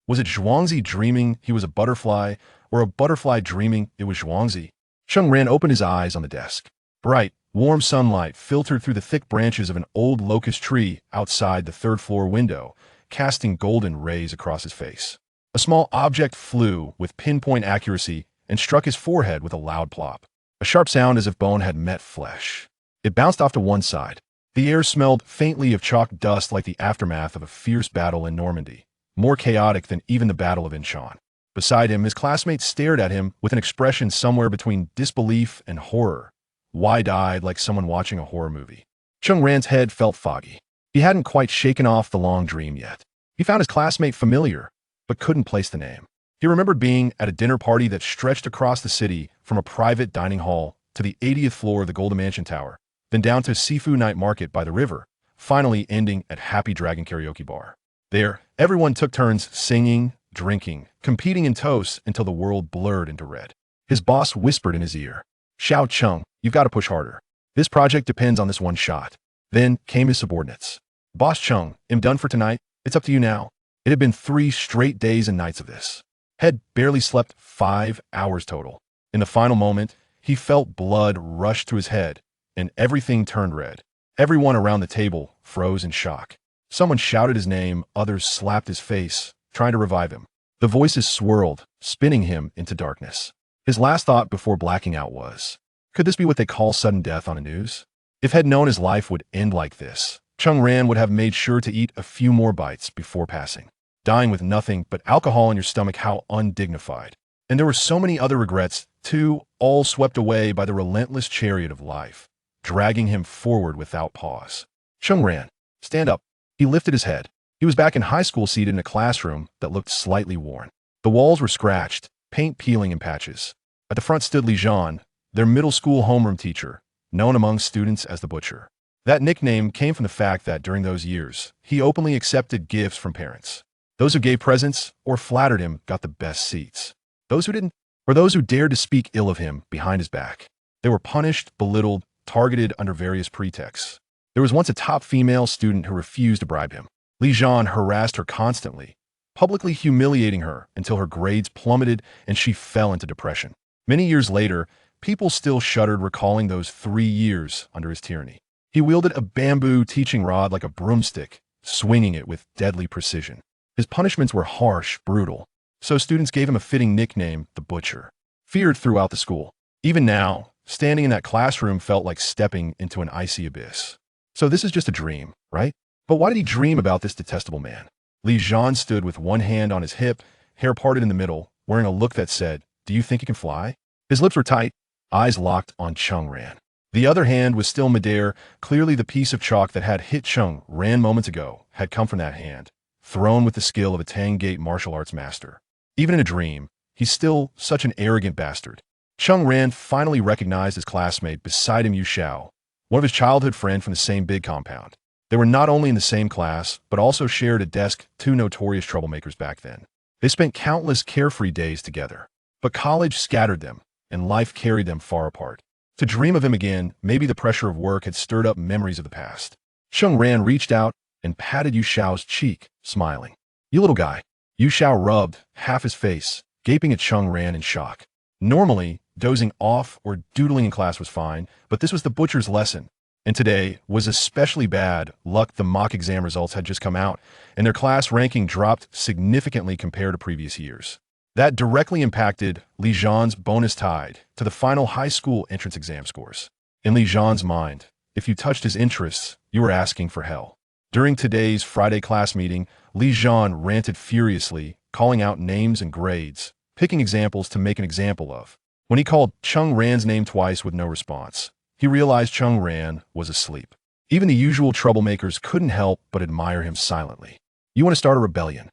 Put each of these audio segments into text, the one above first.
Was it Zhuangzi dreaming he was a butterfly, or a butterfly dreaming it was Zhuangzi? Cheng Ran opened his eyes on the desk. Bright, warm sunlight filtered through the thick branches of an old locust tree outside the third-floor window, casting golden rays across his face. A small object flew with pinpoint accuracy and struck his forehead with a loud plop. A sharp sound as if bone had met flesh. It bounced off to one side. The air smelled faintly of chalk dust like the aftermath of a fierce battle in Normandy, more chaotic than even the Battle of Incheon. Beside him, his classmates stared at him with an expression somewhere between disbelief and horror, wide-eyed like someone watching a horror movie. Cheng Ran's head felt foggy. He hadn't quite shaken off the long dream yet. He found his classmate familiar, but couldn't place the name. He remembered being at a dinner party that stretched across the city from a private dining hall to the 80th floor of the Golden Mansion Tower, then down to seafood night market by the river, finally ending at Happy Dragon Karaoke Bar. There, everyone took turns singing, drinking, competing in toasts until the world blurred into red. His boss whispered in his ear, "Xiao Cheng, you've got to push harder. This project depends on this one shot." Then came his subordinates. "Boss Cheng, I'm done for tonight. It's up to you now." It had been 3 straight days and nights of this. Had barely slept 5 hours total. In the final moment, he felt blood rush to his head, and everything turned red. Everyone around the table froze in shock. Someone shouted his name, others slapped his face, trying to revive him. The voices swirled, spinning him into darkness. His last thought before blacking out was, could this be what they call sudden death on the news? If had known his life would end like this, Cheng Ran would have made sure to eat a few more bites before passing. Dying with nothing but alcohol in your stomach, how undignified. And there were so many other regrets, too, all swept away by the relentless chariot of life, dragging him forward without pause. Cheng Ran, stand up. He lifted his head. He was back in high school, seated in a classroom that looked slightly worn. The walls were scratched, paint peeling in patches. At the front stood Li Zhan, their middle school homeroom teacher, known among students as the Butcher. That nickname came from the fact that during those years, he openly accepted gifts from parents. Those who gave presents or flattered him got the best seats. Those who didn't, or those who dared to speak ill of him behind his back. They were punished, belittled, targeted under various pretexts. There was once a top female student who refused to bribe him. Li Zhan harassed her constantly, publicly humiliating her until her grades plummeted and she fell into depression. Many years later, people still shuddered recalling those 3 years under his tyranny. He wielded a bamboo teaching rod like a broomstick, swinging it with deadly precision. His punishments were harsh, brutal, so students gave him a fitting nickname, the Butcher, feared throughout the school. Even now, standing in that classroom felt like stepping into an icy abyss. So this is just a dream, right? But why did he dream about this detestable man? Li Zhan stood with one hand on his hip, hair parted in the middle, wearing a look that said, "Do you think you can fly?" His lips were tight, eyes locked on Cheng Ran. The other hand was still midair. Clearly the piece of chalk that had hit Cheng Ran moments ago had come from that hand, thrown with the skill of a Tang-Gate martial arts master. Even in a dream, he's still such an arrogant bastard. Cheng Ran finally recognized his classmate beside him, Yu Xiao, one of his childhood friends from the same big compound. They were not only in the same class, but also shared a desk, 2 notorious troublemakers back then. They spent countless carefree days together. But college scattered them, and life carried them far apart. To dream of him again, maybe the pressure of work had stirred up memories of the past. Cheng Ran reached out and patted Yu Xiao's cheek, smiling. "You little guy." Yu Xiao rubbed half his face, gaping at Cheng Ran in shock. Normally, dozing off or doodling in class was fine, but this was the Butcher's lesson. And today was especially bad luck. The mock exam results had just come out, and their class ranking dropped significantly compared to previous years. That directly impacted Li Zhan's bonus tied to the final high school entrance exam scores. In Li Zhan's mind, if you touched his interests, you were asking for hell. During today's Friday class meeting, Li Zhan ranted furiously, calling out names and grades, picking examples to make an example of. When he called Cheng Ran's name twice with no response, he realized Cheng Ran was asleep. Even the usual troublemakers couldn't help but admire him silently. "You want to start a rebellion?"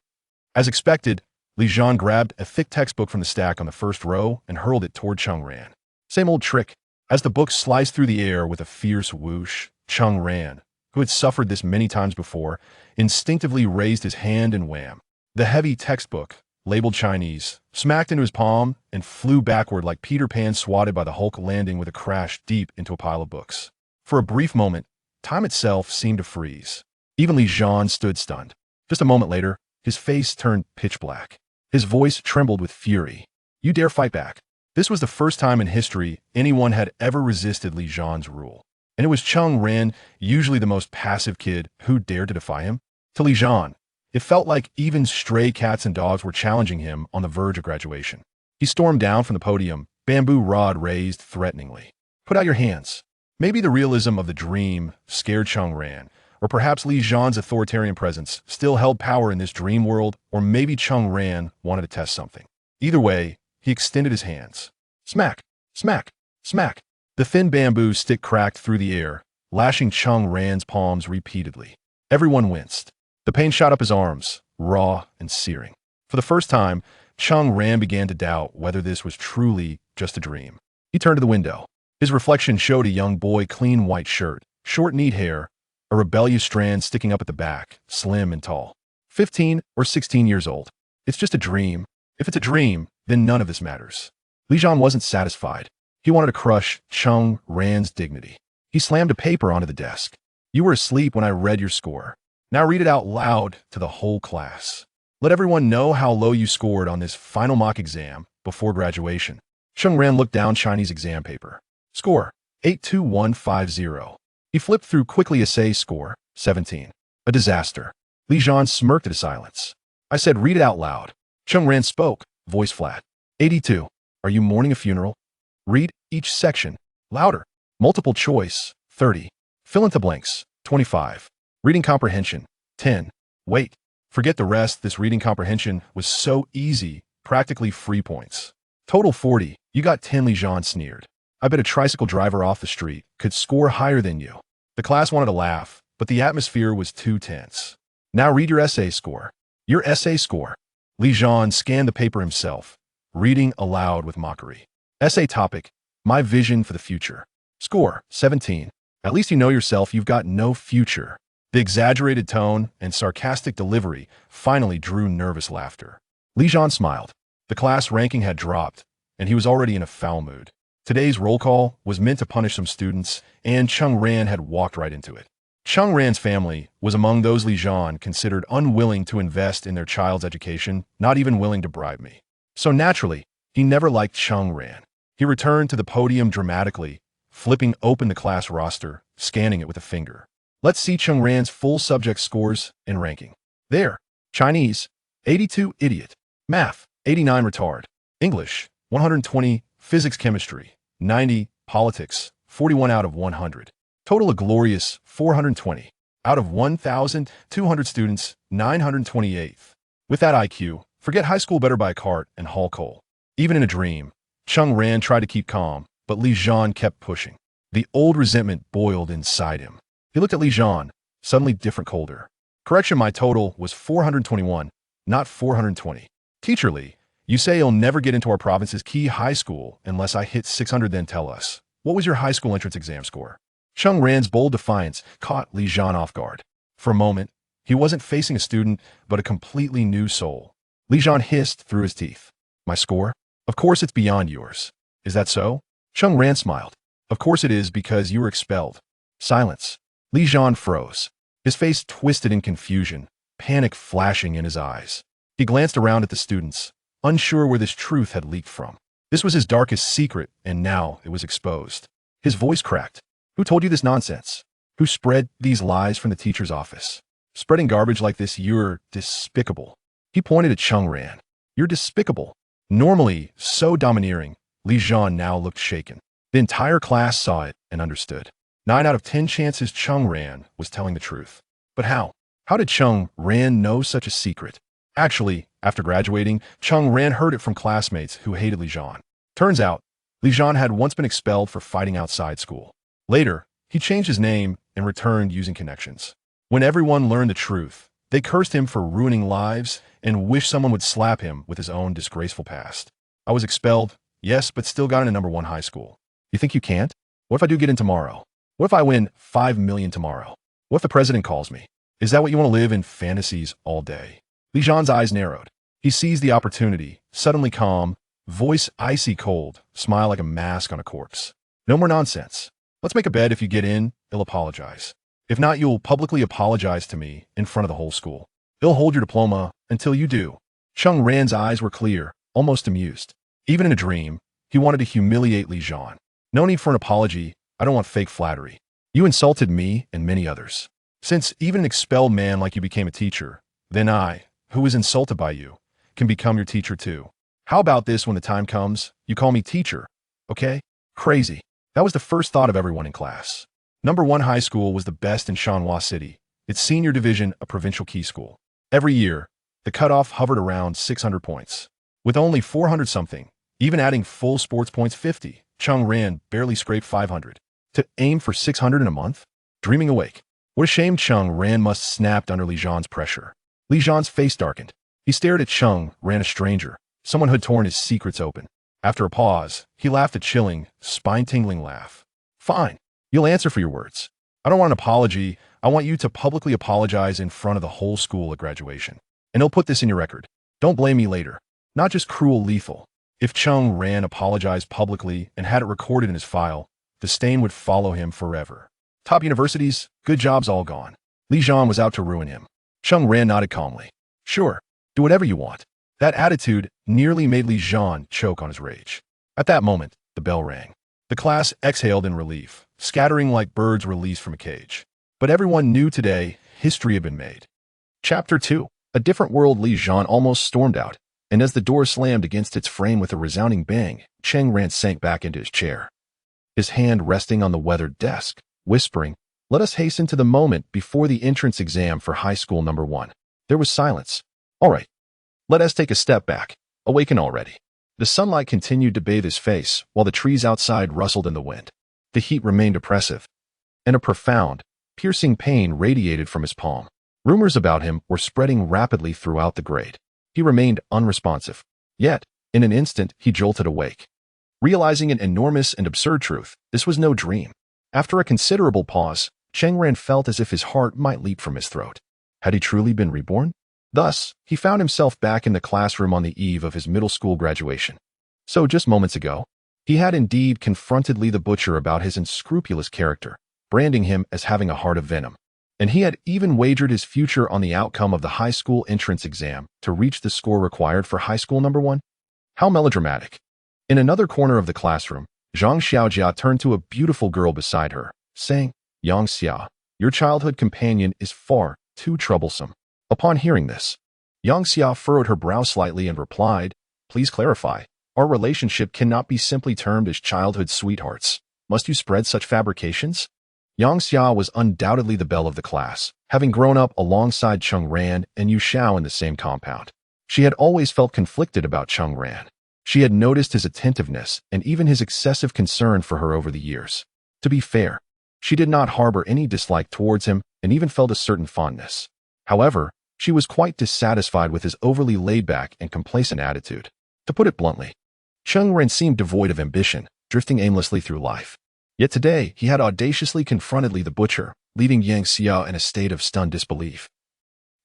As expected, Li Zhan grabbed a thick textbook from the stack on the first row and hurled it toward Cheng Ran. Same old trick. As the book sliced through the air with a fierce whoosh, Cheng Ran, who had suffered this many times before, instinctively raised his hand and wham. The heavy textbook, labeled Chinese, smacked into his palm and flew backward like Peter Pan swatted by the Hulk, landing with a crash deep into a pile of books. For a brief moment, time itself seemed to freeze. Even Li Zhan stood stunned. Just a moment later, His face turned pitch black. His voice trembled with fury. You dare fight back? This was the first time in history anyone had ever resisted Li Zhan's rule. And it was Cheng Ran, usually the most passive kid, who dared to defy him. To Li Zhan, it felt like even stray cats and dogs were challenging him on the verge of graduation. He stormed down from the podium, bamboo rod raised threateningly. Put out your hands. Maybe the realism of the dream scared Cheng Ran, or perhaps Li Zhan's authoritarian presence still held power in this dream world, or maybe Cheng Ran wanted to test something. Either way, he extended his hands. Smack, smack, smack. The thin bamboo stick cracked through the air, lashing Cheng Ran's palms repeatedly. Everyone winced. The pain shot up his arms, raw and searing. For the first time, Cheng Ran began to doubt whether this was truly just a dream. He turned to the window. His reflection showed a young boy, clean white shirt, short neat hair, a rebellious strand sticking up at the back, slim and tall. 15 or 16 years old. It's just a dream. If it's a dream, then none of this matters. Li Zhan wasn't satisfied. He wanted to crush Cheng Ran's dignity. He slammed a paper onto the desk. You were asleep when I read your score. Now read it out loud to the whole class. Let everyone know how low you scored on this final mock exam before graduation. Cheng Ran looked down Chinese exam paper. Score, 82150. He flipped through quickly. Essay score, 17. A disaster. Li Zhan smirked at his silence. I said read it out loud. Cheng Ran spoke, voice flat. 82. Are you mourning a funeral? Read each section. Louder. Multiple choice, 30. Fill in the blanks, 25. Reading comprehension, 10. Wait. Forget the rest. This reading comprehension was so easy, practically free points. Total 40. You got 10. Li Zhan sneered. I bet a tricycle driver off the street could score higher than you. The class wanted to laugh, but the atmosphere was too tense. Now read your essay score. Your essay score. Li Zhan scanned the paper himself, reading aloud with mockery. Essay topic, my vision for the future. Score, 17. At least you know yourself. You've got no future. The exaggerated tone and sarcastic delivery finally drew nervous laughter. Li Zhan smiled. The class ranking had dropped, and he was already in a foul mood. Today's roll call was meant to punish some students, and Cheng Ran had walked right into it. Cheng Ran's family was among those Li Zhan considered unwilling to invest in their child's education, not even willing to bribe me. So naturally, he never liked Cheng Ran. He returned to the podium dramatically, flipping open the class roster, scanning it with a finger. Let's see Cheng Ran's full subject scores and ranking. There. Chinese, 82, idiot. Math, 89, retard. English, 120. Physics, chemistry, 90. Politics, 41 out of 100. Total a glorious 420. Out of 1,200 students, 928th. With that IQ, forget high school, better buy a cart and haul coal. Even in a dream, Cheng Ran tried to keep calm, but Li Zhan kept pushing. The old resentment boiled inside him. He looked at Li Zhan, suddenly different, colder. Correction, my total was 421, not 420. Teacher Li, you say you'll never get into our province's key high school unless I hit 600, then tell us. What was your high school entrance exam score? Cheng Ran's bold defiance caught Li Zhan off guard. For a moment, he wasn't facing a student, but a completely new soul. Li Zhan hissed through his teeth. My score? Of course it's beyond yours. Is that so? Cheng Ran smiled. Of course it is, because you were expelled. Silence. Li Zhan froze. His face twisted in confusion, panic flashing in his eyes. He glanced around at the students, unsure where this truth had leaked from. This was his darkest secret, and now it was exposed. His voice cracked. Who told you this nonsense? Who spread these lies from the teacher's office? Spreading garbage like this, you're despicable. He pointed at Cheng Ran. You're despicable. Normally so domineering, Li Zhan now looked shaken. The entire class saw it and understood. 9 out of 10 chances Cheng Ran was telling the truth. But how? How did Cheng Ran know such a secret? Actually, after graduating, Cheng Ran heard it from classmates who hated Li Zhan. Turns out, Li Zhan had once been expelled for fighting outside school. Later, he changed his name and returned using connections. When everyone learned the truth, they cursed him for ruining lives and wished someone would slap him with his own disgraceful past. I was expelled, yes, but still got into #1 high school. You think you can't? What if I do get in tomorrow? What if I win 5 million tomorrow? What if the president calls me? Is that what you want to live in, fantasies all day? Li Zhan's eyes narrowed. He seized the opportunity, suddenly calm, voice icy cold, smile like a mask on a corpse. No more nonsense. Let's make a bet. If you get in, you'll apologize. If not, you'll publicly apologize to me in front of the whole school. He'll hold your diploma until you do. Cheng Ran's eyes were clear, almost amused. Even in a dream, he wanted to humiliate Li Zhan. No need for an apology. I don't want fake flattery. You insulted me and many others. Since even an expelled man like you became a teacher, then I, who was insulted by you, can become your teacher too. How about this when the time comes, you call me teacher, okay? Crazy. That was the first thought of everyone in class. Number 1 high school was the best in Shanhua City, its senior division a provincial key school. Every year, the cutoff hovered around 600 points. With only 400-something, even adding full sports points 50, Cheng Ran barely scraped 500. To aim for 600 in a month? Dreaming awake. What a shame. Cheng Ran must have snapped under Li Zhan's pressure. Li Zhan's face darkened. He stared at Cheng Ran, a stranger, someone who had torn his secrets open. After a pause, he laughed a chilling, spine-tingling laugh. Fine. You'll answer for your words. I don't want an apology. I want you to publicly apologize in front of the whole school at graduation. And he'll put this in your record. Don't blame me later. Not just cruel, lethal. If Cheng Ran apologized publicly and had it recorded in his file, the stain would follow him forever. Top universities, good jobs all gone. Li Zhan was out to ruin him. Cheng Ran nodded calmly. Sure, do whatever you want. That attitude nearly made Li Zhan choke on his rage. At that moment, the bell rang. The class exhaled in relief, scattering like birds released from a cage. But everyone knew today history had been made. Chapter 2. A different world. Li Zhan almost stormed out, and as the door slammed against its frame with a resounding bang, Cheng Ran sank back into his chair, his hand resting on the weathered desk, whispering, "Let us hasten to the moment before the entrance exam for high school number 1. There was silence. All right. Let us take a step back. Awaken already. The sunlight continued to bathe his face, while the trees outside rustled in the wind. The heat remained oppressive, and a profound, piercing pain radiated from his palm. Rumors about him were spreading rapidly throughout the grade. He remained unresponsive. Yet, in an instant, he jolted awake. Realizing an enormous and absurd truth, this was no dream. After a considerable pause, Cheng Ran felt as if his heart might leap from his throat. Had he truly been reborn? Thus, he found himself back in the classroom on the eve of his middle school graduation. So just moments ago, he had indeed confronted Li the Butcher about his unscrupulous character, branding him as having a heart of venom. And he had even wagered his future on the outcome of the high school entrance exam to reach the score required for high school number 1. How melodramatic. In another corner of the classroom, Zhang Xiaojia turned to a beautiful girl beside her, saying, "Yang Xia, your childhood companion is far too troublesome." Upon hearing this, Yang Xia furrowed her brow slightly and replied, "Please clarify. Our relationship cannot be simply termed as childhood sweethearts. Must you spread such fabrications?" Yang Xia was undoubtedly the belle of the class, having grown up alongside Cheng Ran and Yu Xiao in the same compound. She had always felt conflicted about Cheng Ran. She had noticed his attentiveness and even his excessive concern for her over the years. To be fair, she did not harbor any dislike towards him and even felt a certain fondness. However, she was quite dissatisfied with his overly laid-back and complacent attitude. To put it bluntly, Cheng Ran seemed devoid of ambition, drifting aimlessly through life. Yet today, he had audaciously confronted Li the Butcher, leaving Yang Xia in a state of stunned disbelief.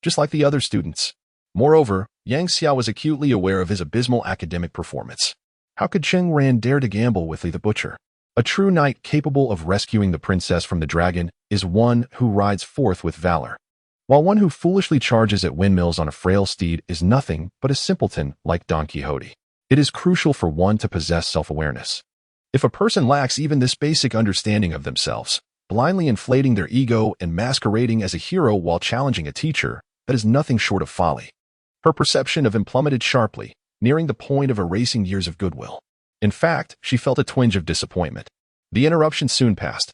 Just like the other students. Moreover, Yang Xia was acutely aware of his abysmal academic performance. How could Cheng Ran dare to gamble with Li the Butcher? A true knight capable of rescuing the princess from the dragon is one who rides forth with valor, while one who foolishly charges at windmills on a frail steed is nothing but a simpleton like Don Quixote. It is crucial for one to possess self-awareness. If a person lacks even this basic understanding of themselves, blindly inflating their ego and masquerading as a hero while challenging a teacher, that is nothing short of folly. Her perception of him plummeted sharply, nearing the point of erasing years of goodwill. In fact, she felt a twinge of disappointment. The interruption soon passed,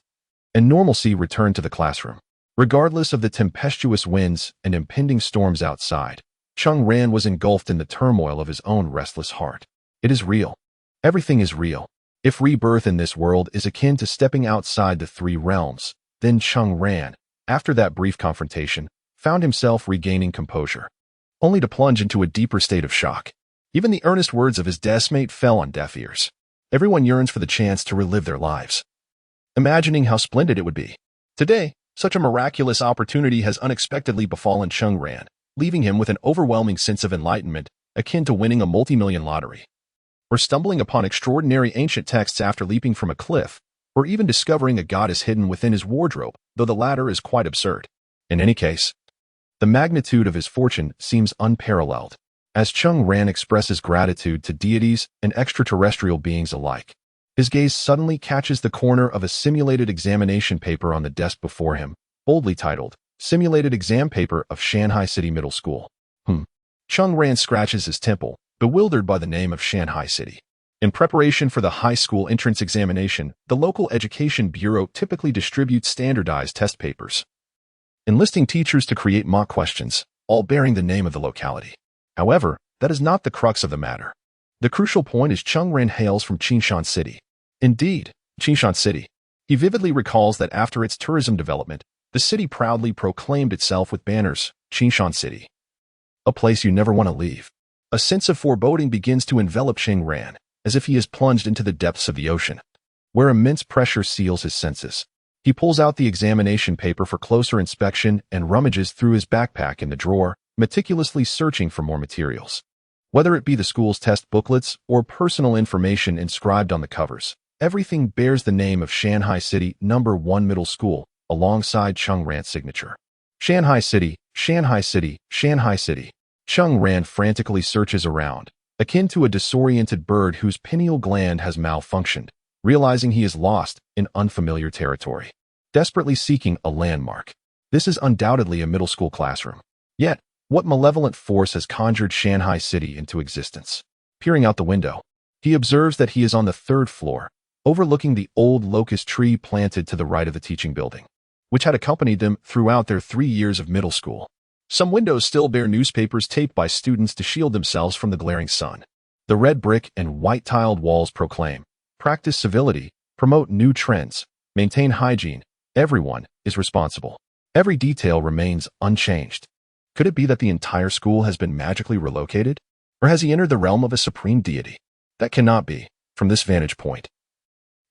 and normalcy returned to the classroom. Regardless of the tempestuous winds and impending storms outside, Cheng Ran was engulfed in the turmoil of his own restless heart. It is real. Everything is real. If rebirth in this world is akin to stepping outside the 3 realms, then Cheng Ran, after that brief confrontation, found himself regaining composure, only to plunge into a deeper state of shock. Even the earnest words of his deskmate fell on deaf ears. Everyone yearns for the chance to relive their lives, imagining how splendid it would be. Today, such a miraculous opportunity has unexpectedly befallen Cheng Ran, leaving him with an overwhelming sense of enlightenment, akin to winning a multi-million lottery, or stumbling upon extraordinary ancient texts after leaping from a cliff, or even discovering a goddess hidden within his wardrobe, though the latter is quite absurd. In any case, The magnitude of his fortune seems unparalleled, as Cheng Ran expresses gratitude to deities and extraterrestrial beings alike. His gaze suddenly catches the corner of a simulated examination paper on the desk before him, boldly titled, Simulated Exam Paper of Shanghai City Middle School. Cheng Ran scratches his temple, bewildered by the name of Shanghai City. In preparation for the high school entrance examination, the local education bureau typically distributes standardized test papers, enlisting teachers to create mock questions, all bearing the name of the locality. However, that is not the crux of the matter. The crucial point is Cheng Ran hails from Qingshan City. Indeed, Qingshan City. He vividly recalls that after its tourism development, the city proudly proclaimed itself with banners, Qingshan City, a place you never want to leave. A sense of foreboding begins to envelop Cheng Ran, as if he is plunged into the depths of the ocean, where immense pressure seals his senses. He pulls out the examination paper for closer inspection and rummages through his backpack in the drawer, meticulously searching for more materials. Whether it be the school's test booklets or personal information inscribed on the covers, everything bears the name of Shanghai City No. 1 Middle School, alongside Cheng Ran's signature. Shanghai City, Shanghai City, Shanghai City. Cheng Ran frantically searches around, akin to a disoriented bird whose pineal gland has malfunctioned, realizing he is lost in unfamiliar territory, desperately seeking a landmark. This is undoubtedly a middle school classroom. Yet, what malevolent force has conjured Shanghai City into existence? Peering out the window, he observes that he is on the 3rd floor, overlooking the old locust tree planted to the right of the teaching building, which had accompanied them throughout their 3 years of middle school. Some windows still bear newspapers taped by students to shield themselves from the glaring sun. The red brick and white-tiled walls proclaim, practice civility, promote new trends, maintain hygiene, everyone is responsible. Every detail remains unchanged. Could it be that the entire school has been magically relocated? Or has he entered the realm of a supreme deity? That cannot be, from this vantage point.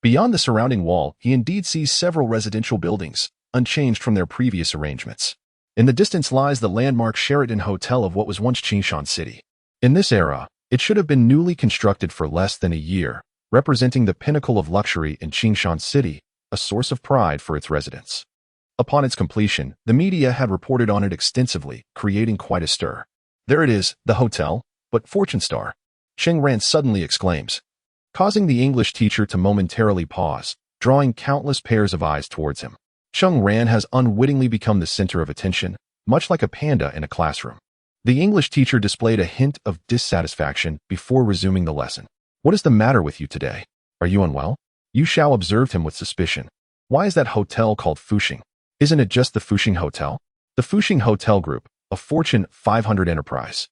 Beyond the surrounding wall, he indeed sees several residential buildings, unchanged from their previous arrangements. In the distance lies the landmark Sheraton Hotel of what was once Qingshan City. In this era, it should have been newly constructed for less than a year, representing the pinnacle of luxury in Qingshan City, a source of pride for its residents. Upon its completion, the media had reported on it extensively, creating quite a stir. There it is, the hotel, but Fortune Star, Cheng Ran suddenly exclaims, causing the English teacher to momentarily pause, drawing countless pairs of eyes towards him. Cheng Ran has unwittingly become the center of attention, much like a panda in a classroom. The English teacher displayed a hint of dissatisfaction before resuming the lesson. What is the matter with you today? Are you unwell? Yu Xiao observed him with suspicion. Why is that hotel called Fuxing? Isn't it just the Fuxing Hotel? The Fuxing Hotel Group, a Fortune 500 enterprise,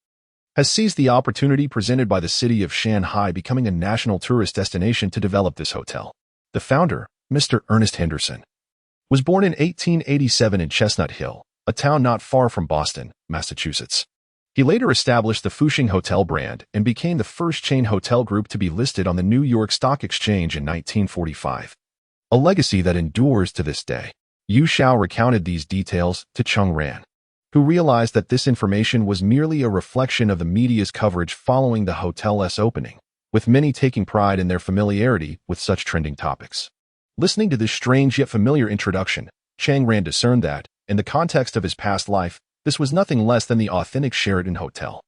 has seized the opportunity presented by the city of Shanghai becoming a national tourist destination to develop this hotel. The founder, Mr. Ernest Henderson, was born in 1887 in Chestnut Hill, a town not far from Boston, Massachusetts. He later established the Fuxing Hotel brand and became the first chain hotel group to be listed on the New York Stock Exchange in 1945, a legacy that endures to this day. Yu Xiao recounted these details to Cheng Ran, who realized that this information was merely a reflection of the media's coverage following the hotel's opening, with many taking pride in their familiarity with such trending topics. Listening to this strange yet familiar introduction, Cheng Ran discerned that, in the context of his past life, this was nothing less than the authentic Sheraton Hotel.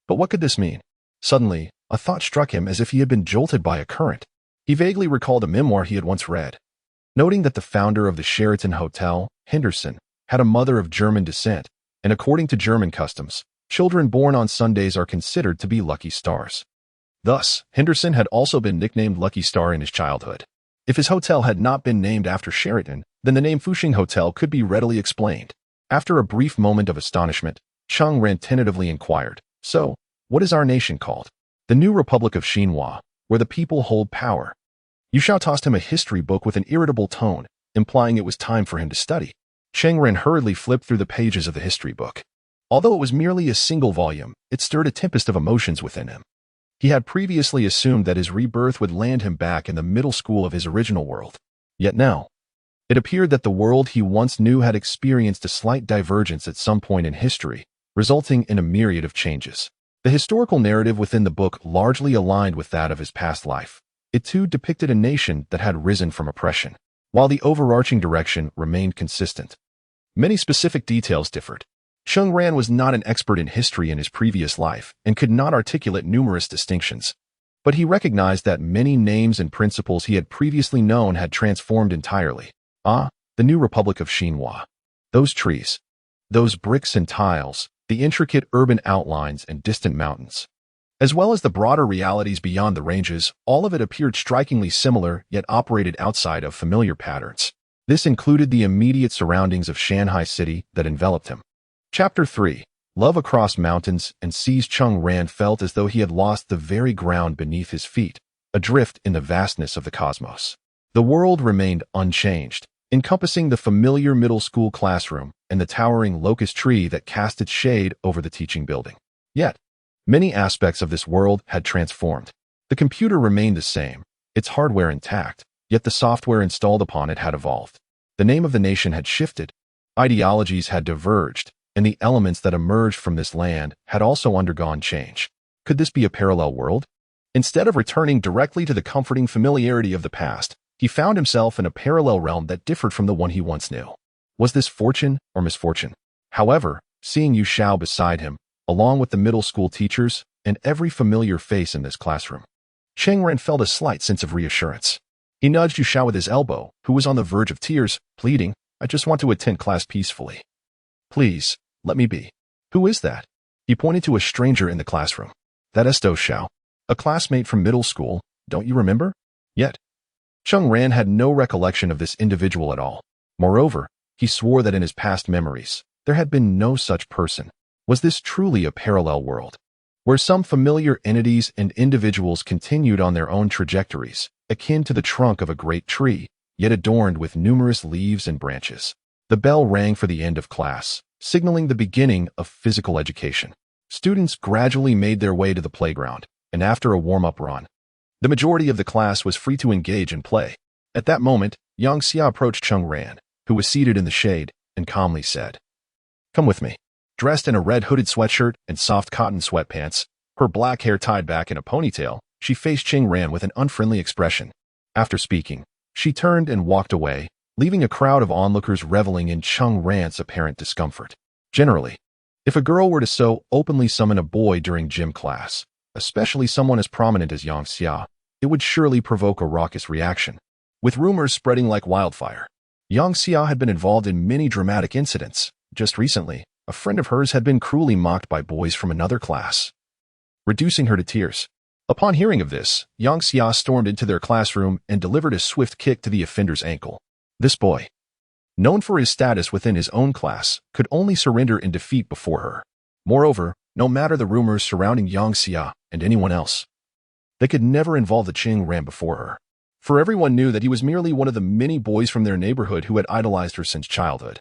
But what could this mean? Suddenly, a thought struck him as if he had been jolted by a current. He vaguely recalled a memoir he had once read, noting that the founder of the Sheraton Hotel, Henderson, had a mother of German descent, and according to German customs, children born on Sundays are considered to be lucky stars. Thus, Henderson had also been nicknamed Lucky Star in his childhood. If his hotel had not been named after Sheraton, then the name Fuxing Hotel could be readily explained. After a brief moment of astonishment, Cheng Ran tentatively inquired, "So, what is our nation called?" "The New Republic of Xinhua, where the people hold power." Yu Xiao tossed him a history book with an irritable tone, implying it was time for him to study. Cheng Ran hurriedly flipped through the pages of the history book. Although it was merely a single volume, it stirred a tempest of emotions within him. He had previously assumed that his rebirth would land him back in the middle school of his original world. Yet now, it appeared that the world he once knew had experienced a slight divergence at some point in history, resulting in a myriad of changes. The historical narrative within the book largely aligned with that of his past life. It too depicted a nation that had risen from oppression, while the overarching direction remained consistent. Many specific details differed. Cheng Ran was not an expert in history in his previous life and could not articulate numerous distinctions. But he recognized that many names and principles he had previously known had transformed entirely. The new Republic of Xinhua. Those trees. Those bricks and tiles, the intricate urban outlines and distant mountains. As well as the broader realities beyond the ranges, all of it appeared strikingly similar, yet operated outside of familiar patterns. This included the immediate surroundings of Shanghai City that enveloped him. Chapter 3. Love Across Mountains and Seas. Cheng Ran felt as though he had lost the very ground beneath his feet, adrift in the vastness of the cosmos. The world remained unchanged, encompassing the familiar middle school classroom and the towering locust tree that cast its shade over the teaching building. Yet, many aspects of this world had transformed. The computer remained the same, its hardware intact, yet the software installed upon it had evolved. The name of the nation had shifted, ideologies had diverged, and the elements that emerged from this land had also undergone change. Could this be a parallel world? Instead of returning directly to the comforting familiarity of the past, he found himself in a parallel realm that differed from the one he once knew. Was this fortune or misfortune? However, seeing Yu Xiao beside him, along with the middle school teachers and every familiar face in this classroom, Cheng Ran felt a slight sense of reassurance. He nudged Yu Xiao with his elbow, who was on the verge of tears, pleading, "I just want to attend class peacefully. Please, let me be." "Who is that?" He pointed to a stranger in the classroom. "That is Do Xiao, a classmate from middle school, don't you remember?" Yet, Cheng Ran had no recollection of this individual at all. Moreover, he swore that in his past memories, there had been no such person. Was this truly a parallel world, where some familiar entities and individuals continued on their own trajectories, akin to the trunk of a great tree, yet adorned with numerous leaves and branches? The bell rang for the end of class, signaling the beginning of physical education. Students gradually made their way to the playground, and after a warm-up run, the majority of the class was free to engage in play. At that moment, Yang Xia approached Cheng Ran, who was seated in the shade, and calmly said, "Come with me." Dressed in a red hooded sweatshirt and soft cotton sweatpants, her black hair tied back in a ponytail, she faced Cheng Ran with an unfriendly expression. After speaking, she turned and walked away, leaving a crowd of onlookers reveling in Cheng Ran's apparent discomfort. Generally, if a girl were to so openly summon a boy during gym class, especially someone as prominent as Yang Xia, it would surely provoke a raucous reaction. With rumors spreading like wildfire, Yang Xia had been involved in many dramatic incidents. Just recently, a friend of hers had been cruelly mocked by boys from another class, reducing her to tears. Upon hearing of this, Yang Xia stormed into their classroom and delivered a swift kick to the offender's ankle. This boy, known for his status within his own class, could only surrender in defeat before her. Moreover, no matter the rumors surrounding Yang Xia and anyone else, they could never involve the Cheng Ran before her. For everyone knew that he was merely one of the many boys from their neighborhood who had idolized her since childhood.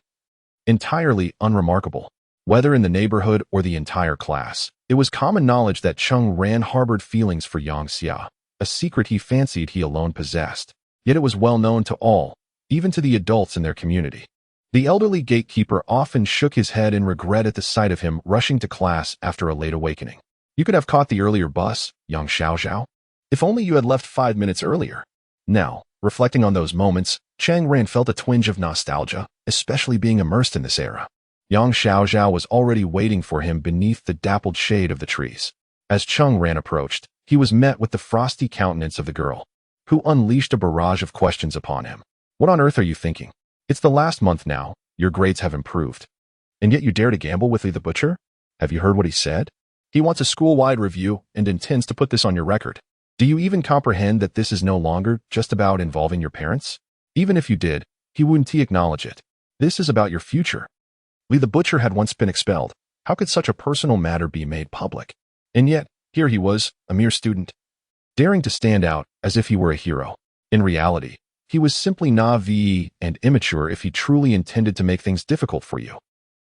Entirely unremarkable. Whether in the neighborhood or the entire class, it was common knowledge that Cheng Ran harbored feelings for Yang Xia, a secret he fancied he alone possessed. Yet it was well known to all, even to the adults in their community. The elderly gatekeeper often shook his head in regret at the sight of him rushing to class after a late awakening. "You could have caught the earlier bus, young Xiao Xiao. If only you had left 5 minutes earlier." Now, reflecting on those moments, Cheng Ran felt a twinge of nostalgia, especially being immersed in this era. Young Xiao Xiao was already waiting for him beneath the dappled shade of the trees. As Cheng Ran approached, he was met with the frosty countenance of the girl, who unleashed a barrage of questions upon him. "What on earth are you thinking? It's the last month now, your grades have improved. And yet you dare to gamble with Lee the Butcher? Have you heard what he said? He wants a school-wide review and intends to put this on your record. Do you even comprehend that this is no longer just about involving your parents? Even if you did, he wouldn't acknowledge it. This is about your future." Lee the Butcher had once been expelled. How could such a personal matter be made public? And yet, here he was, a mere student, daring to stand out as if he were a hero. In reality, he was simply naive and immature if he truly intended to make things difficult for you.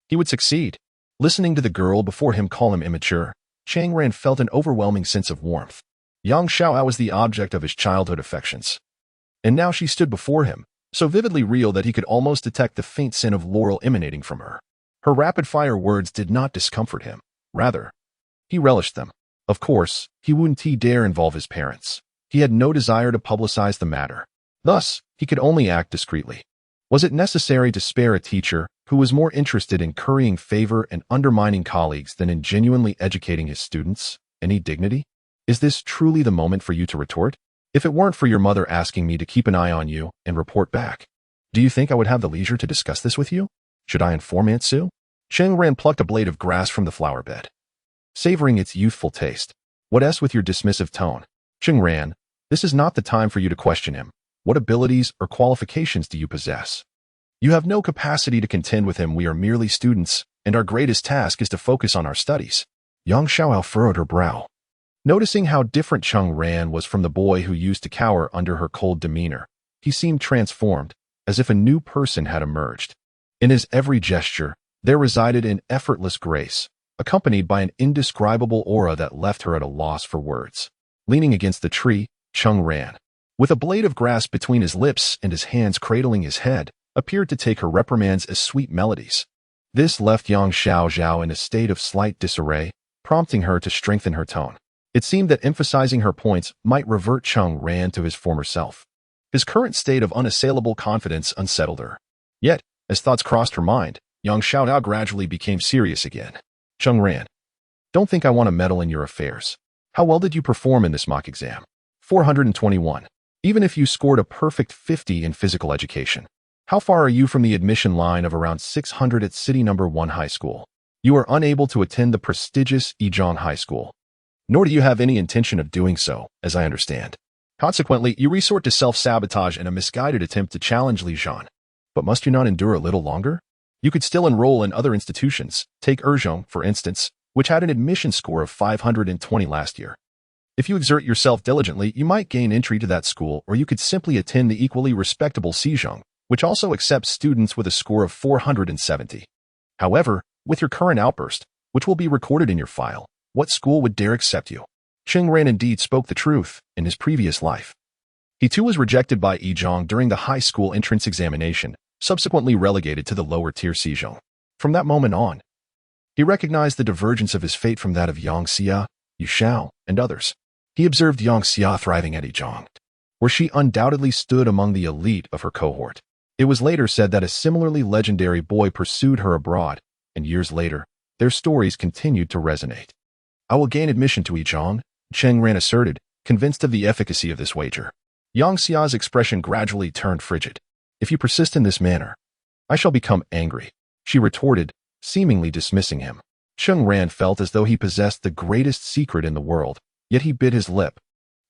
He would succeed. Listening to the girl before him call him immature, Cheng Ran felt an overwhelming sense of warmth. Yang Xiao was the object of his childhood affections. And now she stood before him, so vividly real that he could almost detect the faint scent of laurel emanating from her. Her rapid-fire words did not discomfort him. Rather, he relished them. Of course, he wouldn't dare involve his parents. He had no desire to publicize the matter. Thus, he could only act discreetly. Was it necessary to spare a teacher, who was more interested in currying favor and undermining colleagues than in genuinely educating his students. Any dignity? Is this truly the moment for you to retort? If it weren't for your mother asking me to keep an eye on you and report back, do you think I would have the leisure to discuss this with you? Should I inform Aunt Sue? Cheng Ran plucked a blade of grass from the flower bed, savoring its youthful taste. What with your dismissive tone? Cheng Ran, this is not the time for you to question him. What abilities or qualifications do you possess? You have no capacity to contend with him. We are merely students, and our greatest task is to focus on our studies. Yang Xiaoao furrowed her brow, noticing how different Cheng Ran was from the boy who used to cower under her cold demeanor. He seemed transformed, as if a new person had emerged. In his every gesture, there resided an effortless grace, accompanied by an indescribable aura that left her at a loss for words. Leaning against the tree, Cheng Ran, with a blade of grass between his lips and his hands cradling his head, appeared to take her reprimands as sweet melodies. This left Yang Xiaozhao in a state of slight disarray, prompting her to strengthen her tone. It seemed that emphasizing her points might revert Cheng Ran to his former self. His current state of unassailable confidence unsettled her. Yet, as thoughts crossed her mind, Yang Xiaozhao gradually became serious again. Cheng Ran, don't think I want to meddle in your affairs. How well did you perform in this mock exam? 421. Even if you scored a perfect 50 in physical education, how far are you from the admission line of around 600 at City No. 1 High School? You are unable to attend the prestigious Yizhong High School, nor do you have any intention of doing so, as I understand. Consequently, you resort to self-sabotage in a misguided attempt to challenge Lijian. But must you not endure a little longer? You could still enroll in other institutions, take Erzhong, for instance, which had an admission score of 520 last year. If you exert yourself diligently, you might gain entry to that school, or you could simply attend the equally respectable Xizhong, which also accepts students with a score of 470. However, with your current outburst, which will be recorded in your file, what school would dare accept you? Cheng Ran indeed spoke the truth in his previous life. He too was rejected by Yizhong during the high school entrance examination, subsequently relegated to the lower-tier Xizhong. From that moment on, he recognized the divergence of his fate from that of Yang Xia, Yu Shao, and others. He observed Yang Xia thriving at Yizhong, where she undoubtedly stood among the elite of her cohort. It was later said that a similarly legendary boy pursued her abroad, and years later, their stories continued to resonate. I will gain admission to Yizhong, Cheng Ran asserted, convinced of the efficacy of this wager. Yang Xia's expression gradually turned frigid. If you persist in this manner, I shall become angry, she retorted, seemingly dismissing him. Cheng Ran felt as though he possessed the greatest secret in the world, yet he bit his lip,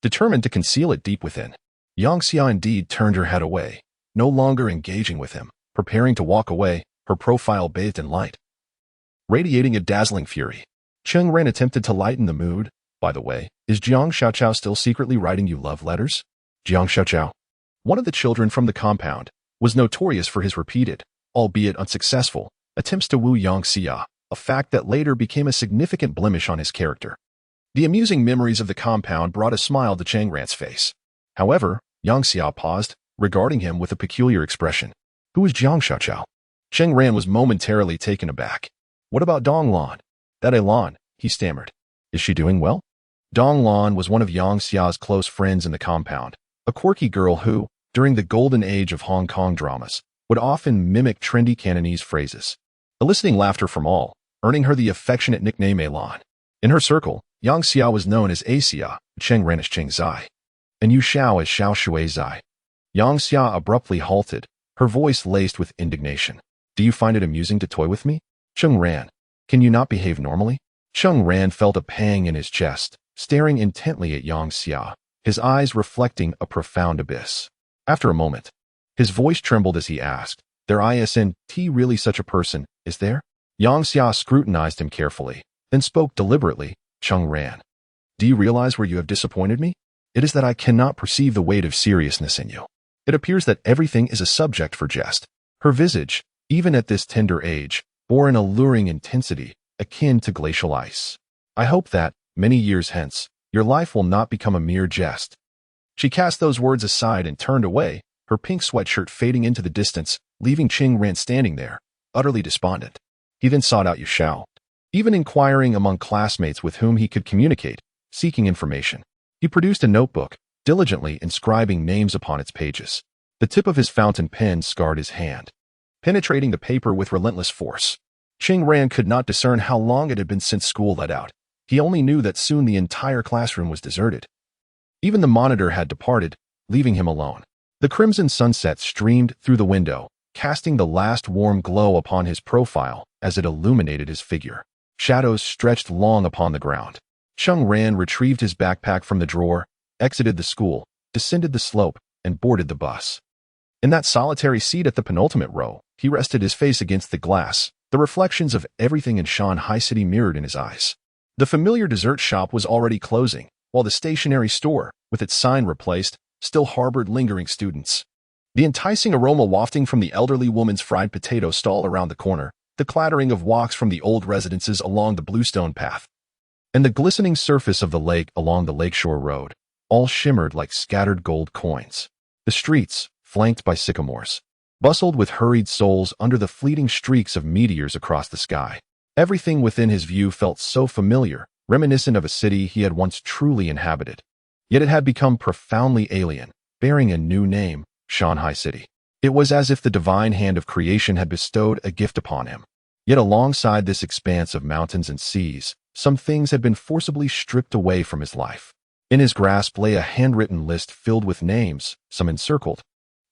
determined to conceal it deep within. Yang Xia indeed turned her head away, no longer engaging with him, preparing to walk away, her profile bathed in light, radiating a dazzling fury. Cheng Ran attempted to lighten the mood. By the way, is Jiang Xiaoqiao still secretly writing you love letters? Jiang Xiaoqiao, one of the children from the compound, was notorious for his repeated, albeit unsuccessful, attempts to woo Yang Xia, a fact that later became a significant blemish on his character. The amusing memories of the compound brought a smile to Cheng Ran's face. However, Yang Xia paused, regarding him with a peculiar expression. Who is Jiang Xiaoqiao? Cheng Ran was momentarily taken aback. What about Dong Lan? That Elan, he stammered. Is she doing well? Dong Lan was one of Yang Xia's close friends in the compound, a quirky girl who, during the golden age of Hong Kong dramas, would often mimic trendy Cantonese phrases, eliciting laughter from all, earning her the affectionate nickname Elan. In her circle, Yang Xia was known as Xia, Cheng Ran as Cheng Zai, and Yu Shao as Xiao Shui Zai. Yang Xia abruptly halted, her voice laced with indignation. Do you find it amusing to toy with me? Cheng Ran, can you not behave normally? Cheng Ran felt a pang in his chest, staring intently at Yang Xia, his eyes reflecting a profound abyss. After a moment, his voice trembled as he asked, there isn't really such a person, is there? Yang Xia scrutinized him carefully, then spoke deliberately. Cheng Ran, do you realize where you have disappointed me? It is that I cannot perceive the weight of seriousness in you. It appears that everything is a subject for jest. Her visage, even at this tender age, bore an alluring intensity, akin to glacial ice. I hope that, many years hence, your life will not become a mere jest. She cast those words aside and turned away, her pink sweatshirt fading into the distance, leaving Cheng Ran standing there, utterly despondent. He then sought out Yu Shao, even inquiring among classmates with whom he could communicate, seeking information. He produced a notebook, diligently inscribing names upon its pages. The tip of his fountain pen scarred his hand. penetrating the paper with relentless force. Cheng Ran could not discern how long it had been since school let out. He only knew that soon the entire classroom was deserted. Even the monitor had departed, leaving him alone. The crimson sunset streamed through the window, casting the last warm glow upon his profile as it illuminated his figure. Shadows stretched long upon the ground. Cheng Ran retrieved his backpack from the drawer, exited the school, descended the slope, and boarded the bus. In that solitary seat at the penultimate row, he rested his face against the glass, the reflections of everything in Shanghai City mirrored in his eyes. The familiar dessert shop was already closing, while the stationery store, with its sign replaced, still harbored lingering students. The enticing aroma wafting from the elderly woman's fried potato stall around the corner, the clattering of walks from the old residences along the bluestone path, and the glistening surface of the lake along the lakeshore road, all shimmered like scattered gold coins. The streets, flanked by sycamores, bustled with hurried souls under the fleeting streaks of meteors across the sky. Everything within his view felt so familiar, reminiscent of a city he had once truly inhabited. Yet it had become profoundly alien, bearing a new name, Shanghai City. It was as if the divine hand of creation had bestowed a gift upon him. Yet alongside this expanse of mountains and seas, some things had been forcibly stripped away from his life. In his grasp lay a handwritten list filled with names, some encircled,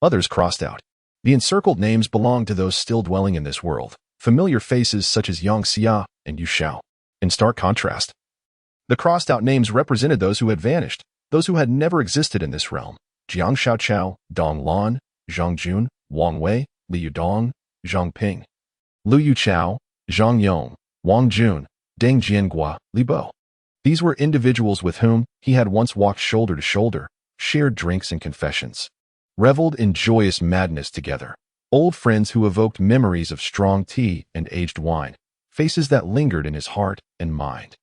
others crossed out. The encircled names belonged to those still dwelling in this world, familiar faces such as Yang Xia and Yu Xiao. In stark contrast, the crossed-out names represented those who had vanished, those who had never existed in this realm: Jiang Xiaochao, Dong Lan, Zhang Jun, Wang Wei, Li Yudong, Zhang Ping, Lu Yuchao, Zhang Yong, Wang Jun, Deng Jiangua, Li Bo. These were individuals with whom he had once walked shoulder to shoulder, shared drinks and confessions, reveled in joyous madness together. Old friends who evoked memories of strong tea and aged wine, faces that lingered in his heart and mind.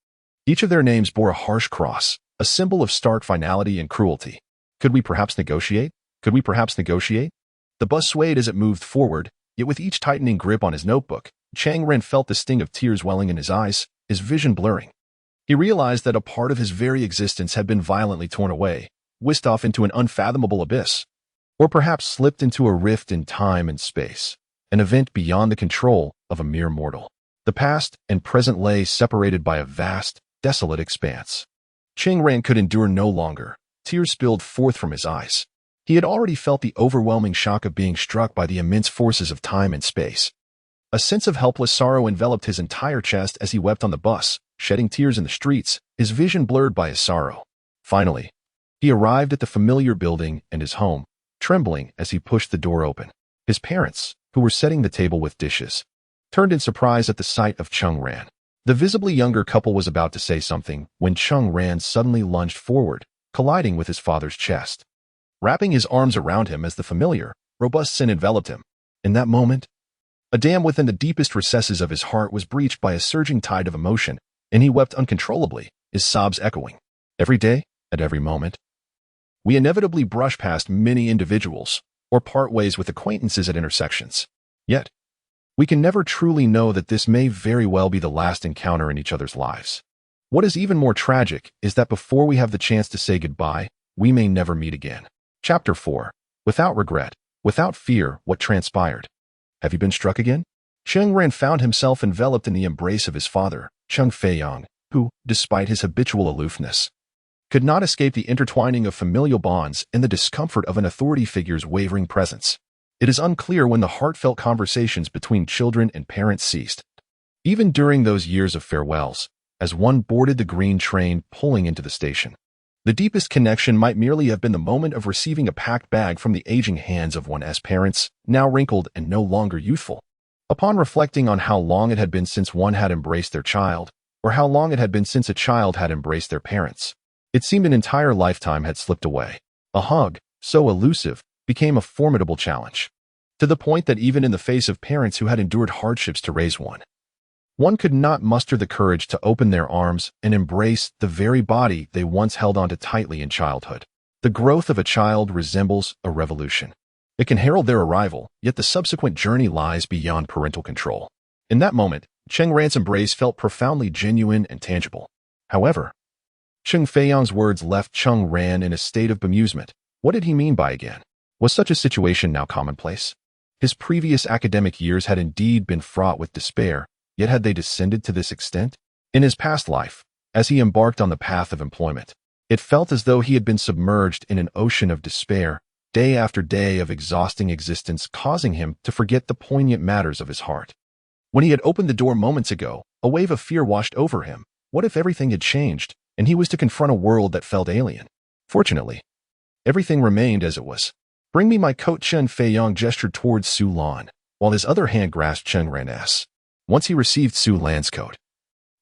Each of their names bore a harsh cross, a symbol of stark finality and cruelty. Could we perhaps negotiate? Could we perhaps negotiate? The bus swayed as it moved forward, yet with each tightening grip on his notebook, Cheng Ran felt the sting of tears welling in his eyes, his vision blurring. He realized that a part of his very existence had been violently torn away, whisked off into an unfathomable abyss, or perhaps slipped into a rift in time and space, an event beyond the control of a mere mortal. The past and present lay separated by a vast, desolate expanse. Cheng Ran could endure no longer. Tears spilled forth from his eyes. He had already felt the overwhelming shock of being struck by the immense forces of time and space. A sense of helpless sorrow enveloped his entire chest as he wept on the bus, shedding tears in the streets, his vision blurred by his sorrow. Finally, he arrived at the familiar building and his home, trembling as he pushed the door open. His parents, who were setting the table with dishes, turned in surprise at the sight of Cheng Ran. The visibly younger couple was about to say something when Cheng Ran suddenly lunged forward, colliding with his father's chest, wrapping his arms around him as the familiar, robust sin enveloped him. In that moment, a dam within the deepest recesses of his heart was breached by a surging tide of emotion, and he wept uncontrollably, his sobs echoing. Every day, at every moment, we inevitably brush past many individuals, or part ways with acquaintances at intersections. Yet, we can never truly know that this may very well be the last encounter in each other's lives. What is even more tragic is that before we have the chance to say goodbye, we may never meet again. Chapter 4. Without regret, without fear, what transpired. Have you been struck again? Cheng Ran found himself enveloped in the embrace of his father, Cheng Feiyang, who, despite his habitual aloofness, could not escape the intertwining of familial bonds and the discomfort of an authority figure's wavering presence. It is unclear when the heartfelt conversations between children and parents ceased. Even during those years of farewells, as one boarded the green train pulling into the station, the deepest connection might merely have been the moment of receiving a packed bag from the aging hands of one's parents, now wrinkled and no longer youthful. Upon reflecting on how long it had been since one had embraced their child, or how long it had been since a child had embraced their parents, it seemed an entire lifetime had slipped away. A hug, so elusive, became a formidable challenge, to the point that even in the face of parents who had endured hardships to raise one could not muster the courage to open their arms and embrace the very body they once held onto tightly in childhood. The growth of a child resembles a revolution. It can herald their arrival, yet the subsequent journey lies beyond parental control. In that moment, Cheng Ran's embrace felt profoundly genuine and tangible. However, Cheng Feiyang's words left Cheng Ran in a state of bemusement. What did he mean by again? Was such a situation now commonplace? His previous academic years had indeed been fraught with despair, yet had they descended to this extent? In his past life, as he embarked on the path of employment, it felt as though he had been submerged in an ocean of despair, day after day of exhausting existence, causing him to forget the poignant matters of his heart. When he had opened the door moments ago, a wave of fear washed over him. What if everything had changed, and he was to confront a world that felt alien? Fortunately, everything remained as it was. "Bring me my coat." Cheng Fei-yong gestured towards Su Lan, while his other hand grasped Cheng Ran's. Once he received Su Lan's coat,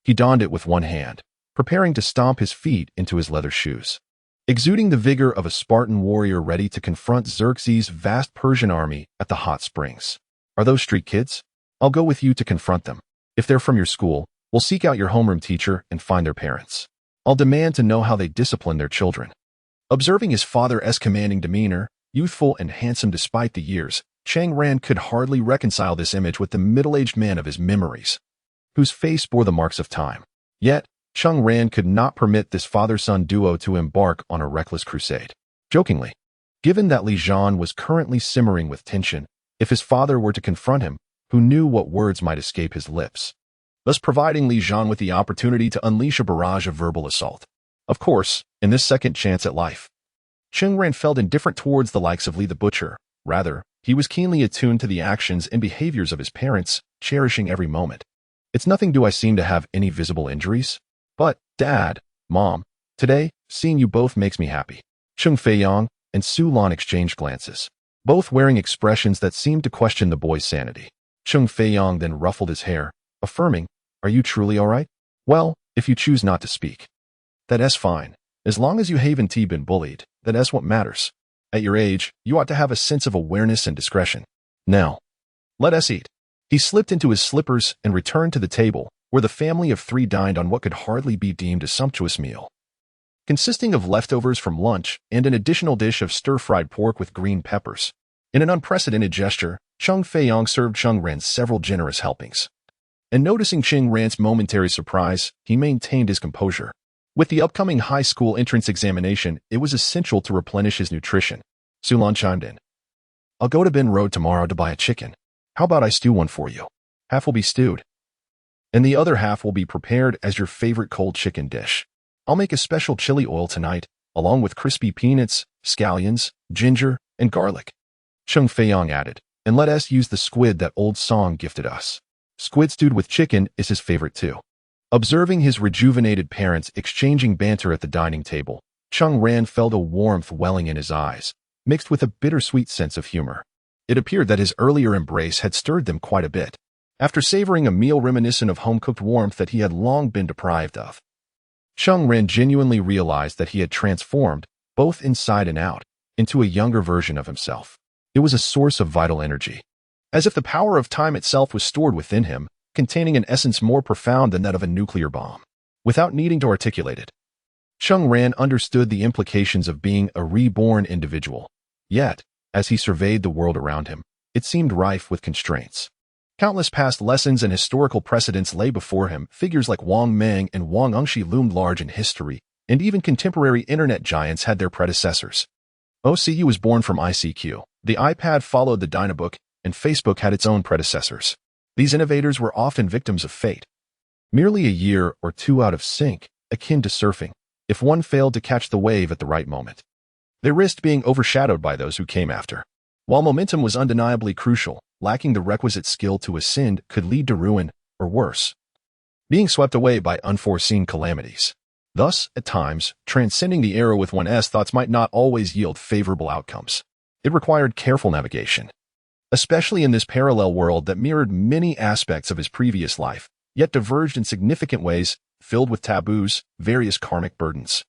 he donned it with one hand, preparing to stomp his feet into his leather shoes. Exuding the vigor of a Spartan warrior ready to confront Xerxes' vast Persian army at the hot springs. "Are those street kids? I'll go with you to confront them. If they're from your school, we'll seek out your homeroom teacher and find their parents. I'll demand to know how they discipline their children." Observing his father's commanding demeanor, youthful and handsome despite the years, Cheng Ran could hardly reconcile this image with the middle-aged man of his memories, whose face bore the marks of time. Yet, Cheng Ran could not permit this father-son duo to embark on a reckless crusade. Jokingly, given that Li Zhan was currently simmering with tension, if his father were to confront him, who knew what words might escape his lips, thus providing Li Zhan with the opportunity to unleash a barrage of verbal assault. Of course, in this second chance at life, Cheng Ran felt indifferent towards the likes of Li the Butcher. Rather, he was keenly attuned to the actions and behaviors of his parents, cherishing every moment. "It's nothing. Do I seem to have any visible injuries? But, Dad, Mom, today, seeing you both makes me happy." Cheng Fei-yong and Su Lan exchanged glances, both wearing expressions that seemed to question the boy's sanity. Cheng Fei-yong then ruffled his hair, affirming, "Are you truly all right? Well, if you choose not to speak, that's fine. As long as you haven't been bullied, that's what matters. At your age, you ought to have a sense of awareness and discretion. Now, let us eat." He slipped into his slippers and returned to the table, where the family of three dined on what could hardly be deemed a sumptuous meal, consisting of leftovers from lunch and an additional dish of stir-fried pork with green peppers. In an unprecedented gesture, Cheng Fei-yong served Cheng Ran several generous helpings. And noticing Cheng Ran's momentary surprise, he maintained his composure. With the upcoming high school entrance examination, it was essential to replenish his nutrition. Su Lan chimed in. "I'll go to Ben Road tomorrow to buy a chicken. How about I stew one for you? Half will be stewed, and the other half will be prepared as your favorite cold chicken dish. I'll make a special chili oil tonight, along with crispy peanuts, scallions, ginger, and garlic." Cheng Fei-yong added, "And let us use the squid that old Song gifted us. Squid stewed with chicken is his favorite too." Observing his rejuvenated parents exchanging banter at the dining table, Cheng Ran felt a warmth welling in his eyes, mixed with a bittersweet sense of humor. It appeared that his earlier embrace had stirred them quite a bit. After savoring a meal reminiscent of home-cooked warmth that he had long been deprived of, Cheng Ran genuinely realized that he had transformed, both inside and out, into a younger version of himself. It was a source of vital energy, as if the power of time itself was stored within him, containing an essence more profound than that of a nuclear bomb. Without needing to articulate it, Cheng Ran understood the implications of being a reborn individual. Yet, as he surveyed the world around him, it seemed rife with constraints. Countless past lessons and historical precedents lay before him. Figures like Wang Meng and Wang Engshi loomed large in history, and even contemporary internet giants had their predecessors. OCU was born from ICQ, the iPad followed the Dynabook, and Facebook had its own predecessors. These innovators were often victims of fate, merely a year or two out of sync, akin to surfing. If one failed to catch the wave at the right moment, they risked being overshadowed by those who came after. While momentum was undeniably crucial, lacking the requisite skill to ascend could lead to ruin, or worse, being swept away by unforeseen calamities. Thus, at times, transcending the era with one's thoughts might not always yield favorable outcomes. It required careful navigation, especially in this parallel world that mirrored many aspects of his previous life, yet diverged in significant ways, filled with taboos, various karmic burdens,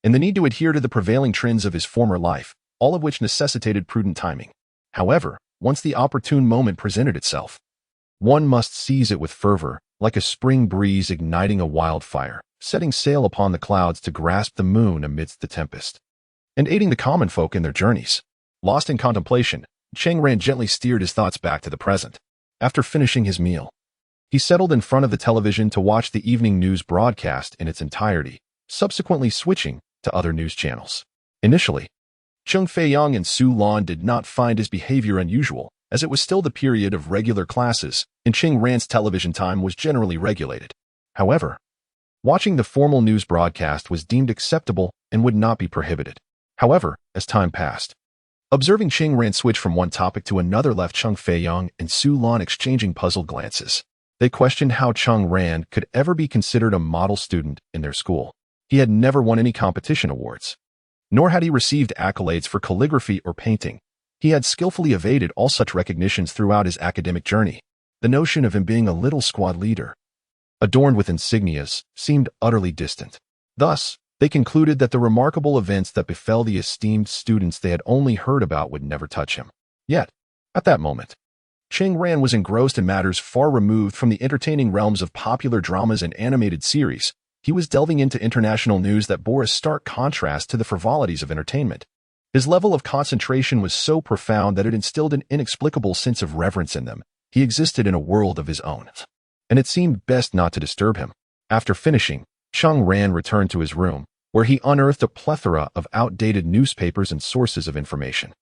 and the need to adhere to the prevailing trends of his former life, all of which necessitated prudent timing. However, once the opportune moment presented itself, one must seize it with fervor, like a spring breeze igniting a wildfire, setting sail upon the clouds to grasp the moon amidst the tempest, and aiding the common folk in their journeys. Lost in contemplation, Cheng Ran gently steered his thoughts back to the present. After finishing his meal, he settled in front of the television to watch the evening news broadcast in its entirety, subsequently switching to other news channels. Initially, Cheng Fei-yong and Su Lan did not find his behavior unusual, as it was still the period of regular classes, and Cheng Ran's television time was generally regulated. However, watching the formal news broadcast was deemed acceptable and would not be prohibited. However, as time passed, observing Cheng Ran switch from one topic to another left Cheng Fei-young and Su Lan exchanging puzzled glances. They questioned how Cheng Ran could ever be considered a model student in their school. He had never won any competition awards, nor had he received accolades for calligraphy or painting. He had skillfully evaded all such recognitions throughout his academic journey. The notion of him being a little squad leader, adorned with insignias, seemed utterly distant. Thus, they concluded that the remarkable events that befell the esteemed students they had only heard about would never touch him. Yet, at that moment, Cheng Ran was engrossed in matters far removed from the entertaining realms of popular dramas and animated series. He was delving into international news that bore a stark contrast to the frivolities of entertainment. His level of concentration was so profound that it instilled an inexplicable sense of reverence in them. He existed in a world of his own, and it seemed best not to disturb him. After finishing, Cheng Ran returned to his room, where he unearthed a plethora of outdated newspapers and sources of information.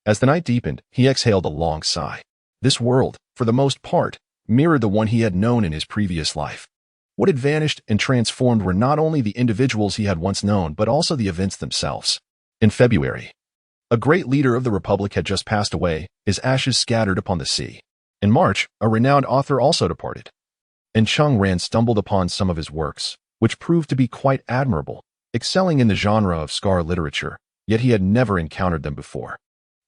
As the night deepened, he exhaled a long sigh. This world, for the most part, mirrored the one he had known in his previous life. What had vanished and transformed were not only the individuals he had once known, but also the events themselves. In February, a great leader of the Republic had just passed away, his ashes scattered upon the sea. In March, a renowned author also departed, and Cheng Ran stumbled upon some of his works, which proved to be quite admirable, excelling in the genre of scar literature, yet he had never encountered them before.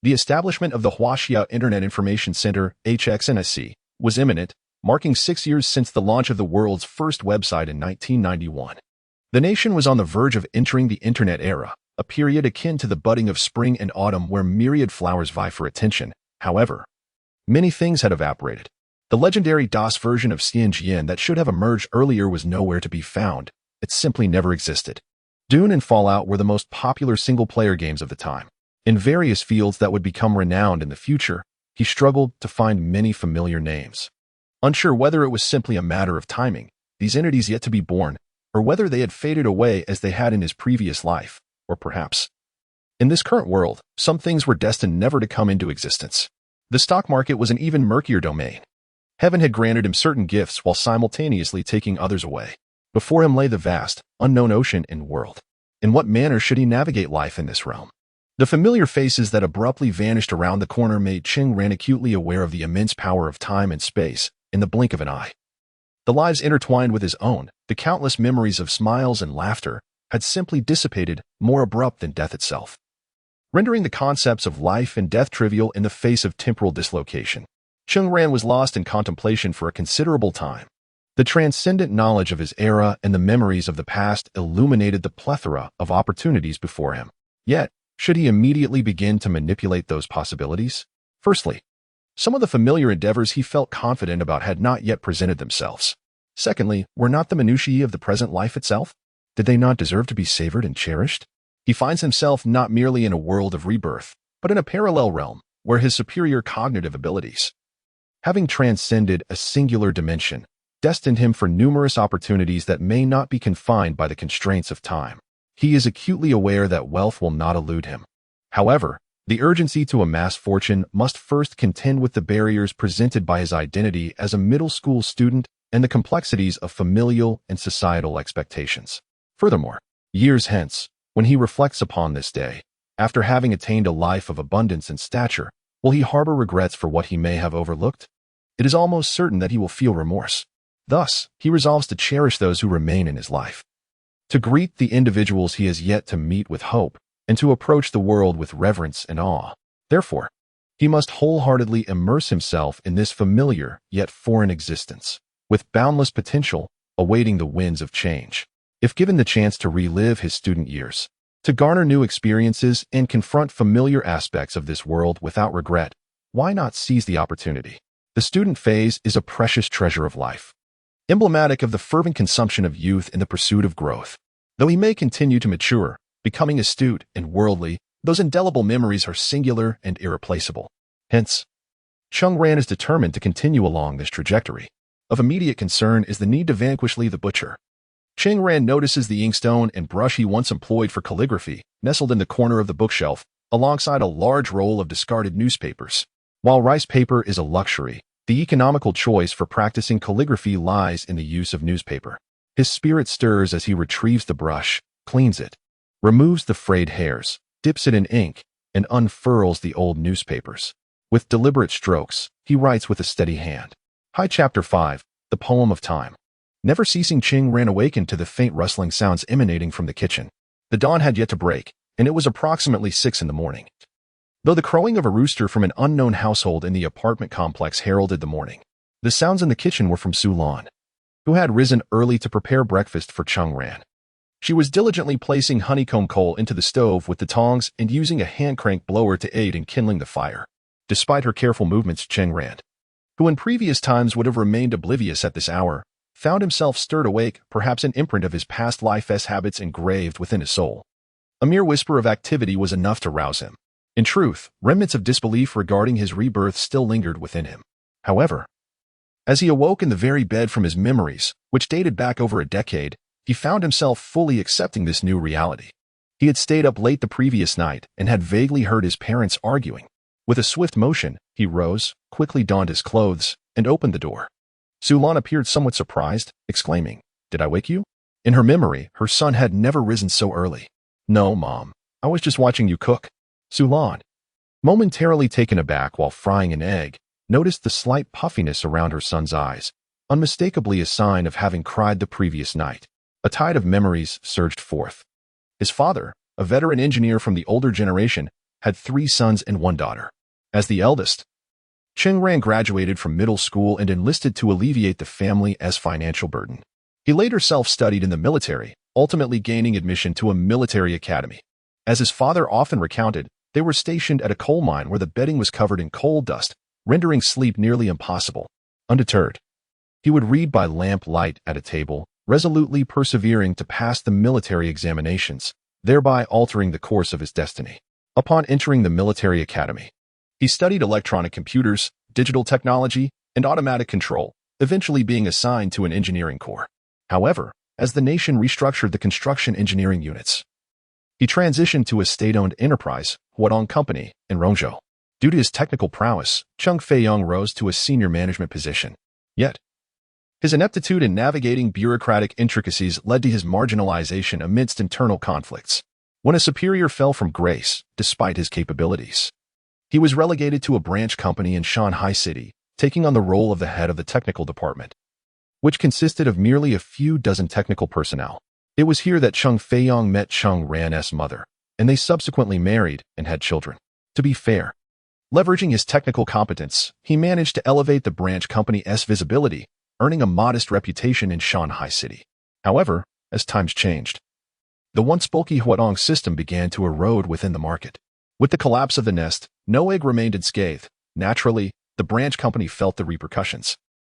The establishment of the Huaxia Internet Information Center, HXNSC, was imminent, marking 6 years since the launch of the world's first website in 1991. The nation was on the verge of entering the Internet era, a period akin to the budding of spring and autumn where myriad flowers vie for attention. However, many things had evaporated. The legendary DOS version of CNGN that should have emerged earlier was nowhere to be found. It simply never existed. Dune and Fallout were the most popular single-player games of the time. In various fields that would become renowned in the future, he struggled to find many familiar names. Unsure whether it was simply a matter of timing, these entities yet to be born, or whether they had faded away as they had in his previous life, or perhaps, in this current world, some things were destined never to come into existence. The stock market was an even murkier domain. Heaven had granted him certain gifts while simultaneously taking others away. Before him lay the vast, unknown ocean and world. In what manner should he navigate life in this realm? The familiar faces that abruptly vanished around the corner made Cheng Ran acutely aware of the immense power of time and space in the blink of an eye. The lives intertwined with his own, the countless memories of smiles and laughter, had simply dissipated, more abrupt than death itself, rendering the concepts of life and death trivial in the face of temporal dislocation. Cheng Ran was lost in contemplation for a considerable time. The transcendent knowledge of his era and the memories of the past illuminated the plethora of opportunities before him. Yet, should he immediately begin to manipulate those possibilities? Firstly, some of the familiar endeavors he felt confident about had not yet presented themselves. Secondly, were not the minutiae of the present life itself? Did they not deserve to be savored and cherished? He finds himself not merely in a world of rebirth, but in a parallel realm where his superior cognitive abilities, having transcended a singular dimension, destined him for numerous opportunities that may not be confined by the constraints of time. He is acutely aware that wealth will not elude him. However, the urgency to amass fortune must first contend with the barriers presented by his identity as a middle school student and the complexities of familial and societal expectations. Furthermore, years hence, when he reflects upon this day, after having attained a life of abundance and stature, will he harbor regrets for what he may have overlooked? It is almost certain that he will feel remorse. Thus, he resolves to cherish those who remain in his life, to greet the individuals he has yet to meet with hope, and to approach the world with reverence and awe. Therefore, he must wholeheartedly immerse himself in this familiar yet foreign existence, with boundless potential awaiting the winds of change. If given the chance to relive his student years, to garner new experiences and confront familiar aspects of this world without regret, why not seize the opportunity? The student phase is a precious treasure of life, emblematic of the fervent consumption of youth in the pursuit of growth. Though he may continue to mature, becoming astute and worldly, those indelible memories are singular and irreplaceable. Hence, Cheng Ran is determined to continue along this trajectory. Of immediate concern is the need to vanquish Li the Butcher. Cheng Ran notices the inkstone and brush he once employed for calligraphy, nestled in the corner of the bookshelf, alongside a large roll of discarded newspapers. While rice paper is a luxury, the economical choice for practicing calligraphy lies in the use of newspaper. His spirit stirs as he retrieves the brush, cleans it, removes the frayed hairs, dips it in ink, and unfurls the old newspapers. With deliberate strokes, he writes with a steady hand. Hi, Chapter 5, The Poem of Time. Never ceasing, Cheng Ran awakened to the faint rustling sounds emanating from the kitchen. The dawn had yet to break, and it was approximately 6 in the morning. Though the crowing of a rooster from an unknown household in the apartment complex heralded the morning, the sounds in the kitchen were from Su Lan, who had risen early to prepare breakfast for Cheng Ran. She was diligently placing honeycomb coal into the stove with the tongs and using a hand-crank blower to aid in kindling the fire. Despite her careful movements, Cheng Ran, who in previous times would have remained oblivious at this hour, found himself stirred awake, perhaps an imprint of his past life's habits engraved within his soul. A mere whisper of activity was enough to rouse him. In truth, remnants of disbelief regarding his rebirth still lingered within him. However, as he awoke in the very bed from his memories, which dated back over a decade, he found himself fully accepting this new reality. He had stayed up late the previous night and had vaguely heard his parents arguing. With a swift motion, he rose, quickly donned his clothes, and opened the door. Su Lan appeared somewhat surprised, exclaiming, "Did I wake you?" In her memory, her son had never risen so early. "No, Mom. I was just watching you cook." Su Lan, momentarily taken aback while frying an egg, noticed the slight puffiness around her son's eyes, unmistakably a sign of having cried the previous night. A tide of memories surged forth. His father, a veteran engineer from the older generation, had 3 sons and 1 daughter. As the eldest, Cheng Ran graduated from middle school and enlisted to alleviate the family's financial burden. He later self-studied in the military, ultimately gaining admission to a military academy. As his father often recounted, they were stationed at a coal mine where the bedding was covered in coal dust, rendering sleep nearly impossible. Undeterred, he would read by lamp light at a table, resolutely persevering to pass the military examinations, thereby altering the course of his destiny. Upon entering the military academy, he studied electronic computers, digital technology, and automatic control, eventually being assigned to an engineering corps. However, as the nation restructured the construction engineering units, he transitioned to a state-owned enterprise, Huadong Company, in Rongzhou. Due to his technical prowess, Cheng Feiyong rose to a senior management position. Yet, his ineptitude in navigating bureaucratic intricacies led to his marginalization amidst internal conflicts. When a superior fell from grace, despite his capabilities, he was relegated to a branch company in Shanghai City, taking on the role of the head of the technical department, which consisted of merely a few dozen technical personnel. It was here that Cheng Feiyong met Cheng Ran's mother, and they subsequently married and had children. To be fair, leveraging his technical competence, he managed to elevate the branch company's visibility, earning a modest reputation in Shanghai City. However, as times changed, the once bulky Huadong system began to erode within the market. With the collapse of the nest, no egg remained unscathed. Naturally, the branch company felt the repercussions.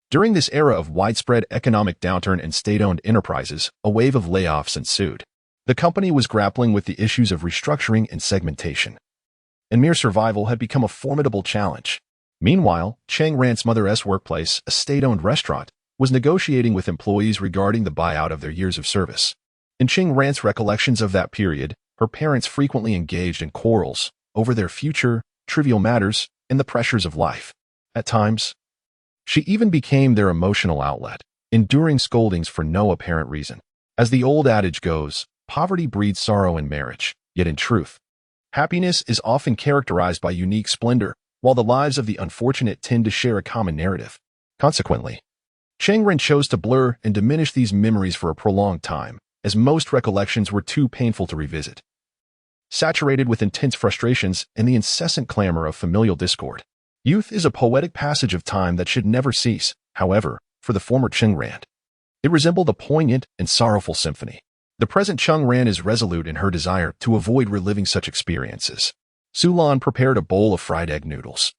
During this era of widespread economic downturn and state-owned enterprises, a wave of layoffs ensued. The company was grappling with the issues of restructuring and segmentation, and mere survival had become a formidable challenge. Meanwhile, Cheng Ran's mother's workplace, a state-owned restaurant, was negotiating with employees regarding the buyout of their years of service. In Cheng Ran's recollections of that period, her parents frequently engaged in quarrels over their future, trivial matters, and the pressures of life. At times, she even became their emotional outlet, enduring scoldings for no apparent reason. As the old adage goes, poverty breeds sorrow in marriage, yet in truth, happiness is often characterized by unique splendor, while the lives of the unfortunate tend to share a common narrative. Consequently, Cheng Ran chose to blur and diminish these memories for a prolonged time, as most recollections were too painful to revisit. Saturated with intense frustrations and the incessant clamor of familial discord, youth is a poetic passage of time that should never cease. However, for the former Cheng Ran, it resembled a poignant and sorrowful symphony. The present Cheng Ran is resolute in her desire to avoid reliving such experiences. Su Lan prepared a bowl of fried egg noodles,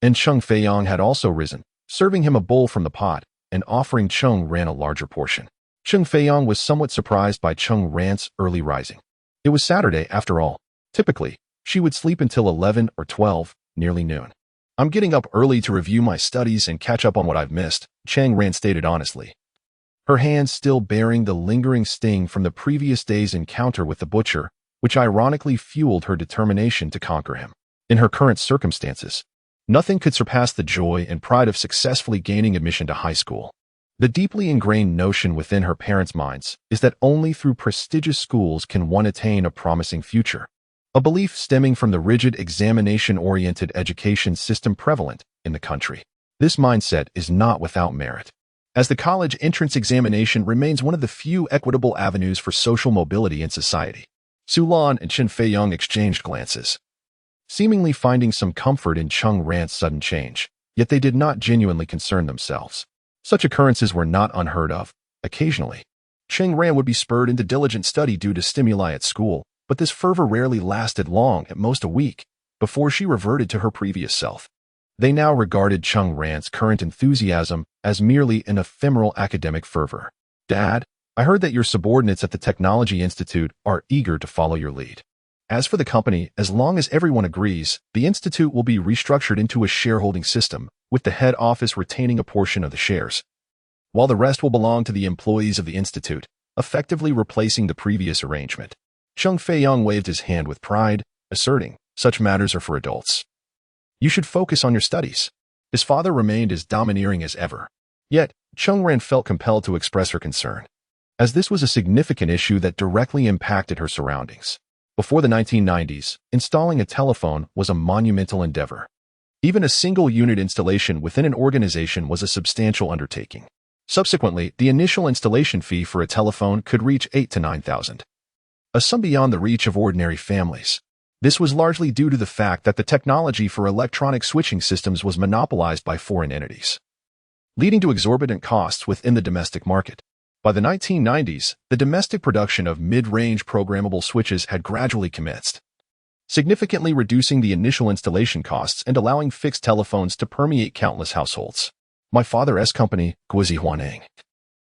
and Cheng Feiyong had also risen, serving him a bowl from the pot and offering Cheng Ran a larger portion. Cheng Feiyong was somewhat surprised by Cheng Ran's early rising. It was Saturday, after all. Typically, she would sleep until 11 or 12, nearly noon. "I'm getting up early to review my studies and catch up on what I've missed," Cheng Ran stated honestly, her hands still bearing the lingering sting from the previous day's encounter with the butcher, which ironically fueled her determination to conquer him. In her current circumstances, Nothing could surpass the joy and pride of successfully gaining admission to high school. The deeply ingrained notion within her parents' minds is that only through prestigious schools can one attain a promising future, a belief stemming from the rigid examination-oriented education system prevalent in the country. This mindset is not without merit, as the college entrance examination remains one of the few equitable avenues for social mobility in society. Sulan and Chen Feiyong exchanged glances, seemingly finding some comfort in Cheng Ran's sudden change, yet they did not genuinely concern themselves. Such occurrences were not unheard of. Occasionally, Cheng Ran would be spurred into diligent study due to stimuli at school, but this fervor rarely lasted long, at most a week, before she reverted to her previous self. They now regarded Cheng Ran's current enthusiasm as merely an ephemeral academic fervor. "Dad, I heard that your subordinates at the Technology Institute are eager to follow your lead. As for the company, as long as everyone agrees, the institute will be restructured into a shareholding system, with the head office retaining a portion of the shares, while the rest will belong to the employees of the institute, effectively replacing the previous arrangement." Cheng Feiyong waved his hand with pride, asserting, "Such matters are for adults. You should focus on your studies." His father remained as domineering as ever. Yet, Cheng Ran felt compelled to express her concern, as this was a significant issue that directly impacted her surroundings. Before the 1990s, installing a telephone was a monumental endeavor. Even a single unit installation within an organization was a substantial undertaking. Subsequently, the initial installation fee for a telephone could reach $8,000 to $9,000, a sum beyond the reach of ordinary families. This was largely due to the fact that the technology for electronic switching systems was monopolized by foreign entities, leading to exorbitant costs within the domestic market. By the 1990s, the domestic production of mid-range programmable switches had gradually commenced, significantly reducing the initial installation costs and allowing fixed telephones to permeate countless households. My father's company, Guozi Huaneng,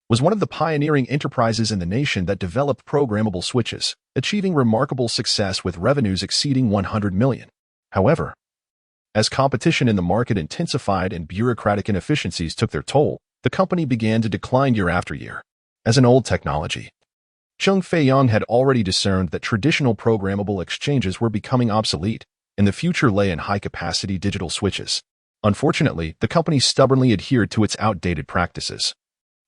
was one of the pioneering enterprises in the nation that developed programmable switches, achieving remarkable success with revenues exceeding 100 million. However, as competition in the market intensified and bureaucratic inefficiencies took their toll, the company began to decline year after year. As an old technology, Cheng Feiyong had already discerned that traditional programmable exchanges were becoming obsolete, and the future lay in high-capacity digital switches. Unfortunately, the company stubbornly adhered to its outdated practices,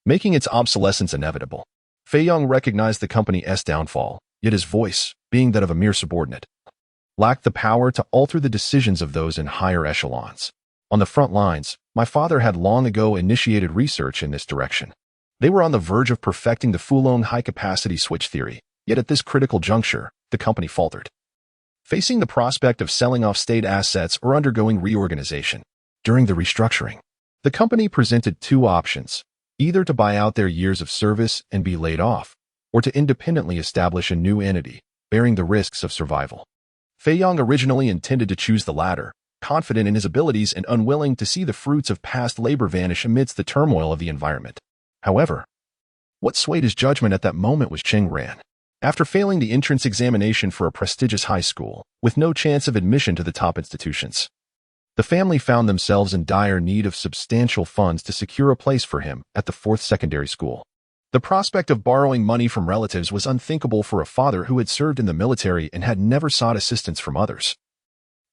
making its obsolescence inevitable. Feiyong recognized the company's downfall, yet his voice, being that of a mere subordinate, lacked the power to alter the decisions of those in higher echelons. On the front lines, my father had long ago initiated research in this direction. They were on the verge of perfecting the Fulong high-capacity switch theory, yet at this critical juncture, the company faltered, facing the prospect of selling off state assets or undergoing reorganization. During the restructuring, the company presented two options: either to buy out their years of service and be laid off, or to independently establish a new entity, bearing the risks of survival. Feiyong originally intended to choose the latter, confident in his abilities and unwilling to see the fruits of past labor vanish amidst the turmoil of the environment. However, what swayed his judgment at that moment was Cheng Ran. After failing the entrance examination for a prestigious high school, with no chance of admission to the top institutions, the family found themselves in dire need of substantial funds to secure a place for him at the fourth secondary school. The prospect of borrowing money from relatives was unthinkable for a father who had served in the military and had never sought assistance from others,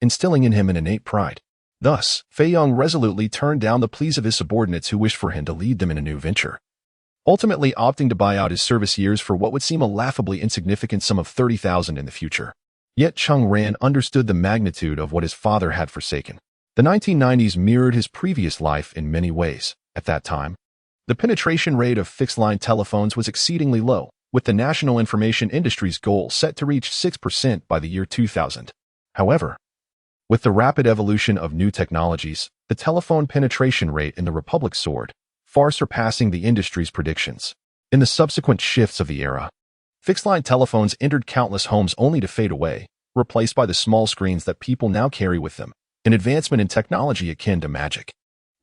instilling in him an innate pride. Thus, Feiyong resolutely turned down the pleas of his subordinates who wished for him to lead them in a new venture, ultimately opting to buy out his service years for what would seem a laughably insignificant sum of 30,000 in the future. Yet Cheng Ran understood the magnitude of what his father had forsaken. The 1990s mirrored his previous life in many ways. At that time, the penetration rate of fixed-line telephones was exceedingly low, with the national information industry's goal set to reach 6% by the year 2000. However, with the rapid evolution of new technologies, the telephone penetration rate in the Republic soared, far surpassing the industry's predictions. In the subsequent shifts of the era, fixed-line telephones entered countless homes only to fade away, replaced by the small screens that people now carry with them, an advancement in technology akin to magic.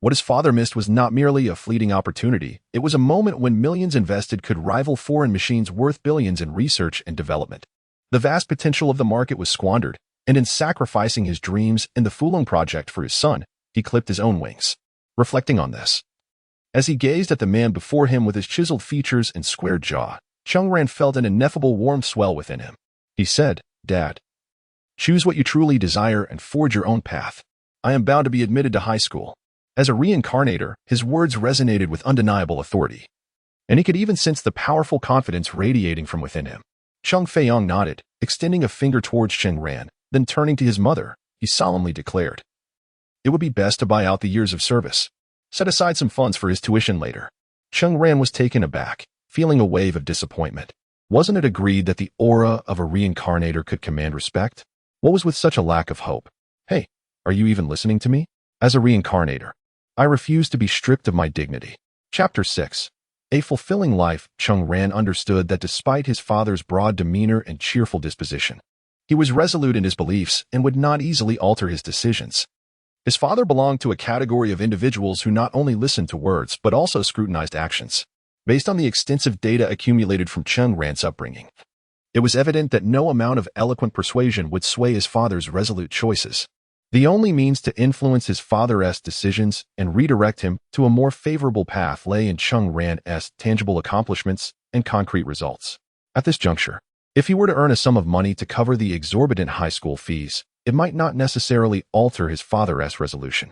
What his father missed was not merely a fleeting opportunity, it was a moment when millions invested could rival foreign machines worth billions in research and development. The vast potential of the market was squandered, and in sacrificing his dreams and the Fulong project for his son, he clipped his own wings. Reflecting on this, as he gazed at the man before him with his chiseled features and squared jaw, Cheng Ran felt an ineffable warmth swell within him. He said, "Dad, choose what you truly desire and forge your own path. I am bound to be admitted to high school. As a reincarnator, his words resonated with undeniable authority, and he could even sense the powerful confidence radiating from within him. Cheng Feiyong nodded, extending a finger towards Cheng Ran, then turning to his mother, he solemnly declared, "It would be best to buy out the years of service. Set aside some funds for his tuition later." Cheng Ran was taken aback, feeling a wave of disappointment. Wasn't it agreed that the aura of a reincarnator could command respect? What was with such a lack of hope? Hey, are you even listening to me? As a reincarnator, I refuse to be stripped of my dignity. Chapter 6. A fulfilling life. Cheng Ran understood that despite his father's broad demeanor and cheerful disposition, he was resolute in his beliefs and would not easily alter his decisions. His father belonged to a category of individuals who not only listened to words but also scrutinized actions. Based on the extensive data accumulated from Cheng Ran's upbringing, it was evident that no amount of eloquent persuasion would sway his father's resolute choices. The only means to influence his father's decisions and redirect him to a more favorable path lay in Cheng Ran's tangible accomplishments and concrete results. At this juncture, if he were to earn a sum of money to cover the exorbitant high school fees, it might not necessarily alter his father's resolution.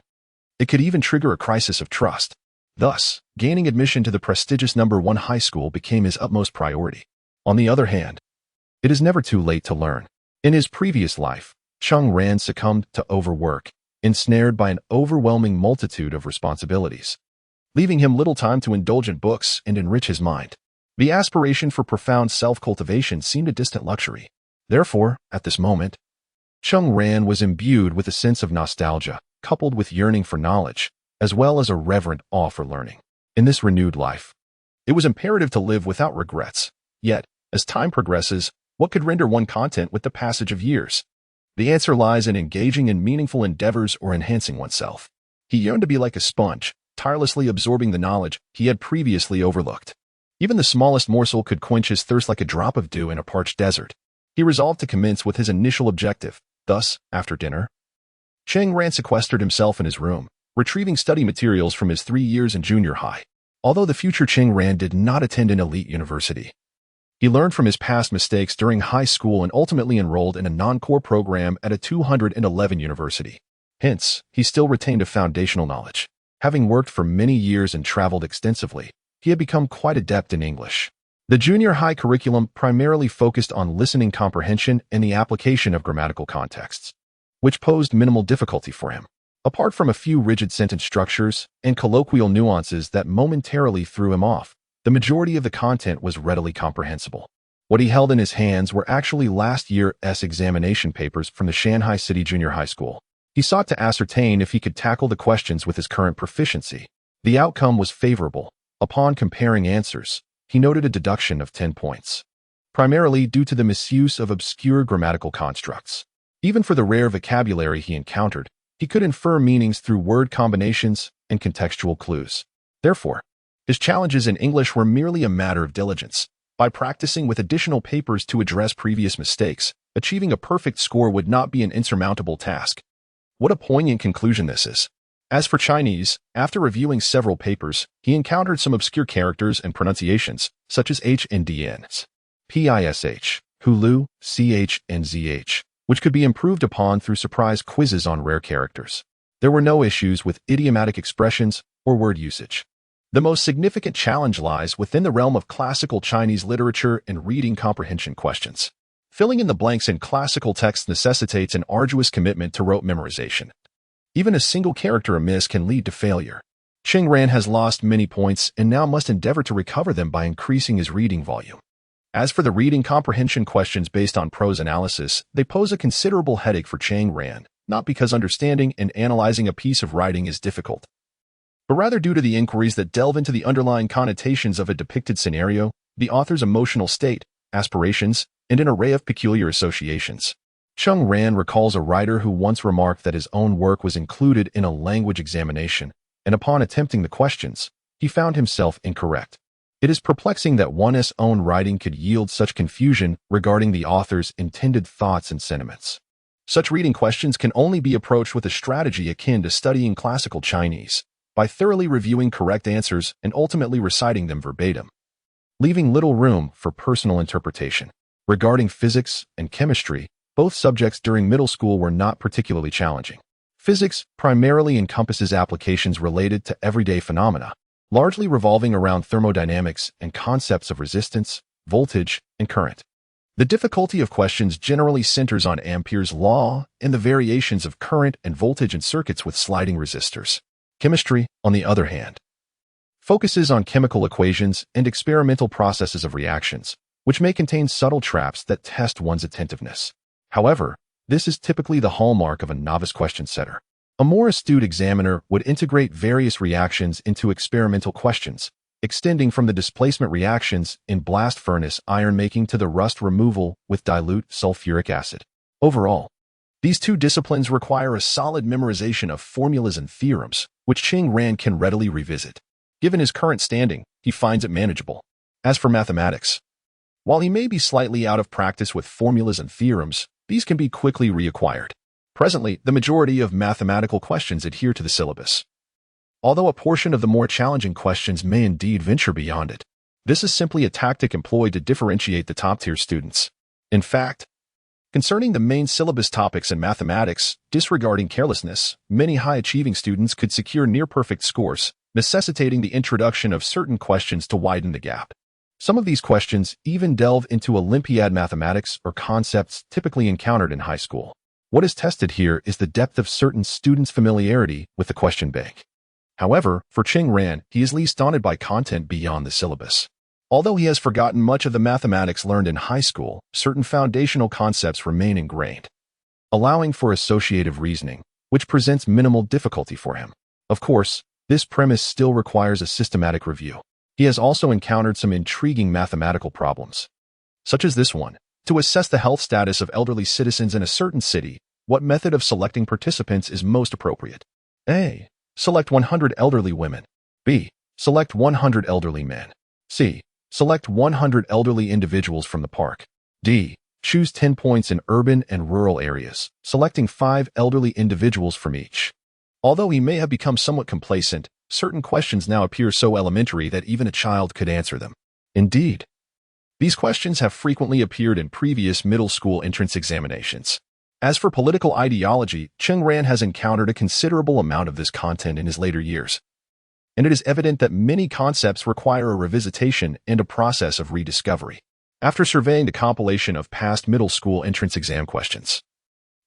It could even trigger a crisis of trust. Thus, gaining admission to the prestigious No. 1 high school became his utmost priority. On the other hand, it is never too late to learn. In his previous life, Cheng Ran succumbed to overwork, ensnared by an overwhelming multitude of responsibilities, leaving him little time to indulge in books and enrich his mind. The aspiration for profound self-cultivation seemed a distant luxury. Therefore, at this moment, Cheng Ran was imbued with a sense of nostalgia, coupled with yearning for knowledge, as well as a reverent awe for learning. In this renewed life, it was imperative to live without regrets. Yet, as time progresses, what could render one content with the passage of years? The answer lies in engaging in meaningful endeavors or enhancing oneself. He yearned to be like a sponge, tirelessly absorbing the knowledge he had previously overlooked. Even the smallest morsel could quench his thirst like a drop of dew in a parched desert. He resolved to commence with his initial objective. Thus, after dinner, Cheng Ran sequestered himself in his room, retrieving study materials from his 3 years in junior high. Although the future Cheng Ran did not attend an elite university, he learned from his past mistakes during high school and ultimately enrolled in a non-core program at a 211 university. Hence, he still retained a foundational knowledge. Having worked for many years and traveled extensively, he had become quite adept in English. The junior high curriculum primarily focused on listening comprehension and the application of grammatical contexts, which posed minimal difficulty for him. Apart from a few rigid sentence structures and colloquial nuances that momentarily threw him off, the majority of the content was readily comprehensible. What he held in his hands were actually last year's examination papers from the Shanghai City Junior High School. He sought to ascertain if he could tackle the questions with his current proficiency. The outcome was favorable. Upon comparing answers, he noted a deduction of 10 points, primarily due to the misuse of obscure grammatical constructs. Even for the rare vocabulary he encountered, he could infer meanings through word combinations and contextual clues. Therefore, his challenges in English were merely a matter of diligence. By practicing with additional papers to address previous mistakes, achieving a perfect score would not be an insurmountable task. What a poignant conclusion this is. As for Chinese, after reviewing several papers, he encountered some obscure characters and pronunciations, such as H and DNs, PISH, Hulu, CH and ZH, which could be improved upon through surprise quizzes on rare characters. There were no issues with idiomatic expressions or word usage. The most significant challenge lies within the realm of classical Chinese literature and reading comprehension questions. Filling in the blanks in classical text necessitates an arduous commitment to rote memorization. Even a single character amiss can lead to failure. Cheng Ran has lost many points and now must endeavor to recover them by increasing his reading volume. As for the reading comprehension questions based on prose analysis, they pose a considerable headache for Cheng Ran, not because understanding and analyzing a piece of writing is difficult, but rather due to the inquiries that delve into the underlying connotations of a depicted scenario, the author's emotional state, aspirations, and an array of peculiar associations. Cheng Ran recalls a writer who once remarked that his own work was included in a language examination, and upon attempting the questions, he found himself incorrect. It is perplexing that one's own writing could yield such confusion regarding the author's intended thoughts and sentiments. Such reading questions can only be approached with a strategy akin to studying classical Chinese, by thoroughly reviewing correct answers and ultimately reciting them verbatim, leaving little room for personal interpretation. Regarding physics and chemistry, both subjects during middle school were not particularly challenging. Physics primarily encompasses applications related to everyday phenomena, largely revolving around thermodynamics and concepts of resistance, voltage, and current. The difficulty of questions generally centers on Ampere's law and the variations of current and voltage in circuits with sliding resistors. Chemistry, on the other hand, focuses on chemical equations and experimental processes of reactions, which may contain subtle traps that test one's attentiveness. However, this is typically the hallmark of a novice question setter. A more astute examiner would integrate various reactions into experimental questions, extending from the displacement reactions in blast furnace iron making to the rust removal with dilute sulfuric acid. Overall, these two disciplines require a solid memorization of formulas and theorems, which Cheng Ran can readily revisit. Given his current standing, he finds it manageable. As for mathematics, while he may be slightly out of practice with formulas and theorems, these can be quickly reacquired. Presently, the majority of mathematical questions adhere to the syllabus, although a portion of the more challenging questions may indeed venture beyond it. This is simply a tactic employed to differentiate the top-tier students. In fact, concerning the main syllabus topics in mathematics, disregarding carelessness, many high-achieving students could secure near-perfect scores, necessitating the introduction of certain questions to widen the gap. Some of these questions even delve into Olympiad mathematics or concepts typically encountered in high school. What is tested here is the depth of certain students' familiarity with the question bank. However, for Cheng Ran, he is least daunted by content beyond the syllabus. Although he has forgotten much of the mathematics learned in high school, certain foundational concepts remain ingrained, allowing for associative reasoning, which presents minimal difficulty for him. Of course, this premise still requires a systematic review. He has also encountered some intriguing mathematical problems, such as this one. To assess the health status of elderly citizens in a certain city, what method of selecting participants is most appropriate? A. Select 100 elderly women. B. Select 100 elderly men. C. Select 100 elderly individuals from the park. D. Choose 10 points in urban and rural areas, selecting 5 elderly individuals from each. Although he may have become somewhat complacent, certain questions now appear so elementary that even a child could answer them. Indeed, these questions have frequently appeared in previous middle school entrance examinations. As for political ideology, Cheng Ran has encountered a considerable amount of this content in his later years, and it is evident that many concepts require a revisitation and a process of rediscovery. After surveying the compilation of past middle school entrance exam questions,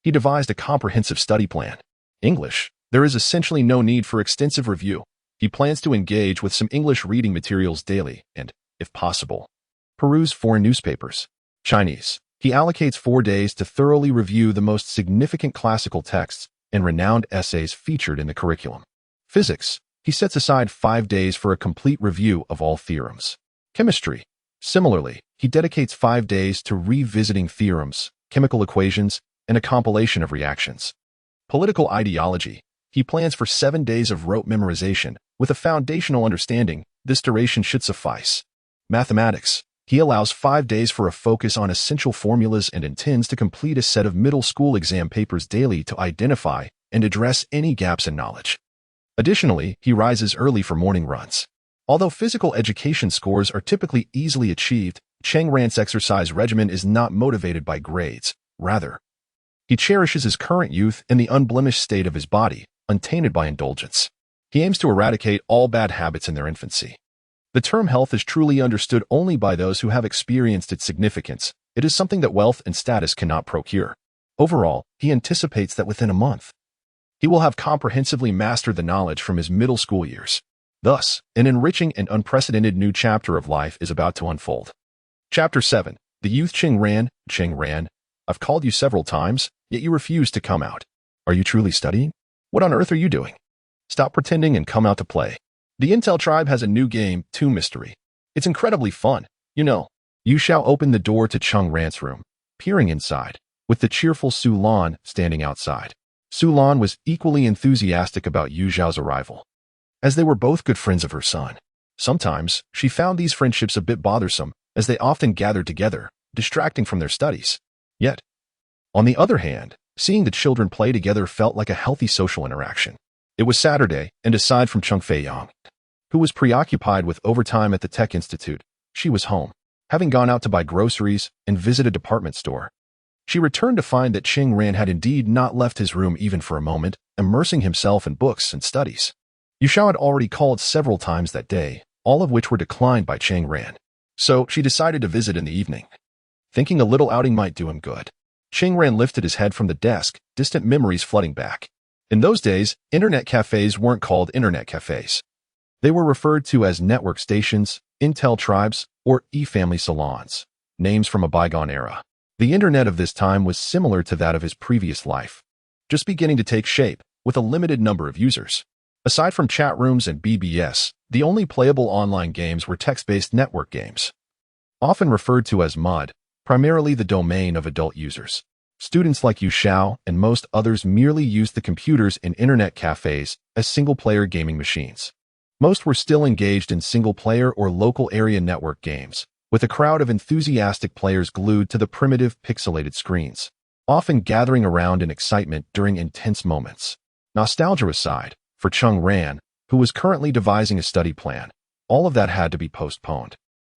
he devised a comprehensive study plan. English. There is essentially no need for extensive review. He plans to engage with some English reading materials daily and, if possible, peruse foreign newspapers. Chinese. He allocates 4 days to thoroughly review the most significant classical texts and renowned essays featured in the curriculum. Physics. He sets aside 5 days for a complete review of all theorems. Chemistry. Similarly, he dedicates 5 days to revisiting theorems, chemical equations, and a compilation of reactions. Political ideology. He plans for 7 days of rote memorization. With a foundational understanding, this duration should suffice. Mathematics. He allows 5 days for a focus on essential formulas and intends to complete a set of middle school exam papers daily to identify and address any gaps in knowledge. Additionally, he rises early for morning runs. Although physical education scores are typically easily achieved, Cheng Ran's exercise regimen is not motivated by grades. Rather, he cherishes his current youth and the unblemished state of his body, untainted by indulgence. He aims to eradicate all bad habits in their infancy. The term health is truly understood only by those who have experienced its significance. It is something that wealth and status cannot procure. Overall, he anticipates that within a month, he will have comprehensively mastered the knowledge from his middle school years. Thus, an enriching and unprecedented new chapter of life is about to unfold. Chapter 7. The Youth Cheng Ran. Cheng Ran, I've called you several times, yet you refuse to come out. Are you truly studying? What on earth are you doing? Stop pretending and come out to play. The Intel Tribe has a new game, Tomb Mystery. It's incredibly fun. You shall open the door to Cheng Ran's room, peering inside, with the cheerful Su Lan standing outside. Su Lan was equally enthusiastic about Yu Zhao's arrival, as they were both good friends of her son. Sometimes, she found these friendships a bit bothersome, as they often gathered together, distracting from their studies. Yet, on the other hand, seeing the children play together felt like a healthy social interaction. It was Saturday, and aside from Cheng Fei-yang, who was preoccupied with overtime at the Tech Institute, she was home, having gone out to buy groceries and visit a department store. She returned to find that Cheng Ran had indeed not left his room even for a moment, immersing himself in books and studies. Yu Xiao had already called several times that day, all of which were declined by Cheng Ran. So she decided to visit in the evening, thinking a little outing might do him good. Cheng Ran lifted his head from the desk, distant memories flooding back. In those days, internet cafes weren't called internet cafes. They were referred to as network stations, intel tribes, or e-family salons, names from a bygone era. The internet of this time was similar to that of his previous life, just beginning to take shape, with a limited number of users. Aside from chat rooms and BBS, the only playable online games were text-based network games, often referred to as MUD, primarily the domain of adult users. Students like Yu Xiao and most others merely used the computers in internet cafes as single-player gaming machines. Most were still engaged in single-player or local area network games, with a crowd of enthusiastic players glued to the primitive pixelated screens, often gathering around in excitement during intense moments. Nostalgia aside, for Cheng Ran, who was currently devising a study plan, all of that had to be postponed.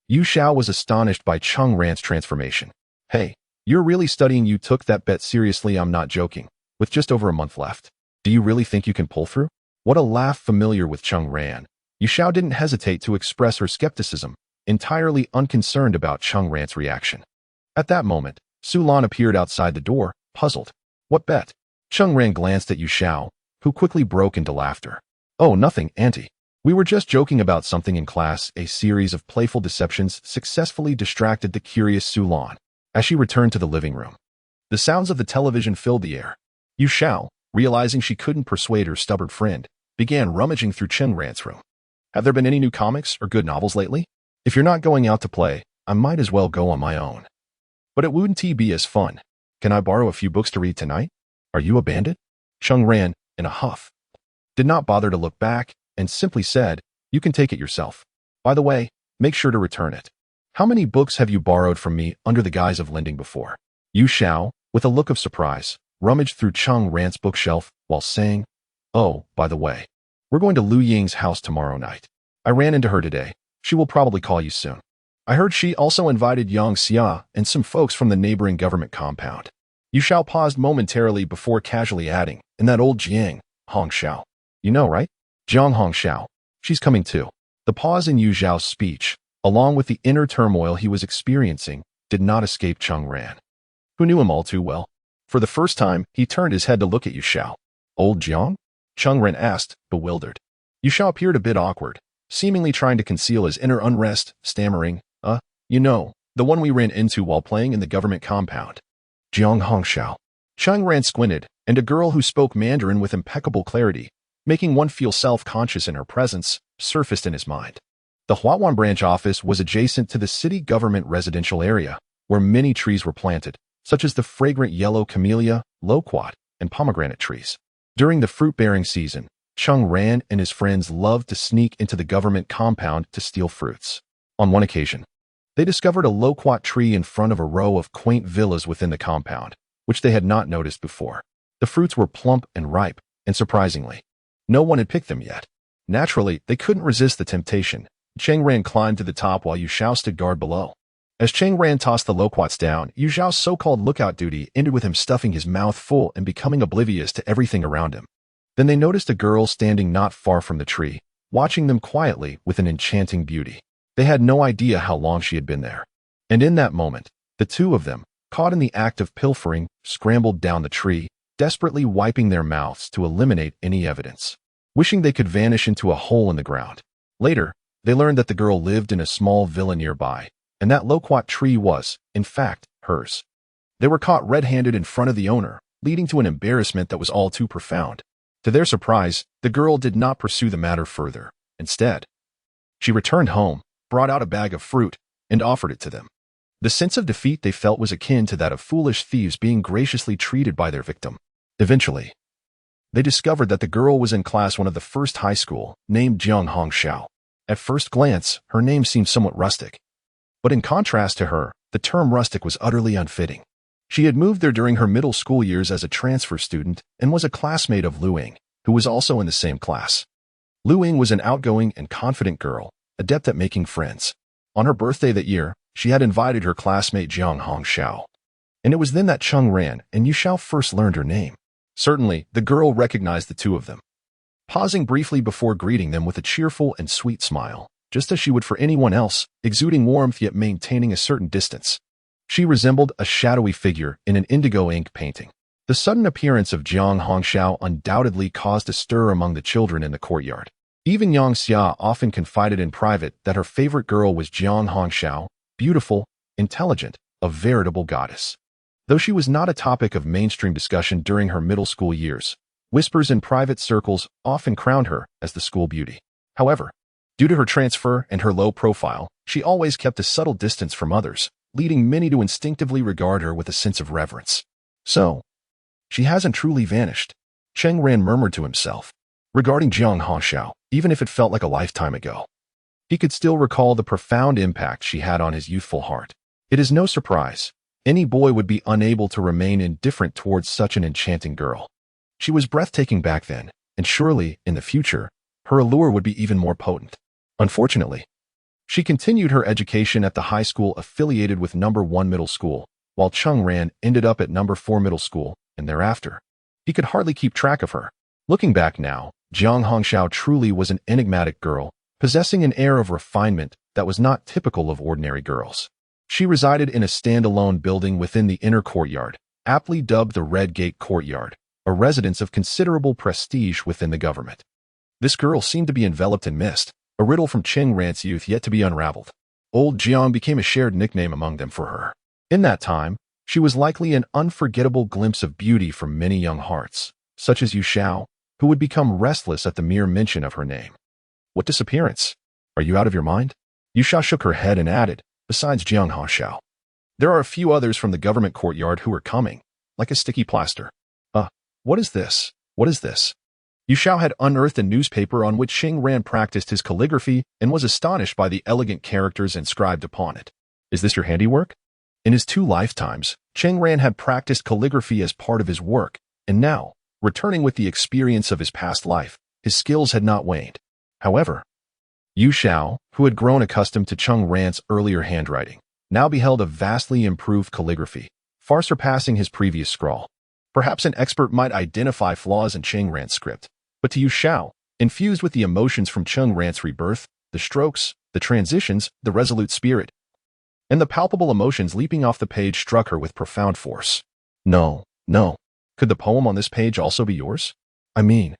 Yu Xiao was astonished by Cheng Ran's transformation. "Hey, you're really studying? You took that bet seriously? I'm not joking. With just over a month left, do you really think you can pull through?" What a laugh. Familiar with Cheng Ran, Yu Xiao didn't hesitate to express her skepticism, entirely unconcerned about Cheng Ran's reaction. At that moment, Su Lan appeared outside the door, puzzled. "What bet?" Cheng Ran glanced at Yu Xiao, who quickly broke into laughter. "Oh, nothing, Auntie. We were just joking about something in class." A series of playful deceptions successfully distracted the curious Su Lan as she returned to the living room. The sounds of the television filled the air. Yu Xiao, realizing she couldn't persuade her stubborn friend, began rummaging through Cheng Ran's room. "Have there been any new comics or good novels lately? If you're not going out to play, I might as well go on my own. But it wouldn't be as fun. Can I borrow a few books to read tonight? Are you a bandit?" Cheng Ran, in a huff, did not bother to look back and simply said, "You can take it yourself. By the way, make sure to return it." "How many books have you borrowed from me under the guise of lending before?" Yu Xiao, with a look of surprise, rummaged through Cheng Ran's bookshelf while saying, "Oh, by the way, we're going to Lu Ying's house tomorrow night. I ran into her today. She will probably call you soon. I heard she also invited Yang Xia and some folks from the neighboring government compound." Yu Xiao paused momentarily before casually adding, "And that old Jiang Hongxiao. You know, right? Jiang Hongxiao. She's coming too." The pause in Yu Xiao's speech, along with the inner turmoil he was experiencing, did not escape Cheng Ran, who knew him all too well. For the first time, he turned his head to look at Yu Xiao. "Old Jiang?" Cheng Ran asked, bewildered. Yu Xiao appeared a bit awkward, seemingly trying to conceal his inner unrest, stammering, You know, the one we ran into while playing in the government compound." Jiang Hongxiao. Cheng Ran squinted, and a girl who spoke Mandarin with impeccable clarity, making one feel self-conscious in her presence, surfaced in his mind. The Huawan branch office was adjacent to the city government residential area, where many trees were planted, such as the fragrant yellow camellia, loquat, and pomegranate trees. During the fruit-bearing season, Cheng Ran and his friends loved to sneak into the government compound to steal fruits. On one occasion, they discovered a loquat tree in front of a row of quaint villas within the compound, which they had not noticed before. The fruits were plump and ripe, and surprisingly, no one had picked them yet. Naturally, they couldn't resist the temptation. Cheng Ran climbed to the top while Yu Xiao stood guard below. As Cheng Ran tossed the loquats down, Yu Xiao's so-called lookout duty ended with him stuffing his mouth full and becoming oblivious to everything around him. Then they noticed a girl standing not far from the tree, watching them quietly with an enchanting beauty. They had no idea how long she had been there. And in that moment, the two of them, caught in the act of pilfering, scrambled down the tree, desperately wiping their mouths to eliminate any evidence, wishing they could vanish into a hole in the ground. Later, they learned that the girl lived in a small villa nearby, and that loquat tree was, in fact, hers. They were caught red-handed in front of the owner, leading to an embarrassment that was all too profound. To their surprise, the girl did not pursue the matter further. Instead, she returned home, brought out a bag of fruit, and offered it to them. The sense of defeat they felt was akin to that of foolish thieves being graciously treated by their victim. Eventually, they discovered that the girl was in class one of the first high school, named Jiang Hongxiao. At first glance, her name seemed somewhat rustic. But in contrast to her, the term rustic was utterly unfitting. She had moved there during her middle school years as a transfer student and was a classmate of Lu Ying, who was also in the same class. Lu Ying was an outgoing and confident girl, adept at making friends. On her birthday that year, she had invited her classmate Jiang Hongxiao And it was then that Cheng Ran and Yu Xiao first learned her name. Certainly, the girl recognized the two of them, pausing briefly before greeting them with a cheerful and sweet smile, just as she would for anyone else, exuding warmth yet maintaining a certain distance. She resembled a shadowy figure in an indigo ink painting. The sudden appearance of Jiang Hongxiao undoubtedly caused a stir among the children in the courtyard. Even Yang Xia often confided in private that her favorite girl was Jiang Hongxiao, beautiful, intelligent, a veritable goddess. Though she was not a topic of mainstream discussion during her middle school years, whispers in private circles often crowned her as the school beauty. However, due to her transfer and her low profile, she always kept a subtle distance from others, leading many to instinctively regard her with a sense of reverence. So, she hasn't truly vanished, Cheng Ran murmured to himself. Regarding Jiang Hongxiao, even if it felt like a lifetime ago, he could still recall the profound impact she had on his youthful heart. It is no surprise any boy would be unable to remain indifferent towards such an enchanting girl. She was breathtaking back then, and surely, in the future, her allure would be even more potent. Unfortunately, she continued her education at the high school affiliated with No. 1 Middle School, while Cheng Ran ended up at No. 4 Middle School, and thereafter. He could hardly keep track of her. Looking back now, Jiang Hongxiao truly was an enigmatic girl, possessing an air of refinement that was not typical of ordinary girls. She resided in a standalone building within the inner courtyard, aptly dubbed the Red Gate Courtyard, a residence of considerable prestige within the government. This girl seemed to be enveloped in mist, a riddle from Cheng Ran's youth yet to be unraveled. Old Jiang became a shared nickname among them for her. In that time, she was likely an unforgettable glimpse of beauty for many young hearts, such as Yu Xiao, who would become restless at the mere mention of her name. What disappearance? Are you out of your mind? Yu Xiao shook her head and added, besides Jiang Hongxiao, there are a few others from the government courtyard who are coming, like a sticky plaster. What is this? What is this? Yu Xiao had unearthed a newspaper on which Cheng Ran practiced his calligraphy and was astonished by the elegant characters inscribed upon it. Is this your handiwork? In his 2 lifetimes, Cheng Ran had practiced calligraphy as part of his work, and now, returning with the experience of his past life, his skills had not waned. However, Yu Xiao, who had grown accustomed to Cheng Ran's earlier handwriting, now beheld a vastly improved calligraphy, far surpassing his previous scrawl. Perhaps an expert might identify flaws in Cheng Ran's script, but to Yu Xiao, infused with the emotions from Cheng Ran's rebirth, the strokes, the transitions, the resolute spirit, and the palpable emotions leaping off the page struck her with profound force. No. Could the poem on this page also be yours? I mean,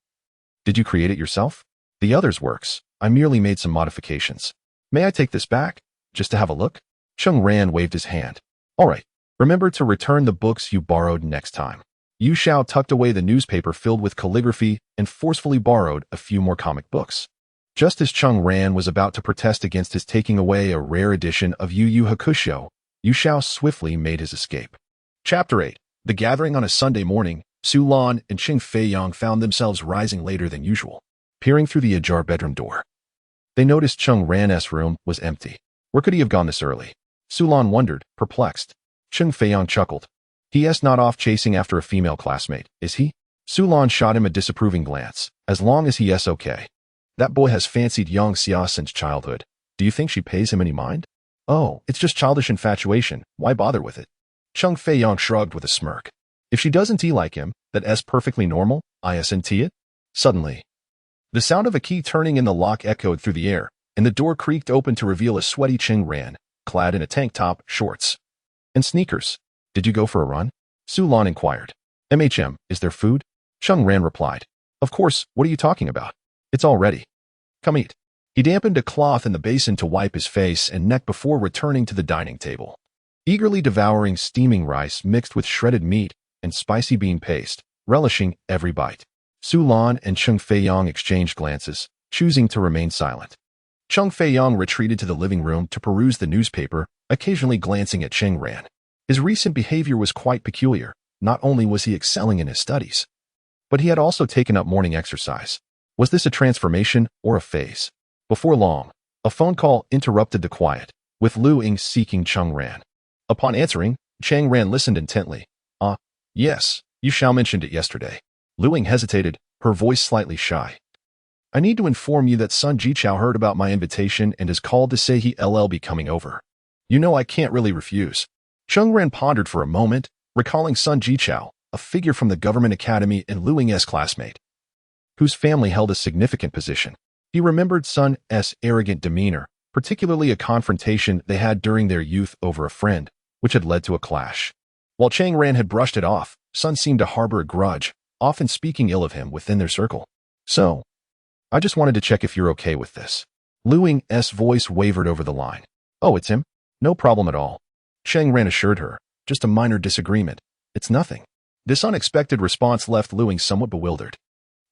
did you create it yourself? The others' works, I merely made some modifications. May I take this back, just to have a look? Cheng Ran waved his hand. All right, remember to return the books you borrowed next time. Yu Xiao tucked away the newspaper filled with calligraphy and forcefully borrowed a few more comic books. Just as Cheng Ran was about to protest against his taking away a rare edition of Yu Yu Hakusho, Yu Xiao swiftly made his escape. Chapter 8. The gathering on a Sunday morning, Su Lan and Ching Feiyang found themselves rising later than usual. Peering through the ajar bedroom door, they noticed Cheng Ran's room was empty. Where could he have gone this early? Su Lan wondered, perplexed. Ching Feiyang chuckled. He's not off chasing after a female classmate, is he? Su Lan shot him a disapproving glance. As long as he's okay. That boy has fancied Yang Xia since childhood. Do you think she pays him any mind? Oh, it's just childish infatuation. Why bother with it? Cheng Feiyang shrugged with a smirk. If she doesn't like him, that's perfectly normal, isn't it? Suddenly, the sound of a key turning in the lock echoed through the air, and the door creaked open to reveal a sweaty Cheng Ran, clad in a tank top, shorts, and sneakers. Did you go for a run? Su Lan inquired. Is there food? Cheng Ran replied. Of course, what are you talking about? It's all ready. Come eat. He dampened a cloth in the basin to wipe his face and neck before returning to the dining table. Eagerly devouring steaming rice mixed with shredded meat and spicy bean paste, relishing every bite. Su Lan and Cheng Feiyang exchanged glances, choosing to remain silent. Cheng Feiyang retreated to the living room to peruse the newspaper, occasionally glancing at Cheng Ran. His recent behavior was quite peculiar. Not only was he excelling in his studies, but he had also taken up morning exercise. Was this a transformation or a phase? Before long, a phone call interrupted the quiet, with Lu Ying seeking Cheng Ran. Upon answering, Cheng Ran listened intently. Yes, Yu Xiao mentioned it yesterday. Lu Ying hesitated, her voice slightly shy. I need to inform you that Sun Jichao heard about my invitation and has called to say he'll be coming over. You know I can't really refuse. Cheng Ran pondered for a moment, recalling Sun Jichao, a figure from the government academy and Lu Ying's classmate, whose family held a significant position. He remembered Sun's arrogant demeanor, particularly a confrontation they had during their youth over a friend, which had led to a clash. While Cheng Ran had brushed it off, Sun seemed to harbor a grudge, often speaking ill of him within their circle. So, I just wanted to check if you're okay with this. Lu Ying's voice wavered over the line. Oh, it's him? No problem at all. Cheng Ran assured her. Just a minor disagreement. It's nothing. This unexpected response left Lu Ying somewhat bewildered.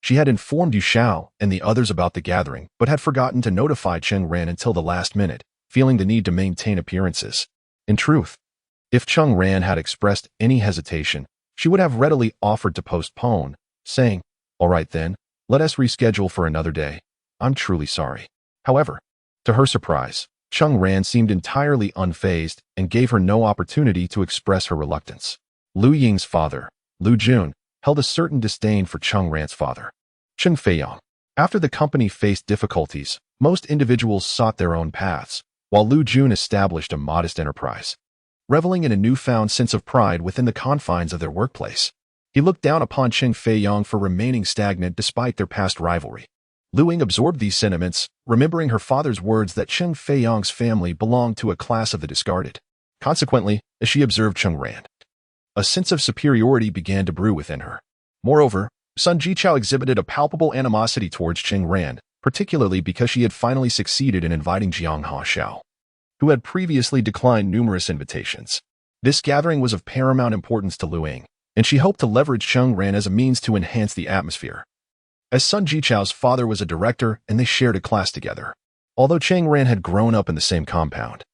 She had informed Yu Xiao and the others about the gathering, but had forgotten to notify Cheng Ran until the last minute, feeling the need to maintain appearances. In truth, if Cheng Ran had expressed any hesitation, she would have readily offered to postpone, saying, "All right then, let us reschedule for another day. I'm truly sorry." However, to her surprise, Cheng Ran seemed entirely unfazed and gave her no opportunity to express her reluctance. Lu Ying's father, Lu Jun, held a certain disdain for Cheng Ran's father, Cheng Feiyang. After the company faced difficulties, most individuals sought their own paths, while Lu Jun established a modest enterprise, reveling in a newfound sense of pride within the confines of their workplace. He looked down upon Cheng Feiyang for remaining stagnant despite their past rivalry. Lu Ying absorbed these sentiments, remembering her father's words that Cheng Feiyang's family belonged to a class of the discarded. Consequently, as she observed Cheng Ran, a sense of superiority began to brew within her. Moreover, Sun Jichao exhibited a palpable animosity towards Cheng Ran, particularly because she had finally succeeded in inviting Jiang Haoxiao, who had previously declined numerous invitations. This gathering was of paramount importance to Lu Ying, and she hoped to leverage Cheng Ran as a means to enhance the atmosphere. As Sun Jichao's father was a director and they shared a class together, although Cheng Ran had grown up in the same compound,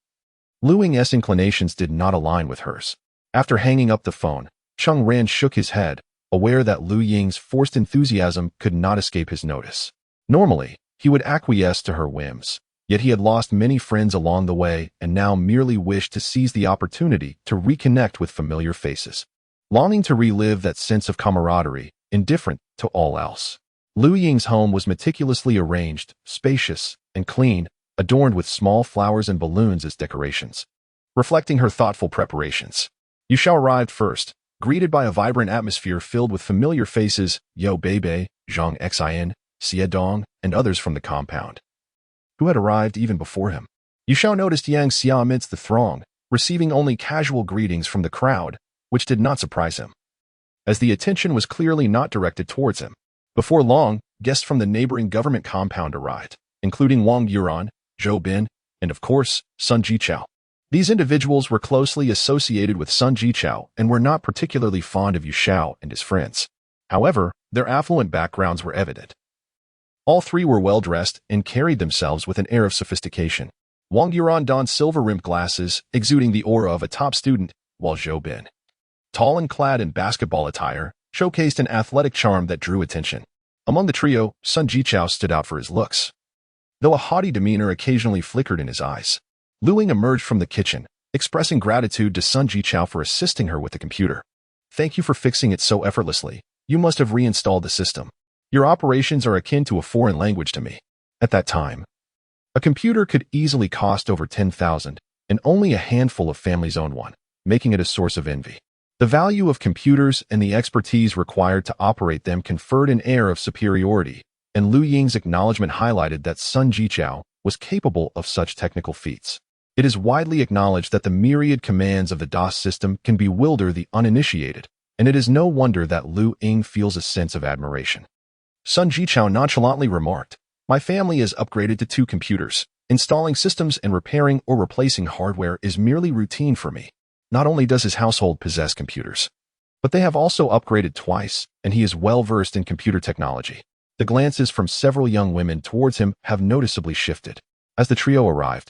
Lu Ying's inclinations did not align with hers. After hanging up the phone, Cheng Ran shook his head, aware that Lu Ying's forced enthusiasm could not escape his notice. Normally, he would acquiesce to her whims, yet he had lost many friends along the way and now merely wished to seize the opportunity to reconnect with familiar faces. Longing to relive that sense of camaraderie, indifferent to all else. Lu Ying's home was meticulously arranged, spacious, and clean, adorned with small flowers and balloons as decorations, reflecting her thoughtful preparations. Yu Xiao arrived first, greeted by a vibrant atmosphere filled with familiar faces, Yo Beibei, Zhang Xin, Xie Dong, and others from the compound, who had arrived even before him. Yu Xiao noticed Yang Xia amidst the throng, receiving only casual greetings from the crowd, which did not surprise him, as the attention was clearly not directed towards him. Before long, guests from the neighboring government compound arrived, including Wang Yuran, Zhou Bin, and of course, Sun Jichao. These individuals were closely associated with Sun Jichao and were not particularly fond of Yu Xiao and his friends. However, their affluent backgrounds were evident. All three were well-dressed and carried themselves with an air of sophistication. Wang Yuran donned silver-rimmed glasses, exuding the aura of a top student, while Zhou Bin, tall and clad in basketball attire, showcased an athletic charm that drew attention. Among the trio, Sun Jichao stood out for his looks, though a haughty demeanor occasionally flickered in his eyes. Lu Ying emerged from the kitchen, expressing gratitude to Sun Jichao for assisting her with the computer. "Thank you for fixing it so effortlessly. You must have reinstalled the system. Your operations are akin to a foreign language to me." At that time, a computer could easily cost over 10,000, and only a handful of families owned one, making it a source of envy. The value of computers and the expertise required to operate them conferred an air of superiority, and Lu Ying's acknowledgement highlighted that Sun Jichao was capable of such technical feats. It is widely acknowledged that the myriad commands of the DOS system can bewilder the uninitiated, and it is no wonder that Lu Ying feels a sense of admiration. Sun Jichao nonchalantly remarked, "My family is upgraded to 2 computers. Installing systems and repairing or replacing hardware is merely routine for me. Not only does his household possess computers, but they have also upgraded twice, and he is well-versed in computer technology." The glances from several young women towards him have noticeably shifted. As the trio arrived,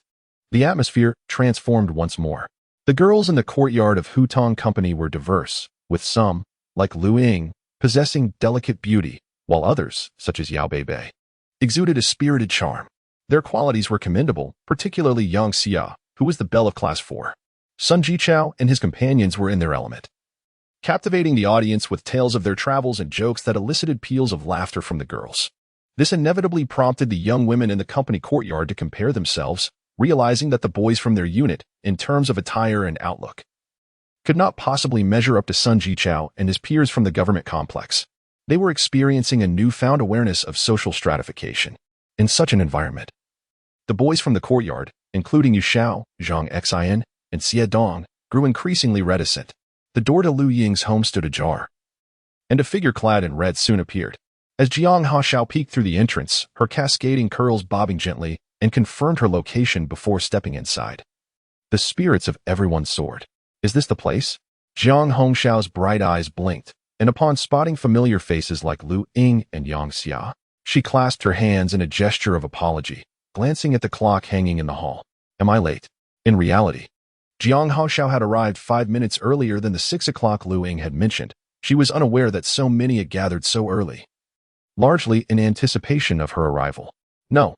the atmosphere transformed once more. The girls in the courtyard of Hutong Company were diverse, with some, like Lu Ying, possessing delicate beauty, while others, such as Yao Beibei, exuded a spirited charm. Their qualities were commendable, particularly Yang Xia, who was the belle of Class 4. Sun Jichao and his companions were in their element, captivating the audience with tales of their travels and jokes that elicited peals of laughter from the girls. This inevitably prompted the young women in the company courtyard to compare themselves, realizing that the boys from their unit, in terms of attire and outlook, could not possibly measure up to Sun Jichao and his peers from the government complex. They were experiencing a newfound awareness of social stratification. In such an environment, the boys from the courtyard, including Yu Xiao, Zhang Xin, and Xie Dong, grew increasingly reticent. The door to Lu Ying's home stood ajar, and a figure clad in red soon appeared. As Jiang Haoxiao peeked through the entrance, her cascading curls bobbing gently, and confirmed her location before stepping inside. The spirits of everyone soared. Is this the place? Jiang Hongxiao's bright eyes blinked, and upon spotting familiar faces like Lu Ying and Yang Xia, she clasped her hands in a gesture of apology, glancing at the clock hanging in the hall. Am I late? In reality, Jiang Haoxiao had arrived 5 minutes earlier than the 6 o'clock Lu Ying had mentioned. She was unaware that so many had gathered so early, largely in anticipation of her arrival. No,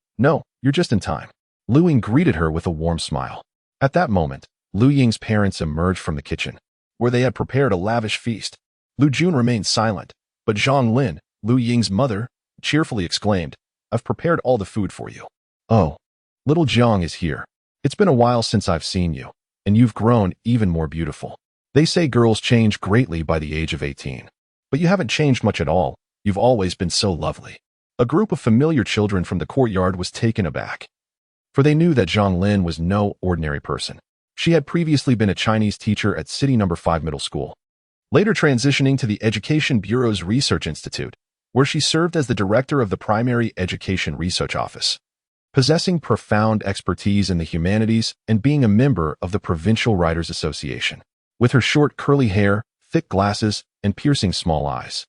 you're just in time. Lu Ying greeted her with a warm smile. At that moment, Lu Ying's parents emerged from the kitchen, where they had prepared a lavish feast. Lu Jun remained silent, but Zhang Lin, Lu Ying's mother, cheerfully exclaimed, I've prepared all the food for you. Oh, little Jiang is here. It's been a while since I've seen you, and you've grown even more beautiful. They say girls change greatly by the age of 18. But you haven't changed much at all. You've always been so lovely. A group of familiar children from the courtyard was taken aback, for they knew that Zhang Lin was no ordinary person. She had previously been a Chinese teacher at City No. 5 Middle School, later transitioning to the Education Bureau's Research Institute, where she served as the director of the Primary Education Research Office. Possessing profound expertise in the humanities and being a member of the Provincial Writers Association, with her short curly hair, thick glasses, and piercing small eyes.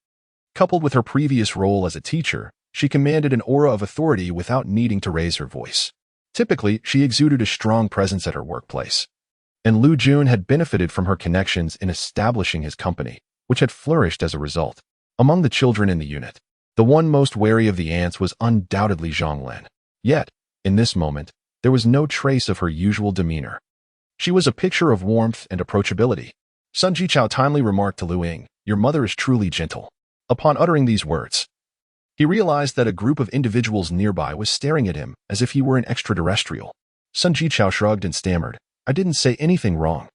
Coupled with her previous role as a teacher, she commanded an aura of authority without needing to raise her voice. Typically, she exuded a strong presence at her workplace, and Lu Jun had benefited from her connections in establishing his company, which had flourished as a result. Among the children in the unit, the one most wary of the ants was undoubtedly Zhang Lin. Yet, in this moment, there was no trace of her usual demeanor. She was a picture of warmth and approachability. Sun Jichao timely remarked to Lu Ying, Your mother is truly gentle. Upon uttering these words, he realized that a group of individuals nearby was staring at him as if he were an extraterrestrial. Sun Jichao shrugged and stammered, I didn't say anything wrong.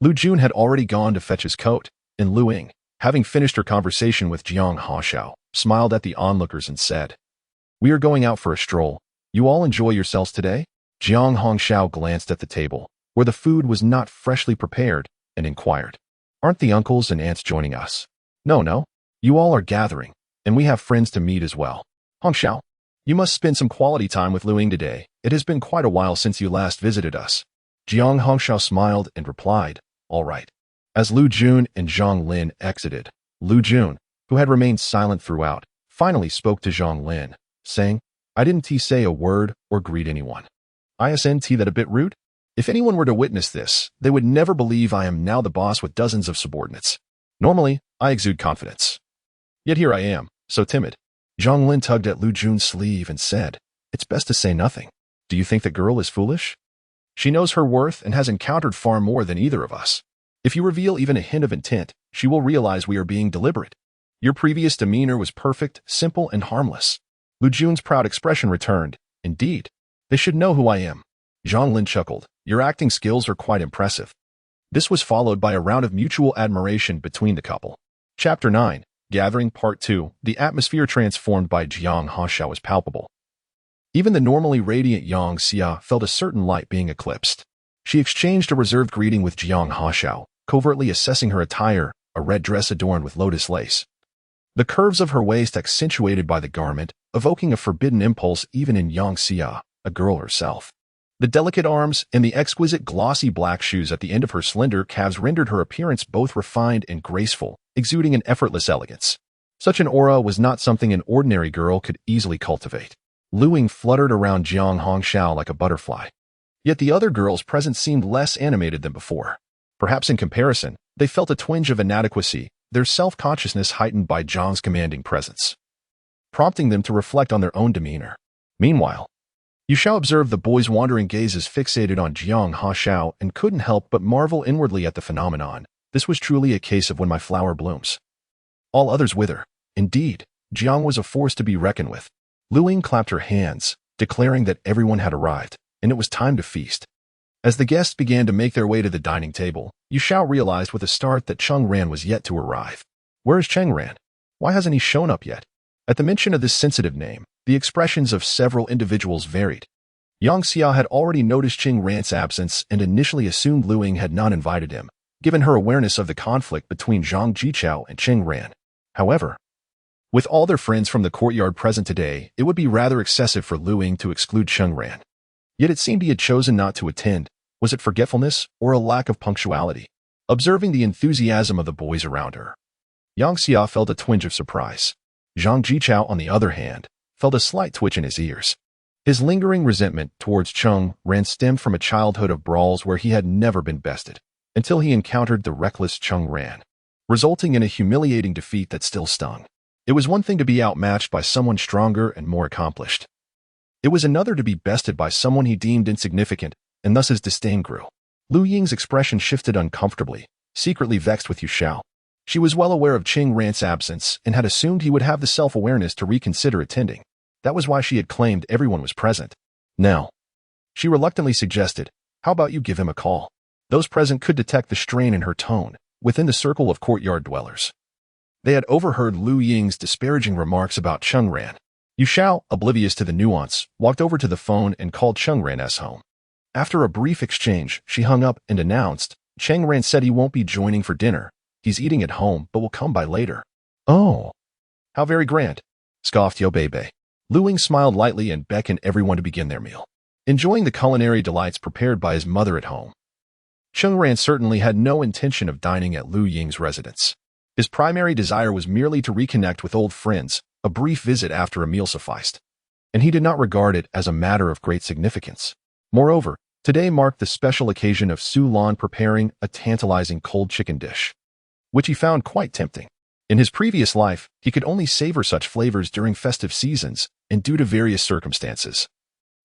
Lu Jun had already gone to fetch his coat, and Lu Ying, having finished her conversation with Jiang Haoxiao, smiled at the onlookers and said, We are going out for a stroll. You all enjoy yourselves today? Jiang Haoxiao glanced at the table, where the food was not freshly prepared, and inquired, Aren't the uncles and aunts joining us? No. You all are gathering, and we have friends to meet as well. Haoxiao, you must spend some quality time with Lu Ying today. It has been quite a while since you last visited us. Jiang Haoxiao smiled and replied, All right. As Lu Jun and Zhang Lin exited, Lu Jun, who had remained silent throughout, finally spoke to Zhang Lin, saying, I didn't say a word or greet anyone. Isn't that a bit rude? If anyone were to witness this, they would never believe I am now the boss with dozens of subordinates. Normally, I exude confidence. Yet here I am, so timid. Zhang Lin tugged at Lu Jun's sleeve and said, It's best to say nothing. Do you think the girl is foolish? She knows her worth and has encountered far more than either of us. If you reveal even a hint of intent, she will realize we are being deliberate. Your previous demeanor was perfect, simple, and harmless. Lu Jun's proud expression returned. Indeed, they should know who I am. Zhang Lin chuckled. Your acting skills are quite impressive. This was followed by a round of mutual admiration between the couple. Chapter 9. Gathering Part 2. The atmosphere transformed by Jiang Haoxiao was palpable. Even the normally radiant Yang Xia felt a certain light being eclipsed. She exchanged a reserved greeting with Jiang Haoxiao, covertly assessing her attire, a red dress adorned with lotus lace. The curves of her waist accentuated by the garment, evoking a forbidden impulse even in Yang Xia, a girl herself. The delicate arms and the exquisite glossy black shoes at the end of her slender calves rendered her appearance both refined and graceful, exuding an effortless elegance. Such an aura was not something an ordinary girl could easily cultivate. Lu Ying fluttered around Jiang Haoxiao like a butterfly. Yet the other girls present seemed less animated than before. Perhaps in comparison, they felt a twinge of inadequacy, their self-consciousness heightened by Zhang's commanding presence, prompting them to reflect on their own demeanor. Meanwhile, Yu Xiao observed the boys' wandering gazes fixated on Jiang Haoxiao and couldn't help but marvel inwardly at the phenomenon. This was truly a case of when my flower blooms, all others wither. Indeed, Jiang was a force to be reckoned with. Lu Ying clapped her hands, declaring that everyone had arrived, and it was time to feast. As the guests began to make their way to the dining table, Yu Xiao realized with a start that Cheng Ran was yet to arrive. Where is Cheng Ran? Why hasn't he shown up yet? At the mention of this sensitive name, the expressions of several individuals varied. Yang Xia had already noticed Cheng Ran's absence and initially assumed Lu Ying had not invited him, given her awareness of the conflict between Zhang Jichao and Cheng Ran. However, with all their friends from the courtyard present today, it would be rather excessive for Lu Ying to exclude Cheng Ran. Yet it seemed he had chosen not to attend. Was it forgetfulness or a lack of punctuality? Observing the enthusiasm of the boys around her, Yang Xia felt a twinge of surprise. Zhang Jichao, on the other hand, felt a slight twitch in his ears. His lingering resentment towards Cheng Ran stemmed from a childhood of brawls where he had never been bested, until he encountered the reckless Cheng Ran, resulting in a humiliating defeat that still stung. It was one thing to be outmatched by someone stronger and more accomplished. It was another to be bested by someone he deemed insignificant, and thus his disdain grew. Lu Ying's expression shifted uncomfortably, secretly vexed with Yu Xiao. She was well aware of Cheng Ran's absence and had assumed he would have the self-awareness to reconsider attending. That was why she had claimed everyone was present. Now, she reluctantly suggested, how about you give him a call? Those present could detect the strain in her tone within the circle of courtyard dwellers. They had overheard Lu Ying's disparaging remarks about Cheng Ran. Yu Xiao, oblivious to the nuance, walked over to the phone and called Cheng Ran's home. After a brief exchange, she hung up and announced, Cheng Ran said he won't be joining for dinner. He's eating at home, but will come by later. Oh, how very grand, scoffed Yo Bebe. Lu Ying smiled lightly and beckoned everyone to begin their meal, enjoying the culinary delights prepared by his mother at home. Cheng Ran certainly had no intention of dining at Lu Ying's residence. His primary desire was merely to reconnect with old friends. A brief visit after a meal sufficed, and he did not regard it as a matter of great significance. Moreover, today marked the special occasion of Su Lan preparing a tantalizing cold chicken dish, which he found quite tempting. In his previous life, he could only savor such flavors during festive seasons and due to various circumstances.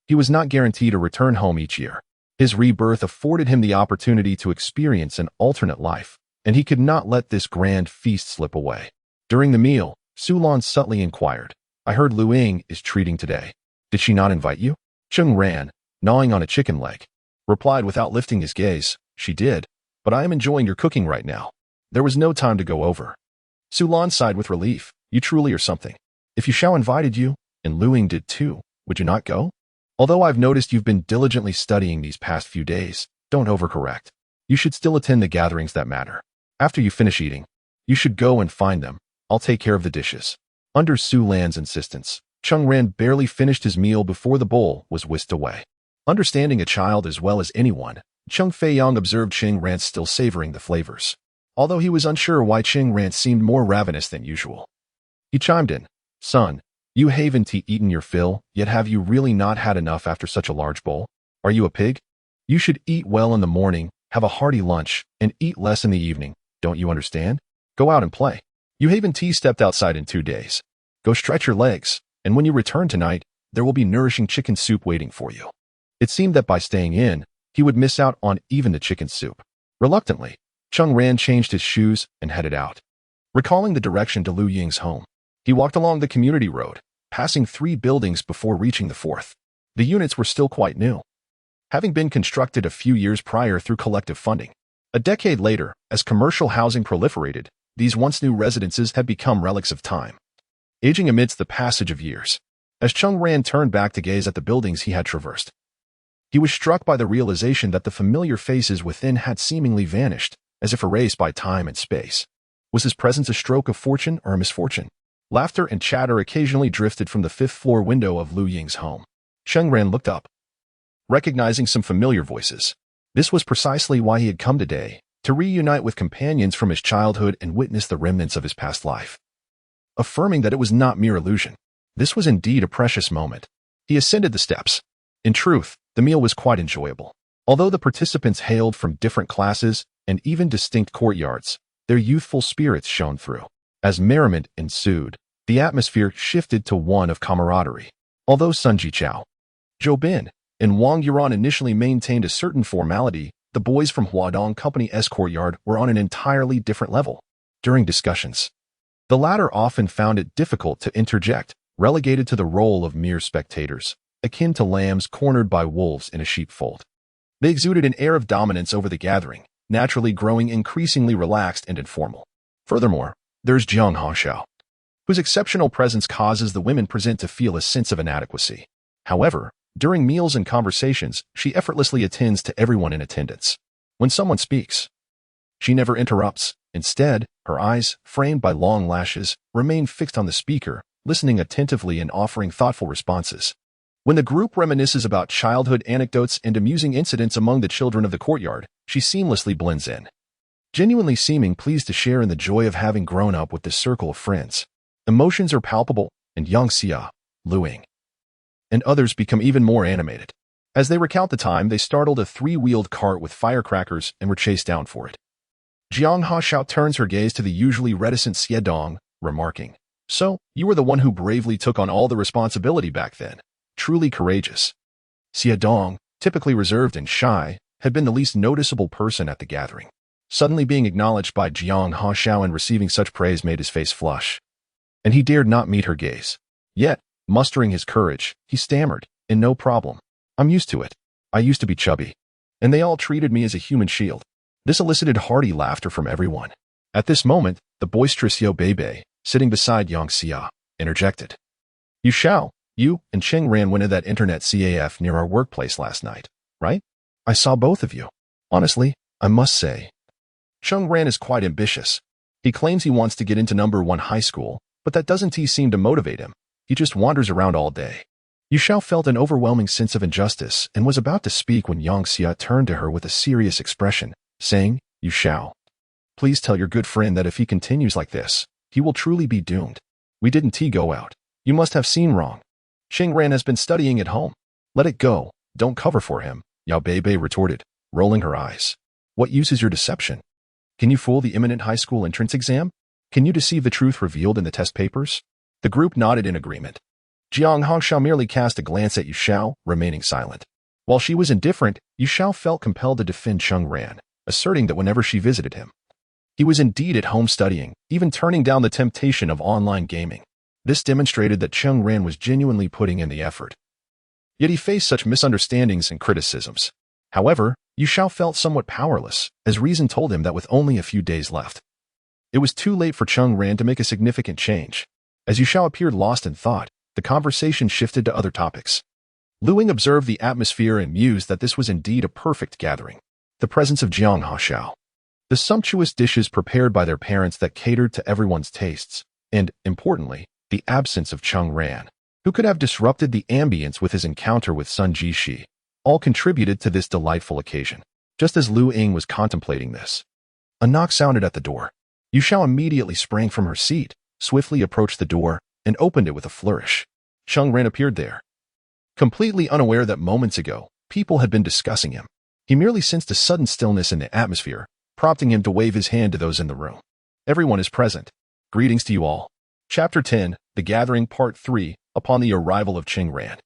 He was not guaranteed a return home each year. His rebirth afforded him the opportunity to experience an alternate life, and he could not let this grand feast slip away. During the meal, Su Lan subtly inquired, I heard Lu Ying is treating today. Did she not invite you? Cheng Ran, gnawing on a chicken leg, replied without lifting his gaze, she did, but I am enjoying your cooking right now. There was no time to go over. Su Lan sighed with relief, you truly are something. If Yu Xiao invited you, and Lu Ying did too, would you not go? Although I've noticed you've been diligently studying these past few days, don't overcorrect. You should still attend the gatherings that matter. After you finish eating, you should go and find them. I'll take care of the dishes. Under Su Lan's insistence, Cheng Ran barely finished his meal before the bowl was whisked away. Understanding a child as well as anyone, Cheng Feiyang observed Cheng Ran still savoring the flavors, although he was unsure why Cheng Ran seemed more ravenous than usual. He chimed in, Son, you haven't eaten your fill, yet have you really not had enough after such a large bowl? Are you a pig? You should eat well in the morning, have a hearty lunch, and eat less in the evening. Don't you understand? Go out and play. You haven't stepped outside in 2 days. Go stretch your legs, and when you return tonight, there will be nourishing chicken soup waiting for you. It seemed that by staying in, he would miss out on even the chicken soup. Reluctantly, Cheng Ran changed his shoes and headed out. Recalling the direction to Lu Ying's home, he walked along the community road, passing 3 buildings before reaching the 4th. The units were still quite new, having been constructed a few years prior through collective funding. A decade later, as commercial housing proliferated, these once new residences had become relics of time, aging amidst the passage of years. As Cheng Ran turned back to gaze at the buildings he had traversed, he was struck by the realization that the familiar faces within had seemingly vanished, as if erased by time and space. Was his presence a stroke of fortune or a misfortune? Laughter and chatter occasionally drifted from the 5th-floor window of Lu Ying's home. Cheng Ran looked up, recognizing some familiar voices. This was precisely why he had come today, to reunite with companions from his childhood and witness the remnants of his past life. Affirming that it was not mere illusion, this was indeed a precious moment. He ascended the steps. In truth, the meal was quite enjoyable. Although the participants hailed from different classes and even distinct courtyards, their youthful spirits shone through. As merriment ensued, the atmosphere shifted to one of camaraderie. Although Sun Jichao, Zhou Bin, and Wang Yuran initially maintained a certain formality, the boys from Huadong Company's courtyard were on an entirely different level. During discussions, the latter often found it difficult to interject, relegated to the role of mere spectators, akin to lambs cornered by wolves in a sheepfold. They exuded an air of dominance over the gathering, naturally growing increasingly relaxed and informal. Furthermore, there's Jiang Hongxiao, whose exceptional presence causes the women present to feel a sense of inadequacy. However, during meals and conversations, she effortlessly attends to everyone in attendance. When someone speaks, she never interrupts. Instead, her eyes, framed by long lashes, remain fixed on the speaker, listening attentively and offering thoughtful responses. When the group reminisces about childhood anecdotes and amusing incidents among the children of the courtyard, she seamlessly blends in, genuinely seeming pleased to share in the joy of having grown up with this circle of friends. Emotions are palpable, and Yang Xia, Lu Ying, and others become even more animated. As they recount the time they startled a three-wheeled cart with firecrackers and were chased down for it. Jiang Hongxiao turns her gaze to the usually reticent Xie Dong, remarking, "So, you were the one who bravely took on all the responsibility back then. Truly courageous." Xie Dong, typically reserved and shy, had been the least noticeable person at the gathering. Suddenly being acknowledged by Jiang Hongxiao and receiving such praise made his face flush, and he dared not meet her gaze. Yet, mustering his courage, he stammered, "No problem. I'm used to it. I used to be chubby, and they all treated me as a human shield." This elicited hearty laughter from everyone. At this moment, the boisterous Yao Beibei, sitting beside Yang Xia, interjected, "You Shao, you and Cheng Ran went to that internet CAF near our workplace last night, right? I saw both of you. Honestly, I must say, Cheng Ran is quite ambitious. He claims he wants to get into #1 high school, but that doesn't seem to motivate him. He just wanders around all day." Yu Shao felt an overwhelming sense of injustice and was about to speak when Yang Xia turned to her with a serious expression, saying, "Yu Shao, please tell your good friend that if he continues like this, he will truly be doomed. We didn't go out. You must have seen wrong. Cheng Ran has been studying at home. Let it go. Don't cover for him," Yao Beibei retorted, rolling her eyes. "What use is your deception? Can you fool the imminent high school entrance exam? Can you deceive the truth revealed in the test papers?" The group nodded in agreement. Jiang Hongxiao merely cast a glance at Yu Shao, remaining silent. While she was indifferent, Yu Shao felt compelled to defend Cheng Ran, asserting that whenever she visited him, he was indeed at home studying, even turning down the temptation of online gaming. This demonstrated that Cheng Ran was genuinely putting in the effort. Yet he faced such misunderstandings and criticisms. However, Yu Shao felt somewhat powerless, as reason told him that with only a few days left, it was too late for Cheng Ran to make a significant change. As Yu Shao appeared lost in thought, the conversation shifted to other topics. Lu Ying observed the atmosphere and mused that this was indeed a perfect gathering. The presence of Jiang Hongxiao, the sumptuous dishes prepared by their parents that catered to everyone's tastes, and, importantly, the absence of Cheng Ran, who could have disrupted the ambience with his encounter with Sun Jishi, all contributed to this delightful occasion. Just as Lu Ying was contemplating this, a knock sounded at the door. Yu Shao immediately sprang from her seat, swiftly approached the door, and opened it with a flourish. Cheng Ran appeared there, completely unaware that moments ago, people had been discussing him. He merely sensed a sudden stillness in the atmosphere, prompting him to wave his hand to those in the room. "Everyone is present. Greetings to you all." Chapter 10, The Gathering Part 3, Upon the Arrival of Cheng Ran.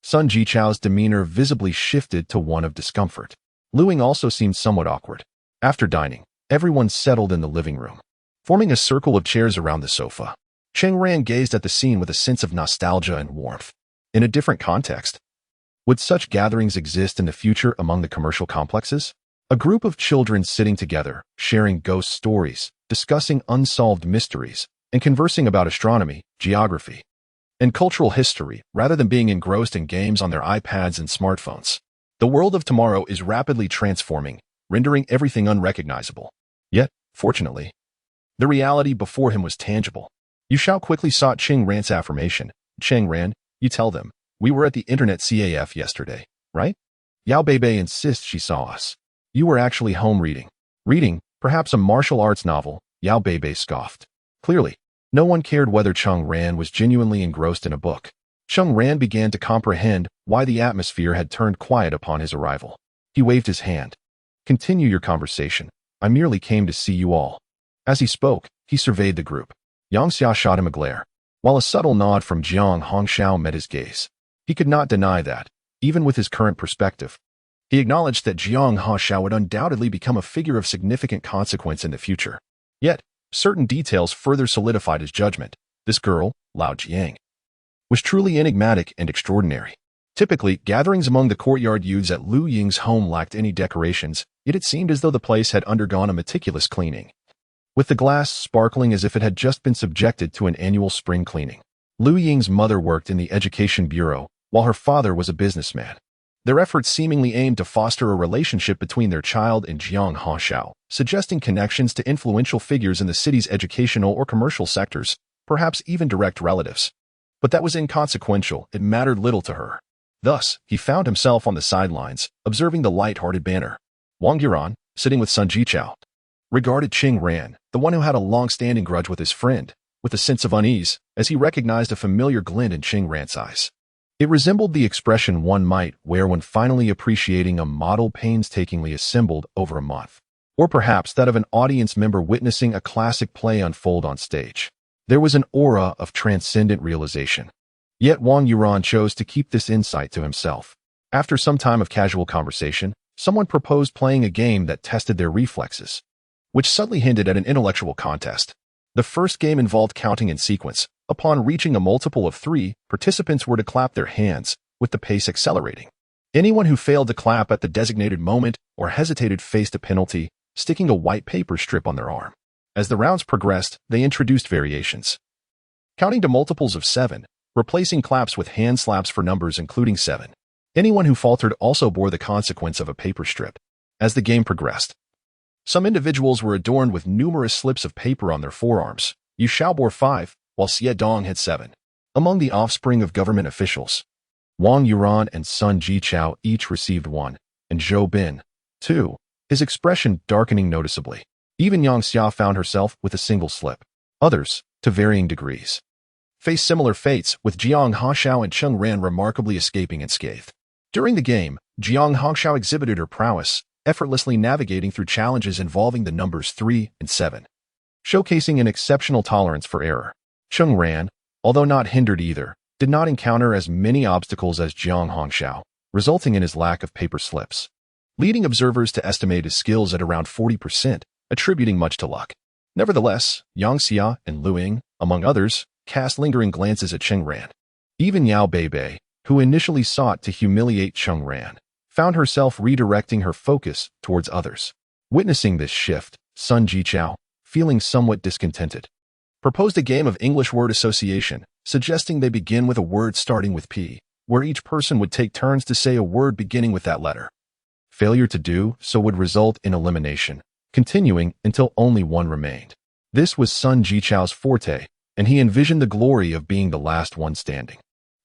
Sun Jichao's demeanor visibly shifted to one of discomfort. Lu Ying also seemed somewhat awkward. After dining, everyone settled in the living room, forming a circle of chairs around the sofa. Cheng Ran gazed at the scene with a sense of nostalgia and warmth. In a different context, would such gatherings exist in the future among the commercial complexes? A group of children sitting together, sharing ghost stories, discussing unsolved mysteries, and conversing about astronomy, geography, and cultural history, rather than being engrossed in games on their iPads and smartphones. The world of tomorrow is rapidly transforming, rendering everything unrecognizable. Yet, fortunately, the reality before him was tangible. Yu Shao quickly sought Cheng Ran's affirmation. "Cheng Ran, you tell them, we were at the internet CAF yesterday, right? Yao Beibei insists she saw us. You were actually home reading. Reading, perhaps a martial arts novel," Yao Beibei scoffed. Clearly, no one cared whether Cheng Ran was genuinely engrossed in a book. Cheng Ran began to comprehend why the atmosphere had turned quiet upon his arrival. He waved his hand. "Continue your conversation. I merely came to see you all." As he spoke, he surveyed the group. Yang Xia shot him a glare, while a subtle nod from Jiang Hongxiao met his gaze. He could not deny that, even with his current perspective, he acknowledged that Jiang Hongxiao would undoubtedly become a figure of significant consequence in the future. Yet, certain details further solidified his judgment. This girl, Lao Jiang, was truly enigmatic and extraordinary. Typically, gatherings among the courtyard youths at Lu Ying's home lacked any decorations, yet it seemed as though the place had undergone a meticulous cleaning, with the glass sparkling as if it had just been subjected to an annual spring cleaning. Lu Ying's mother worked in the education bureau, while her father was a businessman. Their efforts seemingly aimed to foster a relationship between their child and Jiang Hongxiao, suggesting connections to influential figures in the city's educational or commercial sectors, perhaps even direct relatives. But that was inconsequential, it mattered little to her. Thus, he found himself on the sidelines, observing the light-hearted banter. Wang Yuran, sitting with Sun Jichao, regarded Cheng Ran, the one who had a long-standing grudge with his friend, with a sense of unease, as he recognized a familiar glint in Cheng Ran's eyes. It resembled the expression one might wear when finally appreciating a model painstakingly assembled over a month, or perhaps that of an audience member witnessing a classic play unfold on stage. There was an aura of transcendent realization. Yet Wang Yuran chose to keep this insight to himself. After some time of casual conversation, someone proposed playing a game that tested their reflexes, which subtly hinted at an intellectual contest. The first game involved counting in sequence. Upon reaching a multiple of 3, participants were to clap their hands, with the pace accelerating. Anyone who failed to clap at the designated moment or hesitated faced a penalty, sticking a white paper strip on their arm. As the rounds progressed, they introduced variations, counting to multiples of 7, replacing claps with hand slaps for numbers including 7. Anyone who faltered also bore the consequence of a paper strip. As the game progressed, some individuals were adorned with numerous slips of paper on their forearms. Yu Xiao bore 5, while Xie Dong had 7. Among the offspring of government officials, Wang Yuran and Sun Jichao each received 1, and Zhou Bin, 2, his expression darkening noticeably. Even Yang Xia found herself with a single slip. Others, to varying degrees, faced similar fates, with Jiang Hongxiao and Cheng Ran remarkably escaping unscathed. During the game, Jiang Hongxiao exhibited her prowess, effortlessly navigating through challenges involving the numbers 3 and 7, showcasing an exceptional tolerance for error. Cheng Ran, although not hindered either, did not encounter as many obstacles as Jiang Hongxiao, resulting in his lack of paper slips, leading observers to estimate his skills at around 40%, attributing much to luck. Nevertheless, Yang Xia and Lu Ying, among others, cast lingering glances at Cheng Ran. Even Yao Beibei, who initially sought to humiliate Cheng Ran, found herself redirecting her focus towards others. Witnessing this shift, Sun Jichao, feeling somewhat discontented, proposed a game of English word association, suggesting they begin with a word starting with P, where each person would take turns to say a word beginning with that letter. Failure to do so would result in elimination, continuing until only one remained. This was Sun Jichao's forte, and he envisioned the glory of being the last one standing.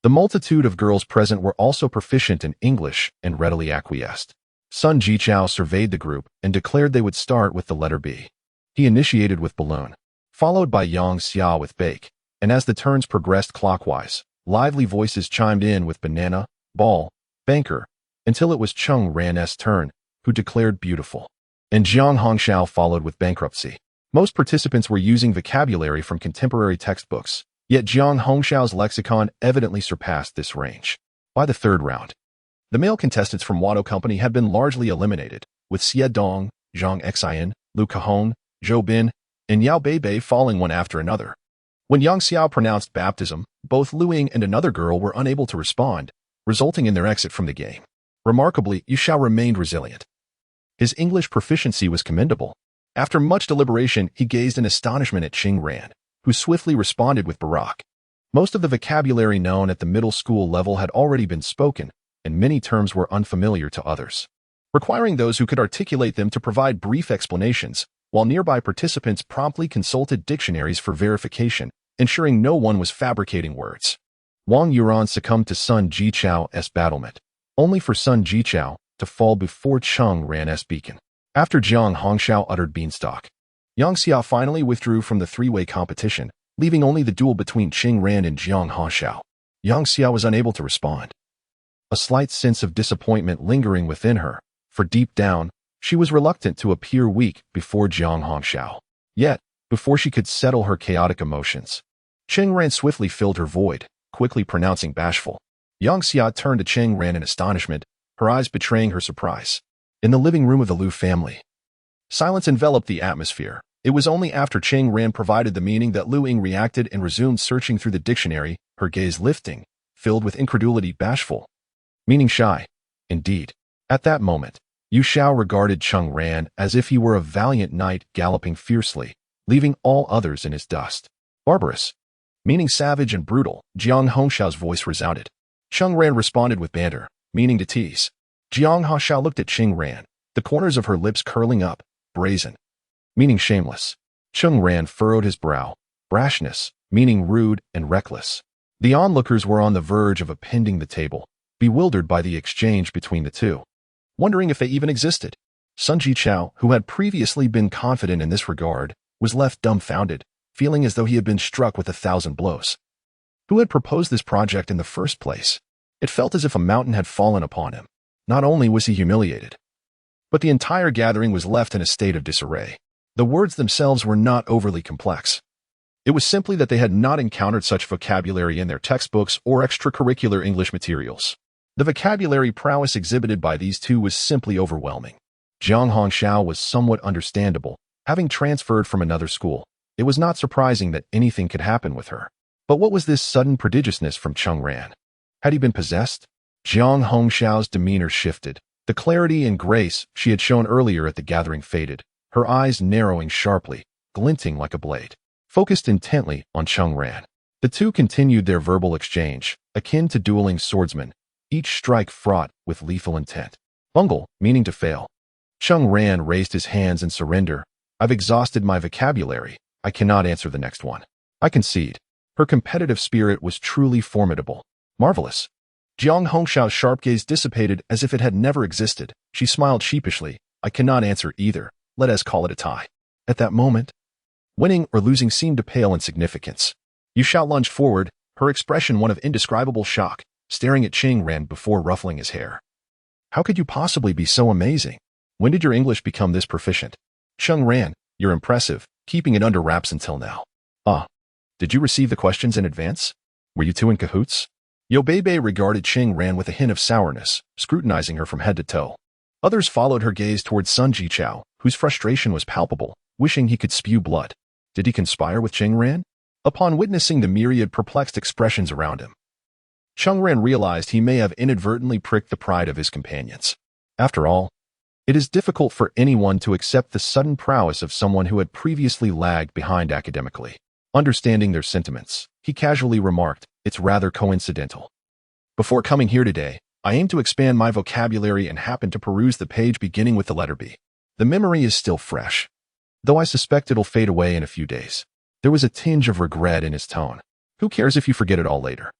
The multitude of girls present were also proficient in English and readily acquiesced. Sun Jichao surveyed the group and declared they would start with the letter B. He initiated with balloon, followed by Yang Xia with bake, and as the turns progressed clockwise, lively voices chimed in with banana, ball, banker, until it was Cheng Ran's turn, who declared beautiful. And Jiang Hongxiao followed with bankruptcy. Most participants were using vocabulary from contemporary textbooks, yet Jiang Hongxiao's lexicon evidently surpassed this range. By the third round, the male contestants from Watto Company had been largely eliminated, with Xie Dong, Zhang Xian, Lu Cajon, Zhou Bin, and Yao Beibei falling one after another. When Yang Xiao pronounced baptism, both Lu Ying and another girl were unable to respond, resulting in their exit from the game. Remarkably, Yu Xiao remained resilient. His English proficiency was commendable. After much deliberation, he gazed in astonishment at Cheng Ran, who swiftly responded with Barak. Most of the vocabulary known at the middle school level had already been spoken, and many terms were unfamiliar to others, requiring those who could articulate them to provide brief explanations, while nearby participants promptly consulted dictionaries for verification, ensuring no one was fabricating words. Wang Yuran succumbed to Sun Jichao's battlement, only for Sun Jichao to fall before Cheng Ran's beacon. After Jiang Hongxiao uttered beanstalk, Yang Xia finally withdrew from the three-way competition, leaving only the duel between Cheng Ran and Jiang Hongxiao. Yang Xia was unable to respond, a slight sense of disappointment lingering within her, for deep down, she was reluctant to appear weak before Jiang Hongxiao. Yet, before she could settle her chaotic emotions, Cheng Ran swiftly filled her void, quickly pronouncing bashful. Yang Xia turned to Cheng Ran in astonishment, her eyes betraying her surprise. In the living room of the Liu family, silence enveloped the atmosphere. It was only after Cheng Ran provided the meaning that Lu Ying reacted and resumed searching through the dictionary, her gaze lifting, filled with incredulity. Bashful. meaning shy. Indeed. At that moment, Yu Xiao regarded Cheng Ran as if he were a valiant knight galloping fiercely, leaving all others in his dust. Barbarous, meaning savage and brutal, Jiang Hongxiao's voice resounded. Cheng Ran responded with banter, meaning to tease. Jiang Hongxiao looked at Cheng Ran, the corners of her lips curling up, brazen, meaning shameless. Cheng Ran furrowed his brow, brashness, meaning rude and reckless. The onlookers were on the verge of appending the table, bewildered by the exchange between the two, wondering if they even existed. Sun Jichao, who had previously been confident in this regard, was left dumbfounded, feeling as though he had been struck with 1,000 blows. Who had proposed this project in the first place? It felt as if a mountain had fallen upon him. Not only was he humiliated, but the entire gathering was left in a state of disarray. The words themselves were not overly complex. It was simply that they had not encountered such vocabulary in their textbooks or extracurricular English materials. The vocabulary prowess exhibited by these two was simply overwhelming. Jiang Hongxiao was somewhat understandable. Having transferred from another school, it was not surprising that anything could happen with her. But what was this sudden prodigiousness from Cheng Ran? Had he been possessed? Jiang Hongxiao's demeanor shifted. The clarity and grace she had shown earlier at the gathering faded, her eyes narrowing sharply, glinting like a blade, focused intently on Cheng Ran. The two continued their verbal exchange, akin to dueling swordsmen, each strike fraught with lethal intent. Bungle, meaning to fail. Cheng Ran raised his hands in surrender. I've exhausted my vocabulary. I cannot answer the next one. I concede. Her competitive spirit was truly formidable. Marvelous. Jiang Hongxiao's sharp gaze dissipated as if it had never existed. She smiled sheepishly. I cannot answer either. Let us call it a tie. At that moment, winning or losing seemed to pale in significance. Yu Xiao lunged forward, her expression one of indescribable shock, staring at Cheng Ran before ruffling his hair. How could you possibly be so amazing? When did your English become this proficient? Cheng Ran, you're impressive, keeping it under wraps until now. Did you receive the questions in advance? Were you two in cahoots? Yo Bei regarded Cheng Ran with a hint of sourness, scrutinizing her from head to toe. Others followed her gaze towards Sun Jichao, whose frustration was palpable, wishing he could spew blood. Did he conspire with Cheng Ran? Upon witnessing the myriad perplexed expressions around him, Cheng Ran realized he may have inadvertently pricked the pride of his companions. After all, it is difficult for anyone to accept the sudden prowess of someone who had previously lagged behind academically. Understanding their sentiments, he casually remarked, it's rather coincidental. Before coming here today, I aim to expand my vocabulary and happened to peruse the page beginning with the letter B. The memory is still fresh, though I suspect it'll fade away in a few days. There was a tinge of regret in his tone. Who cares if you forget it all later?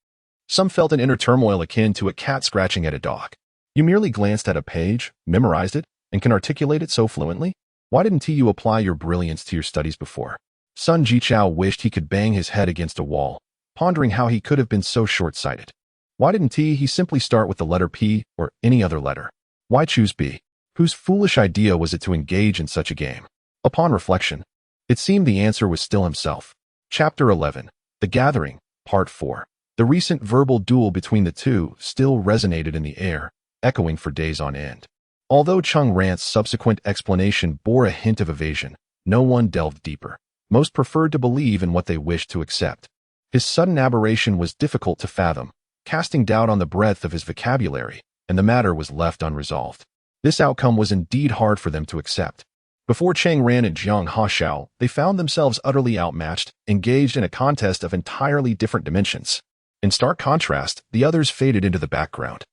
Some felt an inner turmoil akin to a cat scratching at a dog. You merely glanced at a page, memorized it, and can articulate it so fluently? Why didn't you apply your brilliance to your studies before? Sun Jichao wished he could bang his head against a wall, pondering how he could have been so short-sighted. Why didn't he simply start with the letter P or any other letter? Why choose B? Whose foolish idea was it to engage in such a game? Upon reflection, it seemed the answer was still himself. Chapter 11. The Gathering, Part 4. The recent verbal duel between the two still resonated in the air, echoing for days on end. Although Cheng Ran's subsequent explanation bore a hint of evasion, no one delved deeper. Most preferred to believe in what they wished to accept. His sudden aberration was difficult to fathom, casting doubt on the breadth of his vocabulary, and the matter was left unresolved. This outcome was indeed hard for them to accept. Before Cheng Ran and Jiang Hongxiao, they found themselves utterly outmatched, engaged in a contest of entirely different dimensions. In stark contrast, the others faded into the background,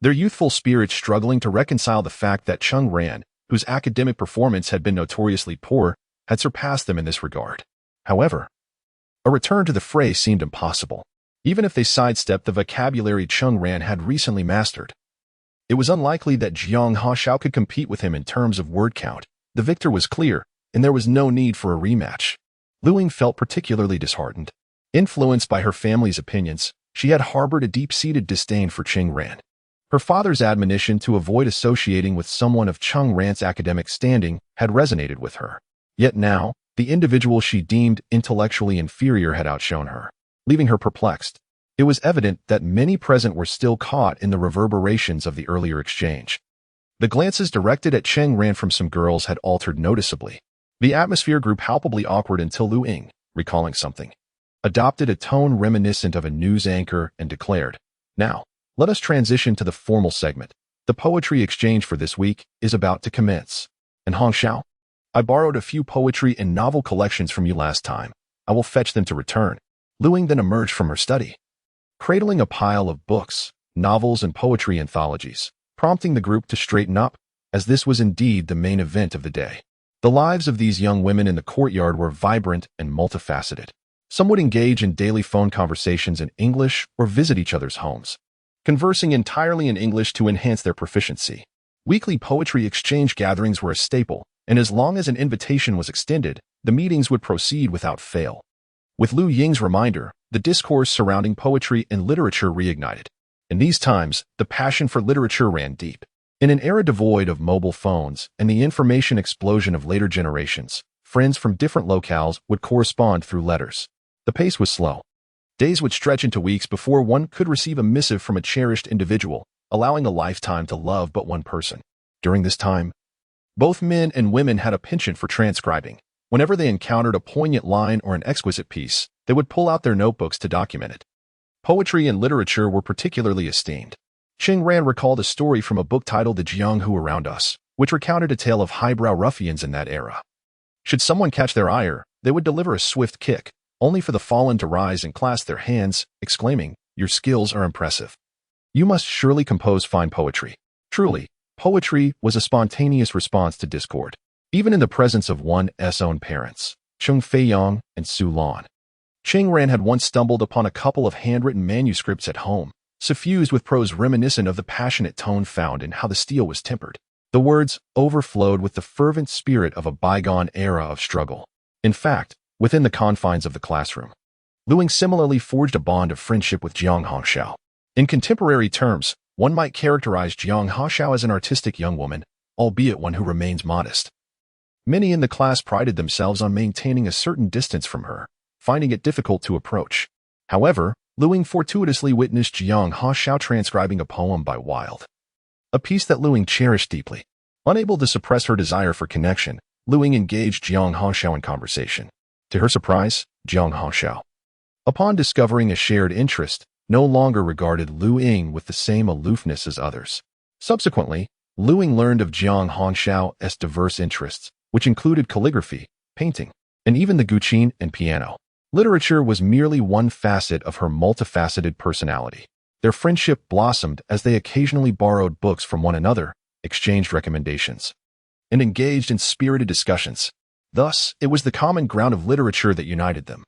their youthful spirits struggling to reconcile the fact that Cheng Ran, whose academic performance had been notoriously poor, had surpassed them in this regard. However, a return to the fray seemed impossible, even if they sidestepped the vocabulary Cheng Ran had recently mastered. It was unlikely that Jiang Hongxiao could compete with him in terms of word count. The victor was clear, and there was no need for a rematch. Lu Ying felt particularly disheartened. Influenced by her family's opinions, she had harbored a deep-seated disdain for Cheng Ran. Her father's admonition to avoid associating with someone of Cheng Ran's academic standing had resonated with her. Yet now, the individual she deemed intellectually inferior had outshone her, leaving her perplexed. It was evident that many present were still caught in the reverberations of the earlier exchange. The glances directed at Cheng Ran from some girls had altered noticeably. The atmosphere grew palpably awkward until Lu Ying, recalling something, adopted a tone reminiscent of a news anchor and declared, "Now, let us transition to the formal segment. The poetry exchange for this week is about to commence. And Hongxiao, I borrowed a few poetry and novel collections from you last time. I will fetch them to return. Luing then emerged from her study, cradling a pile of books, novels, and poetry anthologies, prompting the group to straighten up, as this was indeed the main event of the day. The lives of these young women in the courtyard were vibrant and multifaceted. Some would engage in daily phone conversations in English or visit each other's homes, conversing entirely in English to enhance their proficiency. Weekly poetry exchange gatherings were a staple, and as long as an invitation was extended, the meetings would proceed without fail. With Lu Ying's reminder, the discourse surrounding poetry and literature reignited. In these times, the passion for literature ran deep. In an era devoid of mobile phones and the information explosion of later generations, friends from different locales would correspond through letters. The pace was slow. Days would stretch into weeks before one could receive a missive from a cherished individual, allowing a lifetime to love but one person. During this time, both men and women had a penchant for transcribing. Whenever they encountered a poignant line or an exquisite piece, they would pull out their notebooks to document it. Poetry and literature were particularly esteemed. Cheng Ran recalled a story from a book titled The Jiang Who Around Us, which recounted a tale of highbrow ruffians in that era. Should someone catch their ire, they would deliver a swift kick, only for the fallen to rise and clasp their hands, exclaiming, "Your skills are impressive. You must surely compose fine poetry." Truly, poetry was a spontaneous response to discord, even in the presence of one's own parents, Cheng Feiyang and Su Lan. Cheng Ran had once stumbled upon a couple of handwritten manuscripts at home, suffused with prose reminiscent of the passionate tone found in How the Steel Was Tempered. The words overflowed with the fervent spirit of a bygone era of struggle. In fact, within the confines of the classroom, Luing similarly forged a bond of friendship with Jiang Hongxiao. In contemporary terms, one might characterize Jiang Hongxiao as an artistic young woman, albeit one who remains modest. Many in the class prided themselves on maintaining a certain distance from her, finding it difficult to approach. However, Luing fortuitously witnessed Jiang Hongxiao transcribing a poem by Wilde, a piece that Luing cherished deeply. Unable to suppress her desire for connection, Luing engaged Jiang Hongxiao in conversation. To her surprise, Jiang Hongxiao, upon discovering a shared interest, no longer regarded Luing with the same aloofness as others. Subsequently, Luing learned of Jiang Hongxiao's diverse interests, which included calligraphy, painting, and even the guqin and piano. Literature was merely one facet of her multifaceted personality. Their friendship blossomed as they occasionally borrowed books from one another, exchanged recommendations, and engaged in spirited discussions. Thus, it was the common ground of literature that united them.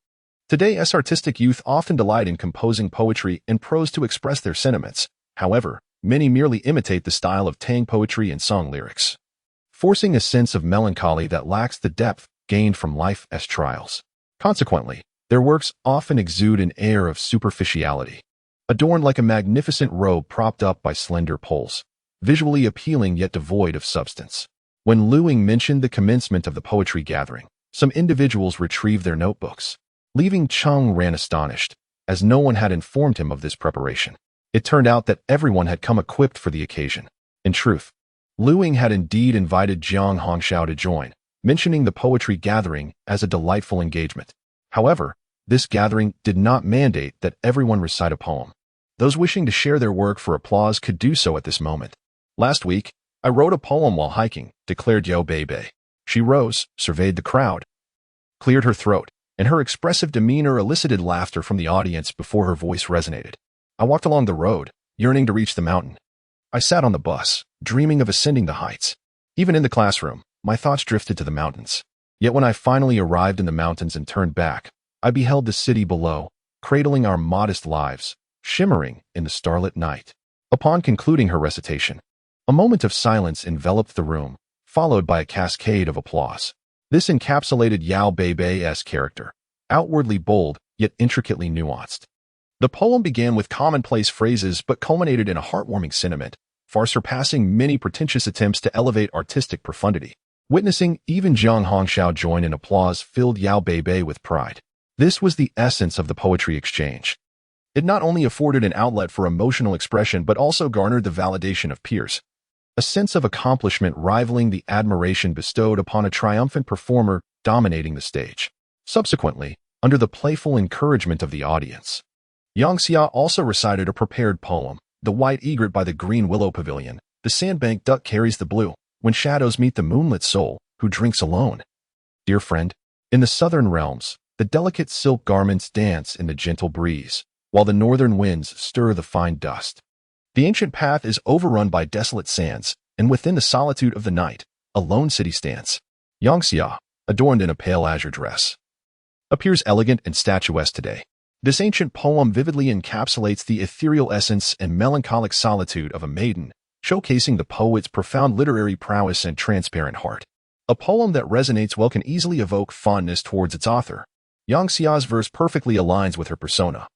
Today's artistic youth often delight in composing poetry and prose to express their sentiments. However, many merely imitate the style of tang poetry and song lyrics, forcing a sense of melancholy that lacks the depth gained from life's trials. Consequently, their works often exude an air of superficiality, adorned like a magnificent robe propped up by slender poles, visually appealing yet devoid of substance. When Luing mentioned the commencement of the poetry gathering, some individuals retrieved their notebooks, leaving Cheng Ran astonished, as no one had informed him of this preparation. It turned out that everyone had come equipped for the occasion. In truth, Luing had indeed invited Jiang Hongxiao to join, mentioning the poetry gathering as a delightful engagement. However, this gathering did not mandate that everyone recite a poem. Those wishing to share their work for applause could do so at this moment. Last week, I wrote a poem while hiking, declared Yao Beibei. She rose, surveyed the crowd, cleared her throat, and her expressive demeanor elicited laughter from the audience before her voice resonated. I walked along the road, yearning to reach the mountain. I sat on the bus, dreaming of ascending the heights. Even in the classroom, my thoughts drifted to the mountains. Yet when I finally arrived in the mountains and turned back, I beheld the city below, cradling our modest lives, shimmering in the starlit night. Upon concluding her recitation, a moment of silence enveloped the room, followed by a cascade of applause. This encapsulated Yao Beibei's character, outwardly bold, yet intricately nuanced. The poem began with commonplace phrases but culminated in a heartwarming sentiment, far surpassing many pretentious attempts to elevate artistic profundity. Witnessing even Jiang Hongxiao join in applause filled Yao Beibei with pride. This was the essence of the poetry exchange. It not only afforded an outlet for emotional expression but also garnered the validation of peers, a sense of accomplishment rivaling the admiration bestowed upon a triumphant performer dominating the stage. Subsequently, under the playful encouragement of the audience, Yang Xia also recited a prepared poem, the white egret by the green willow pavilion, the sandbank duck carries the blue, when shadows meet the moonlit soul, who drinks alone. Dear friend, in the southern realms, the delicate silk garments dance in the gentle breeze, while the northern winds stir the fine dust. The ancient path is overrun by desolate sands, and within the solitude of the night, a lone city stands. Yangxia, adorned in a pale azure dress, appears elegant and statuesque today. This ancient poem vividly encapsulates the ethereal essence and melancholic solitude of a maiden, showcasing the poet's profound literary prowess and transparent heart. A poem that resonates well can easily evoke fondness towards its author. Yangxia's verse perfectly aligns with her persona,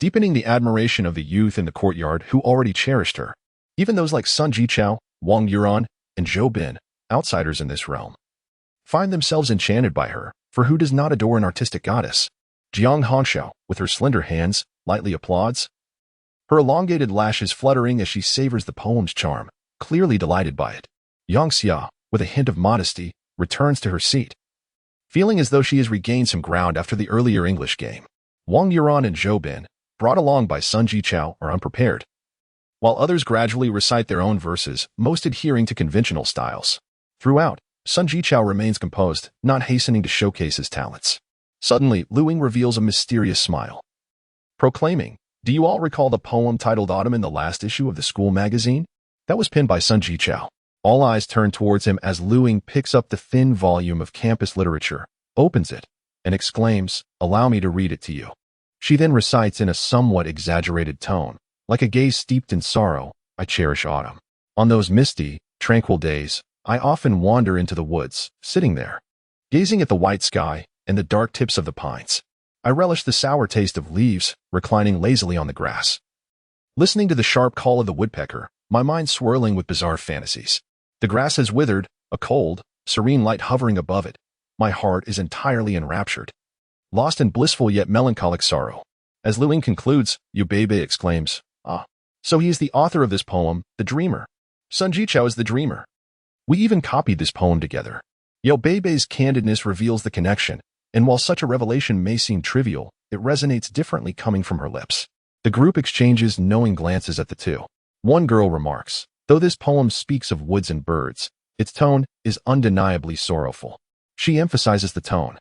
deepening the admiration of the youth in the courtyard who already cherished her. Even those like Sun Jichao, Wang Yuran, and Zhou Bin, outsiders in this realm, find themselves enchanted by her, for who does not adore an artistic goddess? Jiang Hongxiao, with her slender hands, lightly applauds, her elongated lashes fluttering as she savors the poem's charm, clearly delighted by it. Yangxia, with a hint of modesty, returns to her seat, feeling as though she has regained some ground after the earlier English game. Wang Yuran and Zhou Bin, brought along by Sun Jichao, are unprepared, while others gradually recite their own verses, most adhering to conventional styles. Throughout, Sun Jichao remains composed, not hastening to showcase his talents. Suddenly, Lu Ying reveals a mysterious smile, proclaiming, "Do you all recall the poem titled Autumn in the last issue of the school magazine? That was penned by Sun Jichao." All eyes turn towards him as Lu Ying picks up the thin volume of campus literature, opens it, and exclaims, "Allow me to read it to you." She then recites in a somewhat exaggerated tone, like a gaze steeped in sorrow, "I cherish autumn. On those misty, tranquil days, I often wander into the woods, sitting there, gazing at the white sky and the dark tips of the pines. I relish the sour taste of leaves, reclining lazily on the grass, listening to the sharp call of the woodpecker, my mind swirling with bizarre fantasies. The grass has withered, a cold, serene light hovering above it. My heart is entirely enraptured, lost in blissful yet melancholic sorrow." As Lu Ying concludes, Yu Beibei exclaims, "Ah, so he is the author of this poem, the dreamer. Sun Jichao is the dreamer. We even copied this poem together." Yu Beibei's candidness reveals the connection, and while such a revelation may seem trivial, it resonates differently coming from her lips. The group exchanges knowing glances at the two. One girl remarks, "Though this poem speaks of woods and birds, its tone is undeniably sorrowful." She emphasizes the tone,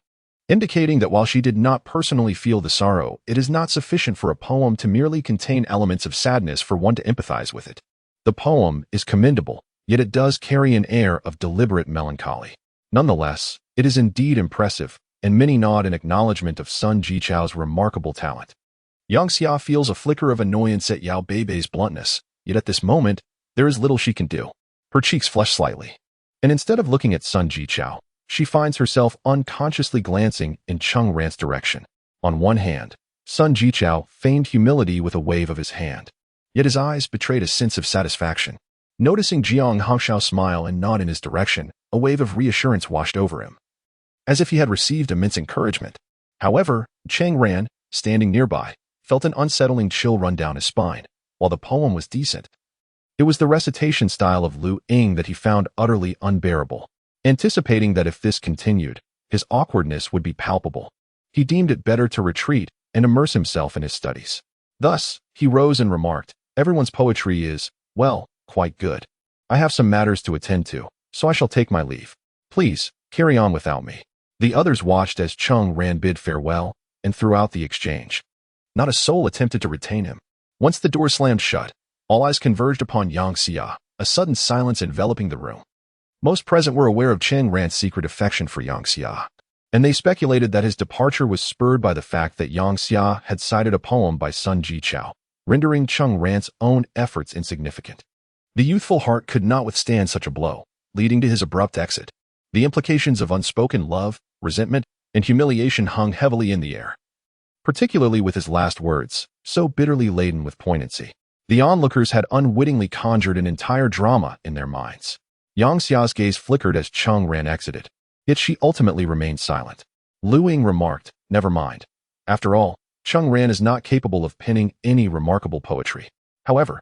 indicating that while she did not personally feel the sorrow, it is not sufficient for a poem to merely contain elements of sadness for one to empathize with it. The poem is commendable, yet it does carry an air of deliberate melancholy. Nonetheless, it is indeed impressive, and many nod in acknowledgement of Sun Jichao's remarkable talent. Yangxia feels a flicker of annoyance at Yu Beibei's bluntness, yet at this moment, there is little she can do. Her cheeks flush slightly, and instead of looking at Sun Jichao, she finds herself unconsciously glancing in Cheng Ran's direction. On one hand, Sun Jichao feigned humility with a wave of his hand, yet his eyes betrayed a sense of satisfaction. Noticing Jiang Hongxiao smile and nod in his direction, a wave of reassurance washed over him, as if he had received immense encouragement. However, Cheng Ran, standing nearby, felt an unsettling chill run down his spine. While the poem was decent, it was the recitation style of Lu Ying that he found utterly unbearable. Anticipating that if this continued, his awkwardness would be palpable, he deemed it better to retreat and immerse himself in his studies. Thus, he rose and remarked, "Everyone's poetry is, well, quite good. I have some matters to attend to, so I shall take my leave. Please, carry on without me." The others watched as Cheng Ran bid farewell, and throughout the exchange, not a soul attempted to retain him. Once the door slammed shut, all eyes converged upon Yangxia, a sudden silence enveloping the room. Most present were aware of Cheng Ran's secret affection for Yangxia, and they speculated that his departure was spurred by the fact that Yangxia had cited a poem by Sun Jichao, rendering Cheng Ran's own efforts insignificant. The youthful heart could not withstand such a blow, leading to his abrupt exit. The implications of unspoken love, resentment, and humiliation hung heavily in the air, particularly with his last words, so bitterly laden with poignancy. The onlookers had unwittingly conjured an entire drama in their minds. Yangxia's gaze flickered as Cheng Ran exited, yet she ultimately remained silent. Lu Ying remarked, "Never mind. After all, Cheng Ran is not capable of penning any remarkable poetry." However,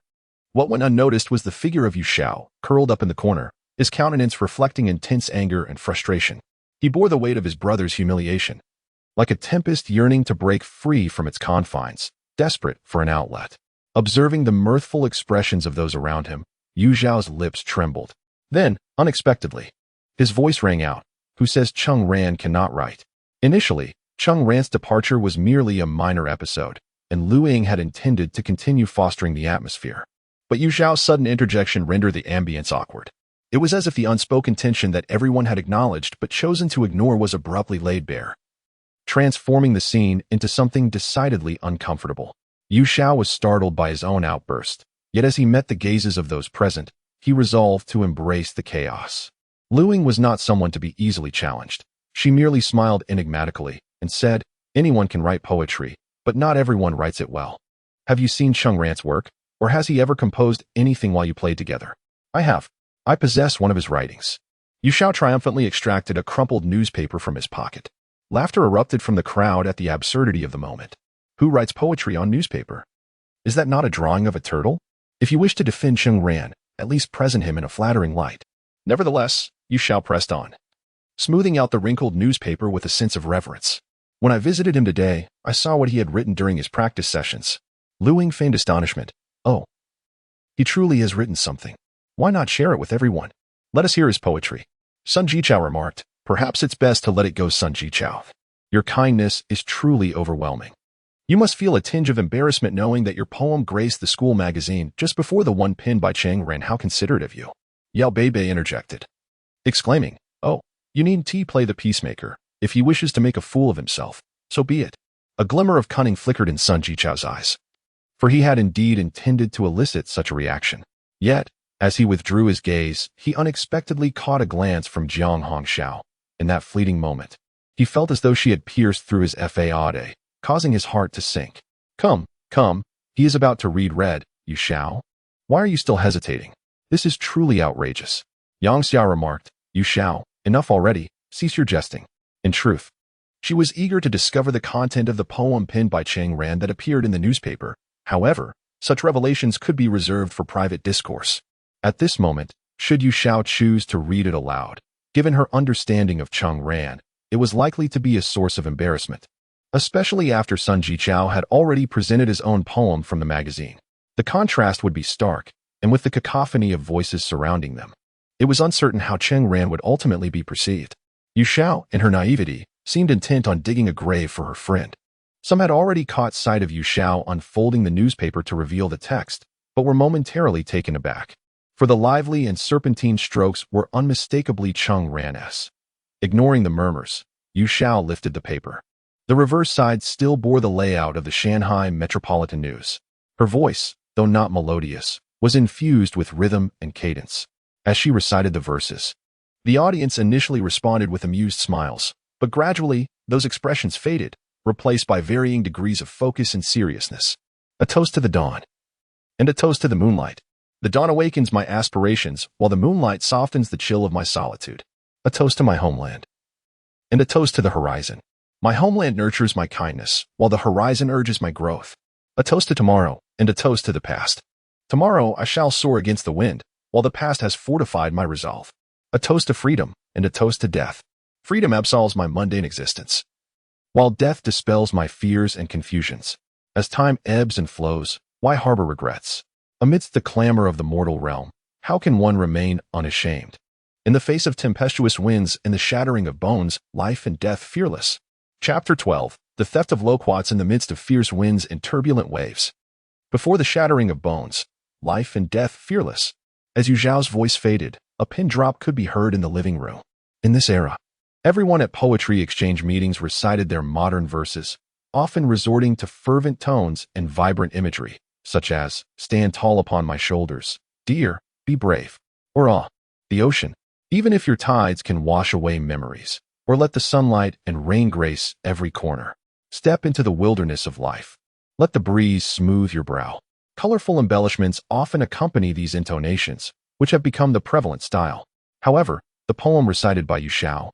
what went unnoticed was the figure of Yu Xiao, curled up in the corner, his countenance reflecting intense anger and frustration. He bore the weight of his brother's humiliation, like a tempest yearning to break free from its confines, desperate for an outlet. Observing the mirthful expressions of those around him, Yu Zhao's lips trembled. Then, unexpectedly, his voice rang out. Who says Cheng Ran cannot write? Initially, Cheng Ran's departure was merely a minor episode, and Lu Ying had intended to continue fostering the atmosphere. But Yu Zhao's sudden interjection rendered the ambience awkward. It was as if the unspoken tension that everyone had acknowledged but chosen to ignore was abruptly laid bare, transforming the scene into something decidedly uncomfortable. Yu Zhao was startled by his own outburst, yet as he met the gazes of those present, he resolved to embrace the chaos. Lu Ying was not someone to be easily challenged. She merely smiled enigmatically and said, anyone can write poetry, but not everyone writes it well. Have you seen Cheng Ran's work, or has he ever composed anything while you played together? I have. I possess one of his writings. Yu Zhao triumphantly extracted a crumpled newspaper from his pocket. Laughter erupted from the crowd at the absurdity of the moment. Who writes poetry on newspaper? Is that not a drawing of a turtle? If you wish to defend Cheng Ran, at least present him in a flattering light. Nevertheless, Yu Zhao pressed on, smoothing out the wrinkled newspaper with a sense of reverence. When I visited him today, I saw what he had written during his practice sessions. Lu Ying feigned astonishment. Oh, he truly has written something. Why not share it with everyone? Let us hear his poetry. Sun Jichao remarked, perhaps it's best to let it go, Sun Jichao. Your kindness is truly overwhelming. You must feel a tinge of embarrassment knowing that your poem graced the school magazine just before the one penned by Cheng Ran. How considerate of you. Yao Beibei interjected, exclaiming, oh, you needn't play the peacemaker. If he wishes to make a fool of himself, so be it. A glimmer of cunning flickered in Sun Jichao's eyes, for he had indeed intended to elicit such a reaction. Yet, as he withdrew his gaze, he unexpectedly caught a glance from Jiang Hongxiao. In that fleeting moment, he felt as though she had pierced through his faade, causing his heart to sink. Come, he is about to read red, Yu Zhao. Why are you still hesitating? This is truly outrageous. Yang Xiao remarked, Yu Zhao, enough already, cease your jesting. In truth, she was eager to discover the content of the poem penned by Cheng Ran that appeared in the newspaper. However, such revelations could be reserved for private discourse. At this moment, should Yu Zhao choose to read it aloud, given her understanding of Cheng Ran, it was likely to be a source of embarrassment, especially after Sun Jichao had already presented his own poem from the magazine. The contrast would be stark, and with the cacophony of voices surrounding them, it was uncertain how Cheng Ran would ultimately be perceived. Yu Zhao, in her naivety, seemed intent on digging a grave for her friend. Some had already caught sight of Yu Zhao unfolding the newspaper to reveal the text, but were momentarily taken aback, for the lively and serpentine strokes were unmistakably Cheng Ran's. Ignoring the murmurs, Yu Zhao lifted the paper. The reverse side still bore the layout of the Shanghai Metropolitan News. Her voice, though not melodious, was infused with rhythm and cadence. As she recited the verses, the audience initially responded with amused smiles, but gradually, those expressions faded, replaced by varying degrees of focus and seriousness. A toast to the dawn, and a toast to the moonlight. The dawn awakens my aspirations, while the moonlight softens the chill of my solitude. A toast to my homeland, and a toast to the horizon. My homeland nurtures my kindness, while the horizon urges my growth. A toast to tomorrow, and a toast to the past. Tomorrow I shall soar against the wind, while the past has fortified my resolve. A toast to freedom, and a toast to death. Freedom absolves my mundane existence, while death dispels my fears and confusions. As time ebbs and flows, why harbor regrets? Amidst the clamor of the mortal realm, how can one remain unashamed? In the face of tempestuous winds and the shattering of bones, life and death fearless. Chapter 12. The theft of loquats in the midst of fierce winds and turbulent waves. Before the shattering of bones, life and death fearless. As Yu Zhao's voice faded, a pin drop could be heard in the living room. In this era, everyone at poetry exchange meetings recited their modern verses, often resorting to fervent tones and vibrant imagery, such as, stand tall upon my shoulders, dear, be brave, or the ocean, even if your tides can wash away memories, or let the sunlight and rain grace every corner. Step into the wilderness of life. Let the breeze smooth your brow. Colorful embellishments often accompany these intonations, which have become the prevalent style. However, the poem recited by Yu Zhao,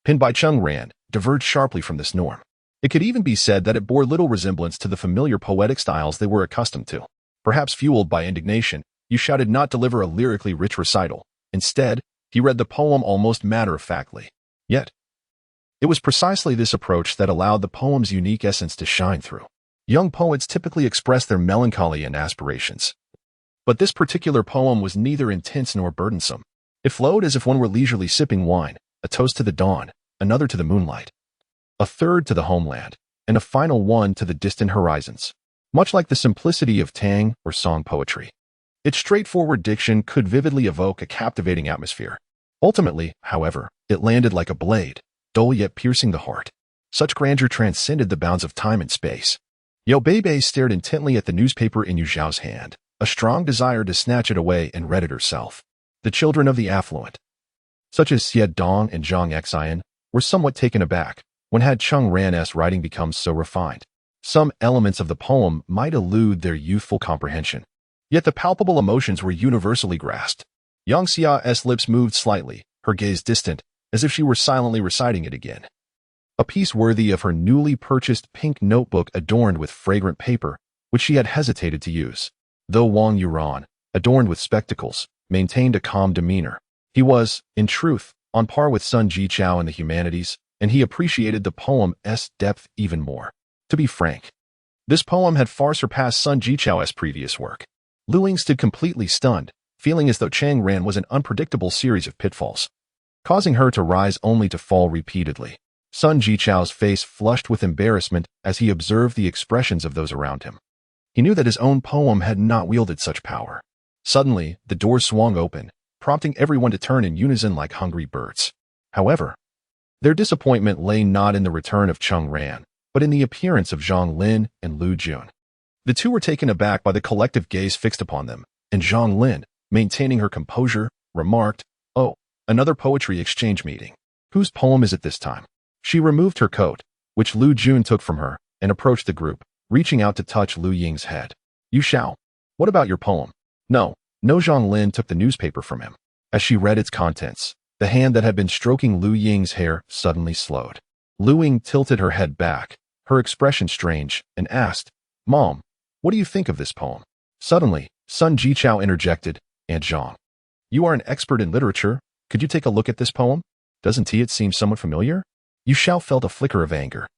penned by Cheng Ran, diverged sharply from this norm. It could even be said that it bore little resemblance to the familiar poetic styles they were accustomed to. Perhaps fueled by indignation, Yu Zhao did not deliver a lyrically rich recital. Instead, he read the poem almost matter-of-factly. Yet, it was precisely this approach that allowed the poem's unique essence to shine through. Young poets typically express their melancholy and aspirations. But this particular poem was neither intense nor burdensome. It flowed as if one were leisurely sipping wine, a toast to the dawn, another to the moonlight, a third to the homeland, and a final one to the distant horizons. Much like the simplicity of tang or song poetry, its straightforward diction could vividly evoke a captivating atmosphere. Ultimately, however, it landed like a blade, dull yet piercing the heart. Such grandeur transcended the bounds of time and space. Yao Beibei stared intently at the newspaper in Yu Zhao's hand, a strong desire to snatch it away and read it herself. The children of the affluent, such as Xie Dong and Zhang Xian, were somewhat taken aback. When had Cheng Ran's writing become so refined? Some elements of the poem might elude their youthful comprehension. Yet the palpable emotions were universally grasped. Yang Xia's lips moved slightly, her gaze distant, as if she were silently reciting it again. A piece worthy of her newly purchased pink notebook adorned with fragrant paper, which she had hesitated to use. Though Wang Yuran, adorned with spectacles, maintained a calm demeanor, he was, in truth, on par with Sun Jichao in the humanities, and he appreciated the poem's depth even more. To be frank, this poem had far surpassed Sun Jichao's previous work. Lu Ying stood completely stunned, feeling as though Cheng Ran was an unpredictable series of pitfalls, causing her to rise only to fall repeatedly. Sun Jichao's face flushed with embarrassment as he observed the expressions of those around him. He knew that his own poem had not wielded such power. Suddenly, the door swung open, prompting everyone to turn in unison like hungry birds. However, their disappointment lay not in the return of Cheng Ran, but in the appearance of Zhang Lin and Lu Jun. The two were taken aback by the collective gaze fixed upon them, and Zhang Lin, maintaining her composure, remarked, "Oh, another poetry exchange meeting. Whose poem is it this time?" She removed her coat, which Lu Jun took from her, and approached the group, reaching out to touch Lu Ying's head. "You shall. What about your poem?" No, Zhang Lin took the newspaper from him. As she read its contents, the hand that had been stroking Lu Ying's hair suddenly slowed. Lu Ying tilted her head back, her expression strange, and asked, "Mom, what do you think of this poem?" Suddenly, Sun Jichao interjected, "Aunt Zhang, you are an expert in literature. Could you take a look at this poem? Doesn't it seem somewhat familiar?" Yu Xiao felt a flicker of anger.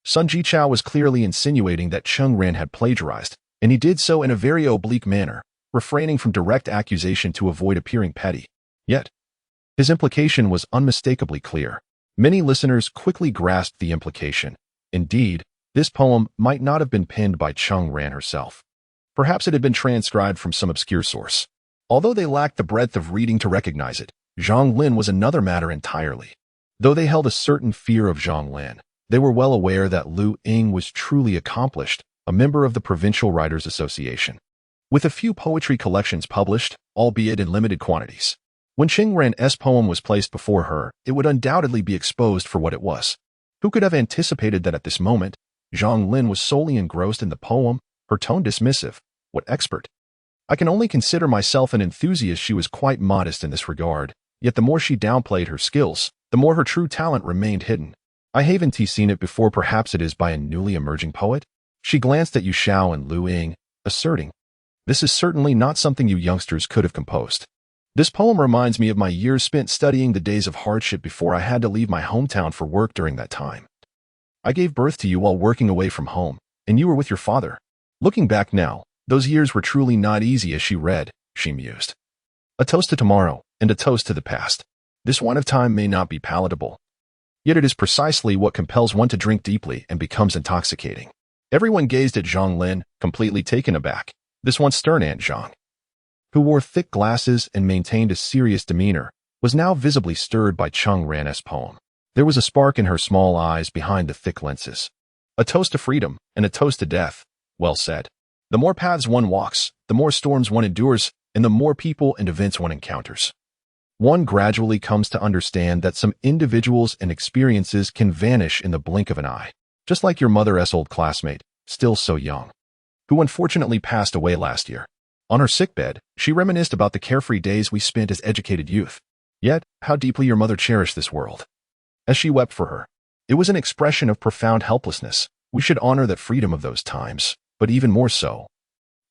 Sun Jichao was clearly insinuating that Cheng Ran had plagiarized, and he did so in a very oblique manner, refraining from direct accusation to avoid appearing petty. Yet, his implication was unmistakably clear. Many listeners quickly grasped the implication. Indeed, this poem might not have been penned by Cheng Ran herself. Perhaps it had been transcribed from some obscure source. Although they lacked the breadth of reading to recognize it, Zhang Lin was another matter entirely. Though they held a certain fear of Zhang Lin, they were well aware that Lu Ying was truly accomplished, a member of the Provincial Writers Association, with a few poetry collections published, albeit in limited quantities. When Cheng Ran's poem was placed before her, it would undoubtedly be exposed for what it was. Who could have anticipated that at this moment, Zhang Lin was solely engrossed in the poem, her tone dismissive? What expert? I can only consider myself an enthusiast. She was quite modest in this regard, yet the more she downplayed her skills, the more her true talent remained hidden. I haven't seen it before. Perhaps it is by a newly emerging poet? She glanced at Yu Xiao and Lu Ying, asserting, "This is certainly not something you youngsters could have composed. This poem reminds me of my years spent studying, the days of hardship before I had to leave my hometown for work during that time. I gave birth to you while working away from home, and you were with your father. Looking back now, those years were truly not easy." As she read, she mused, "A toast to tomorrow, and a toast to the past. This wine of time may not be palatable, yet it is precisely what compels one to drink deeply and becomes intoxicating." Everyone gazed at Zhang Lin, completely taken aback. This once stern Aunt Zhang, who wore thick glasses and maintained a serious demeanor, was now visibly stirred by Cheng Ran's poem. There was a spark in her small eyes behind the thick lenses. "A toast to freedom and a toast to death. Well said. The more paths one walks, the more storms one endures, and the more people and events one encounters, one gradually comes to understand that some individuals and experiences can vanish in the blink of an eye. Just like your mother's old classmate, still so young, who unfortunately passed away last year. On her sickbed, she reminisced about the carefree days we spent as educated youth. Yet, how deeply your mother cherished this world. As she wept for her, it was an expression of profound helplessness. We should honor that freedom of those times, but even more so,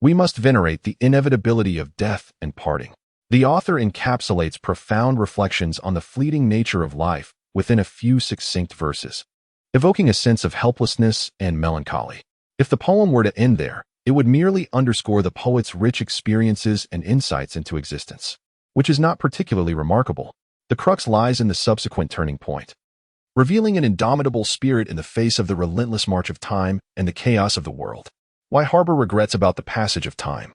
we must venerate the inevitability of death and parting." The author encapsulates profound reflections on the fleeting nature of life within a few succinct verses, evoking a sense of helplessness and melancholy. If the poem were to end there, it would merely underscore the poet's rich experiences and insights into existence, which is not particularly remarkable. The crux lies in the subsequent turning point, revealing an indomitable spirit in the face of the relentless march of time and the chaos of the world. Why harbor regrets about the passage of time?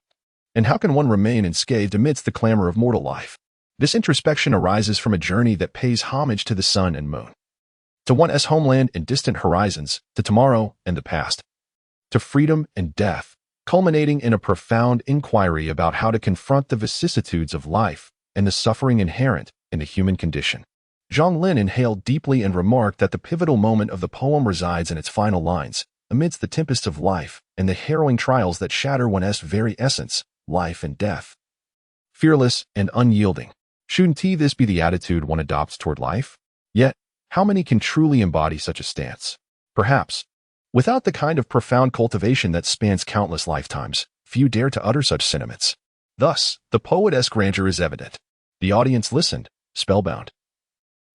And how can one remain unscathed amidst the clamor of mortal life? This introspection arises from a journey that pays homage to the sun and moon, to one's homeland and distant horizons, to tomorrow and the past, to freedom and death, culminating in a profound inquiry about how to confront the vicissitudes of life and the suffering inherent in the human condition. Zhang Lin inhaled deeply and remarked that the pivotal moment of the poem resides in its final lines, amidst the tempests of life and the harrowing trials that shatter one's very essence, life and death. Fearless and unyielding. Shouldn't this be the attitude one adopts toward life? Yet, how many can truly embody such a stance? Perhaps, without the kind of profound cultivation that spans countless lifetimes, few dare to utter such sentiments. Thus, the poet's grandeur is evident. The audience listened, spellbound,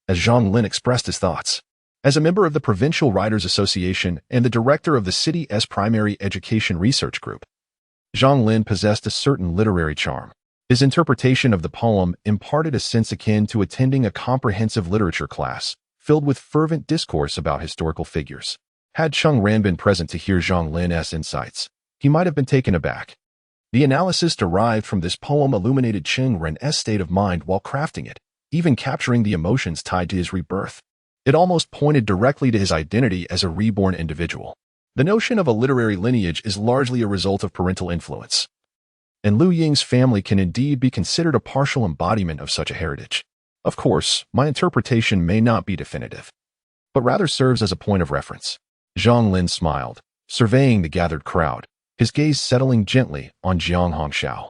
as Zhang Lin expressed his thoughts. As a member of the Provincial Writers Association and the director of the city's primary education research group, Zhang Lin possessed a certain literary charm. His interpretation of the poem imparted a sense akin to attending a comprehensive literature class, filled with fervent discourse about historical figures. Had Cheng Ran been present to hear Zhang Lin's insights, he might have been taken aback. The analysis derived from this poem illuminated Cheng Ran's state of mind while crafting it, even capturing the emotions tied to his rebirth. It almost pointed directly to his identity as a reborn individual. The notion of a literary lineage is largely a result of parental influence, and Liu Ying's family can indeed be considered a partial embodiment of such a heritage. Of course, my interpretation may not be definitive, but rather serves as a point of reference. Zhang Lin smiled, surveying the gathered crowd, his gaze settling gently on Jiang Hongxiao.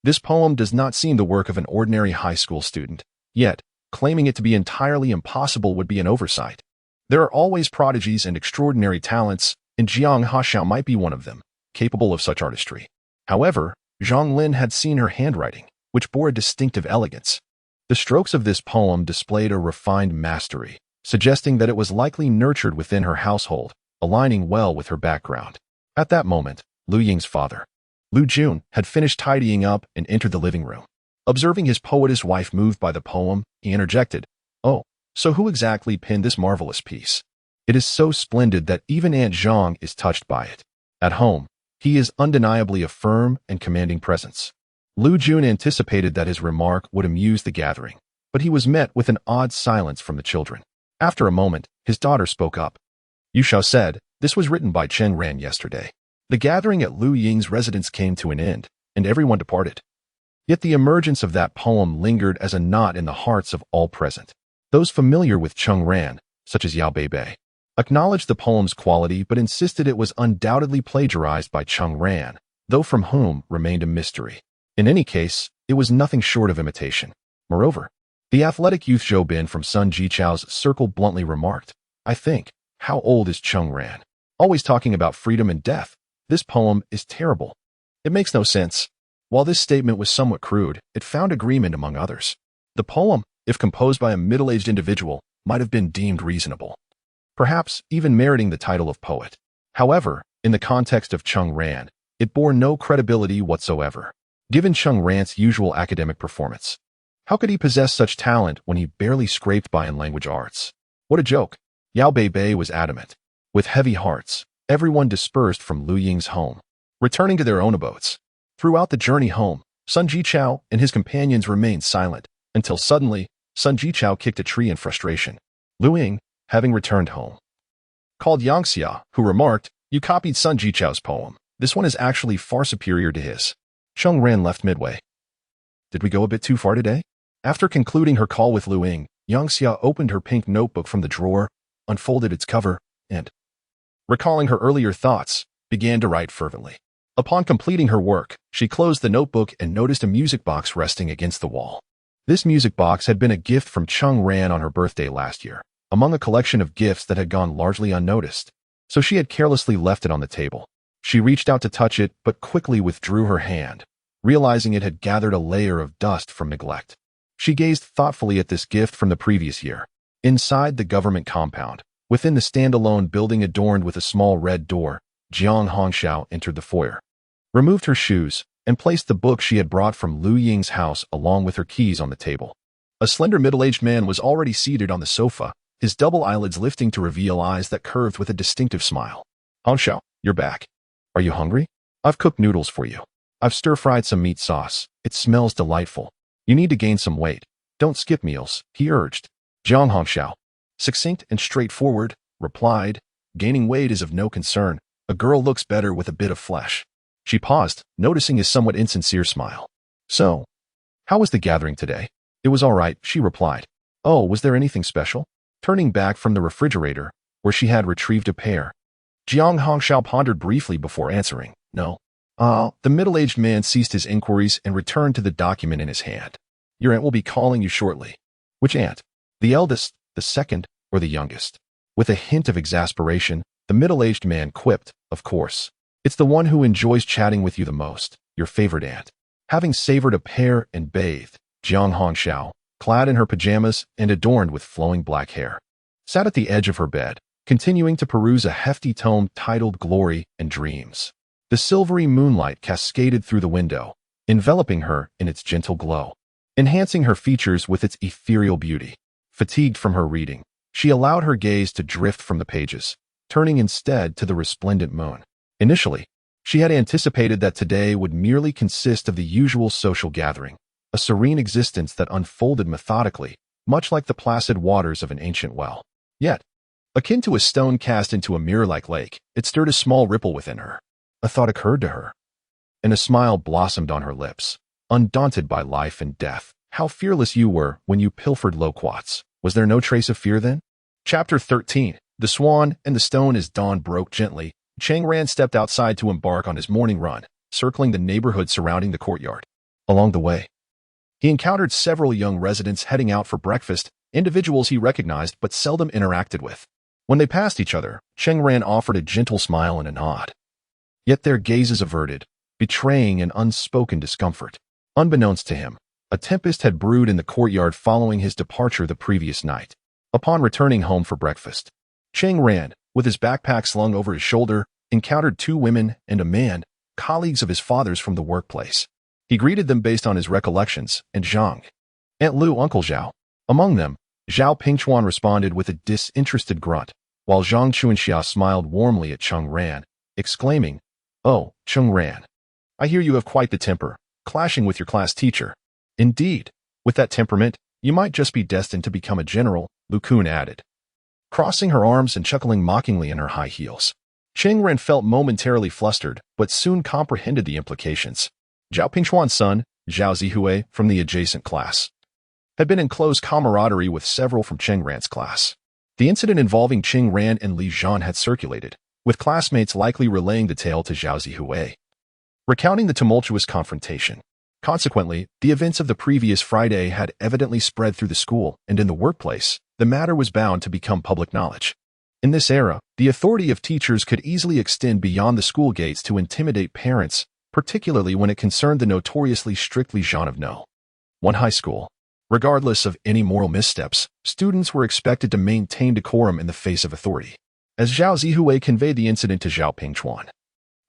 This poem does not seem the work of an ordinary high school student, yet, claiming it to be entirely impossible would be an oversight. There are always prodigies and extraordinary talents, and Jiang Hongxiao might be one of them, capable of such artistry. However, Zhang Lin had seen her handwriting, which bore a distinctive elegance. The strokes of this poem displayed a refined mastery, suggesting that it was likely nurtured within her household, aligning well with her background. At that moment, Liu Ying's father, Liu Jun, had finished tidying up and entered the living room. Observing his poetess wife moved by the poem, he interjected, "Oh, so who exactly penned this marvelous piece? It is so splendid that even Aunt Zhang is touched by it." At home, he is undeniably a firm and commanding presence. Liu Jun anticipated that his remark would amuse the gathering, but he was met with an odd silence from the children. After a moment, his daughter spoke up. "You Xiao said, this was written by Cheng Ran yesterday." The gathering at Liu Ying's residence came to an end, and everyone departed. Yet the emergence of that poem lingered as a knot in the hearts of all present. Those familiar with Cheng Ran, such as Yao Beibei, acknowledged the poem's quality but insisted it was undoubtedly plagiarized by Cheng Ran, though from whom remained a mystery. In any case, it was nothing short of imitation. Moreover, the athletic youth Zhou Bin from Sun Jichao's circle bluntly remarked, "I think, how old is Cheng Ran? Always talking about freedom and death. This poem is terrible. It makes no sense." While this statement was somewhat crude, it found agreement among others. The poem, if composed by a middle-aged individual, might have been deemed reasonable, perhaps even meriting the title of poet. However, in the context of Cheng Ran, it bore no credibility whatsoever. Given Cheng Ran's usual academic performance, how could he possess such talent when he barely scraped by in language arts? What a joke! Yao Beibei was adamant. With heavy hearts, everyone dispersed from Liu Ying's home, returning to their own abodes. Throughout the journey home, Sun Jichao and his companions remained silent, until suddenly, Sun Jichao kicked a tree in frustration. Liu Ying, having returned home, called Yang Xia, who remarked, "You copied Sun Jichao's poem. This one is actually far superior to his." Cheng Ran left midway. "Did we go a bit too far today?" After concluding her call with Liu Ying, Yang Xia opened her pink notebook from the drawer, unfolded its cover, and, recalling her earlier thoughts, began to write fervently. Upon completing her work, she closed the notebook and noticed a music box resting against the wall. This music box had been a gift from Cheng Ran on her birthday last year, among a collection of gifts that had gone largely unnoticed, so she had carelessly left it on the table. She reached out to touch it, but quickly withdrew her hand, realizing it had gathered a layer of dust from neglect. She gazed thoughtfully at this gift from the previous year. Inside the government compound, within the standalone building adorned with a small red door, Jiang Hongxiao entered the foyer, removed her shoes, and placed the book she had brought from Lu Ying's house along with her keys on the table. A slender middle-aged man was already seated on the sofa, his double eyelids lifting to reveal eyes that curved with a distinctive smile. Hongxiao, you're back. Are you hungry? I've cooked noodles for you. I've stir-fried some meat sauce. It smells delightful. You need to gain some weight. Don't skip meals, he urged. Jiang Hongxiao, succinct and straightforward, replied, gaining weight is of no concern. A girl looks better with a bit of flesh. She paused, noticing his somewhat insincere smile. So, how was the gathering today? It was all right, she replied. Oh, was there anything special? Turning back from the refrigerator, where she had retrieved a pear, Jiang Hongxiao pondered briefly before answering, no. The middle-aged man ceased his inquiries and returned to the document in his hand. Your aunt will be calling you shortly. Which aunt? The eldest, the second, or the youngest? With a hint of exasperation, the middle-aged man quipped, of course. It's the one who enjoys chatting with you the most, your favorite aunt. Having savored a pear and bathed, Jiang Hongxiao, clad in her pajamas and adorned with flowing black hair, sat at the edge of her bed, continuing to peruse a hefty tome titled Glory and Dreams. The silvery moonlight cascaded through the window, enveloping her in its gentle glow, enhancing her features with its ethereal beauty. Fatigued from her reading, she allowed her gaze to drift from the pages, turning instead to the resplendent moon. Initially, she had anticipated that today would merely consist of the usual social gathering, a serene existence that unfolded methodically, much like the placid waters of an ancient well. Yet, akin to a stone cast into a mirror-like lake, it stirred a small ripple within her. A thought occurred to her, and a smile blossomed on her lips. Undaunted by life and death, how fearless you were when you pilfered loquats. Was there no trace of fear then? Chapter 13. The Swan and the Stone. As dawn broke gently, Cheng Ran stepped outside to embark on his morning run, circling the neighborhood surrounding the courtyard. Along the way, he encountered several young residents heading out for breakfast, individuals he recognized but seldom interacted with. When they passed each other, Cheng Ran offered a gentle smile and a nod. Yet their gazes averted, betraying an unspoken discomfort. Unbeknownst to him, a tempest had brewed in the courtyard following his departure the previous night. Upon returning home for breakfast, Cheng Ran, with his backpack slung over his shoulder, encountered two women and a man, colleagues of his father's from the workplace. He greeted them based on his recollections, and Zhang, Aunt Lu, Uncle Zhao. Among them, Zhao Pingchuan responded with a disinterested grunt, while Zhang Chuanxia smiled warmly at Cheng Ran, exclaiming, Oh, Cheng Ran, I hear you have quite the temper, clashing with your class teacher. Indeed, with that temperament, you might just be destined to become a general, Lu Kun added, crossing her arms and chuckling mockingly in her high heels. Cheng Ran felt momentarily flustered, but soon comprehended the implications. Zhao Pingchuan's son, Zhao Zihue, from the adjacent class, had been in close camaraderie with several from Cheng Ran's class. The incident involving Cheng Ran and Li Zhan had circulated, with classmates likely relaying the tale to Zhao Zihue, recounting the tumultuous confrontation. Consequently, the events of the previous Friday had evidently spread through the school, and in the workplace, the matter was bound to become public knowledge. In this era, the authority of teachers could easily extend beyond the school gates to intimidate parents, particularly when it concerned the notoriously strict Li Zhan of No. 1 high school. Regardless of any moral missteps, students were expected to maintain decorum in the face of authority. As Zhao Zihue conveyed the incident to Zhao Pingchuan,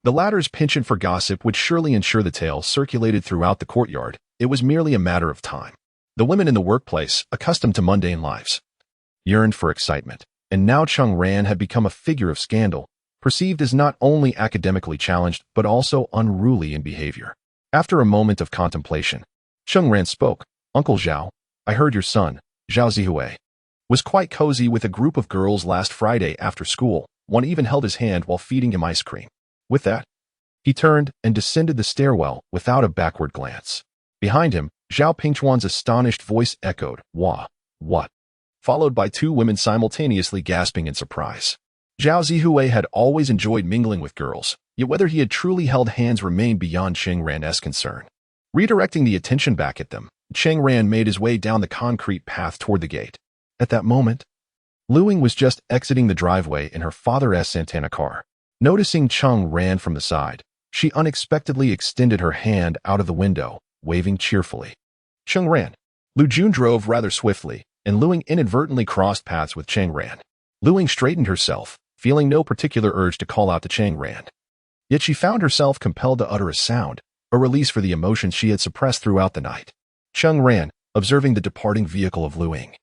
the latter's penchant for gossip would surely ensure the tale circulated throughout the courtyard. It was merely a matter of time. The women in the workplace, accustomed to mundane lives, yearned for excitement, and now Cheng Ran had become a figure of scandal, perceived as not only academically challenged but also unruly in behavior. After a moment of contemplation, Cheng Ran spoke. Uncle Zhao, I heard your son, Zhao Zihue, was quite cozy with a group of girls last Friday after school. One even held his hand while feeding him ice cream. With that, he turned and descended the stairwell without a backward glance. Behind him, Zhao Pingchuan's astonished voice echoed, Wah, what? Followed by two women simultaneously gasping in surprise. Zhao Zihue had always enjoyed mingling with girls, yet whether he had truly held hands remained beyond Cheng Ran's concern. Redirecting the attention back at them, Cheng Ran made his way down the concrete path toward the gate. At that moment, Lu Ying was just exiting the driveway in her father's Santana car. Noticing Cheng Ran from the side, she unexpectedly extended her hand out of the window, waving cheerfully. Cheng Ran. Lu Jun drove rather swiftly, and Lu Ying inadvertently crossed paths with Cheng Ran. Lu Ying straightened herself, feeling no particular urge to call out to Cheng Ran. Yet she found herself compelled to utter a sound, a release for the emotions she had suppressed throughout the night. Cheng Ran, observing the departing vehicle of Luing,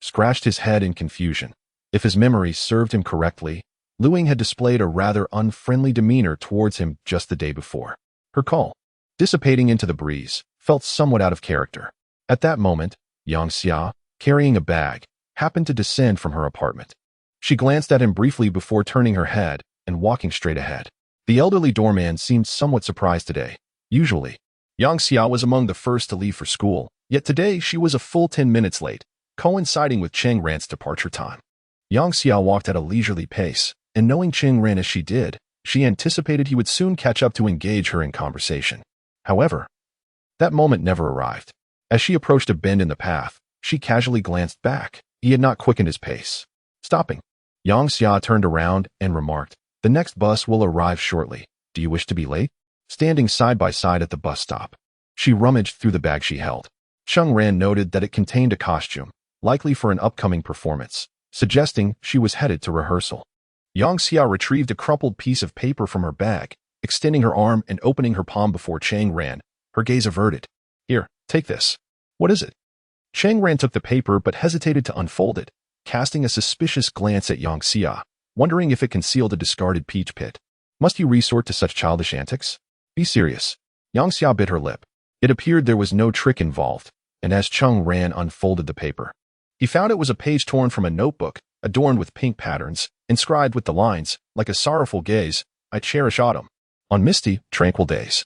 scratched his head in confusion. If his memory served him correctly, Luing had displayed a rather unfriendly demeanor towards him just the day before. Her call, dissipating into the breeze, felt somewhat out of character. At that moment, Yang Xia, carrying a bag, happened to descend from her apartment. She glanced at him briefly before turning her head and walking straight ahead. The elderly doorman seemed somewhat surprised today. Usually, Yang Xia was among the first to leave for school, yet today she was a full 10 minutes late, coinciding with Cheng Ran's departure time. Yang Xia walked at a leisurely pace, and knowing Cheng Ran as she did, she anticipated he would soon catch up to engage her in conversation. However, that moment never arrived. As she approached a bend in the path, she casually glanced back. He had not quickened his pace. Stopping, Yang Xia turned around and remarked, "The next bus will arrive shortly. Do you wish to be late?" Standing side by side at the bus stop, she rummaged through the bag she held. Cheng Ran noted that it contained a costume, likely for an upcoming performance, suggesting she was headed to rehearsal. Yang Xia retrieved a crumpled piece of paper from her bag, extending her arm and opening her palm before Cheng Ran, her gaze averted. "Here, take this." "What is it?" Cheng Ran took the paper but hesitated to unfold it, casting a suspicious glance at Yang Xia, wondering if it concealed a discarded peach pit. "Must you resort to such childish antics? Be serious." Yang Xia bit her lip. It appeared there was no trick involved, and as Cheng Ran unfolded the paper, he found it was a page torn from a notebook, adorned with pink patterns, inscribed with the lines, "Like a sorrowful gaze, I cherish autumn. On misty, tranquil days,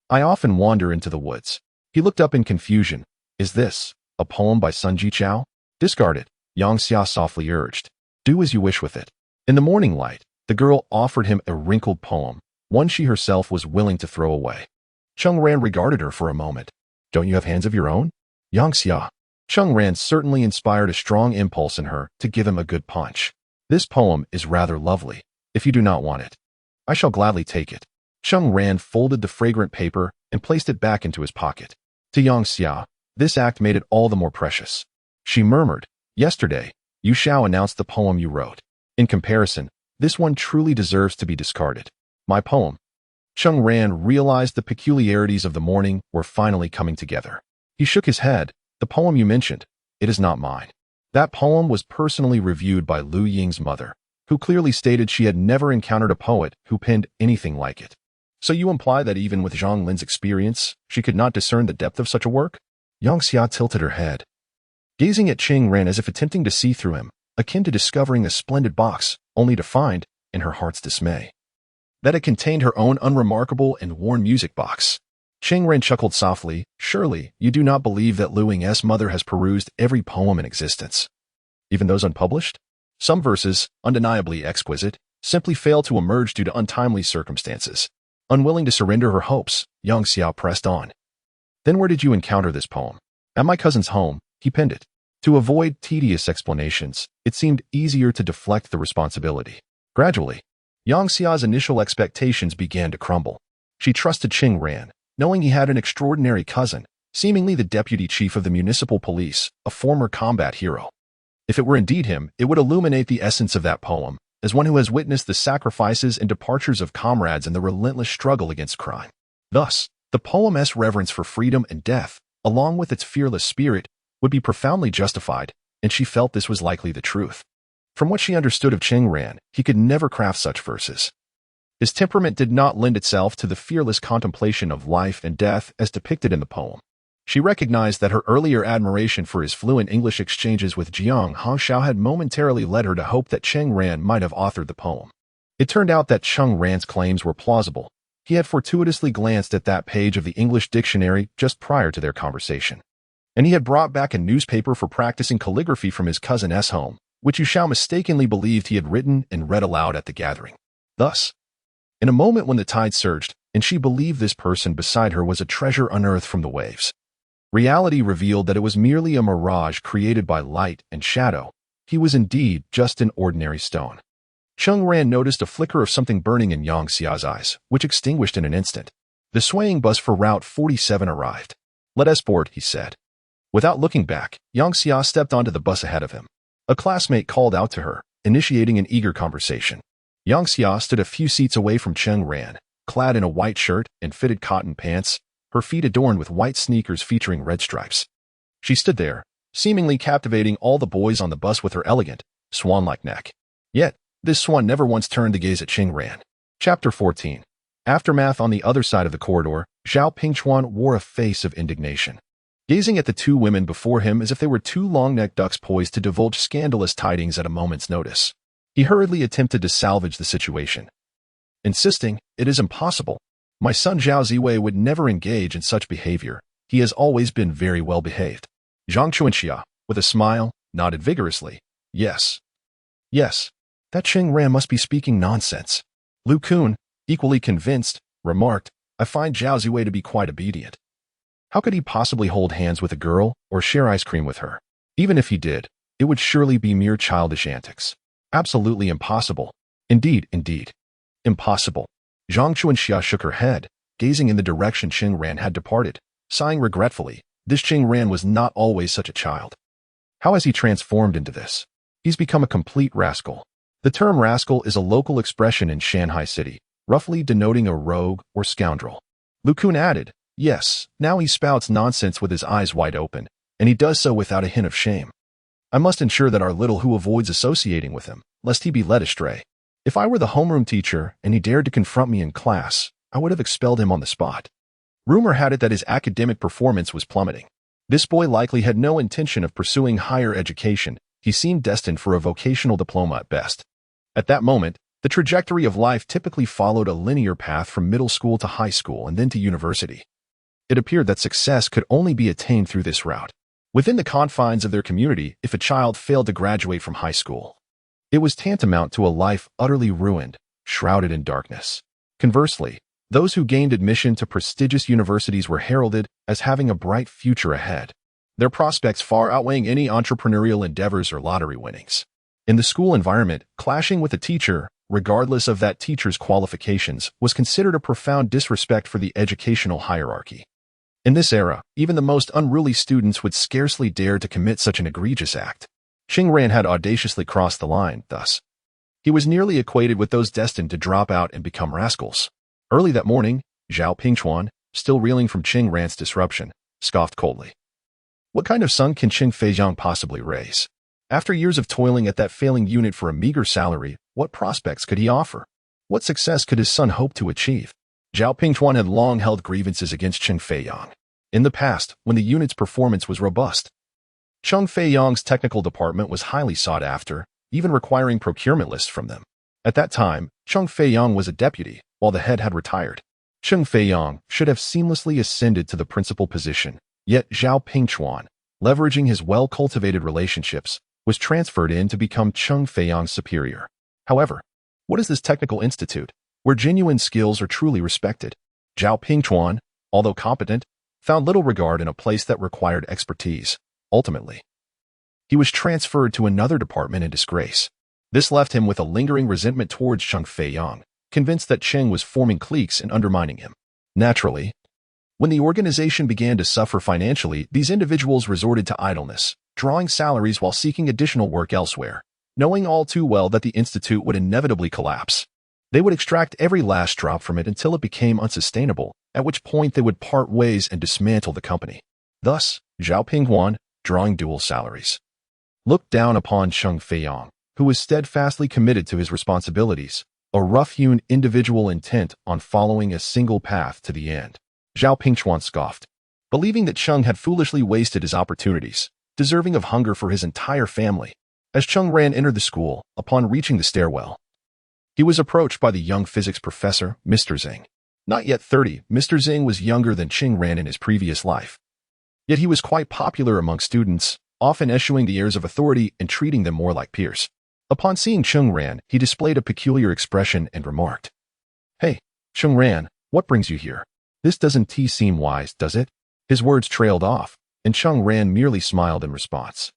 I often wander into the woods." He looked up in confusion. "Is this a poem by Sun Jichao?" "Discard it," Yang Xia softly urged. "Do as you wish with it." In the morning light, the girl offered him a wrinkled poem, one she herself was willing to throw away. Cheng Ran regarded her for a moment. "Don't you have hands of your own?" "Yang Xia." Cheng Ran certainly inspired a strong impulse in her to give him a good punch. "This poem is rather lovely. If you do not want it, I shall gladly take it." Cheng Ran folded the fragrant paper and placed it back into his pocket. To Yang Xia, this act made it all the more precious. She murmured, "Yesterday, Yu Xiao announced the poem you wrote. In comparison, this one truly deserves to be discarded." "My poem?" Cheng Ran realized the peculiarities of the morning were finally coming together. He shook his head. "The poem you mentioned, it is not mine." That poem was personally reviewed by Lu Ying's mother, who clearly stated she had never encountered a poet who penned anything like it. "So you imply that even with Zhang Lin's experience, she could not discern the depth of such a work?" Yang Xia tilted her head, gazing at Cheng Ran as if attempting to see through him, akin to discovering a splendid box, only to find, in her heart's dismay, that it contained her own unremarkable and worn music box. Cheng Ran chuckled softly. "Surely, you do not believe that Lu Ying's mother has perused every poem in existence, even those unpublished? Some verses, undeniably exquisite, simply fail to emerge due to untimely circumstances." Unwilling to surrender her hopes, Yang Xia pressed on. "Then where did you encounter this poem?" "At my cousin's home. He penned it." To avoid tedious explanations, it seemed easier to deflect the responsibility. Gradually, Yang Xia's initial expectations began to crumble. She trusted Cheng Ran, knowing he had an extraordinary cousin, seemingly the deputy chief of the municipal police, a former combat hero. If it were indeed him, it would illuminate the essence of that poem, as one who has witnessed the sacrifices and departures of comrades in the relentless struggle against crime. Thus, the poem's reverence for freedom and death, along with its fearless spirit, would be profoundly justified, and she felt this was likely the truth. From what she understood of Cheng Ran, he could never craft such verses. His temperament did not lend itself to the fearless contemplation of life and death as depicted in the poem. She recognized that her earlier admiration for his fluent English exchanges with Jiang Hangshao had momentarily led her to hope that Cheng Ran might have authored the poem. It turned out that Cheng Ran's claims were plausible. He had fortuitously glanced at that page of the English dictionary just prior to their conversation. And he had brought back a newspaper for practicing calligraphy from his cousin's home, which Yu Xiao mistakenly believed he had written and read aloud at the gathering. Thus, in a moment when the tide surged, and she believed this person beside her was a treasure unearthed from the waves, reality revealed that it was merely a mirage created by light and shadow. He was indeed just an ordinary stone. Cheng Ran noticed a flicker of something burning in Yang Xia's eyes, which extinguished in an instant. The swaying bus for Route 47 arrived. "Let us board," he said. Without looking back, Yang Xia stepped onto the bus ahead of him. A classmate called out to her, initiating an eager conversation. Yang Xia stood a few seats away from Cheng Ran, clad in a white shirt and fitted cotton pants, her feet adorned with white sneakers featuring red stripes. She stood there, seemingly captivating all the boys on the bus with her elegant, swan-like neck. Yet, this swan never once turned to gaze at Cheng Ran. Chapter 14. Aftermath. On the other side of the corridor, Zhao Pingchuan wore a face of indignation, gazing at the two women before him as if they were two long-necked ducks poised to divulge scandalous tidings at a moment's notice. He hurriedly attempted to salvage the situation, insisting, "It is impossible. My son Zhao Ziwei would never engage in such behavior. He has always been very well behaved." Zhang Chuanxia, with a smile, nodded vigorously. Yes. Yes. That Cheng Ran must be speaking nonsense. Lu Kun, equally convinced, remarked, "I find Zhao Ziwei to be quite obedient. How could he possibly hold hands with a girl or share ice cream with her? Even if he did, it would surely be mere childish antics. Absolutely impossible. Indeed, impossible." Zhang Chuanxia shook her head, gazing in the direction Cheng Ran had departed, sighing regretfully. This Cheng Ran was not always such a child. How has he transformed into this? He's become a complete rascal. The term rascal is a local expression in Shanghai City, roughly denoting a rogue or scoundrel. Lu Kun added, "Yes, now he spouts nonsense with his eyes wide open, and he does so without a hint of shame. I must ensure that our little who avoids associating with him, lest he be led astray. If I were the homeroom teacher and he dared to confront me in class, I would have expelled him on the spot." Rumor had it that his academic performance was plummeting. This boy likely had no intention of pursuing higher education. He seemed destined for a vocational diploma at best. At that moment, the trajectory of life typically followed a linear path from middle school to high school and then to university. It appeared that success could only be attained through this route. Within the confines of their community, if a child failed to graduate from high school, it was tantamount to a life utterly ruined, shrouded in darkness. Conversely, those who gained admission to prestigious universities were heralded as having a bright future ahead, their prospects far outweighing any entrepreneurial endeavors or lottery winnings. In the school environment, clashing with a teacher, regardless of that teacher's qualifications, was considered a profound disrespect for the educational hierarchy. In this era, even the most unruly students would scarcely dare to commit such an egregious act. Cheng Ran had audaciously crossed the line, thus. He was nearly equated with those destined to drop out and become rascals. Early that morning, Zhao Pingchuan, still reeling from Cheng Ran's disruption, scoffed coldly. What kind of son can Cheng Feiyang possibly raise? After years of toiling at that failing unit for a meager salary, what prospects could he offer? What success could his son hope to achieve? Zhao Pingchuan had long held grievances against Cheng Feiyang. In the past, when the unit's performance was robust, Cheng Feiyang's technical department was highly sought after, even requiring procurement lists from them. At that time, Cheng Feiyang was a deputy, while the head had retired. Cheng Feiyang should have seamlessly ascended to the principal position, yet Zhao Pingchuan, leveraging his well-cultivated relationships, was transferred in to become Cheng Feiyang's superior. However, what is this technical institute, where genuine skills are truly respected? Zhao Pingchuan, although competent, found little regard in a place that required expertise. Ultimately, he was transferred to another department in disgrace. This left him with a lingering resentment towards Cheng Feiyang, convinced that Cheng was forming cliques and undermining him. Naturally, when the organization began to suffer financially, these individuals resorted to idleness, drawing salaries while seeking additional work elsewhere, knowing all too well that the institute would inevitably collapse. They would extract every last drop from it until it became unsustainable, at which point they would part ways and dismantle the company. Thus, Zhao Pingchuan, drawing dual salaries, looked down upon Cheng Feiyang, who was steadfastly committed to his responsibilities, a rough-hewn individual intent on following a single path to the end. Zhao Pingchuan scoffed, believing that Cheng had foolishly wasted his opportunities, deserving of hunger for his entire family. As Cheng Ran entered the school, upon reaching the stairwell, he was approached by the young physics professor, Mr. Zheng. Not yet 30, Mr. Zheng was younger than Cheng Ran in his previous life. Yet he was quite popular among students, often eschewing the airs of authority and treating them more like peers. Upon seeing Cheng Ran, he displayed a peculiar expression and remarked, "Hey, Cheng Ran, what brings you here? This doesn't seem wise, does it?" His words trailed off, and Cheng Ran merely smiled in response.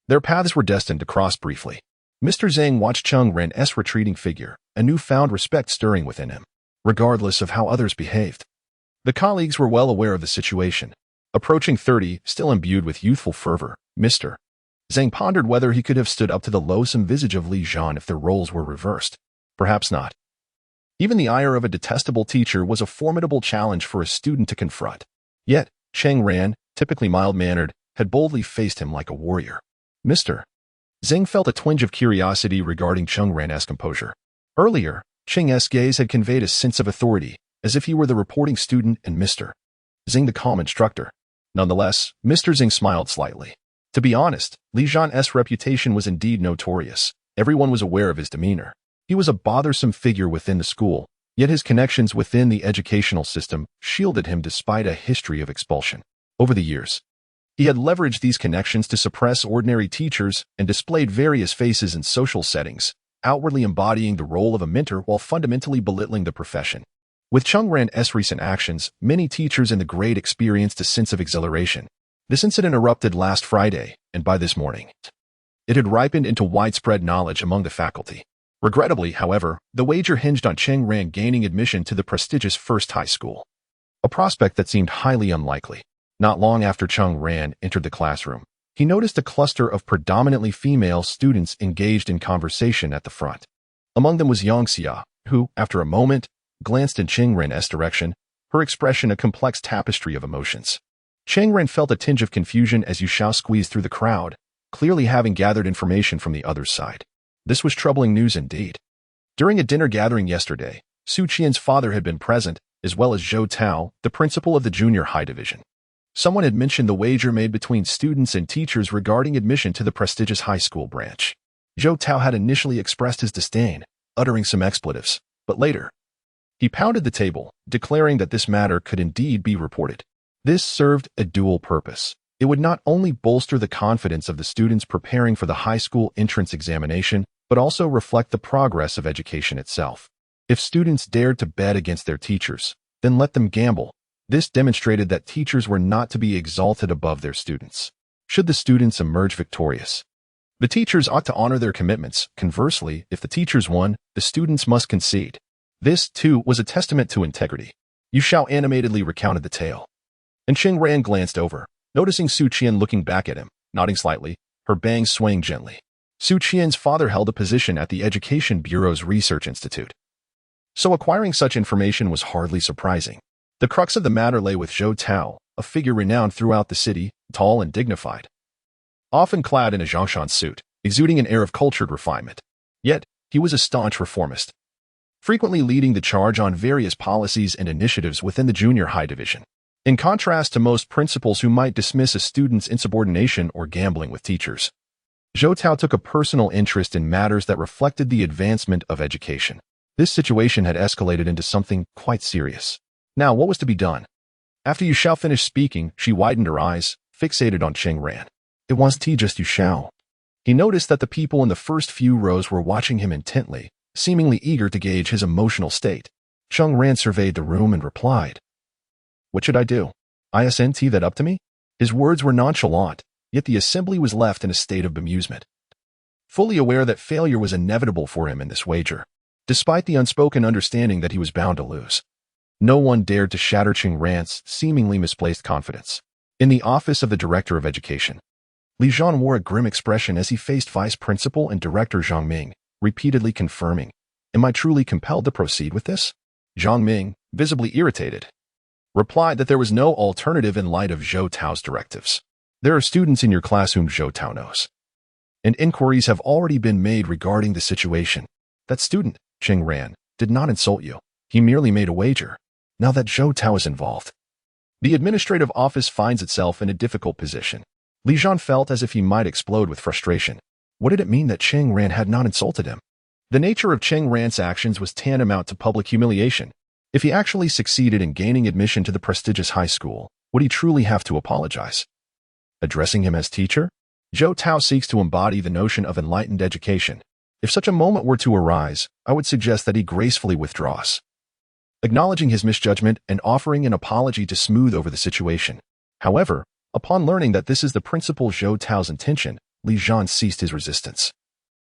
Their paths were destined to cross briefly. Mr. Zhang watched Cheng Ran's retreating figure, a newfound respect stirring within him, regardless of how others behaved. The colleagues were well aware of the situation. Approaching 30, still imbued with youthful fervor, Mr. Zhang pondered whether he could have stood up to the loathsome visage of Li Zhan if their roles were reversed. Perhaps not. Even the ire of a detestable teacher was a formidable challenge for a student to confront. Yet, Cheng Ran, typically mild-mannered, had boldly faced him like a warrior. Mr. Zhang felt a twinge of curiosity regarding Cheng Ran's composure. Earlier, Cheng's gaze had conveyed a sense of authority, as if he were the reporting student and Mr. Zhang the calm instructor. Nonetheless, Mr. Zhang smiled slightly. To be honest, Li Zhan's reputation was indeed notorious. Everyone was aware of his demeanor. He was a bothersome figure within the school, yet his connections within the educational system shielded him despite a history of expulsion. Over the years, he had leveraged these connections to suppress ordinary teachers and displayed various faces in social settings, outwardly embodying the role of a mentor while fundamentally belittling the profession. With Cheng Ran's recent actions, many teachers in the grade experienced a sense of exhilaration. This incident erupted last Friday, and by this morning, it had ripened into widespread knowledge among the faculty. Regrettably, however, the wager hinged on Cheng Ran gaining admission to the prestigious First High School, a prospect that seemed highly unlikely. Not long after Cheng Ran entered the classroom, he noticed a cluster of predominantly female students engaged in conversation at the front. Among them was Yang Xia, who, after a moment, glanced in Cheng Ran's direction, her expression a complex tapestry of emotions. Cheng Ran felt a tinge of confusion as Yu Xiao squeezed through the crowd, clearly having gathered information from the other side. This was troubling news indeed. During a dinner gathering yesterday, Su Qian's father had been present, as well as Zhou Tao, the principal of the junior high division. Someone had mentioned the wager made between students and teachers regarding admission to the prestigious high school branch. Zhou Tao had initially expressed his disdain, uttering some expletives, but later, he pounded the table, declaring that this matter could indeed be reported. This served a dual purpose. It would not only bolster the confidence of the students preparing for the high school entrance examination, but also reflect the progress of education itself. If students dared to bet against their teachers, then let them gamble. This demonstrated that teachers were not to be exalted above their students. Should the students emerge victorious, the teachers ought to honor their commitments. Conversely, if the teachers won, the students must concede. This, too, was a testament to integrity. Yu Xiao animatedly recounted the tale. And Cheng Ran glanced over, noticing Su Qian looking back at him, nodding slightly, her bangs swaying gently. Su Qian's father held a position at the Education Bureau's Research Institute, so acquiring such information was hardly surprising. The crux of the matter lay with Zhou Tao, a figure renowned throughout the city, tall and dignified, often clad in a Zhongshan suit, exuding an air of cultured refinement. Yet, he was a staunch reformist, frequently leading the charge on various policies and initiatives within the junior high division. In contrast to most principals who might dismiss a student's insubordination or gambling with teachers, Zhou Tao took a personal interest in matters that reflected the advancement of education. This situation had escalated into something quite serious. Now, what was to be done? After Yu Xiao finished speaking, she widened her eyes, fixated on Cheng Ran. It wasn't just Yu Xiao. He noticed that the people in the first few rows were watching him intently, seemingly eager to gauge his emotional state. Cheng Ran surveyed the room and replied, "What should I do? Isn't that up to me?" His words were nonchalant, yet the assembly was left in a state of bemusement, fully aware that failure was inevitable for him in this wager, despite the unspoken understanding that he was bound to lose. No one dared to shatter Cheng Ran's seemingly misplaced confidence. In the office of the Director of Education, Li Zhan wore a grim expression as he faced Vice Principal and Director Zhang Ming, repeatedly confirming, "Am I truly compelled to proceed with this?" Zhang Ming, visibly irritated, replied that there was no alternative in light of Zhou Tao's directives. "There are students in your class whom Zhou Tao knows, and inquiries have already been made regarding the situation. That student, Cheng Ran, did not insult you. He merely made a wager. Now that Zhou Tao is involved, the administrative office finds itself in a difficult position." Li Zhan felt as if he might explode with frustration. What did it mean that Cheng Ran had not insulted him? The nature of Cheng Ran's actions was tantamount to public humiliation. If he actually succeeded in gaining admission to the prestigious high school, would he truly have to apologize? Addressing him as teacher? Zhou Tao seeks to embody the notion of enlightened education. If such a moment were to arise, I would suggest that he gracefully withdraws, acknowledging his misjudgment and offering an apology to smooth over the situation. However, upon learning that this is the principal Zhou Tao's intention, Li Zhan ceased his resistance,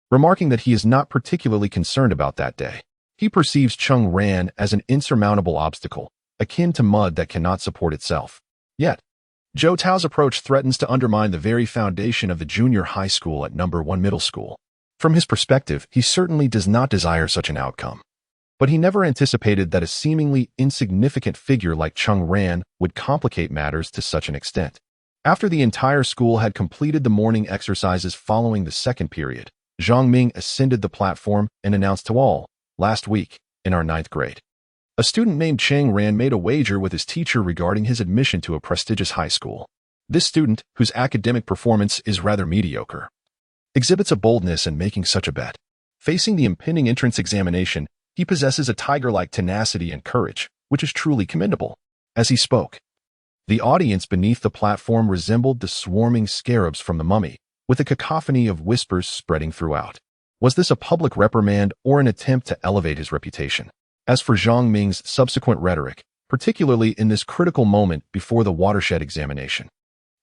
remarking that he is not particularly concerned about that day. He perceives Cheng Ran as an insurmountable obstacle, akin to mud that cannot support itself. Yet, Zhou Tao's approach threatens to undermine the very foundation of the junior high school at number 1 middle school. From his perspective, he certainly does not desire such an outcome. But he never anticipated that a seemingly insignificant figure like Cheng Ran would complicate matters to such an extent. After the entire school had completed the morning exercises following the second period, Zhang Ming ascended the platform and announced to all, "Last week, in our 9th grade, a student named Cheng Ran made a wager with his teacher regarding his admission to a prestigious high school. This student, whose academic performance is rather mediocre, exhibits a boldness in making such a bet. Facing the impending entrance examination, he possesses a tiger-like tenacity and courage, which is truly commendable." As he spoke, the audience beneath the platform resembled the swarming scarabs from the Mummy, with a cacophony of whispers spreading throughout. Was this a public reprimand or an attempt to elevate his reputation? As for Zhang Ming's subsequent rhetoric, particularly in this critical moment before the watershed examination,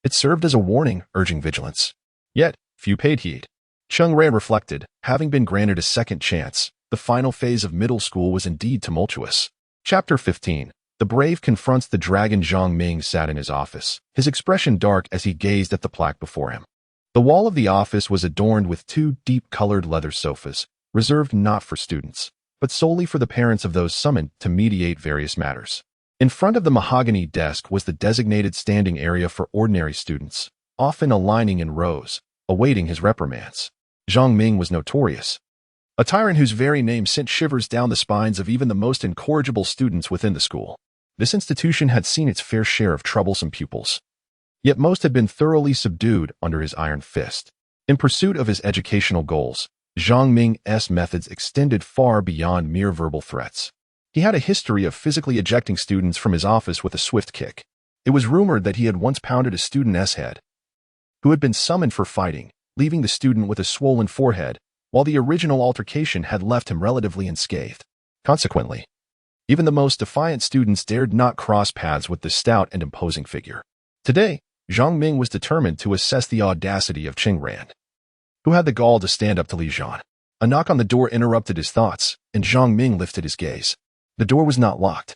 it served as a warning urging vigilance. Yet, few paid heed. Cheng Ran reflected, having been granted a second chance, the final phase of middle school was indeed tumultuous. Chapter 15. The brave confronts the dragon. Zhang Ming sat in his office, his expression dark as he gazed at the plaque before him. The wall of the office was adorned with 2 deep-colored leather sofas, reserved not for students, but solely for the parents of those summoned to mediate various matters. In front of the mahogany desk was the designated standing area for ordinary students, often aligning in rows, awaiting his reprimands. Zhang Ming was notorious, a tyrant whose very name sent shivers down the spines of even the most incorrigible students within the school. This institution had seen its fair share of troublesome pupils, yet most had been thoroughly subdued under his iron fist. In pursuit of his educational goals, Zhang Ming's methods extended far beyond mere verbal threats. He had a history of physically ejecting students from his office with a swift kick. It was rumored that he had once pounded a student's head, who had been summoned for fighting, leaving the student with a swollen forehead, while the original altercation had left him relatively unscathed. Consequently, even the most defiant students dared not cross paths with the stout and imposing figure. Today, Zhang Ming was determined to assess the audacity of Cheng Ran, who had the gall to stand up to Li Zhan. A knock on the door interrupted his thoughts, and Zhang Ming lifted his gaze. The door was not locked,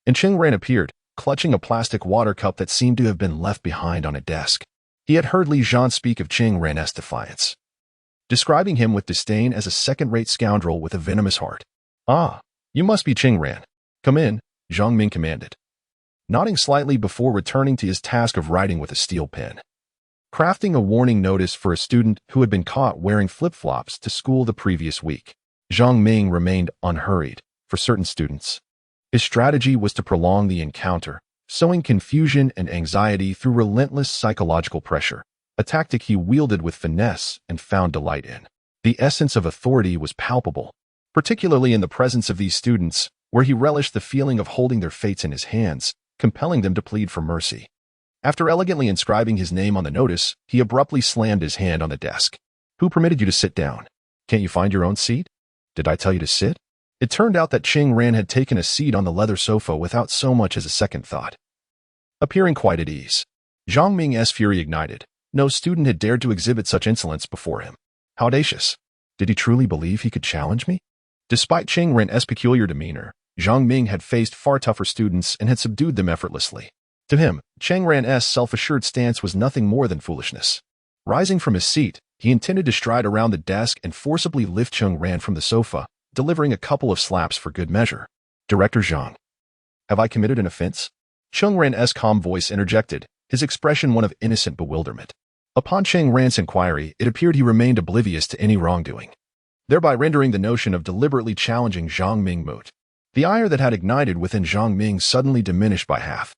and Cheng Ran appeared, clutching a plastic water cup that seemed to have been left behind on a desk. He had heard Li Zhan speak of Cheng Ran's defiance, describing him with disdain as a second-rate scoundrel with a venomous heart. "Ah, you must be Cheng Ran. Come in," Zhang Ming commanded, nodding slightly before returning to his task of writing with a steel pen. Crafting a warning notice for a student who had been caught wearing flip-flops to school the previous week, Zhang Ming remained unhurried. For certain students, his strategy was to prolong the encounter, sowing confusion and anxiety through relentless psychological pressure, a tactic he wielded with finesse and found delight in. The essence of authority was palpable, particularly in the presence of these students, where he relished the feeling of holding their fates in his hands, compelling them to plead for mercy. After elegantly inscribing his name on the notice, he abruptly slammed his hand on the desk. "Who permitted you to sit down? Can't you find your own seat? Did I tell you to sit?" It turned out that Cheng Ran had taken a seat on the leather sofa without so much as a second thought, appearing quite at ease. Zhang Ming's fury ignited. No student had dared to exhibit such insolence before him. How audacious! Did he truly believe he could challenge me? Despite Cheng Ran's peculiar demeanor, Zhang Ming had faced far tougher students and had subdued them effortlessly. To him, Cheng Ran's self-assured stance was nothing more than foolishness. Rising from his seat, he intended to stride around the desk and forcibly lift Cheng Ran from the sofa, delivering a couple of slaps for good measure. "Director Zhang, have I committed an offense?" Cheng Ran's calm voice interjected, his expression one of innocent bewilderment. Upon Cheng Ran's inquiry, it appeared he remained oblivious to any wrongdoing, thereby rendering the notion of deliberately challenging Zhang Ming moot. The ire that had ignited within Zhang Ming suddenly diminished by half.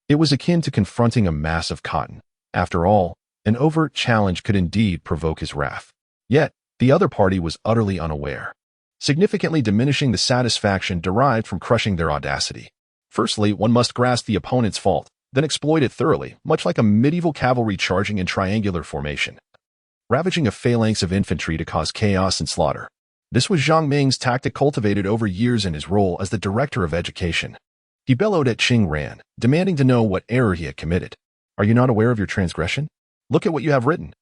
It was akin to confronting a mass of cotton. After all, an overt challenge could indeed provoke his wrath. Yet, the other party was utterly unaware, significantly diminishing the satisfaction derived from crushing their audacity. Firstly, one must grasp the opponent's fault, then exploit it thoroughly, much like a medieval cavalry charging in triangular formation, ravaging a phalanx of infantry to cause chaos and slaughter. This was Zhang Ming's tactic, cultivated over years in his role as the director of education. He bellowed at Cheng Ran, demanding to know what error he had committed. "Are you not aware of your transgression? Look at what you have written."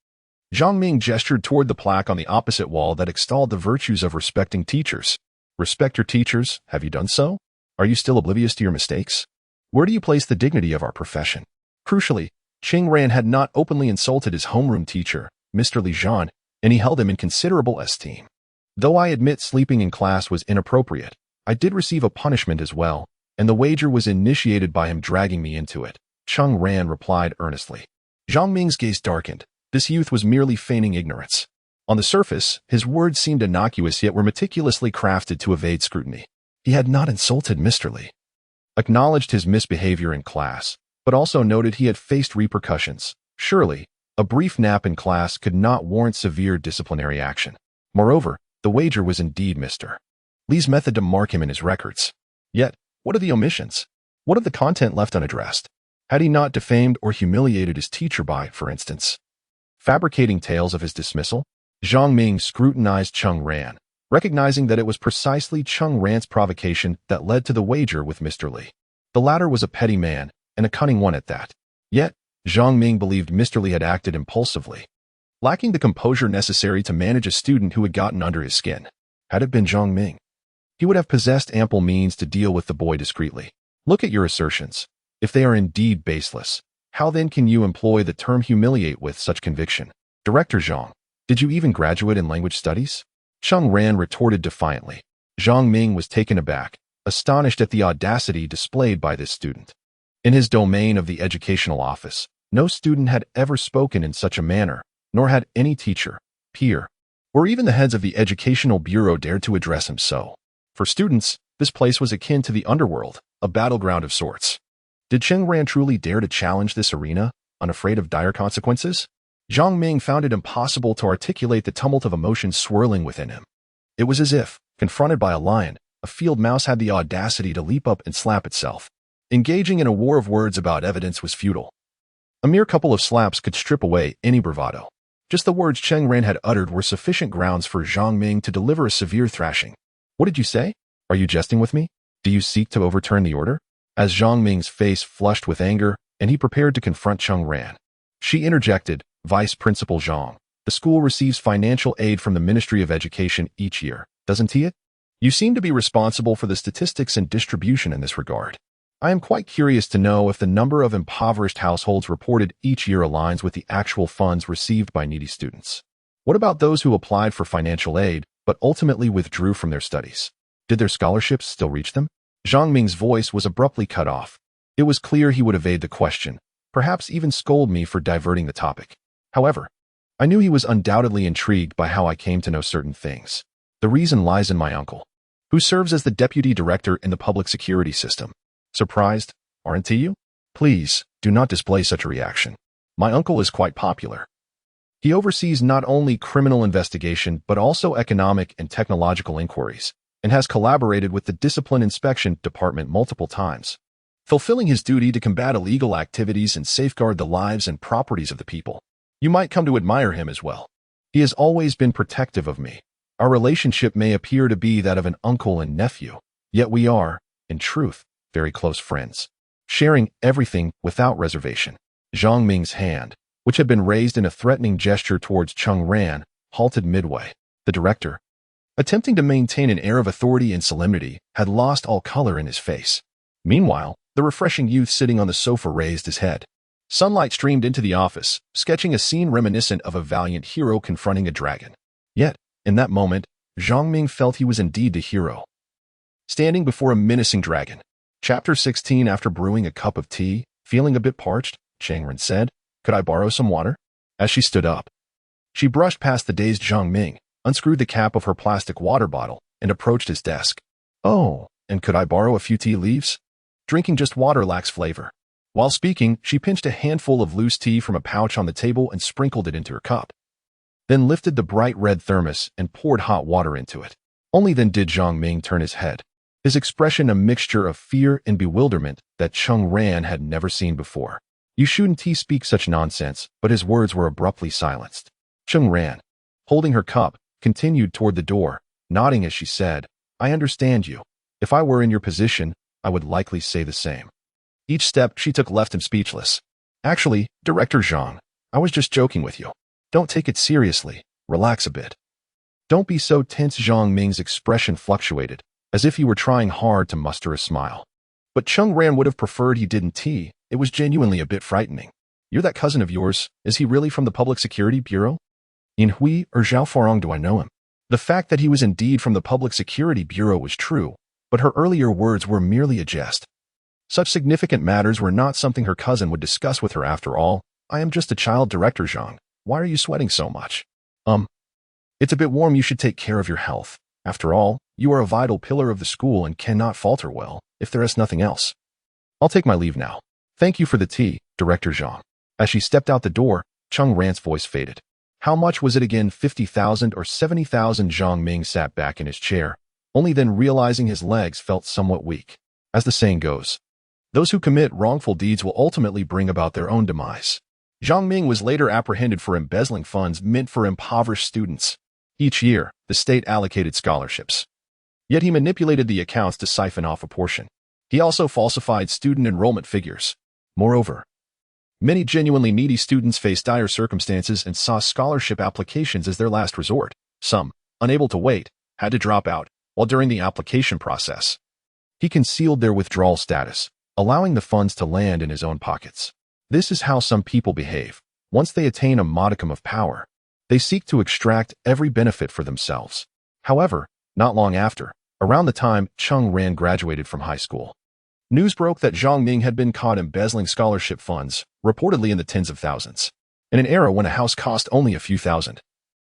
Zhang Ming gestured toward the plaque on the opposite wall that extolled the virtues of respecting teachers. "Respect your teachers? Have you done so? Are you still oblivious to your mistakes? Where do you place the dignity of our profession? Crucially, Cheng Ran had not openly insulted his homeroom teacher, Mr. Li Zhan, and he held him in considerable esteem. Though I admit sleeping in class was inappropriate, I did receive a punishment as well, and the wager was initiated by him dragging me into it, Cheng Ran replied earnestly. Zhang Ming's gaze darkened. This youth was merely feigning ignorance. On the surface, his words seemed innocuous yet were meticulously crafted to evade scrutiny. He had not insulted Mr. Li, acknowledged his misbehavior in class, but also noted he had faced repercussions. Surely, a brief nap in class could not warrant severe disciplinary action. Moreover, the wager was indeed Mr. Li's method to mark him in his records. Yet, what are the omissions? What of the content left unaddressed? Had he not defamed or humiliated his teacher by, for instance, fabricating tales of his dismissal? Zhang Ming scrutinized Cheng Ran, recognizing that it was precisely Cheng Ran's provocation that led to the wager with Mr. Li. The latter was a petty man, and a cunning one at that. Yet, Zhang Ming believed Mr. Li had acted impulsively, lacking the composure necessary to manage a student who had gotten under his skin. Had it been Zhang Ming, he would have possessed ample means to deal with the boy discreetly. Look at your assertions. If they are indeed baseless, how then can you employ the term humiliate with such conviction? Director Zhang, did you even graduate in language studies? Cheng Ran retorted defiantly. Zhang Ming was taken aback, astonished at the audacity displayed by this student. In his domain of the educational office, no student had ever spoken in such a manner, nor had any teacher, peer, or even the heads of the educational bureau dared to address him so. For students, this place was akin to the underworld, a battleground of sorts. Did Cheng Ran truly dare to challenge this arena, unafraid of dire consequences? Zhang Ming found it impossible to articulate the tumult of emotions swirling within him. It was as if, confronted by a lion, a field mouse had the audacity to leap up and slap itself. Engaging in a war of words about evidence was futile. A mere couple of slaps could strip away any bravado. Just the words Cheng Ran had uttered were sufficient grounds for Zhang Ming to deliver a severe thrashing. What did you say? Are you jesting with me? Do you seek to overturn the order? As Zhang Ming's face flushed with anger, and he prepared to confront Cheng Ran, she interjected, Vice Principal Zhang, the school receives financial aid from the Ministry of Education each year, doesn't it? You seem to be responsible for the statistics and distribution in this regard. I am quite curious to know if the number of impoverished households reported each year aligns with the actual funds received by needy students. What about those who applied for financial aid, but ultimately withdrew from their studies? Did their scholarships still reach them? Zhang Ming's voice was abruptly cut off. It was clear he would evade the question, perhaps even scold me for diverting the topic. However, I knew he was undoubtedly intrigued by how I came to know certain things. The reason lies in my uncle, who serves as the deputy director in the public security system. Surprised, aren't you? Please, do not display such a reaction. My uncle is quite popular. He oversees not only criminal investigation but also economic and technological inquiries, and has collaborated with the Discipline Inspection Department multiple times, fulfilling his duty to combat illegal activities and safeguard the lives and properties of the people. You might come to admire him as well. He has always been protective of me. Our relationship may appear to be that of an uncle and nephew, yet we are, in truth, very close friends, sharing everything without reservation. Zhang Ming's hand, which had been raised in a threatening gesture towards Cheng Ran, halted midway. The director, attempting to maintain an air of authority and solemnity, had lost all color in his face. Meanwhile, the refreshing youth sitting on the sofa raised his head. Sunlight streamed into the office, sketching a scene reminiscent of a valiant hero confronting a dragon. Yet, in that moment, Zhang Ming felt he was indeed the hero, standing before a menacing dragon. Chapter 16. After brewing a cup of tea, feeling a bit parched, Cheng Ran said, "Could I borrow some water?" As she stood up, she brushed past the dazed Zhang Ming, unscrewed the cap of her plastic water bottle, and approached his desk. "Oh, and could I borrow a few tea leaves? Drinking just water lacks flavor." While speaking, she pinched a handful of loose tea from a pouch on the table and sprinkled it into her cup, then lifted the bright red thermos and poured hot water into it. Only then did Zhang Ming turn his head, his expression a mixture of fear and bewilderment that Cheng Ran had never seen before. You shouldn't speak such nonsense, but his words were abruptly silenced. Cheng Ran, holding her cup, continued toward the door, nodding as she said, "I understand you. If I were in your position, I would likely say the same." Each step she took left him speechless. "Actually, Director Zhang, I was just joking with you. Don't take it seriously. Relax a bit. Don't be so tense." Zhang Ming's expression fluctuated, as if he were trying hard to muster a smile. But Cheng Ran would have preferred he didn't. It was genuinely a bit frightening. You're that cousin of yours. Is he really from the Public Security Bureau? In Hui or Zhao Farong do I know him? The fact that he was indeed from the Public Security Bureau was true, but her earlier words were merely a jest. Such significant matters were not something her cousin would discuss with her after all. I am just a child director, Zhang. Why are you sweating so much? It's a bit warm. You should take care of your health. After all, you are a vital pillar of the school and cannot falter well, if there is nothing else. I'll take my leave now. Thank you for the tea, Director Zhang. As she stepped out the door, Cheng Ran's voice faded. How much was it again, 50,000 or 70,000? Zhang Ming sat back in his chair, only then realizing his legs felt somewhat weak. As the saying goes, those who commit wrongful deeds will ultimately bring about their own demise. Zhang Ming was later apprehended for embezzling funds meant for impoverished students. Each year, the state allocated scholarships. Yet he manipulated the accounts to siphon off a portion. He also falsified student enrollment figures. Moreover, many genuinely needy students faced dire circumstances and saw scholarship applications as their last resort. Some, unable to wait, had to drop out, while during the application process, he concealed their withdrawal status, allowing the funds to land in his own pockets. This is how some people behave. Once they attain a modicum of power, they seek to extract every benefit for themselves. However, not long after, around the time Cheng Ran graduated from high school, news broke that Zhang Ming had been caught embezzling scholarship funds, reportedly in the tens of thousands, in an era when a house cost only a few thousand.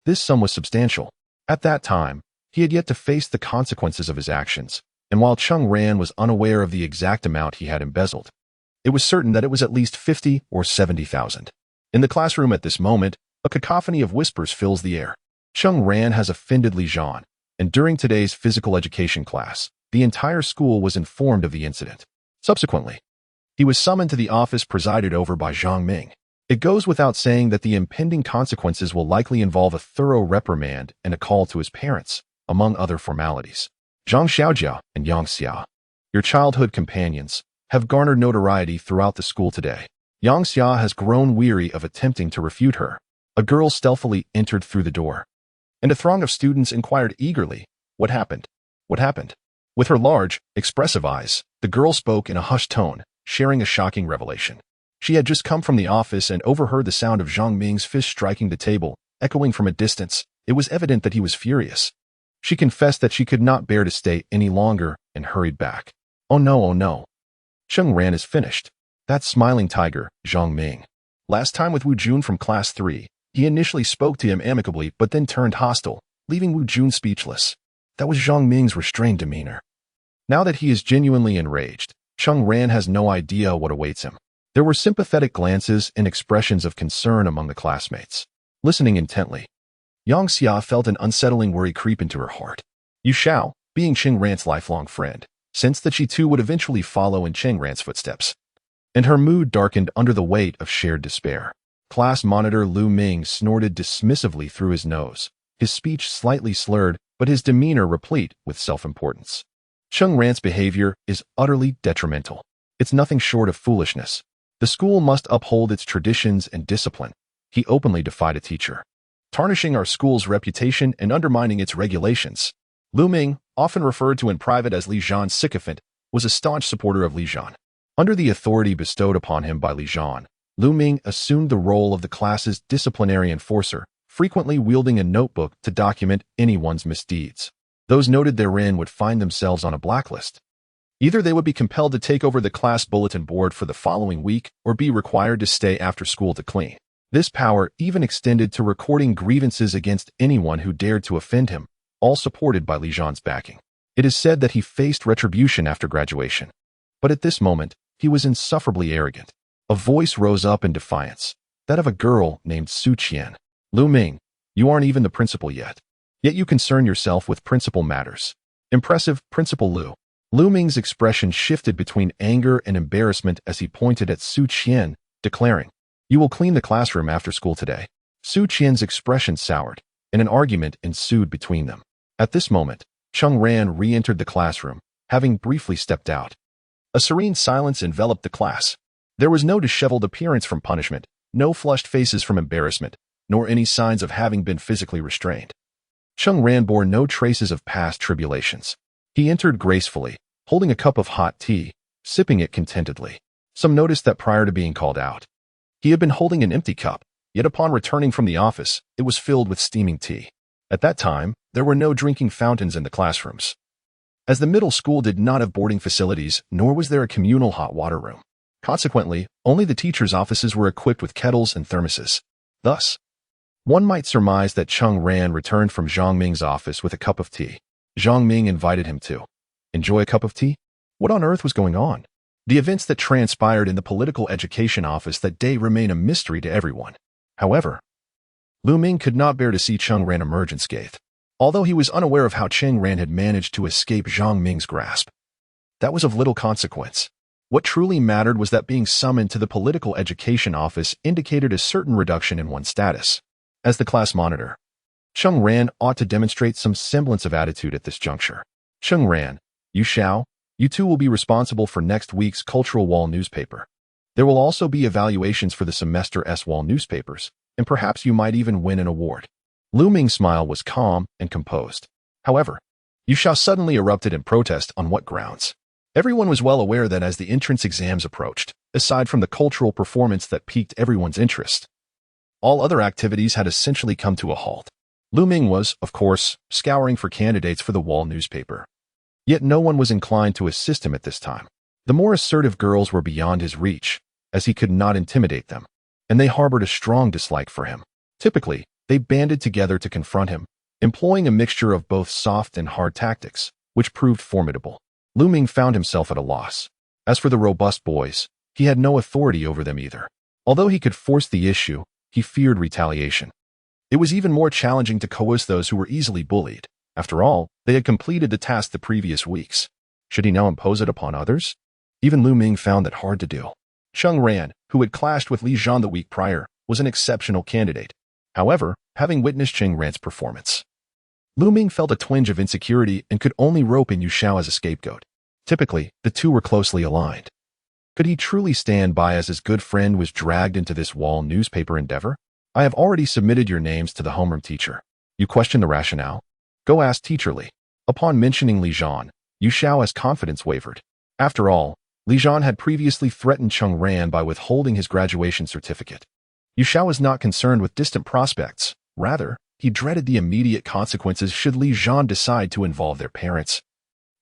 This sum was substantial. At that time, he had yet to face the consequences of his actions, and while Cheng Ran was unaware of the exact amount he had embezzled, it was certain that it was at least 50 or 70,000. In the classroom at this moment, a cacophony of whispers fills the air. Cheng Ran has offended Li Zhan, and during today's physical education class, the entire school was informed of the incident. Subsequently, he was summoned to the office presided over by Zhang Ming. It goes without saying that the impending consequences will likely involve a thorough reprimand and a call to his parents, among other formalities. Zhang Xiaojia and Yang Xia, your childhood companions, have garnered notoriety throughout the school today. Yang Xia has grown weary of attempting to refute her. A girl stealthily entered through the door, and a throng of students inquired eagerly, "What happened? What happened?" With her large, expressive eyes, the girl spoke in a hushed tone, sharing a shocking revelation. She had just come from the office and overheard the sound of Zhang Ming's fist striking the table, echoing from a distance. It was evident that he was furious. She confessed that she could not bear to stay any longer and hurried back. Oh no. Cheng Ran is finished. That smiling tiger, Zhang Ming. Last time with Wu Jun from class 3, he initially spoke to him amicably but then turned hostile, leaving Wu Jun speechless. That was Zhang Ming's restrained demeanor. Now that he is genuinely enraged, Cheng Ran has no idea what awaits him. There were sympathetic glances and expressions of concern among the classmates. Listening intently, Yang Xia felt an unsettling worry creep into her heart. Yu Xiao, being Cheng Ran's lifelong friend, sensed that she too would eventually follow in Cheng Ran's footsteps, and her mood darkened under the weight of shared despair. Class monitor Lu Ming snorted dismissively through his nose, his speech slightly slurred, but his demeanor replete with self-importance. Cheng Ran's behavior is utterly detrimental. It's nothing short of foolishness. The school must uphold its traditions and discipline. He openly defied a teacher, tarnishing our school's reputation and undermining its regulations. Lu Ming, often referred to in private as Li Zhan's sycophant, was a staunch supporter of Li Zhan. Under the authority bestowed upon him by Li Zhan, Lu Ming assumed the role of the class's disciplinary enforcer, frequently wielding a notebook to document anyone's misdeeds. Those noted therein would find themselves on a blacklist. Either they would be compelled to take over the class bulletin board for the following week or be required to stay after school to clean. This power even extended to recording grievances against anyone who dared to offend him, all supported by Li Zhan's backing. It is said that he faced retribution after graduation. But at this moment, he was insufferably arrogant. A voice rose up in defiance, that of a girl named Su Qian. Lu Ming, you aren't even the principal yet. Yet you concern yourself with principal matters. Impressive, Principal Lu. Lu Ming's expression shifted between anger and embarrassment as he pointed at Su Qian, declaring, "You will clean the classroom after school today." Su Qian's expression soured, and an argument ensued between them. At this moment, Cheng Ran re-entered the classroom, having briefly stepped out. A serene silence enveloped the class. There was no disheveled appearance from punishment, no flushed faces from embarrassment, nor any signs of having been physically restrained. Cheng Ran bore no traces of past tribulations. He entered gracefully, holding a cup of hot tea, sipping it contentedly. Some noticed that prior to being called out, he had been holding an empty cup, yet upon returning from the office, it was filled with steaming tea. At that time, there were no drinking fountains in the classrooms, as the middle school did not have boarding facilities, nor was there a communal hot water room. Consequently, only the teachers' offices were equipped with kettles and thermoses. Thus, one might surmise that Cheng Ran returned from Zhang Ming's office with a cup of tea. Zhang Ming invited him to enjoy a cup of tea? What on earth was going on? The events that transpired in the political education office that day remain a mystery to everyone. However, Lu Ming could not bear to see Cheng Ran emerge unscathed, although he was unaware of how Cheng Ran had managed to escape Zhang Ming's grasp. That was of little consequence. What truly mattered was that being summoned to the political education office indicated a certain reduction in one's status. As the class monitor, Cheng Ran ought to demonstrate some semblance of attitude at this juncture. Cheng Ran, you two will be responsible for next week's Cultural Wall newspaper. There will also be evaluations for the semester's wall newspapers, and perhaps you might even win an award. Lu Ming's smile was calm and composed. However, Yu Xiao suddenly erupted in protest. On what grounds? Everyone was well aware that as the entrance exams approached, aside from the cultural performance that piqued everyone's interest, all other activities had essentially come to a halt. Lu Ming was, of course, scouring for candidates for the wall newspaper. Yet no one was inclined to assist him at this time. The more assertive girls were beyond his reach, as he could not intimidate them, and they harbored a strong dislike for him. Typically, they banded together to confront him, employing a mixture of both soft and hard tactics, which proved formidable. Lu Ming found himself at a loss. As for the robust boys, he had no authority over them either. Although he could force the issue, he feared retaliation. It was even more challenging to coerce those who were easily bullied. After all, they had completed the task the previous weeks. Should he now impose it upon others? Even Lu Ming found that hard to do. Cheng Ran, who had clashed with Li Zhan the week prior, was an exceptional candidate. However, having witnessed Cheng Ran's performance, Lu Ming felt a twinge of insecurity and could only rope in Yu Xiao as a scapegoat. Typically, the two were closely aligned. Could he truly stand by as his good friend was dragged into this wall newspaper endeavor? I have already submitted your names to the homeroom teacher. You question the rationale? Go ask Teacher Li. Upon mentioning Li Zhan, Yu Xiao's confidence wavered. After all, Li Zhan had previously threatened Cheng Ran by withholding his graduation certificate. Yu Xiao was not concerned with distant prospects. Rather, he dreaded the immediate consequences should Li Zhan decide to involve their parents,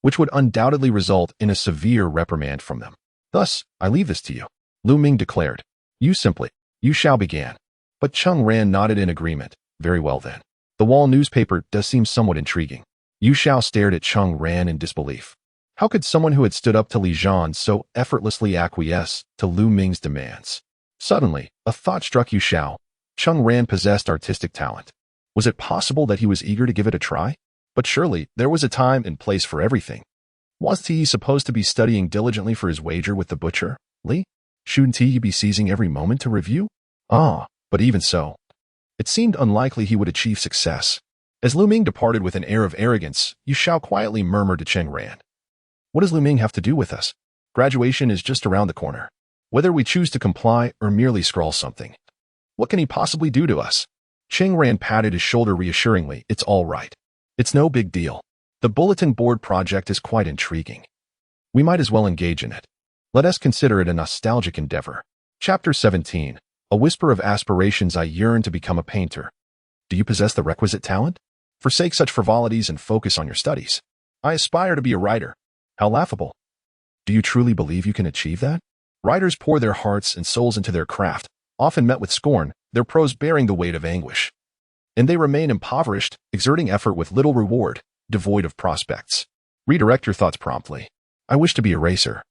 which would undoubtedly result in a severe reprimand from them. Thus, I leave this to you, Lu Ming declared. Yu Xiao began. But Cheng Ran nodded in agreement. Very well then. The wall newspaper does seem somewhat intriguing. Yu Xiao stared at Cheng Ran in disbelief. How could someone who had stood up to Li Zhan so effortlessly acquiesce to Lu Ming's demands? Suddenly, a thought struck Yu Xiao. Cheng Ran possessed artistic talent. Was it possible that he was eager to give it a try? But surely, there was a time and place for everything. Wasn't he supposed to be studying diligently for his wager with the butcher, Li? Shouldn't he be seizing every moment to review? But even so, it seemed unlikely he would achieve success. As Lu Ming departed with an air of arrogance, Yu Xiao quietly murmured to Cheng Ran. What does Lu Ming have to do with us? Graduation is just around the corner. Whether we choose to comply or merely scrawl something, what can he possibly do to us? Cheng Ran patted his shoulder reassuringly. It's all right. It's no big deal. The bulletin board project is quite intriguing. We might as well engage in it. Let us consider it a nostalgic endeavor. Chapter 17. A whisper of aspirations. I yearn to become a painter. Do you possess the requisite talent? Forsake such frivolities and focus on your studies. I aspire to be a writer. How laughable. Do you truly believe you can achieve that? Writers pour their hearts and souls into their craft, often met with scorn, their prose bearing the weight of anguish. And they remain impoverished, exerting effort with little reward, devoid of prospects. Redirect your thoughts promptly. I wish to be a racer.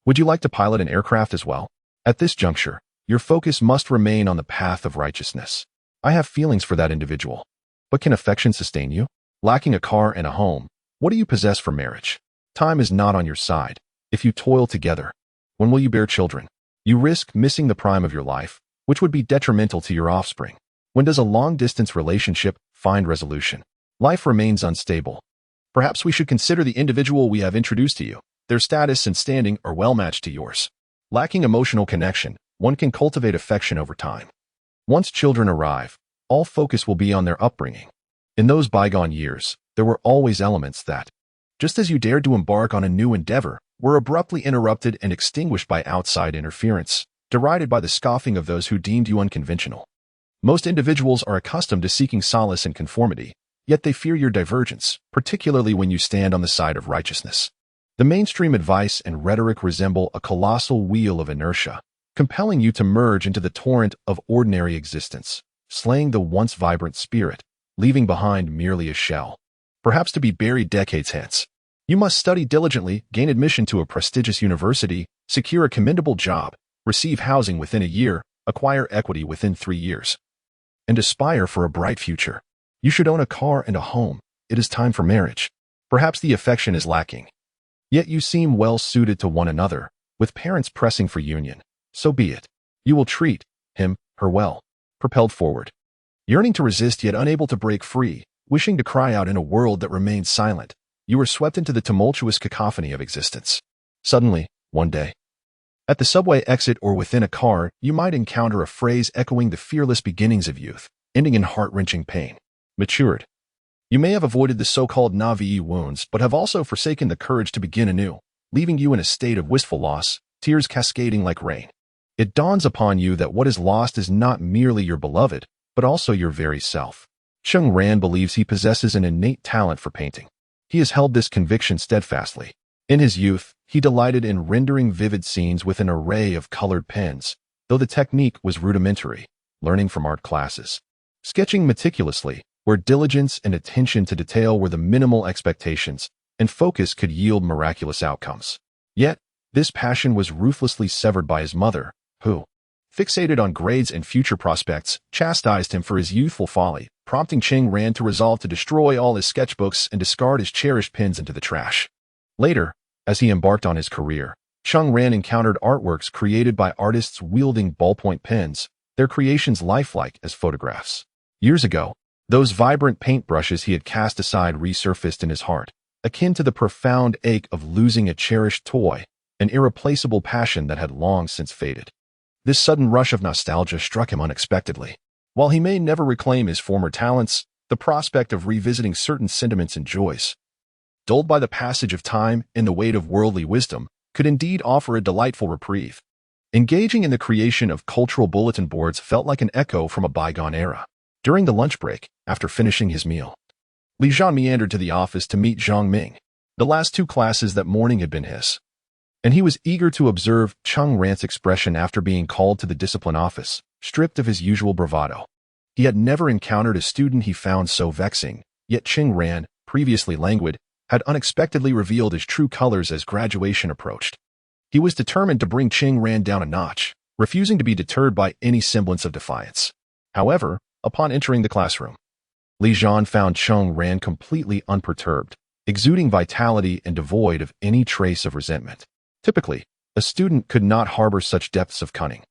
Would you like to pilot an aircraft as well? At this juncture, your focus must remain on the path of righteousness. I have feelings for that individual. But can affection sustain you? Lacking a car and a home, what do you possess for marriage? Time is not on your side. If you toil together, when will you bear children? You risk missing the prime of your life, which would be detrimental to your offspring. When does a long-distance relationship find resolution? Life remains unstable. Perhaps we should consider the individual we have introduced to you. Their status and standing are well matched to yours. Lacking emotional connection, one can cultivate affection over time. Once children arrive, all focus will be on their upbringing. In those bygone years, there were always elements that, just as you dared to embark on a new endeavor, were abruptly interrupted and extinguished by outside interference, derided by the scoffing of those who deemed you unconventional. Most individuals are accustomed to seeking solace in conformity, yet they fear your divergence, particularly when you stand on the side of righteousness. The mainstream advice and rhetoric resemble a colossal wheel of inertia, compelling you to merge into the torrent of ordinary existence, slaying the once vibrant spirit, leaving behind merely a shell, perhaps to be buried decades hence. You must study diligently, gain admission to a prestigious university, secure a commendable job, receive housing within a year, acquire equity within 3 years, and aspire for a bright future. You should own a car and a home. It is time for marriage. Perhaps the affection is lacking. Yet you seem well suited to one another, with parents pressing for union. So be it. You will treat him, her well. Propelled forward. Yearning to resist yet unable to break free, wishing to cry out in a world that remains silent, you are swept into the tumultuous cacophony of existence. Suddenly, one day, at the subway exit or within a car, you might encounter a phrase echoing the fearless beginnings of youth, ending in heart-wrenching pain. Matured. You may have avoided the so-called Navi wounds, but have also forsaken the courage to begin anew, leaving you in a state of wistful loss, tears cascading like rain. It dawns upon you that what is lost is not merely your beloved, but also your very self. Cheng Ran believes he possesses an innate talent for painting. He has held this conviction steadfastly. In his youth, he delighted in rendering vivid scenes with an array of colored pens, though the technique was rudimentary, learning from art classes. Sketching meticulously, where diligence and attention to detail were the minimal expectations, and focus could yield miraculous outcomes. Yet, this passion was ruthlessly severed by his mother, who, fixated on grades and future prospects, chastised him for his youthful folly, prompting Cheng Ran to resolve to destroy all his sketchbooks and discard his cherished pens into the trash. Later, as he embarked on his career, Cheng Ran encountered artworks created by artists wielding ballpoint pens, their creations lifelike as photographs. Years ago, those vibrant paintbrushes he had cast aside resurfaced in his heart, akin to the profound ache of losing a cherished toy, an irreplaceable passion that had long since faded. This sudden rush of nostalgia struck him unexpectedly. While he may never reclaim his former talents, the prospect of revisiting certain sentiments and joys, dulled by the passage of time and the weight of worldly wisdom, could indeed offer a delightful reprieve. Engaging in the creation of cultural bulletin boards felt like an echo from a bygone era. During the lunch break, after finishing his meal, Li Zhan meandered to the office to meet Zhang Ming. The last 2 classes that morning had been his, and he was eager to observe Cheng Ran's expression after being called to the discipline office, stripped of his usual bravado. He had never encountered a student he found so vexing, yet Cheng Ran, previously languid, had unexpectedly revealed his true colors as graduation approached. He was determined to bring Cheng Ran down a notch, refusing to be deterred by any semblance of defiance. However, upon entering the classroom, Li Zhan found Cheng Ran completely unperturbed, exuding vitality and devoid of any trace of resentment. Typically, a student could not harbor such depths of cunning.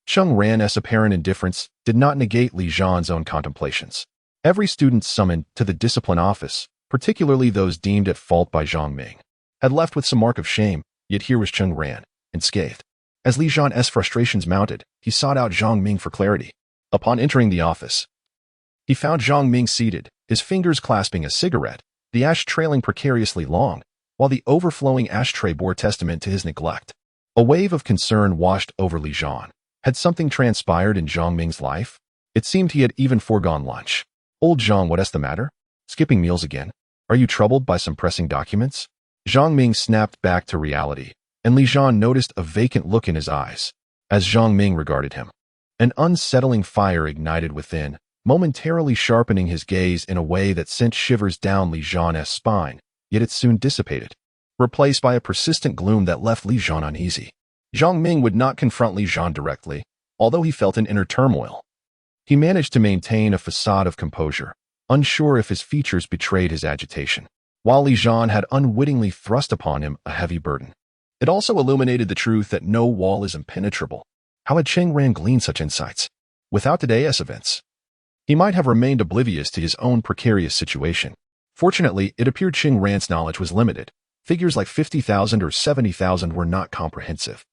Cheng Ran's apparent indifference did not negate Li Zhan's own contemplations. Every student summoned to the discipline office, particularly those deemed at fault by Zhang Ming, had left with some mark of shame, yet here was Cheng Ran, unscathed. As Li Zhan's frustrations mounted, he sought out Zhang Ming for clarity. Upon entering the office, he found Zhang Ming seated, his fingers clasping a cigarette, the ash trailing precariously long, while the overflowing ashtray bore testament to his neglect. A wave of concern washed over Li Zhan. Had something transpired in Zhang Ming's life? It seemed he had even foregone lunch. Old Zhang, what's the matter? Skipping meals again? Are you troubled by some pressing documents? Zhang Ming snapped back to reality, and Li Zhan noticed a vacant look in his eyes, as Zhang Ming regarded him. An unsettling fire ignited within, momentarily sharpening his gaze in a way that sent shivers down Li Zhan's spine, yet it soon dissipated, replaced by a persistent gloom that left Li Zhan uneasy. Zhang Ming would not confront Li Zhan directly, although he felt an inner turmoil. He managed to maintain a facade of composure, unsure if his features betrayed his agitation, while Li Zhan had unwittingly thrust upon him a heavy burden. It also illuminated the truth that no wall is impenetrable. How had Cheng Ran gleaned such insights? Without today's events, he might have remained oblivious to his own precarious situation. Fortunately, it appeared Cheng Ran's knowledge was limited. Figures like 50,000 or 70,000 were not comprehensive,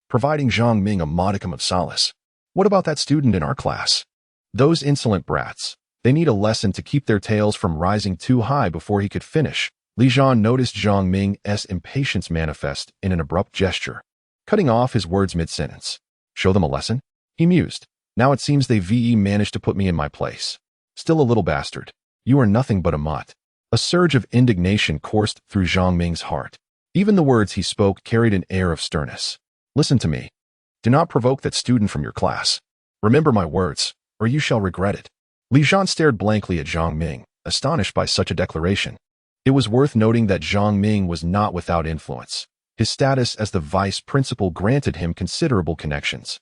providing Zhang Ming a modicum of solace. What about that student in our class? Those insolent brats. They need a lesson to keep their tails from rising too high before he could finish, Li Zhan noticed Zhang Ming's impatience manifest in an abrupt gesture, cutting off his words mid-sentence. Show them a lesson? He mused. Now it seems they managed to put me in my place. Still a little bastard. You are nothing but a mutt. A surge of indignation coursed through Zhang Ming's heart. Even the words he spoke carried an air of sternness. Listen to me. Do not provoke that student from your class. Remember my words, or you shall regret it. Li Zhan stared blankly at Zhang Ming, astonished by such a declaration. It was worth noting that Zhang Ming was not without influence. His status as the vice principal granted him considerable connections.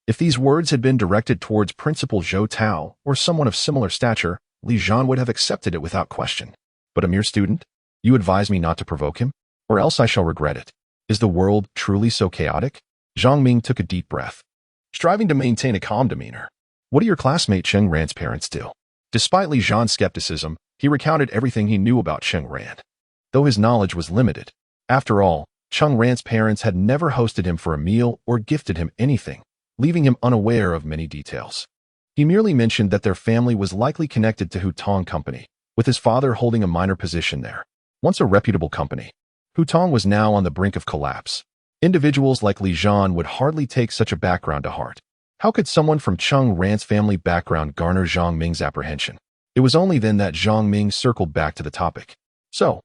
If these words had been directed towards Principal Zhou Tao or someone of similar stature, Li Zhan would have accepted it without question. But a mere student? You advise me not to provoke him? Or else I shall regret it. Is the world truly so chaotic? Zhang Ming took a deep breath, striving to maintain a calm demeanor. What do your classmate Cheng Ran's parents do? Despite Li Zhan's skepticism, he recounted everything he knew about Cheng Ran. Though his knowledge was limited, after all, Cheng Ran's parents had never hosted him for a meal or gifted him anything, leaving him unaware of many details. He merely mentioned that their family was likely connected to Hutong Company, with his father holding a minor position there. Once a reputable company, Hutong was now on the brink of collapse. Individuals like Li Zhan would hardly take such a background to heart. How could someone from Cheng Ran's family background garner Zhang Ming's apprehension? It was only then that Zhang Ming circled back to the topic. So,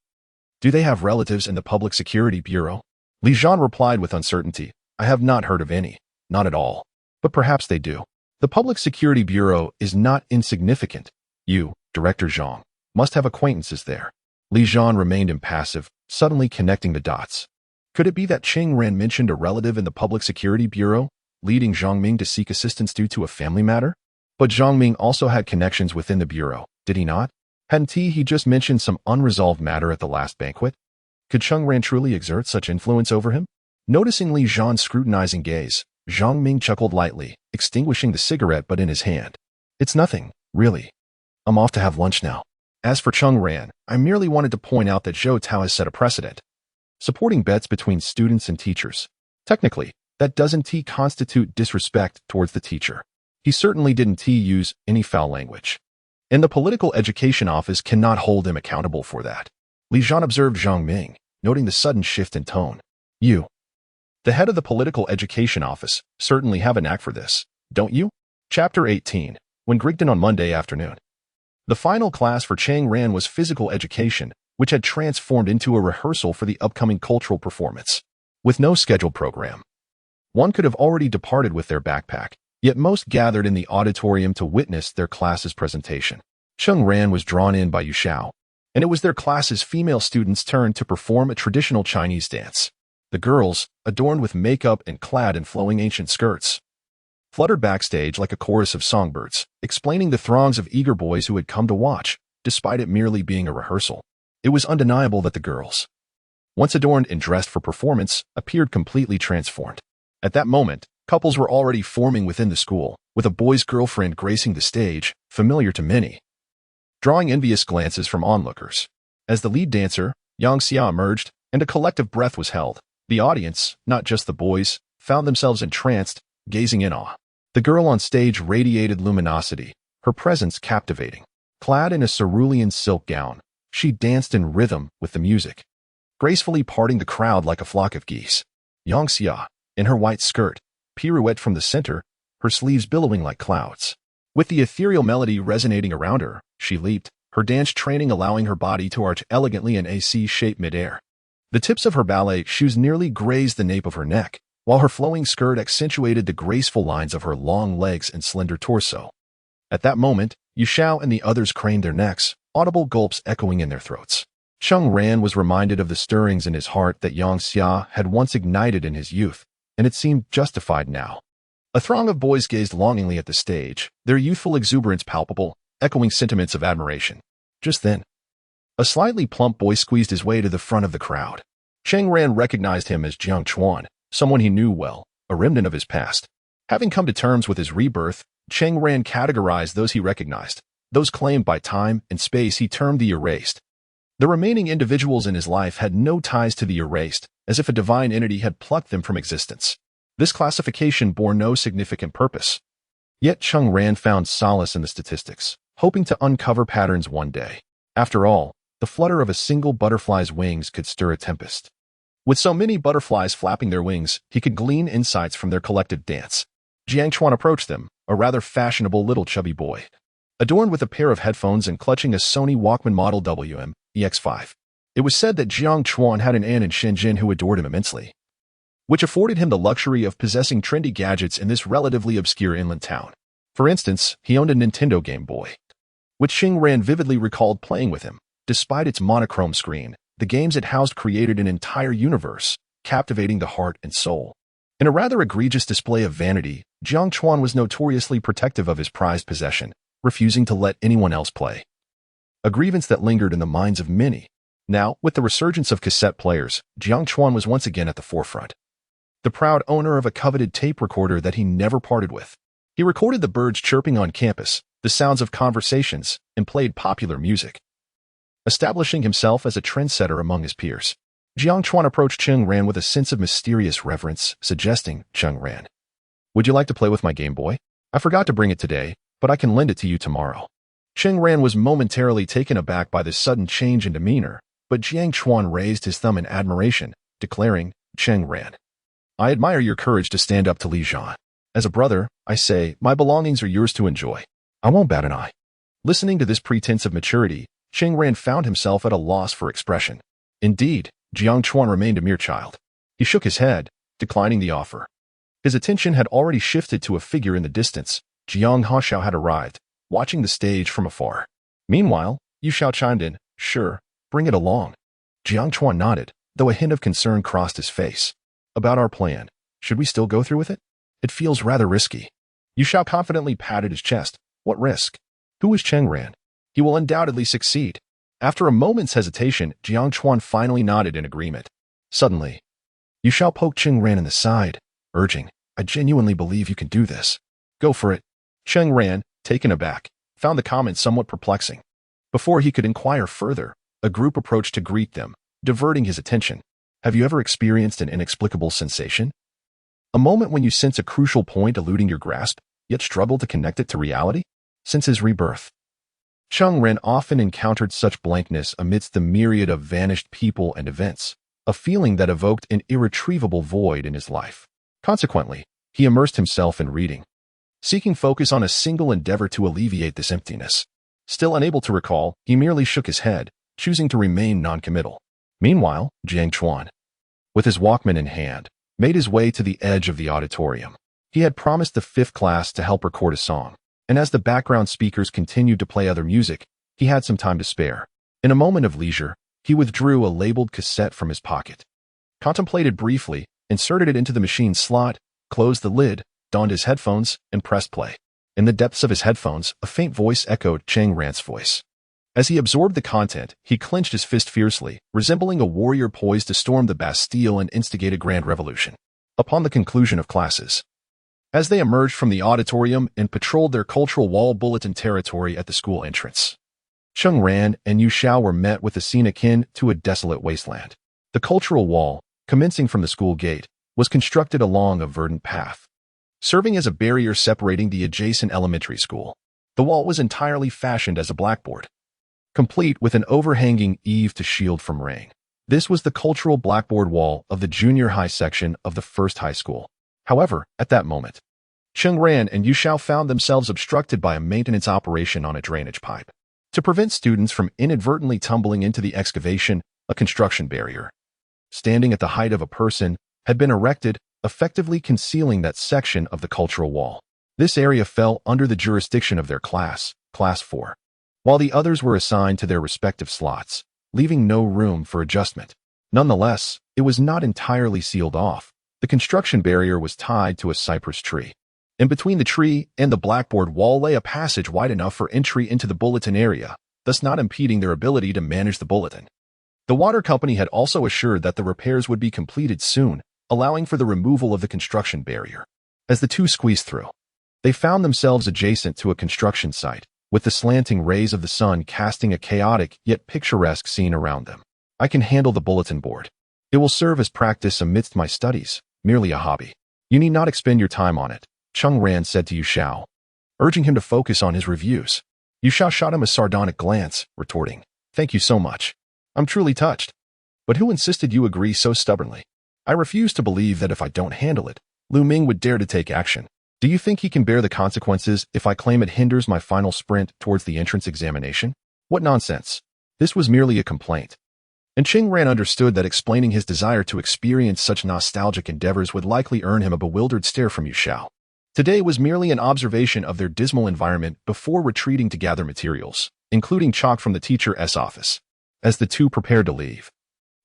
do they have relatives in the Public Security Bureau? Li Zhan replied with uncertainty. I have not heard of any. Not at all. But perhaps they do. The Public Security Bureau is not insignificant. You, Director Zhang, must have acquaintances there. Li Zhan remained impassive, suddenly connecting the dots. Could it be that Cheng Ran mentioned a relative in the Public Security Bureau, leading Zhang Ming to seek assistance due to a family matter? But Zhang Ming also had connections within the Bureau, did he not? Hadn't he just mentioned some unresolved matter at the last banquet? Could Cheng Ran truly exert such influence over him? Noticing Li Zhan's scrutinizing gaze, Zhang Ming chuckled lightly, extinguishing the cigarette butt in his hand. It's nothing, really. I'm off to have lunch now. As for Cheng Ran, I merely wanted to point out that Zhou Tao has set a precedent. Supporting bets between students and teachers. Technically, that doesn't constitute disrespect towards the teacher. He certainly didn't use any foul language. And the political education office cannot hold him accountable for that. Li Zhan observed Zhang Ming, noting the sudden shift in tone. You, the head of the political education office, certainly have a knack for this, don't you? Chapter 18. When Grigton on Monday afternoon. The final class for Cheng Ran was physical education, which had transformed into a rehearsal for the upcoming cultural performance. With no scheduled program, one could have already departed with their backpack, yet most gathered in the auditorium to witness their class's presentation. Cheng Ran was drawn in by Yu Xiao, and it was their class's female students' turn to perform a traditional Chinese dance. The girls, adorned with makeup and clad in flowing ancient skirts, fluttered backstage like a chorus of songbirds, explaining the throngs of eager boys who had come to watch, despite it merely being a rehearsal. It was undeniable that the girls, once adorned and dressed for performance, appeared completely transformed. At that moment, couples were already forming within the school, with a boy's girlfriend gracing the stage, familiar to many, drawing envious glances from onlookers. As the lead dancer, Yang Xia, emerged, and a collective breath was held, the audience, not just the boys, found themselves entranced, gazing in awe. The girl on stage radiated luminosity, her presence captivating. Clad in a cerulean silk gown, she danced in rhythm with the music, gracefully parting the crowd like a flock of geese. Yang Xia, in her white skirt, pirouetted from the center, her sleeves billowing like clouds. With the ethereal melody resonating around her, she leaped, her dance training allowing her body to arch elegantly in a C-shape midair. The tips of her ballet shoes nearly grazed the nape of her neck, while her flowing skirt accentuated the graceful lines of her long legs and slender torso. At that moment, Yu Xiao and the others craned their necks, audible gulps echoing in their throats. Cheng Ran was reminded of the stirrings in his heart that Yang Xia had once ignited in his youth, and it seemed justified now. A throng of boys gazed longingly at the stage, their youthful exuberance palpable, echoing sentiments of admiration. Just then, a slightly plump boy squeezed his way to the front of the crowd. Cheng Ran recognized him as Jiang Chuan, someone he knew well, a remnant of his past. Having come to terms with his rebirth, Cheng Ran categorized those he recognized. Those claimed by time and space he termed the erased. The remaining individuals in his life had no ties to the erased, as if a divine entity had plucked them from existence. This classification bore no significant purpose. Yet Cheng Ran found solace in the statistics, hoping to uncover patterns one day. After all, The flutter of a single butterfly's wings could stir a tempest. With so many butterflies flapping their wings, he could glean insights from their collective dance. Jiang Chuan approached them, a rather fashionable little chubby boy, adorned with a pair of headphones and clutching a Sony Walkman model WM-EX5. It was said that Jiang Chuan had an aunt in Shenzhen who adored him immensely, which afforded him the luxury of possessing trendy gadgets in this relatively obscure inland town. For instance, he owned a Nintendo Game Boy, which Cheng Ran vividly recalled playing with him. Despite its monochrome screen, the games it housed created an entire universe, captivating the heart and soul. In a rather egregious display of vanity, Jiang Chuan was notoriously protective of his prized possession, refusing to let anyone else play. A grievance that lingered in the minds of many. Now, with the resurgence of cassette players, Jiang Chuan was once again at the forefront. The proud owner of a coveted tape recorder that he never parted with. He recorded the birds chirping on campus, the sounds of conversations, and played popular music, establishing himself as a trendsetter among his peers. Jiang Chuan approached Cheng Ran with a sense of mysterious reverence, suggesting, "Cheng Ran, would you like to play with my Game Boy? I forgot to bring it today, but I can lend it to you tomorrow." Cheng Ran was momentarily taken aback by this sudden change in demeanor, but Jiang Chuan raised his thumb in admiration, declaring, "Cheng Ran, I admire your courage to stand up to Li Zhan. As a brother, I say, my belongings are yours to enjoy. I won't bat an eye." Listening to this pretense of maturity, Cheng Ran found himself at a loss for expression. Indeed, Jiang Chuan remained a mere child. He shook his head, declining the offer. His attention had already shifted to a figure in the distance. Jiang Haoxiao had arrived, watching the stage from afar. Meanwhile, Yu Xiao chimed in, "Sure, bring it along." Jiang Chuan nodded, though a hint of concern crossed his face. "About our plan, should we still go through with it? It feels rather risky." Yu Xiao confidently patted his chest. "What risk? Who is Cheng Ran? He will undoubtedly succeed." After a moment's hesitation, Jiang Chuan finally nodded in agreement. Suddenly, Yu Xiao poked Cheng Ran in the side, urging, "I genuinely believe you can do this. Go for it." Cheng Ran, taken aback, found the comment somewhat perplexing. Before he could inquire further, a group approached to greet them, diverting his attention. Have you ever experienced an inexplicable sensation? A moment when you sense a crucial point eluding your grasp, yet struggle to connect it to reality? Since his rebirth, Cheng Ran often encountered such blankness amidst the myriad of vanished people and events, a feeling that evoked an irretrievable void in his life. Consequently, he immersed himself in reading, seeking focus on a single endeavor to alleviate this emptiness. Still unable to recall, he merely shook his head, choosing to remain noncommittal. Meanwhile, Jiang Chuan, with his Walkman in hand, made his way to the edge of the auditorium. He had promised the 5th class to help record a song, and as the background speakers continued to play other music, he had some time to spare. In a moment of leisure, he withdrew a labeled cassette from his pocket, contemplated briefly, inserted it into the machine slot, closed the lid, donned his headphones, and pressed play. In the depths of his headphones, a faint voice echoed Cheng Ran's voice. As he absorbed the content, he clenched his fist fiercely, resembling a warrior poised to storm the Bastille and instigate a grand revolution. Upon the conclusion of classes, as they emerged from the auditorium and patrolled their cultural wall bulletin territory at the school entrance, Cheng Ran and Yu Xiao were met with a scene akin to a desolate wasteland. The cultural wall, commencing from the school gate, was constructed along a verdant path, serving as a barrier separating the adjacent elementary school. The wall was entirely fashioned as a blackboard, complete with an overhanging eave to shield from rain. This was the cultural blackboard wall of the junior high section of the first high school. However, at that moment, Cheng Ran and Yu Xiao found themselves obstructed by a maintenance operation on a drainage pipe. To prevent students from inadvertently tumbling into the excavation, a construction barrier, standing at the height of a person, had been erected, effectively concealing that section of the cultural wall. This area fell under the jurisdiction of their class, Class 4, while the others were assigned to their respective slots, leaving no room for adjustment. Nonetheless, it was not entirely sealed off. The construction barrier was tied to a cypress tree. In between the tree and the blackboard wall lay a passage wide enough for entry into the bulletin area, thus not impeding their ability to manage the bulletin. The water company had also assured that the repairs would be completed soon, allowing for the removal of the construction barrier. As the two squeezed through, they found themselves adjacent to a construction site, with the slanting rays of the sun casting a chaotic yet picturesque scene around them. "I can handle the bulletin board. It will serve as practice amidst my studies, merely a hobby. You need not expend your time on it," Cheng Ran said to Yu Xiao, urging him to focus on his reviews. Yu Xiao shot him a sardonic glance, retorting, Thank you so much. I'm truly touched. But who insisted you agree so stubbornly? I refuse to believe that if I don't handle it, Lu Ming would dare to take action. Do you think he can bear the consequences if I claim it hinders my final sprint towards the entrance examination? What nonsense. This was merely a complaint. And Cheng Ran understood that explaining his desire to experience such nostalgic endeavors would likely earn him a bewildered stare from Yu Xiao. Today was merely an observation of their dismal environment before retreating to gather materials, including chalk from the teacher's office. As the two prepared to leave,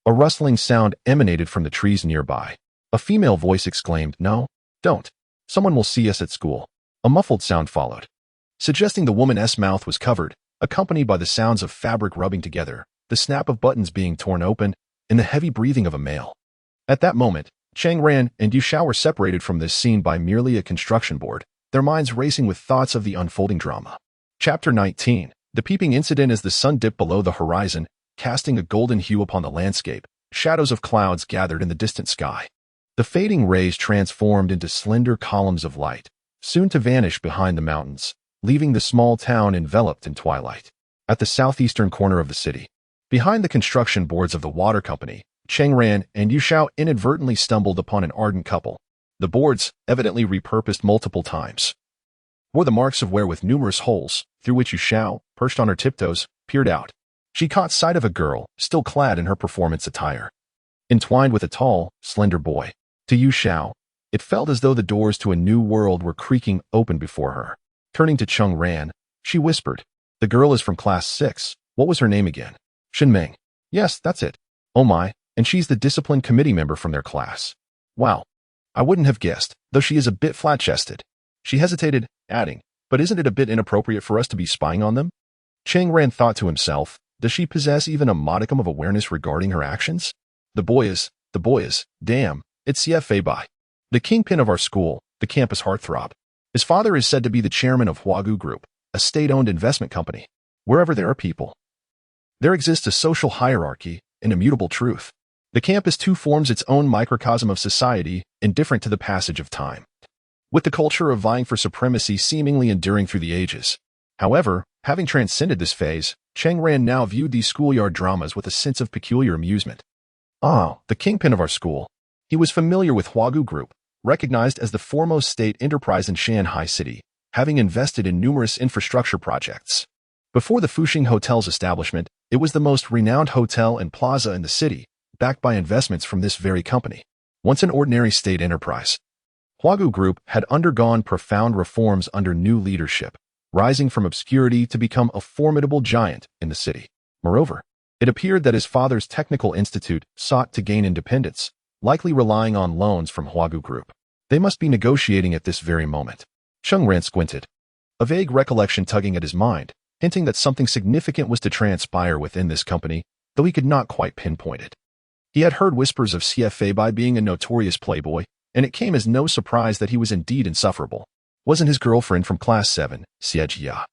a rustling sound emanated from the trees nearby. A female voice exclaimed, "No, don't. Someone will see us at school." A muffled sound followed, suggesting the woman's mouth was covered, accompanied by the sounds of fabric rubbing together, the snap of buttons being torn open, and the heavy breathing of a male. At that moment, Cheng Ran and Yu Xiao were separated from this scene by merely a construction board, their minds racing with thoughts of the unfolding drama. Chapter 19. The peeping incident. As the sun dipped below the horizon, casting a golden hue upon the landscape, shadows of clouds gathered in the distant sky. The fading rays transformed into slender columns of light, soon to vanish behind the mountains, leaving the small town enveloped in twilight. At the southeastern corner of the city, behind the construction boards of the water company, Cheng Ran and Yu Xiao inadvertently stumbled upon an ardent couple. The boards, evidently repurposed multiple times, bore the marks of wear with numerous holes, through which Yu Xiao, perched on her tiptoes, peered out. She caught sight of a girl, still clad in her performance attire, entwined with a tall, slender boy. To Yu Xiao, it felt as though the doors to a new world were creaking open before her. Turning to Cheng Ran, she whispered, "The girl is from class 6. What was her name again?" "Shinming." "Yes, that's it." "Oh my, and she's the discipline committee member from their class." "Wow. I wouldn't have guessed, though she is a bit flat-chested." She hesitated, adding, "But isn't it a bit inappropriate for us to be spying on them?" Cheng Ran thought to himself, does she possess even a modicum of awareness regarding her actions? The boy is, damn, it's CFA Bai, the kingpin of our school, the campus heartthrob. His father is said to be the chairman of Huagu Group, a state-owned investment company. Wherever there are people, there exists a social hierarchy, an immutable truth. The campus too forms its own microcosm of society, indifferent to the passage of time, with the culture of vying for supremacy seemingly enduring through the ages. However, having transcended this phase, Cheng Ran now viewed these schoolyard dramas with a sense of peculiar amusement. Ah, the kingpin of our school. He was familiar with Huagu Group, recognized as the foremost state enterprise in Shanghai City, having invested in numerous infrastructure projects. Before the Fuxing Hotel's establishment, it was the most renowned hotel and plaza in the city, backed by investments from this very company. Once an ordinary state enterprise, Huagu Group had undergone profound reforms under new leadership, rising from obscurity to become a formidable giant in the city. Moreover, it appeared that his father's technical institute sought to gain independence, likely relying on loans from Huagu Group. They must be negotiating at this very moment. Cheng Ran squinted, a vague recollection tugging at his mind, hinting that something significant was to transpire within this company, though he could not quite pinpoint it. He had heard whispers of CFA Bai being a notorious playboy, and it came as no surprise that he was indeed insufferable. Wasn't his girlfriend from class 7, Xie?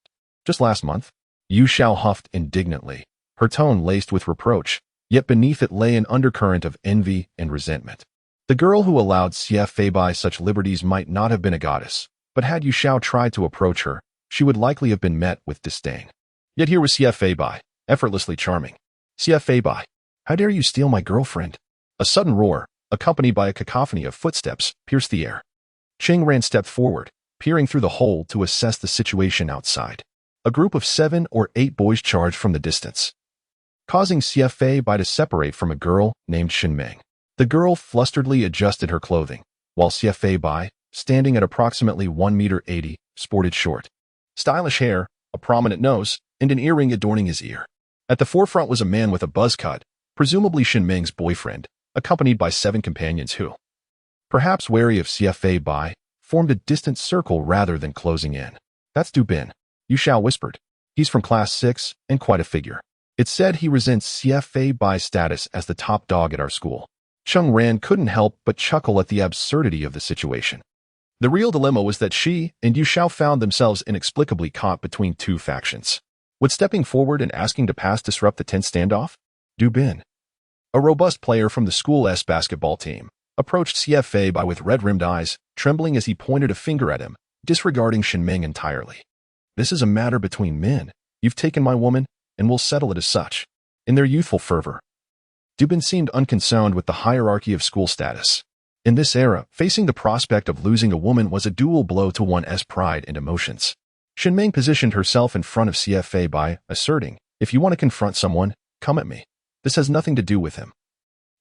Just last month? Yu Xiao huffed indignantly, her tone laced with reproach, yet beneath it lay an undercurrent of envy and resentment. The girl who allowed CFA Bai such liberties might not have been a goddess, but had Yu Xiao tried to approach her, she would likely have been met with disdain. Yet here was CFA Bai, effortlessly charming. CFA Bai, how dare you steal my girlfriend? A sudden roar, accompanied by a cacophony of footsteps, pierced the air. Cheng Ran stepped forward, peering through the hole to assess the situation outside. A group of 7 or 8 boys charged from the distance, causing CFA Bai to separate from a girl named Shinming. The girl flusteredly adjusted her clothing, while CFA Bai, standing at approximately 1.80 meters, sported short, stylish hair, a prominent nose, and an earring adorning his ear. At the forefront was a man with a buzz cut, presumably Shinming's boyfriend, accompanied by 7 companions who, perhaps wary of CFA Bai, formed a distant circle rather than closing in. That's Du Bin, Yu Xiao whispered. He's from class 6 and quite a figure. It's said he resents CFA Bai's status as the top dog at our school. Cheng Ran couldn't help but chuckle at the absurdity of the situation. The real dilemma was that she and Yu Xiao found themselves inexplicably caught between 2 factions. Would stepping forward and asking to pass disrupt the tense standoff? Du Bin, a robust player from the school's basketball team, approached CFA Bai with red-rimmed eyes, trembling as he pointed a finger at him, disregarding Shinming entirely. This is a matter between men. You've taken my woman, and we'll settle it as such. in their youthful fervor. Du Bin seemed unconcerned with the hierarchy of school status. In this era, facing the prospect of losing a woman was a dual blow to one's pride and emotions. Shenming positioned herself in front of CFA by asserting, "If you want to confront someone, come at me. This has nothing to do with him."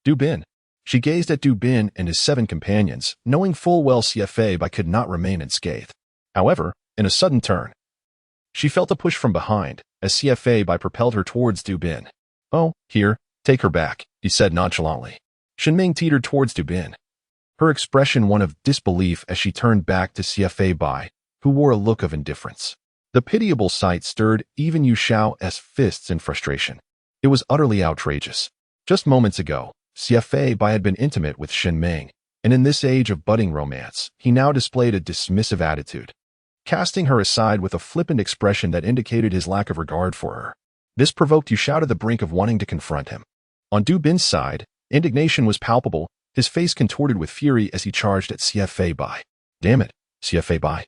Du Bin. She gazed at Du Bin and his 7 companions, knowing full well CFA by could not remain unscathed. However, in a sudden turn, she felt a push from behind, as CFA by propelled her towards Du Bin. "Oh, here, take her back," he said nonchalantly. Shenming teetered towards Du Bin, her expression one of disbelief as she turned back to CFA Bai, who wore a look of indifference. The pitiable sight stirred even Yu Xiao's fists in frustration. It was utterly outrageous. Just moments ago, CFA Bai had been intimate with Shenming, and in this age of budding romance, he now displayed a dismissive attitude, casting her aside with a flippant expression that indicated his lack of regard for her. This provoked Yu Xiao to the brink of wanting to confront him. On Du Bin's side, indignation was palpable, his face contorted with fury as he charged at CFA Bai. "Damn it, CFA Bai.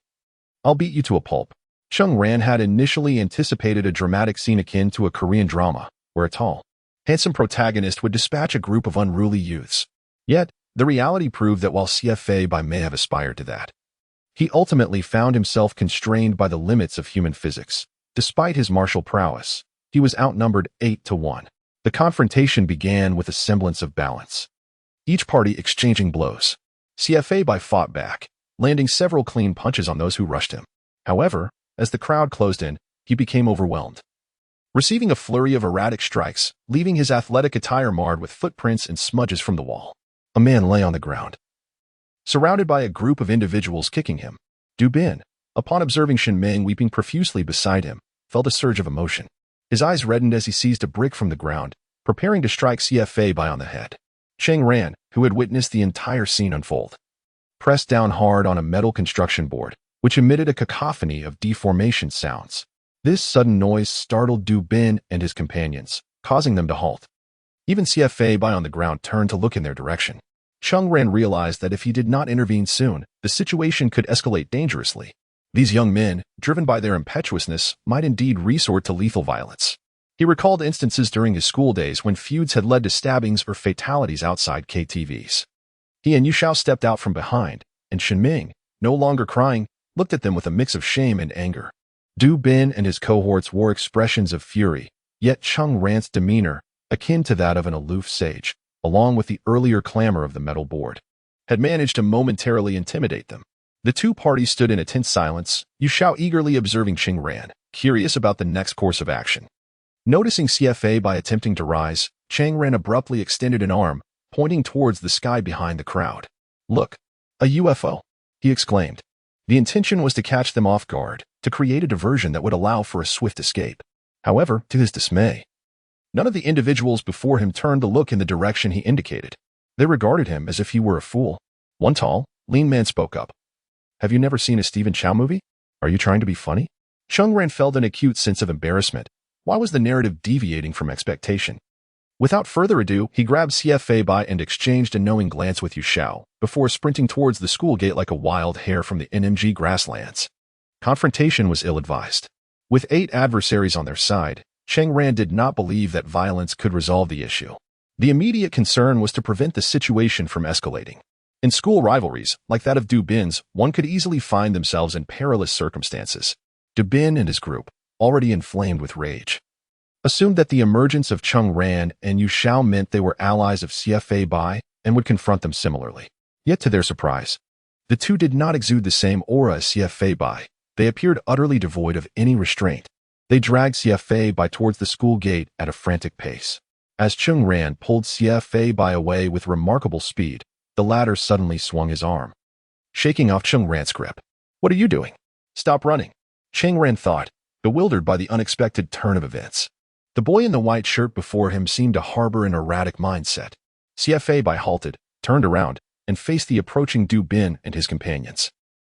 I'll beat you to a pulp." Cheng Ran had initially anticipated a dramatic scene akin to a Korean drama, where a tall, handsome protagonist would dispatch a group of unruly youths. Yet, the reality proved that while CFA Bai may have aspired to that, he ultimately found himself constrained by the limits of human physics. Despite his martial prowess, he was outnumbered 8-1. The confrontation began with a semblance of balance, each party exchanging blows. CFA Bai fought back, landing several clean punches on those who rushed him. However, as the crowd closed in, he became overwhelmed, receiving a flurry of erratic strikes, leaving his athletic attire marred with footprints and smudges from the wall. A man lay on the ground, surrounded by a group of individuals kicking him. Du Bin, upon observing Shenming weeping profusely beside him, felt a surge of emotion. His eyes reddened as he seized a brick from the ground, preparing to strike CFA Bai on the head. Cheng Ran, who had witnessed the entire scene unfold, pressed down hard on a metal construction board, which emitted a cacophony of deformation sounds. This sudden noise startled Du Bin and his companions, causing them to halt. Even CFA Bai on the ground turned to look in their direction. Cheng Ran realized that if he did not intervene soon, the situation could escalate dangerously. These young men, driven by their impetuousness, might indeed resort to lethal violence. He recalled instances during his school days when feuds had led to stabbings or fatalities outside KTVs. He and Yu Xiao stepped out from behind, and Shenming, no longer crying, looked at them with a mix of shame and anger. Du Bin and his cohorts wore expressions of fury, yet Cheng Ran's demeanor, akin to that of an aloof sage, along with the earlier clamor of the metal board, had managed to momentarily intimidate them. The two parties stood in a tense silence, Yu Xiao eagerly observing Cheng Ran, curious about the next course of action. Noticing CFA Bai attempting to rise, Cheng Ran abruptly extended an arm, pointing towards the sky behind the crowd. "Look, a UFO," he exclaimed. The intention was to catch them off guard, to create a diversion that would allow for a swift escape. However, to his dismay, none of the individuals before him turned to look in the direction he indicated. They regarded him as if he were a fool. One tall, lean man spoke up. "Have you never seen a Stephen Chow movie? Are you trying to be funny?" Cheng Ran felt an acute sense of embarrassment. Why was the narrative deviating from expectation? Without further ado, he grabbed CFA Bai and exchanged a knowing glance with Yu Xiao, before sprinting towards the school gate like a wild hare from the NMG grasslands. Confrontation was ill-advised. With 8 adversaries on their side, Cheng Ran did not believe that violence could resolve the issue. The immediate concern was to prevent the situation from escalating. In school rivalries, like that of Du Bin's, one could easily find themselves in perilous circumstances. Du Bin and his group, already inflamed with rage, assumed that the emergence of Cheng Ran and Yu Xiao meant they were allies of CFA Bai and would confront them similarly. Yet to their surprise, the two did not exude the same aura as CFA Bai. They appeared utterly devoid of any restraint. They dragged CFA Bai towards the school gate at a frantic pace. As Cheng Ran pulled CFA Bai away with remarkable speed, the latter suddenly swung his arm, shaking off Cheng Ran's grip. "What are you doing? Stop running," Cheng Ran thought, bewildered by the unexpected turn of events. The boy in the white shirt before him seemed to harbor an erratic mindset. CFA Bai halted, turned around, and faced the approaching Du Bin and his companions.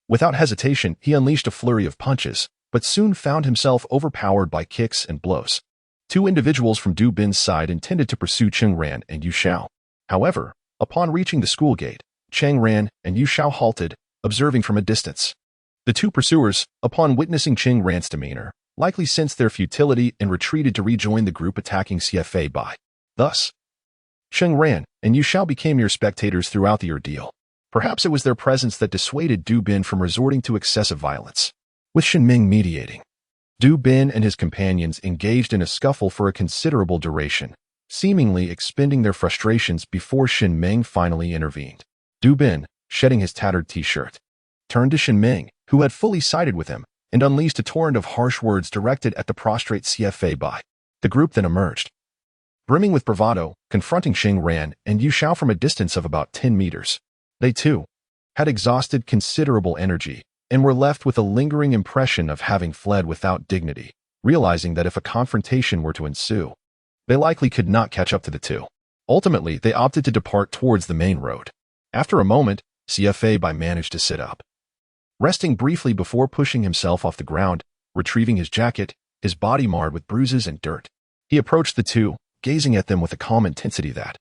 Without hesitation, he unleashed a flurry of punches, but soon found himself overpowered by kicks and blows. 2 individuals from Du Bin's side intended to pursue Cheng Ran and Yu Xiao. However, upon reaching the school gate, Cheng Ran and Yu Xiao halted, observing from a distance. The 2 pursuers, upon witnessing Cheng Ran's demeanor, likely sensed their futility and retreated to rejoin the group attacking CFA Bai. Thus, Cheng Ran and Yu Xiao became mere spectators throughout the ordeal. Perhaps it was their presence that dissuaded Du Bin from resorting to excessive violence. With Shen Ming mediating, Du Bin and his companions engaged in a scuffle for a considerable duration, seemingly expending their frustrations before Shen Ming finally intervened. Du Bin, shedding his tattered t-shirt, turned to Shen Ming, who had fully sided with him, and unleashed a torrent of harsh words directed at the prostrate CFA Bai. The group then emerged, brimming with bravado, confronting Cheng Ran and Yu Xiao from a distance of about 10 meters. They, too, had exhausted considerable energy and were left with a lingering impression of having fled without dignity, realizing that if a confrontation were to ensue, they likely could not catch up to the two. Ultimately, they opted to depart towards the main road. After a moment, CFA Bai managed to sit up, resting briefly before pushing himself off the ground, retrieving his jacket, his body marred with bruises and dirt. He approached the two, gazing at them with a calm intensity that,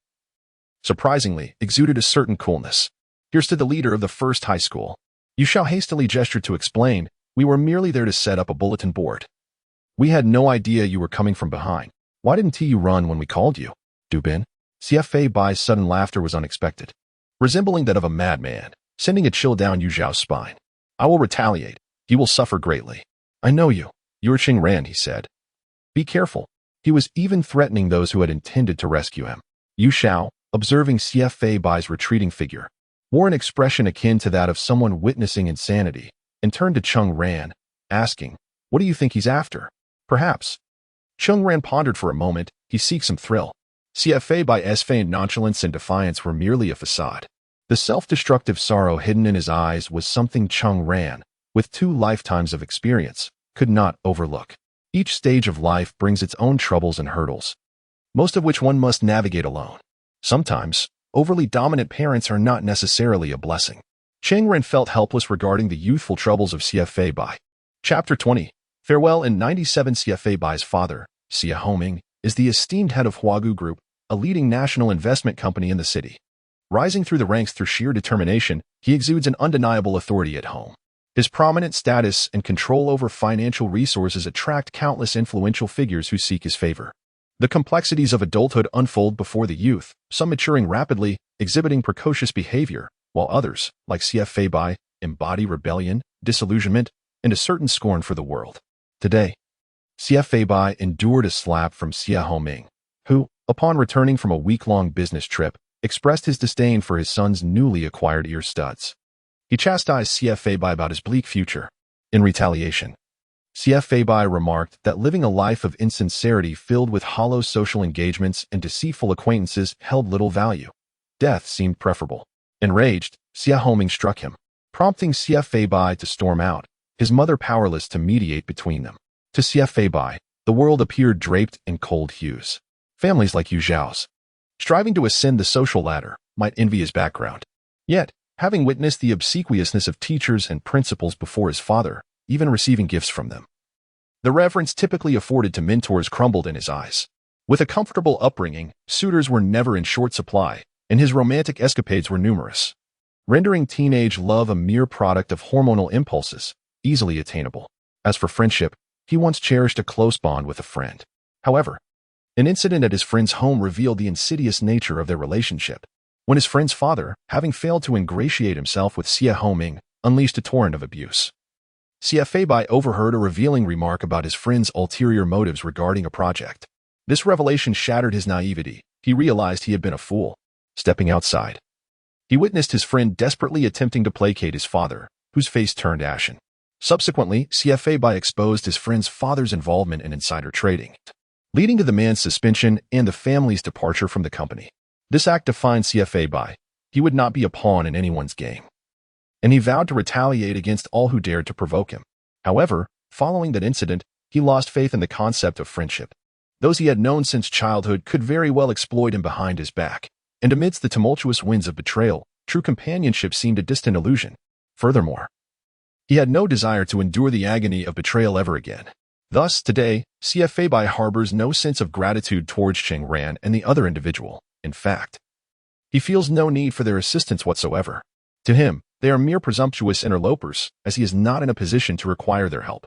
surprisingly, exuded a certain coolness. Here stood the leader of the first high school. Yu Xiao hastily gestured to explain, "We were merely there to set up a bulletin board. We had no idea you were coming from behind. Why didn't you run when we called you?" Du Bin? CFA Bai's sudden laughter was unexpected, resembling that of a madman, sending a chill down Yu Xiao's spine. "I will retaliate. You will suffer greatly. I know you. You're Cheng Ran," he said. "Be careful." He was even threatening those who had intended to rescue him. Yu Xiao, observing CFA Bai's retreating figure, wore an expression akin to that of someone witnessing insanity, and turned to Cheng Ran, asking, "What do you think he's after?" "Perhaps." Cheng Ran pondered for a moment. "He seeks some thrill." CFA Bai's feigned nonchalance and defiance were merely a facade. The self-destructive sorrow hidden in his eyes was something Cheng Ran, with 2 lifetimes of experience, could not overlook. Each stage of life brings its own troubles and hurdles, most of which one must navigate alone. Sometimes, overly dominant parents are not necessarily a blessing. Cheng Ran felt helpless regarding the youthful troubles of CFA Bai. Chapter 20. Farewell. In 97, CFA Bai's father, Xia Homing, is the esteemed head of Huagu Group, a leading national investment company in the city. Rising through the ranks through sheer determination, he exudes an undeniable authority at home. His prominent status and control over financial resources attract countless influential figures who seek his favor. The complexities of adulthood unfold before the youth, some maturing rapidly, exhibiting precocious behavior, while others, like CFA Bai, embody rebellion, disillusionment, and a certain scorn for the world. Today, CFA Bai endured a slap from Xia Homing, who, upon returning from a week-long business trip, expressed his disdain for his son's newly acquired ear studs. He chastised CFA Bai about his bleak future. In retaliation, CFA Bai remarked that living a life of insincerity filled with hollow social engagements and deceitful acquaintances held little value. Death seemed preferable. Enraged, Xia Homing struck him, prompting CFA Bai to storm out, his mother powerless to mediate between them. To CFA Bai, the world appeared draped in cold hues. Families like Yu Xiao's, striving to ascend the social ladder, might envy his background. Yet, having witnessed the obsequiousness of teachers and principals before his father, even receiving gifts from them, the reverence typically afforded to mentors crumbled in his eyes. With a comfortable upbringing, suitors were never in short supply, and his romantic escapades were numerous, rendering teenage love a mere product of hormonal impulses, easily attainable. As for friendship, he once cherished a close bond with a friend. However, an incident at his friend's home revealed the insidious nature of their relationship. When his friend's father, having failed to ingratiate himself with Xia Homing, unleashed a torrent of abuse. CFA Bai overheard a revealing remark about his friend's ulterior motives regarding a project. This revelation shattered his naivety. He realized he had been a fool. Stepping outside, he witnessed his friend desperately attempting to placate his father, whose face turned ashen. Subsequently, CFA Bai exposed his friend's father's involvement in insider trading, leading to the man's suspension and the family's departure from the company. This act defined CFA Bai. He would not be a pawn in anyone's game, and he vowed to retaliate against all who dared to provoke him. However, following that incident, he lost faith in the concept of friendship. Those he had known since childhood could very well exploit him behind his back, and amidst the tumultuous winds of betrayal, true companionship seemed a distant illusion. Furthermore, he had no desire to endure the agony of betrayal ever again. Thus, today, CFA Bai harbors no sense of gratitude towards Cheng Ran and the other individual. In fact, he feels no need for their assistance whatsoever. To him, they are mere presumptuous interlopers, as he is not in a position to require their help.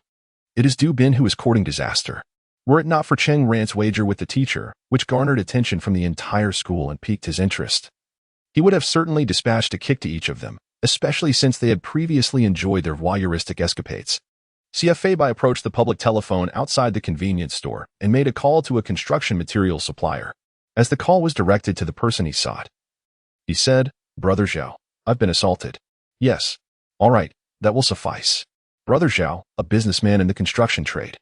It is Du Bin who is courting disaster. Were it not for Cheng Ran's wager with the teacher, which garnered attention from the entire school and piqued his interest, he would have certainly dispatched a kick to each of them, especially since they had previously enjoyed their voyeuristic escapades. Bai approached the public telephone outside the convenience store and made a call to a construction materials supplier. As the call was directed to the person he sought, he said, "Brother Zhao, I've been assaulted." "Yes. All right, that will suffice." Brother Zhao, a businessman in the construction trade,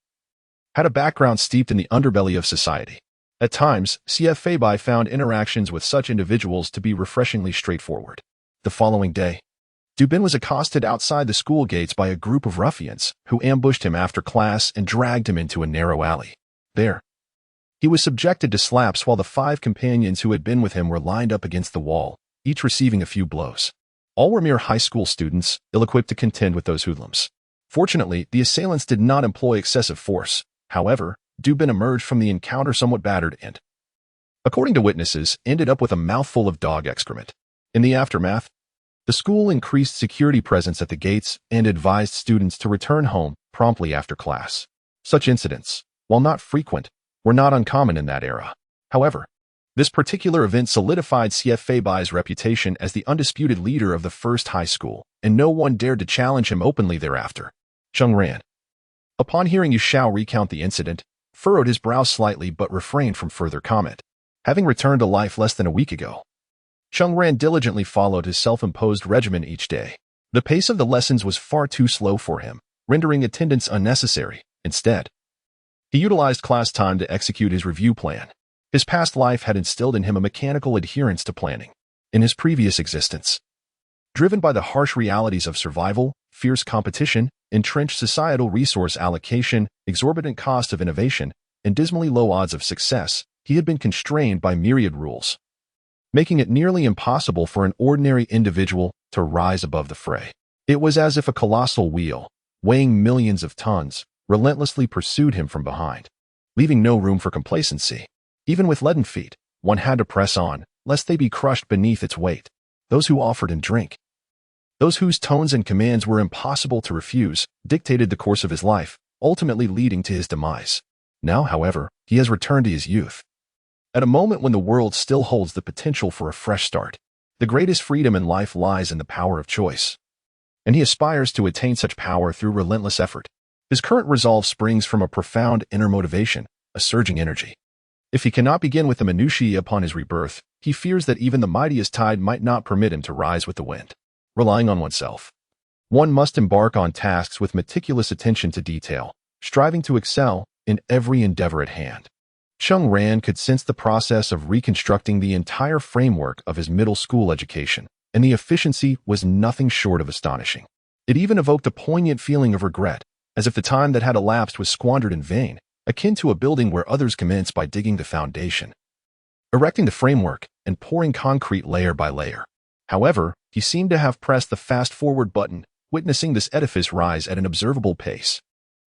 had a background steeped in the underbelly of society. At times, Bai found interactions with such individuals to be refreshingly straightforward. The following day, Du Bin was accosted outside the school gates by a group of ruffians who ambushed him after class and dragged him into a narrow alley. There, he was subjected to slaps while the 5 companions who had been with him were lined up against the wall, each receiving a few blows. All were mere high school students, ill-equipped to contend with those hoodlums. Fortunately, the assailants did not employ excessive force. However, Du Bin emerged from the encounter somewhat battered and, according to witnesses, ended up with a mouthful of dog excrement. In the aftermath, the school increased security presence at the gates and advised students to return home promptly after class. Such incidents, while not frequent, were not uncommon in that era. However, this particular event solidified Bai's reputation as the undisputed leader of the first high school, and no one dared to challenge him openly thereafter. Cheng Ran, upon hearing Yu Xiao recount the incident, furrowed his brow slightly but refrained from further comment. Having returned to life less than a week ago, Cheng Ran diligently followed his self-imposed regimen each day. The pace of the lessons was far too slow for him, rendering attendance unnecessary. Instead, he utilized class time to execute his review plan. His past life had instilled in him a mechanical adherence to planning. In his previous existence, driven by the harsh realities of survival, fierce competition, entrenched societal resource allocation, exorbitant cost of innovation, and dismally low odds of success, he had been constrained by myriad rules, making it nearly impossible for an ordinary individual to rise above the fray. It was as if a colossal wheel, weighing millions of tons, relentlessly pursued him from behind, leaving no room for complacency. Even with leaden feet, one had to press on, lest they be crushed beneath its weight. Those who offered him drink, those whose tones and commands were impossible to refuse, dictated the course of his life, ultimately leading to his demise. Now, however, he has returned to his youth. At a moment when the world still holds the potential for a fresh start, the greatest freedom in life lies in the power of choice. And he aspires to attain such power through relentless effort. His current resolve springs from a profound inner motivation, a surging energy. If he cannot begin with the minutiae upon his rebirth, he fears that even the mightiest tide might not permit him to rise with the wind. Relying on oneself, one must embark on tasks with meticulous attention to detail, striving to excel in every endeavor at hand. Cheng Ran could sense the process of reconstructing the entire framework of his middle school education, and the efficiency was nothing short of astonishing. It even evoked a poignant feeling of regret, as if the time that had elapsed was squandered in vain, akin to a building where others commenced by digging the foundation, erecting the framework, and pouring concrete layer by layer. However, he seemed to have pressed the fast-forward button, witnessing this edifice rise at an observable pace.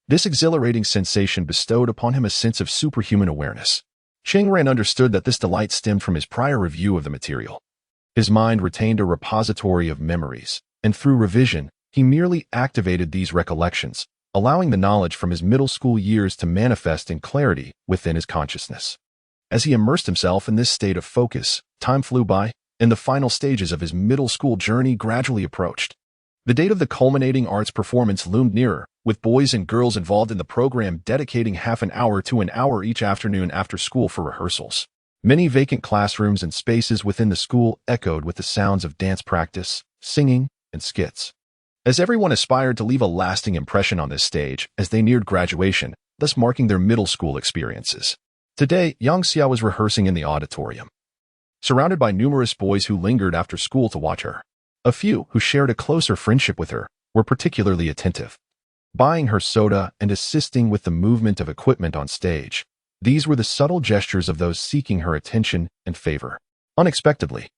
This exhilarating sensation bestowed upon him a sense of superhuman awareness. Cheng Ran understood that this delight stemmed from his prior review of the material. His mind retained a repository of memories, and through revision, he merely activated these recollections, allowing the knowledge from his middle school years to manifest in clarity within his consciousness. As he immersed himself in this state of focus, time flew by, and the final stages of his middle school journey gradually approached. The date of the culminating arts performance loomed nearer, with boys and girls involved in the program dedicating half an hour to an hour each afternoon after school for rehearsals. Many vacant classrooms and spaces within the school echoed with the sounds of dance practice, singing, and skits. As everyone aspired to leave a lasting impression on this stage as they neared graduation, thus marking their middle school experiences. Today, Yang Xia was rehearsing in the auditorium, surrounded by numerous boys who lingered after school to watch her. A few, who shared a closer friendship with her, were particularly attentive, buying her soda and assisting with the movement of equipment on stage. These were the subtle gestures of those seeking her attention and favor. Unexpectedly,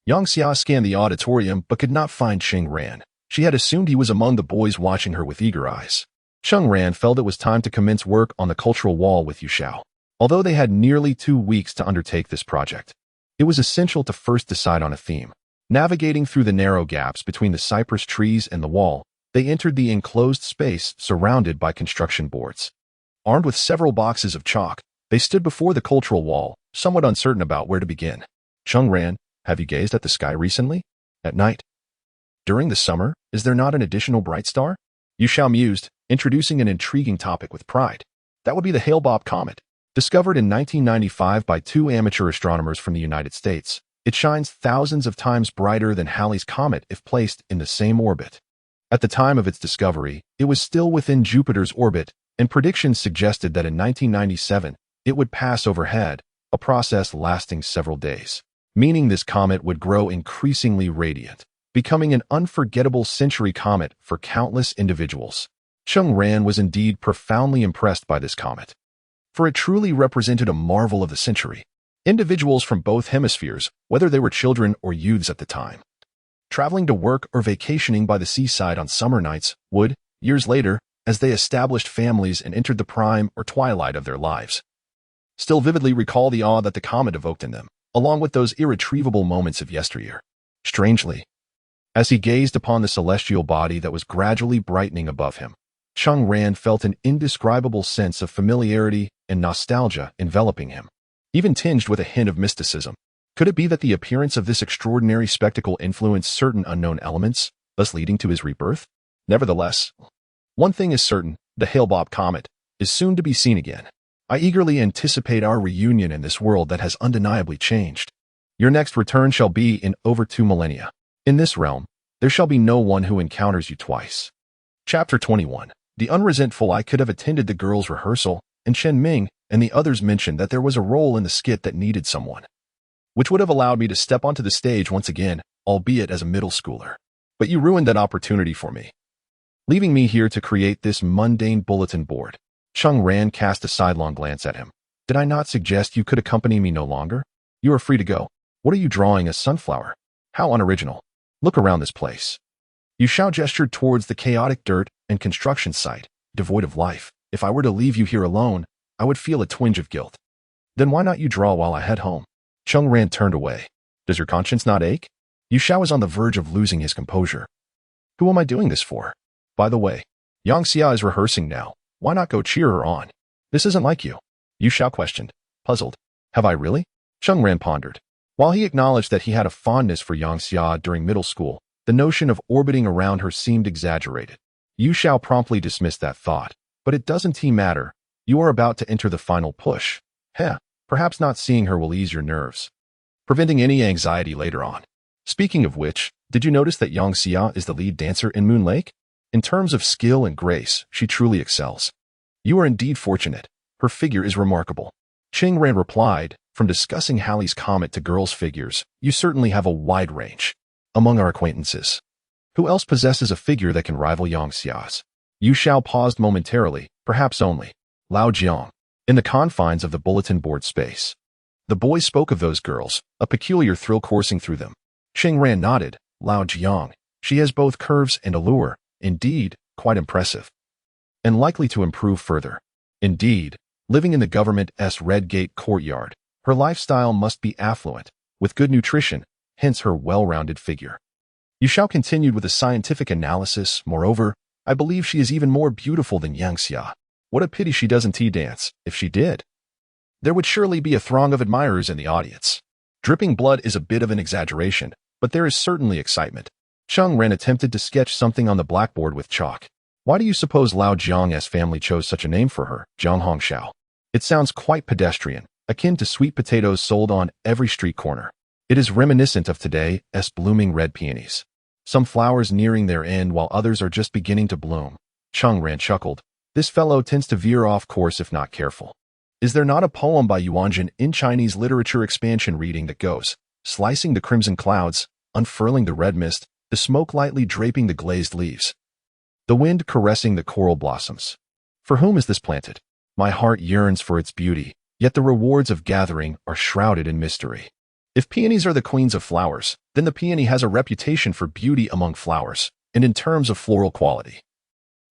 Yang Xia scanned the auditorium but could not find Cheng Ran. She had assumed he was among the boys watching her with eager eyes. Cheng Ran felt it was time to commence work on the cultural wall with Yu Xiao. Although they had nearly 2 weeks to undertake this project, it was essential to first decide on a theme. Navigating through the narrow gaps between the cypress trees and the wall, They entered the enclosed space surrounded by construction boards. Armed with several boxes of chalk, they stood before the cultural wall, somewhat uncertain about where to begin. Cheng Ran, have you gazed at the sky recently? At night? During the summer, is there not an additional bright star? Yu Xiao mused, introducing an intriguing topic with pride. That would be the Hale-Bopp comet. Discovered in 1995 by two amateur astronomers from the United States, it shines thousands of times brighter than Halley's Comet if placed in the same orbit. At the time of its discovery, it was still within Jupiter's orbit, and predictions suggested that in 1997, it would pass overhead, a process lasting several days, meaning this comet would grow increasingly radiant, becoming an unforgettable century comet for countless individuals. Cheng Ran was indeed profoundly impressed by this comet, for it truly represented a marvel of the century. Individuals from both hemispheres, whether they were children or youths at the time, traveling to work or vacationing by the seaside on summer nights, would, years later, as they established families and entered the prime or twilight of their lives, still vividly recall the awe that the comet evoked in them, along with those irretrievable moments of yesteryear. Strangely, as he gazed upon the celestial body that was gradually brightening above him, Cheng Ran felt an indescribable sense of familiarity and nostalgia enveloping him, even tinged with a hint of mysticism. Could it be that the appearance of this extraordinary spectacle influenced certain unknown elements, thus leading to his rebirth? Nevertheless, one thing is certain, the Hale-Bopp comet is soon to be seen again. I eagerly anticipate our reunion in this world that has undeniably changed. Your next return shall be in over 2 millennia. In this realm, there shall be no one who encounters you twice. Chapter 21. The unresentful I could have attended the girls' rehearsal, and Chen Ming and the others mentioned that there was a role in the skit that needed someone, which would have allowed me to step onto the stage once again, albeit as a middle schooler. But you ruined that opportunity for me, leaving me here to create this mundane bulletin board. Cheng Ran cast a sidelong glance at him. Did I not suggest you could accompany me no longer? You are free to go. What are you drawing, a sunflower? How unoriginal. Look around this place. Yu Xiao gestured towards the chaotic dirt and construction site, devoid of life. If I were to leave you here alone, I would feel a twinge of guilt. Then why not you draw while I head home? Cheng Ran turned away. Does your conscience not ache? Yu Xiao was on the verge of losing his composure. Who am I doing this for? By the way, Yang Xia is rehearsing now. Why not go cheer her on? This isn't like you. Yu Xiao questioned, puzzled. Have I really? Cheng Ran pondered. While he acknowledged that he had a fondness for Yang Xia during middle school, the notion of orbiting around her seemed exaggerated. Yu Xiao promptly dismissed that thought. But it doesn't matter. You are about to enter the final push. Perhaps not seeing her will ease your nerves, preventing any anxiety later on. Speaking of which, did you notice that Yang Xia is the lead dancer in Moon Lake? In terms of skill and grace, she truly excels. You are indeed fortunate. Her figure is remarkable. Cheng Ran replied, from discussing Halley's Comet to girls' figures, you certainly have a wide range. Among our acquaintances, who else possesses a figure that can rival Yang Xia's? Yu Xiao paused momentarily, perhaps only Lao Jiang, in the confines of the bulletin board space. The boys spoke of those girls, a peculiar thrill coursing through them. Cheng Ran nodded. Lao Jiang. She has both curves and allure. Indeed, quite impressive. And likely to improve further. Indeed, living in the government's Red Gate courtyard, her lifestyle must be affluent, with good nutrition, hence her well-rounded figure. Yu Xiao continued with a scientific analysis. Moreover, I believe she is even more beautiful than Yang Xia. What a pity she doesn't dance. If she did, there would surely be a throng of admirers in the audience. Dripping blood is a bit of an exaggeration, but there is certainly excitement. Cheng Ran attempted to sketch something on the blackboard with chalk. Why do you suppose Lao Jiang's family chose such a name for her, Jiang Hongxiao? It sounds quite pedestrian, akin to sweet potatoes sold on every street corner. It is reminiscent of today's blooming red peonies. Some flowers nearing their end while others are just beginning to bloom. Cheng Ran chuckled. This fellow tends to veer off course if not careful. Is there not a poem by Yuanjin in Chinese literature expansion reading that goes, slicing the crimson clouds, unfurling the red mist, the smoke lightly draping the glazed leaves, the wind caressing the coral blossoms? For whom is this planted? My heart yearns for its beauty, yet the rewards of gathering are shrouded in mystery. If peonies are the queens of flowers, then the peony has a reputation for beauty among flowers, and in terms of floral quality,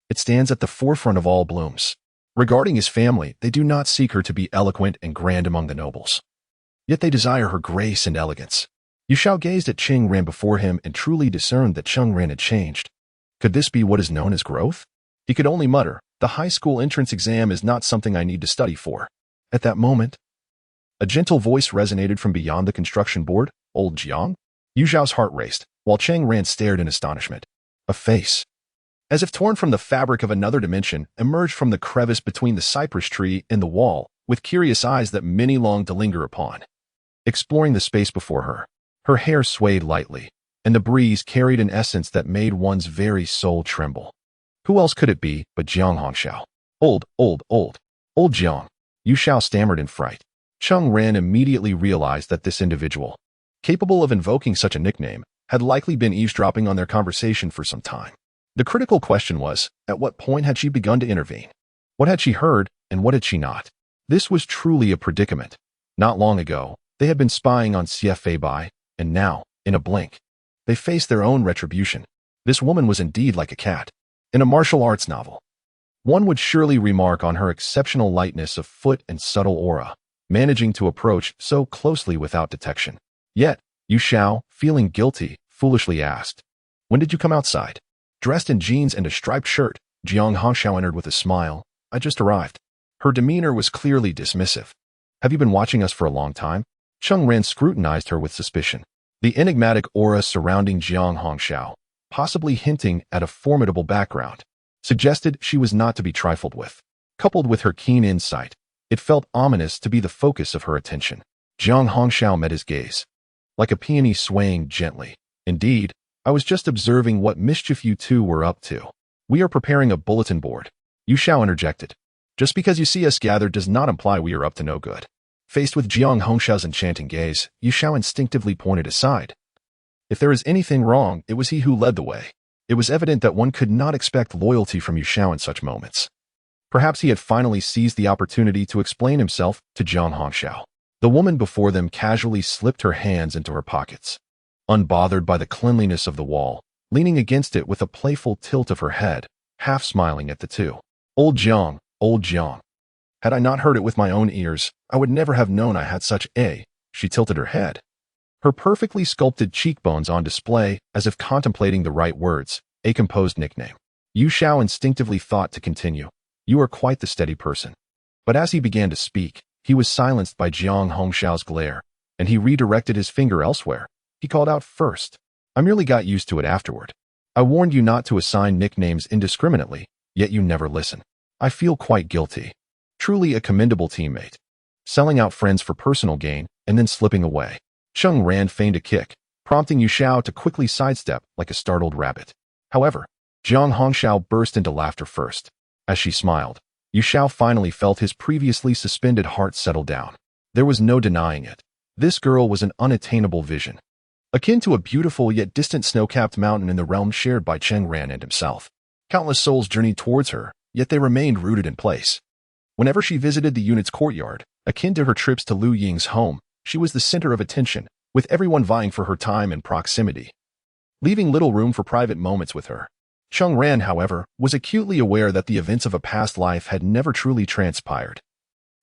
it stands at the forefront of all blooms. Regarding his family, they do not seek her to be eloquent and grand among the nobles. Yet they desire her grace and elegance. Yu Xiao gazed at Cheng Ran before him and truly discerned that Cheng Ran had changed. Could this be what is known as growth? He could only mutter, "The high school entrance exam is not something I need to study for." At that moment, a gentle voice resonated from beyond the construction board. "Old Jiang?" Yu Zhao's heart raced, while Cheng Ran stared in astonishment. A face, as if torn from the fabric of another dimension, emerged from the crevice between the cypress tree and the wall, with curious eyes that many longed to linger upon. Exploring the space before her, her hair swayed lightly, and the breeze carried an essence that made one's very soul tremble. Who else could it be but Jiang Hongxiao? Old Jiang. Yu Zhao stammered in fright. Cheng Ran immediately realized that this individual, capable of invoking such a nickname, had likely been eavesdropping on their conversation for some time. The critical question was, at what point had she begun to intervene? What had she heard, and what had she not? This was truly a predicament. Not long ago, they had been spying on CFA Bai, and now, in a blink, they faced their own retribution. This woman was indeed like a cat in a martial arts novel. One would surely remark on her exceptional lightness of foot and subtle aura, managing to approach so closely without detection. Yet, Yu Zhao, feeling guilty, foolishly asked, "When did you come outside?" Dressed in jeans and a striped shirt, Jiang Hongxiao entered with a smile. "I just arrived." Her demeanor was clearly dismissive. "Have you been watching us for a long time?" Cheng Ran scrutinized her with suspicion. The enigmatic aura surrounding Jiang Hongxiao, possibly hinting at a formidable background, suggested she was not to be trifled with. Coupled with her keen insight, it felt ominous to be the focus of her attention. Jiang Hongxiao met his gaze, like a peony swaying gently. "Indeed, I was just observing what mischief you two were up to. We are preparing a bulletin board." Yu Zhao interjected. "Just because you see us gathered does not imply we are up to no good." Faced with Jiang Hongxiao's enchanting gaze, Yu Zhao instinctively pointed aside. If there is anything wrong, it was he who led the way. It was evident that one could not expect loyalty from Yu Zhao in such moments. Perhaps he had finally seized the opportunity to explain himself to Jiang Hongxiao. The woman before them casually slipped her hands into her pockets. Unbothered by the cleanliness of the wall, leaning against it with a playful tilt of her head, half smiling at the two. Old Jiang. Had I not heard it with my own ears, I would never have known I had such a..." She tilted her head, her perfectly sculpted cheekbones on display as if contemplating the right words, a composed nickname. Yu Zhao instinctively thought to continue. "You are quite the steady person." But as he began to speak, he was silenced by Jiang Hongxiao's glare, and he redirected his finger elsewhere. He called out, "First. I merely got used to it afterward. I warned you not to assign nicknames indiscriminately, yet you never listen. I feel quite guilty. Truly a commendable teammate. Selling out friends for personal gain and then slipping away." Cheng Ran feigned a kick, prompting Yu Zhao to quickly sidestep like a startled rabbit. However, Jiang Hongxiao burst into laughter first. As she smiled, Yu Zhao finally felt his previously suspended heart settle down. There was no denying it. This girl was an unattainable vision, akin to a beautiful yet distant snow-capped mountain in the realm shared by Cheng Ran and himself. Countless souls journeyed towards her, yet they remained rooted in place. Whenever she visited the unit's courtyard, akin to her trips to Lu Ying's home, she was the center of attention, with everyone vying for her time and proximity, leaving little room for private moments with her. Cheng Ran, however, was acutely aware that the events of a past life had never truly transpired.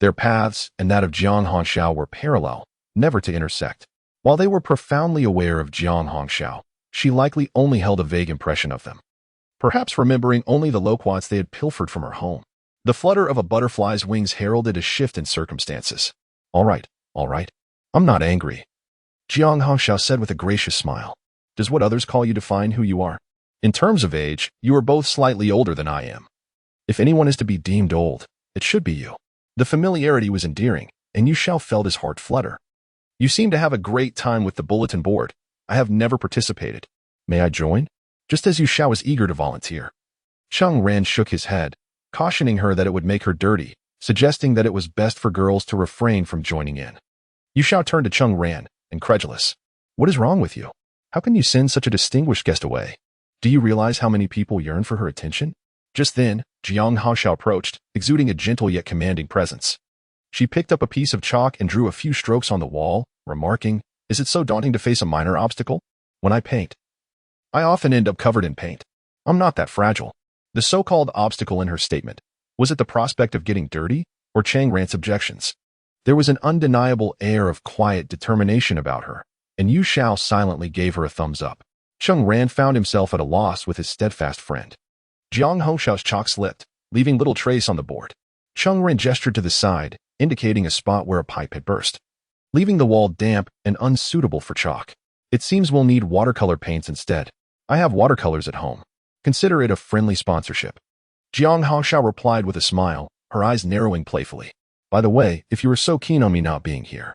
Their paths and that of Jiang Hongxiao were parallel, never to intersect. While they were profoundly aware of Jiang Hongxiao, she likely only held a vague impression of them, perhaps remembering only the loquats they had pilfered from her home. The flutter of a butterfly's wings heralded a shift in circumstances. All right. I'm not angry," Jiang Hongxiao said with a gracious smile. "Does what others call you define who you are? In terms of age, you are both slightly older than I am. If anyone is to be deemed old, it should be you." The familiarity was endearing, and Yu Zhao felt his heart flutter. "You seem to have a great time with the bulletin board. I have never participated. May I join?" Just as Yu Zhao was eager to volunteer, Cheng Ran shook his head, cautioning her that it would make her dirty, suggesting that it was best for girls to refrain from joining in. Yu Zhao turned to Cheng Ran, incredulous. "What is wrong with you? How can you send such a distinguished guest away? Do you realize how many people yearn for her attention?" Just then, Jiang Hongxiao approached, exuding a gentle yet commanding presence. She picked up a piece of chalk and drew a few strokes on the wall, remarking, "Is it so daunting to face a minor obstacle? When I paint, I often end up covered in paint. I'm not that fragile." The so-called obstacle in her statement, was it the prospect of getting dirty, or Cheng Ran's objections? There was an undeniable air of quiet determination about her, and Yu Zhao silently gave her a thumbs up. Cheng Ran found himself at a loss with his steadfast friend. Jiang Hongxiao's chalk slipped, leaving little trace on the board. Cheng Ran gestured to the side, indicating a spot where a pipe had burst, leaving the wall damp and unsuitable for chalk. It seems we'll need watercolor paints instead. I have watercolors at home. Consider it a friendly sponsorship. Jiang Hongxiao replied with a smile, her eyes narrowing playfully. By the way, if you were so keen on me not being here,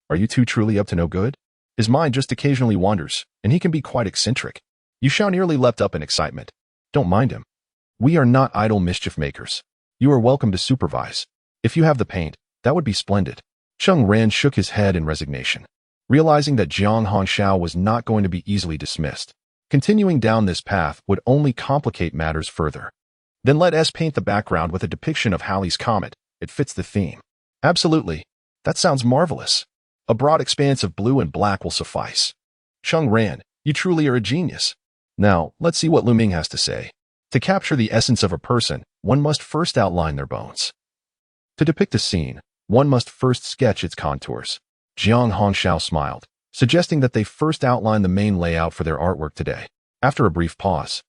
are you two truly up to no good? His mind just occasionally wanders, and he can be quite eccentric. Yu Xiao nearly leapt up in excitement. Don't mind him. We are not idle mischief makers. You are welcome to supervise. If you have the paint, that would be splendid. Cheng Ran shook his head in resignation, realizing that Jiang Hongxiao was not going to be easily dismissed. Continuing down this path would only complicate matters further. Then let us paint the background with a depiction of Halley's Comet. It fits the theme. Absolutely. That sounds marvelous. A broad expanse of blue and black will suffice. Cheng Ran, you truly are a genius. Now, let's see what Lu Ming has to say. To capture the essence of a person, one must first outline their bones. To depict a scene, one must first sketch its contours. Jiang Hongxiao smiled, suggesting that they first outline the main layout for their artwork today. After a brief pause,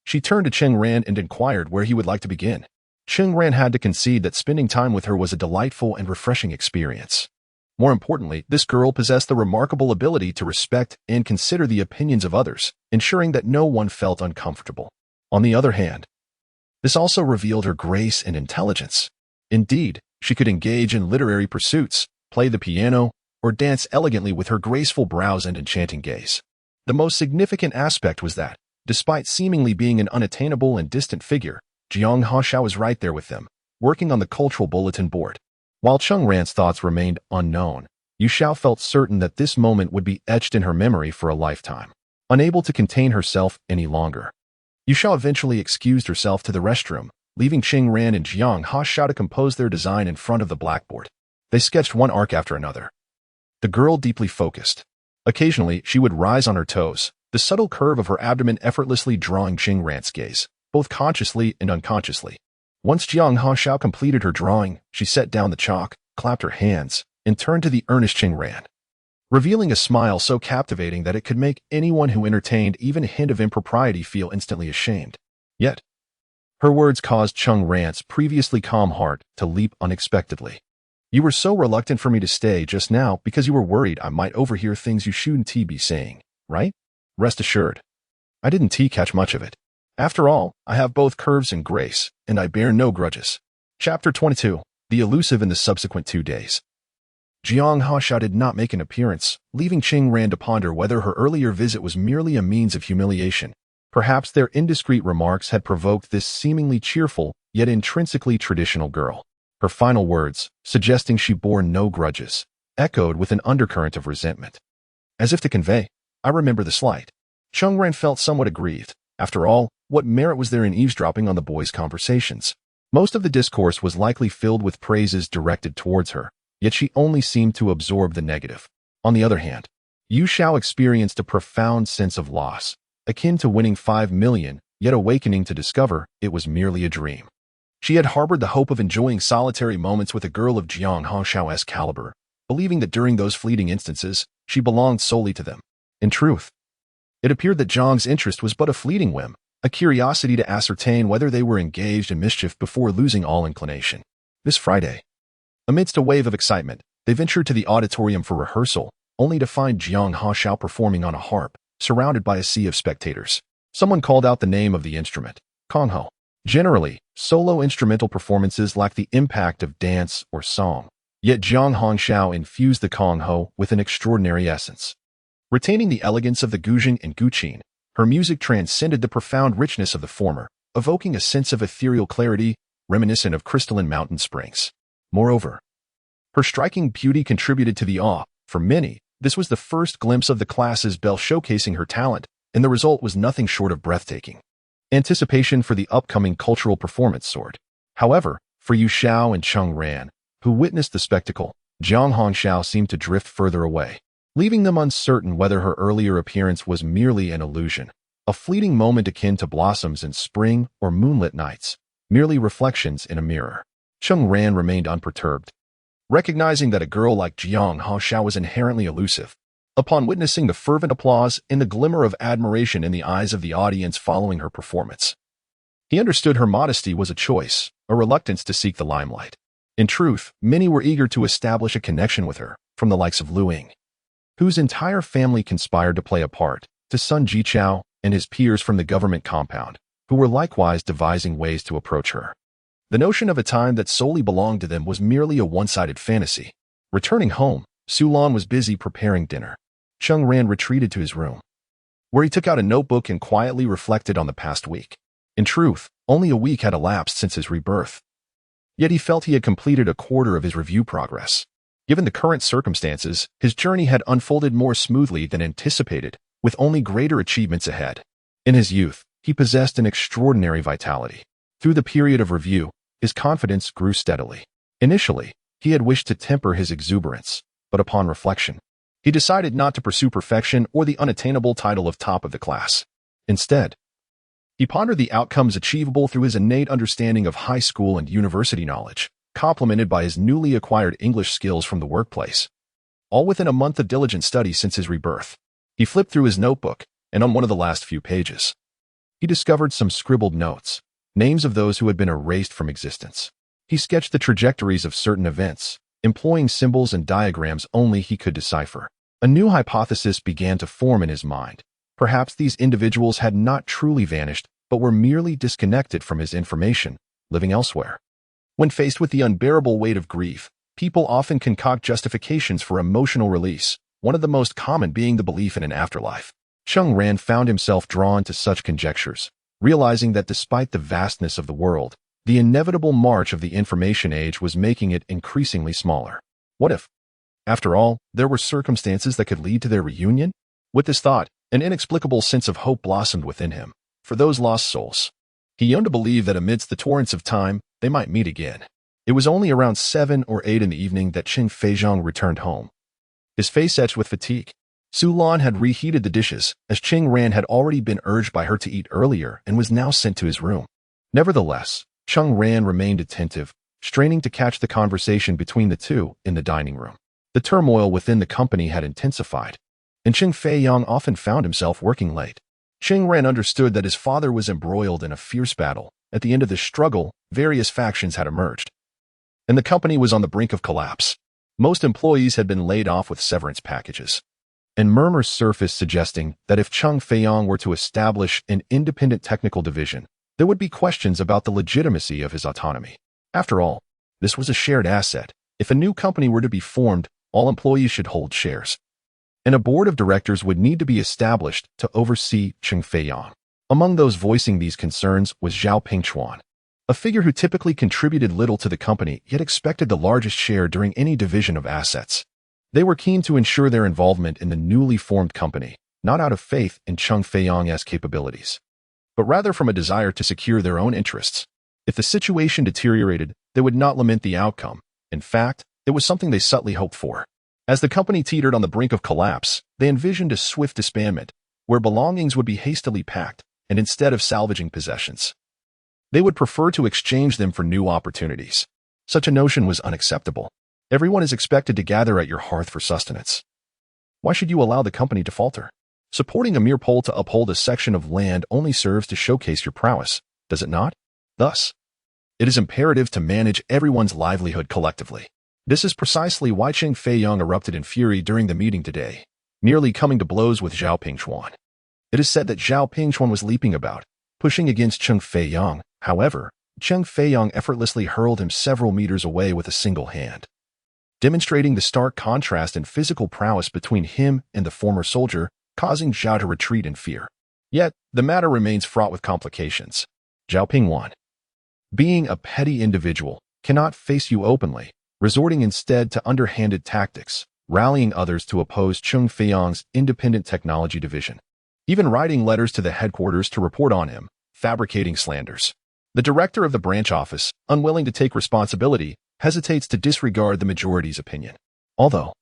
she turned to Cheng Ran and inquired where he would like to begin. Cheng Ran had to concede that spending time with her was a delightful and refreshing experience. More importantly, this girl possessed the remarkable ability to respect and consider the opinions of others, ensuring that no one felt uncomfortable. On the other hand, this also revealed her grace and intelligence. Indeed, she could engage in literary pursuits, play the piano, or dance elegantly with her graceful brows and enchanting gaze. The most significant aspect was that, despite seemingly being an unattainable and distant figure, Jiang Hongxiao was right there with them, working on the cultural bulletin board. While Cheng Ran's thoughts remained unknown, Yu Xiao felt certain that this moment would be etched in her memory for a lifetime. Unable to contain herself any longer, Yu Xiao eventually excused herself to the restroom, leaving Cheng Ran and Jiang Hongxiao to compose their design in front of the blackboard. They sketched one arc after another. The girl deeply focused. Occasionally, she would rise on her toes, the subtle curve of her abdomen effortlessly drawing Cheng Ran's gaze, both consciously and unconsciously. Once Jiang Hongxiao completed her drawing, she set down the chalk, clapped her hands, and turned to the earnest Cheng Ran, revealing a smile so captivating that it could make anyone who entertained even a hint of impropriety feel instantly ashamed. Yet, her words caused Cheng Ran's previously calm heart to leap unexpectedly. You were so reluctant for me to stay just now because you were worried I might overhear things you shouldn't be saying, right? Rest assured, I didn't catch much of it. After all, I have both curves and grace, and I bear no grudges. Chapter 22. The Elusive in the Subsequent 2 Days. Jiang Hongxiao did not make an appearance, leaving Cheng Ran to ponder whether her earlier visit was merely a means of humiliation. Perhaps their indiscreet remarks had provoked this seemingly cheerful, yet intrinsically traditional girl. Her final words, suggesting she bore no grudges, echoed with an undercurrent of resentment. As if to convey, I remember the slight. Cheng Ran felt somewhat aggrieved. After all, what merit was there in eavesdropping on the boys' conversations? Most of the discourse was likely filled with praises directed towards her, yet she only seemed to absorb the negative. On the other hand, Yu Xiao experienced a profound sense of loss, akin to winning 5 million, yet awakening to discover it was merely a dream. She had harbored the hope of enjoying solitary moments with a girl of Jiang Hongxiao's caliber, believing that during those fleeting instances, she belonged solely to them. In truth, it appeared that Jiang's interest was but a fleeting whim, a curiosity to ascertain whether they were engaged in mischief before losing all inclination. This Friday, amidst a wave of excitement, they ventured to the auditorium for rehearsal, only to find Jiang Hongxiao performing on a harp, surrounded by a sea of spectators. Someone called out the name of the instrument, Kongho. Generally, solo instrumental performances lack the impact of dance or song, yet Jiang Hongxiao infused the Kongho with an extraordinary essence. Retaining the elegance of the Guzheng and Guqin, her music transcended the profound richness of the former, evoking a sense of ethereal clarity reminiscent of crystalline mountain springs. Moreover, her striking beauty contributed to the awe. For many, this was the first glimpse of the class's belle showcasing her talent, and the result was nothing short of breathtaking. Anticipation for the upcoming cultural performance soared. However, for Yu Xiao and Cheng Ran, who witnessed the spectacle, Jiang Hongxiao seemed to drift further away, leaving them uncertain whether her earlier appearance was merely an illusion, a fleeting moment akin to blossoms in spring or moonlit nights, merely reflections in a mirror. Cheng Ran remained unperturbed, recognizing that a girl like Jiang Hongxiao was inherently elusive. Upon witnessing the fervent applause and the glimmer of admiration in the eyes of the audience following her performance, he understood her modesty was a choice, a reluctance to seek the limelight. In truth, many were eager to establish a connection with her, from the likes of Lu Ying, whose entire family conspired to play a part, to Sun Jichao and his peers from the government compound, who were likewise devising ways to approach her. The notion of a time that solely belonged to them was merely a one-sided fantasy. Returning home, Su Lan was busy preparing dinner. Cheng Ran retreated to his room, where he took out a notebook and quietly reflected on the past week. In truth, only a week had elapsed since his rebirth. Yet he felt he had completed a quarter of his review progress. Given the current circumstances, his journey had unfolded more smoothly than anticipated, with only greater achievements ahead. In his youth, he possessed an extraordinary vitality. Through the period of review, his confidence grew steadily. Initially, he had wished to temper his exuberance, but upon reflection, he decided not to pursue perfection or the unattainable title of top of the class. Instead, he pondered the outcomes achievable through his innate understanding of high school and university knowledge, complemented by his newly acquired English skills from the workplace. All within a month of diligent study since his rebirth. He flipped through his notebook, and on one of the last few pages, he discovered some scribbled notes, names of those who had been erased from existence. He sketched the trajectories of certain events, employing symbols and diagrams only he could decipher. A new hypothesis began to form in his mind. Perhaps these individuals had not truly vanished, but were merely disconnected from his information, living elsewhere. When faced with the unbearable weight of grief, people often concoct justifications for emotional release, one of the most common being the belief in an afterlife. Cheng Ran found himself drawn to such conjectures, realizing that despite the vastness of the world, the inevitable march of the information age was making it increasingly smaller. What if, after all, there were circumstances that could lead to their reunion? With this thought, an inexplicable sense of hope blossomed within him. For those lost souls, he yearned to believe that amidst the torrents of time, they might meet again. It was only around 7 or 8 in the evening that Cheng Feizhong returned home, his face etched with fatigue. Su Lan had reheated the dishes, as Cheng Ran had already been urged by her to eat earlier and was now sent to his room. Nevertheless, Cheng Ran remained attentive, straining to catch the conversation between the two in the dining room. The turmoil within the company had intensified, and Cheng Feiyang often found himself working late. Cheng Ran understood that his father was embroiled in a fierce battle. At the end of this struggle, various factions had emerged, and the company was on the brink of collapse. Most employees had been laid off with severance packages, and murmurs surfaced suggesting that if Cheng Feiyang were to establish an independent technical division, there would be questions about the legitimacy of his autonomy. After all, this was a shared asset. If a new company were to be formed, all employees should hold shares, and a board of directors would need to be established to oversee Cheng Feiyang. Among those voicing these concerns was Zhao Pingchuan, a figure who typically contributed little to the company yet expected the largest share during any division of assets. They were keen to ensure their involvement in the newly formed company, not out of faith in Cheng Feiyang's capabilities, but rather from a desire to secure their own interests. If the situation deteriorated, they would not lament the outcome. In fact, it was something they subtly hoped for. As the company teetered on the brink of collapse, they envisioned a swift disbandment, where belongings would be hastily packed, and instead of salvaging possessions, they would prefer to exchange them for new opportunities. Such a notion was unacceptable. Everyone is expected to gather at your hearth for sustenance. Why should you allow the company to falter? Supporting a mere pole to uphold a section of land only serves to showcase your prowess, does it not? Thus, it is imperative to manage everyone's livelihood collectively. This is precisely why Cheng Feiyang erupted in fury during the meeting today, nearly coming to blows with Zhao Pingchuan. It is said that Zhao Pingchuan was leaping about, pushing against Cheng Feiyang. However, Cheng Feiyang effortlessly hurled him several meters away with a single hand, demonstrating the stark contrast in physical prowess between him and the former soldier, causing Zhao to retreat in fear. Yet, the matter remains fraught with complications. Zhao Pingchuan, being a petty individual, cannot face you openly, resorting instead to underhanded tactics, rallying others to oppose Cheng Feiyang's independent technology division, even writing letters to the headquarters to report on him, fabricating slanders. The director of the branch office, unwilling to take responsibility, hesitates to disregard the majority's opinion. Although,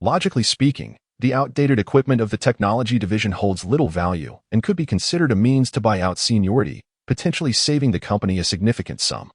logically speaking, the outdated equipment of the technology division holds little value and could be considered a means to buy out seniority, potentially saving the company a significant sum.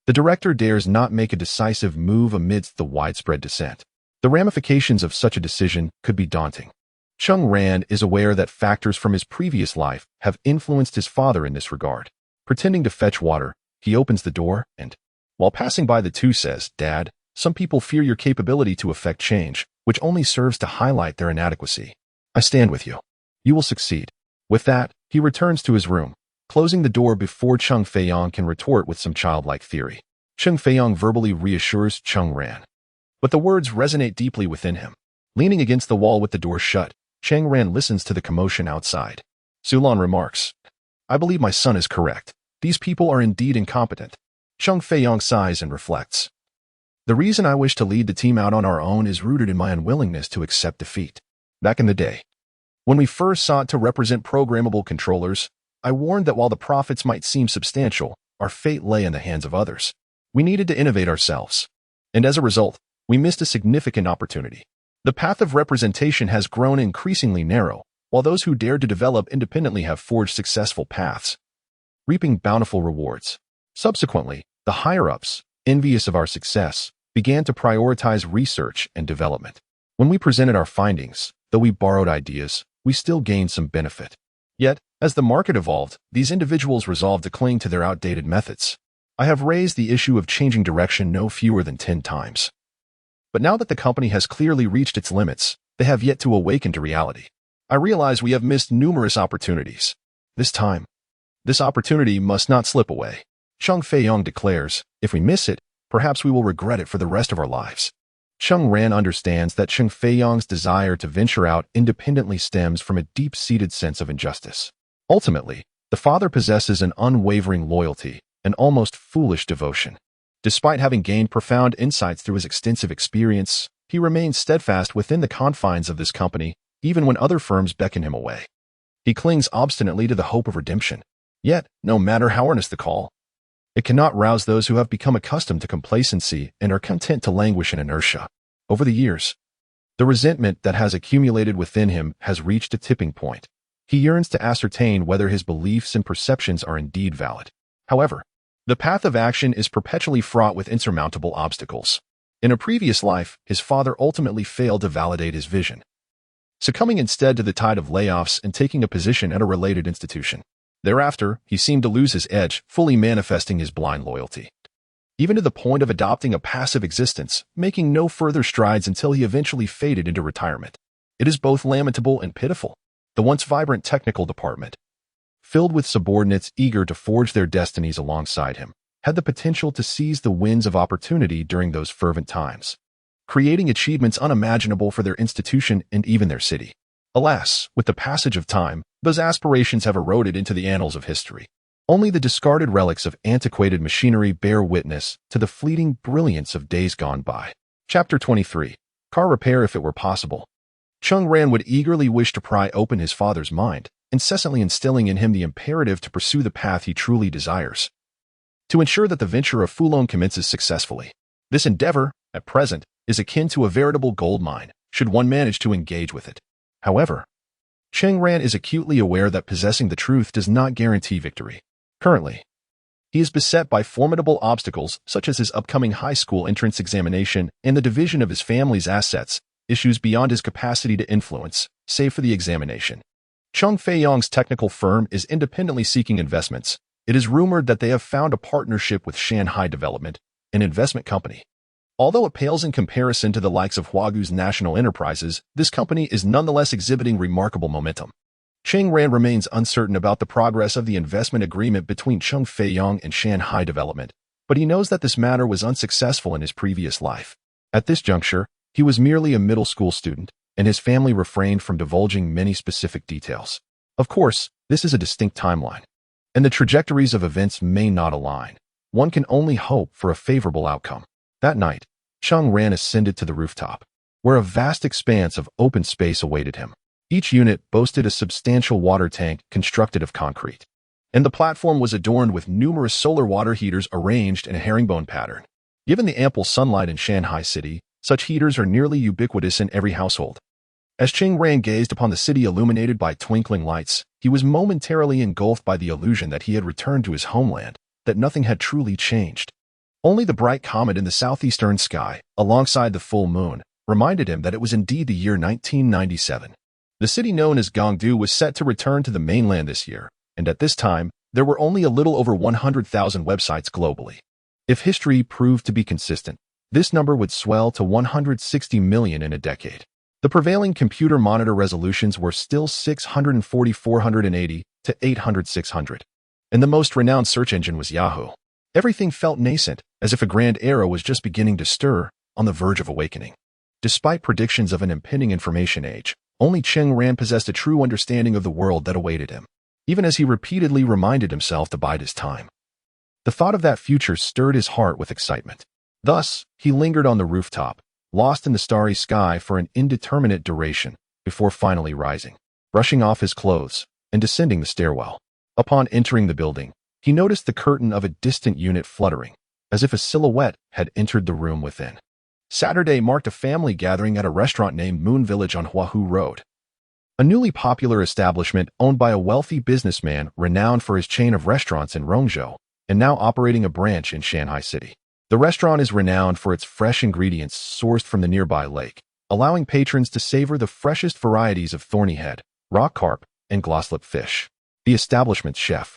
The director dares not make a decisive move amidst the widespread dissent. The ramifications of such a decision could be daunting. Cheng Ran is aware that factors from his previous life have influenced his father in this regard. Pretending to fetch water, he opens the door and, while passing by the two, says, "Dad, some people fear your capability to effect change, which only serves to highlight their inadequacy. I stand with you. You will succeed." With that, he returns to his room, closing the door before Cheng Feiyong can retort with some childlike theory. Cheng Feiyong verbally reassures Cheng Ran, but the words resonate deeply within him. Leaning against the wall with the door shut, Cheng Ran listens to the commotion outside. Sulan remarks, "I believe my son is correct. These people are indeed incompetent." Cheng Feiyong sighs and reflects. "The reason I wish to lead the team out on our own is rooted in my unwillingness to accept defeat. Back in the day, when we first sought to represent programmable controllers, I warned that while the profits might seem substantial, our fate lay in the hands of others. We needed to innovate ourselves. And as a result, we missed a significant opportunity. The path of representation has grown increasingly narrow, while those who dared to develop independently have forged successful paths, reaping bountiful rewards. Subsequently, the higher-ups, envious of our success, began to prioritize research and development. When we presented our findings, though we borrowed ideas, we still gained some benefit. Yet, as the market evolved, these individuals resolved to cling to their outdated methods. I have raised the issue of changing direction no fewer than 10 times. But now that the company has clearly reached its limits, they have yet to awaken to reality. I realize we have missed numerous opportunities. This time, this opportunity must not slip away." Cheng Feiyong declares, "If we miss it, perhaps we will regret it for the rest of our lives." Cheng Ran understands that Cheng Feiyong's desire to venture out independently stems from a deep-seated sense of injustice. Ultimately, the father possesses an unwavering loyalty, an almost foolish devotion. Despite having gained profound insights through his extensive experience, he remains steadfast within the confines of this company, even when other firms beckon him away. He clings obstinately to the hope of redemption. Yet, no matter how earnest the call, it cannot rouse those who have become accustomed to complacency and are content to languish in inertia. Over the years, the resentment that has accumulated within him has reached a tipping point. He yearns to ascertain whether his beliefs and perceptions are indeed valid. However, the path of action is perpetually fraught with insurmountable obstacles. In a previous life, his father ultimately failed to validate his vision, succumbing instead to the tide of layoffs and taking a position at a related institution. Thereafter, he seemed to lose his edge, fully manifesting his blind loyalty, even to the point of adopting a passive existence, making no further strides until he eventually faded into retirement. It is both lamentable and pitiful. The once vibrant technical department, filled with subordinates eager to forge their destinies alongside him, had the potential to seize the winds of opportunity during those fervent times, creating achievements unimaginable for their institution and even their city. Alas, with the passage of time, those aspirations have eroded into the annals of history. Only the discarded relics of antiquated machinery bear witness to the fleeting brilliance of days gone by. Chapter 23. Car repair if it were possible. Cheng Ran would eagerly wish to pry open his father's mind, incessantly instilling in him the imperative to pursue the path he truly desires, to ensure that the venture of Fulong commences successfully. This endeavor, at present, is akin to a veritable gold mine, should one manage to engage with it. However, Cheng Ran is acutely aware that possessing the truth does not guarantee victory. Currently, he is beset by formidable obstacles such as his upcoming high school entrance examination and the division of his family's assets, issues beyond his capacity to influence, save for the examination. Cheng Feiyong's technical firm is independently seeking investments. It is rumored that they have found a partnership with Shanghai Development, an investment company. Although it pales in comparison to the likes of Huagu's national enterprises, this company is nonetheless exhibiting remarkable momentum. Cheng Ran remains uncertain about the progress of the investment agreement between Cheng Feiyong and Shanghai Development, but he knows that this matter was unsuccessful in his previous life. At this juncture, he was merely a middle school student, and his family refrained from divulging many specific details. Of course, this is a distinct timeline, and the trajectories of events may not align. One can only hope for a favorable outcome. That night, Cheng Ran ascended to the rooftop, where a vast expanse of open space awaited him. Each unit boasted a substantial water tank constructed of concrete, and the platform was adorned with numerous solar water heaters arranged in a herringbone pattern. Given the ample sunlight in Shanghai City, such heaters are nearly ubiquitous in every household. As Cheng Ran gazed upon the city illuminated by twinkling lights, he was momentarily engulfed by the illusion that he had returned to his homeland, that nothing had truly changed. Only the bright comet in the southeastern sky, alongside the full moon, reminded him that it was indeed the year 1997. The city known as Gangdu was set to return to the mainland this year, and at this time, there were only a little over 100,000 websites globally. If history proved to be consistent, this number would swell to 160 million in a decade. The prevailing computer monitor resolutions were still 640 480 to 800 600. And the most renowned search engine was Yahoo. Everything felt nascent, as if a grand era was just beginning to stir, on the verge of awakening. Despite predictions of an impending information age, only Cheng Ran possessed a true understanding of the world that awaited him, even as he repeatedly reminded himself to bide his time. The thought of that future stirred his heart with excitement. Thus, he lingered on the rooftop, lost in the starry sky for an indeterminate duration, before finally rising, brushing off his clothes, and descending the stairwell. Upon entering the building, he noticed the curtain of a distant unit fluttering, as if a silhouette had entered the room within. Saturday marked a family gathering at a restaurant named Moon Village on Huahu Road. A newly popular establishment owned by a wealthy businessman renowned for his chain of restaurants in Rongzhou, and now operating a branch in Shanghai City. The restaurant is renowned for its fresh ingredients sourced from the nearby lake, allowing patrons to savor the freshest varieties of thorny head, rock carp, and glosslip fish. The establishment's chef,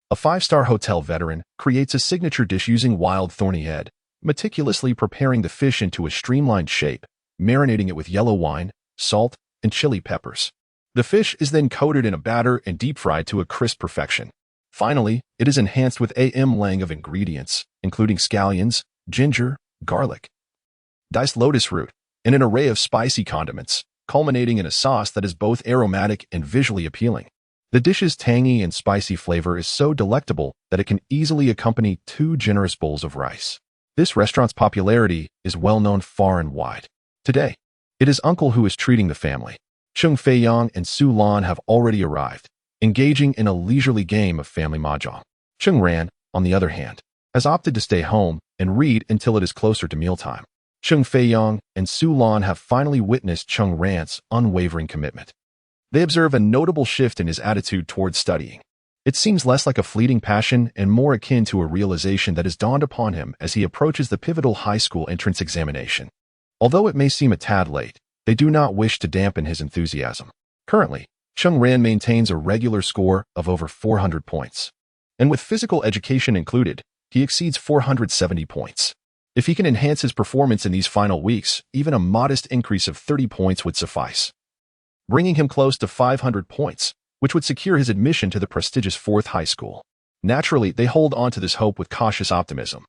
a five-star hotel veteran, creates a signature dish using wild thorny head, meticulously preparing the fish into a streamlined shape, marinating it with yellow wine, salt, and chili peppers. The fish is then coated in a batter and deep-fried to a crisp perfection. Finally, it is enhanced with a lang of ingredients, including scallions, ginger, garlic, diced lotus root, and an array of spicy condiments, culminating in a sauce that is both aromatic and visually appealing. The dish's tangy and spicy flavor is so delectable that it can easily accompany 2 generous bowls of rice. This restaurant's popularity is well known far and wide. Today, it is Uncle who is treating the family. Cheng Feiyang and Su Lan have already arrived, engaging in a leisurely game of family mahjong. Cheng Ran, on the other hand, has opted to stay home and read until it is closer to mealtime. Cheng Feiyang and Su Lan have finally witnessed Cheng Ran's unwavering commitment. They observe a notable shift in his attitude towards studying. It seems less like a fleeting passion and more akin to a realization that has dawned upon him as he approaches the pivotal high school entrance examination. Although it may seem a tad late, they do not wish to dampen his enthusiasm. Currently, Cheng Ran maintains a regular score of over 400 points. And with physical education included, he exceeds 470 points. If he can enhance his performance in these final weeks, even a modest increase of 30 points would suffice, bringing him close to 500 points, which would secure his admission to the prestigious 4th high school. Naturally, they hold on to this hope with cautious optimism.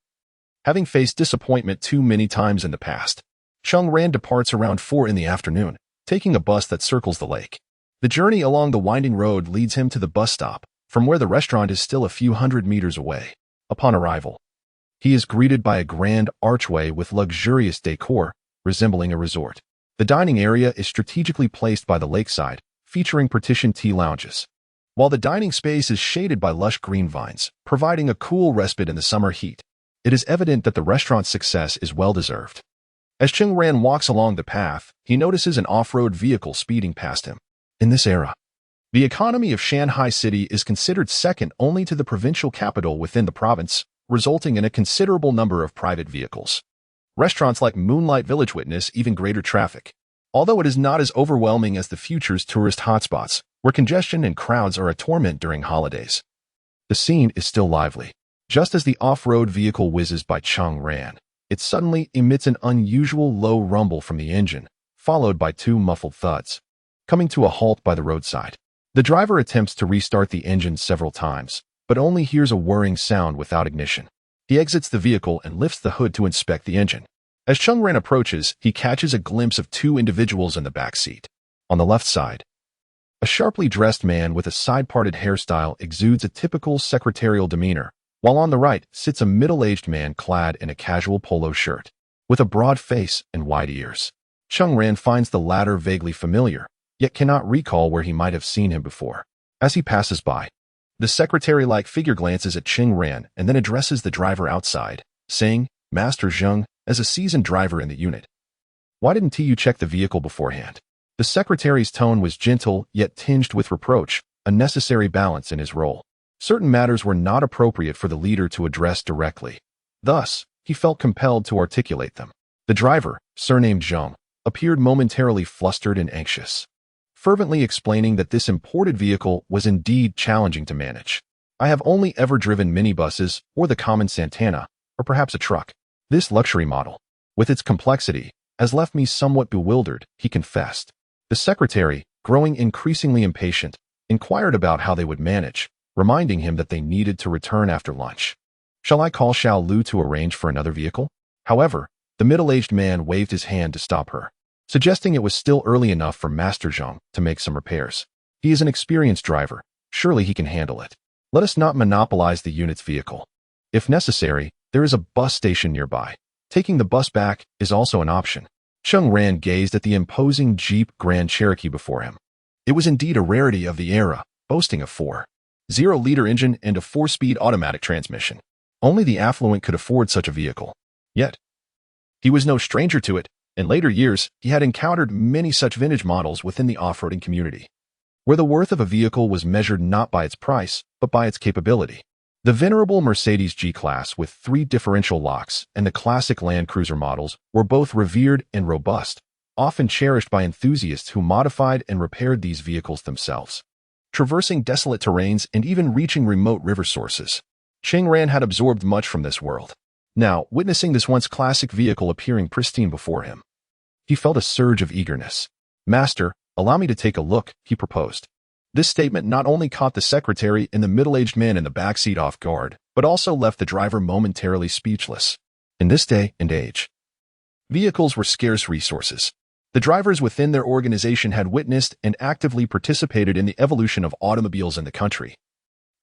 Having faced disappointment too many times in the past, Cheng Ran departs around 4 in the afternoon, taking a bus that circles the lake. The journey along the winding road leads him to the bus stop, from where the restaurant is still a few hundred meters away. Upon arrival, he is greeted by a grand archway with luxurious decor, resembling a resort. The dining area is strategically placed by the lakeside, featuring partitioned tea lounges, while the dining space is shaded by lush green vines, providing a cool respite in the summer heat. It is evident that the restaurant's success is well-deserved. As Cheng Ran walks along the path, he notices an off-road vehicle speeding past him. In this era, the economy of Shanghai City is considered second only to the provincial capital within the province, resulting in a considerable number of private vehicles. Restaurants like Moonlight Village witness even greater traffic, although it is not as overwhelming as the future's tourist hotspots, where congestion and crowds are a torment during holidays. The scene is still lively. Just as the off-road vehicle whizzes by Cheng Ran, it suddenly emits an unusual low rumble from the engine, followed by 2 muffled thuds, coming to a halt by the roadside. The driver attempts to restart the engine several times, but only hears a whirring sound without ignition. He exits the vehicle and lifts the hood to inspect the engine. As Cheng Ran approaches, he catches a glimpse of 2 individuals in the back seat. On the left side, a sharply dressed man with a side-parted hairstyle exudes a typical secretarial demeanor, while on the right sits a middle-aged man clad in a casual polo shirt, with a broad face and wide ears. Cheng Ran finds the latter vaguely familiar, yet cannot recall where he might have seen him before. As he passes by, the secretary-like figure glances at Cheng Ran and then addresses the driver outside, saying, "Master Zheng," as a seasoned driver in the unit. "Why didn't you check the vehicle beforehand?" The secretary's tone was gentle yet tinged with reproach, a necessary balance in his role. Certain matters were not appropriate for the leader to address directly. Thus, he felt compelled to articulate them. The driver, surnamed Zheng, appeared momentarily flustered and anxious, fervently explaining that this imported vehicle was indeed challenging to manage. I have only ever driven minibuses or the common Santana, or perhaps a truck. This luxury model, with its complexity, has left me somewhat bewildered, he confessed. The secretary, growing increasingly impatient, inquired about how they would manage, reminding him that they needed to return after lunch. Shall I call Xiao Lu to arrange for another vehicle? However, the middle-aged man waved his hand to stop her, suggesting it was still early enough for Master Zhang to make some repairs. He is an experienced driver. Surely he can handle it. Let us not monopolize the unit's vehicle. If necessary, there is a bus station nearby. Taking the bus back is also an option. Cheng Ran gazed at the imposing Jeep Grand Cherokee before him. It was indeed a rarity of the era, boasting a 4.0-liter engine and a 4-speed automatic transmission. Only the affluent could afford such a vehicle. Yet, he was no stranger to it. In later years, he had encountered many such vintage models within the off-roading community, where the worth of a vehicle was measured not by its price, but by its capability. The venerable Mercedes G-Class with 3 differential locks and the classic Land Cruiser models were both revered and robust, often cherished by enthusiasts who modified and repaired these vehicles themselves. Traversing desolate terrains and even reaching remote river sources, Cheng Ran had absorbed much from this world. Now, witnessing this once classic vehicle appearing pristine before him, he felt a surge of eagerness. "Master, allow me to take a look," he proposed. This statement not only caught the secretary and the middle-aged man in the backseat off guard, but also left the driver momentarily speechless. In this day and age, vehicles were scarce resources. The drivers within their organization had witnessed and actively participated in the evolution of automobiles in the country.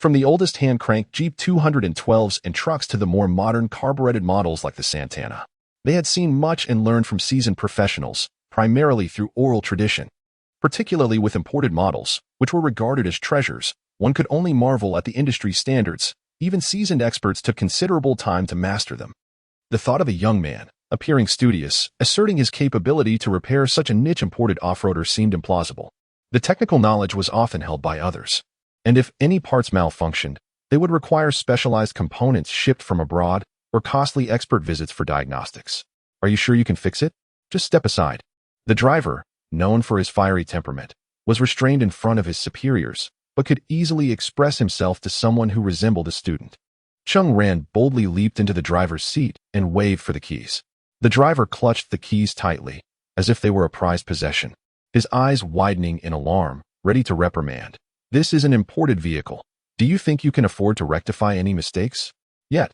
From the oldest hand-crank Jeep 212s and trucks to the more modern carbureted models like the Santana, they had seen much and learned from seasoned professionals, primarily through oral tradition. Particularly with imported models, which were regarded as treasures, one could only marvel at the industry's standards. Even seasoned experts took considerable time to master them. The thought of a young man, appearing studious, asserting his capability to repair such a niche imported off-roader seemed implausible. The technical knowledge was often held by others, and if any parts malfunctioned, they would require specialized components shipped from abroad or costly expert visits for diagnostics. "Are you sure you can fix it? Just step aside." The driver, known for his fiery temperament, was restrained in front of his superiors, but could easily express himself to someone who resembled a student. Cheng Ran boldly leaped into the driver's seat and waved for the keys. The driver clutched the keys tightly, as if they were a prized possession, his eyes widening in alarm, ready to reprimand. "This is an imported vehicle. Do you think you can afford to rectify any mistakes?" Yet,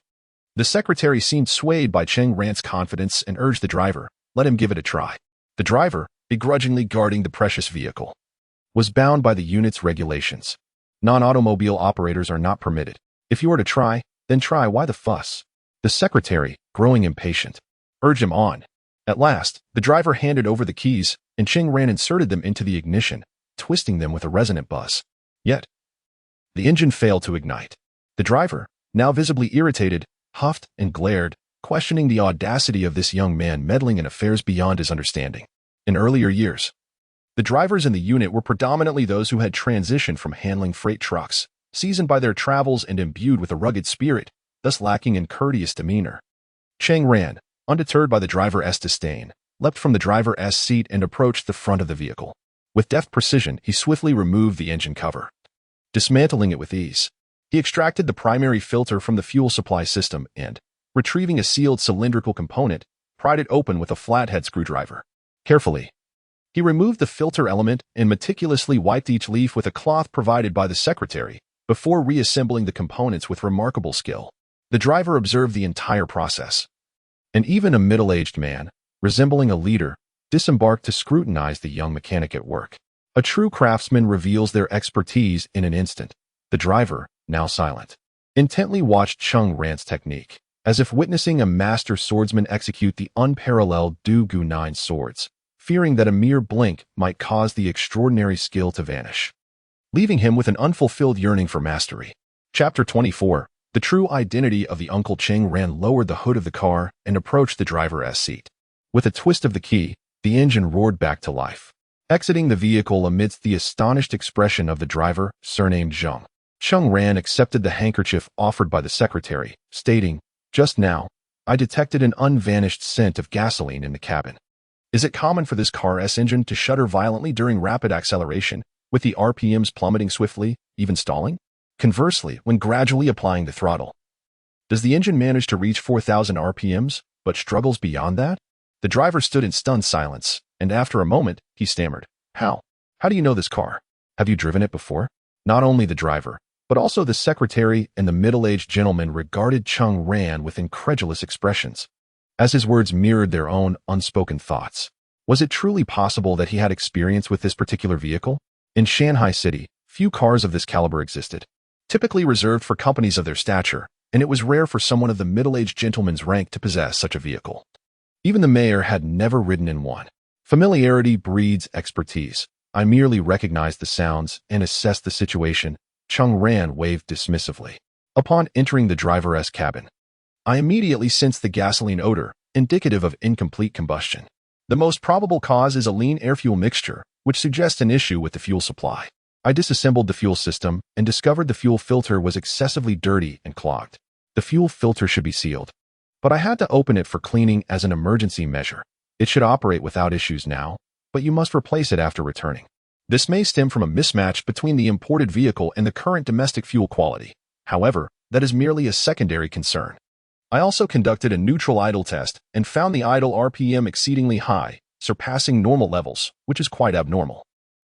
the secretary seemed swayed by Cheng Ran's confidence and urged the driver, "Let him give it a try." The driver, begrudgingly guarding the precious vehicle, was bound by the unit's regulations. Non-automobile operators are not permitted. If you are to try, then try. Why the fuss? The secretary, growing impatient, urged him on. At last, the driver handed over the keys, and Cheng Ran inserted them into the ignition, twisting them with a resonant buzz. Yet, the engine failed to ignite. The driver, now visibly irritated, huffed and glared, questioning the audacity of this young man meddling in affairs beyond his understanding. In earlier years, the drivers in the unit were predominantly those who had transitioned from handling freight trucks, seasoned by their travels and imbued with a rugged spirit, thus lacking in courteous demeanor. Cheng Ran, undeterred by the driver's disdain, leapt from the driver's seat and approached the front of the vehicle. With deft precision, he swiftly removed the engine cover, dismantling it with ease. He extracted the primary filter from the fuel supply system and, retrieving a sealed cylindrical component, pried it open with a flathead screwdriver. Carefully, he removed the filter element and meticulously wiped each leaf with a cloth provided by the secretary, before reassembling the components with remarkable skill. The driver observed the entire process, and even a middle-aged man, resembling a leader, disembarked to scrutinize the young mechanic at work. A true craftsman reveals their expertise in an instant. The driver, now silent, intently watched Cheng Ran's technique, as if witnessing a master swordsman execute the unparalleled Du Gu 9 swords, fearing that a mere blink might cause the extraordinary skill to vanish, leaving him with an unfulfilled yearning for mastery. Chapter 24. The true identity of the Uncle Cheng Ran lowered the hood of the car and approached the driver's seat. With a twist of the key, the engine roared back to life, exiting the vehicle amidst the astonished expression of the driver, surnamed Zhang. Cheng Ran accepted the handkerchief offered by the secretary, stating, "Just now, I detected an unvanished scent of gasoline in the cabin." Is it common for this car's engine to shudder violently during rapid acceleration, with the RPMs plummeting swiftly, even stalling? Conversely, when gradually applying the throttle, does the engine manage to reach 4,000 RPMs, but struggles beyond that? The driver stood in stunned silence, and after a moment, he stammered, "How? How do you know this car? Have you driven it before?" Not only the driver, but also the secretary and the middle-aged gentleman regarded Cheng Ran with incredulous expressions, as his words mirrored their own unspoken thoughts. Was it truly possible that he had experience with this particular vehicle? In Shanghai City, few cars of this caliber existed, typically reserved for companies of their stature, and it was rare for someone of the middle-aged gentleman's rank to possess such a vehicle. Even the mayor had never ridden in one. Familiarity breeds expertise. I merely recognized the sounds and assessed the situation. Cheng Ran waved dismissively. Upon entering the driver's cabin, I immediately sensed the gasoline odor, indicative of incomplete combustion. The most probable cause is a lean air-fuel mixture, which suggests an issue with the fuel supply. I disassembled the fuel system and discovered the fuel filter was excessively dirty and clogged. The fuel filter should be sealed, but I had to open it for cleaning as an emergency measure. It should operate without issues now, but you must replace it after returning. This may stem from a mismatch between the imported vehicle and the current domestic fuel quality. However, that is merely a secondary concern. I also conducted a neutral idle test and found the idle RPM exceedingly high, surpassing normal levels, which is quite abnormal.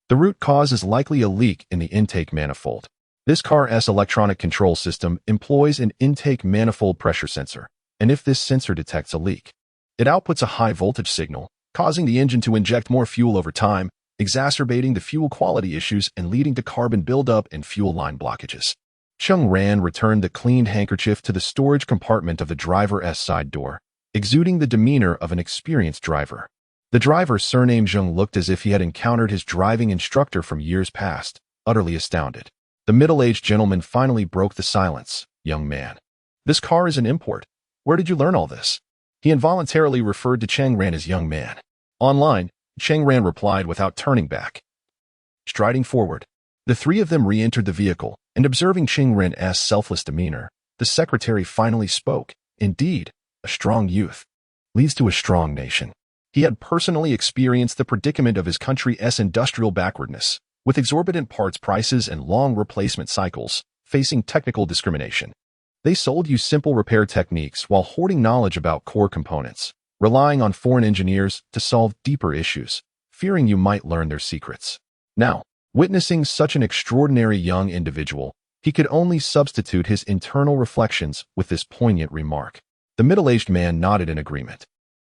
The root cause is likely a leak in the intake manifold. This car's electronic control system employs an intake manifold pressure sensor, and if this sensor detects a leak, it outputs a high voltage signal, causing the engine to inject more fuel over time, exacerbating the fuel quality issues and leading to carbon buildup and fuel line blockages. Cheng Ran returned the cleaned handkerchief to the storage compartment of the driver's side door, exuding the demeanor of an experienced driver. The driver, surnamed Zheng, looked as if he had encountered his driving instructor from years past, utterly astounded. The middle-aged gentleman finally broke the silence. "Young man, this car is an import. Where did you learn all this?" He involuntarily referred to Cheng Ran as young man. "Online," Cheng Ran replied without turning back. Striding forward, the three of them re-entered the vehicle, and observing Cheng Ran's selfless demeanor, the secretary finally spoke. "Indeed, a strong youth leads to a strong nation." He had personally experienced the predicament of his country's industrial backwardness, with exorbitant parts prices and long replacement cycles, facing technical discrimination. They sold you simple repair techniques while hoarding knowledge about core components, relying on foreign engineers to solve deeper issues, fearing you might learn their secrets. Now, witnessing such an extraordinary young individual, he could only substitute his internal reflections with this poignant remark. The middle-aged man nodded in agreement.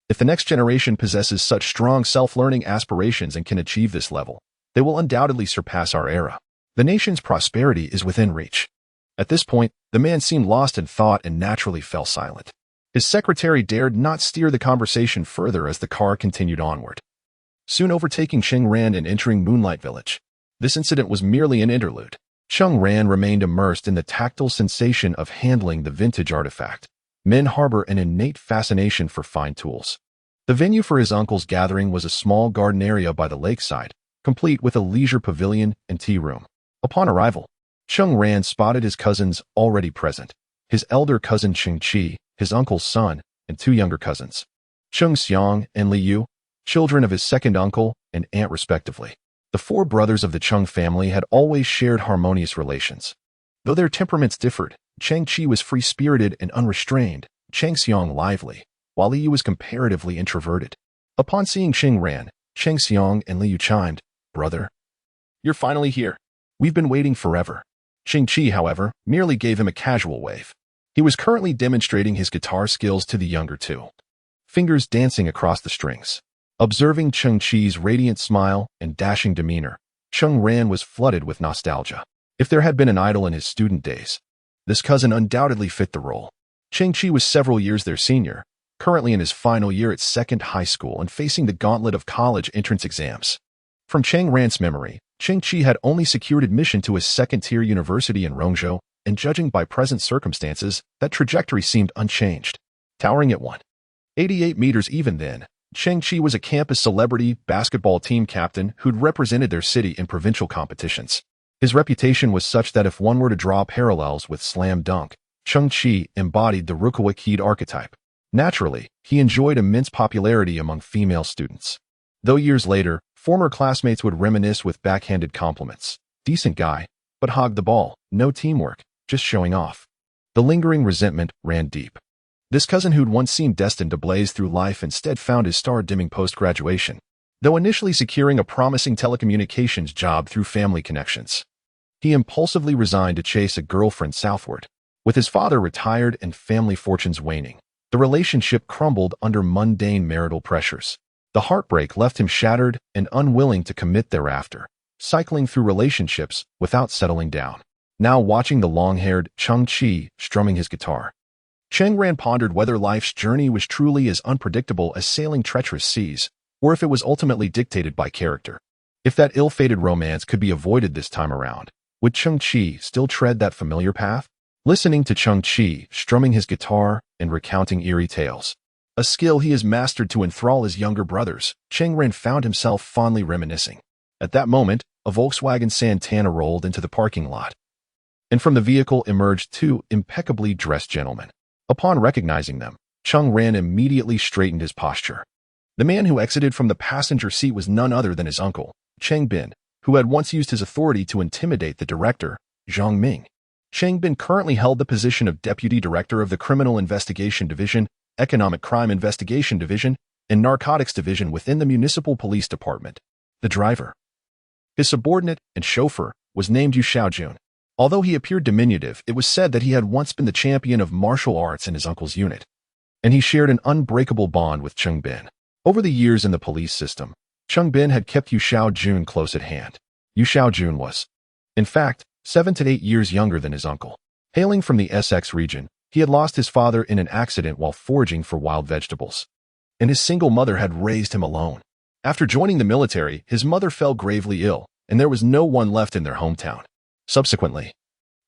If the next generation possesses such strong self-learning aspirations and can achieve this level, they will undoubtedly surpass our era. The nation's prosperity is within reach. At this point, the man seemed lost in thought and naturally fell silent. His secretary dared not steer the conversation further as the car continued onward, soon overtaking Cheng Ran and entering Moonlight Village. This incident was merely an interlude. Cheng Ran remained immersed in the tactile sensation of handling the vintage artifact. Men harbor an innate fascination for fine tools. The venue for his uncle's gathering was a small garden area by the lakeside, complete with a leisure pavilion and tea room. Upon arrival, Cheng Ran spotted his cousins already present, his elder cousin Cheng Qi, his uncle's son, and two younger cousins, Cheng Xiang and Li Yu, children of his second uncle and aunt respectively. The four brothers of the Cheng family had always shared harmonious relations. Though their temperaments differed, Cheng Qi was free-spirited and unrestrained, Cheng Xiang lively, while Li Yu was comparatively introverted. Upon seeing Cheng Ran, Cheng Xiang and Li Yu chimed, "Brother, you're finally here. We've been waiting forever." Cheng Qi, however, merely gave him a casual wave. He was currently demonstrating his guitar skills to the younger two, fingers dancing across the strings. Observing Cheng Qi's radiant smile and dashing demeanor, Cheng Ran was flooded with nostalgia. If there had been an idol in his student days, this cousin undoubtedly fit the role. Cheng Qi was several years their senior, currently in his final year at second high school and facing the gauntlet of college entrance exams. From Cheng Ran's memory, Cheng Qi had only secured admission to a second-tier university in Rongzhou, and judging by present circumstances, that trajectory seemed unchanged. Towering at 188 meters even then, Cheng Qi was a campus celebrity basketball team captain who'd represented their city in provincial competitions. His reputation was such that if one were to draw parallels with Slam Dunk, Cheng Qi embodied the Rukowa Kid archetype. Naturally, he enjoyed immense popularity among female students. Though years later, former classmates would reminisce with backhanded compliments. Decent guy, but hogged the ball, no teamwork, just showing off. The lingering resentment ran deep. This cousin who'd once seemed destined to blaze through life instead found his star dimming post-graduation, though initially securing a promising telecommunications job through family connections. He impulsively resigned to chase a girlfriend southward. With his father retired and family fortunes waning, the relationship crumbled under mundane marital pressures. The heartbreak left him shattered and unwilling to commit thereafter, cycling through relationships without settling down. Now watching the long-haired Cheng Chi strumming his guitar, Cheng Ran pondered whether life's journey was truly as unpredictable as sailing treacherous seas, or if it was ultimately dictated by character. If that ill-fated romance could be avoided this time around, would Cheng Chi still tread that familiar path? Listening to Cheng Chi strumming his guitar and recounting eerie tales, a skill he has mastered to enthrall his younger brothers, Cheng Ran found himself fondly reminiscing. At that moment, a Volkswagen Santana rolled into the parking lot, and from the vehicle emerged two impeccably dressed gentlemen. Upon recognizing them, Cheng Ran immediately straightened his posture. The man who exited from the passenger seat was none other than his uncle, Cheng Bin, who had once used his authority to intimidate the director, Zhang Ming. Cheng Bin currently held the position of Deputy Director of the Criminal Investigation Division, Economic Crime Investigation Division, and Narcotics Division within the Municipal Police Department. The driver, his subordinate and chauffeur, was named Yu Xiaojun. Although he appeared diminutive, it was said that he had once been the champion of martial arts in his uncle's unit, and he shared an unbreakable bond with Cheng Bin. Over the years in the police system, Cheng Bin had kept Yu Xiaojun close at hand. Yu Xiaojun was, in fact, 7 to 8 years younger than his uncle. Hailing from the Essex region, he had lost his father in an accident while foraging for wild vegetables, and his single mother had raised him alone. After joining the military, his mother fell gravely ill, and there was no one left in their hometown. Subsequently,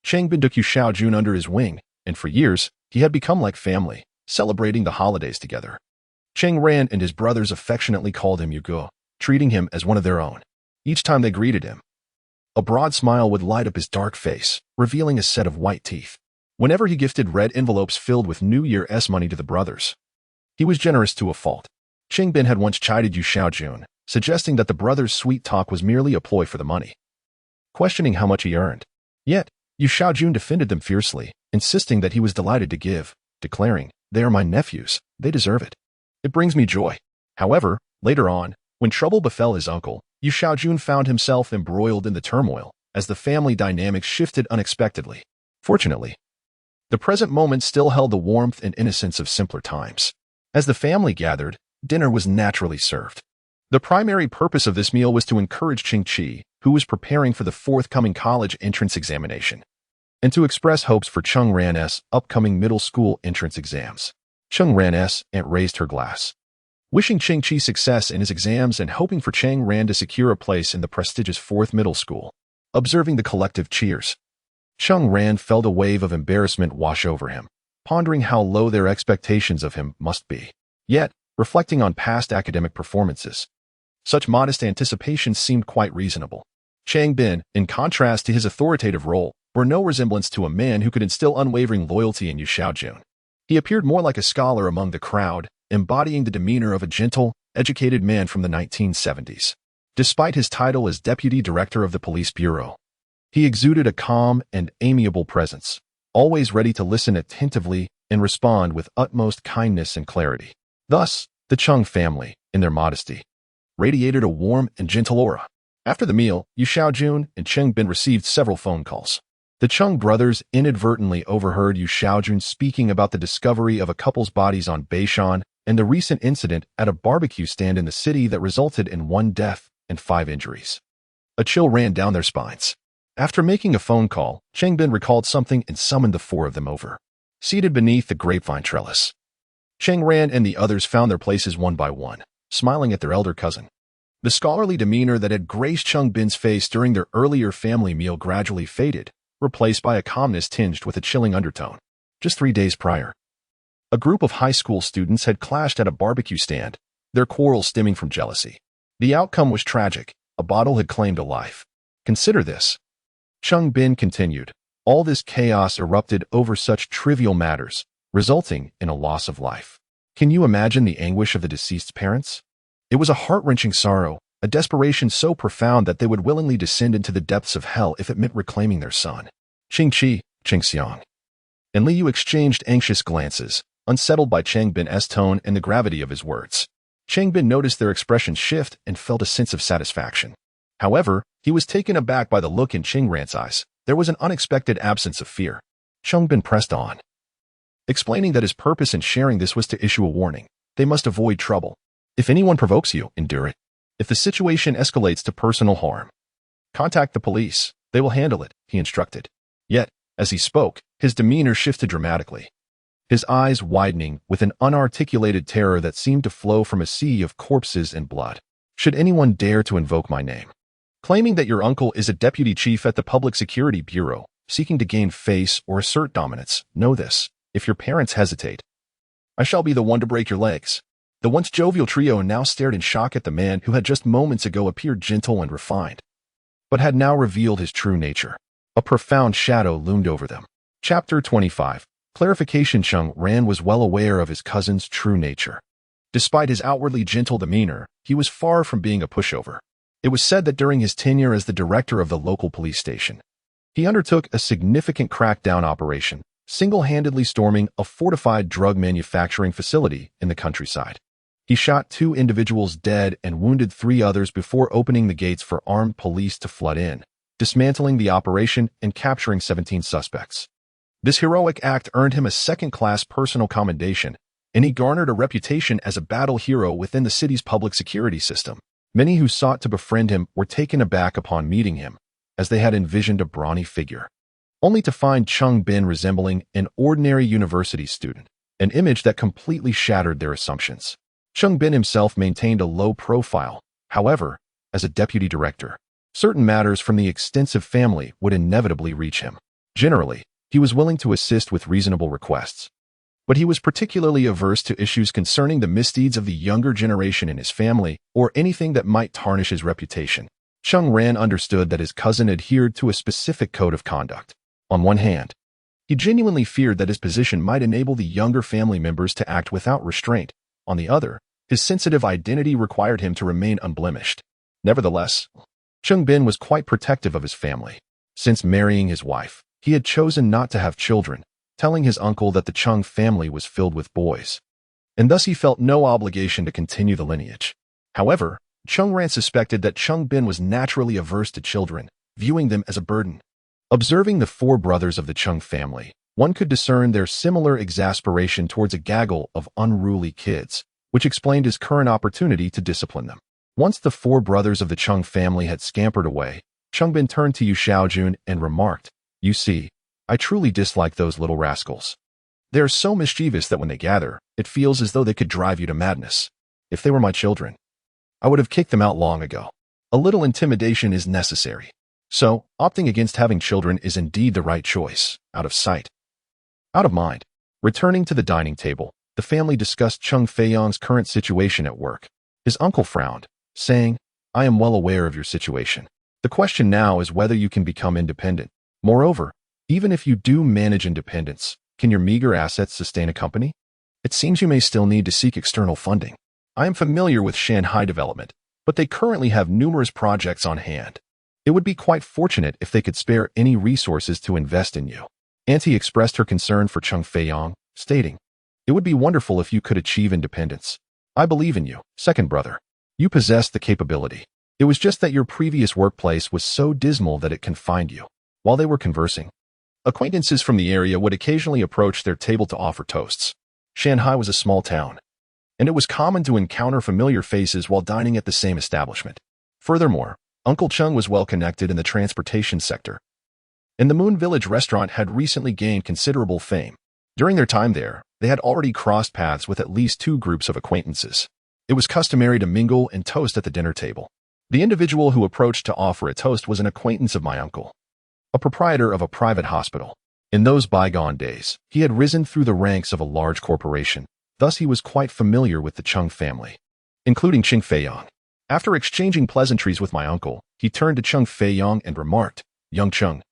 Cheng Bin took Yu Xiaojun under his wing, and for years, he had become like family, celebrating the holidays together. Cheng Ran and his brothers affectionately called him Yugo, treating him as one of their own. Each time they greeted him, a broad smile would light up his dark face, revealing a set of white teeth. Whenever he gifted red envelopes filled with New Year's money to the brothers, he was generous to a fault. Cheng Bin had once chided Yu Xiaojun, suggesting that the brothers' sweet talk was merely a ploy for the money, questioning how much he earned. Yet, Yu Xiaojun defended them fiercely, insisting that he was delighted to give, declaring, "They are my nephews, they deserve it. It brings me joy." However, later on, when trouble befell his uncle, Yu Xiaojun found himself embroiled in the turmoil as the family dynamics shifted unexpectedly. Fortunately, the present moment still held the warmth and innocence of simpler times. As the family gathered, dinner was naturally served. The primary purpose of this meal was to encourage Cheng Chi, who was preparing for the forthcoming college entrance examination, and to express hopes for Cheng Ran's upcoming middle school entrance exams. Cheng Ran's aunt raised her glass, wishing Cheng Chi success in his exams and hoping for Cheng Ran to secure a place in the prestigious 4th middle school. Observing the collective cheers, Cheng Ran felt a wave of embarrassment wash over him, pondering how low their expectations of him must be. Yet, reflecting on past academic performances, such modest anticipations seemed quite reasonable. Cheng Bin, in contrast to his authoritative role, bore no resemblance to a man who could instill unwavering loyalty in Yu Xiaojun. He appeared more like a scholar among the crowd, embodying the demeanor of a gentle, educated man from the 1970s. Despite his title as Deputy Director of the Police Bureau, he exuded a calm and amiable presence, always ready to listen attentively and respond with utmost kindness and clarity. Thus, the Cheng family, in their modesty, radiated a warm and gentle aura. After the meal, Yu Xiaojun and Cheng Bin received several phone calls. The Cheng brothers inadvertently overheard Yu Xiaojun speaking about the discovery of a couple's bodies on Beishan and the recent incident at a barbecue stand in the city that resulted in 1 death and 5 injuries. A chill ran down their spines. After making a phone call, Cheng Bin recalled something and summoned the 4 of them over. Seated beneath the grapevine trellis, Cheng Ran and the others found their places one by one, smiling at their elder cousin. The scholarly demeanor that had graced Cheng Bin's face during their earlier family meal gradually faded, replaced by a calmness tinged with a chilling undertone. Just 3 days prior, a group of high school students had clashed at a barbecue stand, their quarrel stemming from jealousy. The outcome was tragic. A bottle had claimed a life. Consider this. Cheng Bin continued. All this chaos erupted over such trivial matters, resulting in a loss of life. Can you imagine the anguish of the deceased's parents? It was a heart-wrenching sorrow, a desperation so profound that they would willingly descend into the depths of hell if it meant reclaiming their son. Cheng Xiang, and Liu exchanged anxious glances, unsettled by Cheng Bin's tone and the gravity of his words. Cheng Bin noticed their expressions shift and felt a sense of satisfaction. However, he was taken aback by the look in Cheng Ran's eyes. There was an unexpected absence of fear. Cheng Bin pressed on, explaining that his purpose in sharing this was to issue a warning. They must avoid trouble. If anyone provokes you, endure it. If the situation escalates to personal harm, contact the police. They will handle it, he instructed. Yet, as he spoke, his demeanor shifted dramatically, his eyes widening with an unarticulated terror that seemed to flow from a sea of corpses and blood. Should anyone dare to invoke my name, claiming that your uncle is a deputy chief at the Public Security Bureau, seeking to gain face or assert dominance, know this: if your parents hesitate, I shall be the one to break your legs. The once jovial trio now stared in shock at the man who had just moments ago appeared gentle and refined, but had now revealed his true nature. A profound shadow loomed over them. Chapter 25. Clarification. Cheng Ran was well aware of his cousin's true nature. Despite his outwardly gentle demeanor, he was far from being a pushover. It was said that during his tenure as the director of the local police station, he undertook a significant crackdown operation, single-handedly storming a fortified drug manufacturing facility in the countryside. He shot 2 individuals dead and wounded 3 others before opening the gates for armed police to flood in, dismantling the operation and capturing 17 suspects. This heroic act earned him a second-class personal commendation, and he garnered a reputation as a battle hero within the city's public security system. Many who sought to befriend him were taken aback upon meeting him, as they had envisioned a brawny figure, only to find Cheng Bin resembling an ordinary university student, an image that completely shattered their assumptions. Cheng Bin himself maintained a low profile. However, as a deputy director, certain matters from the extensive family would inevitably reach him. Generally, he was willing to assist with reasonable requests, but he was particularly averse to issues concerning the misdeeds of the younger generation in his family or anything that might tarnish his reputation. Cheng Ran understood that his cousin adhered to a specific code of conduct. On one hand, he genuinely feared that his position might enable the younger family members to act without restraint. On the other, his sensitive identity required him to remain unblemished. Nevertheless, Cheng Bin was quite protective of his family. Since marrying his wife, he had chosen not to have children, telling his uncle that the Cheng family was filled with boys, and thus he felt no obligation to continue the lineage. However, Cheng Ran suspected that Cheng Bin was naturally averse to children, viewing them as a burden. Observing the 4 brothers of the Cheng family, one could discern their similar exasperation towards a gaggle of unruly kids, which explained his current opportunity to discipline them. Once the 4 brothers of the Cheng family had scampered away, Cheng Bin turned to Yu Xiaojun and remarked, "You see, I truly dislike those little rascals. They are so mischievous that when they gather, it feels as though they could drive you to madness. If they were my children, I would have kicked them out long ago. A little intimidation is necessary. So, opting against having children is indeed the right choice, out of sight, out of mind." Returning to the dining table, the family discussed Cheng Feiyang's current situation at work. His uncle frowned, saying, "I am well aware of your situation. The question now is whether you can become independent. Moreover, even if you do manage independence, can your meager assets sustain a company? It seems you may still need to seek external funding. I am familiar with Shanghai Development, but they currently have numerous projects on hand. It would be quite fortunate if they could spare any resources to invest in you." Auntie expressed her concern for Cheng Feiyang, stating, "It would be wonderful if you could achieve independence. I believe in you, second brother. You possess the capability. It was just that your previous workplace was so dismal that it confined you." While they were conversing, acquaintances from the area would occasionally approach their table to offer toasts. Shanghai was a small town, and it was common to encounter familiar faces while dining at the same establishment. Furthermore, Uncle Cheng was well connected in the transportation sector, and the Moon Village restaurant had recently gained considerable fame. During their time there, they had already crossed paths with at least 2 groups of acquaintances. It was customary to mingle and toast at the dinner table. The individual who approached to offer a toast was an acquaintance of my uncle, a proprietor of a private hospital. In those bygone days, he had risen through the ranks of a large corporation, thus he was quite familiar with the Cheng family, including Cheng Feiyang. After exchanging pleasantries with my uncle, he turned to Cheng Feiyang and remarked, "Young Cheng,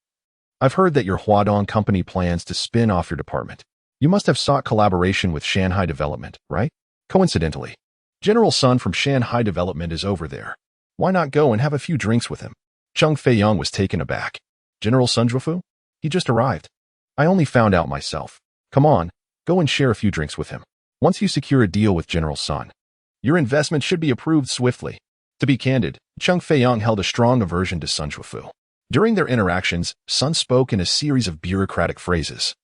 I've heard that your Huadong company plans to spin off your department. You must have sought collaboration with Shanghai Development, right? Coincidentally, General Sun from Shanghai Development is over there. Why not go and have a few drinks with him? Cheng Feiyang was taken aback. General Sun Zhuofu? He just arrived. I only found out myself. Come on, go and share a few drinks with him. Once you secure a deal with General Sun, your investment should be approved swiftly. To be candid, Cheng Feiyang held a strong aversion to Sun Zhuofu. During their interactions, Sun spoke in a series of bureaucratic phrases.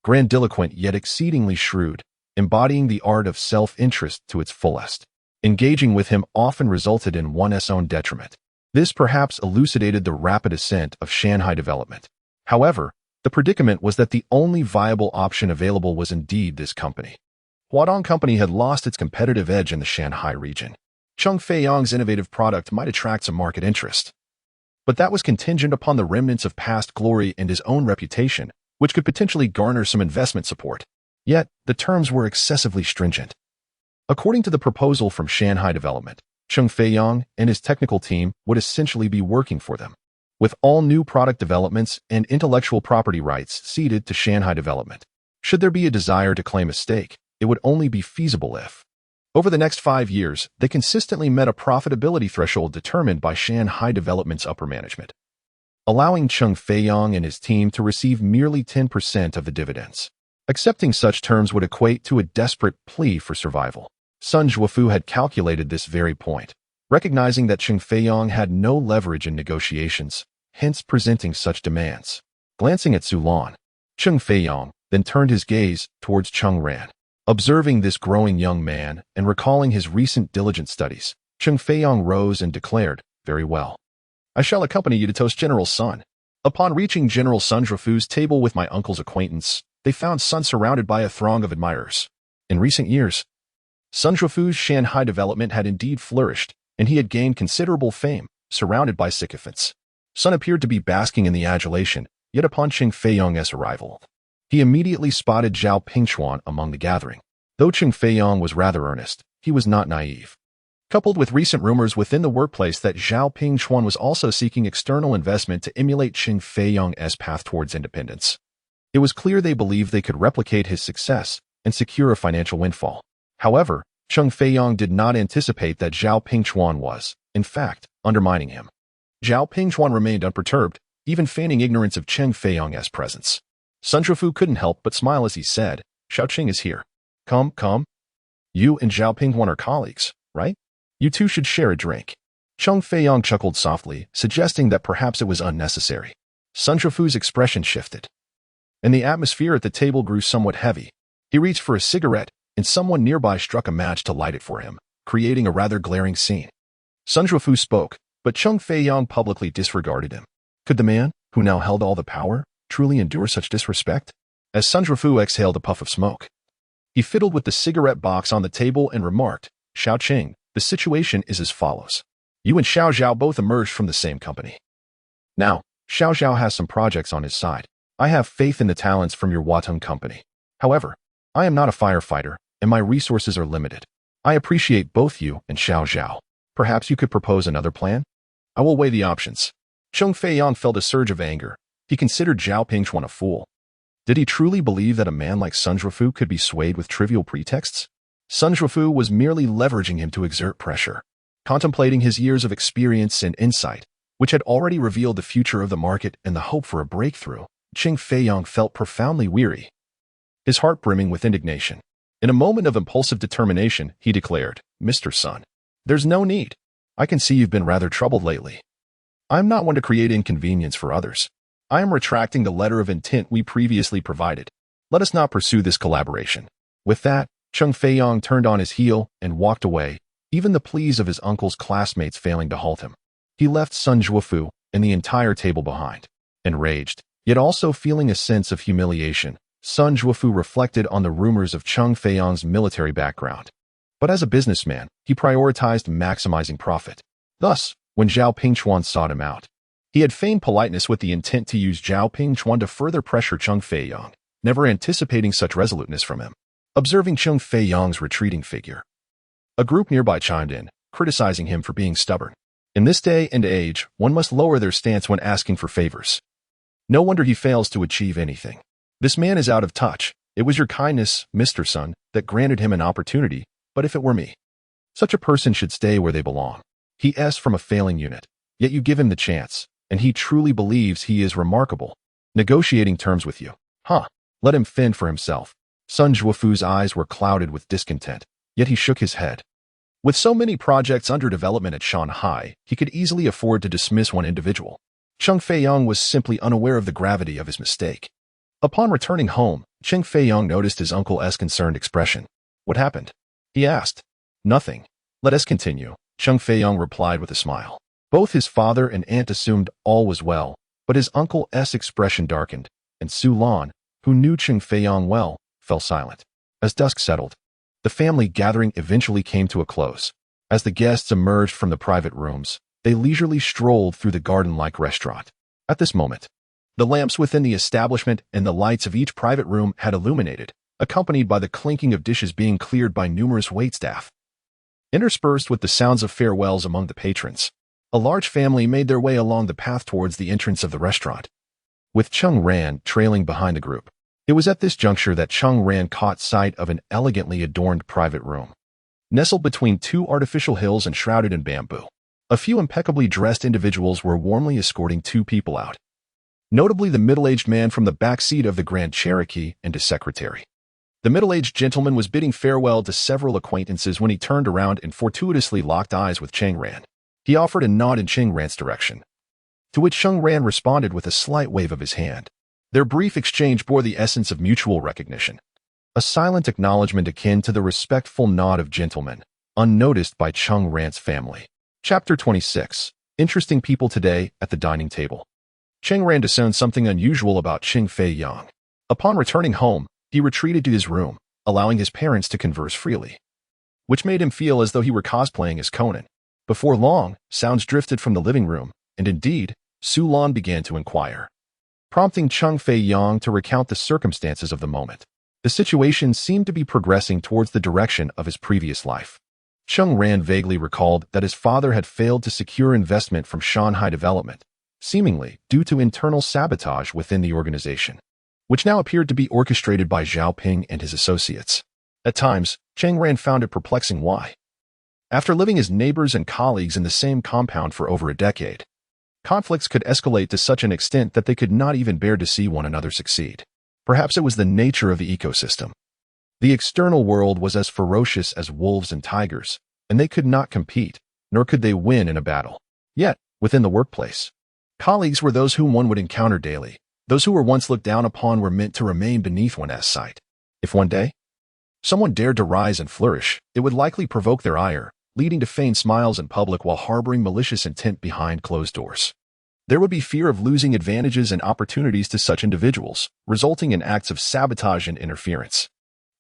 Grandiloquent yet exceedingly shrewd, embodying the art of self-interest to its fullest. Engaging with him often resulted in one's own detriment. This perhaps elucidated the rapid ascent of Shanghai Development. However, the predicament was that the only viable option available was indeed this company. Huadong Company had lost its competitive edge in the Shanghai region. Cheng Feiyang's innovative product might attract some market interest, but that was contingent upon the remnants of past glory and his own reputation, which could potentially garner some investment support. Yet, the terms were excessively stringent. According to the proposal from Shanghai Development, Cheng Feiyang and his technical team would essentially be working for them, with all new product developments and intellectual property rights ceded to Shanghai Development. Should there be a desire to claim a stake, it would only be feasible if, over the next 5 years, they consistently met a profitability threshold determined by Shanghai Development's upper management, allowing Cheng Feiyang and his team to receive merely 10% of the dividends. Accepting such terms would equate to a desperate plea for survival. Sun Zhuofu had calculated this very point, recognizing that Cheng Feiyang had no leverage in negotiations, hence presenting such demands. Glancing at Su Lan, Cheng Feiyang then turned his gaze towards Cheng Ran. Observing this growing young man and recalling his recent diligent studies, Cheng Feiyang rose and declared, "Very well. I shall accompany you to toast General Sun." Upon reaching General Sun Zhuofu's table with my uncle's acquaintance, they found Sun surrounded by a throng of admirers. In recent years, Sun Zhuofu's Shanghai Development had indeed flourished, and he had gained considerable fame, surrounded by sycophants. Sun appeared to be basking in the adulation, yet upon Cheng Feiyang's arrival, he immediately spotted Zhao Pingchuan among the gathering. Though Cheng Feiyang was rather earnest, he was not naive. Coupled with recent rumors within the workplace that Zhao Pingchuan was also seeking external investment to emulate Cheng Feiyang's path towards independence, it was clear they believed they could replicate his success and secure a financial windfall. However, Cheng Feiyang did not anticipate that Zhao Pingchuan was, in fact, undermining him. Zhao Pingchuan remained unperturbed, even feigning ignorance of Cheng Feiyang's presence. Sun Zhuofu couldn't help but smile as he said, "Xiaoqing is here. Come, come. You and Zhao Pingchuan are colleagues, right? You two should share a drink." Cheng Feiyang chuckled softly, suggesting that perhaps it was unnecessary. Sun Zhuofu's expression shifted, and the atmosphere at the table grew somewhat heavy. He reached for a cigarette, and someone nearby struck a match to light it for him, creating a rather glaring scene. Sun Zhuofu spoke, but Cheng Feiyang publicly disregarded him. Could the man, who now held all the power, truly endure such disrespect? As Sun Zhuofu exhaled a puff of smoke, he fiddled with the cigarette box on the table and remarked, "Xiaoqing, the situation is as follows. You and Xiao Zhao both emerged from the same company. Now, Xiao Zhao has some projects on his side. I have faith in the talents from your Huadong Company. However, I am not a firefighter, and my resources are limited. I appreciate both you and Xiao Zhao. Perhaps you could propose another plan? I will weigh the options." Cheng Feiyang felt a surge of anger. He considered Zhao Pingchuan a fool. Did he truly believe that a man like Sun Zhuofu could be swayed with trivial pretexts? Sun Zhuofu was merely leveraging him to exert pressure. Contemplating his years of experience and insight, which had already revealed the future of the market and the hope for a breakthrough, Cheng Feiyang felt profoundly weary, his heart brimming with indignation. In a moment of impulsive determination, he declared, "Mr. Sun, there's no need. I can see you've been rather troubled lately. I'm not one to create inconvenience for others. I am retracting the letter of intent we previously provided. Let us not pursue this collaboration." With that, Cheng Feiyang turned on his heel and walked away, even the pleas of his uncle's classmates failing to halt him. He left Sun Zhuofu and the entire table behind. Enraged, yet also feeling a sense of humiliation, Sun Zhuofu reflected on the rumors of Cheng Feiyang's military background. But as a businessman, he prioritized maximizing profit. Thus, when Zhao Pingchuan sought him out, he had feigned politeness with the intent to use Zhao Pingchuan to further pressure Cheng Feiyang, never anticipating such resoluteness from him. Observing Cheng Feiyang's retreating figure, a group nearby chimed in, criticizing him for being stubborn. In this day and age, one must lower their stance when asking for favors. No wonder he fails to achieve anything. This man is out of touch, It was your kindness, Mr. Sun, that granted him an opportunity, but if it were me, such a person should stay where they belong. He is from a failing unit, yet you give him the chance, and he truly believes he is remarkable. Negotiating terms with you. Huh. Let him fend for himself. Sun Zhuofu's eyes were clouded with discontent, yet he shook his head. With so many projects under development at Shanghai, he could easily afford to dismiss one individual. Cheng Feiyang was simply unaware of the gravity of his mistake. Upon returning home, Cheng Feiyang noticed his uncle's concerned expression. What happened? He asked. Nothing. Let us continue, Cheng Feiyang replied with a smile. Both his father and aunt assumed all was well, but his uncle's expression darkened, and Su Lan, who knew Cheng Feiyang well, fell silent. As dusk settled, the family gathering eventually came to a close. As the guests emerged from the private rooms, they leisurely strolled through the garden-like restaurant. At this moment, the lamps within the establishment and the lights of each private room had illuminated, accompanied by the clinking of dishes being cleared by numerous waitstaff. Interspersed with the sounds of farewells among the patrons, a large family made their way along the path towards the entrance of the restaurant, with Cheng Ran trailing behind the group. It was at this juncture that Cheng Ran caught sight of an elegantly adorned private room. Nestled between two artificial hills and shrouded in bamboo, a few impeccably dressed individuals were warmly escorting two people out. Notably the middle-aged man from the back seat of the Grand Cherokee and his secretary. The middle-aged gentleman was bidding farewell to several acquaintances when he turned around and fortuitously locked eyes with Cheng Ran. He offered a nod in Cheng Ran's direction, to which Cheng Ran responded with a slight wave of his hand. Their brief exchange bore the essence of mutual recognition, a silent acknowledgement akin to the respectful nod of gentlemen, unnoticed by Cheng Ran's family. Chapter 26. Interesting people today at the dining table. Cheng Ran discerned something unusual about Cheng Feiyang. Upon returning home, he retreated to his room, allowing his parents to converse freely, which made him feel as though he were cosplaying as Conan. Before long, sounds drifted from the living room, and indeed, Su Lan began to inquire, prompting Cheng Feiyang to recount the circumstances of the moment. The situation seemed to be progressing towards the direction of his previous life. Cheng Ran vaguely recalled that his father had failed to secure investment from Shanghai Development, seemingly due to internal sabotage within the organization, which now appeared to be orchestrated by Zhao Ping and his associates. At times, Cheng Ran found it perplexing why, after living as neighbors and colleagues in the same compound for over a decade, conflicts could escalate to such an extent that they could not even bear to see one another succeed. Perhaps it was the nature of the ecosystem. The external world was as ferocious as wolves and tigers, and they could not compete, nor could they win in a battle. Yet, within the workplace, colleagues were those whom one would encounter daily. Those who were once looked down upon were meant to remain beneath one's sight. If one day someone dared to rise and flourish, it would likely provoke their ire, leading to feigned smiles in public while harboring malicious intent behind closed doors. There would be fear of losing advantages and opportunities to such individuals, resulting in acts of sabotage and interference.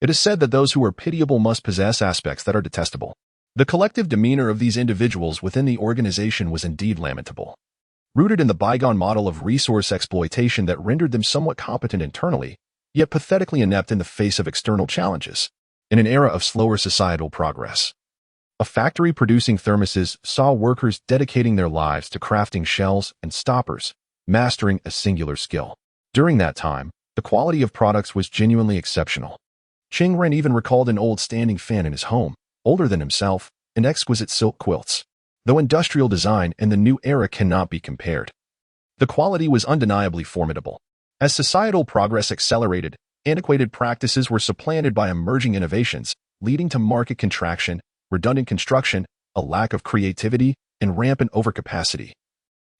It is said that those who are pitiable must possess aspects that are detestable. The collective demeanor of these individuals within the organization was indeed lamentable. Rooted in the bygone model of resource exploitation that rendered them somewhat competent internally, yet pathetically inept in the face of external challenges. In an era of slower societal progress, a factory producing thermoses saw workers dedicating their lives to crafting shells and stoppers, mastering a singular skill. During that time, the quality of products was genuinely exceptional. Cheng Ran even recalled an old standing fan in his home, older than himself, and exquisite silk quilts. Though industrial design and the new era cannot be compared, the quality was undeniably formidable. As societal progress accelerated, antiquated practices were supplanted by emerging innovations, leading to market contraction, redundant construction, a lack of creativity, and rampant overcapacity,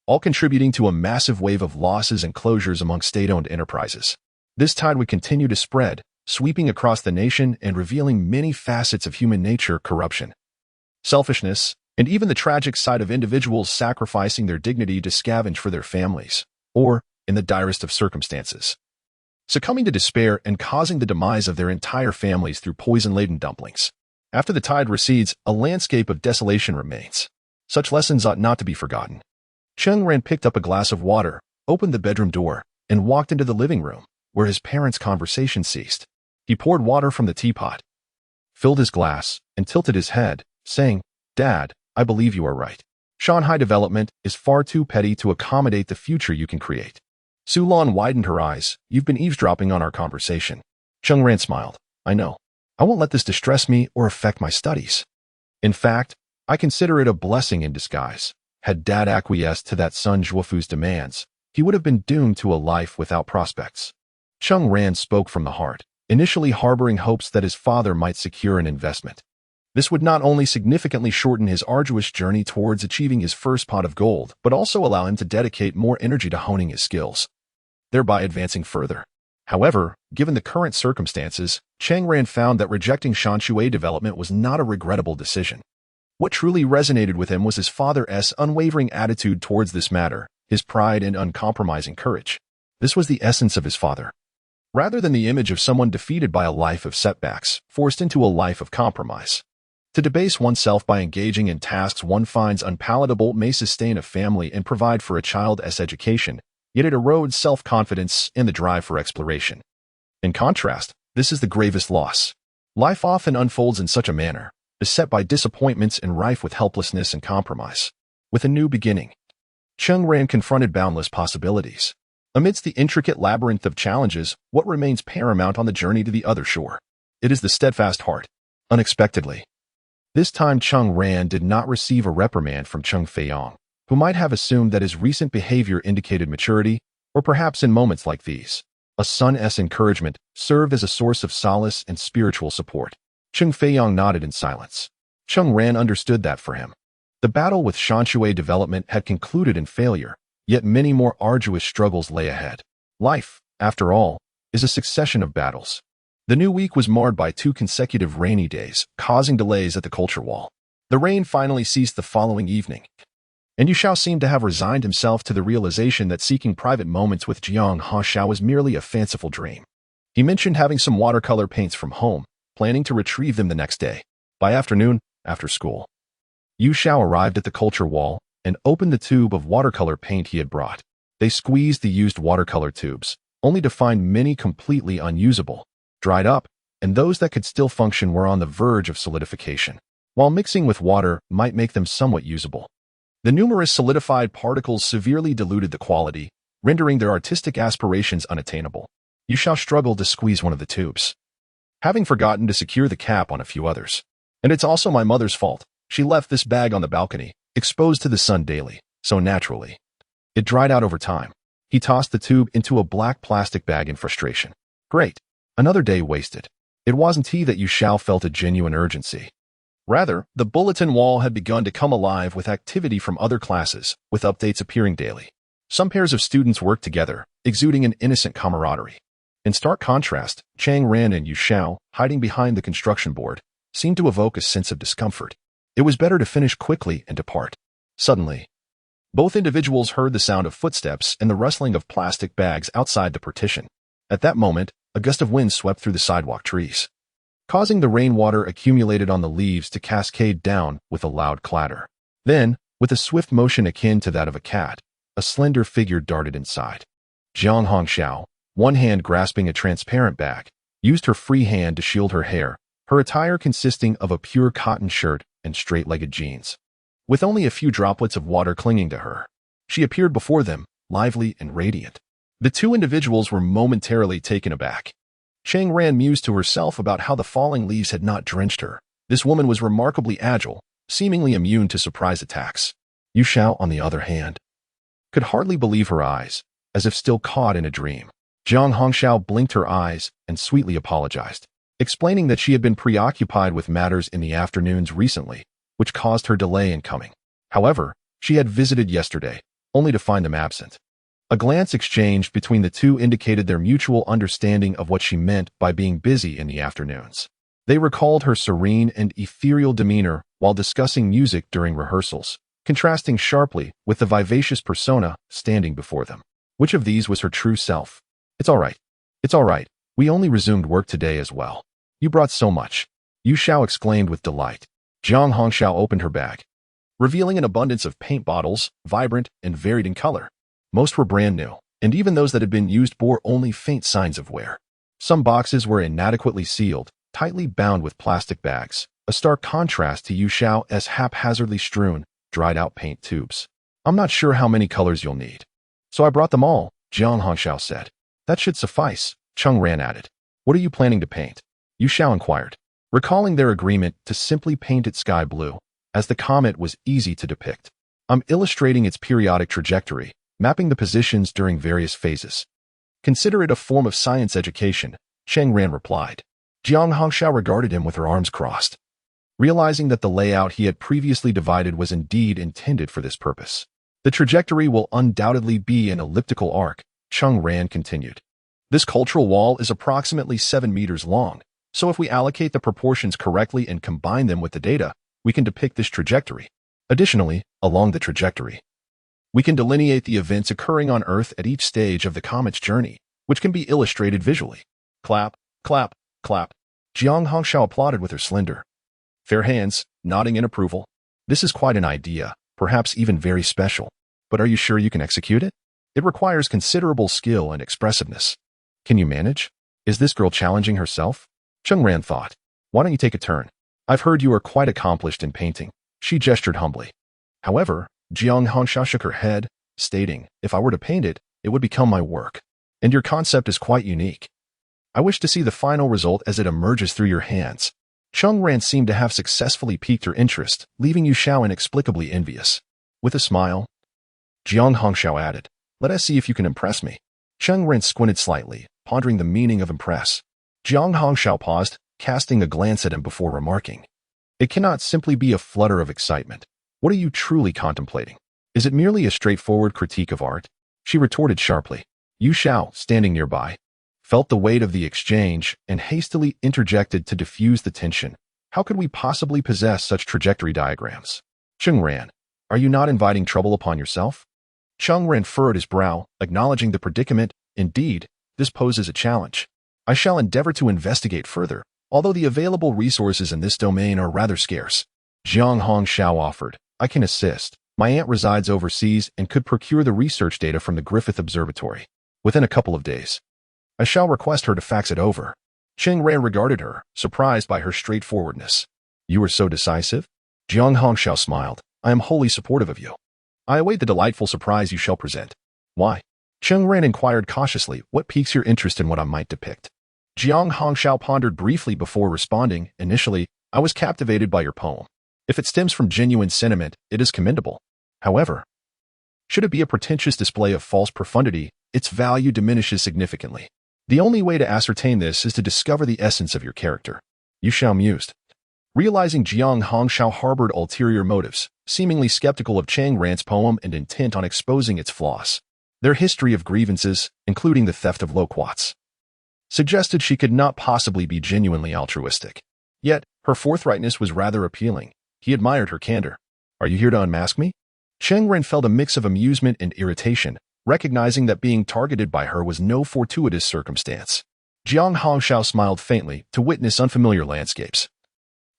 all contributing to a massive wave of losses and closures among state-owned enterprises. This tide would continue to spread, sweeping across the nation and revealing many facets of human nature: corruption, selfishness, and even the tragic side of individuals sacrificing their dignity to scavenge for their families, or, in the direst of circumstances, succumbing to despair and causing the demise of their entire families through poison-laden dumplings. After the tide recedes, a landscape of desolation remains. Such lessons ought not to be forgotten. Cheng Ran picked up a glass of water, opened the bedroom door, and walked into the living room, where his parents' conversation ceased. He poured water from the teapot, filled his glass, and tilted his head, saying, "Dad, I believe you are right. Shanghai Development is far too petty to accommodate the future you can create." Su Lan widened her eyes. "You've been eavesdropping on our conversation." Cheng Ran smiled. I know. I won't let this distress me or affect my studies. In fact, I consider it a blessing in disguise. Had Dad acquiesced to that son Zhuofu's demands, he would have been doomed to a life without prospects. Cheng Ran spoke from the heart, initially harboring hopes that his father might secure an investment. This would not only significantly shorten his arduous journey towards achieving his first pot of gold, but also allow him to dedicate more energy to honing his skills, thereby advancing further. However, given the current circumstances, Cheng Ran found that rejecting Shanshui development was not a regrettable decision. What truly resonated with him was his father's unwavering attitude towards this matter, his pride and uncompromising courage. This was the essence of his father. Rather than the image of someone defeated by a life of setbacks, forced into a life of compromise. To debase oneself by engaging in tasks one finds unpalatable may sustain a family and provide for a child's education, yet it erodes self-confidence and the drive for exploration. In contrast, this is the gravest loss. Life often unfolds in such a manner, beset by disappointments and rife with helplessness and compromise. With a new beginning, Cheng Ran confronted boundless possibilities. Amidst the intricate labyrinth of challenges, what remains paramount on the journey to the other shore? It is the steadfast heart. Unexpectedly, this time Cheng Ran did not receive a reprimand from Cheng Feiyang, who might have assumed that his recent behavior indicated maturity, or perhaps in moments like these, a son's encouragement served as a source of solace and spiritual support. Cheng Feiyang nodded in silence. Cheng Ran understood that for him, the battle with Shanshui development had concluded in failure, yet many more arduous struggles lay ahead. Life, after all, is a succession of battles. The new week was marred by 2 consecutive rainy days, causing delays at the culture wall. The rain finally ceased the following evening, and Yu Xiao seemed to have resigned himself to the realization that seeking private moments with Jiang Hongxiao was merely a fanciful dream. He mentioned having some watercolor paints from home, planning to retrieve them the next day. By afternoon, after school, Yu Xiao arrived at the culture wall and opened the tube of watercolor paint he had brought. They squeezed the used watercolor tubes, only to find many completely unusable, dried up, and those that could still function were on the verge of solidification, while mixing with water might make them somewhat usable. The numerous solidified particles severely diluted the quality, rendering their artistic aspirations unattainable. Yu Xiao struggled to squeeze one of the tubes, having forgotten to secure the cap on a few others. And it's also my mother's fault. She left this bag on the balcony, exposed to the sun daily, so naturally, it dried out over time. He tossed the tube into a black plastic bag in frustration. Great. Another day wasted. It wasn't he that Yu Xiao felt a genuine urgency. Rather, the bulletin wall had begun to come alive with activity from other classes, with updates appearing daily. Some pairs of students worked together, exuding an innocent camaraderie. In stark contrast, Cheng Ran and Yu Xiao, hiding behind the construction board, seemed to evoke a sense of discomfort. It was better to finish quickly and depart. Suddenly, both individuals heard the sound of footsteps and the rustling of plastic bags outside the partition. At that moment, a gust of wind swept through the sidewalk trees, causing the rainwater accumulated on the leaves to cascade down with a loud clatter. Then, with a swift motion akin to that of a cat, a slender figure darted inside. Jiang Hongxiao, one hand grasping a transparent bag, used her free hand to shield her hair, her attire consisting of a pure cotton shirt and straight-legged jeans. With only a few droplets of water clinging to her, she appeared before them, lively and radiant. The 2 individuals were momentarily taken aback. Cheng Ran mused to herself about how the falling leaves had not drenched her. This woman was remarkably agile, seemingly immune to surprise attacks. Yu Xiao, on the other hand, could hardly believe her eyes, as if still caught in a dream. Jiang Hongxiao blinked her eyes and sweetly apologized, explaining that she had been preoccupied with matters in the afternoons recently, which caused her delay in coming. However, she had visited yesterday, only to find them absent. A glance exchanged between the 2 indicated their mutual understanding of what she meant by being busy in the afternoons. They recalled her serene and ethereal demeanor while discussing music during rehearsals, contrasting sharply with the vivacious persona standing before them. Which of these was her true self? It's all right. It's all right. We only resumed work today as well. You brought so much. Yu Xiao exclaimed with delight. Jiang Hongxiao opened her bag, revealing an abundance of paint bottles, vibrant and varied in color. Most were brand new, and even those that had been used bore only faint signs of wear. Some boxes were inadequately sealed, tightly bound with plastic bags, a stark contrast to Yu Xiao's haphazardly strewn, dried-out paint tubes. I'm not sure how many colors you'll need. So I brought them all, Jiang Hongxiao said. That should suffice, Cheng Ran added. What are you planning to paint? Yu Xiao inquired, recalling their agreement to simply paint it sky blue, as the comet was easy to depict. I'm illustrating its periodic trajectory, mapping the positions during various phases. Consider it a form of science education, Cheng Ran replied. Jiang Hongxiao regarded him with her arms crossed, realizing that the layout he had previously divided was indeed intended for this purpose. The trajectory will undoubtedly be an elliptical arc, Cheng Ran continued. This cultural wall is approximately 7 meters long, so if we allocate the proportions correctly and combine them with the data, we can depict this trajectory. Additionally, along the trajectory, we can delineate the events occurring on Earth at each stage of the comet's journey, which can be illustrated visually. Clap, clap, clap. Jiang Hongxiao applauded with her slender, fair hands, nodding in approval. This is quite an idea, perhaps even very special. But are you sure you can execute it? It requires considerable skill and expressiveness. Can you manage? Is this girl challenging herself? Cheng Ran thought. Why don't you take a turn? I've heard you are quite accomplished in painting. She gestured humbly. However, Jiang Hongxiao shook her head, stating, if I were to paint it, it would become my work. And your concept is quite unique. I wish to see the final result as it emerges through your hands. Cheng Ran seemed to have successfully piqued her interest, leaving Yu Xiao inexplicably envious. With a smile, Jiang Hongxiao added, let us see if you can impress me. Cheng Ran squinted slightly, pondering the meaning of impress. Jiang Hongxiao paused, casting a glance at him before remarking, it cannot simply be a flutter of excitement. What are you truly contemplating? Is it merely a straightforward critique of art? She retorted sharply. Yu Xiao, standing nearby, felt the weight of the exchange and hastily interjected to diffuse the tension. How could we possibly possess such trajectory diagrams? Cheng Ran, are you not inviting trouble upon yourself? Cheng Ran furrowed his brow, acknowledging the predicament. Indeed, this poses a challenge. I shall endeavor to investigate further, although the available resources in this domain are rather scarce. Jiang Hongxiao offered, I can assist. My aunt resides overseas and could procure the research data from the Griffith Observatory within a couple of days. I shall request her to fax it over. Cheng Ran regarded her, surprised by her straightforwardness. You are so decisive? Jiang Hongxiao smiled. I am wholly supportive of you. I await the delightful surprise you shall present. Why? Cheng Ran inquired cautiously, what piques your interest in what I might depict? Jiang Hongxiao pondered briefly before responding. Initially, I was captivated by your poem. If it stems from genuine sentiment, it is commendable. However, should it be a pretentious display of false profundity, its value diminishes significantly. The only way to ascertain this is to discover the essence of your character. Yu Xiao mused. Realizing Jiang Hongxiao harbored ulterior motives, seemingly skeptical of Cheng Ran's poem and intent on exposing its flaws. Their history of grievances, including the theft of loquats, suggested she could not possibly be genuinely altruistic. Yet, her forthrightness was rather appealing. He admired her candor. Are you here to unmask me? Cheng Ran felt a mix of amusement and irritation, recognizing that being targeted by her was no fortuitous circumstance. Jiang Hongxiao smiled faintly to witness unfamiliar landscapes.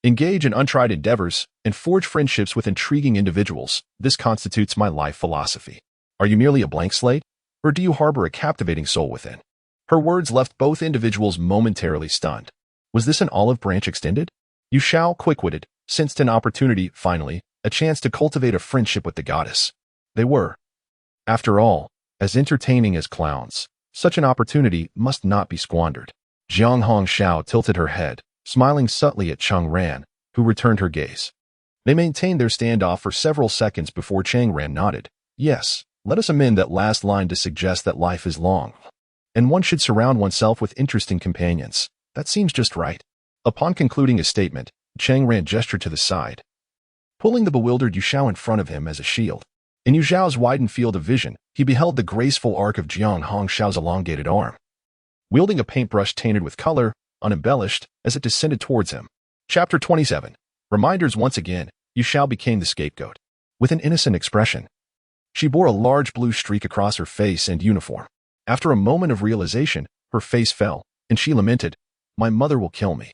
Engage in untried endeavors and forge friendships with intriguing individuals. This constitutes my life philosophy. Are you merely a blank slate, or do you harbor a captivating soul within? Her words left both individuals momentarily stunned. Was this an olive branch extended? Yu Xiao, quick-witted, sensed an opportunity, finally, a chance to cultivate a friendship with the goddess. They were, after all, as entertaining as clowns. Such an opportunity must not be squandered. Jiang Hongxiao tilted her head, smiling subtly at Cheng Ran, who returned her gaze. They maintained their standoff for several seconds before Cheng Ran nodded. Yes, let us amend that last line to suggest that life is long, and one should surround oneself with interesting companions. That seems just right. Upon concluding his statement, Cheng Ran gestured to the side, pulling the bewildered Yu Xiao in front of him as a shield. In Yu Xiao's widened field of vision, he beheld the graceful arc of Jiang Hongxiao's elongated arm, wielding a paintbrush tainted with color, unembellished, as it descended towards him. Chapter 27. Reminders. Once again, Yu Xiao became the scapegoat. With an innocent expression, she bore a large blue streak across her face and uniform. After a moment of realization, her face fell, and she lamented, my mother will kill me.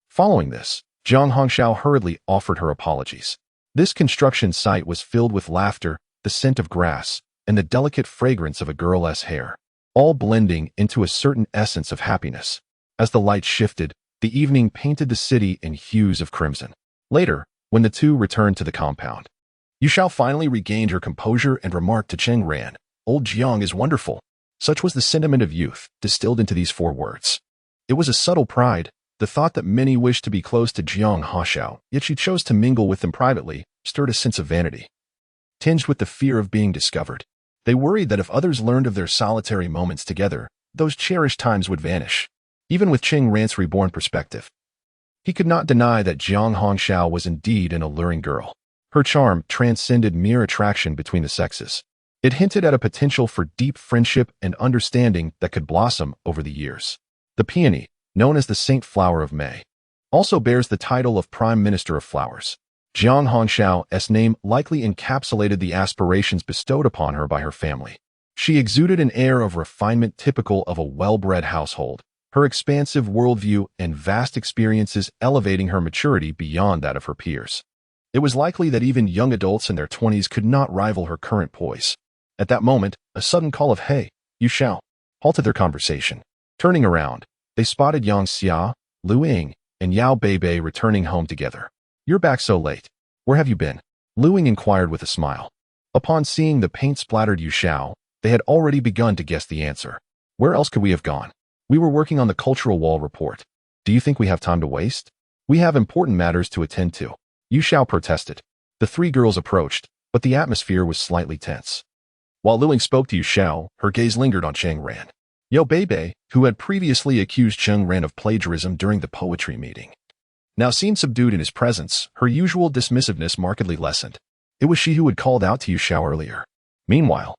Following this, Jiang Hongxiao hurriedly offered her apologies. This construction site was filled with laughter, the scent of grass, and the delicate fragrance of a girl's hair, all blending into a certain essence of happiness. As the light shifted, the evening painted the city in hues of crimson. Later, when the two returned to the compound, Yu Xiao finally regained her composure and remarked to Cheng Ran, old Jiang is wonderful. Such was the sentiment of youth, distilled into these 4 words. It was a subtle pride, the thought that many wished to be close to Jiang Haoxiao, yet she chose to mingle with them privately, stirred a sense of vanity, tinged with the fear of being discovered. They worried that if others learned of their solitary moments together, those cherished times would vanish. Even with Cheng Ran's reborn perspective, he could not deny that Jiang Haoxiao was indeed an alluring girl. Her charm transcended mere attraction between the sexes. It hinted at a potential for deep friendship and understanding that could blossom over the years. The peony, known as the Saint Flower of May, also bears the title of Prime Minister of Flowers. Jiang Haoxiao's name likely encapsulated the aspirations bestowed upon her by her family. She exuded an air of refinement typical of a well-bred household, her expansive worldview and vast experiences elevating her maturity beyond that of her peers. It was likely that even young adults in their 20s could not rival her current poise. At that moment, a sudden call of "Hey, you shall!" halted their conversation. Turning around, they spotted Yang Xia, Lu Ying, and Yao Beibei returning home together. "You're back so late. Where have you been?" Lu Ying inquired with a smile. Upon seeing the paint-splattered Yu Xiao, they had already begun to guess the answer. "Where else could we have gone? We were working on the cultural wall report. Do you think we have time to waste? We have important matters to attend to." Yu Xiao protested. The three girls approached, but the atmosphere was slightly tense. While Lu Ying spoke to Yu Xiao, her gaze lingered on Cheng Ran. Yao Beibei, who had previously accused Cheng Ran of plagiarism during the poetry meeting, now seemed subdued in his presence, her usual dismissiveness markedly lessened. It was she who had called out to Yu Xiao earlier. Meanwhile,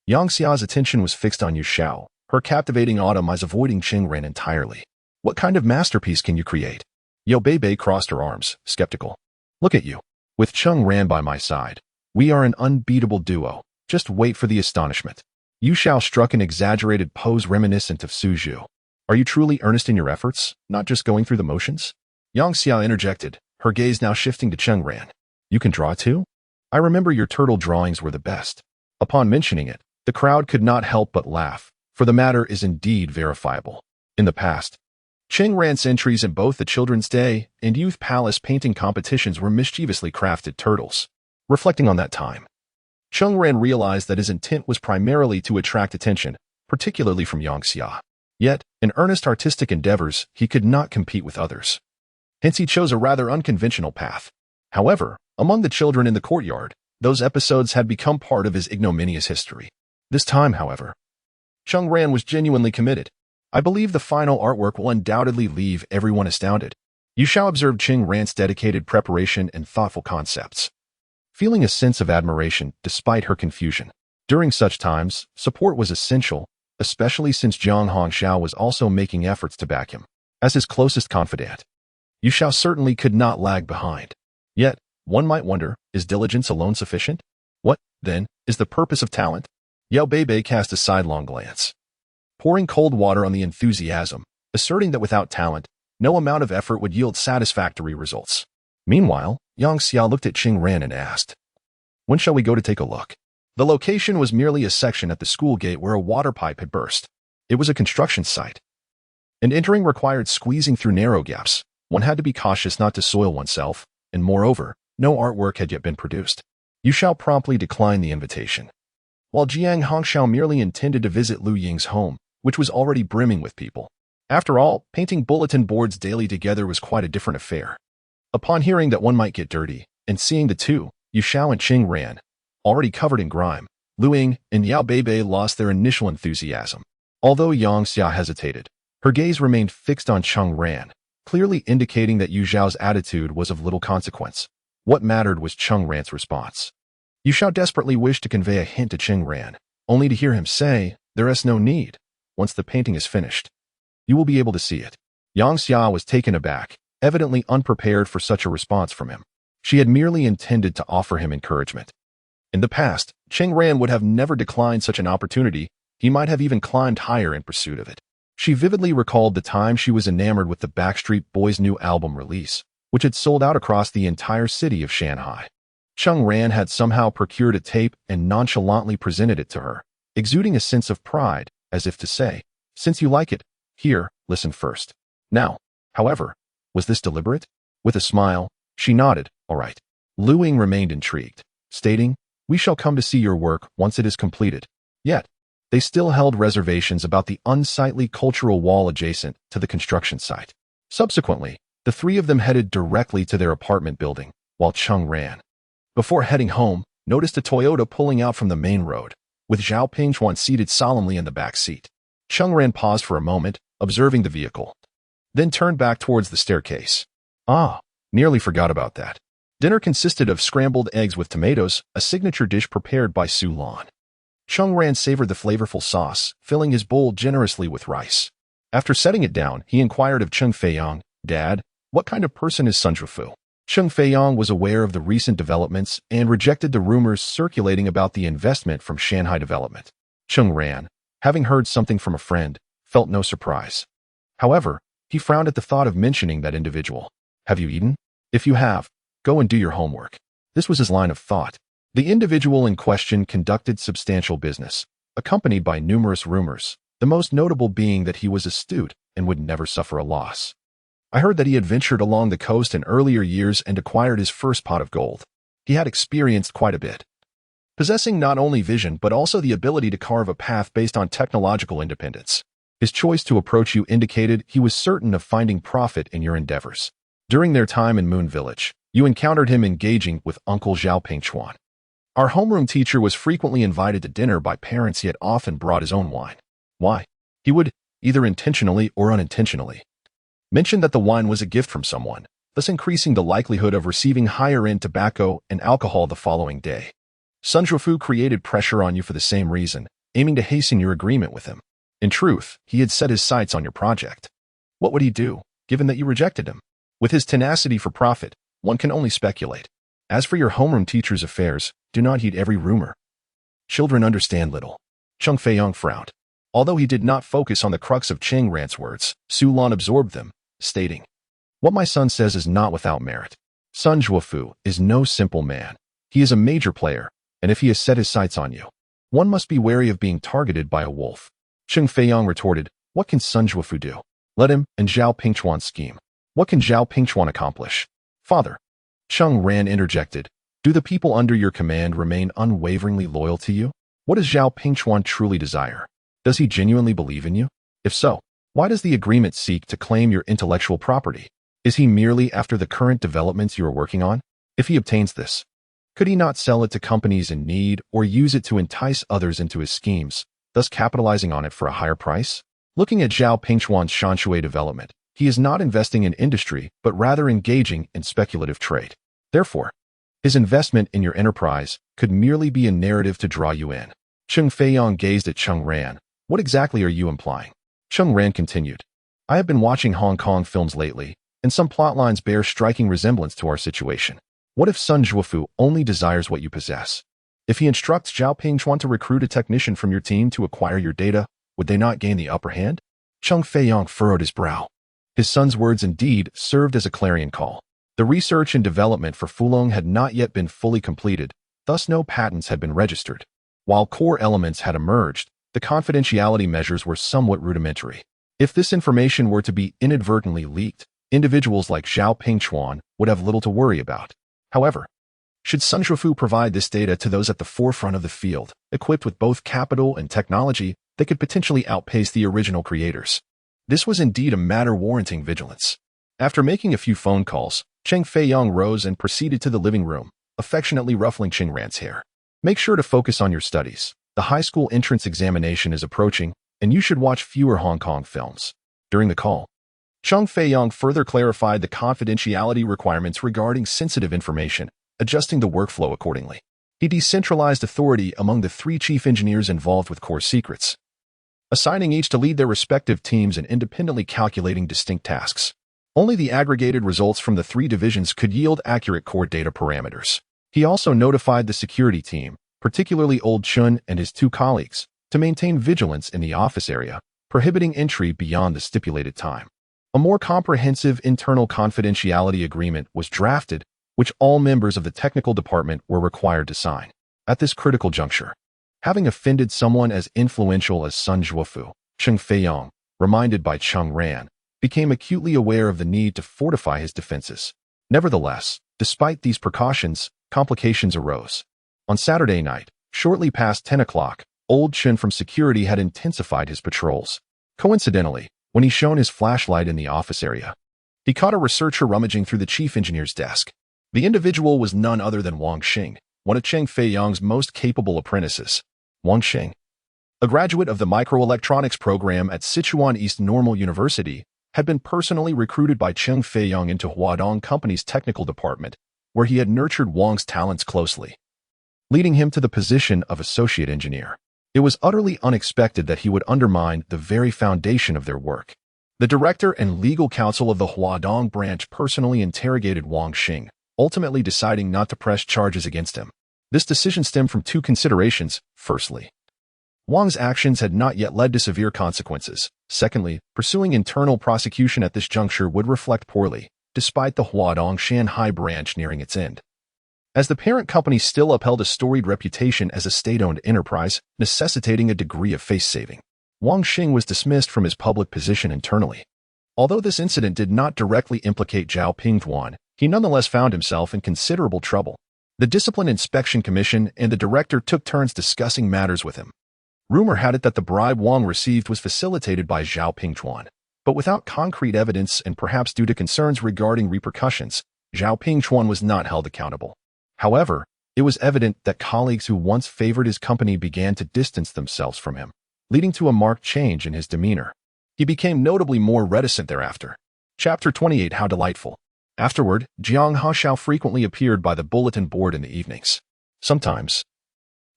Yang Xia's attention was fixed on Yu Xiao, her captivating autumn eyes avoiding Cheng Ran entirely. "What kind of masterpiece can you create?" Yao Beibei crossed her arms, skeptical. "Look at you. With Cheng Ran by my side, we are an unbeatable duo. Just wait for the astonishment." Yu Xiao struck an exaggerated pose reminiscent of Su Zhu. "Are you truly earnest in your efforts, not just going through the motions?" Yang Xia interjected, her gaze now shifting to Cheng Ran. "You can draw too? I remember your turtle drawings were the best." Upon mentioning it, the crowd could not help but laugh, for the matter is indeed verifiable. In the past, Cheng Ran's entries in both the Children's Day and Youth Palace painting competitions were mischievously crafted turtles. Reflecting on that time, Cheng Ran realized that his intent was primarily to attract attention, particularly from Yang Xia. Yet, in earnest artistic endeavors, he could not compete with others. Hence he chose a rather unconventional path. However, among the children in the courtyard, those episodes had become part of his ignominious history. This time, however, Cheng Ran was genuinely committed. "I believe the final artwork will undoubtedly leave everyone astounded." Yu Xiao observed Cheng Ran's dedicated preparation and thoughtful concepts, feeling a sense of admiration despite her confusion. During such times, support was essential, especially since Jiang Haoxiao was also making efforts to back him. As his closest confidant, Yu Xiao certainly could not lag behind. Yet, one might wonder, is diligence alone sufficient? What, then, is the purpose of talent? Yao Beibei cast a sidelong glance, pouring cold water on the enthusiasm, asserting that without talent, no amount of effort would yield satisfactory results. Meanwhile, Yang Xia looked at Cheng Ran and asked, "When shall we go to take a look?" The location was merely a section at the school gate where a water pipe had burst. It was a construction site, and entering required squeezing through narrow gaps. One had to be cautious not to soil oneself, and moreover, no artwork had yet been produced. Yu Xiao promptly declined the invitation, while Jiang Haoxiao merely intended to visit Lu Ying's home, which was already brimming with people. After all, painting bulletin boards daily together was quite a different affair. Upon hearing that one might get dirty, and seeing the two, Yu Xiao and Cheng Ran, already covered in grime, Lu Ying and Yao Beibei lost their initial enthusiasm. Although Yang Xia hesitated, her gaze remained fixed on Cheng Ran, clearly indicating that Yu Xiao's attitude was of little consequence. What mattered was Cheng Ran's response. Yu Xiao desperately wished to convey a hint to Cheng Ran, only to hear him say, "There is no need. Once the painting is finished, you will be able to see it." Yang Xia was taken aback, evidently unprepared for such a response from him. She had merely intended to offer him encouragement. In the past, Cheng Ran would have never declined such an opportunity. He might have even climbed higher in pursuit of it. She vividly recalled the time she was enamored with the Backstreet Boys' new album release, which had sold out across the entire city of Shanghai. Cheng Ran had somehow procured a tape and nonchalantly presented it to her, exuding a sense of pride, as if to say, "Since you like it, here, listen first." Now, however, was this deliberate? With a smile, she nodded, "All right." Lu Ying remained intrigued, stating, "We shall come to see your work once it is completed." Yet, they still held reservations about the unsightly cultural wall adjacent to the construction site. Subsequently, the three of them headed directly to their apartment building, while Cheng Ran, before heading home, noticed a Toyota pulling out from the main road, with Zhao Pingchuan seated solemnly in the back seat. Cheng Ran paused for a moment, observing the vehicle, then turned back towards the staircase. Ah, nearly forgot about that. Dinner consisted of scrambled eggs with tomatoes, a signature dish prepared by Su Lan. Cheng Ran savored the flavorful sauce, filling his bowl generously with rice. After setting it down, he inquired of Cheng Feiyang, "Dad, what kind of person is Sun Zhufu?" Cheng Feiyang was aware of the recent developments and rejected the rumors circulating about the investment from Shanghai Development. Cheng Ran, having heard something from a friend, felt no surprise. However, he frowned at the thought of mentioning that individual. "Have you eaten? If you have, go and do your homework." This was his line of thought. The individual in question conducted substantial business, accompanied by numerous rumors, the most notable being that he was astute and would never suffer a loss. "I heard that he had ventured along the coast in earlier years and acquired his first pot of gold. He had experienced quite a bit, possessing not only vision but also the ability to carve a path based on technological independence. His choice to approach you indicated he was certain of finding profit in your endeavors. During their time in Moon Village, you encountered him engaging with Uncle Zhao Pingchuan. Our homeroom teacher was frequently invited to dinner by parents, yet often brought his own wine. Why? He would, either intentionally or unintentionally, mention that the wine was a gift from someone, thus increasing the likelihood of receiving higher-end tobacco and alcohol the following day. Sun Zhufu created pressure on you for the same reason, aiming to hasten your agreement with him. In truth, he had set his sights on your project. What would he do, given that you rejected him? With his tenacity for profit, one can only speculate. As for your homeroom teacher's affairs, do not heed every rumor. Children understand little." Cheng Feiyang frowned. Although he did not focus on the crux of Cheng Ran's words, Su Lan absorbed them, stating, "What my son says is not without merit. Sun Zhufu is no simple man. He is a major player, and if he has set his sights on you, one must be wary of being targeted by a wolf." Cheng Feiyang retorted, "What can Sun Zhufu do? Let him and Zhao Pingchuan scheme. What can Zhao Pingchuan accomplish?" "Father," Cheng Ran interjected, "do the people under your command remain unwaveringly loyal to you? What does Zhao Pingchuan truly desire? Does he genuinely believe in you? If so, why does the agreement seek to claim your intellectual property? Is he merely after the current developments you are working on? If he obtains this, could he not sell it to companies in need or use it to entice others into his schemes, thus capitalizing on it for a higher price?" Looking at Zhao Pingchuan's Shanshui development, he is not investing in industry but rather engaging in speculative trade. Therefore, his investment in your enterprise could merely be a narrative to draw you in. Cheng Feiyang gazed at Cheng Ran. "What exactly are you implying?" Cheng Ran continued, "I have been watching Hong Kong films lately, and some plotlines bear striking resemblance to our situation. What if Sun Zhufu only desires what you possess? If he instructs Zhao Pingchuan to recruit a technician from your team to acquire your data, would they not gain the upper hand?" Cheng Feiyang furrowed his brow. His son's words indeed served as a clarion call. The research and development for Fulong had not yet been fully completed, thus no patents had been registered. While core elements had emerged, the confidentiality measures were somewhat rudimentary. If this information were to be inadvertently leaked, individuals like Zhao Pingchuan would have little to worry about. However, should Sun Zhufu provide this data to those at the forefront of the field, equipped with both capital and technology, they could potentially outpace the original creators. This was indeed a matter warranting vigilance. After making a few phone calls, Cheng Feiyang rose and proceeded to the living room, affectionately ruffling Cheng Ran's hair. "Make sure to focus on your studies. The high school entrance examination is approaching, and you should watch fewer Hong Kong films." During the call, Cheng Feiyang further clarified the confidentiality requirements regarding sensitive information, adjusting the workflow accordingly. He decentralized authority among the three chief engineers involved with core secrets, assigning each to lead their respective teams and independently calculating distinct tasks. Only the aggregated results from the three divisions could yield accurate core data parameters. He also notified the security team, particularly Old Chun and his two colleagues, to maintain vigilance in the office area, prohibiting entry beyond the stipulated time. A more comprehensive internal confidentiality agreement was drafted, which all members of the technical department were required to sign. At this critical juncture, having offended someone as influential as Sun Zhufu, Cheng Feiyang, reminded by Cheng Ran, became acutely aware of the need to fortify his defenses. Nevertheless, despite these precautions, complications arose. On Saturday night, shortly past 10 o'clock, Old Chen from security had intensified his patrols. Coincidentally, when he shone his flashlight in the office area, he caught a researcher rummaging through the chief engineer's desk. The individual was none other than Wang Xing, one of Cheng Feiyang's most capable apprentices. Wang Xing, a graduate of the microelectronics program at Sichuan East Normal University, had been personally recruited by Cheng Feiyang into Huadong Company's technical department, where he had nurtured Wang's talents closely, leading him to the position of associate engineer. It was utterly unexpected that he would undermine the very foundation of their work. The director and legal counsel of the Huadong branch personally interrogated Wang Xing, ultimately deciding not to press charges against him. This decision stemmed from two considerations. Firstly, Wang's actions had not yet led to severe consequences. Secondly, pursuing internal prosecution at this juncture would reflect poorly, despite the Huadong Shanghai branch nearing its end. As the parent company still upheld a storied reputation as a state-owned enterprise, necessitating a degree of face-saving, Wang Xing was dismissed from his public position internally. Although this incident did not directly implicate Zhao Pingtuan, he nonetheless found himself in considerable trouble. The Discipline Inspection Commission and the director took turns discussing matters with him. Rumor had it that the bribe Wang received was facilitated by Zhao Pingtuan, but without concrete evidence and perhaps due to concerns regarding repercussions, Zhao Pingtuan was not held accountable. However, it was evident that colleagues who once favored his company began to distance themselves from him, leading to a marked change in his demeanor. He became notably more reticent thereafter. Chapter 28 How Delightful. Afterward, Jiang Haoxiao frequently appeared by the bulletin board in the evenings. Sometimes,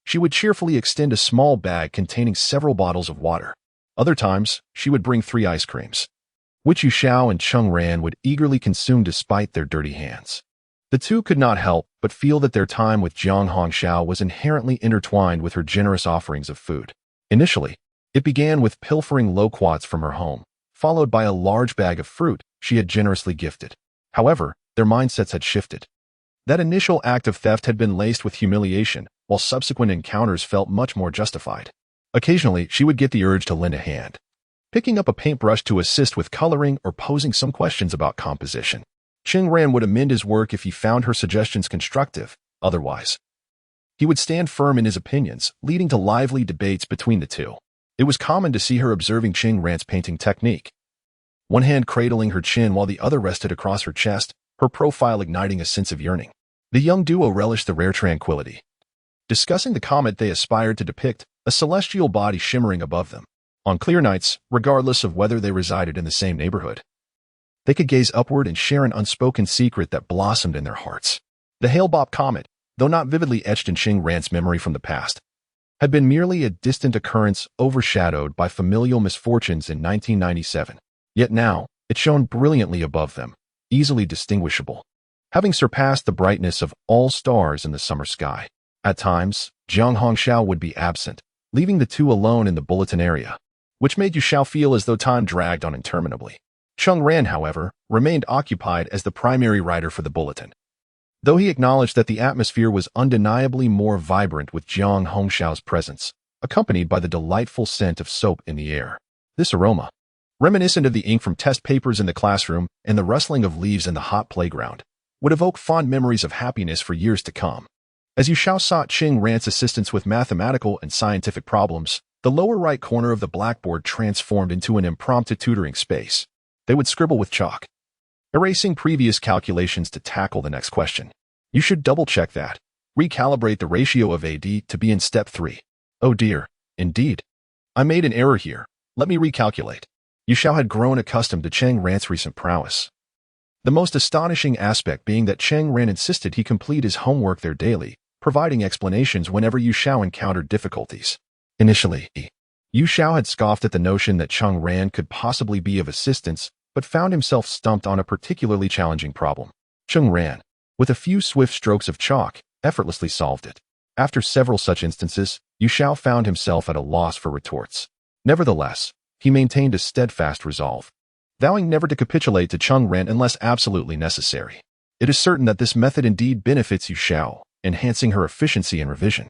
she would cheerfully extend a small bag containing several bottles of water. Other times, she would bring 3 ice creams, which Yu Xiao and Cheng Ran would eagerly consume despite their dirty hands. The two could not help but feel that their time with Jiang Haoxiao was inherently intertwined with her generous offerings of food. Initially, it began with pilfering loquats from her home, followed by a large bag of fruit she had generously gifted. However, their mindsets had shifted. That initial act of theft had been laced with humiliation, while subsequent encounters felt much more justified. Occasionally, she would get the urge to lend a hand, picking up a paintbrush to assist with coloring or posing some questions about composition. Cheng Ran would amend his work if he found her suggestions constructive. Otherwise, he would stand firm in his opinions, leading to lively debates between the two. It was common to see her observing Cheng Ran's painting technique, one hand cradling her chin while the other rested across her chest, her profile igniting a sense of yearning. The young duo relished the rare tranquility, discussing the comet they aspired to depict, a celestial body shimmering above them. On clear nights, regardless of whether they resided in the same neighborhood, they could gaze upward and share an unspoken secret that blossomed in their hearts. The Hale-Bopp comet, though not vividly etched in Cheng Ran's memory from the past, had been merely a distant occurrence overshadowed by familial misfortunes in 1997. Yet now, it shone brilliantly above them, easily distinguishable, having surpassed the brightness of all stars in the summer sky. At times, Jiang Haoxiao would be absent, leaving the two alone in the bulletin area, which made Yu Xiao feel as though time dragged on interminably. Cheng Ran, however, remained occupied as the primary writer for the bulletin, though he acknowledged that the atmosphere was undeniably more vibrant with Jiang Haoxiao's presence, accompanied by the delightful scent of soap in the air. This aroma, reminiscent of the ink from test papers in the classroom and the rustling of leaves in the hot playground, would evoke fond memories of happiness for years to come. As Yu Xiao sought Cheng Ran's assistance with mathematical and scientific problems, the lower right corner of the blackboard transformed into an impromptu tutoring space. They would scribble with chalk, erasing previous calculations to tackle the next question. You should double-check that. Recalibrate the ratio of AD to be in step 3. Oh dear, indeed. I made an error here. Let me recalculate. Yu Xiao had grown accustomed to Cheng Ran's recent prowess, the most astonishing aspect being that Cheng Ran insisted he complete his homework there daily, providing explanations whenever Yu Xiao encountered difficulties. Initially, Yu Xiao had scoffed at the notion that Cheng Ran could possibly be of assistance, but found himself stumped on a particularly challenging problem. Cheng Ran, with a few swift strokes of chalk, effortlessly solved it. After several such instances, Yu Xiao found himself at a loss for retorts. Nevertheless, he maintained a steadfast resolve, vowing never to capitulate to Cheng Ran unless absolutely necessary. It is certain that this method indeed benefits Yu Xiao, enhancing her efficiency in revision.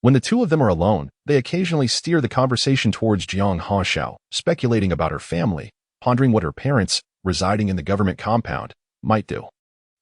When the two of them are alone, they occasionally steer the conversation towards Jiang Haoxiao, speculating about her family, pondering what her parents, residing in the government compound, might do.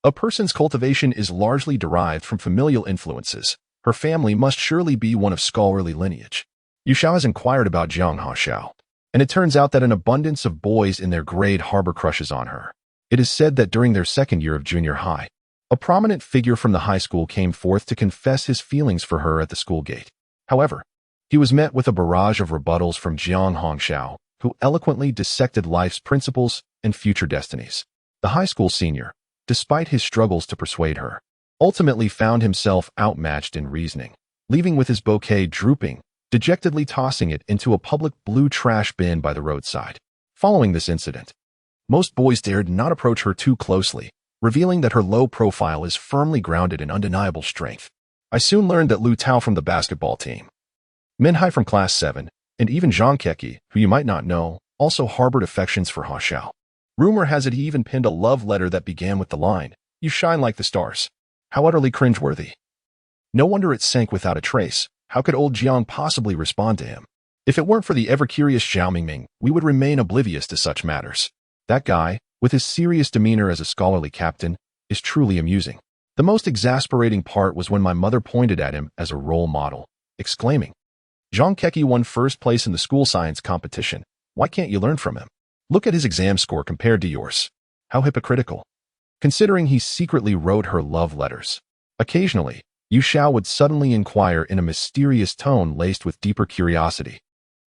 A person's cultivation is largely derived from familial influences. Her family must surely be one of scholarly lineage. Yu Xiao has inquired about Jiang Haoxiao, and it turns out that an abundance of boys in their grade harbor crushes on her. It is said that during their second year of junior high, a prominent figure from the high school came forth to confess his feelings for her at the school gate. However, he was met with a barrage of rebuttals from Jiang Haoxiao, who eloquently dissected life's principles and future destinies. The high school senior, despite his struggles to persuade her, ultimately found himself outmatched in reasoning, leaving with his bouquet drooping, dejectedly tossing it into a public blue trash bin by the roadside. Following this incident, most boys dared not approach her too closely, revealing that her low profile is firmly grounded in undeniable strength. I soon learned that Lu Tao from the basketball team, Minhai from Class 7, and even Zhang Keki, who you might not know, also harbored affections for Hao Xiao. Rumor has it he even penned a love letter that began with the line, "You shine like the stars." How utterly cringeworthy. No wonder it sank without a trace. How could old Jiang possibly respond to him? If it weren't for the ever-curious Zhao Mingming, we would remain oblivious to such matters. That guy, with his serious demeanor as a scholarly captain, is truly amusing. The most exasperating part was when my mother pointed at him as a role model, exclaiming, "Zhang Keki won first place in the school science competition. Why can't you learn from him? Look at his exam score compared to yours. How hypocritical." Considering he secretly wrote her love letters. Occasionally, Yu Xiao would suddenly inquire in a mysterious tone laced with deeper curiosity.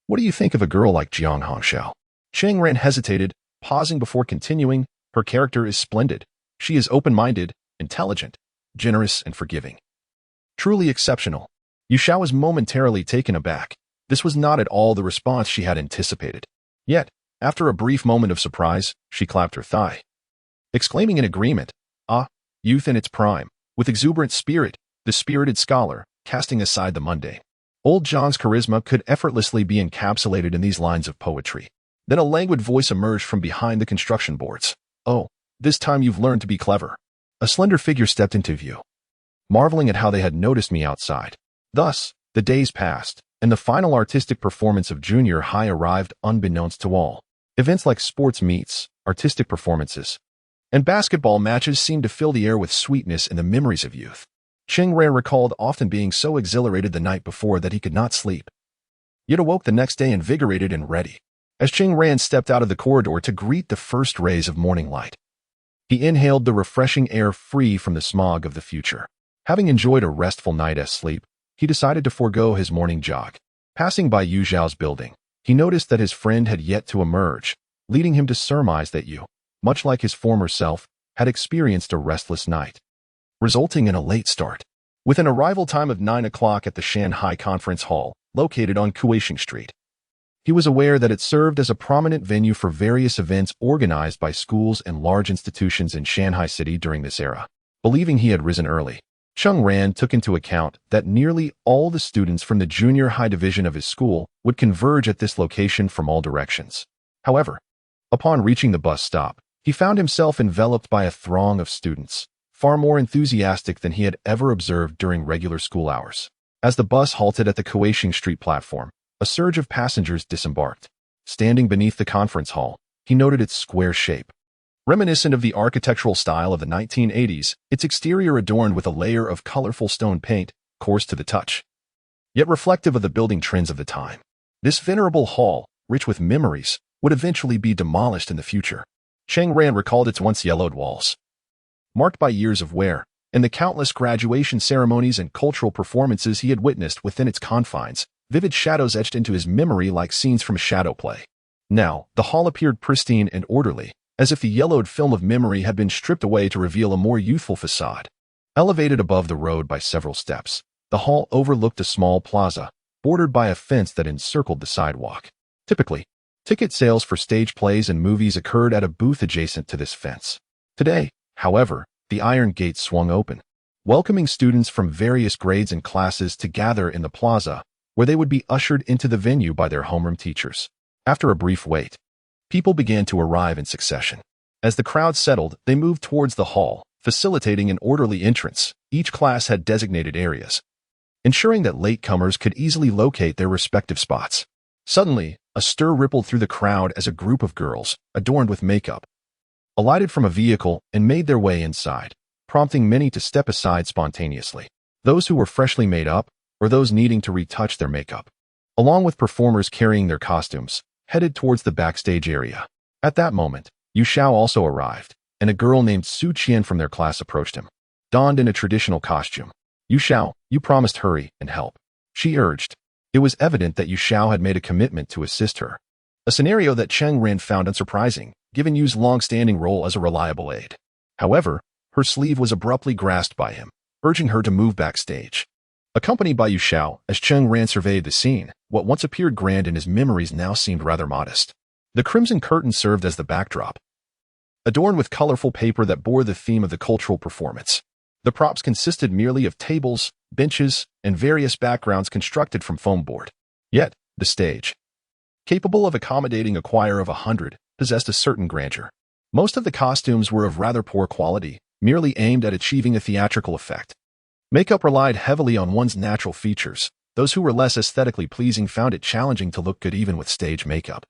"What do you think of a girl like Jiang Haoxiao?" Cheng Ran hesitated, pausing before continuing. "Her character is splendid. She is open-minded, intelligent, generous, and forgiving. Truly exceptional." Yu Xiao was momentarily taken aback. This was not at all the response she had anticipated. Yet, after a brief moment of surprise, she clapped her thigh, exclaiming in agreement, "Ah, youth in its prime, with exuberant spirit, the spirited scholar, casting aside the mundane." Old John's charisma could effortlessly be encapsulated in these lines of poetry. Then a languid voice emerged from behind the construction boards. "Oh, this time you've learned to be clever." A slender figure stepped into view, marveling at how they had noticed me outside. Thus, the days passed, and the final artistic performance of junior high arrived unbeknownst to all. Events like sports meets, artistic performances, and basketball matches seemed to fill the air with sweetness and the memories of youth. Cheng Ran recalled often being so exhilarated the night before that he could not sleep, yet awoke the next day invigorated and ready. As Cheng Ran stepped out of the corridor to greet the first rays of morning light, he inhaled the refreshing air free from the smog of the future. Having enjoyed a restful night's sleep, he decided to forego his morning jog. Passing by Yu Zhao's building, he noticed that his friend had yet to emerge, leading him to surmise that Yu, much like his former self, had experienced a restless night, resulting in a late start. With an arrival time of 9 o'clock at the Shanghai Conference Hall, located on Kuixing Street, he was aware that it served as a prominent venue for various events organized by schools and large institutions in Shanghai City during this era. Believing he had risen early, Cheng Ran took into account that nearly all the students from the junior high division of his school would converge at this location from all directions. However, upon reaching the bus stop, he found himself enveloped by a throng of students, far more enthusiastic than he had ever observed during regular school hours. As the bus halted at the Kuixing Street platform, a surge of passengers disembarked. Standing beneath the conference hall, he noted its square shape. Reminiscent of the architectural style of the 1980s, its exterior adorned with a layer of colorful stone paint, coarse to the touch, yet reflective of the building trends of the time. This venerable hall, rich with memories, would eventually be demolished in the future. Cheng Ran recalled its once yellowed walls, marked by years of wear, and the countless graduation ceremonies and cultural performances he had witnessed within its confines. Vivid shadows etched into his memory like scenes from shadow play. Now, the hall appeared pristine and orderly, as if the yellowed film of memory had been stripped away to reveal a more youthful facade. Elevated above the road by several steps, the hall overlooked a small plaza, bordered by a fence that encircled the sidewalk. Typically, ticket sales for stage plays and movies occurred at a booth adjacent to this fence. Today, however, the iron gate swung open, welcoming students from various grades and classes to gather in the plaza, where they would be ushered into the venue by their homeroom teachers. After a brief wait, people began to arrive in succession. As the crowd settled, they moved towards the hall, facilitating an orderly entrance. Each class had designated areas, ensuring that latecomers could easily locate their respective spots. Suddenly, a stir rippled through the crowd as a group of girls, adorned with makeup, alighted from a vehicle and made their way inside, prompting many to step aside spontaneously. Those who were freshly made up, or those needing to retouch their makeup. along with performers carrying their costumes, headed towards the backstage area. At that moment, Yu Xiao also arrived, and a girl named Su Qian from their class approached him, donned in a traditional costume. Yu Xiao, you promised hurry and help, she urged. It was evident that Yu Xiao had made a commitment to assist her, a scenario that Cheng Ran found unsurprising, given Yu's long-standing role as a reliable aide. However, her sleeve was abruptly grasped by him, urging her to move backstage. Accompanied by Yu Xiao, as Cheng Ran surveyed the scene, what once appeared grand in his memories now seemed rather modest. The crimson curtain served as the backdrop, adorned with colorful paper that bore the theme of the cultural performance. The props consisted merely of tables, benches, and various backgrounds constructed from foam board. Yet, the stage, capable of accommodating a choir of 100, possessed a certain grandeur. Most of the costumes were of rather poor quality, merely aimed at achieving a theatrical effect. Makeup relied heavily on one's natural features. Those who were less aesthetically pleasing found it challenging to look good even with stage makeup,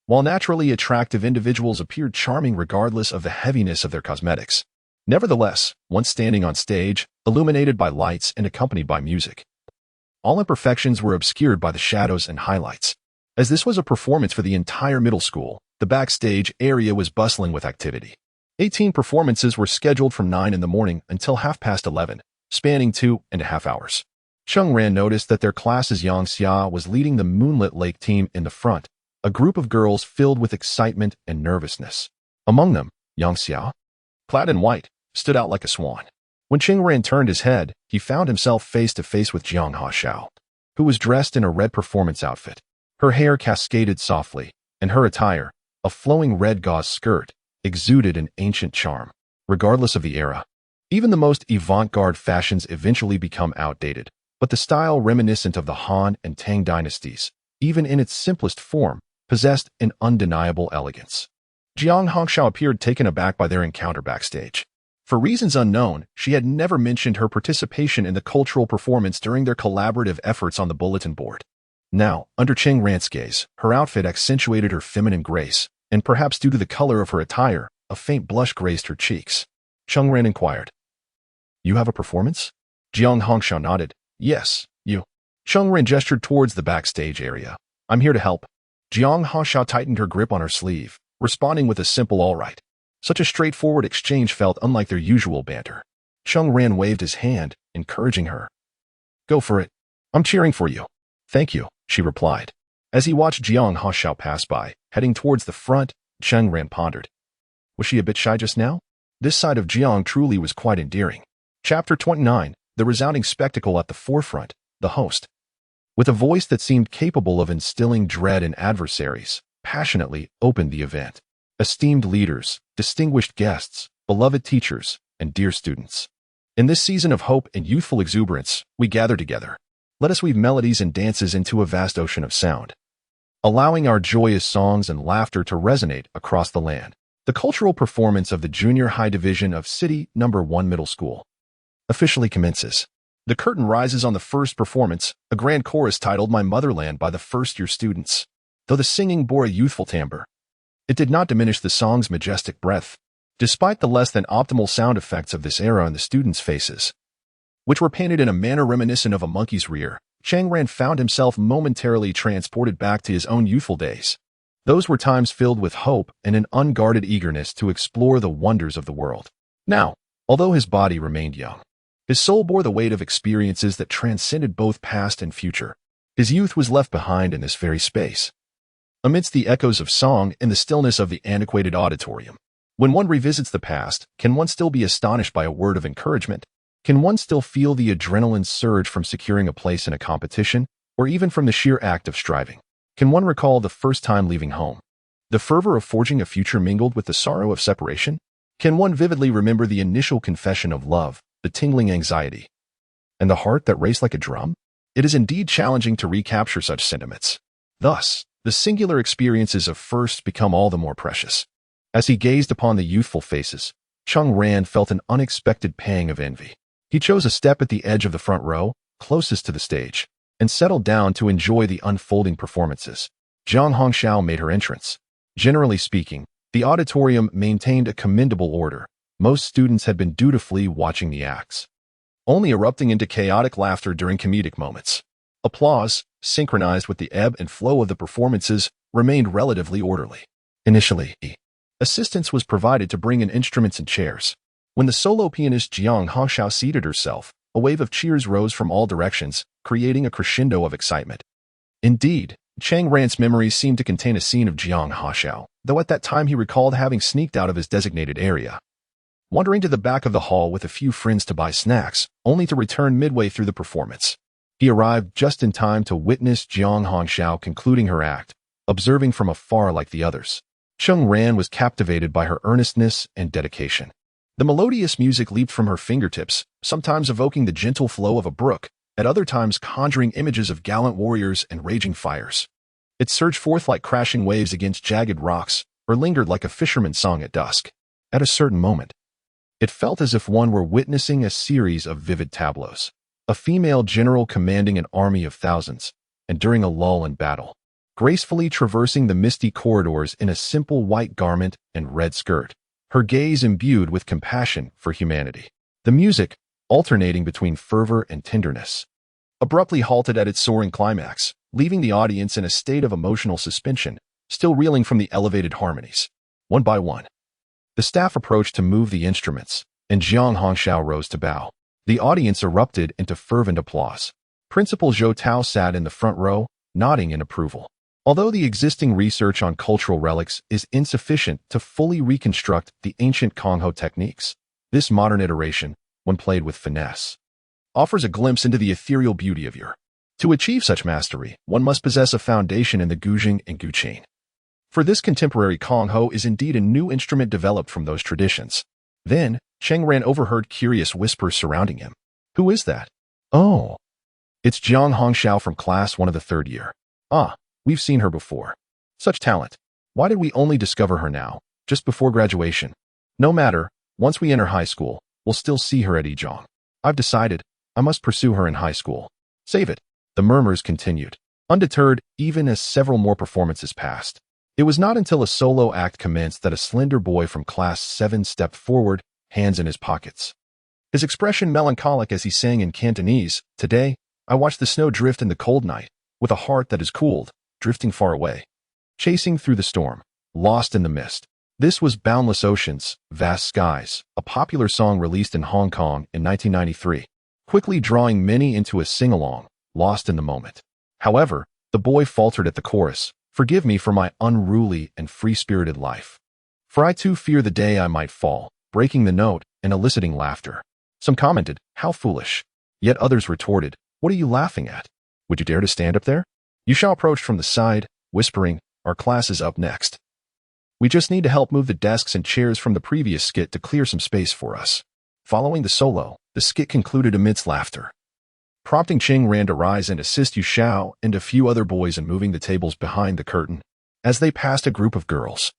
while naturally attractive individuals appeared charming regardless of the heaviness of their cosmetics. Nevertheless, once standing on stage, illuminated by lights and accompanied by music, all imperfections were obscured by the shadows and highlights. As this was a performance for the entire middle school, the backstage area was bustling with activity. 18 performances were scheduled from 9 in the morning until 11:30, spanning 2.5 hours. Cheng Ran noticed that their class's Yang Xia was leading the Moonlit Lake team in the front, a group of girls filled with excitement and nervousness. Among them, Yang Xia, clad in white, stood out like a swan. When Cheng Ran turned his head, he found himself face to face with Jiang Haxiao, who was dressed in a red performance outfit. Her hair cascaded softly, and her attire, a flowing red gauze skirt, exuded an ancient charm. Regardless of the era, even the most avant-garde fashions eventually become outdated, but the style reminiscent of the Han and Tang dynasties, even in its simplest form, possessed an undeniable elegance. Jiang Haxiao appeared taken aback by their encounter backstage. For reasons unknown, she had never mentioned her participation in the cultural performance during their collaborative efforts on the bulletin board. Now, under Cheng Ran's gaze, her outfit accentuated her feminine grace, and perhaps due to the color of her attire, a faint blush graced her cheeks. Cheng Ran inquired, "You have a performance?" Jiang Haxiao nodded. "Yes, you." Cheng Ran gestured towards the backstage area. "I'm here to help." Jiang Haxiao tightened her grip on her sleeve, responding with a simple "all right." Such a straightforward exchange felt unlike their usual banter. Cheng Ran waved his hand, encouraging her. "Go for it. I'm cheering for you." "Thank you," she replied. As he watched Jiang Haxiao pass by, heading towards the front, Cheng Ran pondered. Was she a bit shy just now? This side of Jiang truly was quite endearing. Chapter 29, the resounding spectacle at the forefront, the host, with a voice that seemed capable of instilling dread in adversaries, passionately opened the event. Esteemed leaders, distinguished guests, beloved teachers, and dear students. In this season of hope and youthful exuberance, we gather together. Let us weave melodies and dances into a vast ocean of sound, allowing our joyous songs and laughter to resonate across the land. The cultural performance of the Junior High Division of City No. 1 Middle School officially commences. The curtain rises on the first performance, a grand chorus titled My Motherland by the first-year students. Though the singing bore a youthful timbre, it did not diminish the song's majestic breadth. Despite the less than optimal sound effects of this era on the students' faces, which were painted in a manner reminiscent of a monkey's rear, Cheng Ran found himself momentarily transported back to his own youthful days. Those were times filled with hope and an unguarded eagerness to explore the wonders of the world. Now, although his body remained young, his soul bore the weight of experiences that transcended both past and future. His youth was left behind in this very space, amidst the echoes of song and the stillness of the antiquated auditorium. When one revisits the past, can one still be astonished by a word of encouragement? Can one still feel the adrenaline surge from securing a place in a competition, or even from the sheer act of striving? Can one recall the first time leaving home, the fervor of forging a future mingled with the sorrow of separation? Can one vividly remember the initial confession of love, the tingling anxiety, and the heart that raced like a drum? It is indeed challenging to recapture such sentiments. Thus, the singular experiences of first become all the more precious. As he gazed upon the youthful faces, Cheng Ran felt an unexpected pang of envy. He chose a step at the edge of the front row, closest to the stage, and settled down to enjoy the unfolding performances. Jiang Haxiao made her entrance. Generally speaking, the auditorium maintained a commendable order. Most students had been dutifully watching the acts, only erupting into chaotic laughter during comedic moments. Applause, synchronized with the ebb and flow of the performances, remained relatively orderly. Initially, assistance was provided to bring in instruments and chairs. When the solo pianist Jiang Hongxiao seated herself, a wave of cheers rose from all directions, creating a crescendo of excitement. Indeed, Cheng Ran's memories seemed to contain a scene of Jiang Hongxiao, though at that time he recalled having sneaked out of his designated area, wandering to the back of the hall with a few friends to buy snacks, only to return midway through the performance. He arrived just in time to witness Jiang Hongxiao concluding her act, observing from afar like the others. Cheng Ran was captivated by her earnestness and dedication. The melodious music leaped from her fingertips, sometimes evoking the gentle flow of a brook, at other times conjuring images of gallant warriors and raging fires. It surged forth like crashing waves against jagged rocks, or lingered like a fisherman's song at dusk. At a certain moment, it felt as if one were witnessing a series of vivid tableaus. A female general commanding an army of thousands, and during a lull in battle, gracefully traversing the misty corridors in a simple white garment and red skirt, her gaze imbued with compassion for humanity. The music, alternating between fervor and tenderness, abruptly halted at its soaring climax, leaving the audience in a state of emotional suspension, still reeling from the elevated harmonies. One by one, the staff approached to move the instruments, and Jiang Hongxiao rose to bow. The audience erupted into fervent applause. Principal Zhou Tao sat in the front row, nodding in approval. Although the existing research on cultural relics is insufficient to fully reconstruct the ancient Kongho techniques, this modern iteration, when played with finesse, offers a glimpse into the ethereal beauty of your. To achieve such mastery, one must possess a foundation in the guzheng and guqin. For this contemporary Kongho is indeed a new instrument developed from those traditions. Then, Cheng Ran overheard curious whispers surrounding him. Who is that? Oh, it's Jiang Hongxiao from class 1 of the 3rd year. Ah, we've seen her before. Such talent. Why did we only discover her now, just before graduation? No matter, once we enter high school, we'll still see her at Yizhong. I've decided, I must pursue her in high school. Save it. The murmurs continued, undeterred even as several more performances passed. It was not until a solo act commenced that a slender boy from class 7 stepped forward, hands in his pockets. His expression melancholic as he sang in Cantonese, "Today, I watched the snow drift in the cold night, with a heart that is cooled, drifting far away, chasing through the storm, lost in the mist." This was Boundless Oceans, Vast Skies, a popular song released in Hong Kong in 1993, quickly drawing many into a sing-along, lost in the moment. However, the boy faltered at the chorus, "Forgive me for my unruly and free-spirited life. For I too fear the day I might fall," breaking the note and eliciting laughter. Some commented, "How foolish." Yet others retorted, "What are you laughing at? Would you dare to stand up there?" Yusha approached from the side, whispering, "Our class is up next. We just need to help move the desks and chairs from the previous skit to clear some space for us." Following the solo, the skit concluded amidst laughter, prompting Cheng Ran to rise and assist Yu Xiao and a few other boys in moving the tables behind the curtain. As they passed a group of girls,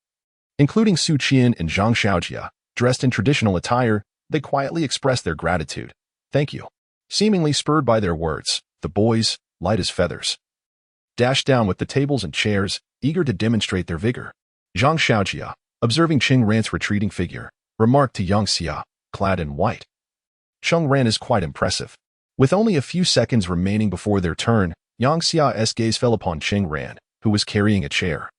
including Su Qian and Zhang Xiaojia, dressed in traditional attire, they quietly expressed their gratitude. "Thank you." Seemingly spurred by their words, the boys, light as feathers, dashed down with the tables and chairs, eager to demonstrate their vigor. Zhang Xiaojia, observing Cheng Ran's retreating figure, remarked to Yang Xia, clad in white, "Cheng Ran is quite impressive." With only a few seconds remaining before their turn, Yang Xia's gaze fell upon Cheng Ran, who was carrying a chair,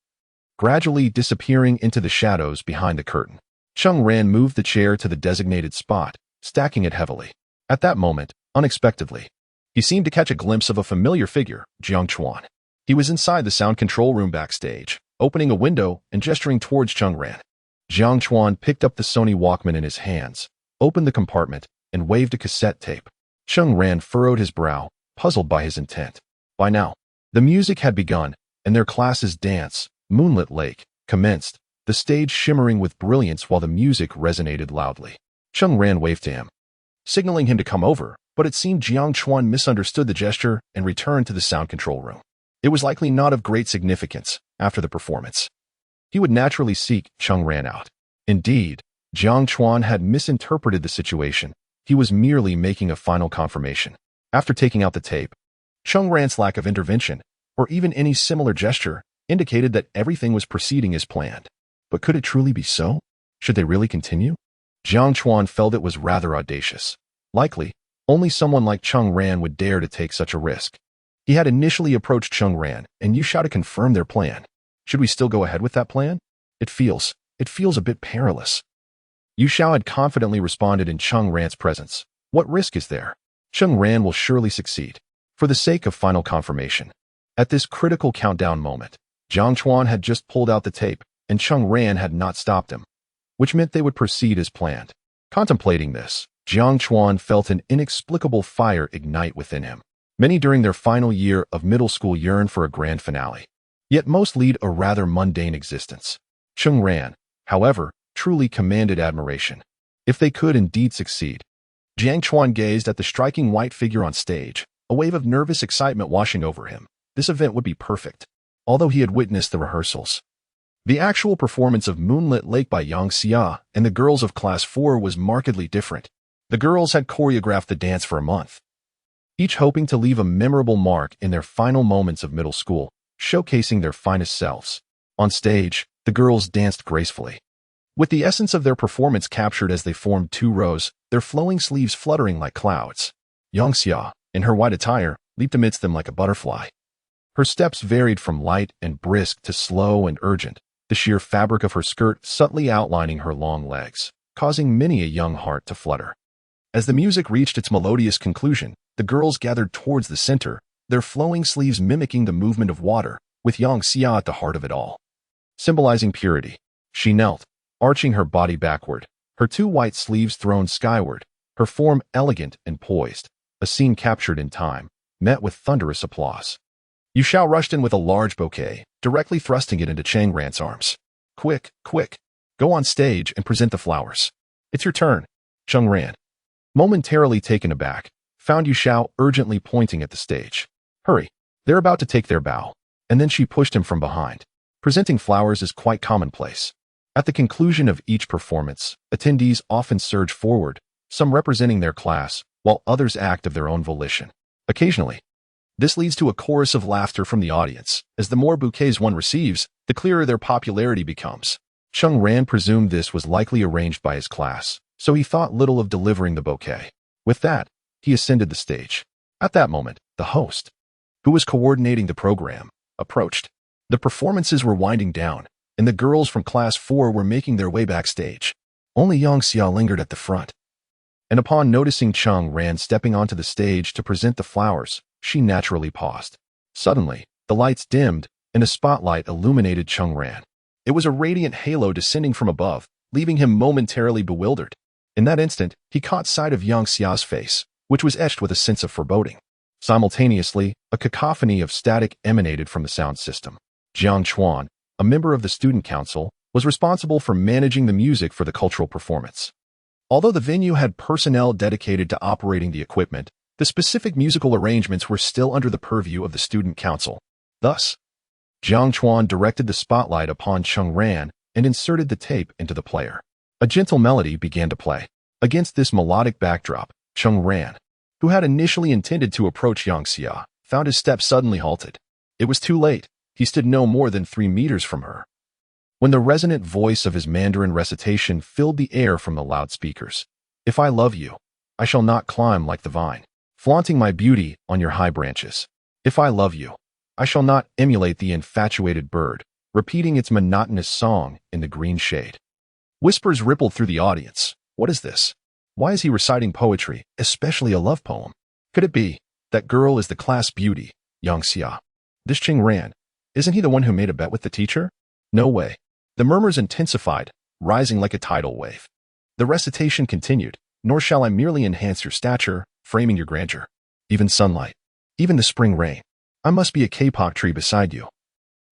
gradually disappearing into the shadows behind the curtain. Cheng Ran moved the chair to the designated spot, stacking it heavily. At that moment, unexpectedly, he seemed to catch a glimpse of a familiar figure, Jiang Chuan. He was inside the sound control room backstage, opening a window and gesturing towards Cheng Ran. Jiang Chuan picked up the Sony Walkman in his hands, opened the compartment, and waved a cassette tape. Cheng Ran furrowed his brow, puzzled by his intent. By now, the music had begun, and their class's dance, Moonlit Lake, commenced, the stage shimmering with brilliance while the music resonated loudly. Cheng Ran waved to him, signaling him to come over, but it seemed Jiang Chuan misunderstood the gesture and returned to the sound control room. It was likely not of great significance after the performance. He would naturally seek Cheng Ran out. Indeed, Jiang Chuan had misinterpreted the situation. He was merely making a final confirmation. After taking out the tape, Cheng Ran's lack of intervention, or even any similar gesture, indicated that everything was proceeding as planned. But could it truly be so? Should they really continue? Jiang Chuan felt it was rather audacious. Likely, only someone like Cheng Ran would dare to take such a risk. He had initially approached Cheng Ran and Yu Xiao to confirm their plan. Should we still go ahead with that plan? It feels a bit perilous. Yu Xiao had confidently responded in Cheng Ran's presence. What risk is there? Cheng Ran will surely succeed. For the sake of final confirmation. At this critical countdown moment, Jiang Chuan had just pulled out the tape, and Cheng Ran had not stopped him, which meant they would proceed as planned. Contemplating this, Jiang Chuan felt an inexplicable fire ignite within him. Many during their final year of middle school yearn for a grand finale. Yet most lead a rather mundane existence. Cheng Ran, however, truly commanded admiration. If they could indeed succeed. Jiang Chuan gazed at the striking white figure on stage, a wave of nervous excitement washing over him. This event would be perfect. Although he had witnessed the rehearsals. The actual performance of Moonlit Lake by Yang Xia and the girls of Class 4 was markedly different. The girls had choreographed the dance for a month, each hoping to leave a memorable mark in their final moments of middle school, showcasing their finest selves. On stage, the girls danced gracefully, with the essence of their performance captured as they formed two rows, their flowing sleeves fluttering like clouds. Yang Xia, in her white attire, leaped amidst them like a butterfly. Her steps varied from light and brisk to slow and urgent, the sheer fabric of her skirt subtly outlining her long legs, causing many a young heart to flutter. As the music reached its melodious conclusion, the girls gathered towards the center, their flowing sleeves mimicking the movement of water, with Yang Xia at the heart of it all. Symbolizing purity, she knelt, arching her body backward, her two white sleeves thrown skyward, her form elegant and poised, a scene captured in time, met with thunderous applause. Yu Xiao rushed in with a large bouquet, directly thrusting it into Cheng Ran's arms. Quick, quick, go on stage and present the flowers. It's your turn. Cheng Ran, momentarily taken aback, found Yu Xiao urgently pointing at the stage. Hurry, they're about to take their bow. And then she pushed him from behind. Presenting flowers is quite commonplace. At the conclusion of each performance, attendees often surge forward, some representing their class, while others act of their own volition. Occasionally, this leads to a chorus of laughter from the audience. As the more bouquets one receives, the clearer their popularity becomes. Cheng Ran presumed this was likely arranged by his class, so he thought little of delivering the bouquet. With that, he ascended the stage. At that moment, the host, who was coordinating the program, approached. The performances were winding down, and the girls from Class 4 were making their way backstage. Only Yang Xia lingered at the front. And upon noticing Cheng Ran stepping onto the stage to present the flowers, she naturally paused. Suddenly, the lights dimmed, and a spotlight illuminated Cheng Ran. It was a radiant halo descending from above, leaving him momentarily bewildered. In that instant, he caught sight of Yang Xia's face, which was etched with a sense of foreboding. Simultaneously, a cacophony of static emanated from the sound system. Jiang Chuan, a member of the student council, was responsible for managing the music for the cultural performance. Although the venue had personnel dedicated to operating the equipment, the specific musical arrangements were still under the purview of the student council. Thus, Jiang Chuan directed the spotlight upon Cheng Ran and inserted the tape into the player. A gentle melody began to play. Against this melodic backdrop, Cheng Ran, who had initially intended to approach Yang Xia, found his steps suddenly halted. It was too late. He stood no more than 3 meters from her, when the resonant voice of his Mandarin recitation filled the air from the loudspeakers. If I love you, I shall not climb like the vine, flaunting my beauty on your high branches. If I love you, I shall not emulate the infatuated bird, repeating its monotonous song in the green shade. Whispers rippled through the audience. What is this? Why is he reciting poetry, especially a love poem? Could it be that girl is the class beauty, Yang Xia? This Cheng Ran, isn't he the one who made a bet with the teacher? No way. The murmurs intensified, rising like a tidal wave. The recitation continued, nor shall I merely enhance your stature, framing your grandeur. Even sunlight, even the spring rain. I must be a kapok tree beside you,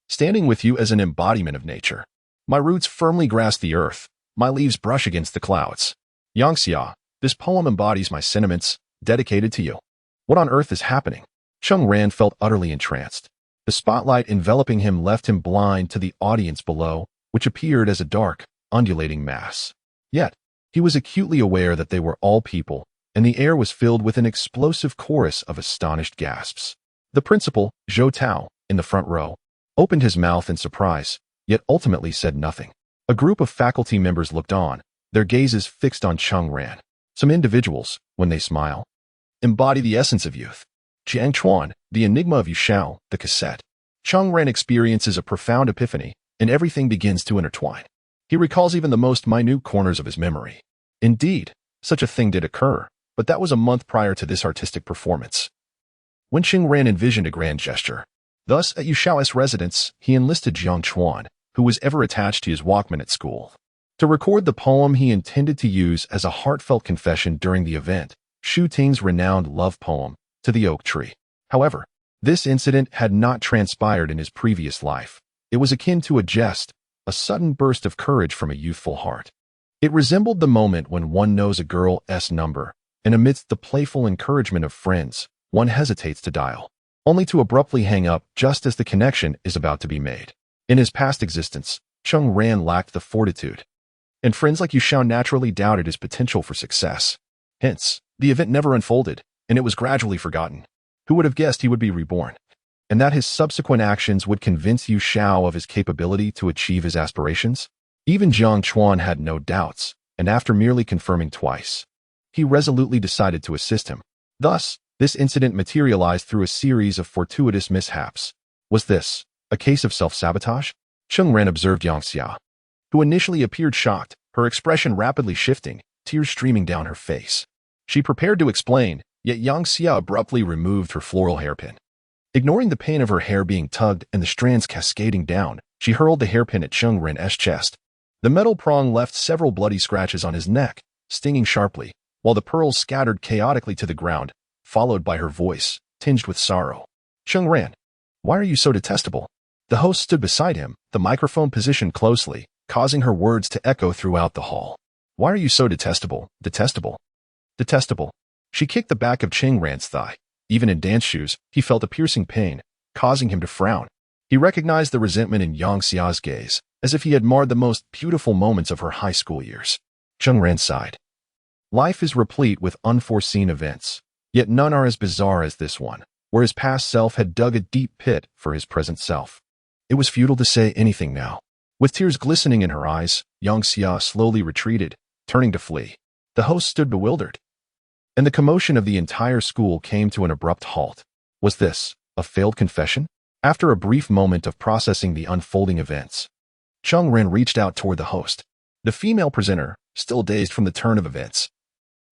standing with you as an embodiment of nature. My roots firmly grasp the earth, my leaves brush against the clouds. Yang Xia, this poem embodies my sentiments, dedicated to you. What on earth is happening? Cheng Ran felt utterly entranced. The spotlight enveloping him left him blind to the audience below, which appeared as a dark, undulating mass. Yet, he was acutely aware that they were all people, and the air was filled with an explosive chorus of astonished gasps. The principal, Zhou Tao, in the front row, opened his mouth in surprise, yet ultimately said nothing. A group of faculty members looked on, their gazes fixed on Cheng Ran. Some individuals, when they smile, embody the essence of youth. Jiang Chuan, The Enigma of Yushao, the cassette. Cheng Ran experiences a profound epiphany, and everything begins to intertwine. He recalls even the most minute corners of his memory. Indeed, such a thing did occur, but that was a month prior to this artistic performance, when Cheng Ran envisioned a grand gesture. Thus, at Yushao's residence, he enlisted Jiang Chuan, who was ever attached to his Walkman at school, to record the poem he intended to use as a heartfelt confession during the event, Shu Ting's renowned love poem, To the Oak Tree. However, this incident had not transpired in his previous life. It was akin to a jest, a sudden burst of courage from a youthful heart. It resembled the moment when one knows a girl's number, and amidst the playful encouragement of friends, one hesitates to dial, only to abruptly hang up just as the connection is about to be made. In his past existence, Cheng Ran lacked the fortitude, and friends like Yushao naturally doubted his potential for success. Hence, the event never unfolded, and it was gradually forgotten. Who would have guessed he would be reborn, and that his subsequent actions would convince Yushao of his capability to achieve his aspirations? Even Jiang Chuan had no doubts, and after merely confirming twice, he resolutely decided to assist him. Thus, this incident materialized through a series of fortuitous mishaps. Was this a case of self-sabotage? Cheng Ran observed Yang Xia, who initially appeared shocked, her expression rapidly shifting, tears streaming down her face. She prepared to explain, yet Yang Xia abruptly removed her floral hairpin. Ignoring the pain of her hair being tugged and the strands cascading down, she hurled the hairpin at Cheng Ran's chest. The metal prong left several bloody scratches on his neck, stinging sharply, while the pearls scattered chaotically to the ground, followed by her voice, tinged with sorrow. Cheng Ran, why are you so detestable? The host stood beside him, the microphone positioned closely, causing her words to echo throughout the hall. Why are you so detestable, detestable, detestable? She kicked the back of Cheng Ran's thigh. Even in dance shoes, he felt a piercing pain, causing him to frown. He recognized the resentment in Yang Xia's gaze, as if he had marred the most beautiful moments of her high school years. Cheng Ran sighed. Life is replete with unforeseen events, yet none are as bizarre as this one, where his past self had dug a deep pit for his present self. It was futile to say anything now. With tears glistening in her eyes, Yang Xia slowly retreated, turning to flee. The host stood bewildered, and the commotion of the entire school came to an abrupt halt. Was this a failed confession? After a brief moment of processing the unfolding events, Cheng Ran reached out toward the host. The female presenter, still dazed from the turn of events,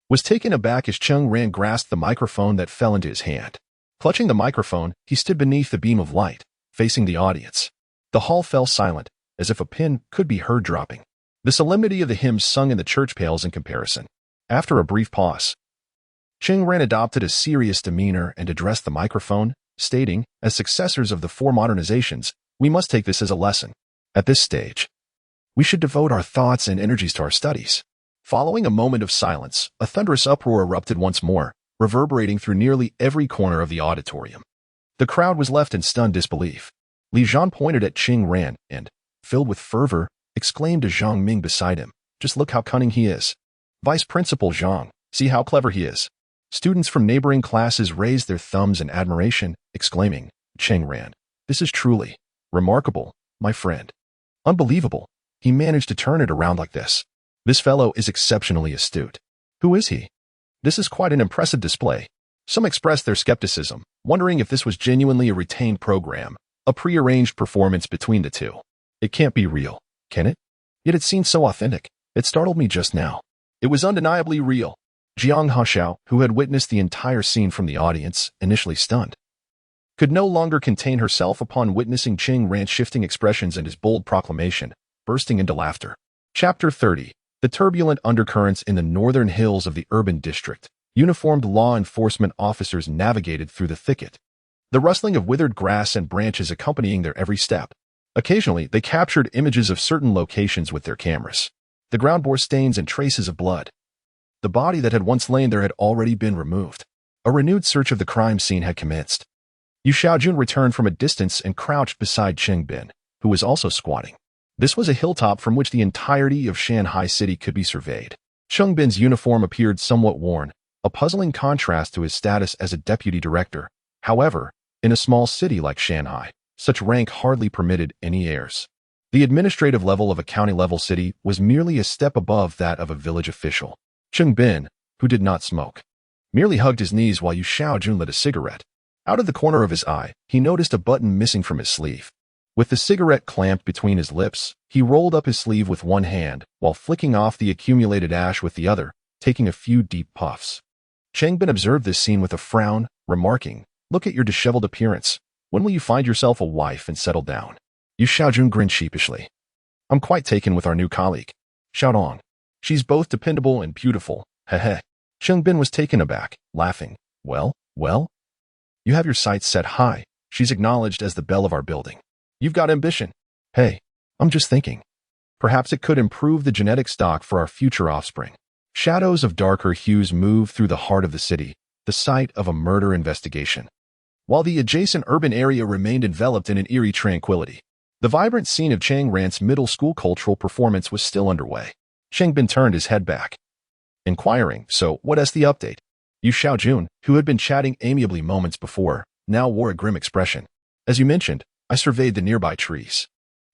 was taken aback as Cheng Ran grasped the microphone that fell into his hand. Clutching the microphone, he stood beneath the beam of light, facing the audience. The hall fell silent, as if a pin could be heard dropping. The solemnity of the hymns sung in the church pales in comparison. After a brief pause, Cheng Ran adopted a serious demeanor and addressed the microphone, stating, as successors of the four modernizations, we must take this as a lesson. At this stage, we should devote our thoughts and energies to our studies. Following a moment of silence, a thunderous uproar erupted once more, reverberating through nearly every corner of the auditorium. The crowd was left in stunned disbelief. Li Zhan pointed at Cheng Ran and, filled with fervor, exclaimed to Zhang Ming beside him, "Just look how cunning he is. Vice Principal Zhang, see how clever he is." Students from neighboring classes raised their thumbs in admiration, exclaiming, "Cheng Ran, this is truly remarkable, my friend. Unbelievable. He managed to turn it around like this. This fellow is exceptionally astute. Who is he? This is quite an impressive display." Some expressed their skepticism, wondering if this was genuinely a retained program, a prearranged performance between the two. It can't be real, can it? Yet it seemed so authentic. It startled me just now. It was undeniably real. Jiang Hashao, who had witnessed the entire scene from the audience, initially stunned, could no longer contain herself upon witnessing Cheng Ran's shifting expressions and his bold proclamation, bursting into laughter. Chapter 30. The turbulent undercurrents in the northern hills of the urban district. Uniformed law enforcement officers navigated through the thicket, the rustling of withered grass and branches accompanying their every step. Occasionally, they captured images of certain locations with their cameras. The ground bore stains and traces of blood. The body that had once lain there had already been removed. A renewed search of the crime scene had commenced. Yu Xiaojun returned from a distance and crouched beside Cheng Bin, who was also squatting. This was a hilltop from which the entirety of Shanghai City could be surveyed. Cheng Bin's uniform appeared somewhat worn, a puzzling contrast to his status as a deputy director. However, in a small city like Shanghai, such rank hardly permitted any heirs. The administrative level of a county-level city was merely a step above that of a village official. Cheng Bin, who did not smoke, merely hugged his knees while Yu Xiaojun lit a cigarette. Out of the corner of his eye, he noticed a button missing from his sleeve. With the cigarette clamped between his lips, he rolled up his sleeve with one hand while flicking off the accumulated ash with the other, taking a few deep puffs. Cheng Bin observed this scene with a frown, remarking, "Look at your disheveled appearance. When will you find yourself a wife and settle down?" Yu Xiaojun grinned sheepishly. "I'm quite taken with our new colleague. Xiaodong. She's both dependable and beautiful. Heh. Cheng Bin was taken aback, laughing. Well? You have your sights set high. She's acknowledged as the belle of our building. You've got ambition. Hey, I'm just thinking. Perhaps it could improve the genetic stock for our future offspring." Shadows of darker hues moved through the heart of the city, the site of a murder investigation. While the adjacent urban area remained enveloped in an eerie tranquility, the vibrant scene of Cheng Ran's middle school cultural performance was still underway. Cheng Bin turned his head back, inquiring, "So, what is the update?" Yu Xiaojun, who had been chatting amiably moments before, now wore a grim expression. "As you mentioned, I surveyed the nearby trees.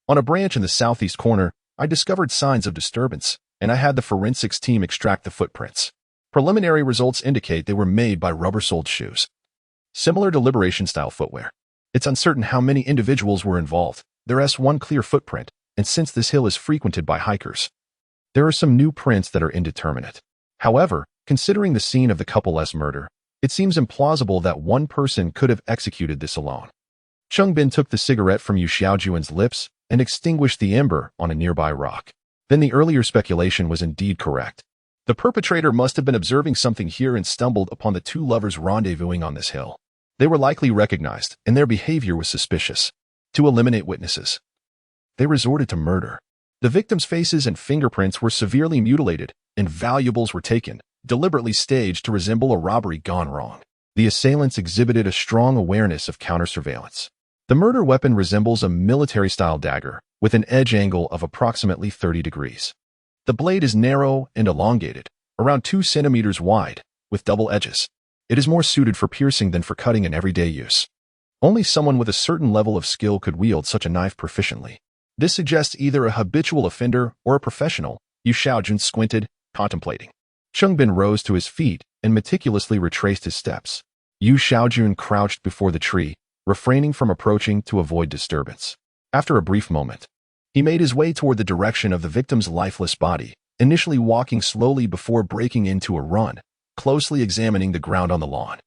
On a branch in the southeast corner, I discovered signs of disturbance, and I had the forensics team extract the footprints. Preliminary results indicate they were made by rubber-soled shoes, similar to liberation-style footwear. It's uncertain how many individuals were involved. There's one clear footprint, and since this hill is frequented by hikers, there are some new prints that are indeterminate. However, considering the scene of the couple's murder, it seems implausible that one person could have executed this alone." Cheng Bin took the cigarette from Yu Xiaojun's lips and extinguished the ember on a nearby rock. Then the earlier speculation was indeed correct. The perpetrator must have been observing something here and stumbled upon the two lovers rendezvousing on this hill. They were likely recognized, and their behavior was suspicious. To eliminate witnesses, they resorted to murder. The victims' faces and fingerprints were severely mutilated, and valuables were taken, deliberately staged to resemble a robbery gone wrong. The assailants exhibited a strong awareness of counter-surveillance. The murder weapon resembles a military-style dagger, with an edge angle of approximately 30 degrees. The blade is narrow and elongated, around 2 centimeters wide, with double edges. It is more suited for piercing than for cutting in everyday use. Only someone with a certain level of skill could wield such a knife proficiently. This suggests either a habitual offender or a professional. Yu Xiaojun squinted, contemplating. Cheng Bin rose to his feet and meticulously retraced his steps. Yu Xiaojun crouched before the tree, refraining from approaching to avoid disturbance. After a brief moment, he made his way toward the direction of the victim's lifeless body, initially walking slowly before breaking into a run, closely examining the ground on the lawn.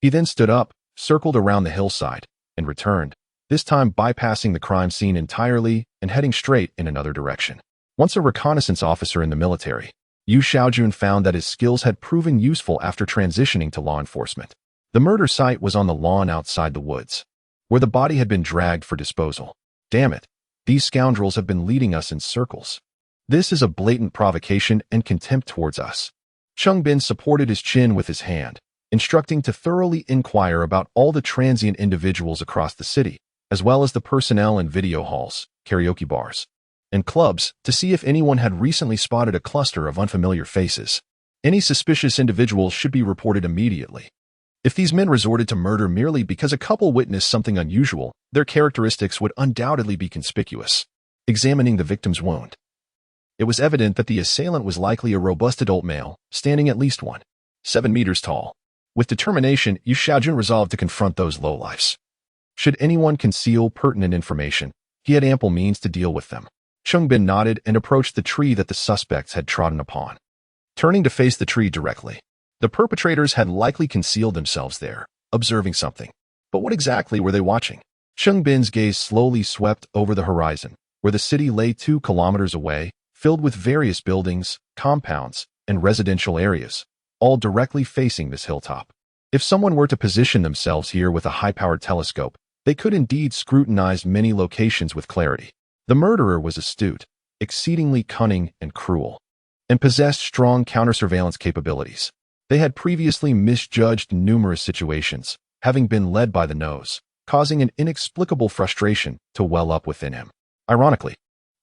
He then stood up, circled around the hillside, and returned, this time bypassing the crime scene entirely and heading straight in another direction. Once a reconnaissance officer in the military, Yu Xiaojun found that his skills had proven useful after transitioning to law enforcement. The murder site was on the lawn outside the woods, where the body had been dragged for disposal. Damn it, these scoundrels have been leading us in circles. This is a blatant provocation and contempt towards us. Cheng Bin supported his chin with his hand, instructing to thoroughly inquire about all the transient individuals across the city, as well as the personnel in video halls, karaoke bars, and clubs to see if anyone had recently spotted a cluster of unfamiliar faces. Any suspicious individuals should be reported immediately. If these men resorted to murder merely because a couple witnessed something unusual, their characteristics would undoubtedly be conspicuous. Examining the victim's wound, it was evident that the assailant was likely a robust adult male, standing at least 7 meters tall. With determination, Yu Xiaojun resolved to confront those lowlifes. Should anyone conceal pertinent information, he had ample means to deal with them. Cheng Bin nodded and approached the tree that the suspects had trodden upon. Turning to face the tree directly, the perpetrators had likely concealed themselves there, observing something. But what exactly were they watching? Cheng Bin's gaze slowly swept over the horizon, where the city lay 2 kilometers away, filled with various buildings, compounds, and residential areas, all directly facing this hilltop. If someone were to position themselves here with a high-powered telescope, they could indeed scrutinize many locations with clarity. The murderer was astute, exceedingly cunning and cruel, and possessed strong counter-surveillance capabilities. They had previously misjudged numerous situations, having been led by the nose, causing an inexplicable frustration to well up within him. Ironically,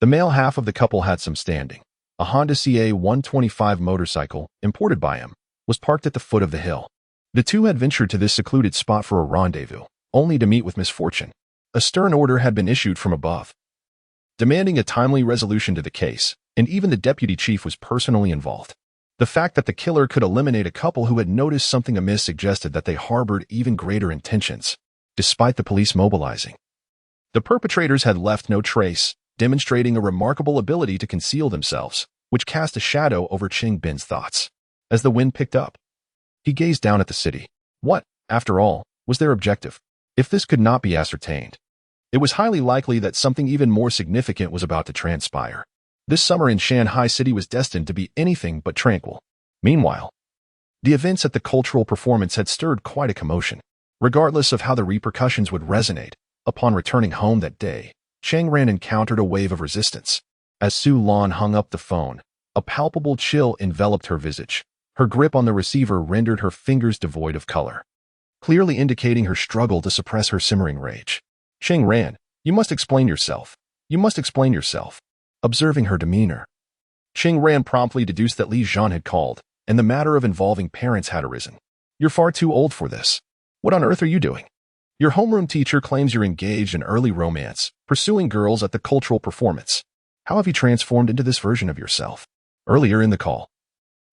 the male half of the couple had some standing. A Honda CA 125 motorcycle, imported by him, was parked at the foot of the hill. The two had ventured to this secluded spot for a rendezvous, only to meet with misfortune. A stern order had been issued from above, demanding a timely resolution to the case, and even the deputy chief was personally involved. The fact that the killer could eliminate a couple who had noticed something amiss suggested that they harbored even greater intentions, despite the police mobilizing. The perpetrators had left no trace, demonstrating a remarkable ability to conceal themselves, which cast a shadow over Cheng Bin's thoughts. As the wind picked up, he gazed down at the city. What, after all, was their objective? If this could not be ascertained, it was highly likely that something even more significant was about to transpire. This summer in Shanghai City was destined to be anything but tranquil. Meanwhile, the events at the cultural performance had stirred quite a commotion. Regardless of how the repercussions would resonate, upon returning home that day, Cheng Ran encountered a wave of resistance. As Su Lan hung up the phone, a palpable chill enveloped her visage. Her grip on the receiver rendered her fingers devoid of color, clearly indicating her struggle to suppress her simmering rage. Cheng Ran, you must explain yourself. You must explain yourself. Observing her demeanor, Cheng Ran promptly deduced that Li Zhan had called, and the matter of involving parents had arisen. You're far too old for this. What on earth are you doing? Your homeroom teacher claims you're engaged in early romance, pursuing girls at the cultural performance. How have you transformed into this version of yourself? Earlier in the call,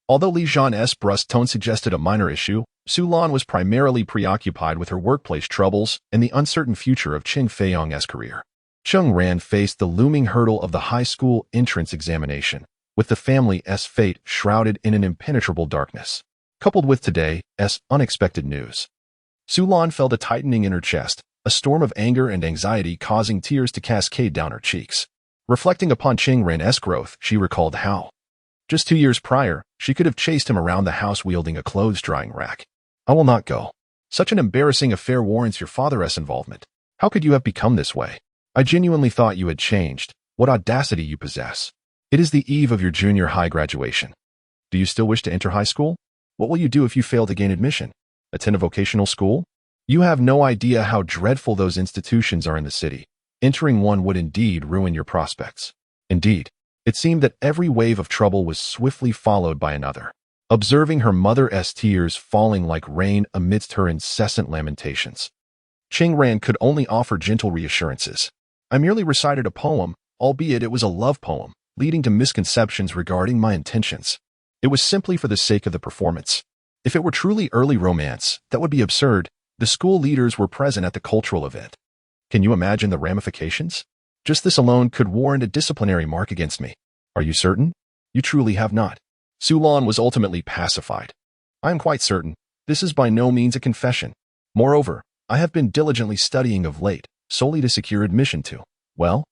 although Li Zhan's brusque tone suggested a minor issue, Su Lan was primarily preoccupied with her workplace troubles and the uncertain future of Cheng Feiyong's career. Cheng Ran faced the looming hurdle of the high school entrance examination, with the family's fate shrouded in an impenetrable darkness. Coupled with today's unexpected news, Su Lan felt a tightening in her chest, a storm of anger and anxiety causing tears to cascade down her cheeks. Reflecting upon Cheng Ran's growth, she recalled how, just 2 years prior, she could have chased him around the house wielding a clothes-drying rack. I will not go. Such an embarrassing affair warrants your father's involvement. How could you have become this way? I genuinely thought you had changed. What audacity you possess. It is the eve of your junior high graduation. Do you still wish to enter high school? What will you do if you fail to gain admission? Attend a vocational school? You have no idea how dreadful those institutions are in the city. Entering one would indeed ruin your prospects. Indeed, it seemed that every wave of trouble was swiftly followed by another. Observing her mother's tears falling like rain amidst her incessant lamentations, Cheng Ran could only offer gentle reassurances. I merely recited a poem, albeit it was a love poem, leading to misconceptions regarding my intentions. It was simply for the sake of the performance. If it were truly early romance, that would be absurd. The school leaders were present at the cultural event. Can you imagine the ramifications? Just this alone could warrant a disciplinary mark against me. Are you certain? You truly have not. Su Lan was ultimately pacified. I am quite certain. This is by no means a confession. Moreover, I have been diligently studying of late, solely to secure admission to, well,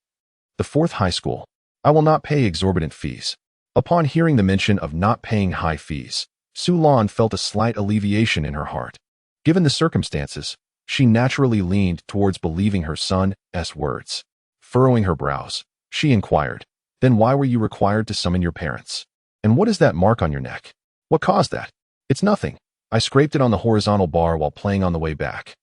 the 4th high school. I will not pay exorbitant fees. Upon hearing the mention of not paying high fees, Su Lan felt a slight alleviation in her heart. Given the circumstances, she naturally leaned towards believing her son's words. Furrowing her brows, she inquired, then why were you required to summon your parents? And what is that mark on your neck? What caused that? It's nothing. I scraped it on the horizontal bar while playing on the way back.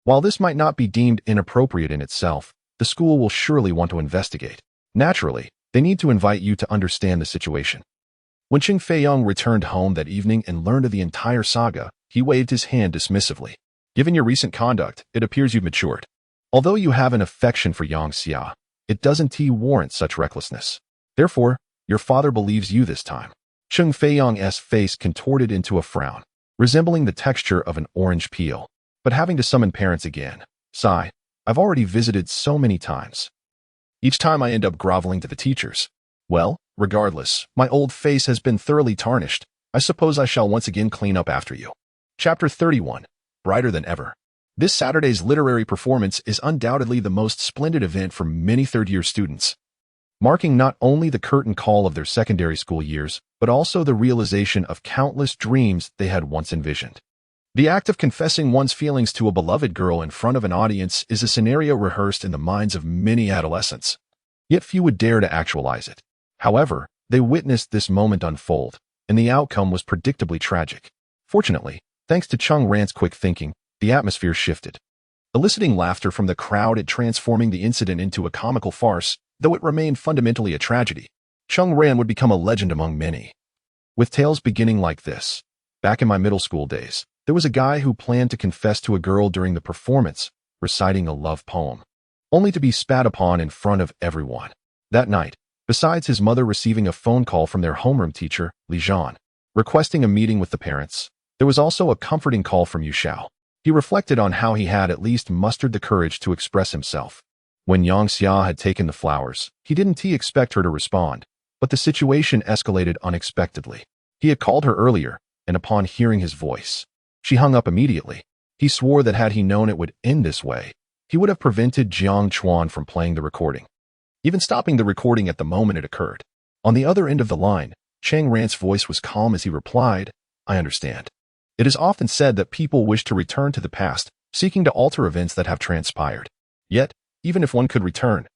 While this might not be deemed inappropriate in itself, the school will surely want to investigate. Naturally, they need to invite you to understand the situation. When Cheng Feiyong returned home that evening and learned of the entire saga, he waved his hand dismissively. Given your recent conduct, it appears you've matured. Although you have an affection for Yang Xia, it doesn't warrant such recklessness. Therefore, your father believes you this time. Cheng Feiyong's face contorted into a frown, resembling the texture of an orange peel. But having to summon parents again. Sigh, I've already visited so many times. Each time I end up groveling to the teachers. Well, regardless, my old face has been thoroughly tarnished. I suppose I shall once again clean up after you. Chapter 31. Brighter than ever. This Saturday's literary performance is undoubtedly the most splendid event for many third-year students, marking not only the curtain call of their secondary school years, but also the realization of countless dreams they had once envisioned. The act of confessing one's feelings to a beloved girl in front of an audience is a scenario rehearsed in the minds of many adolescents, yet few would dare to actualize it. However, they witnessed this moment unfold, and the outcome was predictably tragic. Fortunately, thanks to Cheng Ran's quick thinking, the atmosphere shifted, eliciting laughter from the crowd and transforming the incident into a comical farce, though it remained fundamentally a tragedy. Cheng Ran would become a legend among many, with tales beginning like this. Back in my middle school days, there was a guy who planned to confess to a girl during the performance, reciting a love poem, only to be spat upon in front of everyone. That night, besides his mother receiving a phone call from their homeroom teacher, Li Zhan, requesting a meeting with the parents. There was also a comforting call from Yu Xiao. He reflected on how he had at least mustered the courage to express himself. When Yang Xia had taken the flowers, he didn't expect her to respond, but the situation escalated unexpectedly. He had called her earlier, and upon hearing his voice, she hung up immediately. He swore that had he known it would end this way, he would have prevented Jiang Chuan from playing the recording, even stopping the recording at the moment it occurred. On the other end of the line, Cheng Ran's voice was calm as he replied, "I understand. It is often said that people wish to return to the past, seeking to alter events that have transpired. Yet, even if one could return,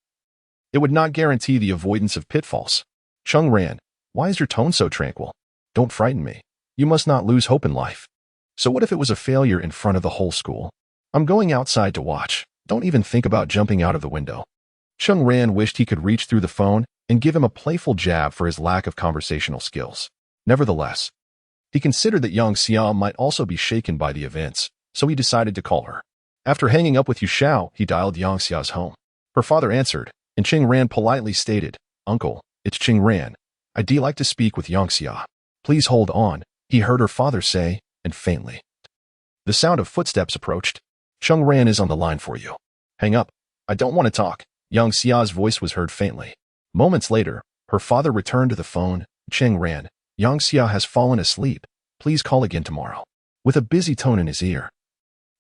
it would not guarantee the avoidance of pitfalls. Cheng Ran, why is your tone so tranquil? Don't frighten me. You must not lose hope in life. So what if it was a failure in front of the whole school? I'm going outside to watch. Don't even think about jumping out of the window." Cheng Ran wished he could reach through the phone and give him a playful jab for his lack of conversational skills. Nevertheless, he considered that Yang Xia might also be shaken by the events, so he decided to call her. After hanging up with Yu Xiao, he dialed Yang Xia's home. Her father answered, and Cheng Ran politely stated, "Uncle, it's Cheng Ran. I'd like to speak with Yang Xia. Please hold on," he heard her father say, and faintly. The sound of footsteps approached. "Cheng Ran is on the line for you. Hang up. I don't want to talk." Yang Xia's voice was heard faintly. Moments later, her father returned to the phone. "Cheng Ran, Yang Xia has fallen asleep. Please call again tomorrow." With a busy tone in his ear,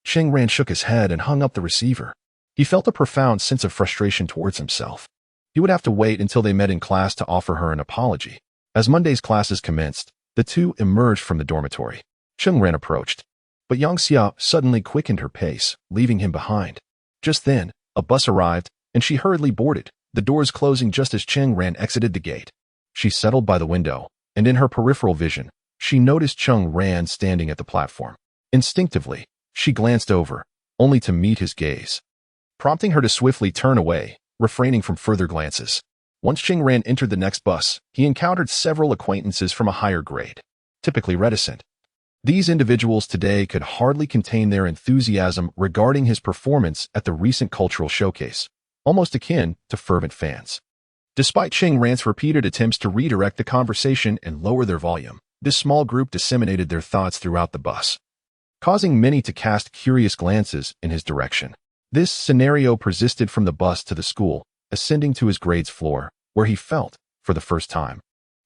Cheng Ran shook his head and hung up the receiver. He felt a profound sense of frustration towards himself. He would have to wait until they met in class to offer her an apology. As Monday's classes commenced, the two emerged from the dormitory. Cheng Ran approached, but Yang Xia suddenly quickened her pace, leaving him behind. Just then, a bus arrived, and she hurriedly boarded, the doors closing just as Cheng Ran exited the gate. She settled by the window, and in her peripheral vision, she noticed Cheng Ran standing at the platform. Instinctively, she glanced over, only to meet his gaze, prompting her to swiftly turn away, refraining from further glances. Once Cheng Ran entered the next bus, he encountered several acquaintances from a higher grade, typically reticent. These individuals today could hardly contain their enthusiasm regarding his performance at the recent cultural showcase, almost akin to fervent fans. Despite Cheng Ran's repeated attempts to redirect the conversation and lower their volume, this small group disseminated their thoughts throughout the bus, causing many to cast curious glances in his direction. This scenario persisted from the bus to the school, ascending to his grade's floor, where he felt, for the first time,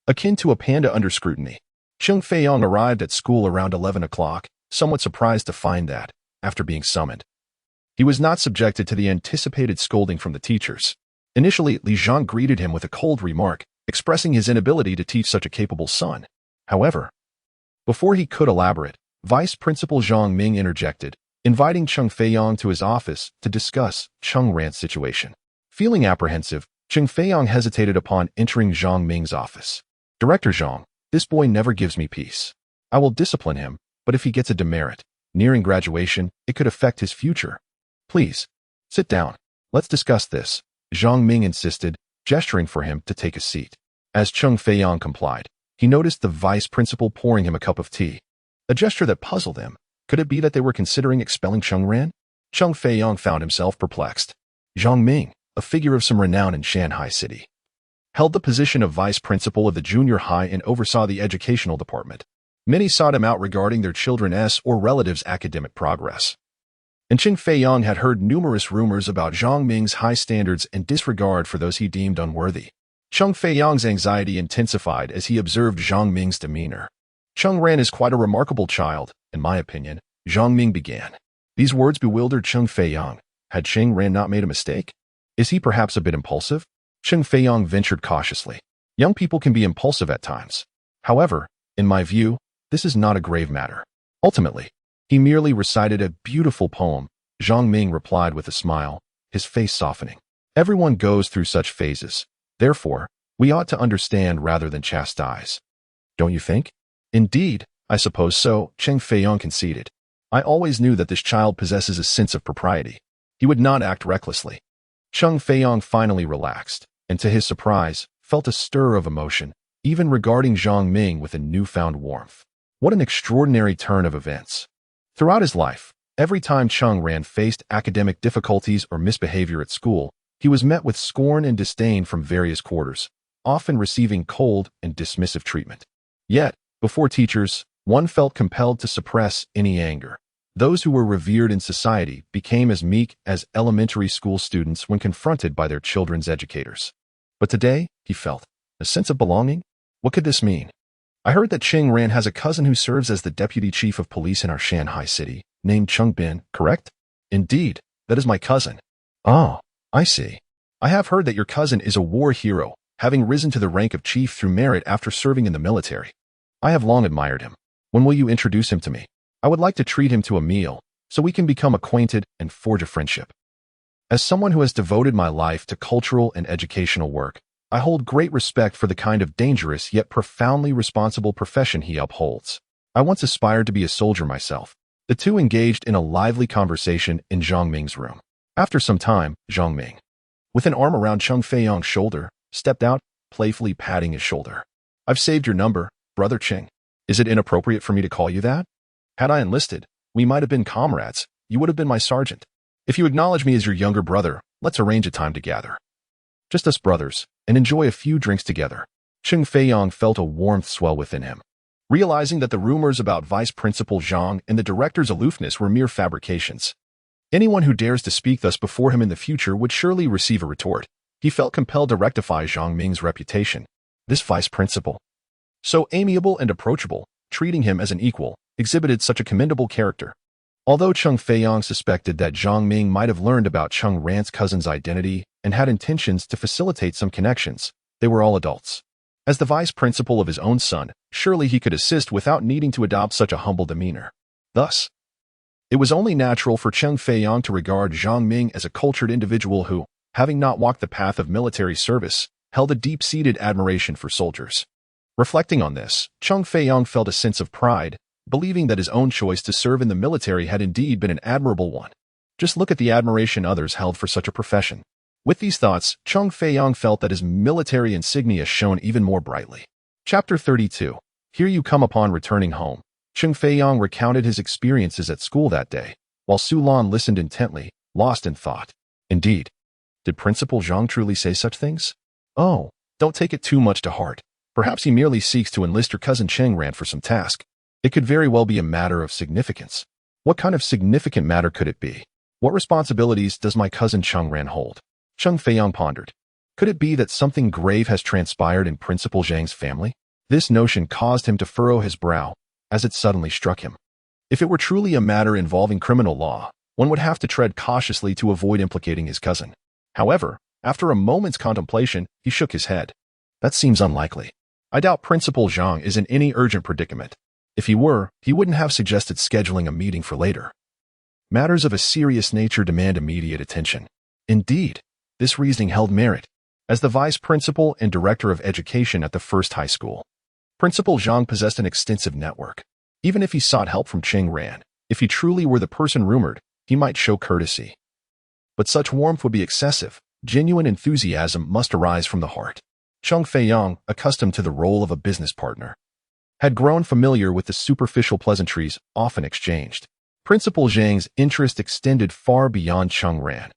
akin to a panda under scrutiny. Cheng Feiyong arrived at school around 11 o'clock, somewhat surprised to find that, after being summoned, he was not subjected to the anticipated scolding from the teachers. Initially, Li Zhang greeted him with a cold remark, expressing his inability to teach such a capable son. However, before he could elaborate, Vice Principal Zhang Ming interjected, inviting Cheng Feiyong to his office to discuss Cheng Ran's situation. Feeling apprehensive, Cheng Feiyong hesitated upon entering Zhang Ming's office. "Director Zhang, this boy never gives me peace. I will discipline him, but if he gets a demerit, nearing graduation, it could affect his future. Please, sit down. Let's discuss this," Zhang Ming insisted, gesturing for him to take a seat. As Cheng Feiyong complied, he noticed the vice principal pouring him a cup of tea, a gesture that puzzled him. Could it be that they were considering expelling Cheng Ran? Cheng Feiyong found himself perplexed. Zhang Ming, a figure of some renown in Shanghai City, held the position of vice principal of the junior high and oversaw the educational department. Many sought him out regarding their children's or relatives' academic progress. And Cheng Feiyong had heard numerous rumors about Zhang Ming's high standards and disregard for those he deemed unworthy. Cheng Feiyong's anxiety intensified as he observed Zhang Ming's demeanor. "Cheng Ran is quite a remarkable child, in my opinion," Zhang Ming began. These words bewildered Cheng Feiyong. Had Cheng Ran not made a mistake? Is he perhaps a bit impulsive? Cheng Feiyong ventured cautiously. Young people can be impulsive at times. However, in my view, this is not a grave matter. Ultimately, he merely recited a beautiful poem, Zhang Ming replied with a smile, his face softening. Everyone goes through such phases. Therefore, we ought to understand rather than chastise. Don't you think? Indeed, I suppose so, Cheng Feiyong conceded. I always knew that this child possesses a sense of propriety. He would not act recklessly. Cheng Feiyong finally relaxed, and to his surprise, felt a stir of emotion, even regarding Zhang Ming with a newfound warmth. What an extraordinary turn of events. Throughout his life, every time Cheng Ran faced academic difficulties or misbehavior at school, he was met with scorn and disdain from various quarters, often receiving cold and dismissive treatment. Yet, Before teachers, one felt compelled to suppress any anger. Those who were revered in society became as meek as elementary school students when confronted by their children's educators. But today, he felt a sense of belonging. What could this mean? I heard that Cheng Ran has a cousin who serves as the deputy chief of police in our Shanghai city, named Cheng Bin, correct? Indeed, that is my cousin. Oh, I see. I have heard that your cousin is a war hero, having risen to the rank of chief through merit after serving in the military. I have long admired him. When will you introduce him to me? I would like to treat him to a meal, so we can become acquainted and forge a friendship. As someone who has devoted my life to cultural and educational work, I hold great respect for the kind of dangerous yet profoundly responsible profession he upholds. I once aspired to be a soldier myself. The two engaged in a lively conversation in Zhang Ming's room. After some time, Zhang Ming, with an arm around Cheng Feiyang's shoulder, stepped out, playfully patting his shoulder. I've saved your number, Brother Cheng. Is it inappropriate for me to call you that? Had I enlisted, we might have been comrades. You would have been my sergeant. If you acknowledge me as your younger brother, let's arrange a time to gather. Just us brothers, and enjoy a few drinks together. Cheng Feiyang felt a warmth swell within him. Realizing that the rumors about Vice Principal Zhang and the director's aloofness were mere fabrications. Anyone who dares to speak thus before him in the future would surely receive a retort. He felt compelled to rectify Zhang Ming's reputation. This vice principal, so amiable and approachable, treating him as an equal, exhibited such a commendable character. Although Cheng Feiyang suspected that Zhang Ming might have learned about Cheng Ran's cousin's identity and had intentions to facilitate some connections, they were all adults. As the vice principal of his own son, surely he could assist without needing to adopt such a humble demeanor. Thus, it was only natural for Cheng Feiyang to regard Zhang Ming as a cultured individual who, having not walked the path of military service, held a deep-seated admiration for soldiers. Reflecting on this, Cheng Feiyang felt a sense of pride, believing that his own choice to serve in the military had indeed been an admirable one. Just look at the admiration others held for such a profession. With these thoughts, Cheng Feiyang felt that his military insignia shone even more brightly. Chapter 32. Here you come upon returning home. Cheng Feiyang recounted his experiences at school that day, while Su Lan listened intently, lost in thought. Indeed, did Principal Zhang truly say such things? Oh, don't take it too much to heart. Perhaps he merely seeks to enlist your cousin Cheng Ran for some task. It could very well be a matter of significance. What kind of significant matter could it be? What responsibilities does my cousin Cheng Ran hold? Cheng Feiyang pondered. Could it be that something grave has transpired in Principal Zhang's family? This notion caused him to furrow his brow, as it suddenly struck him. If it were truly a matter involving criminal law, one would have to tread cautiously to avoid implicating his cousin. However, after a moment's contemplation, he shook his head. That seems unlikely. I doubt Principal Zhang is in any urgent predicament. If he were, he wouldn't have suggested scheduling a meeting for later. Matters of a serious nature demand immediate attention. Indeed, this reasoning held merit. As the vice principal and director of education at the first high school, Principal Zhang possessed an extensive network. Even if he sought help from Cheng Ran, if he truly were the person rumored, he might show courtesy. But such warmth would be excessive. Genuine enthusiasm must arise from the heart. Cheng Feiyang, accustomed to the role of a business partner, had grown familiar with the superficial pleasantries often exchanged. Principal Zhang's interest extended far beyond Cheng Ran.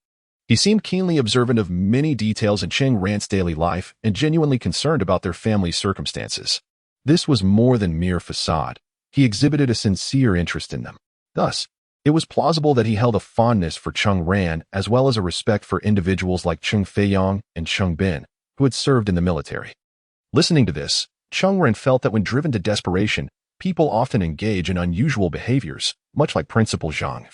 He seemed keenly observant of many details in Cheng Ran's daily life and genuinely concerned about their family's circumstances. This was more than mere facade. He exhibited a sincere interest in them. Thus, it was plausible that he held a fondness for Cheng Ran as well as a respect for individuals like Cheng Feiyang and Cheng Bin, who had served in the military. Listening to this, Cheng Ran felt that when driven to desperation, people often engage in unusual behaviors, much like Principal Zhang,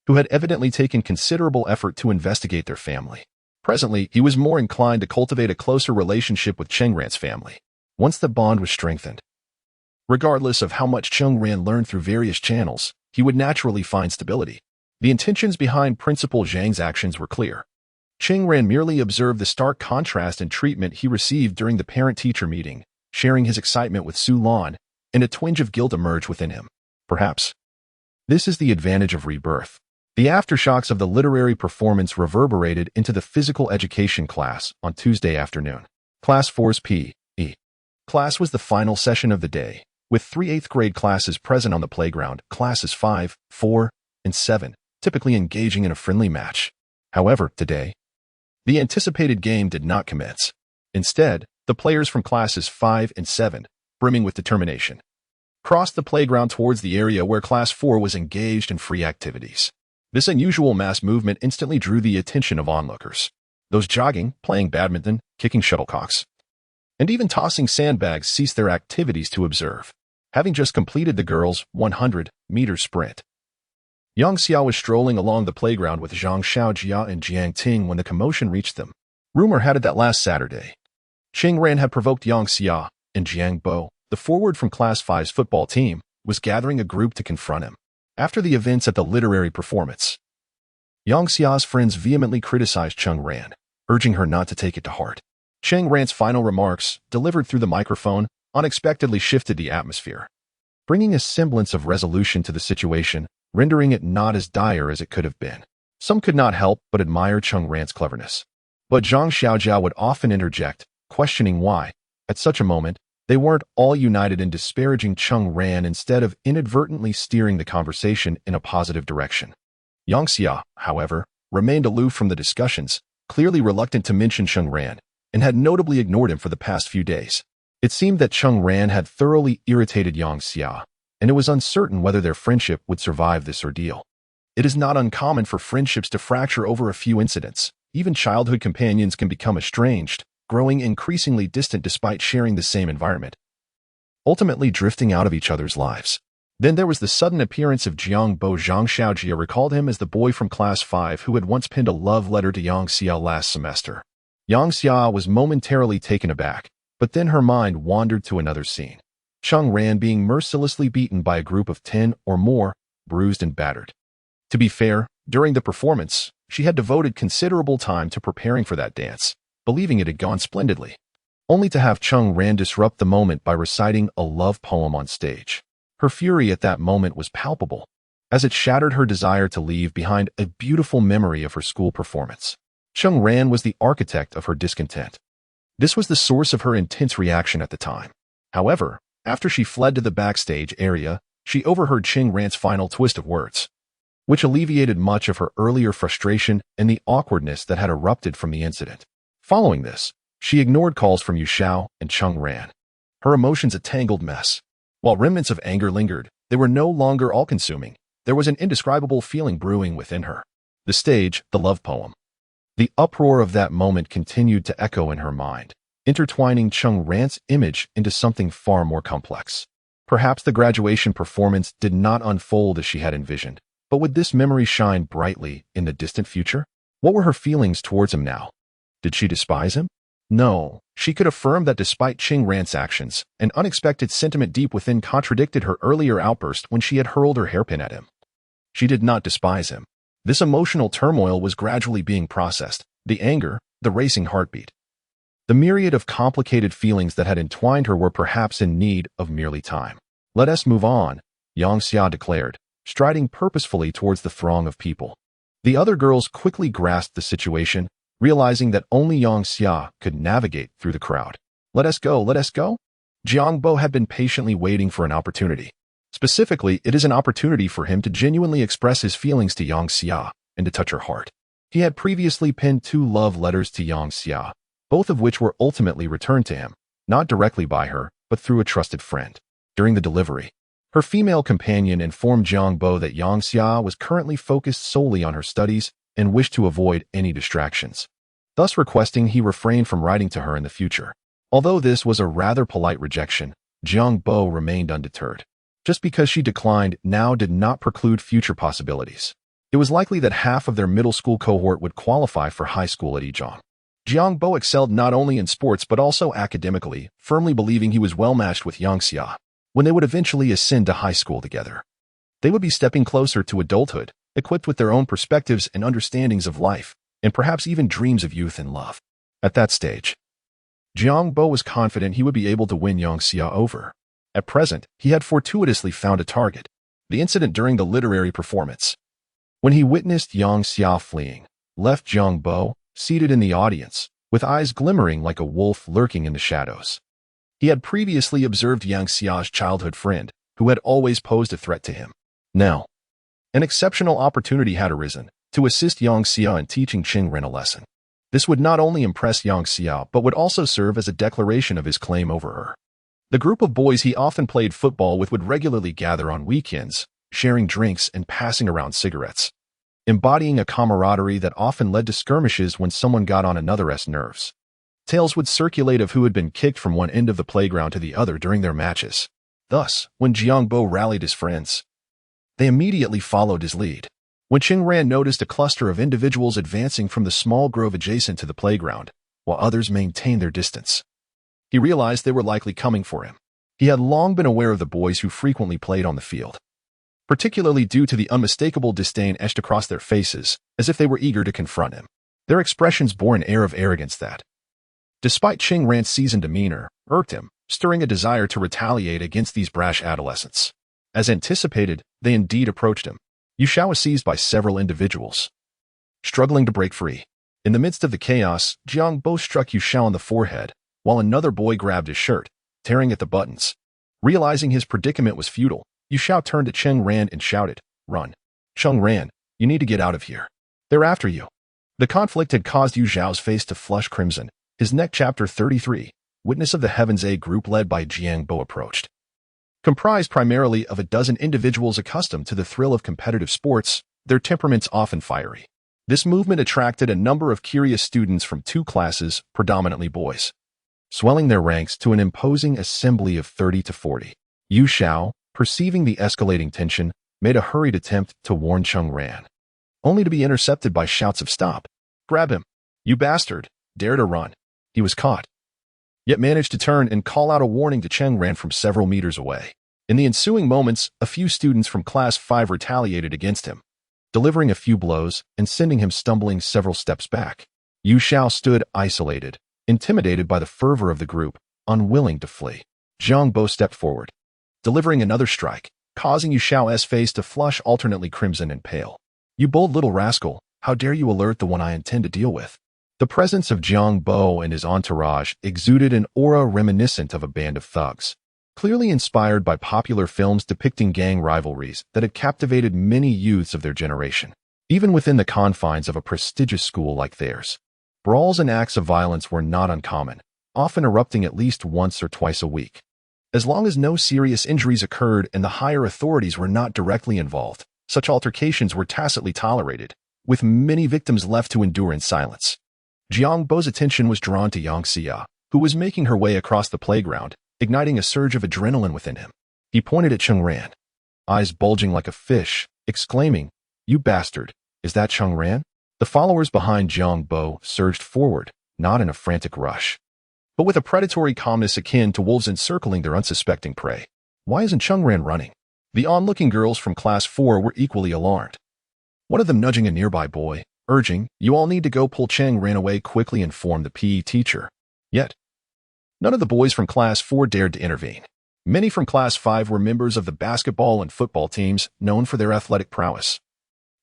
who had evidently taken considerable effort to investigate their family. Presently, he was more inclined to cultivate a closer relationship with Cheng Ran's family, once the bond was strengthened. Regardless of how much Cheng Ran learned through various channels, he would naturally find stability. The intentions behind Principal Zhang's actions were clear. Cheng Ran merely observed the stark contrast in treatment he received during the parent-teacher meeting, sharing his excitement with Su Lan, and a twinge of guilt emerged within him. Perhaps this is the advantage of rebirth. The aftershocks of the literary performance reverberated into the physical education class on Tuesday afternoon. Class 4's P.E. class was the final session of the day, with 3 8th grade classes present on the playground, classes 5, 4, and 7, typically engaging in a friendly match. However, today, the anticipated game did not commence. Instead, the players from classes 5 and 7, brimming with determination, crossed the playground towards the area where Class 4 was engaged in free activities. This unusual mass movement instantly drew the attention of onlookers. Those jogging, playing badminton, kicking shuttlecocks, and even tossing sandbags ceased their activities to observe, having just completed the girls' 100-meter sprint. Yang Xia was strolling along the playground with Zhang Xiaojia and Jiang Ting when the commotion reached them. Rumor had it that last Saturday, Cheng Ran had provoked Yang Xia, and Jiang Bo, the forward from Class 5's football team, was gathering a group to confront him. After the events at the literary performance, Yang Xia's friends vehemently criticized Cheng Ran, urging her not to take it to heart. Cheng Ran's final remarks, delivered through the microphone, unexpectedly shifted the atmosphere, bringing a semblance of resolution to the situation, rendering it not as dire as it could have been. Some could not help but admire Cheng Ran's cleverness. But Zhang Xiaojia would often interject, questioning why, at such a moment, they weren't all united in disparaging Cheng Ran instead of inadvertently steering the conversation in a positive direction. Yang Xia, however, remained aloof from the discussions, clearly reluctant to mention Cheng Ran, and had notably ignored him for the past few days. It seemed that Cheng Ran had thoroughly irritated Yang Xia, and it was uncertain whether their friendship would survive this ordeal. It is not uncommon for friendships to fracture over a few incidents. Even childhood companions can become estranged, growing increasingly distant despite sharing the same environment, ultimately drifting out of each other's lives. Then there was the sudden appearance of Jiang Bo. Zhang Xiaojia recalled him as the boy from Class 5 who had once penned a love letter to Yang Xia last semester. Yang Xia was momentarily taken aback, but then her mind wandered to another scene. Cheng Ran being mercilessly beaten by a group of 10 or more, bruised and battered. To be fair, during the performance, she had devoted considerable time to preparing for that dance, believing it had gone splendidly, only to have Cheng Ran disrupt the moment by reciting a love poem on stage. Her fury at that moment was palpable, as it shattered her desire to leave behind a beautiful memory of her school performance. Cheng Ran was the architect of her discontent. This was the source of her intense reaction at the time. However, after she fled to the backstage area, she overheard Cheng Ran's final twist of words, which alleviated much of her earlier frustration and the awkwardness that had erupted from the incident. Following this, she ignored calls from Yu Xiao and Cheng Ran, her emotions a tangled mess. While remnants of anger lingered, they were no longer all-consuming. There was an indescribable feeling brewing within her. The stage, the love poem. The uproar of that moment continued to echo in her mind, intertwining Cheng Ran's image into something far more complex. Perhaps the graduation performance did not unfold as she had envisioned, but would this memory shine brightly in the distant future? What were her feelings towards him now? Did she despise him? No, she could affirm that despite Cheng Ran's actions, an unexpected sentiment deep within contradicted her earlier outburst when she had hurled her hairpin at him. She did not despise him. This emotional turmoil was gradually being processed, the anger, the racing heartbeat. The myriad of complicated feelings that had entwined her were perhaps in need of merely time. Let us move on, Yang Xia declared, striding purposefully towards the throng of people. The other girls quickly grasped the situation, realizing that only Yang Xia could navigate through the crowd. Let us go, let us go? Jiang Bo had been patiently waiting for an opportunity. Specifically, it is an opportunity for him to genuinely express his feelings to Yang Xia and to touch her heart. He had previously penned 2 love letters to Yang Xia, both of which were ultimately returned to him, not directly by her, but through a trusted friend. During the delivery, her female companion informed Jiang Bo that Yang Xia was currently focused solely on her studies and wished to avoid any distractions, thus requesting he refrain from writing to her in the future. Although this was a rather polite rejection, Jiang Bo remained undeterred. Just because she declined now did not preclude future possibilities. It was likely that half of their middle school cohort would qualify for high school at Yizhong. Jiang Bo excelled not only in sports but also academically, firmly believing he was well matched with Yang Xia. When they would eventually ascend to high school together, they would be stepping closer to adulthood, equipped with their own perspectives and understandings of life, and perhaps even dreams of youth and love. At that stage, Jiang Bo was confident he would be able to win Yang Xia over. At present, he had fortuitously found a target, the incident during the literary performance. When he witnessed Yang Xia fleeing, left Jiang Bo seated in the audience, with eyes glimmering like a wolf lurking in the shadows. He had previously observed Yang Xia's childhood friend, who had always posed a threat to him. Now, an exceptional opportunity had arisen to assist Yang Xia in teaching Cheng Ran a lesson. This would not only impress Yang Xia but would also serve as a declaration of his claim over her. The group of boys he often played football with would regularly gather on weekends, sharing drinks and passing around cigarettes, embodying a camaraderie that often led to skirmishes when someone got on another's nerves. Tales would circulate of who had been kicked from one end of the playground to the other during their matches. Thus, when Jiangbo rallied his friends, they immediately followed his lead. When Cheng Ran noticed a cluster of individuals advancing from the small grove adjacent to the playground, while others maintained their distance, he realized they were likely coming for him. He had long been aware of the boys who frequently played on the field, particularly due to the unmistakable disdain etched across their faces, as if they were eager to confront him. Their expressions bore an air of arrogance that, despite Cheng Ran's seasoned demeanor, irked him, stirring a desire to retaliate against these brash adolescents. As anticipated, they indeed approached him. Yu Xiao was seized by several individuals, struggling to break free. In the midst of the chaos, Jiang Bo struck Yu Xiao on the forehead, while another boy grabbed his shirt, tearing at the buttons. Realizing his predicament was futile, Yu Xiao turned to Cheng Ran and shouted, "Run. Cheng Ran, you need to get out of here. They're after you." The conflict had caused Yu Xiao's face to flush crimson. His neck. Chapter 33, Witness of the Heavens. A group led by Jiang Bo approached, comprised primarily of a dozen individuals accustomed to the thrill of competitive sports, their temperaments often fiery. This movement attracted a number of curious students from two classes, predominantly boys, swelling their ranks to an imposing assembly of 30 to 40. Yu Xiao, perceiving the escalating tension, made a hurried attempt to warn Cheng Ran, only to be intercepted by shouts of "Stop! Grab him! You bastard! Dare to run!" He was caught, yet managed to turn and call out a warning to Cheng Ran from several meters away. In the ensuing moments, a few students from Class 5 retaliated against him, delivering a few blows and sending him stumbling several steps back. Yu Xiao stood isolated, intimidated by the fervor of the group, unwilling to flee. Jiang Bo stepped forward, delivering another strike, causing Yu Xiao's face to flush alternately crimson and pale. "You bold little rascal, how dare you alert the one I intend to deal with?" The presence of Jiang Bo and his entourage exuded an aura reminiscent of a band of thugs, clearly inspired by popular films depicting gang rivalries that had captivated many youths of their generation. Even within the confines of a prestigious school like theirs, brawls and acts of violence were not uncommon, often erupting at least once or twice a week. As long as no serious injuries occurred and the higher authorities were not directly involved, such altercations were tacitly tolerated, with many victims left to endure in silence. Jiang Bo's attention was drawn to Yang Xia, who was making her way across the playground, igniting a surge of adrenaline within him. He pointed at Cheng Ran, eyes bulging like a fish, exclaiming, "You bastard, is that Cheng Ran?" The followers behind Jiang Bo surged forward, not in a frantic rush, but with a predatory calmness akin to wolves encircling their unsuspecting prey. "Why isn't Cheng Ran running?" The onlooking girls from Class 4 were equally alarmed, one of them nudging a nearby boy, urging, "You all need to go." Pull Cheng Ran away quickly, informed the PE teacher. Yet, none of the boys from Class 4 dared to intervene. Many from Class 5 were members of the basketball and football teams, known for their athletic prowess.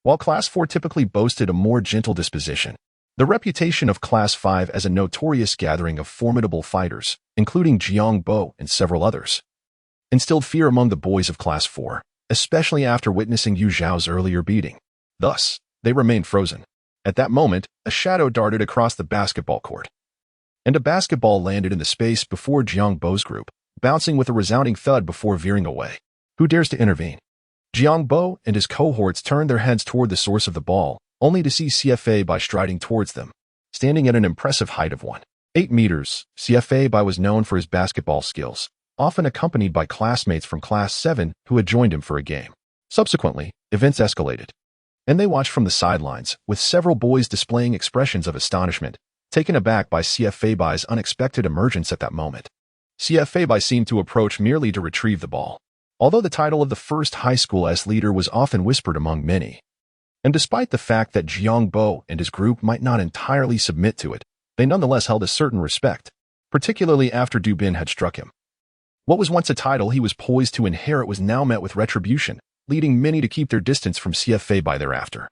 While Class 4 typically boasted a more gentle disposition, the reputation of Class 5 as a notorious gathering of formidable fighters, including Jiang Bo and several others, instilled fear among the boys of Class 4, especially after witnessing Yu Xiao's earlier beating. Thus, they remained frozen. At that moment, a shadow darted across the basketball court, and a basketball landed in the space before Jiang Bo's group, bouncing with a resounding thud before veering away. Who dares to intervene? Jiang Bo and his cohorts turned their heads toward the source of the ball, only to see CFA Bai striding towards them, standing at an impressive height of 1.8 meters. CFA Bai was known for his basketball skills, often accompanied by classmates from Class 7 who had joined him for a game. Subsequently, events escalated, and they watched from the sidelines, with several boys displaying expressions of astonishment, taken aback by CFA Bai's unexpected emergence at that moment. CFA Bai seemed to approach merely to retrieve the ball, although the title of the first high school S leader was often whispered among many. And despite the fact that Jiang Bo and his group might not entirely submit to it, they nonetheless held a certain respect, particularly after Du Bin had struck him. What was once a title he was poised to inherit was now met with retribution, leading many to keep their distance from CFA Bai thereafter.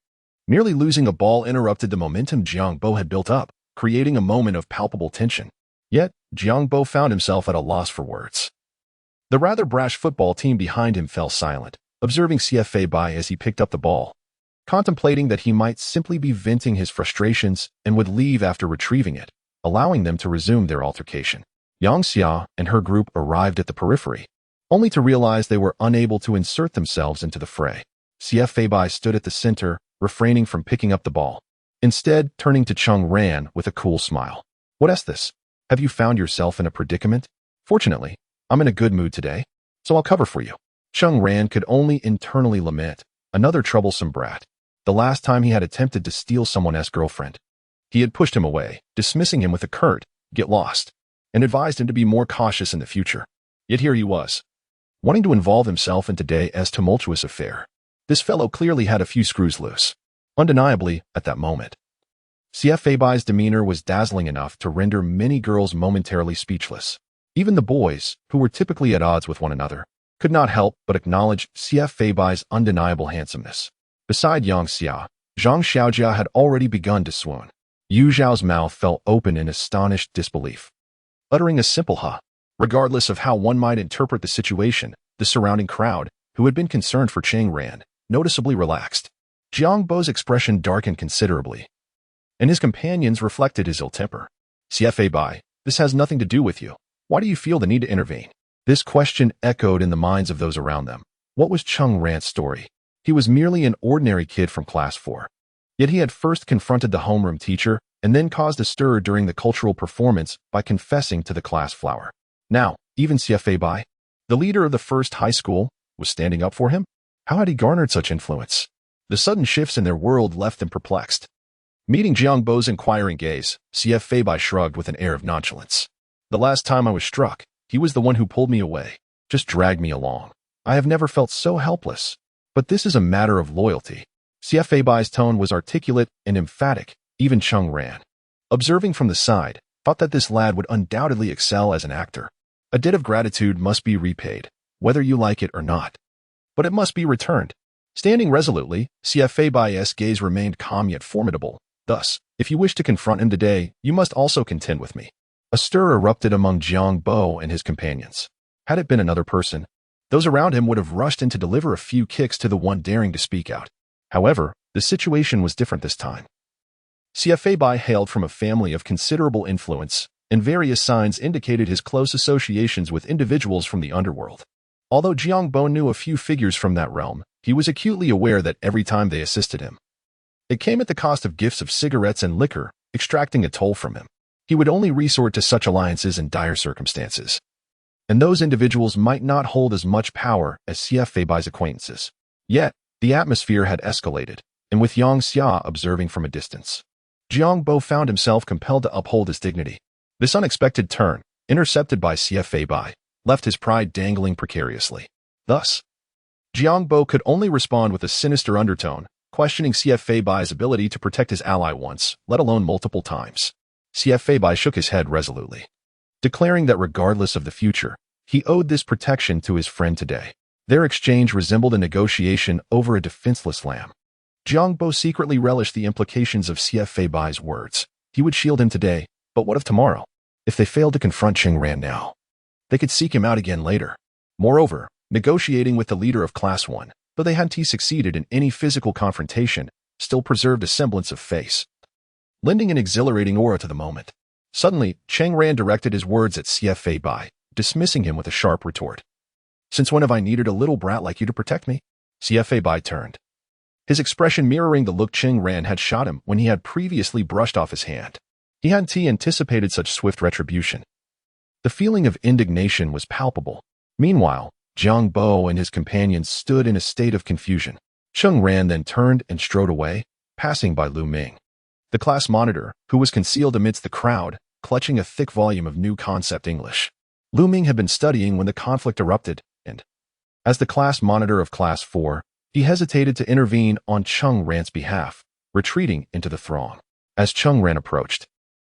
Merely losing a ball interrupted the momentum Jiang Bo had built up, creating a moment of palpable tension. Yet, Jiang Bo found himself at a loss for words. The rather brash football team behind him fell silent, observing CFA Bai as he picked up the ball, contemplating that he might simply be venting his frustrations and would leave after retrieving it, allowing them to resume their altercation. Yang Xia and her group arrived at the periphery, only to realize they were unable to insert themselves into the fray. CF Bai stood at the center, refraining from picking up the ball, instead turning to Cheng Ran with a cool smile. "What is this? Have you found yourself in a predicament? Fortunately, I'm in a good mood today, so I'll cover for you." Cheng Ran could only internally lament, another troublesome brat. The last time he had attempted to steal someone's girlfriend, he had pushed him away, dismissing him with a curt, "Get lost," and advised him to be more cautious in the future. Yet here he was, wanting to involve himself in today's tumultuous affair. This fellow clearly had a few screws loose. Undeniably, at that moment, CF Bai's demeanor was dazzling enough to render many girls momentarily speechless. Even the boys, who were typically at odds with one another, could not help but acknowledge CF Bai's undeniable handsomeness. Beside Yang Xia, Zhang Xiaojia had already begun to swoon. Yu Zhao's mouth fell open in astonished disbelief, uttering a simple "ha." Regardless of how one might interpret the situation, the surrounding crowd, who had been concerned for Cheng Ran, noticeably relaxed. Jiang Bo's expression darkened considerably, and his companions reflected his ill temper. "CF Bai, this has nothing to do with you. Why do you feel the need to intervene?" This question echoed in the minds of those around them. What was Cheng Ran's story? He was merely an ordinary kid from class 4. Yet he had first confronted the homeroom teacher and then caused a stir during the cultural performance by confessing to the class flower. Now, even CF Bai, the leader of the first high school, was standing up for him? How had he garnered such influence? The sudden shifts in their world left them perplexed. Meeting Jiang Bo's inquiring gaze, CF Bai shrugged with an air of nonchalance. "The last time I was struck, he was the one who pulled me away, just dragged me along. I have never felt so helpless. But this is a matter of loyalty." CF Bai's tone was articulate and emphatic. Even Cheng Ran, observing from the side, thought that this lad would undoubtedly excel as an actor. A debt of gratitude must be repaid, whether you like it or not. But it must be returned. Standing resolutely, CF Bai's gaze remained calm yet formidable. "Thus, if you wish to confront him today, you must also contend with me." A stir erupted among Jiang Bo and his companions. Had it been another person, those around him would have rushed in to deliver a few kicks to the one daring to speak out. However, the situation was different this time. CF Bai hailed from a family of considerable influence, and various signs indicated his close associations with individuals from the underworld. Although Jiang Bo knew a few figures from that realm, he was acutely aware that every time they assisted him, it came at the cost of gifts of cigarettes and liquor, extracting a toll from him. He would only resort to such alliances in dire circumstances. And those individuals might not hold as much power as CF Bai's acquaintances. Yet, the atmosphere had escalated, and with Yang Xia observing from a distance, Jiang Bo found himself compelled to uphold his dignity. This unexpected turn, intercepted by CF Bai, left his pride dangling precariously. Thus, Jiang Bo could only respond with a sinister undertone, questioning CF Bai's ability to protect his ally once, let alone multiple times. CF Bai shook his head resolutely, declaring that regardless of the future, he owed this protection to his friend today. Their exchange resembled a negotiation over a defenseless lamb. Jiang Bo secretly relished the implications of CF Bai's words. He would shield him today, but what of tomorrow? If they failed to confront Cheng Ran now, they could seek him out again later. Moreover, negotiating with the leader of Class 1, though they hadn't succeeded in any physical confrontation, still preserved a semblance of face, lending an exhilarating aura to the moment. Suddenly, Cheng Ran directed his words at CF Bai, dismissing him with a sharp retort. "Since when have I needed a little brat like you to protect me?" CF Bai turned, his expression mirroring the look Cheng Ran had shot him when he had previously brushed off his hand. He hadn't anticipated such swift retribution. The feeling of indignation was palpable. Meanwhile, Jiang Bo and his companions stood in a state of confusion. Cheng Ran then turned and strode away, passing by Lu Ming, the class monitor, who was concealed amidst the crowd, clutching a thick volume of new concept English. Lu Ming had been studying when the conflict erupted, and, as the class monitor of Class 4, he hesitated to intervene on Cheng Ran's behalf, retreating into the throng. As Cheng Ran approached,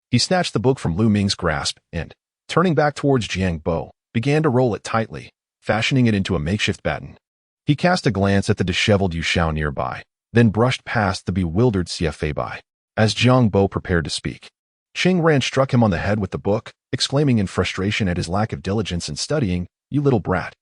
he snatched the book from Lu Ming's grasp and, turning back towards Jiang Bo, began to roll it tightly, fashioning it into a makeshift baton. He cast a glance at the disheveled Yu Xiao nearby, then brushed past the bewildered CF Bai. As Jiang Bo prepared to speak, Cheng Ran struck him on the head with the book, exclaiming in frustration at his lack of diligence in studying, "You little brat."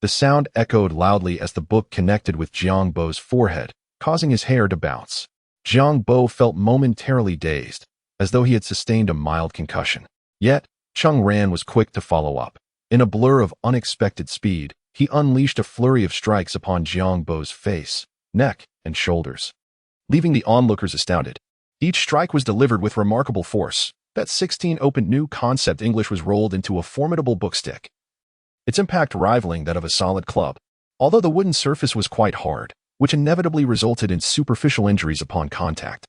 The sound echoed loudly as the book connected with Jiang Bo's forehead, causing his hair to bounce. Jiang Bo felt momentarily dazed, as though he had sustained a mild concussion. Yet, Cheng Ran was quick to follow up. In a blur of unexpected speed, he unleashed a flurry of strikes upon Jiang Bo's face, neck, and shoulders, leaving the onlookers astounded. Each strike was delivered with remarkable force. That 16 opened new concept English was rolled into a formidable bookstick, its impact rivaling that of a solid club, although the wooden surface was quite hard, which inevitably resulted in superficial injuries upon contact.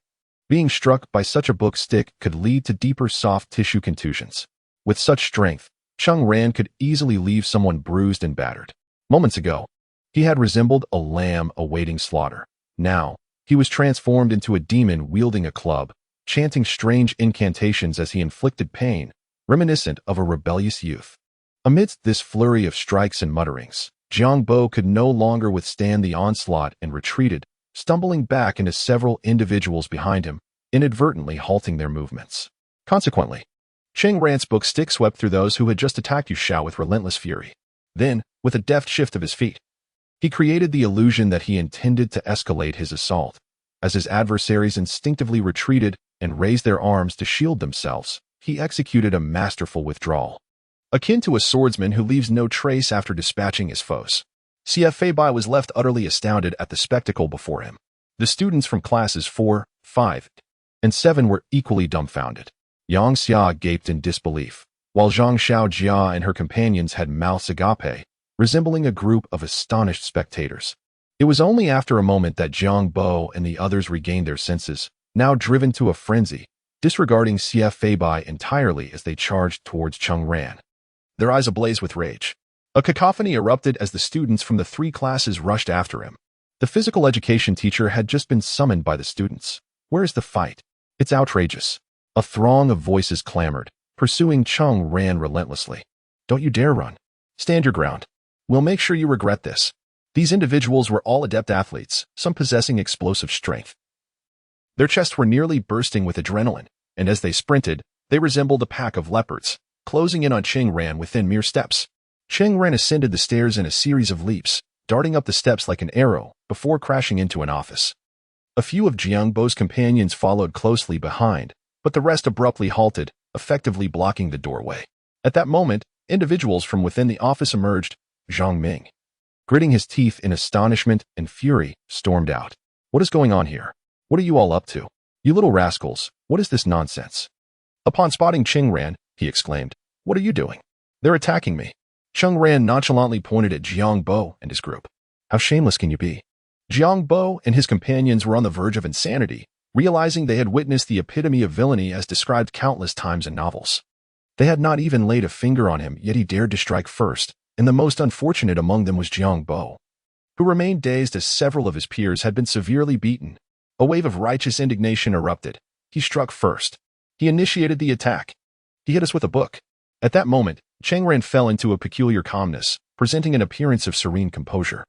Being struck by such a bookstick could lead to deeper soft tissue contusions. With such strength, Cheng Ran could easily leave someone bruised and battered. Moments ago, he had resembled a lamb awaiting slaughter. Now, he was transformed into a demon wielding a club, chanting strange incantations as he inflicted pain, reminiscent of a rebellious youth. Amidst this flurry of strikes and mutterings, Jiang Bo could no longer withstand the onslaught and retreated, stumbling back into several individuals behind him, inadvertently halting their movements. Consequently, Cheng Ran's book stick swept through those who had just attacked Yu Shao with relentless fury. Then, with a deft shift of his feet, he created the illusion that he intended to escalate his assault. As his adversaries instinctively retreated and raised their arms to shield themselves, he executed a masterful withdrawal, akin to a swordsman who leaves no trace after dispatching his foes. CF Feibai was left utterly astounded at the spectacle before him. The students from classes 4, 5, and 7 were equally dumbfounded. Yang Xia gaped in disbelief, while Zhang Xiaojia and her companions had mouths agape, resembling a group of astonished spectators. It was only after a moment that Jiang Bo and the others regained their senses, now driven to a frenzy, disregarding CF Feibai entirely as they charged towards Cheng Ran, their eyes ablaze with rage. A cacophony erupted as the students from the 3 classes rushed after him. The physical education teacher had just been summoned by the students. Where is the fight? It's outrageous. A throng of voices clamored, pursuing Cheng Ran relentlessly. Don't you dare run. Stand your ground. We'll make sure you regret this. These individuals were all adept athletes, some possessing explosive strength. Their chests were nearly bursting with adrenaline, and as they sprinted, they resembled a pack of leopards, closing in on Cheng Ran within mere steps. Cheng Ran ascended the stairs in a series of leaps, darting up the steps like an arrow, before crashing into an office. A few of Jiang Bo's companions followed closely behind, but the rest abruptly halted, effectively blocking the doorway. At that moment, individuals from within the office emerged. Zhang Ming, gritting his teeth in astonishment and fury, stormed out. What is going on here? What are you all up to? You little rascals, what is this nonsense? Upon spotting Cheng Ran, he exclaimed, What are you doing? They're attacking me. Cheng Ran nonchalantly pointed at Jiang Bo and his group. How shameless can you be? Jiang Bo and his companions were on the verge of insanity, realizing they had witnessed the epitome of villainy as described countless times in novels. They had not even laid a finger on him, yet he dared to strike first, and the most unfortunate among them was Jiang Bo, who remained dazed as several of his peers had been severely beaten. A wave of righteous indignation erupted. He struck first. He initiated the attack. He hit us with a book. At that moment, Cheng Ran fell into a peculiar calmness, presenting an appearance of serene composure.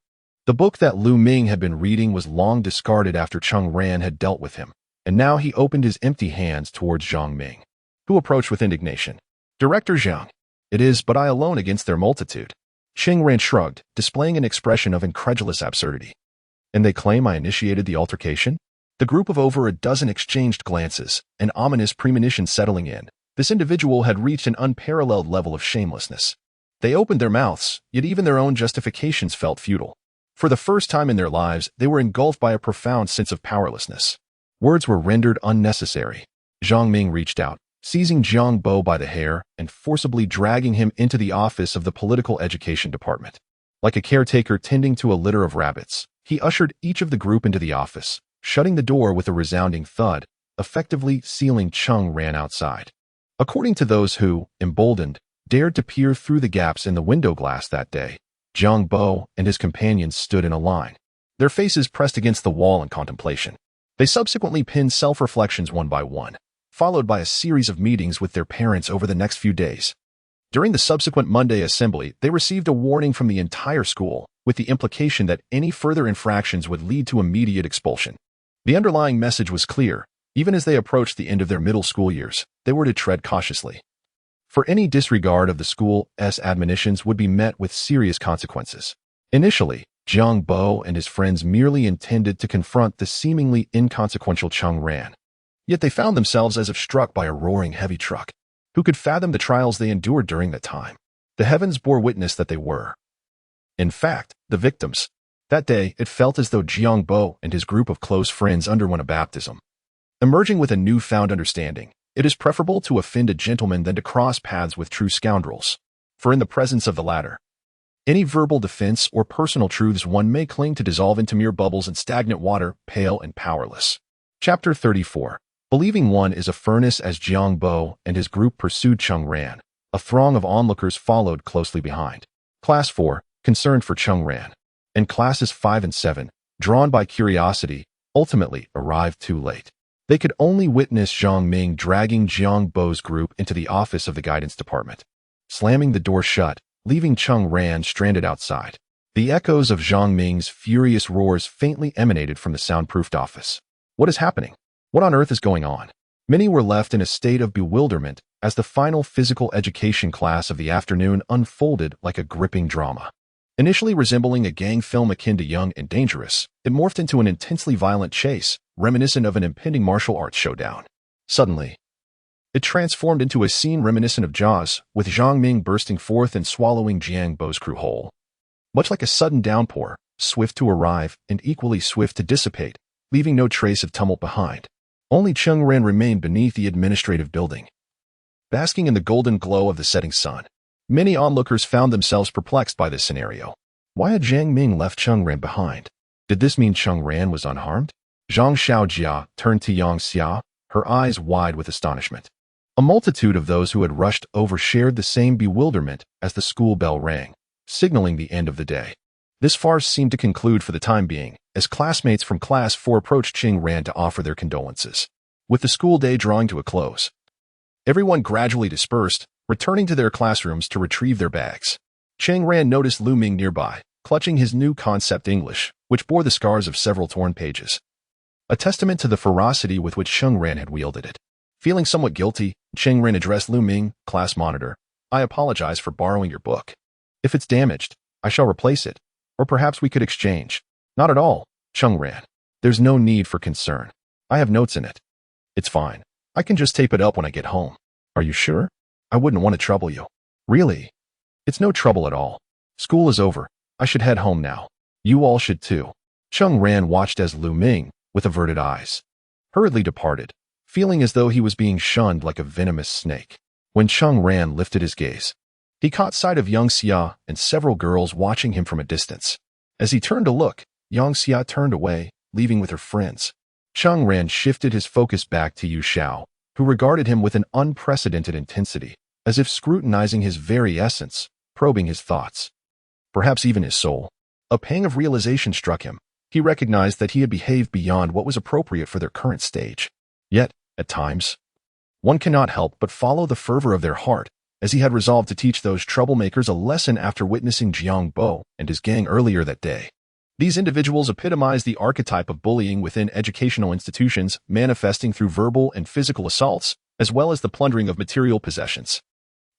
The book that Lu Ming had been reading was long discarded after Cheng Ran had dealt with him, and now he opened his empty hands towards Zhang Ming, who approached with indignation. Director Zhang, it is but I alone against their multitude. Cheng Ran shrugged, displaying an expression of incredulous absurdity. And they claim I initiated the altercation? The group of over a dozen exchanged glances, an ominous premonition settling in. This individual had reached an unparalleled level of shamelessness. They opened their mouths, yet even their own justifications felt futile. For the first time in their lives, they were engulfed by a profound sense of powerlessness. Words were rendered unnecessary. Zhang Ming reached out, seizing Jiang Bo by the hair and forcibly dragging him into the office of the political education department. Like a caretaker tending to a litter of rabbits, he ushered each of the group into the office, shutting the door with a resounding thud, effectively sealing Cheng Ran outside. According to those who, emboldened, dared to peer through the gaps in the window glass that day, Jiang Bo and his companions stood in a line, their faces pressed against the wall in contemplation. They subsequently pinned self-reflections one by one, followed by a series of meetings with their parents over the next few days. During the subsequent Monday assembly, they received a warning from the entire school, with the implication that any further infractions would lead to immediate expulsion. The underlying message was clear. Even as they approached the end of their middle school years, they were to tread cautiously. For any disregard of the school's admonitions would be met with serious consequences. Initially, Jiang Bo and his friends merely intended to confront the seemingly inconsequential Cheng Ran. Yet they found themselves as if struck by a roaring heavy truck. Who could fathom the trials they endured during that time? The heavens bore witness that they were, in fact, the victims. That day, it felt as though Jiang Bo and his group of close friends underwent a baptism. Emerging with a newfound understanding, it is preferable to offend a gentleman than to cross paths with true scoundrels. For in the presence of the latter, any verbal defense or personal truths one may cling to dissolve into mere bubbles in stagnant water, pale and powerless. Chapter 34. Believing one is a furnace. As Jiang Bo and his group pursued Cheng Ran, a throng of onlookers followed closely behind. Class 4, concerned for Cheng Ran, and classes 5 and 7, drawn by curiosity, ultimately arrived too late. They could only witness Zhang Ming dragging Jiang Bo's group into the office of the guidance department, slamming the door shut, leaving Cheng Ran stranded outside. The echoes of Zhang Ming's furious roars faintly emanated from the soundproofed office. What is happening? What on earth is going on? Many were left in a state of bewilderment as the final physical education class of the afternoon unfolded like a gripping drama. Initially resembling a gang film akin to Young and Dangerous, it morphed into an intensely violent chase, reminiscent of an impending martial arts showdown. Suddenly, it transformed into a scene reminiscent of Jaws, with Zhang Ming bursting forth and swallowing Jiang Bo's crew whole. Much like a sudden downpour, swift to arrive and equally swift to dissipate, leaving no trace of tumult behind. Only Cheng Ran remained beneath the administrative building, basking in the golden glow of the setting sun. Many onlookers found themselves perplexed by this scenario. Why had Zhang Ming left Cheng Ran behind? Did this mean Cheng Ran was unharmed? Zhang Xiaojia turned to Yang Xia, her eyes wide with astonishment. A multitude of those who had rushed over shared the same bewilderment as the school bell rang, signaling the end of the day. This farce seemed to conclude for the time being, as classmates from Class 4 approached Cheng Ran to offer their condolences. With the school day drawing to a close, everyone gradually dispersed, returning to their classrooms to retrieve their bags. Cheng Ran noticed Lu Ming nearby, clutching his new concept English, which bore the scars of several torn pages, a testament to the ferocity with which Cheng Ran had wielded it. Feeling somewhat guilty, Cheng Ran addressed Lu Ming, class monitor. I apologize for borrowing your book. If it's damaged, I shall replace it, or perhaps we could exchange. Not at all, Cheng Ran. There's no need for concern. I have notes in it. It's fine. I can just tape it up when I get home. Are you sure? I wouldn't want to trouble you. Really? It's no trouble at all. School is over. I should head home now. You all should too. Cheng Ran watched as Lu Ming, with averted eyes, hurriedly departed, feeling as though he was being shunned like a venomous snake. When Cheng Ran lifted his gaze, he caught sight of Yang Xia and several girls watching him from a distance. As he turned to look, Yang Xia turned away, leaving with her friends. Cheng Ran shifted his focus back to Yu Xiao, who regarded him with an unprecedented intensity, as if scrutinizing his very essence, probing his thoughts, perhaps even his soul. A pang of realization struck him. He recognized that he had behaved beyond what was appropriate for their current stage. Yet, at times, one cannot help but follow the fervor of their heart, as he had resolved to teach those troublemakers a lesson after witnessing Jiang Bo and his gang earlier that day. These individuals epitomize the archetype of bullying within educational institutions, manifesting through verbal and physical assaults, as well as the plundering of material possessions.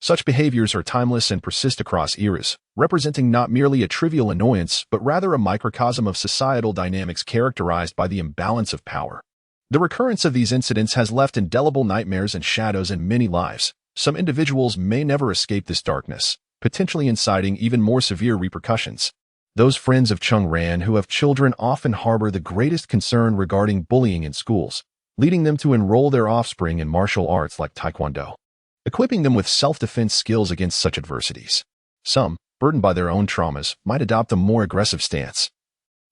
Such behaviors are timeless and persist across eras, representing not merely a trivial annoyance, but rather a microcosm of societal dynamics characterized by the imbalance of power. The recurrence of these incidents has left indelible nightmares and shadows in many lives. Some individuals may never escape this darkness, potentially inciting even more severe repercussions. Those friends of Cheng Ran who have children often harbor the greatest concern regarding bullying in schools, leading them to enroll their offspring in martial arts like Taekwondo, equipping them with self-defense skills against such adversities. Some, burdened by their own traumas, might adopt a more aggressive stance,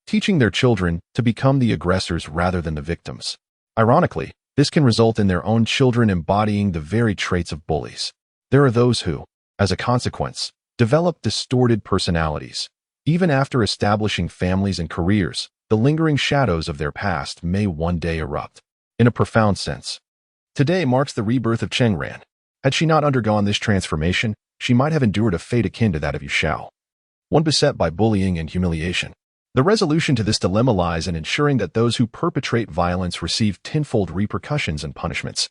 teaching their children to become the aggressors rather than the victims. Ironically, this can result in their own children embodying the very traits of bullies. There are those who, as a consequence, develop distorted personalities. Even after establishing families and careers, the lingering shadows of their past may one day erupt. In a profound sense, today marks the rebirth of Cheng Ran. Had she not undergone this transformation, she might have endured a fate akin to that of Yu Xiao, one beset by bullying and humiliation. The resolution to this dilemma lies in ensuring that those who perpetrate violence receive tenfold repercussions and punishments,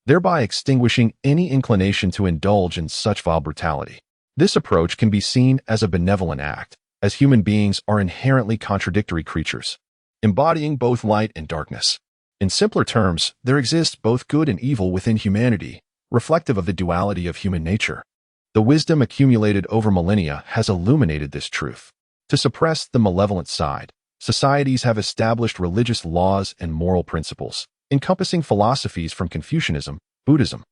thereby extinguishing any inclination to indulge in such vile brutality. This approach can be seen as a benevolent act, as human beings are inherently contradictory creatures, embodying both light and darkness. In simpler terms, there exists both good and evil within humanity, reflective of the duality of human nature. The wisdom accumulated over millennia has illuminated this truth. To suppress the malevolent side, societies have established religious laws and moral principles, encompassing philosophies from Confucianism, Buddhism,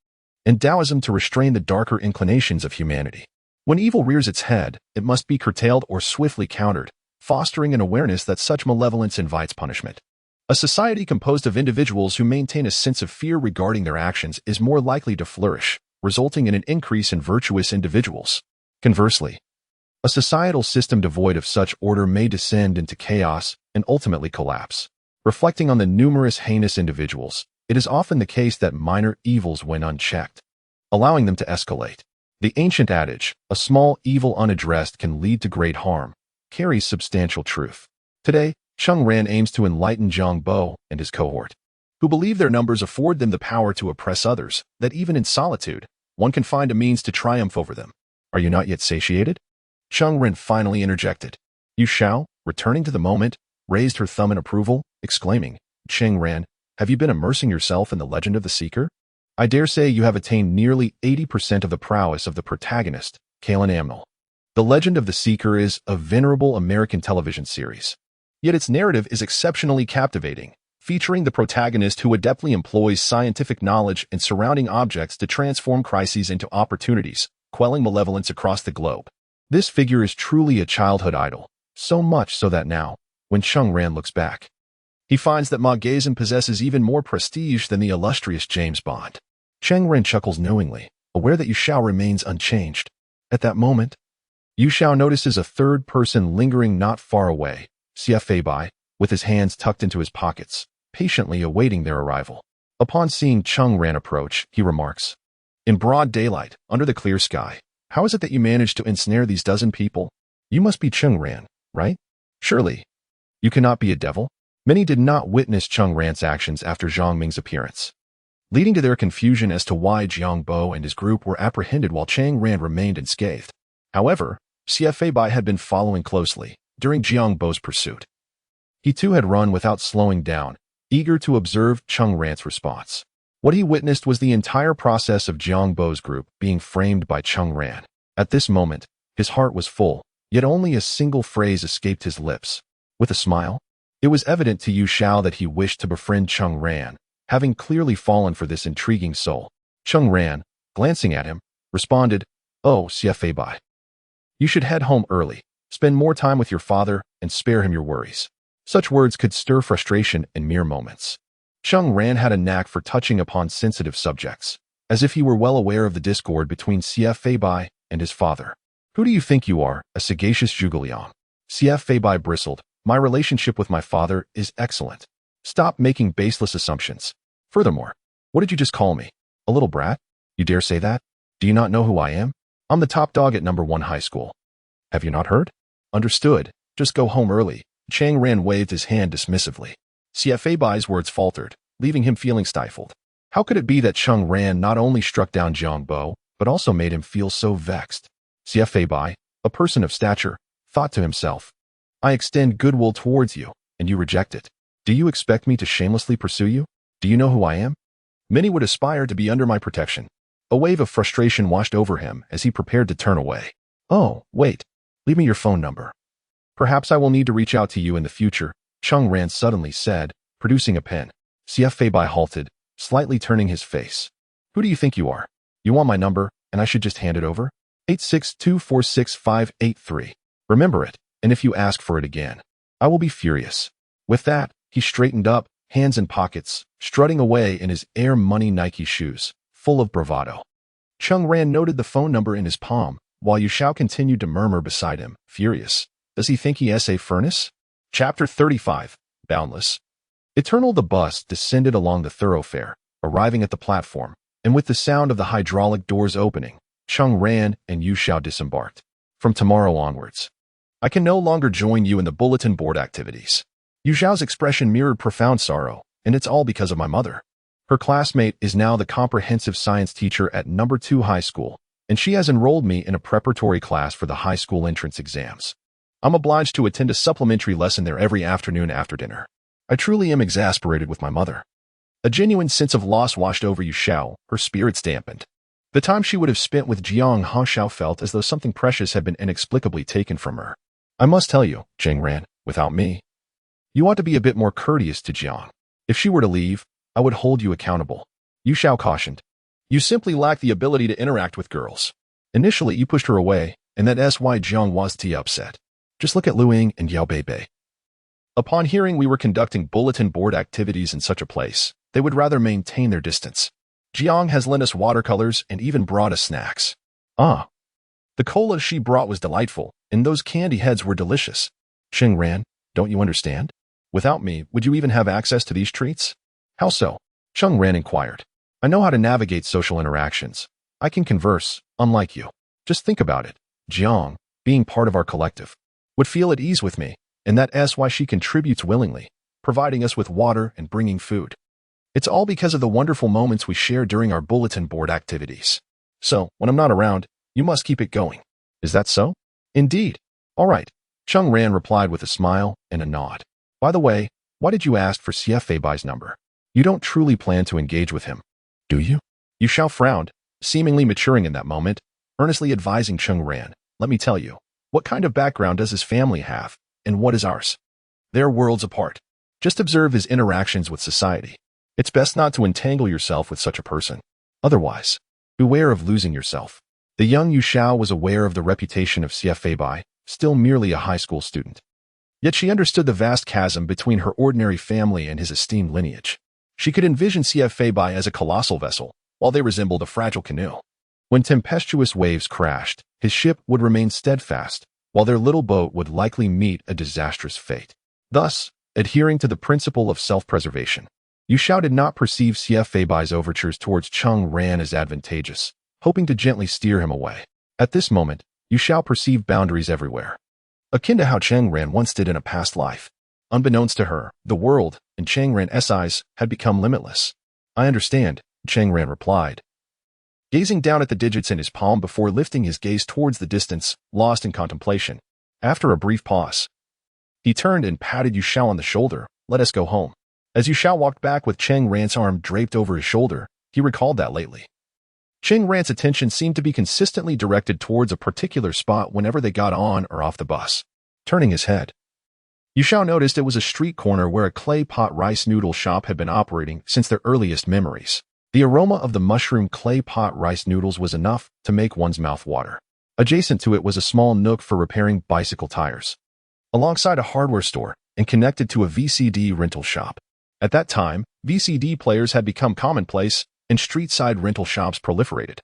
and Taoism to restrain the darker inclinations of humanity. When evil rears its head, it must be curtailed or swiftly countered, fostering an awareness that such malevolence invites punishment. A society composed of individuals who maintain a sense of fear regarding their actions is more likely to flourish, resulting in an increase in virtuous individuals. Conversely, a societal system devoid of such order may descend into chaos and ultimately collapse. Reflecting on the numerous heinous individuals, it is often the case that minor evils went unchecked, allowing them to escalate. The ancient adage, "A small evil unaddressed can lead to great harm," carries substantial truth. Today, Cheng Ran aims to enlighten Jiang Bo and his cohort, who believe their numbers afford them the power to oppress others, that even in solitude, one can find a means to triumph over them. Are you not yet satiated? Cheng Ran finally interjected. Yu Xiao, returning to the moment, raised her thumb in approval, exclaiming, "Cheng Ran, have you been immersing yourself in the legend of the Seeker? I dare say you have attained nearly 80% of the prowess of the protagonist, Kalen Amnel. The Legend of the Seeker is a venerable American television series. Yet its narrative is exceptionally captivating, featuring the protagonist who adeptly employs scientific knowledge and surrounding objects to transform crises into opportunities, quelling malevolence across the globe. This figure is truly a childhood idol, so much so that now, when Cheng Ran looks back, he finds that Maughaism possesses even more prestige than the illustrious James Bond." Cheng Ran chuckles knowingly, aware that Yu Xiao remains unchanged. At that moment, Yu Xiao notices a third person lingering not far away, Xie Feibai, with his hands tucked into his pockets, patiently awaiting their arrival. Upon seeing Cheng Ran approach, he remarks, "In broad daylight, under the clear sky, how is it that you managed to ensnare these dozen people? You must be Cheng Ran, right? Surely, you cannot be a devil?" Many did not witness Cheng Ran's actions after Zhang Ming's appearance, leading to their confusion as to why Jiang Bo and his group were apprehended while Cheng Ran remained unscathed. However, Xie Feibai had been following closely during Jiang Bo's pursuit. He too had run without slowing down, eager to observe Cheng Ran's response. What he witnessed was the entire process of Jiang Bo's group being framed by Cheng Ran. At this moment, his heart was full, yet only a single phrase escaped his lips. With a smile, it was evident to Yu Xiao that he wished to befriend Cheng Ran, having clearly fallen for this intriguing soul. Cheng Ran, glancing at him, responded, "Oh, Xie Feibai, you should head home early, spend more time with your father, and spare him your worries." Such words could stir frustration in mere moments. Cheng Ran had a knack for touching upon sensitive subjects, as if he were well aware of the discord between Xie Feibai and his father. "Who do you think you are, a sagacious zhuge liang?" Xie Feibai bristled. "My relationship with my father is excellent. Stop making baseless assumptions. Furthermore, what did you just call me? A little brat? You dare say that? Do you not know who I am? I'm the top dog at number 1 high school. Have you not heard? Understood. Just go home early." Cheng Ran waved his hand dismissively. Xie Feibai's words faltered, leaving him feeling stifled. How could it be that Cheng Ran not only struck down Jiang Bo, but also made him feel so vexed? Xie Feibai, a person of stature, thought to himself, "I extend goodwill towards you, and you reject it. Do you expect me to shamelessly pursue you? Do you know who I am? Many would aspire to be under my protection." A wave of frustration washed over him as he prepared to turn away. "Oh, wait. Leave me your phone number. Perhaps I will need to reach out to you in the future," Cheng Ran suddenly said, producing a pen. Xie Feibai halted, slightly turning his face. "Who do you think you are? You want my number, and I should just hand it over? 862466583. Remember it, and if you ask for it again, I will be furious." With that, he straightened up, hands in pockets, strutting away in his Air Money Nike shoes, full of bravado. Cheng Ran noted the phone number in his palm, while Yu Xiao continued to murmur beside him, furious. Does he think he is a furnace? Chapter 35, Boundless. Eternal. The bus descended along the thoroughfare, arriving at the platform, and with the sound of the hydraulic doors opening, Cheng Ran and Yu Xiao disembarked. "From tomorrow onwards, I can no longer join you in the bulletin board activities." Yu Xiao's expression mirrored profound sorrow, and it's all because of my mother. Her classmate is now the comprehensive science teacher at number 2 high school, and she has enrolled me in a preparatory class for the high school entrance exams. I'm obliged to attend a supplementary lesson there every afternoon after dinner. I truly am exasperated with my mother. A genuine sense of loss washed over Yu Xiao, her spirits dampened. The time she would have spent with Jiang Hangxiao felt as though something precious had been inexplicably taken from her. I must tell you, Cheng Ran, without me, you ought to be a bit more courteous to Jiang. If she were to leave, I would hold you accountable. Yu Xiao cautioned. You simply lack the ability to interact with girls. Initially, you pushed her away, and that's why Jiang was upset. Just look at Lu Ying and Yao Beibei. Upon hearing we were conducting bulletin board activities in such a place, they would rather maintain their distance. Jiang has lent us watercolors and even brought us snacks. Ah. The cola she brought was delightful, and those candy heads were delicious. Cheng Ran, don't you understand? Without me, would you even have access to these treats? How so? Cheng Ran inquired. I know how to navigate social interactions. I can converse, unlike you. Just think about it. Jiang, being part of our collective, would feel at ease with me, and that's why she contributes willingly, providing us with water and bringing food. It's all because of the wonderful moments we share during our bulletin board activities. So, when I'm not around, you must keep it going. Is that so? Indeed. All right. Cheng Ran replied with a smile and a nod. By the way, why did you ask for CF Beibei's number? You don't truly plan to engage with him, do you? Yu Xiao frowned, seemingly maturing in that moment, earnestly advising Cheng Ran, let me tell you, what kind of background does his family have, and what is ours? They're worlds apart. Just observe his interactions with society. It's best not to entangle yourself with such a person. Otherwise, beware of losing yourself. The young Yu Xiao was aware of the reputation of CF Beibai, still merely a high school student. Yet she understood the vast chasm between her ordinary family and his esteemed lineage. She could envision CF Beibai as a colossal vessel, while they resembled a fragile canoe. When tempestuous waves crashed, his ship would remain steadfast, while their little boat would likely meet a disastrous fate. Thus, adhering to the principle of self-preservation, Yu Xiao did not perceive CF Beibai's overtures towards Cheng Ran as advantageous, hoping to gently steer him away. At this moment, Yu Xiao perceived boundaries everywhere, akin to how Cheng Ran once did in a past life. Unbeknownst to her, the world, in Cheng Ran's eyes, had become limitless. I understand, Cheng Ran replied, gazing down at the digits in his palm before lifting his gaze towards the distance, lost in contemplation. After a brief pause, he turned and patted Yu Xiao on the shoulder. Let us go home. As Yu Xiao walked back with Cheng Ran's arm draped over his shoulder, he recalled that lately. Cheng Ran's attention seemed to be consistently directed towards a particular spot whenever they got on or off the bus. Turning his head, Yu Xiao noticed it was a street corner where a clay pot rice noodle shop had been operating since their earliest memories. The aroma of the mushroom clay pot rice noodles was enough to make one's mouth water. Adjacent to it was a small nook for repairing bicycle tires, alongside a hardware store and connected to a VCD rental shop. At that time, VCD players had become commonplace, and street-side rental shops proliferated,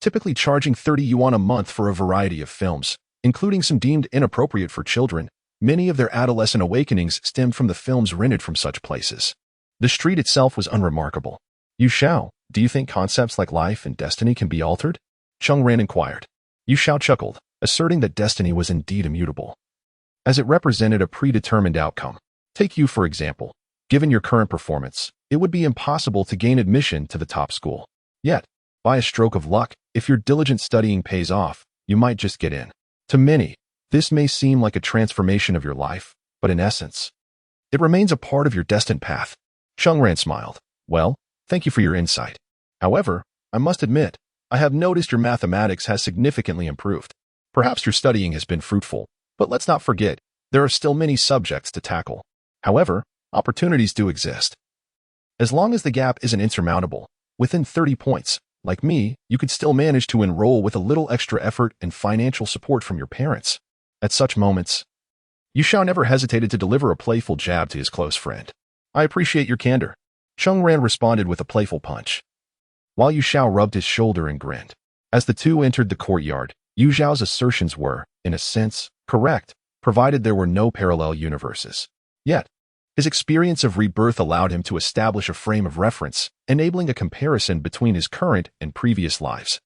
typically charging 30 yuan a month for a variety of films, including some deemed inappropriate for children. Many of their adolescent awakenings stemmed from the films rented from such places. The street itself was unremarkable. Yu Xiao, do you think concepts like life and destiny can be altered? Cheng Ran inquired. Yu Xiao chuckled, asserting that destiny was indeed immutable, as it represented a predetermined outcome. Take you, for example. Given your current performance, it would be impossible to gain admission to the top school. Yet, by a stroke of luck, if your diligent studying pays off, you might just get in. To many, this may seem like a transformation of your life, but in essence, it remains a part of your destined path. Cheng Ran smiled. Well, thank you for your insight. However, I must admit, I have noticed your mathematics has significantly improved. Perhaps your studying has been fruitful, but let's not forget, there are still many subjects to tackle. However, opportunities do exist. As long as the gap isn't insurmountable, within 30 points, like me, you could still manage to enroll with a little extra effort and financial support from your parents. At such moments, Yu Xiao never hesitated to deliver a playful jab to his close friend. I appreciate your candor. Cheng Ran responded with a playful punch, while Yu Xiao rubbed his shoulder and grinned. As the two entered the courtyard, Yu Xiao's assertions were, in a sense, correct, provided there were no parallel universes. Yet, his experience of rebirth allowed him to establish a frame of reference, enabling a comparison between his current and previous lives,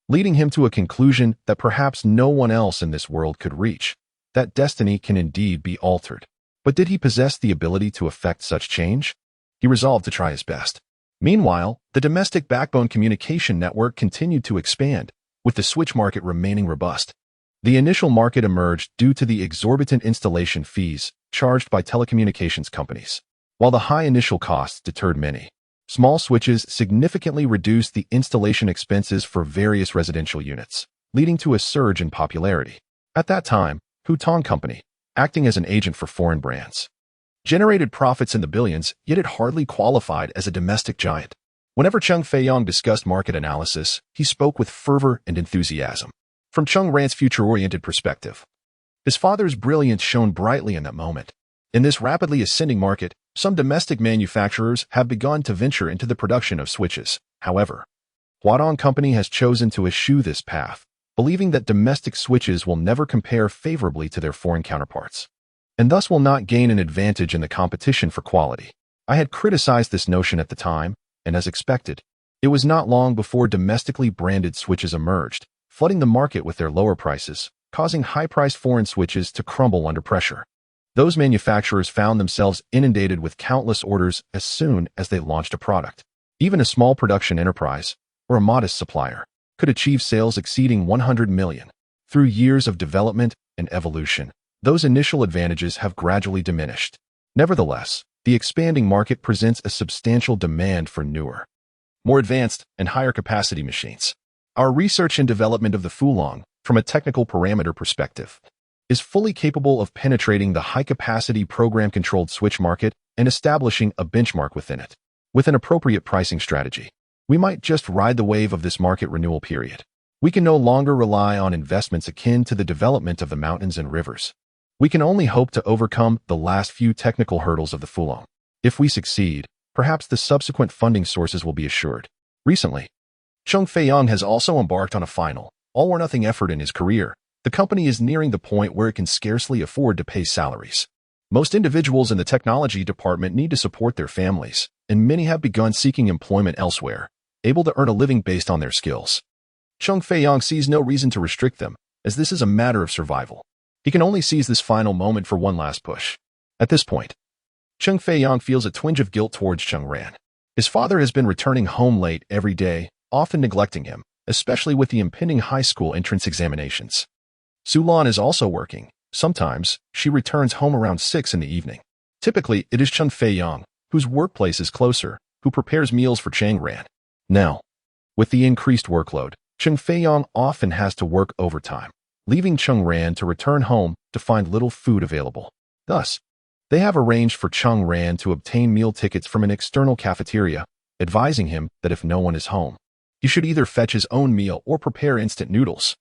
leading him to a conclusion that perhaps no one else in this world could reach, that destiny can indeed be altered. But did he possess the ability to effect such change? He resolved to try his best. Meanwhile, the domestic backbone communication network continued to expand, with the switch market remaining robust. The initial market emerged due to the exorbitant installation fees charged by telecommunications companies. While the high initial costs deterred many, Small switches significantly reduced the installation expenses for various residential units, leading to a surge in popularity. At that time, Hutong Company, acting as an agent for foreign brands, generated profits in the billions, yet it hardly qualified as a domestic giant. Whenever Cheng Feiyong discussed market analysis, he spoke with fervor and enthusiasm. From Cheng Ran's future-oriented perspective, his father's brilliance shone brightly in that moment. In this rapidly ascending market, some domestic manufacturers have begun to venture into the production of switches. However, Huadong Company has chosen to eschew this path, believing that domestic switches will never compare favorably to their foreign counterparts, and thus will not gain an advantage in the competition for quality. I had criticized this notion at the time, and as expected, it was not long before domestically branded switches emerged, flooding the market with their lower prices, causing high-priced foreign switches to crumble under pressure. Those manufacturers found themselves inundated with countless orders as soon as they launched a product. Even a small production enterprise, or a modest supplier, could achieve sales exceeding 100 million. Through years of development and evolution, those initial advantages have gradually diminished. Nevertheless, the expanding market presents a substantial demand for newer, more advanced, and higher capacity machines. Our research and development of the Fulong, from a technical parameter perspective, is fully capable of penetrating the high-capacity program-controlled switch market and establishing a benchmark within it. With an appropriate pricing strategy, we might just ride the wave of this market renewal period. We can no longer rely on investments akin to the development of the mountains and rivers. We can only hope to overcome the last few technical hurdles of the Fulong. If we succeed, perhaps the subsequent funding sources will be assured. Recently, Cheng Feiyong has also embarked on a final, all-or-nothing effort in his career. The company is nearing the point where it can scarcely afford to pay salaries. Most individuals in the technology department need to support their families, and many have begun seeking employment elsewhere, able to earn a living based on their skills. Cheng Feiyong sees no reason to restrict them, as this is a matter of survival. He can only seize this final moment for one last push. At this point, Cheng Feiyong feels a twinge of guilt towards Cheng Ran. His father has been returning home late every day, often neglecting him, especially with the impending high school entrance examinations. Sulan is also working. Sometimes, she returns home around 6 in the evening. Typically, it is Cheng Feiyong, whose workplace is closer, who prepares meals for Cheng Ran. Now, with the increased workload, Cheng Feiyong often has to work overtime, leaving Cheng Ran to return home to find little food available. Thus, they have arranged for Cheng Ran to obtain meal tickets from an external cafeteria, advising him that if no one is home, he should either fetch his own meal or prepare instant noodles.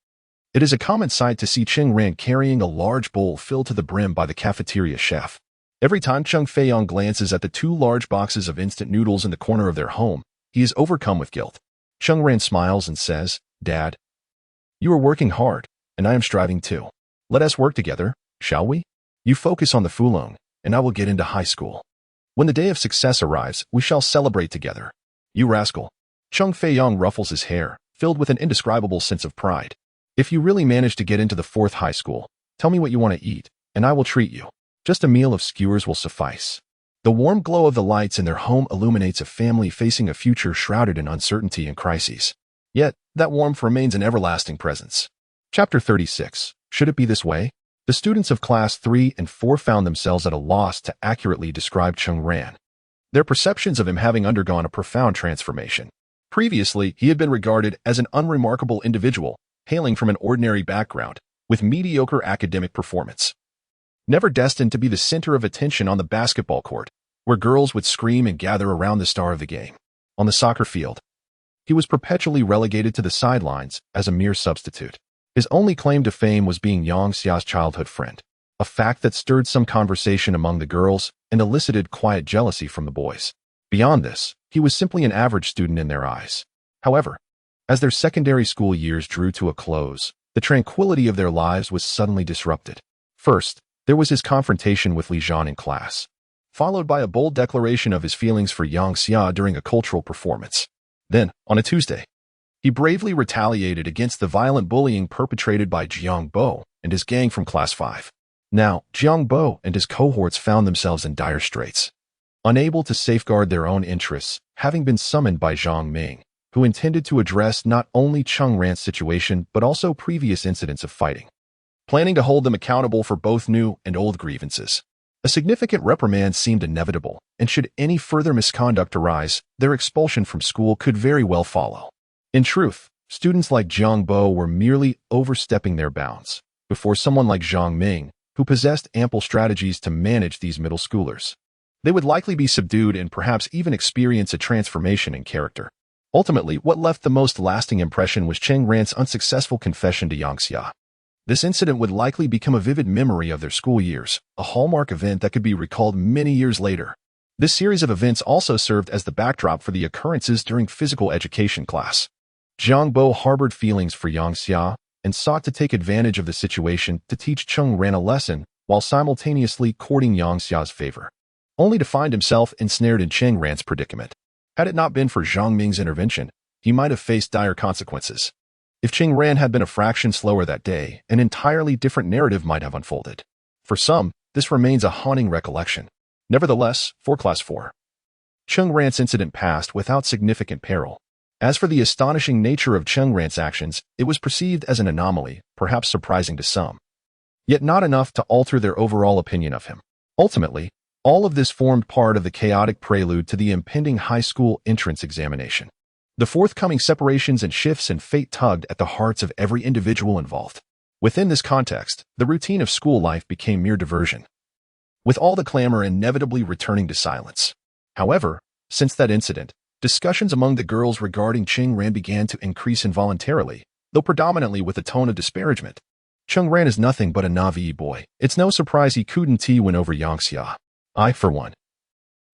It is a common sight to see Cheng Ran carrying a large bowl filled to the brim by the cafeteria chef. Every time Cheng Feiyong glances at the 2 large boxes of instant noodles in the corner of their home, he is overcome with guilt. Cheng Ran smiles and says, "Dad, you are working hard, and I am striving too. Let us work together, shall we? You focus on the Fulong, and I will get into high school. When the day of success arrives, we shall celebrate together." "You rascal." Cheng Feiyong ruffles his hair, filled with an indescribable sense of pride. "If you really manage to get into the 4th high school, tell me what you want to eat, and I will treat you. Just a meal of skewers will suffice." The warm glow of the lights in their home illuminates a family facing a future shrouded in uncertainty and crises. Yet, that warmth remains an everlasting presence. Chapter 36. Should it be this way? The students of Class 3 and 4 found themselves at a loss to accurately describe Cheng Ran. Their perceptions of him having undergone a profound transformation. Previously, he had been regarded as an unremarkable individual, hailing from an ordinary background, with mediocre academic performance. Never destined to be the center of attention on the basketball court, where girls would scream and gather around the star of the game. On the soccer field, he was perpetually relegated to the sidelines as a mere substitute. His only claim to fame was being Yang Xia's childhood friend, a fact that stirred some conversation among the girls and elicited quiet jealousy from the boys. Beyond this, he was simply an average student in their eyes. However, as their secondary school years drew to a close, the tranquility of their lives was suddenly disrupted. First, there was his confrontation with Li Zhan in class, followed by a bold declaration of his feelings for Yang Xia during a cultural performance. Then, on a Tuesday, he bravely retaliated against the violent bullying perpetrated by Jiang Bo and his gang from Class 5. Now, Jiang Bo and his cohorts found themselves in dire straits, unable to safeguard their own interests, having been summoned by Zhang Ming, who intended to address not only Cheng Ran's situation but also previous incidents of fighting, planning to hold them accountable for both new and old grievances. A significant reprimand seemed inevitable, and should any further misconduct arise, their expulsion from school could very well follow. In truth, students like Jiang Bo were merely overstepping their bounds before someone like Zhang Ming, who possessed ample strategies to manage these middle schoolers. They would likely be subdued and perhaps even experience a transformation in character. Ultimately, what left the most lasting impression was Cheng Ran's unsuccessful confession to Yang Xia. This incident would likely become a vivid memory of their school years, a hallmark event that could be recalled many years later. This series of events also served as the backdrop for the occurrences during physical education class. Jiang Bo harbored feelings for Yang Xia and sought to take advantage of the situation to teach Cheng Ran a lesson while simultaneously courting Yang Xia's favor, only to find himself ensnared in Cheng Ran's predicament. Had it not been for Zhang Ming's intervention, he might have faced dire consequences. If Cheng Ran had been a fraction slower that day, an entirely different narrative might have unfolded. For some, this remains a haunting recollection. Nevertheless, for Class 4, Cheng Ran's incident passed without significant peril. As for the astonishing nature of Cheng Ran's actions, it was perceived as an anomaly, perhaps surprising to some, yet not enough to alter their overall opinion of him. Ultimately, all of this formed part of the chaotic prelude to the impending high school entrance examination. The forthcoming separations and shifts in fate tugged at the hearts of every individual involved. Within this context, the routine of school life became mere diversion, with all the clamor inevitably returning to silence. However, since that incident, discussions among the girls regarding Cheng Ran began to increase involuntarily, though predominantly with a tone of disparagement. Cheng Ran is nothing but a Navi boy. It's no surprise he couldn't win over Yang Xia. I, for one,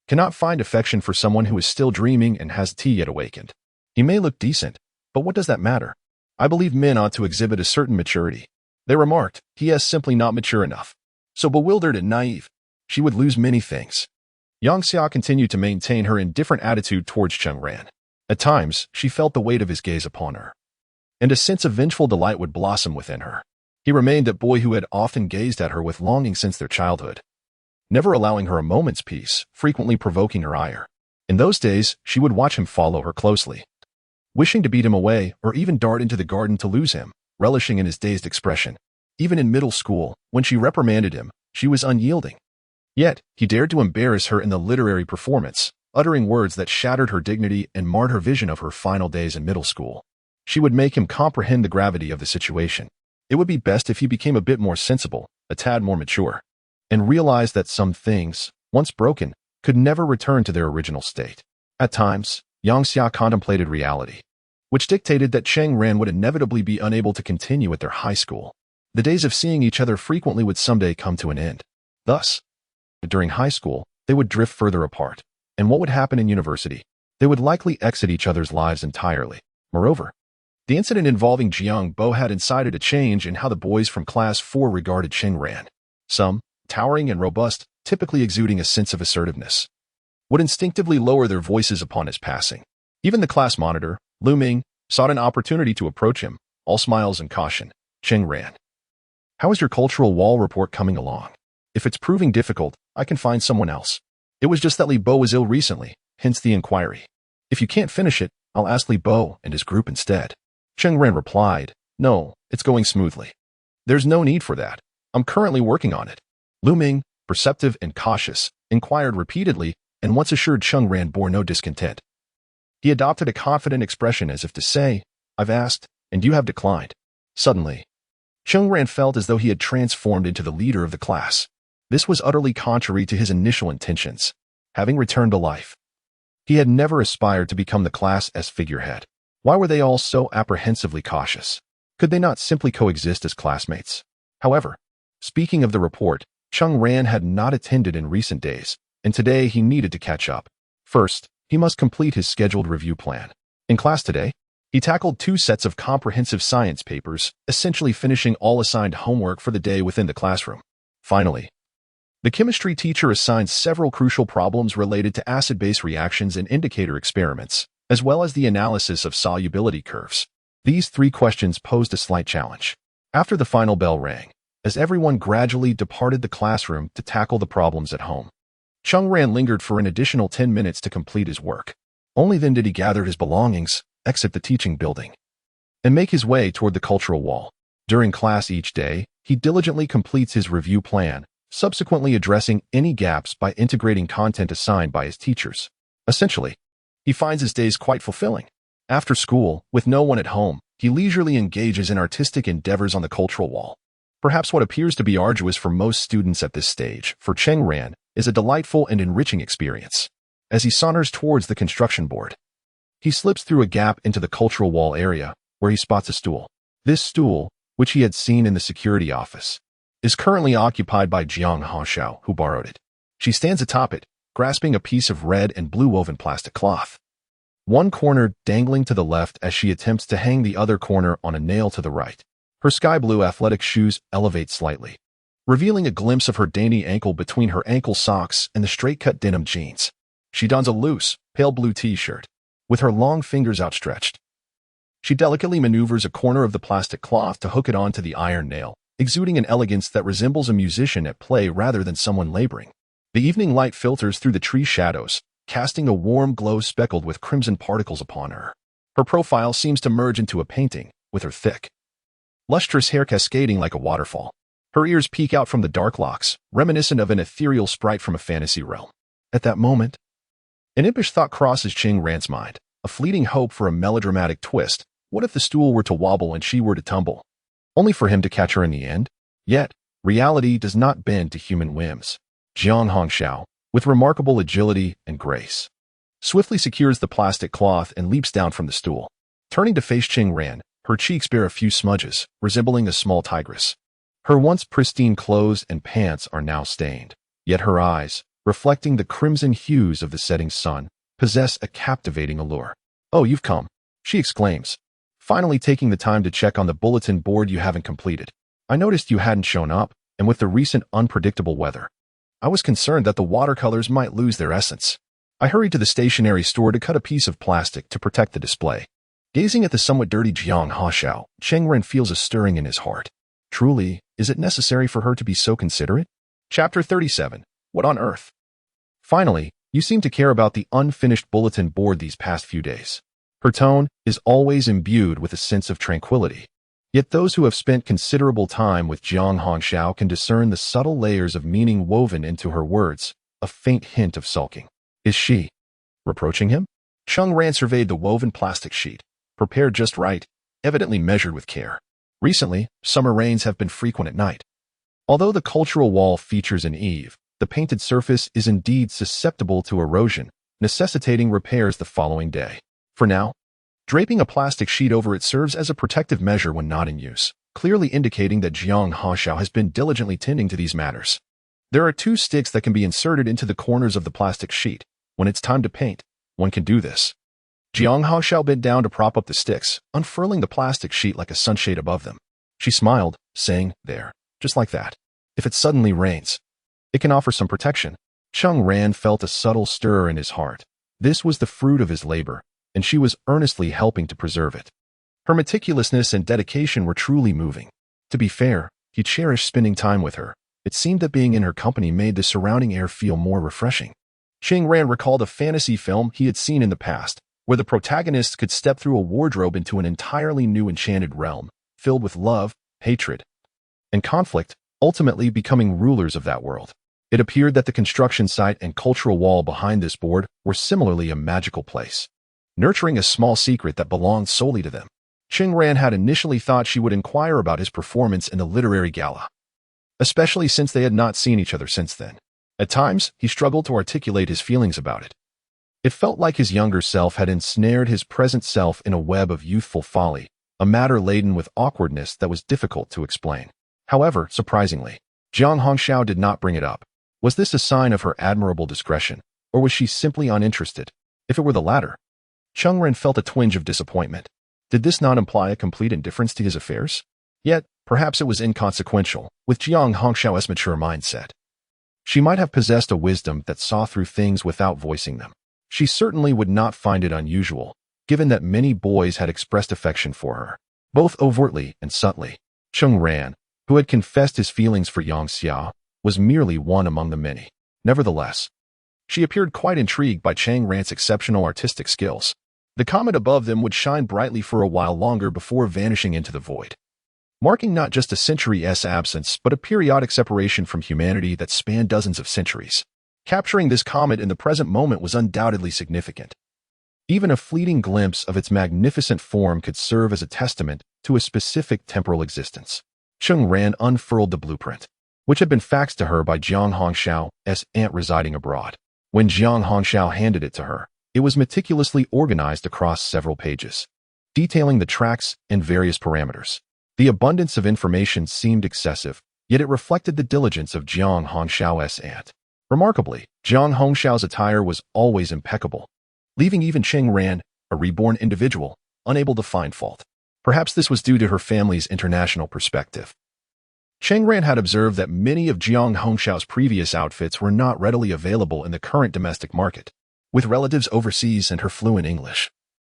cannot find affection for someone who is still dreaming and has yet awakened. He may look decent, but what does that matter? I believe men ought to exhibit a certain maturity. They remarked, he is simply not mature enough. So bewildered and naive, she would lose many things. Yang Xia continued to maintain her indifferent attitude towards Cheng Ran. At times, she felt the weight of his gaze upon her, and a sense of vengeful delight would blossom within her. He remained that boy who had often gazed at her with longing since their childhood, never allowing her a moment's peace, frequently provoking her ire. In those days, she would watch him follow her closely, wishing to beat him away or even dart into the garden to lose him, relishing in his dazed expression. Even in middle school, when she reprimanded him, she was unyielding. Yet, he dared to embarrass her in the literary performance, uttering words that shattered her dignity and marred her vision of her final days in middle school. She would make him comprehend the gravity of the situation. It would be best if he became a bit more sensible, a tad more mature, and realized that some things, once broken, could never return to their original state. At times, Yang Xia contemplated reality, which dictated that Cheng Ran would inevitably be unable to continue at their high school. The days of seeing each other frequently would someday come to an end. Thus, during high school, they would drift further apart. And what would happen in university? They would likely exit each other's lives entirely. Moreover, the incident involving Jiang Bo had incited a change in how the boys from Class 4 regarded Cheng Ran. Some, towering and robust, typically exuding a sense of assertiveness, would instinctively lower their voices upon his passing. Even the class monitor, Lu Ming, sought an opportunity to approach him, all smiles and caution. Cheng Ran, how is your cultural wall report coming along? If it's proving difficult, I can find someone else. It was just that Li Bo was ill recently, hence the inquiry. If you can't finish it, I'll ask Li Bo and his group instead. Cheng Ran replied, no, it's going smoothly. There's no need for that. I'm currently working on it. Lu Ming, perceptive and cautious, inquired repeatedly, and once assured Cheng Ran bore no discontent. He adopted a confident expression as if to say, I've asked, and you have declined. Suddenly, Cheng Ran felt as though he had transformed into the leader of the class. This was utterly contrary to his initial intentions. Having returned to life, he had never aspired to become the class's figurehead. Why were they all so apprehensively cautious? Could they not simply coexist as classmates? However, speaking of the report, Cheng Ran had not attended in recent days, and today he needed to catch up. First, he must complete his scheduled review plan. In class today, he tackled 2 sets of comprehensive science papers, essentially finishing all assigned homework for the day within the classroom. Finally, the chemistry teacher assigned several crucial problems related to acid-base reactions and indicator experiments, as well as the analysis of solubility curves. These 3 questions posed a slight challenge. After the final bell rang, as everyone gradually departed the classroom to tackle the problems at home, Cheng Ran lingered for an additional 10 minutes to complete his work. Only then did he gather his belongings, exit the teaching building, and make his way toward the cultural wall. During class each day, he diligently completes his review plan, subsequently addressing any gaps by integrating content assigned by his teachers. Essentially, he finds his days quite fulfilling. After school, with no one at home, he leisurely engages in artistic endeavors on the cultural wall. Perhaps what appears to be arduous for most students at this stage, for Cheng Ran, is a delightful and enriching experience. As he saunters towards the construction board, he slips through a gap into the cultural wall area, where he spots a stool. This stool, which he had seen in the security office, is currently occupied by Jiang Hongxiao, who borrowed it. She stands atop it, grasping a piece of red and blue woven plastic cloth, one corner dangling to the left as she attempts to hang the other corner on a nail to the right. Her sky blue athletic shoes elevate slightly, revealing a glimpse of her dainty ankle between her ankle socks and the straight-cut denim jeans. She dons a loose, pale blue t-shirt, with her long fingers outstretched. She delicately maneuvers a corner of the plastic cloth to hook it onto the iron nail, exuding an elegance that resembles a musician at play rather than someone laboring. The evening light filters through the tree shadows, casting a warm glow speckled with crimson particles upon her. Her profile seems to merge into a painting, with her thick, lustrous hair cascading like a waterfall. Her ears peek out from the dark locks, reminiscent of an ethereal sprite from a fantasy realm. At that moment, an impish thought crosses Cheng Ran's mind, a fleeting hope for a melodramatic twist. What if the stool were to wobble and she were to tumble, only for him to catch her in the end? Yet, reality does not bend to human whims. Jiang Hongxiao, with remarkable agility and grace, swiftly secures the plastic cloth and leaps down from the stool. Turning to face Cheng Ran, her cheeks bear a few smudges, resembling a small tigress. Her once pristine clothes and pants are now stained, yet her eyes, reflecting the crimson hues of the setting sun, possess a captivating allure. "Oh, you've come," she exclaims, finally taking the time to check on the bulletin board you haven't completed. "I noticed you hadn't shown up, and with the recent unpredictable weather, I was concerned that the watercolors might lose their essence. I hurried to the stationery store to cut a piece of plastic to protect the display." Gazing at the somewhat dirty Jiang Hongxiao, Cheng Ran feels a stirring in his heart. Truly, is it necessary for her to be so considerate? Chapter 37. What on earth? Finally, you seem to care about the unfinished bulletin board these past few days. Her tone is always imbued with a sense of tranquility. Yet those who have spent considerable time with Jiang Hongxiao can discern the subtle layers of meaning woven into her words, a faint hint of sulking. Is she reproaching him? Cheng Ran surveyed the woven plastic sheet, prepared just right, evidently measured with care. Recently, summer rains have been frequent at night. Although the cultural wall features an eave, the painted surface is indeed susceptible to erosion, necessitating repairs the following day. For now, draping a plastic sheet over it serves as a protective measure when not in use, clearly indicating that Jiang Hongxiao has been diligently tending to these matters. There are 2 sticks that can be inserted into the corners of the plastic sheet. When it's time to paint, one can do this. Jiang Hongxiao bent down to prop up the sticks, unfurling the plastic sheet like a sunshade above them. She smiled, saying, "There, just like that. If it suddenly rains, it can offer some protection." Cheng Ran felt a subtle stir in his heart. This was the fruit of his labor, and she was earnestly helping to preserve it. Her meticulousness and dedication were truly moving. To be fair, he cherished spending time with her. It seemed that being in her company made the surrounding air feel more refreshing. Cheng Ran recalled a fantasy film he had seen in the past, where the protagonist could step through a wardrobe into an entirely new enchanted realm, filled with love, hatred, and conflict, ultimately becoming rulers of that world. It appeared that the construction site and cultural wall behind this board were similarly a magical place, nurturing a small secret that belonged solely to them. Cheng Ran had initially thought she would inquire about his performance in the literary gala, especially since they had not seen each other since then. At times, he struggled to articulate his feelings about it. It felt like his younger self had ensnared his present self in a web of youthful folly, a matter laden with awkwardness that was difficult to explain. However, surprisingly, Jiang Hongxiao did not bring it up. Was this a sign of her admirable discretion, or was she simply uninterested? If it were the latter, Cheng Ran felt a twinge of disappointment. Did this not imply a complete indifference to his affairs? Yet, perhaps it was inconsequential, with Jiang Hongxiao's mature mindset. She might have possessed a wisdom that saw through things without voicing them. She certainly would not find it unusual, given that many boys had expressed affection for her, both overtly and subtly. Cheng Ran, who had confessed his feelings for Yang Xia, was merely one among the many. Nevertheless, she appeared quite intrigued by Cheng Ran's exceptional artistic skills. The comet above them would shine brightly for a while longer before vanishing into the void. marking not just a century's absence but a periodic separation from humanity that spanned dozens of centuries. Capturing this comet in the present moment was undoubtedly significant. Even a fleeting glimpse of its magnificent form could serve as a testament to a specific temporal existence. Cheng Ran unfurled the blueprint, which had been faxed to her by Jiang Hongxiao's aunt residing abroad. When Jiang Hongxiao handed it to her, it was meticulously organized across several pages, detailing the tracks and various parameters. The abundance of information seemed excessive, yet it reflected the diligence of Jiang Hongxiao's aunt. Remarkably, Jiang Hongxiao's attire was always impeccable, leaving even Cheng Ran, a reborn individual, unable to find fault. Perhaps this was due to her family's international perspective. Cheng Ran had observed that many of Jiang Hongxiao's previous outfits were not readily available in the current domestic market. With relatives overseas and her fluent English,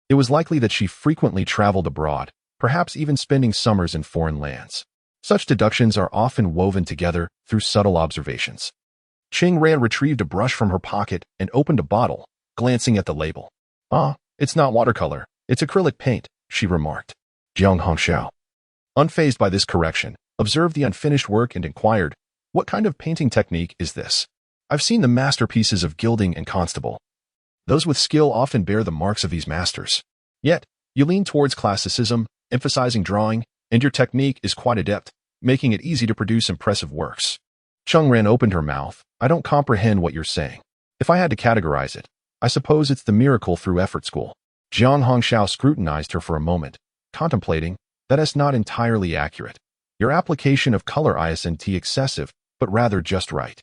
it was likely that she frequently traveled abroad, perhaps even spending summers in foreign lands. Such deductions are often woven together through subtle observations. Cheng Ran retrieved a brush from her pocket and opened a bottle, glancing at the label. "Ah, it's not watercolor, it's acrylic paint," she remarked. Jiang Hongxiao, unfazed by this correction, observed the unfinished work and inquired, "What kind of painting technique is this? I've seen the masterpieces of Gilding and Constable. Those with skill often bear the marks of these masters. Yet, you lean towards classicism, emphasizing drawing, and your technique is quite adept, making it easy to produce impressive works." Cheng Ran opened her mouth. "I don't comprehend what you're saying. If I had to categorize it, I suppose it's the miracle through effort school." Jiang Hongxiao scrutinized her for a moment, contemplating, "That is not entirely accurate. Your application of color isn't excessive, but rather just right.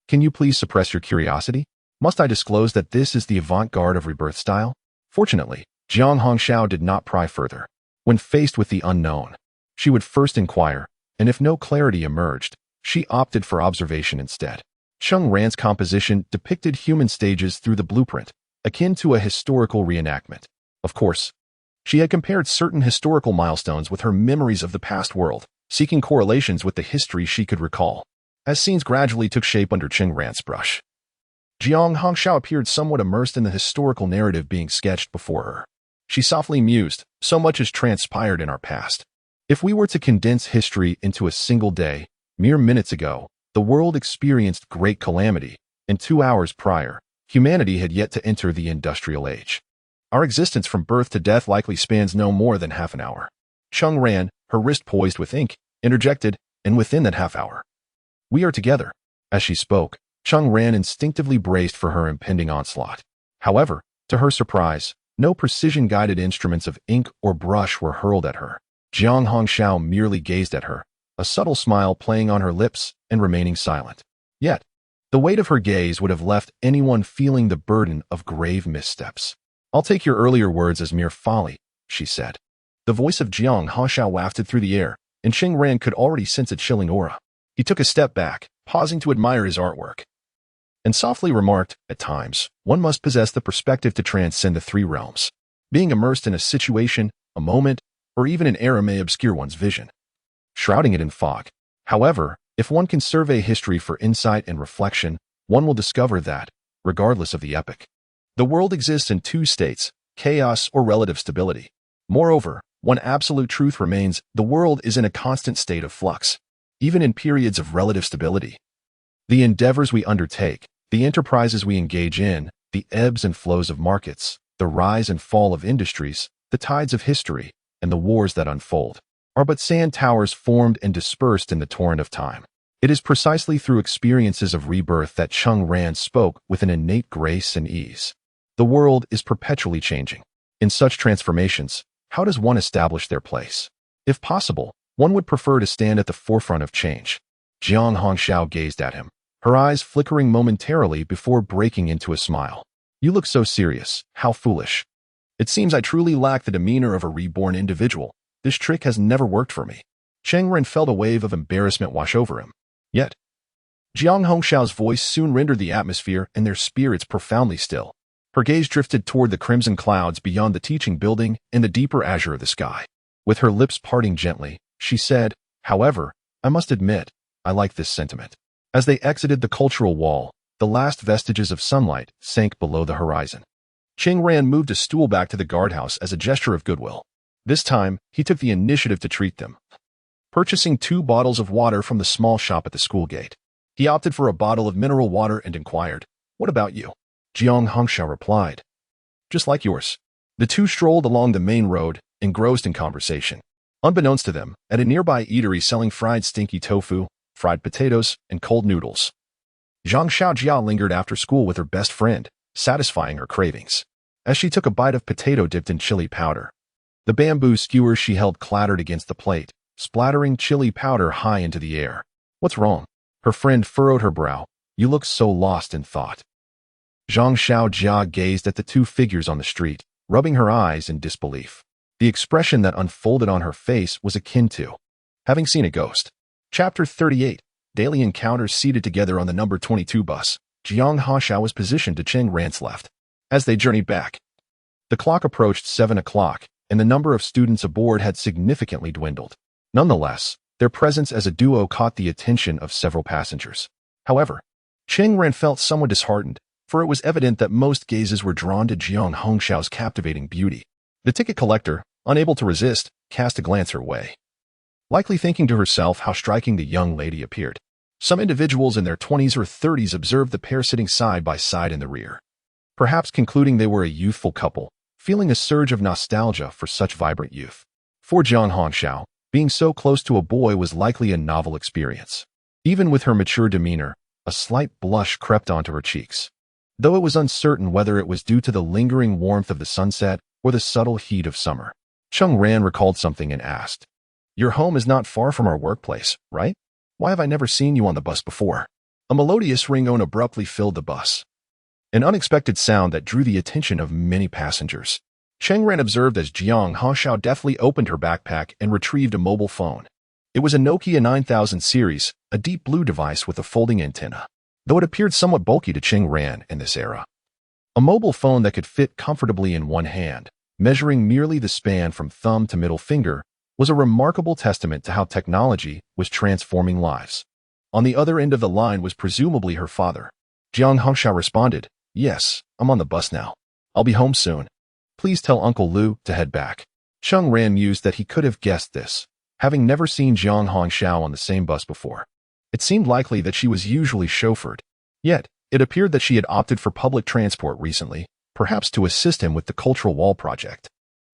Can you please suppress your curiosity? Must I disclose that this is the avant-garde of Rebirth style?" Fortunately, Jiang Hongxiao did not pry further. When faced with the unknown, she would first inquire, and if no clarity emerged, she opted for observation instead. Cheng Ran's composition depicted human stages through the blueprint, akin to a historical reenactment. Of course, she had compared certain historical milestones with her memories of the past world, seeking correlations with the history she could recall. As scenes gradually took shape under Cheng Ran's brush, Jiang Hongxiao appeared somewhat immersed in the historical narrative being sketched before her. She softly mused, "So much has transpired in our past. If we were to condense history into a single day, mere minutes ago, the world experienced great calamity, and 2 hours prior, humanity had yet to enter the industrial age. Our existence from birth to death likely spans no more than half an hour." Cheng Ran, her wrist poised with ink, interjected, "And within that half hour, we are together." As she spoke, Cheng Ran instinctively braced for her impending onslaught. However, to her surprise, no precision-guided instruments of ink or brush were hurled at her. Jiang Hongxiao merely gazed at her, a subtle smile playing on her lips and remaining silent. Yet, the weight of her gaze would have left anyone feeling the burden of grave missteps. "I'll take your earlier words as mere folly," she said. The voice of Jiang Hongxiao wafted through the air, and Cheng Ran could already sense a chilling aura. He took a step back, pausing to admire his artwork, and softly remarked, "At times, one must possess the perspective to transcend the three realms. Being immersed in a situation, a moment, or even an era may obscure one's vision, shrouding it in fog. However, if one can survey history for insight and reflection, one will discover that, regardless of the epoch, the world exists in two states, chaos or relative stability. Moreover, one absolute truth remains: the world is in a constant state of flux, even in periods of relative stability. The endeavors we undertake, the enterprises we engage in, the ebbs and flows of markets, the rise and fall of industries, the tides of history, and the wars that unfold, are but sand towers formed and dispersed in the torrent of time." It is precisely through experiences of rebirth that Cheng Ran spoke with an innate grace and ease. The world is perpetually changing. In such transformations, how does one establish their place? If possible, one would prefer to stand at the forefront of change. Jiang Hongxiao gazed at him, her eyes flickering momentarily before breaking into a smile. "You look so serious. How foolish. It seems I truly lack the demeanor of a reborn individual. This trick has never worked for me." Cheng Ran felt a wave of embarrassment wash over him. Yet, Jiang Hongxiao's voice soon rendered the atmosphere and their spirits profoundly still. Her gaze drifted toward the crimson clouds beyond the teaching building and the deeper azure of the sky. With her lips parting gently, she said, "However, I must admit, I like this sentiment." As they exited the cultural wall, the last vestiges of sunlight sank below the horizon. Cheng Ran moved a stool back to the guardhouse as a gesture of goodwill. This time, he took the initiative to treat them. purchasing 2 bottles of water from the small shop at the school gate. He opted for a bottle of mineral water and inquired, "What about you?" Jiang Hongxiao replied, "Just like yours." The two strolled along the main road, engrossed in conversation. Unbeknownst to them, at a nearby eatery selling fried stinky tofu, fried potatoes, and cold noodles, Zhang Xiaojia lingered after school with her best friend, satisfying her cravings. As she took a bite of potato dipped in chili powder, the bamboo skewers she held clattered against the plate, splattering chili powder high into the air. "What's wrong?" Her friend furrowed her brow. "You look so lost in thought." Zhang Xiaojia gazed at the two figures on the street, rubbing her eyes in disbelief. The expression that unfolded on her face was akin to having seen a ghost. Chapter 38. Daily encounters. Seated together on the number 22 bus, Jiang Hongxiao was positioned to Cheng Ran's left. As they journeyed back, the clock approached 7 o'clock, and the number of students aboard had significantly dwindled. Nonetheless, their presence as a duo caught the attention of several passengers. However, Cheng Ran felt somewhat disheartened, for it was evident that most gazes were drawn to Jiang Hongxiao's captivating beauty. The ticket collector, unable to resist, cast a glance her way, likely thinking to herself how striking the young lady appeared. Some individuals in their 20s or 30s observed the pair sitting side by side in the rear, perhaps concluding they were a youthful couple, feeling a surge of nostalgia for such vibrant youth. For Jiang Hongxiao, being so close to a boy was likely a novel experience. Even with her mature demeanor, a slight blush crept onto her cheeks, though it was uncertain whether it was due to the lingering warmth of the sunset or the subtle heat of summer. Cheng Ran recalled something and asked, "Your home is not far from our workplace, right? Why have I never seen you on the bus before?" A melodious ringtone abruptly filled the bus, an unexpected sound that drew the attention of many passengers. Cheng Ran observed as Jiang Hongxiao deftly opened her backpack and retrieved a mobile phone. It was a Nokia 9000 series, a deep blue device with a folding antenna, though it appeared somewhat bulky to Cheng Ran in this era. A mobile phone that could fit comfortably in one hand, measuring merely the span from thumb to middle finger, was a remarkable testament to how technology was transforming lives. On the other end of the line was presumably her father. Jiang Hongxiao responded, "Yes, I'm on the bus now. I'll be home soon. Please tell Uncle Lu to head back." Cheng Ran mused that he could have guessed this, having never seen Jiang Hongxiao on the same bus before. It seemed likely that she was usually chauffeured. Yet, it appeared that she had opted for public transport recently, perhaps to assist him with the Cultural Wall project.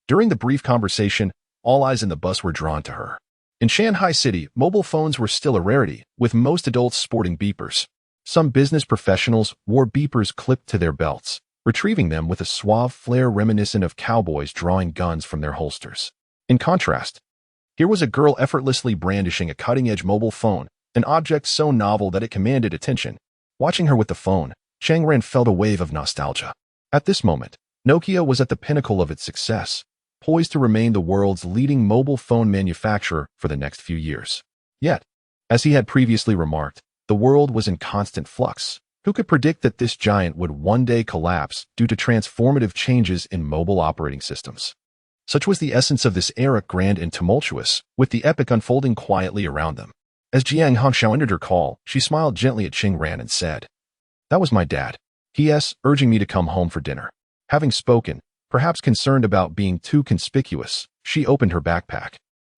During the brief conversation, all eyes in the bus were drawn to her. In Shanghai City, mobile phones were still a rarity, with most adults sporting beepers. Some business professionals wore beepers clipped to their belts, retrieving them with a suave flair reminiscent of cowboys drawing guns from their holsters. In contrast, here was a girl effortlessly brandishing a cutting-edge mobile phone, an object so novel that it commanded attention. Watching her with the phone, Cheng Ran felt a wave of nostalgia. At this moment, Nokia was at the pinnacle of its success, poised to remain the world's leading mobile phone manufacturer for the next few years. Yet, as he had previously remarked, the world was in constant flux. Who could predict that this giant would one day collapse due to transformative changes in mobile operating systems? Such was the essence of this era, grand and tumultuous, with the epic unfolding quietly around them. As Jiang Hongxiao entered her call, she smiled gently at Cheng Ran and said, "That was my dad. P.S. urging me to come home for dinner." Having spoken, perhaps concerned about being too conspicuous, she opened her backpack,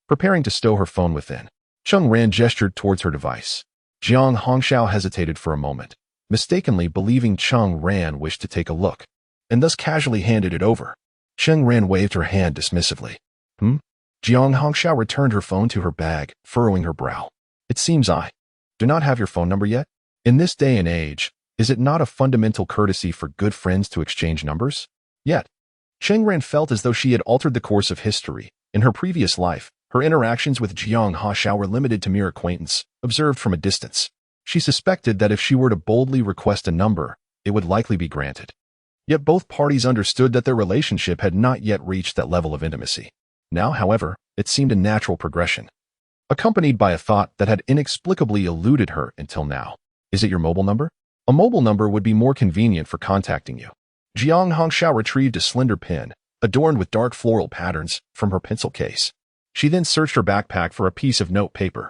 preparing to stow her phone within. Cheng Ran gestured towards her device. Jiang Hongxiao hesitated for a moment, mistakenly believing Cheng Ran wished to take a look, and thus casually handed it over. Cheng Ran waved her hand dismissively. Jiang Hongxiao returned her phone to her bag, furrowing her brow. "It seems I do not have your phone number yet. In this day and age, is it not a fundamental courtesy for good friends to exchange numbers?" Yet, Cheng Ran felt as though she had altered the course of history. In her previous life, her interactions with Jiang Hongxiao were limited to mere acquaintance, observed from a distance. She suspected that if she were to boldly request a number, it would likely be granted. Yet both parties understood that their relationship had not yet reached that level of intimacy. Now, however, it seemed a natural progression, accompanied by a thought that had inexplicably eluded her until now. "Is it your mobile number? A mobile number would be more convenient for contacting you." Jiang Hongxiao retrieved a slender pen, adorned with dark floral patterns, from her pencil case. She then searched her backpack for a piece of note paper,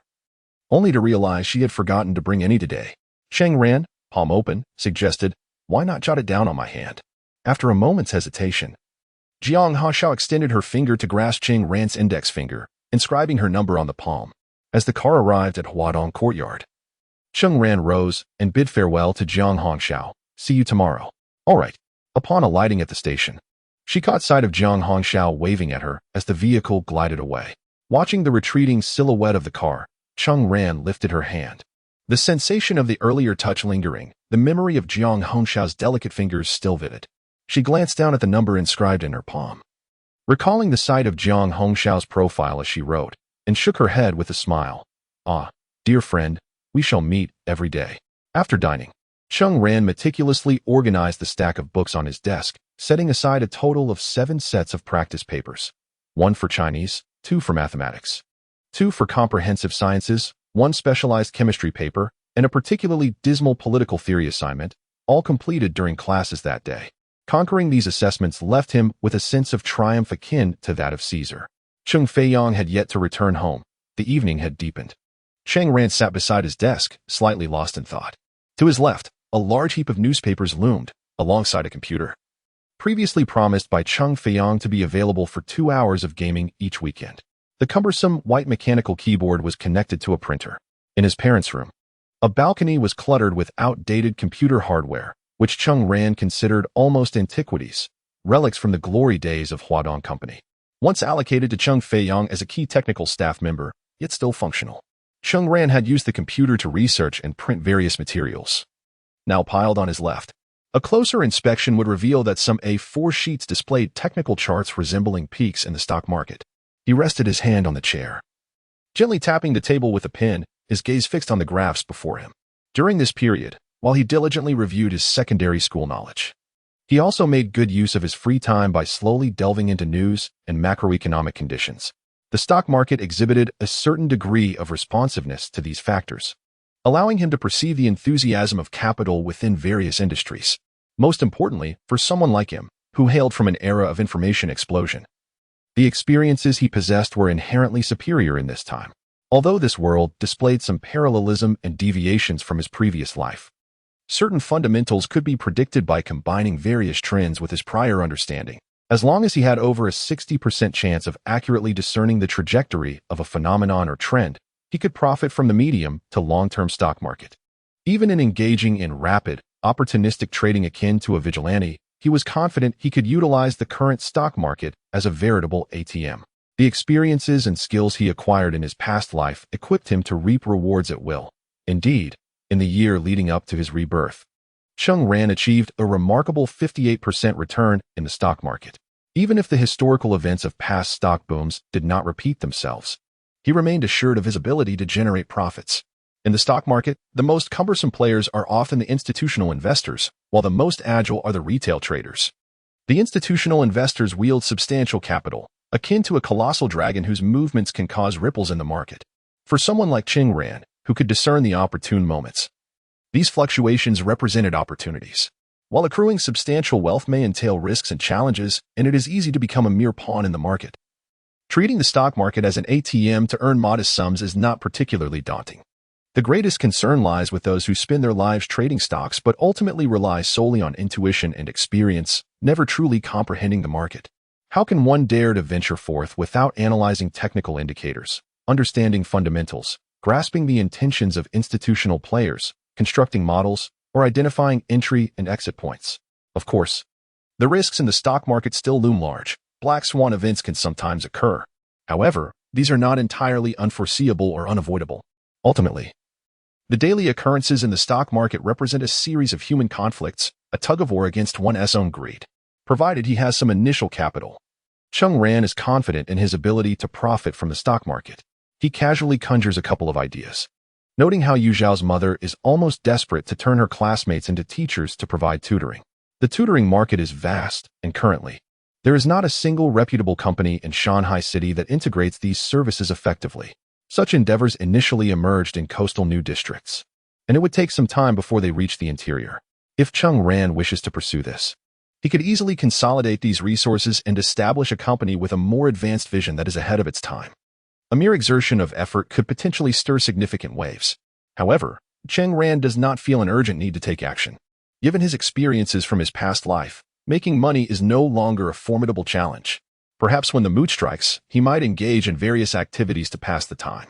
only to realize she had forgotten to bring any today. Cheng Ran, palm open, suggested, "Why not jot it down on my hand?" After a moment's hesitation, Jiang Hongxiao extended her finger to grasp Cheng Ran's index finger, inscribing her number on the palm. As the car arrived at Huadong Courtyard, Cheng Ran rose and bid farewell to Jiang Hongxiao. See you tomorrow. All right. Upon alighting at the station, she caught sight of Jiang Hongxiao waving at her as the vehicle glided away. Watching the retreating silhouette of the car, Cheng Ran lifted her hand. The sensation of the earlier touch lingering, the memory of Jiang Hongxiao's delicate fingers still vivid. She glanced down at the number inscribed in her palm, recalling the sight of Jiang Hongxiao's profile as she wrote, and shook her head with a smile. Ah, dear friend, we shall meet every day. After dining, Cheng Ran meticulously organized the stack of books on his desk, setting aside a total of 7 sets of practice papers. 1 for Chinese, 2 for mathematics, 2 for comprehensive sciences, 1 specialized chemistry paper, and a particularly dismal political theory assignment, all completed during classes that day. Conquering these assessments left him with a sense of triumph akin to that of Caesar. Cheng Feiyang had yet to return home. The evening had deepened. Cheng Ran sat beside his desk, slightly lost in thought. To his left, a large heap of newspapers loomed, alongside a computer, previously promised by Cheng Feiyang to be available for 2 hours of gaming each weekend. The cumbersome white mechanical keyboard was connected to a printer. In his parents' room, a balcony was cluttered with outdated computer hardware, which Cheng Ran considered almost antiquities, relics from the glory days of Huadong Company. Once allocated to Cheng Feiyang as a key technical staff member, yet still functional, Cheng Ran had used the computer to research and print various materials. Now piled on his left, a closer inspection would reveal that some A4 sheets displayed technical charts resembling peaks in the stock market. He rested his hand on the chair, gently tapping the table with a pen, his gaze fixed on the graphs before him. During this period, while he diligently reviewed his secondary school knowledge, he also made good use of his free time by slowly delving into news and macroeconomic conditions. The stock market exhibited a certain degree of responsiveness to these factors, allowing him to perceive the enthusiasm of capital within various industries. Most importantly, for someone like him, who hailed from an era of information explosion, the experiences he possessed were inherently superior in this time, although this world displayed some parallelism and deviations from his previous life. Certain fundamentals could be predicted by combining various trends with his prior understanding. As long as he had over a 60% chance of accurately discerning the trajectory of a phenomenon or trend, he could profit from the medium to long-term stock market. Even in engaging in rapid, opportunistic trading akin to a vigilante, he was confident he could utilize the current stock market as a veritable ATM. The experiences and skills he acquired in his past life equipped him to reap rewards at will. Indeed, in the year leading up to his rebirth, Cheng Ran achieved a remarkable 58% return in the stock market. Even if the historical events of past stock booms did not repeat themselves, he remained assured of his ability to generate profits. In the stock market, the most cumbersome players are often the institutional investors, while the most agile are the retail traders. The institutional investors wield substantial capital, akin to a colossal dragon whose movements can cause ripples in the market. For someone like Cheng Ran, who could discern the opportune moments, these fluctuations represented opportunities. While accruing substantial wealth may entail risks and challenges, and it is easy to become a mere pawn in the market, treating the stock market as an ATM to earn modest sums is not particularly daunting. The greatest concern lies with those who spend their lives trading stocks but ultimately rely solely on intuition and experience, never truly comprehending the market. How can one dare to venture forth without analyzing technical indicators, understanding fundamentals, grasping the intentions of institutional players, constructing models, or identifying entry and exit points? Of course, the risks in the stock market still loom large. Black swan events can sometimes occur. However, these are not entirely unforeseeable or unavoidable. Ultimately, the daily occurrences in the stock market represent a series of human conflicts, a tug-of-war against one's own greed. Provided he has some initial capital, Cheng Ran is confident in his ability to profit from the stock market. He casually conjures a couple of ideas, noting how Yu Zhao's mother is almost desperate to turn her classmates into teachers to provide tutoring. The tutoring market is vast, and currently, there is not a single reputable company in Shanghai City that integrates these services effectively. Such endeavors initially emerged in coastal new districts, and it would take some time before they reached the interior. If Cheng Ran wishes to pursue this, he could easily consolidate these resources and establish a company with a more advanced vision that is ahead of its time. A mere exertion of effort could potentially stir significant waves. However, Cheng Ran does not feel an urgent need to take action. Given his experiences from his past life, making money is no longer a formidable challenge. Perhaps when the mood strikes, he might engage in various activities to pass the time.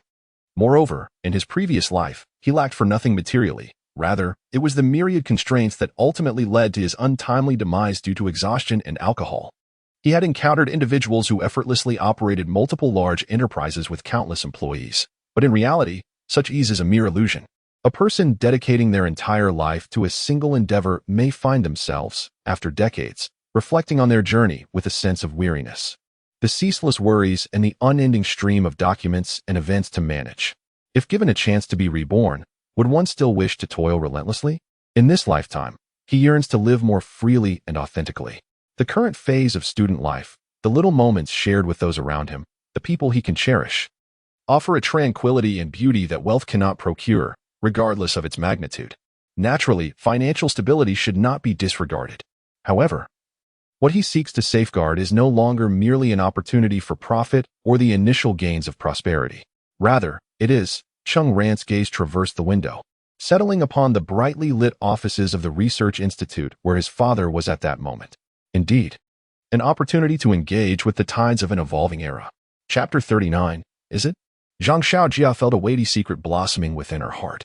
Moreover, in his previous life, he lacked for nothing materially. Rather, it was the myriad constraints that ultimately led to his untimely demise due to exhaustion and alcohol. He had encountered individuals who effortlessly operated multiple large enterprises with countless employees. But in reality, such ease is a mere illusion. A person dedicating their entire life to a single endeavor may find themselves, after decades, reflecting on their journey with a sense of weariness. The ceaseless worries and the unending stream of documents and events to manage. If given a chance to be reborn, would one still wish to toil relentlessly? In this lifetime, he yearns to live more freely and authentically. The current phase of student life, the little moments shared with those around him, the people he can cherish, offer a tranquility and beauty that wealth cannot procure, regardless of its magnitude. Naturally, financial stability should not be disregarded. However, what he seeks to safeguard is no longer merely an opportunity for profit or the initial gains of prosperity. Rather, it is. Cheng Ran's gaze traversed the window, settling upon the brightly lit offices of the Research Institute where his father was at that moment. Indeed, an opportunity to engage with the tides of an evolving era. Chapter 39, is it? Zhang Xiaojia felt a weighty secret blossoming within her heart.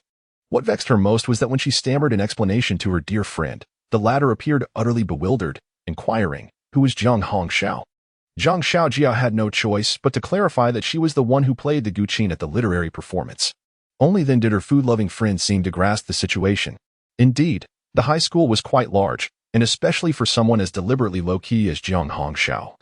What vexed her most was that when she stammered an explanation to her dear friend, the latter appeared utterly bewildered, inquiring, "Who is Zhang Hongxiao?" Zhang Xiaojia had no choice but to clarify that she was the one who played the guqin at the literary performance. Only then did her food-loving friend seem to grasp the situation. Indeed, the high school was quite large, and especially for someone as deliberately low-key as Zhang Hongxiao.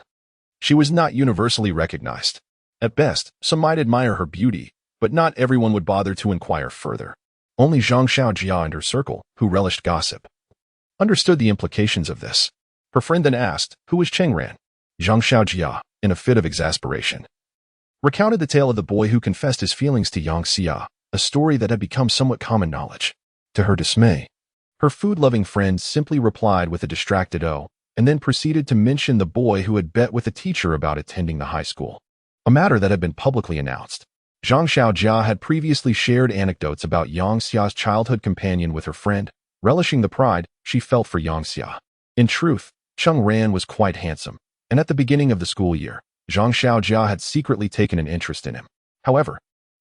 She was not universally recognized. At best, some might admire her beauty, but not everyone would bother to inquire further. Only Zhang Xiaojia and her circle, who relished gossip, understood the implications of this. Her friend then asked, "Who is Cheng Ran?" Zhang Xiaojia, in a fit of exasperation, recounted the tale of the boy who confessed his feelings to Yang Xia, a story that had become somewhat common knowledge. To her dismay, her food-loving friend simply replied with a distracted "oh," and then proceeded to mention the boy who had bet with the teacher about attending the high school, a matter that had been publicly announced. Zhang Xiaojia had previously shared anecdotes about Yang Xia's childhood companion with her friend, relishing the pride she felt for Yang Xia. In truth, Cheng Ran was quite handsome, and at the beginning of the school year, Zhang Xiaojia had secretly taken an interest in him. However,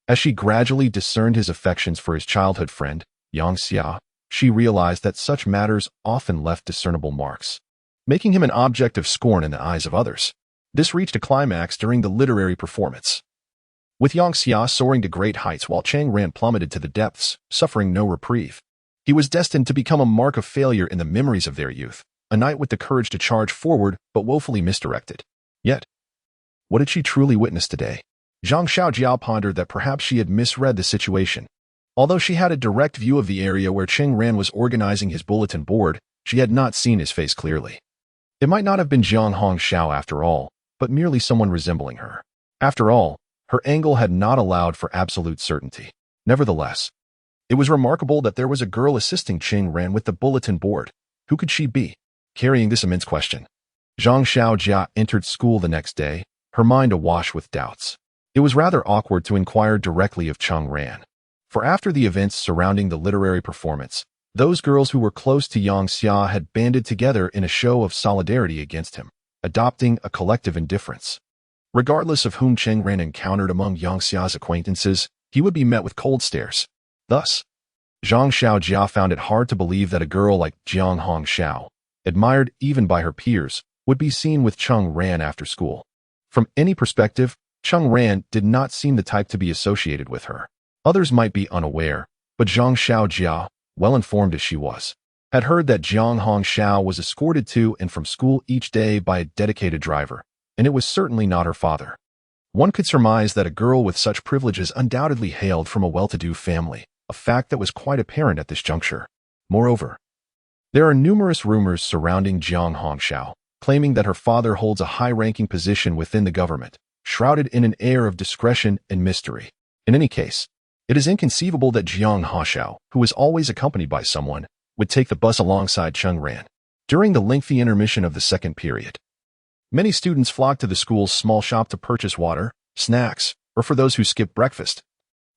as she gradually discerned his affections for his childhood friend, Yang Xia, she realized that such matters often left discernible marks, making him an object of scorn in the eyes of others. This reached a climax during the literary performance, with Yang Xia soaring to great heights while Cheng Ran plummeted to the depths, suffering no reprieve. He was destined to become a mark of failure in the memories of their youth, a knight with the courage to charge forward but woefully misdirected. Yet, what had she truly witnessed today? Zhang Xiaojia pondered that perhaps she had misread the situation. Although she had a direct view of the area where Cheng Ran was organizing his bulletin board, she had not seen his face clearly. It might not have been Zhang Hongxiao after all, but merely someone resembling her. After all, her angle had not allowed for absolute certainty. Nevertheless, it was remarkable that there was a girl assisting Cheng Ran with the bulletin board. Who could she be? Carrying this immense question, Zhang Xiaojia entered school the next day, her mind awash with doubts. It was rather awkward to inquire directly of Cheng Ran, for after the events surrounding the literary performance, those girls who were close to Yang Xia had banded together in a show of solidarity against him, adopting a collective indifference. Regardless of whom Cheng Ran encountered among Yang Xia's acquaintances, he would be met with cold stares. Thus, Zhang Xiaojia found it hard to believe that a girl like Zhang Hongxiao, admired even by her peers, would be seen with Cheng Ran after school. From any perspective, Cheng Ran did not seem the type to be associated with her. Others might be unaware, but Zhang Xiaojia, well-informed as she was, had heard that Zhang Hongxiao was escorted to and from school each day by a dedicated driver, and it was certainly not her father. One could surmise that a girl with such privileges undoubtedly hailed from a well-to-do family, a fact that was quite apparent at this juncture. Moreover, there are numerous rumors surrounding Zhang Hongxiao, claiming that her father holds a high-ranking position within the government, shrouded in an air of discretion and mystery. In any case, it is inconceivable that Zhang Hongxiao, who was always accompanied by someone, would take the bus alongside Cheng Ran. During the lengthy intermission of the second period, many students flocked to the school's small shop to purchase water, snacks, or for those who skipped breakfast,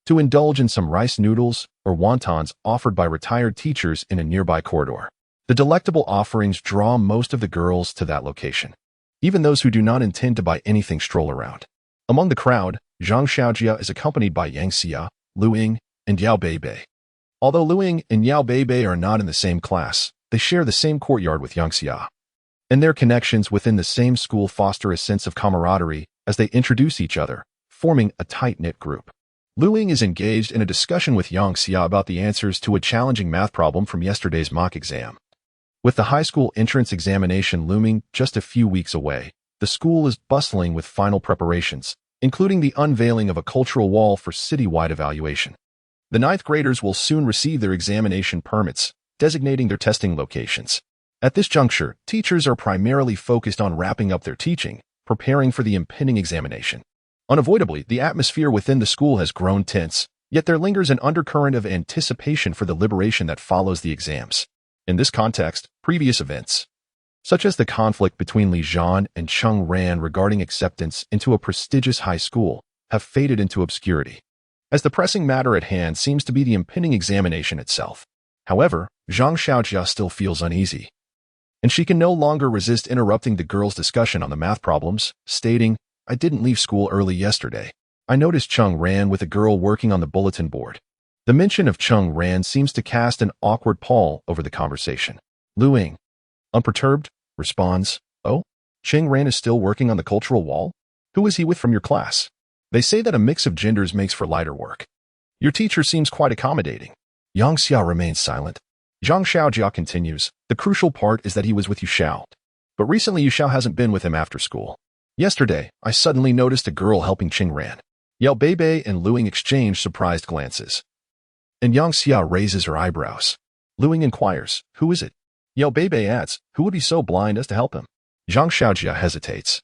to indulge in some rice noodles or wontons offered by retired teachers in a nearby corridor. The delectable offerings draw most of the girls to that location. Even those who do not intend to buy anything stroll around. Among the crowd, Zhang Xiaojia is accompanied by Yang Xia, Lu Ying, and Yao Beibei. Although Lu Ying and Yao Beibei are not in the same class, they share the same courtyard with Yang Xia. And their connections within the same school foster a sense of camaraderie as they introduce each other, forming a tight-knit group. Lu Ying is engaged in a discussion with Yang Xia about the answers to a challenging math problem from yesterday's mock exam. With the high school entrance examination looming just a few weeks away, the school is bustling with final preparations, including the unveiling of a cultural wall for citywide evaluation. The ninth graders will soon receive their examination permits, designating their testing locations. At this juncture, teachers are primarily focused on wrapping up their teaching, preparing for the impending examination. Unavoidably, the atmosphere within the school has grown tense, yet there lingers an undercurrent of anticipation for the liberation that follows the exams. In this context, previous events, such as the conflict between Li Zhan and Cheng Ran regarding acceptance into a prestigious high school, have faded into obscurity, as the pressing matter at hand seems to be the impending examination itself. However, Zhang Xiaojia still feels uneasy, and she can no longer resist interrupting the girls' discussion on the math problems, stating, "I didn't leave school early yesterday. I noticed Cheng Ran with a girl working on the bulletin board." The mention of Cheng Ran seems to cast an awkward pall over the conversation. Lu Ying, unperturbed, responds, "Oh, Cheng Ran is still working on the cultural wall? Who is he with from your class? They say that a mix of genders makes for lighter work. Your teacher seems quite accommodating." Yang Xia remains silent. Zhang Xiaojia continues, "The crucial part is that he was with Yuxiao. But recently Yuxiao hasn't been with him after school. Yesterday, I suddenly noticed a girl helping Cheng Ran." Yao Beibei and Lu Ying exchange surprised glances, and Yang Xia raises her eyebrows. Lu Ying inquires, "Who is it?" Yao Beibei adds, "Who would be so blind as to help him?" Zhang Xiaojia hesitates,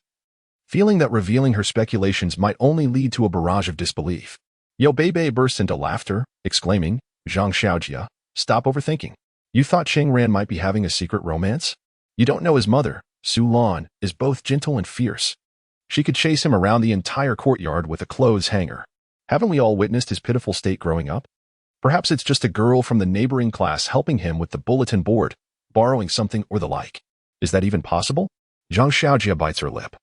feeling that revealing her speculations might only lead to a barrage of disbelief. Yao Beibei bursts into laughter, exclaiming, "Zhang Xiaojia, stop overthinking. You thought Cheng Ran might be having a secret romance? You don't know his mother, Su Lan, is both gentle and fierce. She could chase him around the entire courtyard with a clothes hanger. Haven't we all witnessed his pitiful state growing up? Perhaps it's just a girl from the neighboring class helping him with the bulletin board, borrowing something or the like. Is that even possible?" Zhang Xiaojia bites her lip,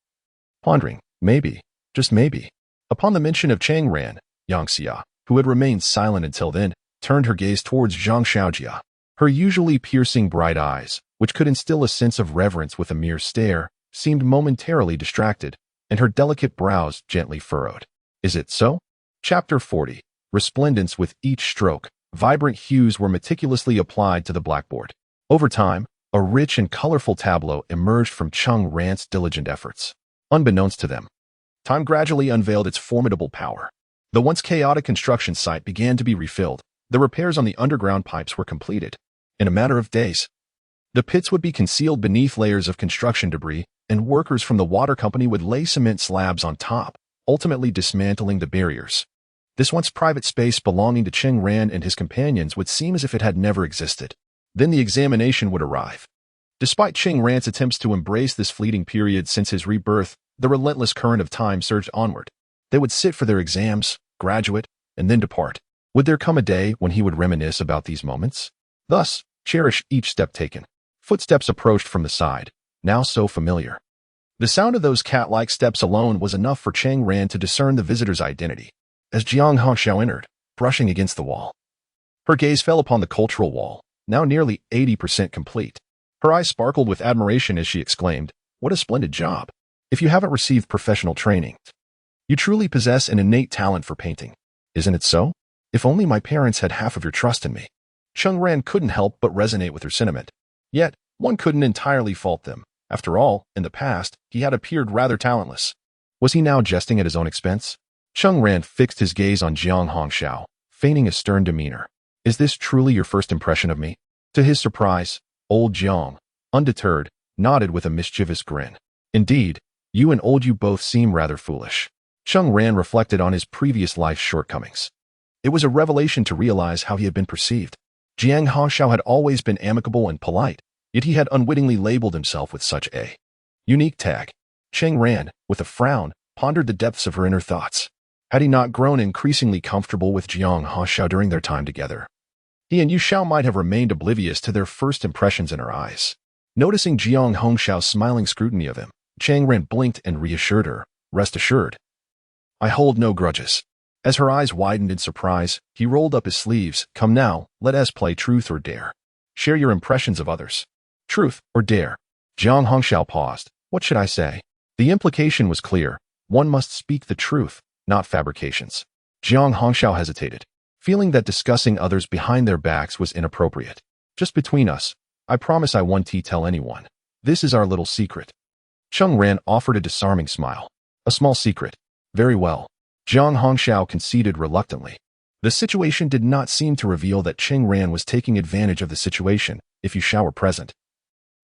pondering, maybe, just maybe. Upon the mention of Cheng Ran, Yang Xia, who had remained silent until then, turned her gaze towards Zhang Xiaojia. Her usually piercing bright eyes, which could instill a sense of reverence with a mere stare, seemed momentarily distracted, and her delicate brows gently furrowed. Is it so? Chapter 40. Resplendence with each stroke. Vibrant hues were meticulously applied to the blackboard. Over time, a rich and colorful tableau emerged from Cheng Ran's diligent efforts. Unbeknownst to them, time gradually unveiled its formidable power. The once chaotic construction site began to be refilled. The repairs on the underground pipes were completed. In a matter of days, the pits would be concealed beneath layers of construction debris, and workers from the water company would lay cement slabs on top, ultimately dismantling the barriers. This once private space belonging to Cheng Ran and his companions would seem as if it had never existed. Then the examination would arrive. Despite Cheng Ran's attempts to embrace this fleeting period since his rebirth, the relentless current of time surged onward. They would sit for their exams, graduate, and then depart. Would there come a day when he would reminisce about these moments? Thus, cherish each step taken. Footsteps approached from the side, now so familiar. The sound of those cat-like steps alone was enough for Cheng Ran to discern the visitor's identity, as Jiang Hongxiao entered, brushing against the wall. Her gaze fell upon the cultural wall, now nearly 80% complete. Her eyes sparkled with admiration as she exclaimed, "What a splendid job! If you haven't received professional training, you truly possess an innate talent for painting. Isn't it so? If only my parents had half of your trust in me." Cheng Ran couldn't help but resonate with her sentiment. Yet, one couldn't entirely fault them. After all, in the past, he had appeared rather talentless. Was he now jesting at his own expense? Cheng Ran fixed his gaze on Jiang Hongxiao, feigning a stern demeanor. "Is this truly your first impression of me?" To his surprise, old Jiang, undeterred, nodded with a mischievous grin. "Indeed, you and old you both seem rather foolish." Cheng Ran reflected on his previous life's shortcomings. It was a revelation to realize how he had been perceived. Jiang Hongxiao had always been amicable and polite, yet he had unwittingly labeled himself with such a unique tag. Cheng Ran, with a frown, pondered the depths of her inner thoughts. Had he not grown increasingly comfortable with Jiang Hongxiao during their time together, he and Yu Xiao might have remained oblivious to their first impressions in her eyes. Noticing Jiang Hongxiao's smiling scrutiny of him, Cheng Ran blinked and reassured her, "Rest assured, I hold no grudges. As her eyes widened in surprise, he rolled up his sleeves. Come now, let us play truth or dare. Share your impressions of others. Truth or dare? Jiang Hongxiao paused. What should I say? The implication was clear. One must speak the truth, not fabrications. Jiang Hongxiao hesitated, feeling that discussing others behind their backs was inappropriate. Just between us, I promise I won't tell anyone. This is our little secret. Cheng Ran offered a disarming smile. A small secret. Very well. Jiang Hongxiao conceded reluctantly. The situation did not seem to reveal that Cheng Ran was taking advantage of the situation. If Yusha were present,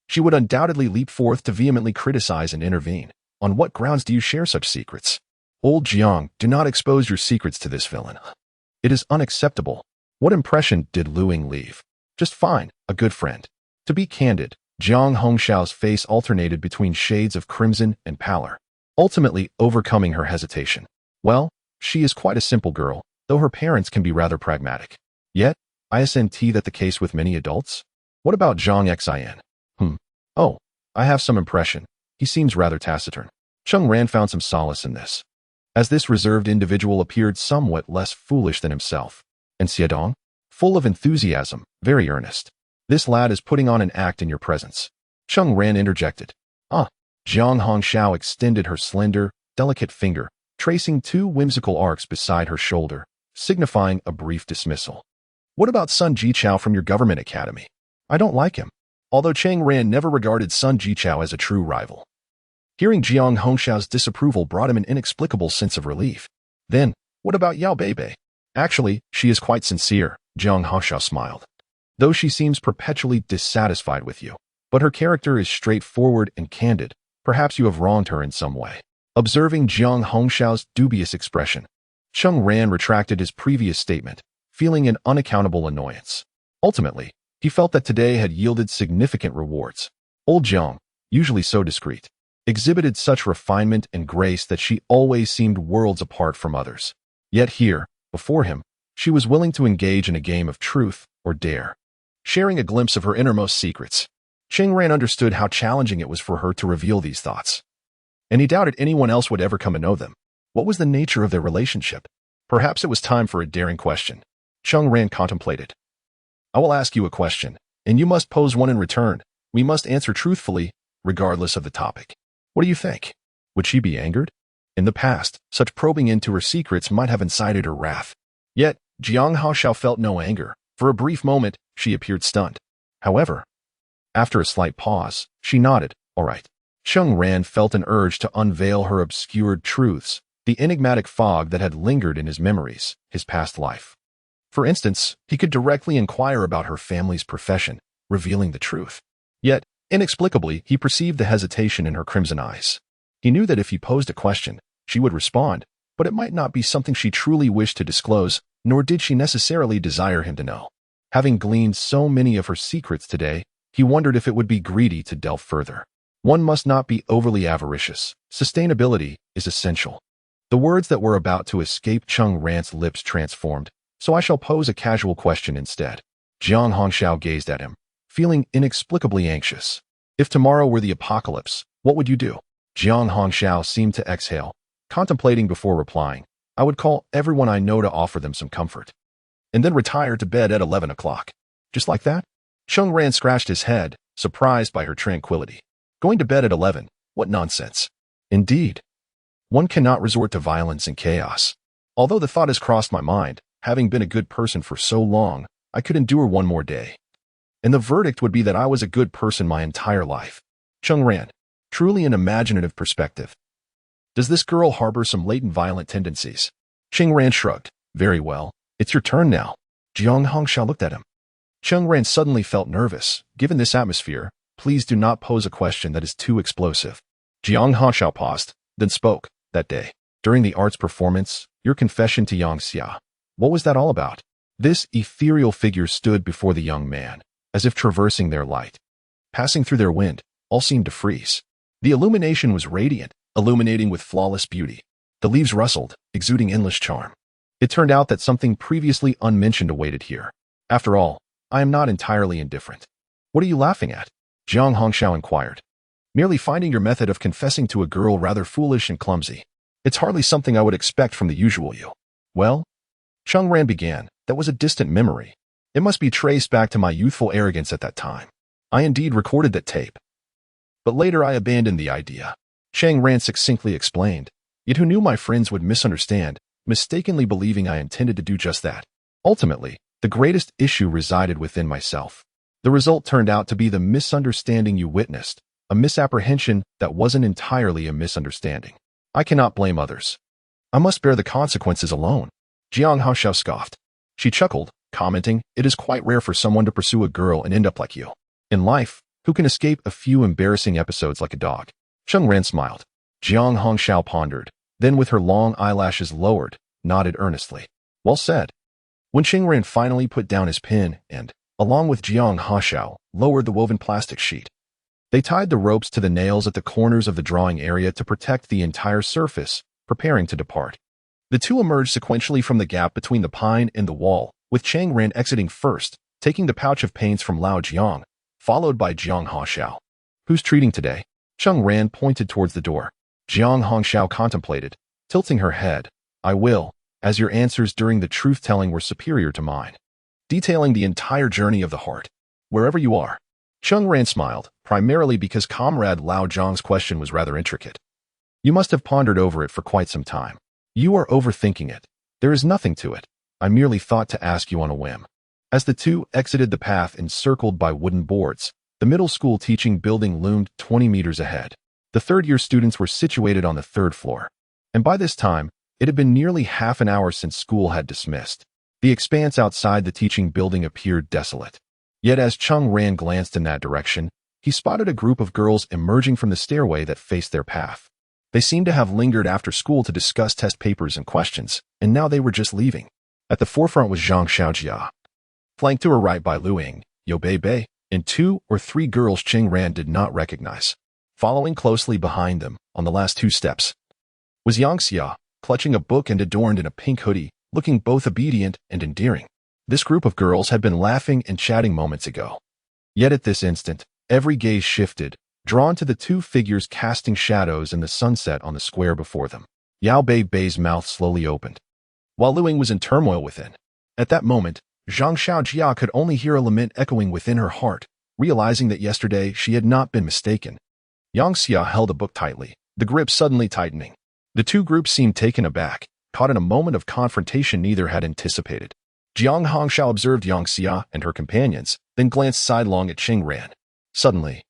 she would undoubtedly leap forth to vehemently criticize and intervene. On what grounds do you share such secrets? Old Jiang, do not expose your secrets to this villain. It is unacceptable. What impression did Luing leave? Just fine, a good friend. To be candid, Jiang Hongxiao's face alternated between shades of crimson and pallor, ultimately overcoming her hesitation. Well, she is quite a simple girl, though her parents can be rather pragmatic. Yet, isn't that the case with many adults? What about Zhang Xin? Oh, I have some impression. He seems rather taciturn. Cheng Ran found some solace in this, as this reserved individual appeared somewhat less foolish than himself. And Xiaodong? Full of enthusiasm, very earnest. This lad is putting on an act in your presence. Cheng Ran interjected. Jiang Hongxiao extended her slender, delicate finger, tracing two whimsical arcs beside her shoulder, signifying a brief dismissal. What about Sun Jichao from your government academy? I don't like him. Although Cheng Ran never regarded Sun Jichao as a true rival. Hearing Jiang Hongxiao's disapproval brought him an inexplicable sense of relief. Then, what about Yao Beibei? Actually, she is quite sincere, Jiang Hongxiao smiled. Though she seems perpetually dissatisfied with you. But her character is straightforward and candid. Perhaps you have wronged her in some way. Observing Jiang Hongxiao's dubious expression, Cheng Ran retracted his previous statement, feeling an unaccountable annoyance. Ultimately, he felt that today had yielded significant rewards. Old Jiang, usually so discreet, exhibited such refinement and grace that she always seemed worlds apart from others. Yet here, before him, she was willing to engage in a game of truth or dare, sharing a glimpse of her innermost secrets. Cheng Ran understood how challenging it was for her to reveal these thoughts, and he doubted anyone else would ever come to know them. What was the nature of their relationship? Perhaps it was time for a daring question. Cheng Ran contemplated. I will ask you a question, and you must pose one in return. We must answer truthfully, regardless of the topic. What do you think? Would she be angered? In the past, such probing into her secrets might have incited her wrath. Yet, Jiang Hongxiao felt no anger. For a brief moment, she appeared stunned. However, after a slight pause, she nodded. All right. Cheng Ran felt an urge to unveil her obscured truths, the enigmatic fog that had lingered in his memories, his past life. For instance, he could directly inquire about her family's profession, revealing the truth. Yet, inexplicably, he perceived the hesitation in her crimson eyes. He knew that if he posed a question, she would respond, but it might not be something she truly wished to disclose, nor did she necessarily desire him to know. Having gleaned so many of her secrets today, he wondered if it would be greedy to delve further. One must not be overly avaricious. Sustainability is essential. The words that were about to escape Cheng Ran's lips transformed, so I shall pose a casual question instead. Jiang Hongxiao gazed at him, feeling inexplicably anxious. If tomorrow were the apocalypse, what would you do? Jiang Hongxiao seemed to exhale, contemplating before replying. I would call everyone I know to offer them some comfort, and then retire to bed at 11 o'clock. Just like that? Cheng Ran scratched his head, surprised by her tranquility. Going to bed at 11? What nonsense. Indeed. One cannot resort to violence and chaos. Although the thought has crossed my mind, having been a good person for so long, I could endure one more day. And the verdict would be that I was a good person my entire life. Cheng Ran, truly an imaginative perspective. Does this girl harbor some latent violent tendencies? Cheng Ran shrugged. Very well. It's your turn now. Jiang Hongxiao looked at him. Cheng Ran suddenly felt nervous. Given this atmosphere, please do not pose a question that is too explosive. Jiang Hongxiao paused, then spoke. That day, during the arts performance, your confession to Yang Xia. What was that all about? This ethereal figure stood before the young man, as if traversing their light. Passing through their wind, all seemed to freeze. The illumination was radiant, illuminating with flawless beauty. The leaves rustled, exuding endless charm. It turned out that something previously unmentioned awaited here. After all, I am not entirely indifferent. What are you laughing at? Jiang Hongxiao inquired. Merely finding your method of confessing to a girl rather foolish and clumsy. It's hardly something I would expect from the usual you. Well, Cheng Ran began, that was a distant memory. It must be traced back to my youthful arrogance at that time. I indeed recorded that tape. But later I abandoned the idea. Cheng Ran succinctly explained, yet who knew my friends would misunderstand, mistakenly believing I intended to do just that. Ultimately, the greatest issue resided within myself. The result turned out to be the misunderstanding you witnessed, a misapprehension that wasn't entirely a misunderstanding. I cannot blame others. I must bear the consequences alone. Jiang Haoxiao scoffed. She chuckled, commenting, it is quite rare for someone to pursue a girl and end up like you. In life, who can escape a few embarrassing episodes like a dog? Cheng Ran smiled. Jiang Haoxiao pondered, then with her long eyelashes lowered, nodded earnestly. Well said. When Cheng Ran finally put down his pen and, along with Jiang Haoxiao, lowered the woven plastic sheet, they tied the ropes to the nails at the corners of the drawing area to protect the entire surface, preparing to depart. The two emerged sequentially from the gap between the pine and the wall, with Cheng Ran exiting first, taking the pouch of paints from Lao Jiang, followed by Jiang Haoxiao. Who's treating today? Cheng Ran pointed towards the door. Jiang Haoxiao contemplated, tilting her head. I will, as your answers during the truth-telling were superior to mine. Detailing the entire journey of the heart. Wherever you are. Cheng Ran smiled, primarily because Comrade Lao Zhang's question was rather intricate. You must have pondered over it for quite some time. You are overthinking it. There is nothing to it. I merely thought to ask you on a whim. As the two exited the path encircled by wooden boards, the middle school teaching building loomed 20 meters ahead. The third-year students were situated on the third floor. And by this time, it had been nearly half an hour since school had dismissed. The expanse outside the teaching building appeared desolate. Yet as Cheng Ran glanced in that direction, he spotted a group of girls emerging from the stairway that faced their path. They seemed to have lingered after school to discuss test papers and questions, and now they were just leaving. At the forefront was Zhang Xiaojia, flanked to her right by Lu Ying, Yo Bei Bei, and 2 or 3 girls Cheng Ran did not recognize. Following closely behind them, on the last 2 steps, was Yang Xia, clutching a book and adorned in a pink hoodie, looking both obedient and endearing. This group of girls had been laughing and chatting moments ago. Yet at this instant, every gaze shifted, drawn to the 2 figures casting shadows in the sunset on the square before them. Yao Bei Bei's mouth slowly opened, while Lu Ying was in turmoil within. At that moment, Zhang Xiaojia could only hear a lament echoing within her heart, realizing that yesterday she had not been mistaken. Yang Xia held a book tightly, the grip suddenly tightening. The 2 groups seemed taken aback, caught in a moment of confrontation neither had anticipated. Jiang Haoxiao observed Yang Xia and her companions, then glanced sidelong at Cheng Ran. Suddenly,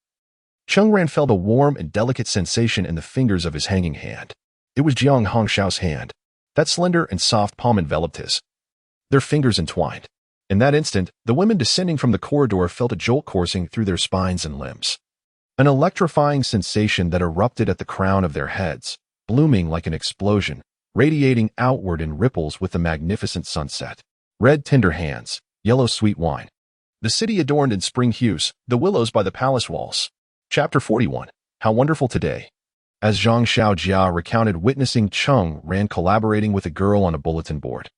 Cheng Ran felt a warm and delicate sensation in the fingers of his hanging hand. It was Jiang Haoxiao's hand. That slender and soft palm enveloped his. Their fingers entwined. In that instant, the women descending from the corridor felt a jolt coursing through their spines and limbs. An electrifying sensation that erupted at the crown of their heads, blooming like an explosion, radiating outward in ripples with the magnificent sunset. Red tender hands, yellow sweet wine. The city adorned in spring hues, the willows by the palace walls. Chapter 41. How wonderful today. As Zhang Xiaojia recounted witnessing Cheng Ran collaborating with a girl on a bulletin board,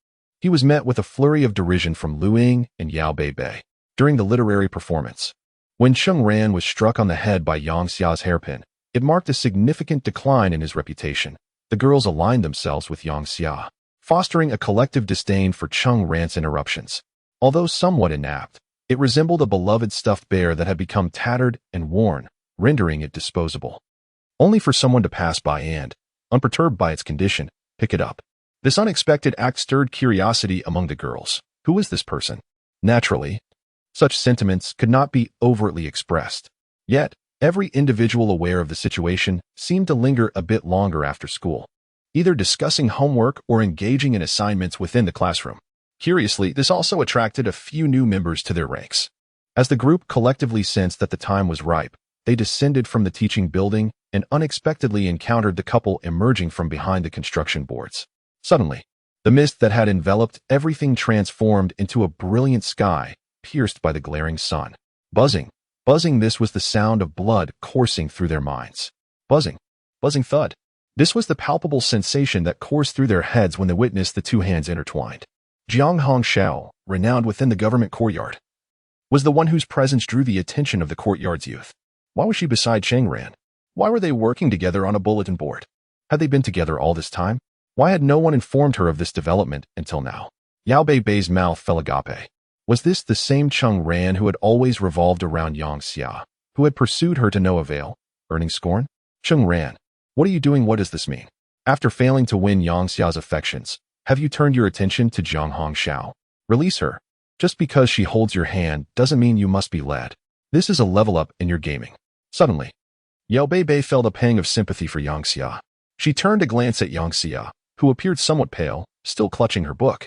he was met with a flurry of derision from Lu Ying and Yao Bei Bei during the literary performance. When Cheng Ran was struck on the head by Yang Xia's hairpin, it marked a significant decline in his reputation. The girls aligned themselves with Yang Xia, fostering a collective disdain for Cheng Ran's interruptions. Although somewhat inapt, it resembled a beloved stuffed bear that had become tattered and worn, rendering it disposable. Only for someone to pass by and, unperturbed by its condition, pick it up. This unexpected act stirred curiosity among the girls. Who is this person? Naturally, such sentiments could not be overtly expressed. Yet, every individual aware of the situation seemed to linger a bit longer after school, either discussing homework or engaging in assignments within the classroom. Curiously, this also attracted a few new members to their ranks. As the group collectively sensed that the time was ripe, they descended from the teaching building and unexpectedly encountered the couple emerging from behind the construction boards. Suddenly, the mist that had enveloped everything transformed into a brilliant sky, pierced by the glaring sun. Buzzing, this was the sound of blood coursing through their minds. Buzzing thud. This was the palpable sensation that coursed through their heads when they witnessed the 2 hands intertwined. Jiang Haoxiao, renowned within the government courtyard, was the one whose presence drew the attention of the courtyard's youth. Why was she beside Cheng Ran? Why were they working together on a bulletin board? Had they been together all this time? Why had no one informed her of this development until now? Yao Bei's mouth fell agape. Was this the same Cheng Ran who had always revolved around Yang Xia, who had pursued her to no avail, earning scorn? Cheng Ran, what are you doing? What does this mean? After failing to win Yang Xia's affections, have you turned your attention to Jiang Hongxiao? Release her. Just because she holds your hand doesn't mean you must be led. This is a level up in your gaming. Suddenly, Yao Bei felt a pang of sympathy for Yang Xia. She turned to glance at Yang Xia, who appeared somewhat pale, still clutching her book,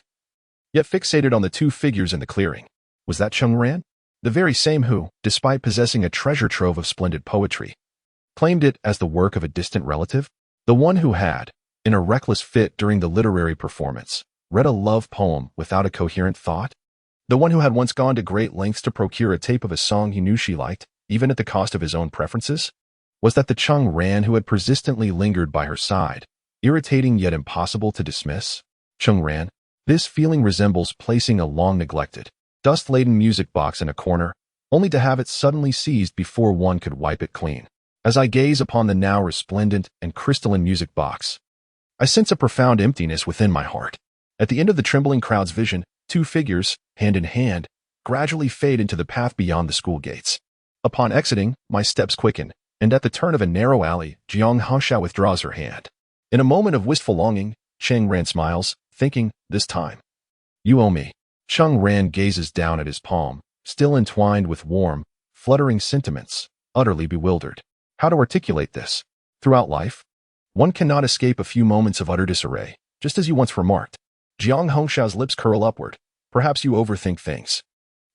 yet fixated on the two figures in the clearing. Was that Cheng Ran? The very same who, despite possessing a treasure trove of splendid poetry, claimed it as the work of a distant relative? The one who had, in a reckless fit during the literary performance, read a love poem without a coherent thought? The one who had once gone to great lengths to procure a tape of a song he knew she liked, even at the cost of his own preferences? Was that the Cheng Ran who had persistently lingered by her side, irritating yet impossible to dismiss? Cheng Ran, this feeling resembles placing a long-neglected, dust-laden music box in a corner, only to have it suddenly seized before one could wipe it clean. As I gaze upon the now resplendent and crystalline music box, I sense a profound emptiness within my heart. At the end of the trembling crowd's vision, two figures, hand in hand, gradually fade into the path beyond the school gates. Upon exiting, my steps quicken, and at the turn of a narrow alley, Jiang Hongxiao withdraws her hand. In a moment of wistful longing, Cheng Ran smiles, thinking, this time, you owe me. Cheng Ran gazes down at his palm, still entwined with warm, fluttering sentiments, utterly bewildered. How to articulate this? Throughout life, one cannot escape a few moments of utter disarray, just as you once remarked. Jiang Hongxiao's lips curl upward. Perhaps you overthink things.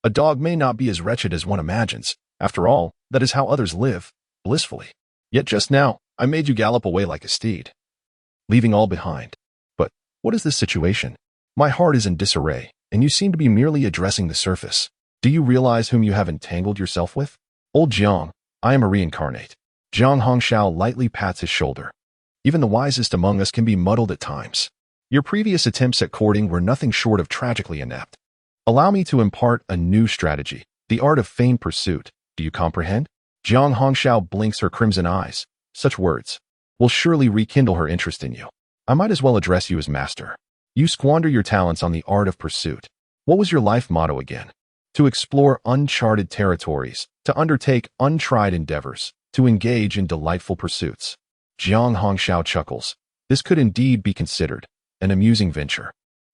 A dog may not be as wretched as one imagines. After all, that is how others live, blissfully. Yet just now, I made you gallop away like a steed, leaving all behind. But what is this situation? My heart is in disarray, and you seem to be merely addressing the surface. Do you realize whom you have entangled yourself with? Old Jiang, I am a reincarnate. Jiang Hongxiao lightly pats his shoulder. Even the wisest among us can be muddled at times. Your previous attempts at courting were nothing short of tragically inept. Allow me to impart a new strategy, the art of feigned pursuit. Do you comprehend? Jiang Hongxiao blinks her crimson eyes. Such words will surely rekindle her interest in you. I might as well address you as master. You squander your talents on the art of pursuit. What was your life motto again? To explore uncharted territories, to undertake untried endeavors, to engage in delightful pursuits. Jiang Hongxiao chuckles. This could indeed be considered an amusing venture.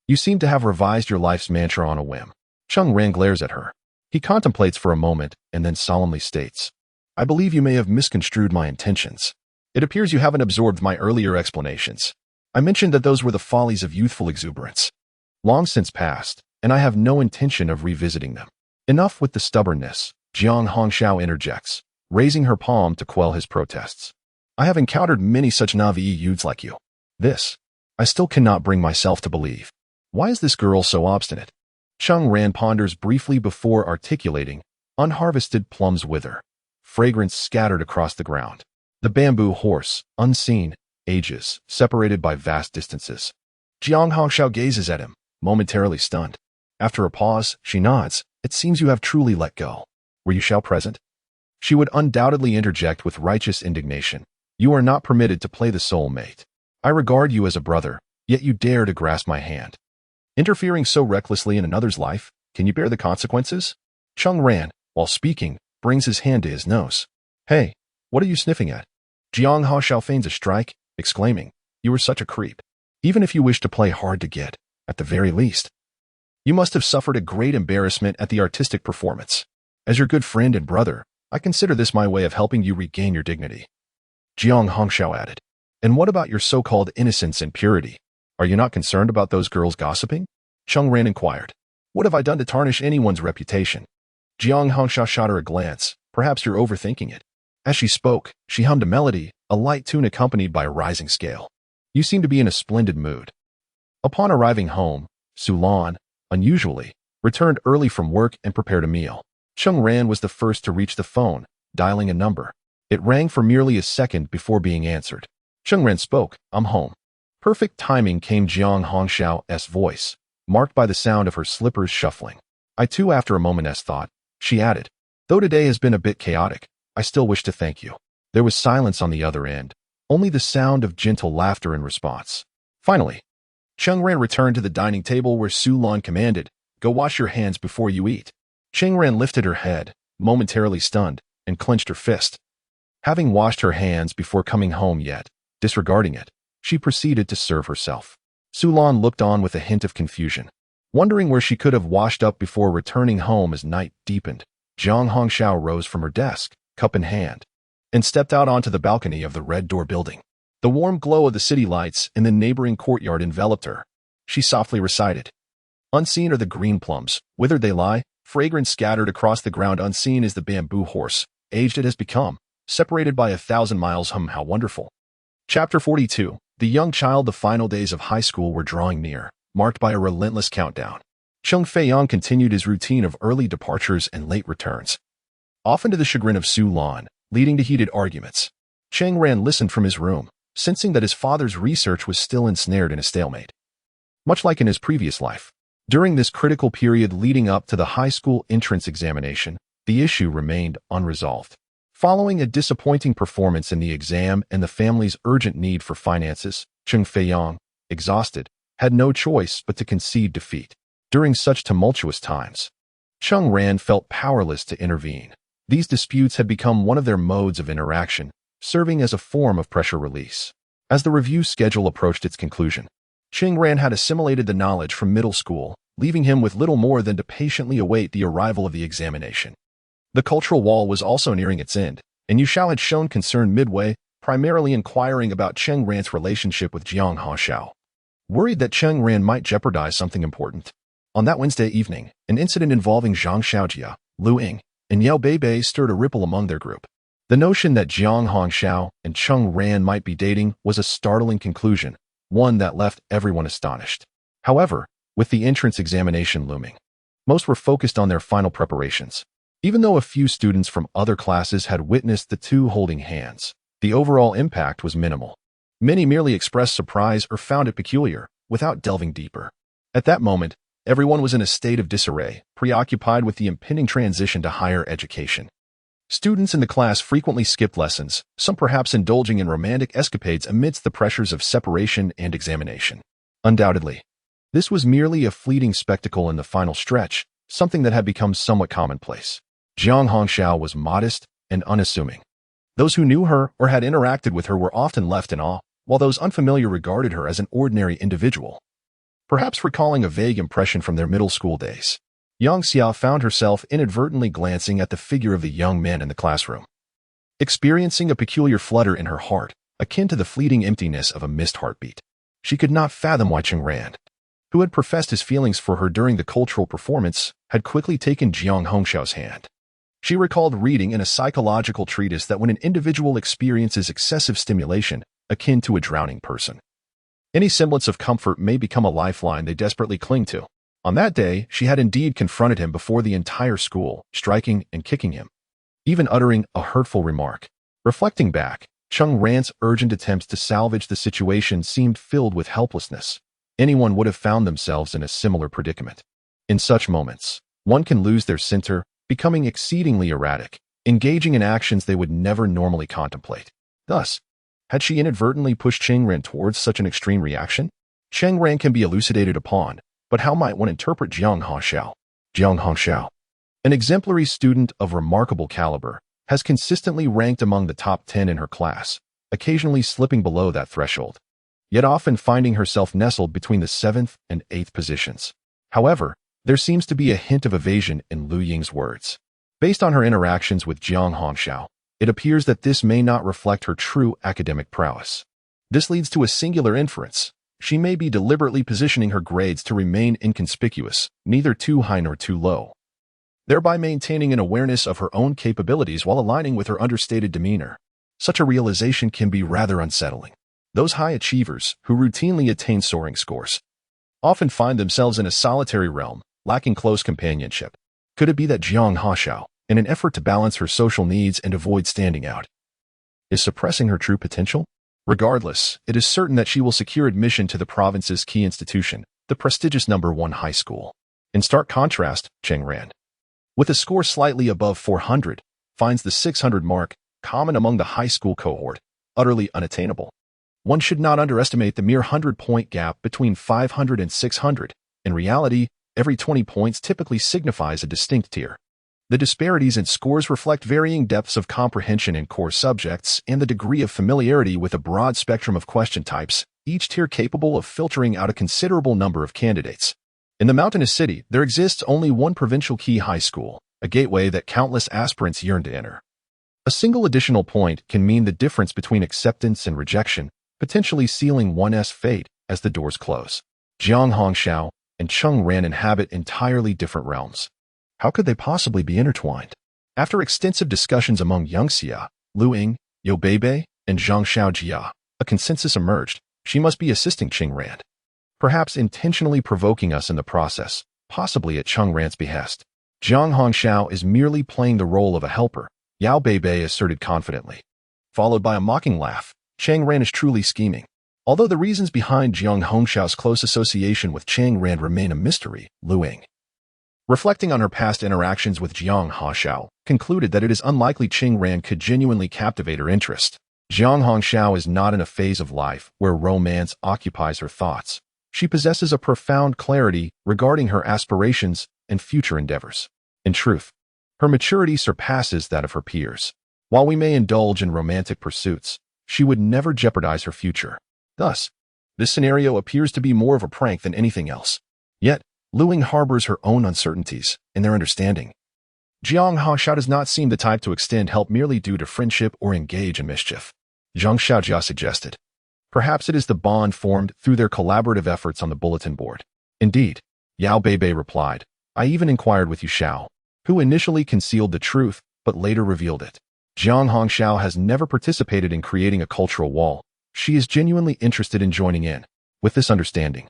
You seem to have revised your life's mantra on a whim. Cheng Ran glares at her. He contemplates for a moment and then solemnly states, I believe you may have misconstrued my intentions. It appears you haven't absorbed my earlier explanations. I mentioned that those were the follies of youthful exuberance, long since past, and I have no intention of revisiting them. Enough with the stubbornness, Jiang Hongxiao interjects, raising her palm to quell his protests. I have encountered many such naive youths like you. This, I still cannot bring myself to believe. Why is this girl so obstinate? Cheng Ran ponders briefly before articulating, unharvested plums wither, fragrance scattered across the ground. The bamboo horse, unseen, ages, separated by vast distances. Jiang Hongxiao gazes at him, momentarily stunned. After a pause, she nods. It seems you have truly let go. Were you shall present? She would undoubtedly interject with righteous indignation. You are not permitted to play the soulmate. I regard you as a brother, yet you dare to grasp my hand. Interfering so recklessly in another's life, can you bear the consequences? Cheng Ran, while speaking, brings his hand to his nose. Hey, what are you sniffing at? Jiang Hongxiao feigns a strike, exclaiming, you are such a creep. Even if you wish to play hard to get, at the very least, you must have suffered a great embarrassment at the artistic performance. As your good friend and brother, I consider this my way of helping you regain your dignity. Jiang Hongxiao added, and what about your so-called innocence and purity? Are you not concerned about those girls gossiping? Cheng Ran inquired. What have I done to tarnish anyone's reputation? Jiang Hongxiao shot her a glance. Perhaps you're overthinking it. As she spoke, she hummed a melody, a light tune accompanied by a rising scale. You seem to be in a splendid mood. Upon arriving home, Sulan, unusually, returned early from work and prepared a meal. Cheng Ran was the first to reach the phone, dialing a number. It rang for merely a second before being answered. Cheng Ran spoke, I'm home. Perfect timing came Jiang Hongxiao's voice, marked by the sound of her slippers shuffling. I too, after a moment's thought, she added, though today has been a bit chaotic, I still wish to thank you. There was silence on the other end, only the sound of gentle laughter in response. Finally, Cheng Ran returned to the dining table where Su Lan commanded, "Go wash your hands before you eat." Cheng Ran lifted her head, momentarily stunned, and clenched her fist. Having washed her hands before coming home yet, disregarding it, she proceeded to serve herself. Su Lan looked on with a hint of confusion, wondering where she could have washed up before returning home as night deepened. Jiang Hongxiao rose from her desk, cup in hand, and stepped out onto the balcony of the Red Door building. The warm glow of the city lights in the neighboring courtyard enveloped her. She softly recited, "Unseen are the green plums, withered they lie, fragrance scattered across the ground. Unseen is the bamboo horse, aged it has become, separated by 1,000 miles. How wonderful." Chapter 42. The young child. The final days of high school were drawing near, marked by a relentless countdown. Cheng Feiyang continued his routine of early departures and late returns, often to the chagrin of Su Lan, leading to heated arguments. Cheng Ran listened from his room, sensing that his father's research was still ensnared in a stalemate. Much like in his previous life, during this critical period leading up to the high school entrance examination, the issue remained unresolved. Following a disappointing performance in the exam and the family's urgent need for finances, Cheng Feiyang, exhausted, had no choice but to concede defeat. During such tumultuous times, Cheng Ran felt powerless to intervene. These disputes had become one of their modes of interaction, serving as a form of pressure release. As the review schedule approached its conclusion, Cheng Ran had assimilated the knowledge from middle school, leaving him with little more than to patiently await the arrival of the examination. The cultural wall was also nearing its end, and Yu Xiao had shown concern midway, primarily inquiring about Cheng Ran's relationship with Jiang Hongxiao, worried that Cheng Ran might jeopardize something important. On that Wednesday evening, an incident involving Zhang Xiaojia, Lu Ying, and Yao Beibei stirred a ripple among their group. The notion that Jiang Hongxiao and Cheng Ran might be dating was a startling conclusion, one that left everyone astonished. However, with the entrance examination looming, most were focused on their final preparations. Even though a few students from other classes had witnessed the two holding hands, the overall impact was minimal. Many merely expressed surprise or found it peculiar, without delving deeper. At that moment, everyone was in a state of disarray, preoccupied with the impending transition to higher education. Students in the class frequently skipped lessons, some perhaps indulging in romantic escapades amidst the pressures of separation and examination. Undoubtedly, this was merely a fleeting spectacle in the final stretch, something that had become somewhat commonplace. Jiang Hongxiao was modest and unassuming. Those who knew her or had interacted with her were often left in awe, while those unfamiliar regarded her as an ordinary individual. Perhaps recalling a vague impression from their middle school days, Yang Xia found herself inadvertently glancing at the figure of the young man in the classroom, experiencing a peculiar flutter in her heart, akin to the fleeting emptiness of a missed heartbeat. She could not fathom why Cheng Ran, who had professed his feelings for her during the cultural performance, had quickly taken Jiang Hongxiao's hand. She recalled reading in a psychological treatise that when an individual experiences excessive stimulation, akin to a drowning person, any semblance of comfort may become a lifeline they desperately cling to. On that day, she had indeed confronted him before the entire school, striking and kicking him, even uttering a hurtful remark. Reflecting back, Cheng Ran's urgent attempts to salvage the situation seemed filled with helplessness. Anyone would have found themselves in a similar predicament. In such moments, one can lose their center, becoming exceedingly erratic, engaging in actions they would never normally contemplate. Thus, had she inadvertently pushed Cheng Ran towards such an extreme reaction? Cheng Ran can be elucidated upon, but how might one interpret Jiang Hongxiao? Jiang Hongxiao, an exemplary student of remarkable caliber, has consistently ranked among the top 10 in her class, occasionally slipping below that threshold, yet often finding herself nestled between the 7th and 8th positions. However, there seems to be a hint of evasion in Lu Ying's words. Based on her interactions with Jiang Hongxiao, it appears that this may not reflect her true academic prowess. This leads to a singular inference. She may be deliberately positioning her grades to remain inconspicuous, neither too high nor too low, thereby maintaining an awareness of her own capabilities while aligning with her understated demeanor. Such a realization can be rather unsettling. Those high achievers, who routinely attain soaring scores, often find themselves in a solitary realm, lacking close companionship. Could it be that Jiang Hongxiao, in an effort to balance her social needs and avoid standing out, is suppressing her true potential? Regardless, it is certain that she will secure admission to the province's key institution, the prestigious #1 high school. In stark contrast, Cheng Ran, with a score slightly above 400, finds the 600 mark, common among the high school cohort, utterly unattainable. One should not underestimate the mere 100-point gap between 500 and 600. In reality, every 20 points typically signifies a distinct tier. The disparities in scores reflect varying depths of comprehension in core subjects and the degree of familiarity with a broad spectrum of question types, each tier capable of filtering out a considerable number of candidates. In the mountainous city, there exists only one provincial key high school, a gateway that countless aspirants yearn to enter. A single additional point can mean the difference between acceptance and rejection, potentially sealing one's fate as the doors close. Jiang Hongxiao and Cheng Ran inhabit entirely different realms. How could they possibly be intertwined? After extensive discussions among Yang Xia, Lu Ying, Yo Beibei, and Zhang Xiaojia, a consensus emerged. She must be assisting Cheng Ran, perhaps intentionally provoking us in the process, possibly at Cheng Ran's behest. Jiang Hongxiao is merely playing the role of a helper, Yao Beibei asserted confidently. Followed by a mocking laugh, Cheng Ran is truly scheming. Although the reasons behind Jiang Hongxiao's close association with Cheng Ran remain a mystery, Lu Ying, reflecting on her past interactions with Jiang Hongxiao, concluded that it is unlikely Cheng Ran could genuinely captivate her interest. Jiang Hongxiao is not in a phase of life where romance occupies her thoughts. She possesses a profound clarity regarding her aspirations and future endeavors. In truth, her maturity surpasses that of her peers. While we may indulge in romantic pursuits, she would never jeopardize her future. Thus, this scenario appears to be more of a prank than anything else. Yet, Lu Ying harbors her own uncertainties in their understanding. Jiang Hongxiao does not seem the type to extend help merely due to friendship or engage in mischief. Zhang Xiaojia suggested. Perhaps it is the bond formed through their collaborative efforts on the bulletin board. Indeed, Yao Beibei replied. I even inquired with Yu Xiao, who initially concealed the truth, but later revealed it. Jiang Hongxiao has never participated in creating a cultural wall. She is genuinely interested in joining in. With this understanding,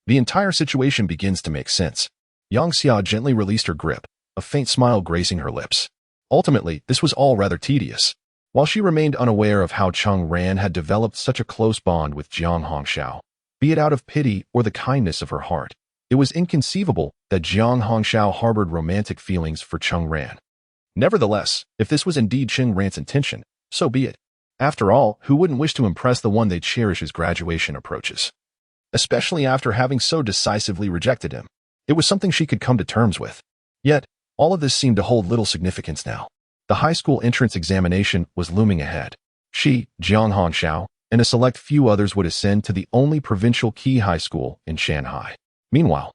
the entire situation begins to make sense. Yang Xia gently released her grip, a faint smile gracing her lips. Ultimately, this was all rather tedious. While she remained unaware of how Cheng Ran had developed such a close bond with Jiang Hongxiao, be it out of pity or the kindness of her heart, it was inconceivable that Jiang Hongxiao harbored romantic feelings for Cheng Ran. Nevertheless, if this was indeed Cheng Ran's intention, so be it. After all, who wouldn't wish to impress the one they cherish as graduation approaches? Especially after having so decisively rejected him. It was something she could come to terms with. Yet, all of this seemed to hold little significance now. The high school entrance examination was looming ahead. She, Jiang Hongxiao, and a select few others would ascend to the only provincial key high school in Shanghai. Meanwhile,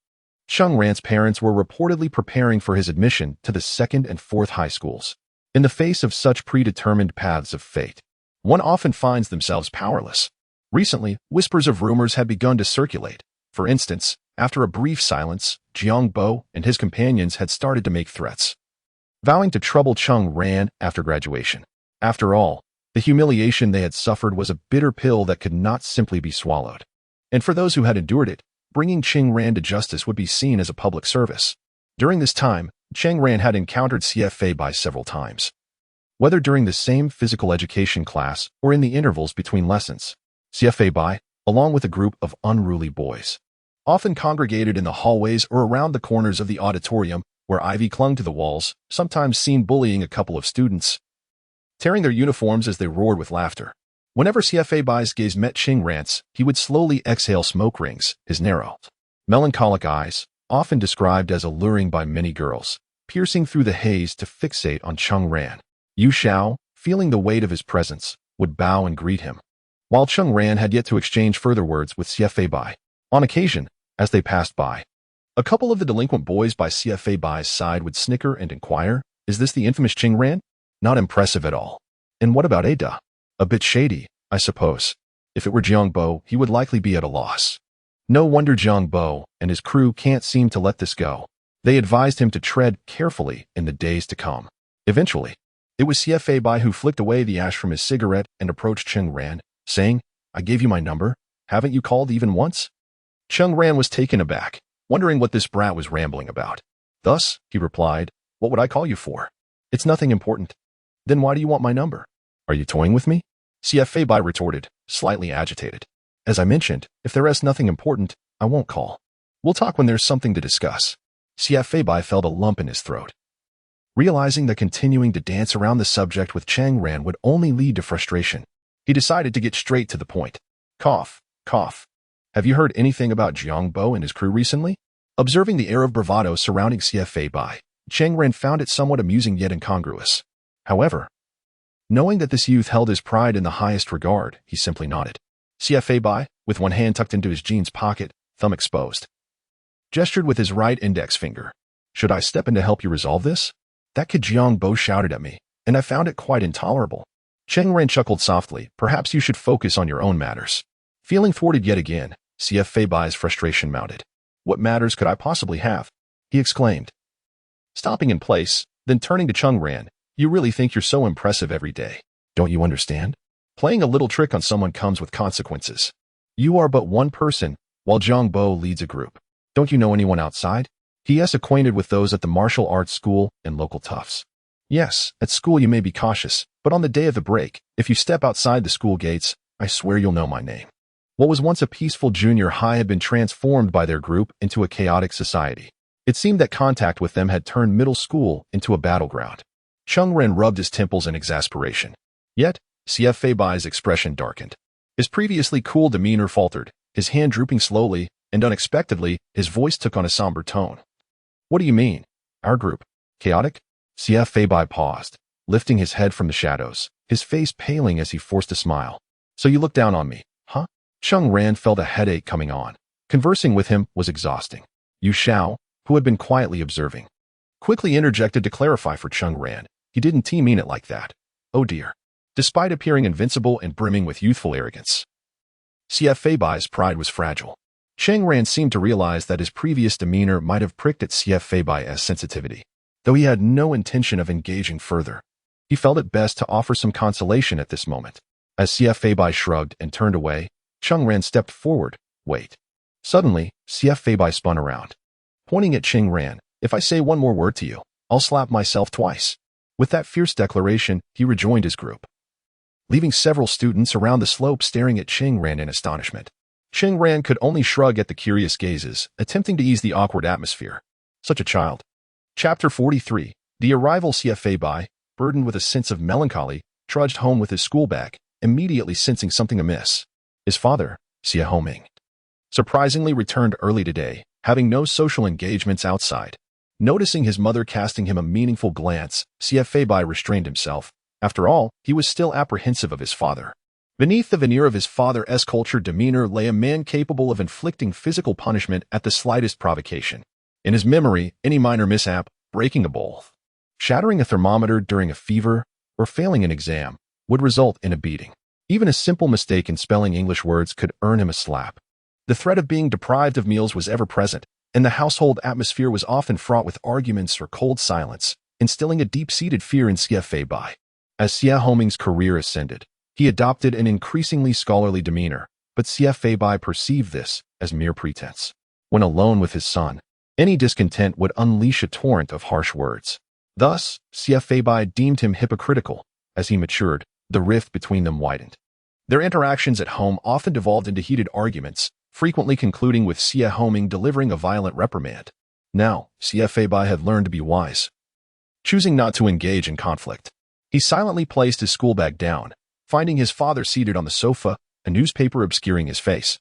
Cheng Ran's parents were reportedly preparing for his admission to the 2nd and 4th high schools. In the face of such predetermined paths of fate, one often finds themselves powerless. Recently, whispers of rumors had begun to circulate. For instance, after a brief silence, Jiang Bo and his companions had started to make threats, vowing to trouble Cheng Ran after graduation. After all, the humiliation they had suffered was a bitter pill that could not simply be swallowed. And for those who had endured it, bringing Cheng Ran to justice would be seen as a public service. During this time, Cheng Ran had encountered CFA by several times. Whether during the same physical education class or in the intervals between lessons, CFA by, along with a group of unruly boys, often congregated in the hallways or around the corners of the auditorium where ivy clung to the walls, sometimes seen bullying a couple of students, tearing their uniforms as they roared with laughter. Whenever CFA Bai's gaze met Cheng Ran's, he would slowly exhale smoke rings, his narrow, melancholic eyes, often described as alluring by many girls, piercing through the haze to fixate on Cheng Ran. Yu Xiao, feeling the weight of his presence, would bow and greet him, while Cheng Ran had yet to exchange further words with CFA Bai. On occasion, as they passed by, a couple of the delinquent boys by CFA Bai's side would snicker and inquire, is this the infamous Cheng Ran? Not impressive at all. And what about Ada? A bit shady, I suppose. If it were Jiang Bo, he would likely be at a loss. No wonder Jiang Bo and his crew can't seem to let this go. They advised him to tread carefully in the days to come. Eventually, it was CFA Bai who flicked away the ash from his cigarette and approached Cheng Ran, saying, I gave you my number. Haven't you called even once? Cheng Ran was taken aback, wondering what this brat was rambling about. Thus, he replied, what would I call you for? It's nothing important. Then why do you want my number? Are you toying with me? CFA Bai retorted, slightly agitated. As I mentioned, if there is nothing important, I won't call. We'll talk when there's something to discuss. CFA Bai felt a lump in his throat, realizing that continuing to dance around the subject with Cheng Ran would only lead to frustration. He decided to get straight to the point. Cough, cough. Have you heard anything about Jiang Bo and his crew recently? Observing the air of bravado surrounding CFA Bai, Cheng Ran found it somewhat amusing yet incongruous. However, knowing that this youth held his pride in the highest regard, he simply nodded. CFA Bai, with one hand tucked into his jeans pocket, thumb exposed, gestured with his right index finger. Should I step in to help you resolve this? That kid Jiang Bo shouted at me, and I found it quite intolerable. Cheng Ran chuckled softly. Perhaps you should focus on your own matters. Feeling thwarted yet again, CFA Bai's frustration mounted. What matters could I possibly have? He exclaimed, stopping in place, then turning to Cheng Ran. You really think you're so impressive every day? Don't you understand? Playing a little trick on someone comes with consequences. You are but one person, while Jiang Bo leads a group. Don't you know anyone outside? He is acquainted with those at the martial arts school and local toughs. Yes, at school you may be cautious, but on the day of the break, if you step outside the school gates, I swear you'll know my name. What was once a peaceful junior high had been transformed by their group into a chaotic society. It seemed that contact with them had turned middle school into a battleground. Cheng Ran rubbed his temples in exasperation. Yet, CFA Bai's expression darkened. His previously cool demeanor faltered, his hand drooping slowly, and unexpectedly, his voice took on a somber tone. What do you mean? Our group? Chaotic? CFA Bai paused, lifting his head from the shadows, his face paling as he forced a smile. So you look down on me, huh? Cheng Ran felt a headache coming on. Conversing with him was exhausting. Yu Xiao, who had been quietly observing, quickly interjected to clarify for Cheng Ran. He didn't mean it like that. Oh dear. Despite appearing invincible and brimming with youthful arrogance, CFA Bai's pride was fragile. Cheng Ran seemed to realize that his previous demeanor might have pricked at CFA Bai's sensitivity. Though he had no intention of engaging further, he felt it best to offer some consolation at this moment. As CFA Bai shrugged and turned away, Cheng Ran stepped forward. Wait. Suddenly, CFA Bai spun around, pointing at Cheng Ran. If I say one more word to you, I'll slap myself twice. With that fierce declaration, he rejoined his group, leaving several students around the slope staring at Cheng Ran in astonishment. Cheng Ran could only shrug at the curious gazes, attempting to ease the awkward atmosphere. Such a child. Chapter 43. The arrival. CFA Bai, burdened with a sense of melancholy, trudged home with his school bag, immediately sensing something amiss. His father, Xie Homing, surprisingly returned early today, having no social engagements outside. Noticing his mother casting him a meaningful glance, CFA Bai restrained himself. After all, he was still apprehensive of his father. Beneath the veneer of his father's cultured demeanor lay a man capable of inflicting physical punishment at the slightest provocation. In his memory, any minor mishap, breaking a bowl, shattering a thermometer during a fever, or failing an exam, would result in a beating. Even a simple mistake in spelling English words could earn him a slap. The threat of being deprived of meals was ever present, and the household atmosphere was often fraught with arguments or cold silence, instilling a deep-seated fear in CFA Bai. As Xie Homing's career ascended, he adopted an increasingly scholarly demeanor, but CFA Bai perceived this as mere pretense. When alone with his son, any discontent would unleash a torrent of harsh words. Thus, CFA Bai deemed him hypocritical. As he matured, the rift between them widened. Their interactions at home often devolved into heated arguments, frequently concluding with Xie Homing delivering a violent reprimand. Now, CFA Bai had learned to be wise, choosing not to engage in conflict. He silently placed his school bag down, finding his father seated on the sofa, a newspaper obscuring his face,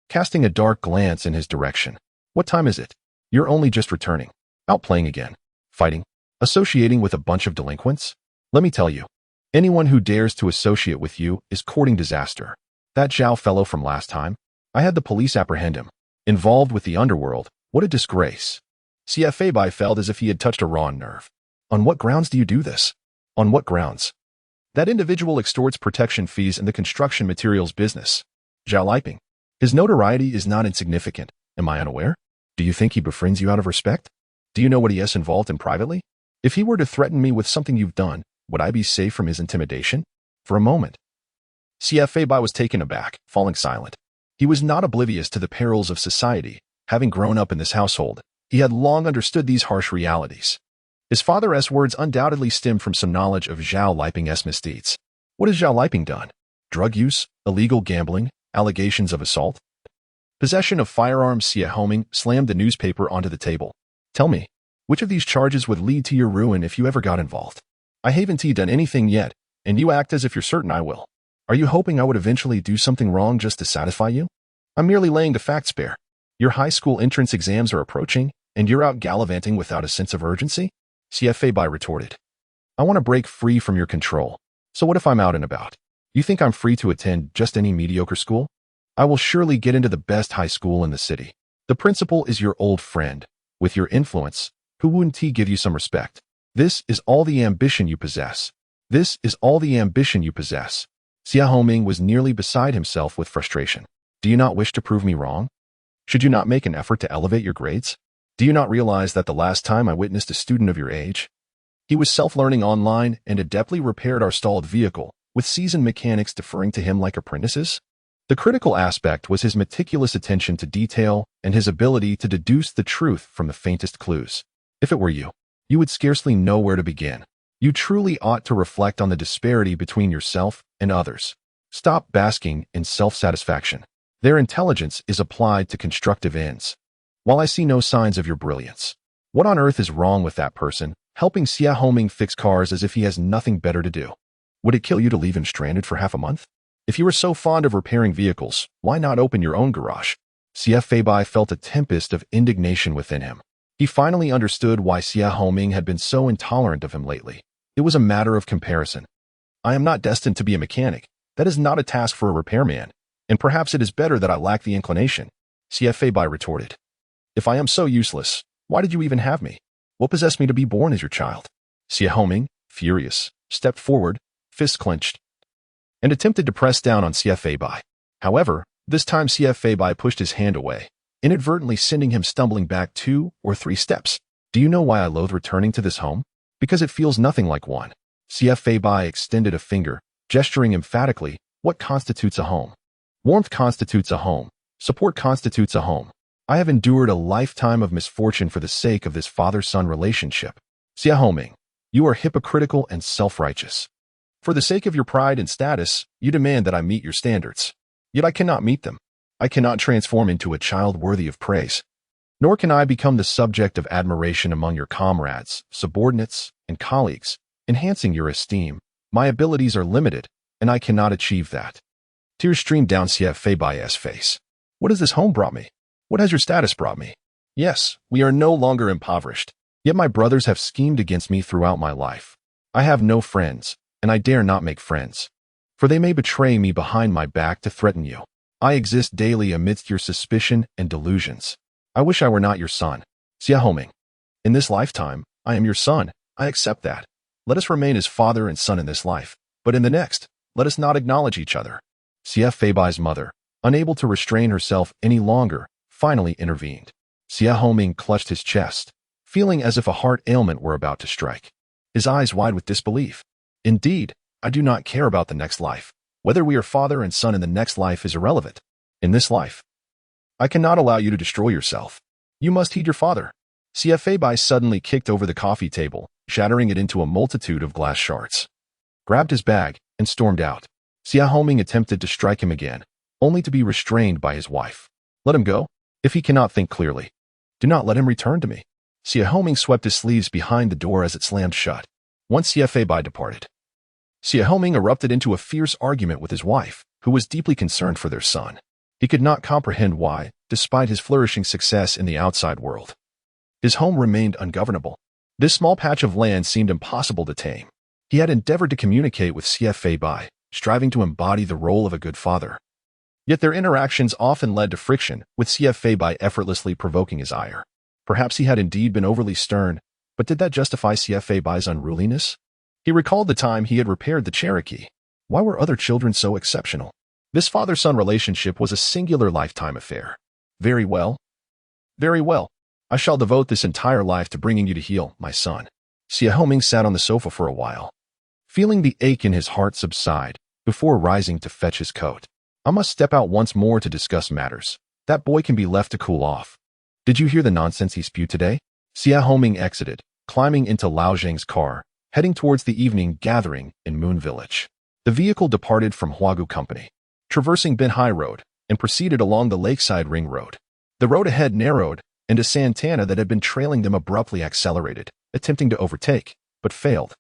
casting a dark glance in his direction. What time is it? You're only just returning. Out playing again. Fighting. Associating with a bunch of delinquents? Let me tell you, anyone who dares to associate with you is courting disaster. That Zhao fellow from last time, I had the police apprehend him. Involved with the underworld, what a disgrace. CFA Bai felt as if he had touched a raw nerve. On what grounds do you do this? On what grounds? That individual extorts protection fees in the construction materials business. Zhao Liping. His notoriety is not insignificant. Am I unaware? Do you think he befriends you out of respect? Do you know what he has involved in privately? If he were to threaten me with something you've done, would I be safe from his intimidation? For a moment, CFA Bai was taken aback, falling silent. He was not oblivious to the perils of society. Having grown up in this household, he had long understood these harsh realities. His father's words undoubtedly stemmed from some knowledge of Zhao Liping's misdeeds. What has Zhao Liping done? Drug use, illegal gambling, allegations of assault? Possession of firearms. Xie Homing slammed the newspaper onto the table. Tell me, which of these charges would lead to your ruin if you ever got involved? I haven't done anything yet, and you act as if you're certain I will. Are you hoping I would eventually do something wrong just to satisfy you? I'm merely laying the facts bare. Your high school entrance exams are approaching, and you're out gallivanting without a sense of urgency? CFA retorted. I want to break free from your control. So what if I'm out and about? You think I'm free to attend just any mediocre school? I will surely get into the best high school in the city. The principal is your old friend. With your influence, who wouldn't he give you some respect? This is all the ambition you possess. This is all the ambition you possess. Xia Homing was nearly beside himself with frustration. Do you not wish to prove me wrong? Should you not make an effort to elevate your grades? Do you not realize that the last time I witnessed a student of your age, he was self-learning online and adeptly repaired our stalled vehicle, with seasoned mechanics deferring to him like apprentices? The critical aspect was his meticulous attention to detail and his ability to deduce the truth from the faintest clues. If it were you, you would scarcely know where to begin. You truly ought to reflect on the disparity between yourself and others. Stop basking in self-satisfaction. Their intelligence is applied to constructive ends. While I see no signs of your brilliance, what on earth is wrong with that person, helping Xia Homing fix cars as if he has nothing better to do? Would it kill you to leave him stranded for half a month? If you were so fond of repairing vehicles, why not open your own garage? Xia Feibai felt a tempest of indignation within him. He finally understood why Xia Homing had been so intolerant of him lately. It was a matter of comparison. I am not destined to be a mechanic. That is not a task for a repairman, and perhaps it is better that I lack the inclination, Xia Feibai retorted. If I am so useless, why did you even have me? What possessed me to be born as your child? Xia Homing, furious, stepped forward, fists clenched, and attempted to press down on Xia Feibai. However, this time Xia Feibai pushed his hand away, inadvertently sending him stumbling back 2 or 3 steps. Do you know why I loathe returning to this home? Because it feels nothing like one. Xia Feibai extended a finger, gesturing emphatically. What constitutes a home? Warmth constitutes a home. Support constitutes a home. I have endured a lifetime of misfortune for the sake of this father-son relationship. Xia Homing, you are hypocritical and self-righteous. For the sake of your pride and status, you demand that I meet your standards. Yet I cannot meet them. I cannot transform into a child worthy of praise. Nor can I become the subject of admiration among your comrades, subordinates, and colleagues, enhancing your esteem. My abilities are limited, and I cannot achieve that. Tears streamed down Xia Feibai's face. What has this home brought me? What has your status brought me? Yes, we are no longer impoverished, yet my brothers have schemed against me throughout my life. I have no friends, and I dare not make friends, for they may betray me behind my back to threaten you. I exist daily amidst your suspicion and delusions. I wish I were not your son. Xia Homing, in this lifetime, I am your son. I accept that. Let us remain as father and son in this life, but in the next, let us not acknowledge each other. Xia Feibai's mother, unable to restrain herself any longer, finally intervened. Xia Homing clutched his chest, feeling as if a heart ailment were about to strike. His eyes wide with disbelief. Indeed, I do not care about the next life. Whether we are father and son in the next life is irrelevant. In this life, I cannot allow you to destroy yourself. You must heed your father. Xia Feibai suddenly kicked over the coffee table, shattering it into a multitude of glass shards, grabbed his bag, and stormed out. Xia Homing attempted to strike him again, only to be restrained by his wife. Let him go. If he cannot think clearly, do not let him return to me. Xia Homing swept his sleeves behind the door as it slammed shut. Once Xia Feibai departed, Xia Homing erupted into a fierce argument with his wife, who was deeply concerned for their son. He could not comprehend why, despite his flourishing success in the outside world, his home remained ungovernable. This small patch of land seemed impossible to tame. He had endeavored to communicate with Xia Feibai, striving to embody the role of a good father. Yet their interactions often led to friction, with Xia Feibai effortlessly provoking his ire. Perhaps he had indeed been overly stern, but did that justify Xia Feibai's unruliness? He recalled the time he had repaired the Cherokee. Why were other children so exceptional? This father-son relationship was a singular lifetime affair. Very well. Very well. I shall devote this entire life to bringing you to heel, my son. Xia Homing sat on the sofa for a while, feeling the ache in his heart subside, before rising to fetch his coat. I must step out once more to discuss matters. That boy can be left to cool off. Did you hear the nonsense he spewed today? Xia Homing exited, climbing into Lao Zheng's car, heading towards the evening gathering in Moon Village. The vehicle departed from Huagu Company, traversing Binhai Road, and proceeded along the Lakeside Ring Road. The road ahead narrowed, and a Santana that had been trailing them abruptly accelerated, attempting to overtake, but failed,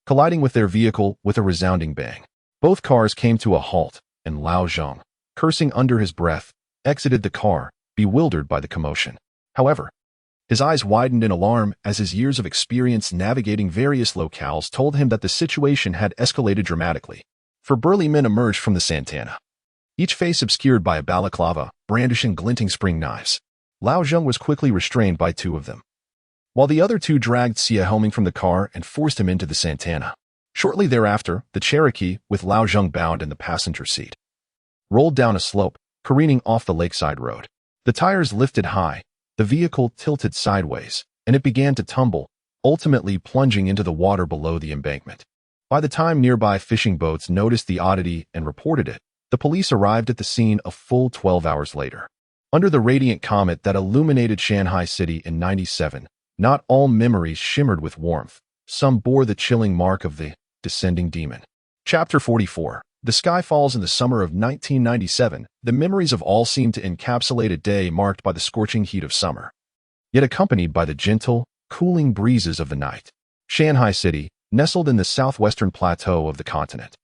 colliding with their vehicle with a resounding bang. Both cars came to a halt, and Lao Zhang, cursing under his breath, exited the car, bewildered by the commotion. However, his eyes widened in alarm as his years of experience navigating various locales told him that the situation had escalated dramatically. Four burly men emerged from the Santana, each face obscured by a balaclava, brandishing glinting spring knives. Lao Zhang was quickly restrained by two of them, while the other two dragged Xie Homing from the car and forced him into the Santana. Shortly thereafter, the Cherokee, with Lao Zhang bound in the passenger seat, rolled down a slope, careening off the lakeside road. The tires lifted high, the vehicle tilted sideways, and it began to tumble, ultimately plunging into the water below the embankment. By the time nearby fishing boats noticed the oddity and reported it, the police arrived at the scene a full 12 hours later. Under the radiant comet that illuminated Shanghai City in '97, not all memories shimmered with warmth. Some bore the chilling mark of the descending demon. Chapter 44. The sky falls in the summer of 1997. The memories of all seem to encapsulate a day marked by the scorching heat of summer, yet accompanied by the gentle, cooling breezes of the night. Shanghai City, nestled in the southwestern plateau of the continent,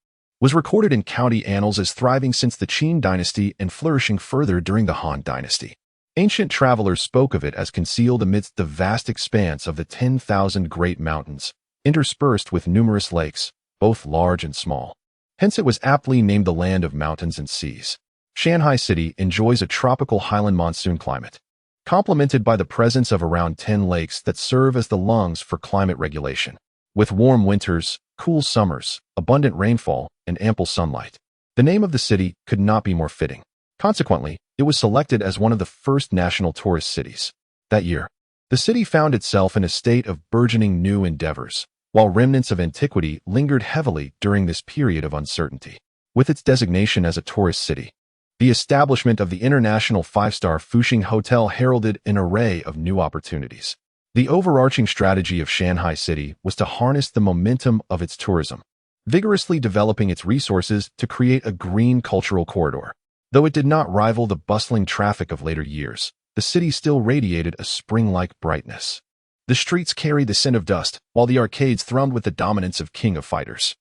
was recorded in county annals as thriving since the Qin dynasty and flourishing further during the Han dynasty. Ancient travelers spoke of it as concealed amidst the vast expanse of the 10,000 great mountains, interspersed with numerous lakes, both large and small. Hence it was aptly named the land of mountains and seas. Shanghai City enjoys a tropical highland monsoon climate, complemented by the presence of around 10 lakes that serve as the lungs for climate regulation. With warm winters, cool summers, abundant rainfall, and ample sunlight, the name of the city could not be more fitting. Consequently, it was selected as one of the first national tourist cities. That year, the city found itself in a state of burgeoning new endeavors, while remnants of antiquity lingered heavily during this period of uncertainty. With its designation as a tourist city, the establishment of the international five-star Fuxing Hotel heralded an array of new opportunities. The overarching strategy of Shanghai City was to harness the momentum of its tourism, vigorously developing its resources to create a green cultural corridor. Though it did not rival the bustling traffic of later years, the city still radiated a spring-like brightness. The streets carried the scent of dust, while the arcades thrummed with the dominance of King of Fighters.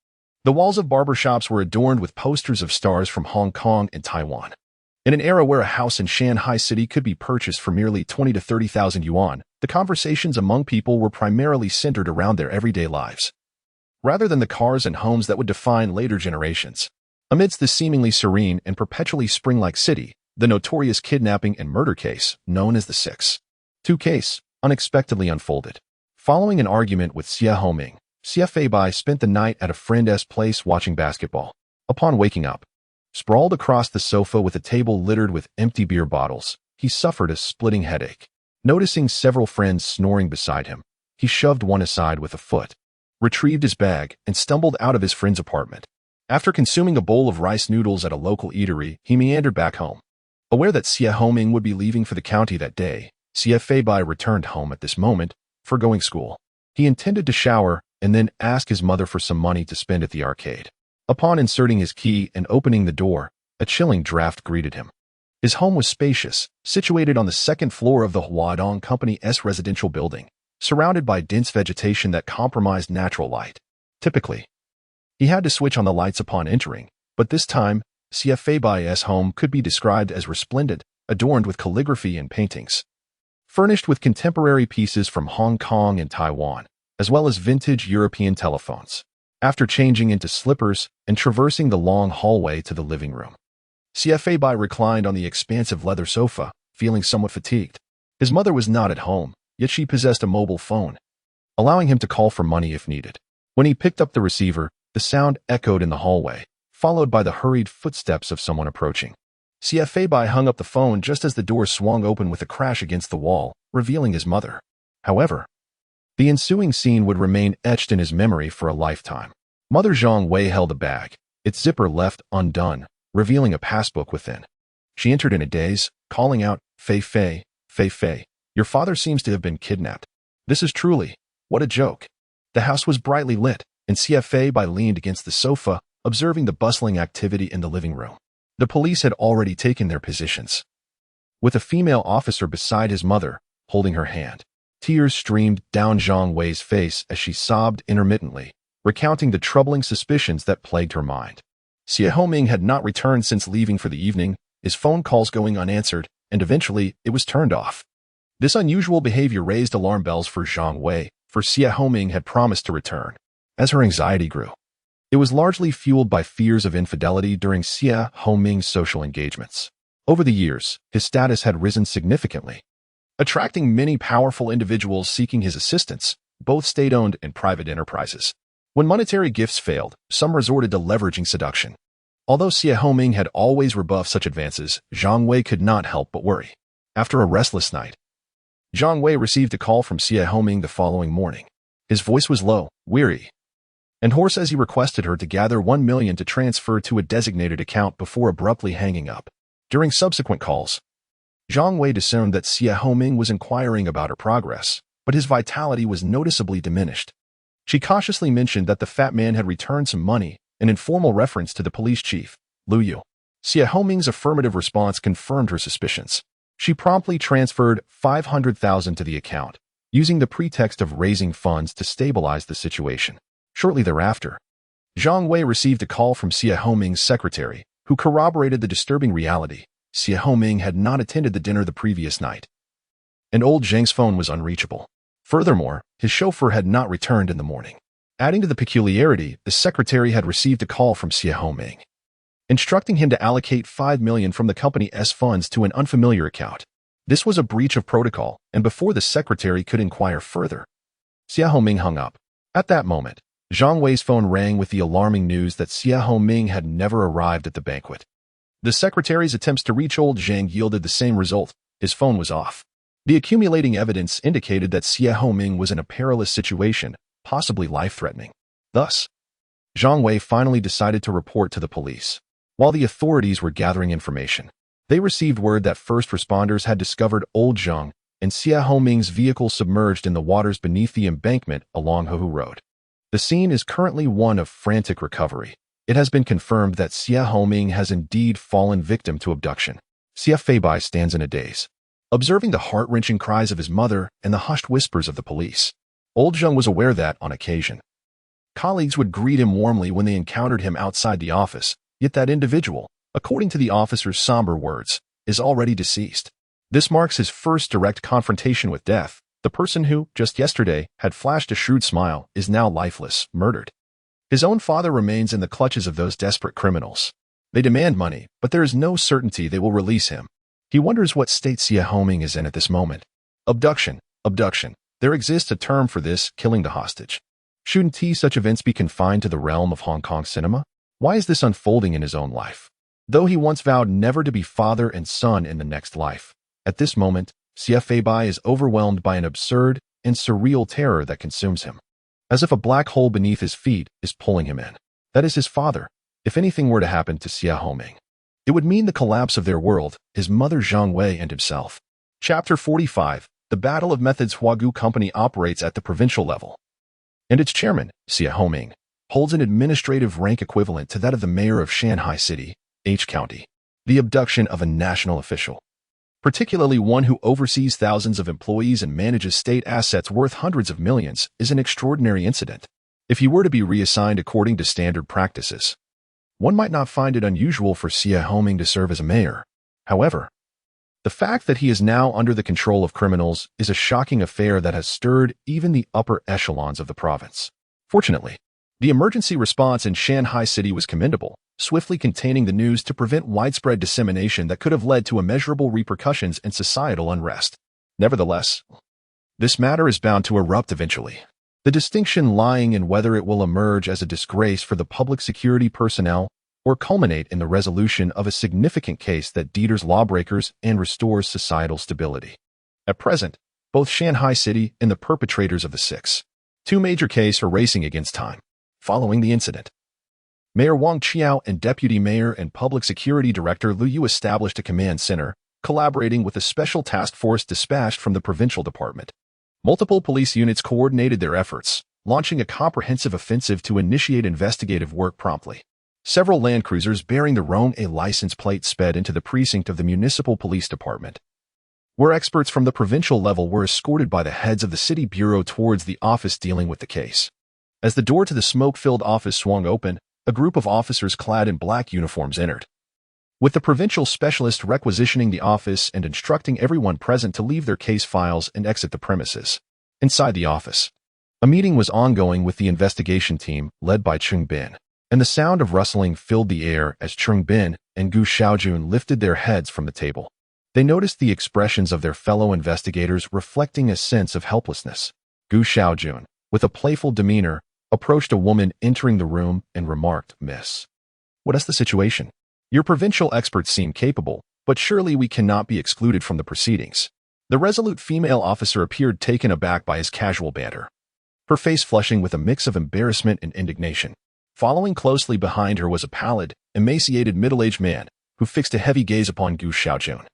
The walls of barbershops were adorned with posters of stars from Hong Kong and Taiwan. In an era where a house in Shanghai City could be purchased for merely 20 to 30,000 yuan, the conversations among people were primarily centered around their everyday lives, rather than the cars and homes that would define later generations. Amidst the seemingly serene and perpetually spring-like city, the notorious kidnapping and murder case, known as the 6-2 case, unexpectedly unfolded. Following an argument with Xie Homing, Xie Feibai spent the night at a friend's place watching basketball. Upon waking up, sprawled across the sofa with a table littered with empty beer bottles, he suffered a splitting headache. Noticing several friends snoring beside him, he shoved one aside with a foot, retrieved his bag, and stumbled out of his friend's apartment. After consuming a bowl of rice noodles at a local eatery, he meandered back home. Aware that Xie Homing would be leaving for the county that day, Xie Feibai returned home at this moment, foregoing school. He intended to shower and then ask his mother for some money to spend at the arcade. Upon inserting his key and opening the door, a chilling draft greeted him. His home was spacious, situated on the second floor of the Huadong Company's residential building, surrounded by dense vegetation that compromised natural light. Typically, he had to switch on the lights upon entering, but this time, Xie Feibai's home could be described as resplendent, adorned with calligraphy and paintings, furnished with contemporary pieces from Hong Kong and Taiwan, as well as vintage European telephones. After changing into slippers and traversing the long hallway to the living room, Xie Feibai reclined on the expansive leather sofa, feeling somewhat fatigued. His mother was not at home, yet she possessed a mobile phone, allowing him to call for money if needed. When he picked up the receiver, the sound echoed in the hallway, followed by the hurried footsteps of someone approaching. Xie Feibai hung up the phone just as the door swung open with a crash against the wall, revealing his mother. However, the ensuing scene would remain etched in his memory for a lifetime. Mother Zhang Wei held a bag, its zipper left undone, revealing a passbook within. She entered in a daze, calling out, "Fei Fei, Fei Fei, your father seems to have been kidnapped. This is truly, what a joke." The house was brightly lit, and Xie Feibai leaned against the sofa, observing the bustling activity in the living room. The police had already taken their positions, with a female officer beside his mother, holding her hand. Tears streamed down Zhang Wei's face as she sobbed intermittently, recounting the troubling suspicions that plagued her mind. Xie Homing had not returned since leaving for the evening, his phone calls going unanswered, and eventually it was turned off. This unusual behavior raised alarm bells for Zhang Wei, for Xie Homing had promised to return. As her anxiety grew, it was largely fueled by fears of infidelity during Xie Homing's social engagements. Over the years, his status had risen significantly, attracting many powerful individuals seeking his assistance, both state-owned and private enterprises. When monetary gifts failed, some resorted to leveraging seduction. Although Xie Homing had always rebuffed such advances, Zhang Wei could not help but worry. After a restless night, Zhang Wei received a call from Xie Homing the following morning. His voice was low, weary, and hoarse as he requested her to gather 1 million to transfer to a designated account before abruptly hanging up. During subsequent calls, Zhang Wei discerned that Xie Homing was inquiring about her progress, but his vitality was noticeably diminished. She cautiously mentioned that the fat man had returned some money, an informal reference to the police chief, Lu Yu. Xie Homing's affirmative response confirmed her suspicions. She promptly transferred 500,000 to the account, using the pretext of raising funds to stabilize the situation. Shortly thereafter, Zhang Wei received a call from Xie Homing's secretary, who corroborated the disturbing reality. Xie Homing had not attended the dinner the previous night, and old Zheng's phone was unreachable. Furthermore, his chauffeur had not returned in the morning. Adding to the peculiarity, the secretary had received a call from Xie Homing, instructing him to allocate 5 million from the company's funds to an unfamiliar account. This was a breach of protocol, and before the secretary could inquire further, Xie Homing hung up. At that moment, Zhang Wei's phone rang with the alarming news that Xie Homing had never arrived at the banquet. The secretary's attempts to reach old Zheng yielded the same result. His phone was off. The accumulating evidence indicated that Xie Homing was in a perilous situation, possibly life-threatening. Thus, Zhang Wei finally decided to report to the police. While the authorities were gathering information, they received word that first responders had discovered old Zheng and Xie Homing's vehicle submerged in the waters beneath the embankment along Hehu Road. The scene is currently one of frantic recovery. It has been confirmed that Xie Homing has indeed fallen victim to abduction. Xie Feibai stands in a daze, observing the heart-wrenching cries of his mother and the hushed whispers of the police. Old Zheng was aware that, on occasion, colleagues would greet him warmly when they encountered him outside the office, yet that individual, according to the officer's somber words, is already deceased. This marks his first direct confrontation with death. The person who, just yesterday, had flashed a shrewd smile is now lifeless, murdered. His own father remains in the clutches of those desperate criminals. They demand money, but there is no certainty they will release him. He wonders what state Xie Homing is in at this moment. Abduction. There exists a term for this, killing the hostage. Shouldn't such events be confined to the realm of Hong Kong cinema? Why is this unfolding in his own life? Though he once vowed never to be father and son in the next life, at this moment, Xie Feibai is overwhelmed by an absurd and surreal terror that consumes him, as if a black hole beneath his feet is pulling him in. That is his father. If anything were to happen to Xie Homing, it would mean the collapse of their world, his mother Zhang Wei and himself. Chapter 45. The Battle of Methods. Huagu Company operates at the provincial level, and its chairman, Xie Homing, holds an administrative rank equivalent to that of the mayor of Shanghai City, H County. The abduction of a national official, particularly one who oversees thousands of employees and manages state assets worth hundreds of millions, is an extraordinary incident. If he were to be reassigned according to standard practices, one might not find it unusual for Xie Homing to serve as a mayor. However, the fact that he is now under the control of criminals is a shocking affair that has stirred even the upper echelons of the province. Fortunately, the emergency response in Shanghai City was commendable, swiftly containing the news to prevent widespread dissemination that could have led to immeasurable repercussions and societal unrest. Nevertheless, this matter is bound to erupt eventually, the distinction lying in whether it will emerge as a disgrace for the public security personnel or culminate in the resolution of a significant case that deters lawbreakers and restores societal stability. At present, both Shanghai City and the perpetrators of the two major cases are racing against time. Following the incident, Mayor Wang Qiao and Deputy Mayor and Public Security Director Lu Yu established a command center, collaborating with a special task force dispatched from the provincial department. Multiple police units coordinated their efforts, launching a comprehensive offensive to initiate investigative work promptly. Several land cruisers bearing the Rome-A license plate sped into the precinct of the municipal police department, where experts from the provincial level were escorted by the heads of the city bureau towards the office dealing with the case. As the door to the smoke-filled office swung open, a group of officers clad in black uniforms entered, with the provincial specialist requisitioning the office and instructing everyone present to leave their case files and exit the premises. Inside the office, a meeting was ongoing with the investigation team led by Cheng Bin, and the sound of rustling filled the air as Cheng Bin and Gu Xiaojun lifted their heads from the table. They noticed the expressions of their fellow investigators reflecting a sense of helplessness. Gu Xiaojun, with a playful demeanor, approached a woman entering the room and remarked, "Miss, what is the situation? Your provincial experts seem capable, but surely we cannot be excluded from the proceedings." The resolute female officer appeared taken aback by his casual banter, her face flushing with a mix of embarrassment and indignation. Following closely behind her was a pallid, emaciated middle-aged man who fixed a heavy gaze upon Gu Xiaojun.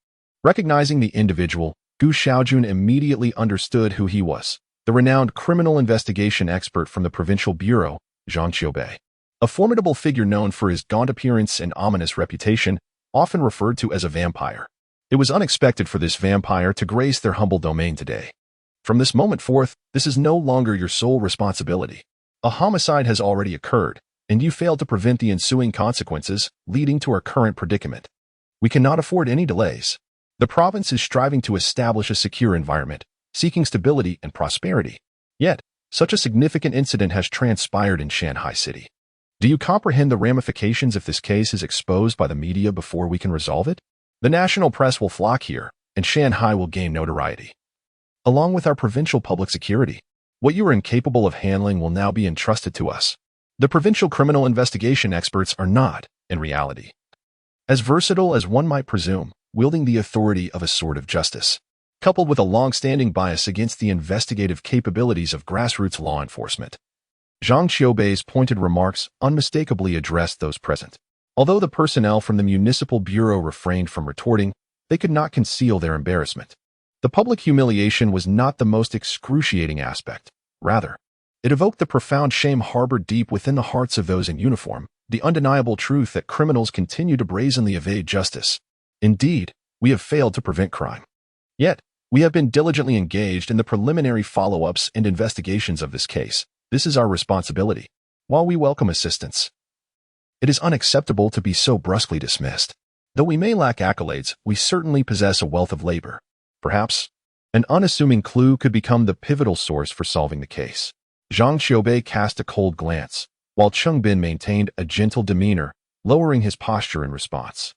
Recognizing the individual, Gu Xiaojun immediately understood who he was, the renowned criminal investigation expert from the provincial bureau, Zhang Qiubei. A formidable figure known for his gaunt appearance and ominous reputation, often referred to as a vampire. It was unexpected for this vampire to grace their humble domain today. From this moment forth, this is no longer your sole responsibility. A homicide has already occurred, and you failed to prevent the ensuing consequences, leading to our current predicament. We cannot afford any delays. The province is striving to establish a secure environment, seeking stability and prosperity. Yet, such a significant incident has transpired in Shanghai City. Do you comprehend the ramifications if this case is exposed by the media before we can resolve it? The national press will flock here, and Shanghai will gain notoriety. Along with our provincial public security, what you are incapable of handling will now be entrusted to us. The provincial criminal investigation experts are not, in reality, as versatile as one might presume, wielding the authority of a sword of justice, coupled with a long-standing bias against the investigative capabilities of grassroots law enforcement. Zhang Qiubei's pointed remarks unmistakably addressed those present. Although the personnel from the municipal bureau refrained from retorting, they could not conceal their embarrassment. The public humiliation was not the most excruciating aspect. Rather, it evoked the profound shame harbored deep within the hearts of those in uniform, the undeniable truth that criminals continue to brazenly evade justice. Indeed, we have failed to prevent crime. Yet, we have been diligently engaged in the preliminary follow-ups and investigations of this case. This is our responsibility. While we welcome assistance, it is unacceptable to be so brusquely dismissed. Though we may lack accolades, we certainly possess a wealth of labor. Perhaps, an unassuming clue could become the pivotal source for solving the case. Zhang Qiubei cast a cold glance, while Cheng Bin maintained a gentle demeanor, lowering his posture in response.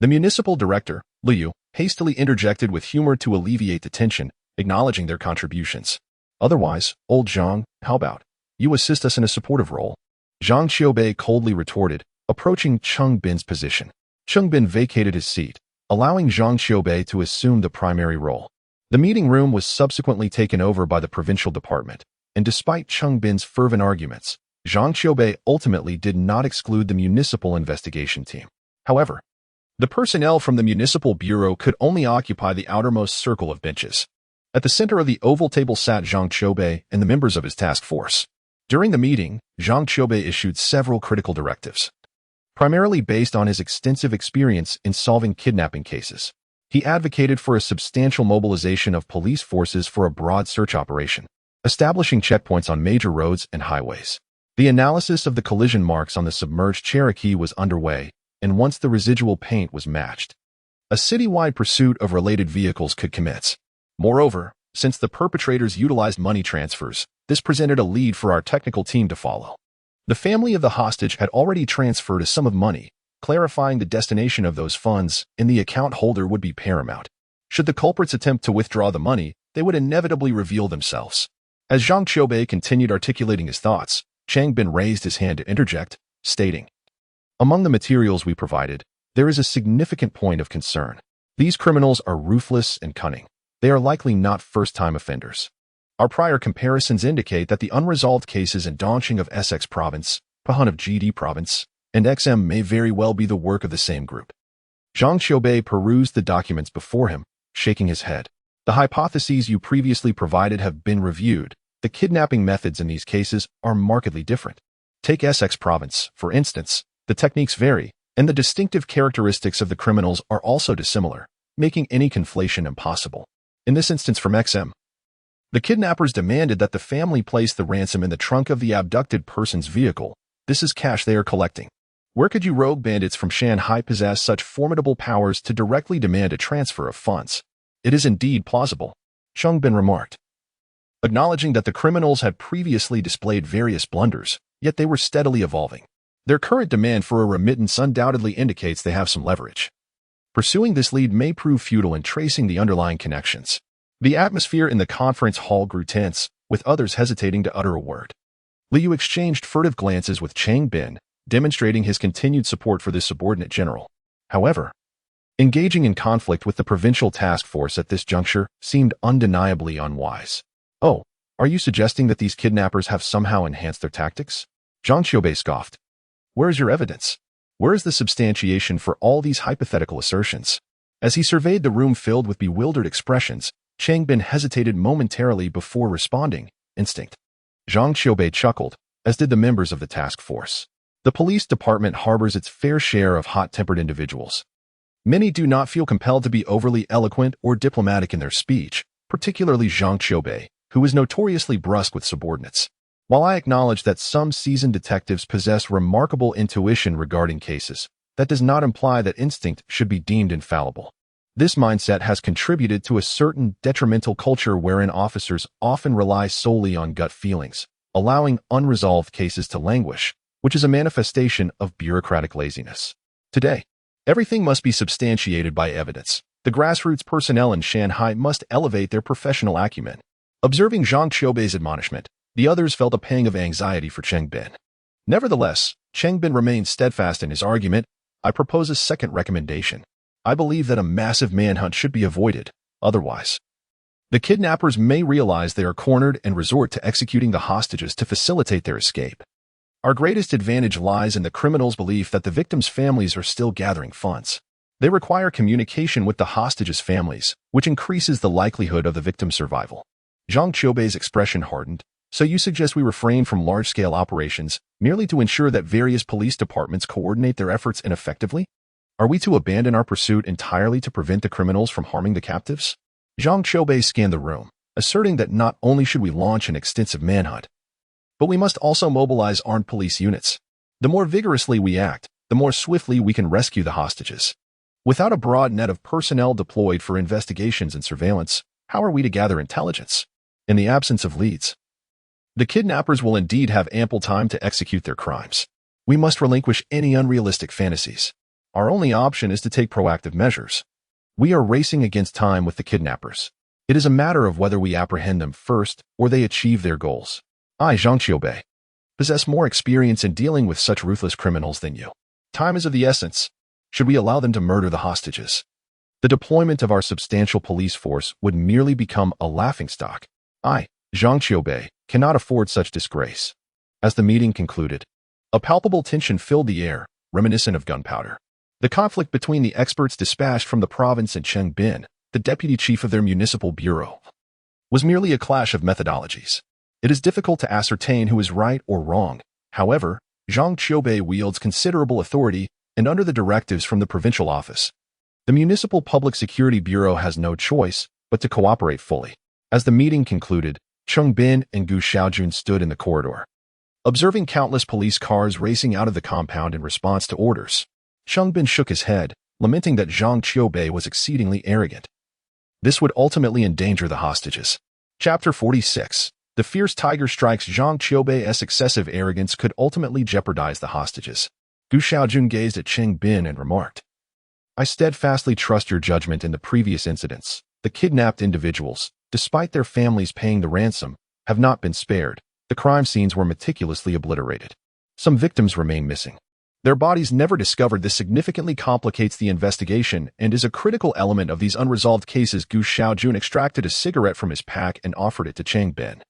The municipal director, Liu, hastily interjected with humor to alleviate the tension, acknowledging their contributions. "Otherwise, old Zhang, how about you assist us in a supportive role?" Zhang Qiubei coldly retorted, approaching Cheng Bin's position. Cheng Bin vacated his seat, allowing Zhang Qiubei to assume the primary role. The meeting room was subsequently taken over by the provincial department, and despite Cheng Bin's fervent arguments, Zhang Qiubei ultimately did not exclude the municipal investigation team. However, the personnel from the municipal bureau could only occupy the outermost circle of benches. At the center of the oval table sat Zhang Qiubei and the members of his task force. During the meeting, Zhang Qiubei issued several critical directives, primarily based on his extensive experience in solving kidnapping cases. He advocated for a substantial mobilization of police forces for a broad search operation, establishing checkpoints on major roads and highways. The analysis of the collision marks on the submerged Cherokee was underway, and once the residual paint was matched, a citywide pursuit of related vehicles could commence. Moreover, since the perpetrators utilized money transfers, this presented a lead for our technical team to follow. The family of the hostage had already transferred a sum of money, clarifying the destination of those funds, and the account holder would be paramount. Should the culprits attempt to withdraw the money, they would inevitably reveal themselves. As Zhang Qiubei continued articulating his thoughts, Cheng Bin raised his hand to interject, stating, "Among the materials we provided, there is a significant point of concern. These criminals are ruthless and cunning. They are likely not first-time offenders. Our prior comparisons indicate that the unresolved cases in Dongqing of Essex Province, Pahan of GD Province, and XM may very well be the work of the same group." Zhang Qiubei perused the documents before him, shaking his head. "The hypotheses you previously provided have been reviewed. The kidnapping methods in these cases are markedly different. Take Essex Province, for instance. The techniques vary, and the distinctive characteristics of the criminals are also dissimilar, making any conflation impossible. In this instance from XM, the kidnappers demanded that the family place the ransom in the trunk of the abducted person's vehicle, This is cash they are collecting. Where could you rogue bandits from Shanghai possess such formidable powers to directly demand a transfer of funds? It is indeed plausible, Cheng Bin remarked, acknowledging that the criminals had previously displayed various blunders, yet they were steadily evolving. Their current demand for a remittance undoubtedly indicates they have some leverage. Pursuing this lead may prove futile in tracing the underlying connections. The atmosphere in the conference hall grew tense, with others hesitating to utter a word. Liu exchanged furtive glances with Cheng Bin, demonstrating his continued support for this subordinate general. However, engaging in conflict with the provincial task force at this juncture seemed undeniably unwise. Oh, are you suggesting that these kidnappers have somehow enhanced their tactics? Zhang Qiubei scoffed. Where is your evidence? Where is the substantiation for all these hypothetical assertions? As he surveyed the room filled with bewildered expressions, Cheng Bin hesitated momentarily before responding. Instinct. Zhang Qiubei chuckled, as did the members of the task force. The police department harbors its fair share of hot-tempered individuals. Many do not feel compelled to be overly eloquent or diplomatic in their speech, particularly Zhang Qiubei, who is notoriously brusque with subordinates. While I acknowledge that some seasoned detectives possess remarkable intuition regarding cases, that does not imply that instinct should be deemed infallible. This mindset has contributed to a certain detrimental culture wherein officers often rely solely on gut feelings, allowing unresolved cases to languish, which is a manifestation of bureaucratic laziness. Today, everything must be substantiated by evidence. The grassroots personnel in Shanghai must elevate their professional acumen. Observing Zhang Qiubei's admonishment, the others felt a pang of anxiety for Cheng Bin. Nevertheless, Cheng Bin remained steadfast in his argument. I propose a second recommendation. I believe that a massive manhunt should be avoided. Otherwise, the kidnappers may realize they are cornered and resort to executing the hostages to facilitate their escape. Our greatest advantage lies in the criminals' belief that the victims' families are still gathering funds. They require communication with the hostages' families, which increases the likelihood of the victim's survival. Zhang Qiubei's expression hardened. So you suggest we refrain from large-scale operations merely to ensure that various police departments coordinate their efforts ineffectively? Are we to abandon our pursuit entirely to prevent the criminals from harming the captives? Zhang Qiubei scanned the room, asserting that not only should we launch an extensive manhunt, but we must also mobilize armed police units. The more vigorously we act, the more swiftly we can rescue the hostages. Without a broad net of personnel deployed for investigations and surveillance, how are we to gather intelligence? In the absence of leads, the kidnappers will indeed have ample time to execute their crimes. We must relinquish any unrealistic fantasies. Our only option is to take proactive measures. We are racing against time with the kidnappers. It is a matter of whether we apprehend them first or they achieve their goals. I, Zhang Qiubei, possess more experience in dealing with such ruthless criminals than you. Time is of the essence. Should we allow them to murder the hostages? The deployment of our substantial police force would merely become a laughingstock. I, Zhang Qiubei, cannot afford such disgrace. As the meeting concluded, a palpable tension filled the air, reminiscent of gunpowder. The conflict between the experts dispatched from the province and Cheng Bin, the deputy chief of their municipal bureau, was merely a clash of methodologies. It is difficult to ascertain who is right or wrong. However, Zhang Qiubei wields considerable authority, and under the directives from the provincial office, the Municipal Public Security Bureau has no choice but to cooperate fully. As the meeting concluded, Cheng Bin and Gu Xiaojun stood in the corridor, observing countless police cars racing out of the compound in response to orders. Cheng Bin shook his head, lamenting that Zhang Qiubei was exceedingly arrogant. This would ultimately endanger the hostages. Chapter 46. The fierce tiger strikes. Zhang Qiubei's excessive arrogance could ultimately jeopardize the hostages. Gu Xiaojun gazed at Cheng Bin and remarked, I steadfastly trust your judgment in the previous incidents. The kidnapped individuals, despite their families paying the ransom, have not been spared. The crime scenes were meticulously obliterated. Some victims remain missing. Their bodies never discovered. This significantly complicates the investigation and is a critical element of these unresolved cases. Gu Xiaojun extracted a cigarette from his pack and offered it to Cheng Bin.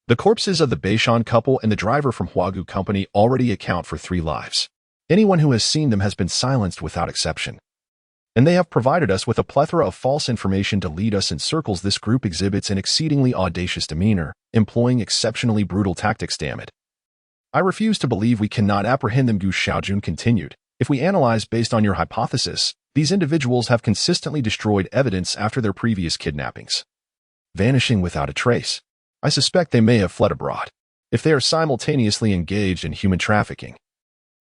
The corpses of the Beishan couple and the driver from Huagu Company already account for 3 lives. Anyone who has seen them has been silenced without exception. And they have provided us with a plethora of false information to lead us in circles. This group exhibits an exceedingly audacious demeanor, employing exceptionally brutal tactics. Damn it. I refuse to believe we cannot apprehend them, Gu Xiaojun continued. If we analyze based on your hypothesis, these individuals have consistently destroyed evidence after their previous kidnappings, vanishing without a trace. I suspect they may have fled abroad. If they are simultaneously engaged in human trafficking,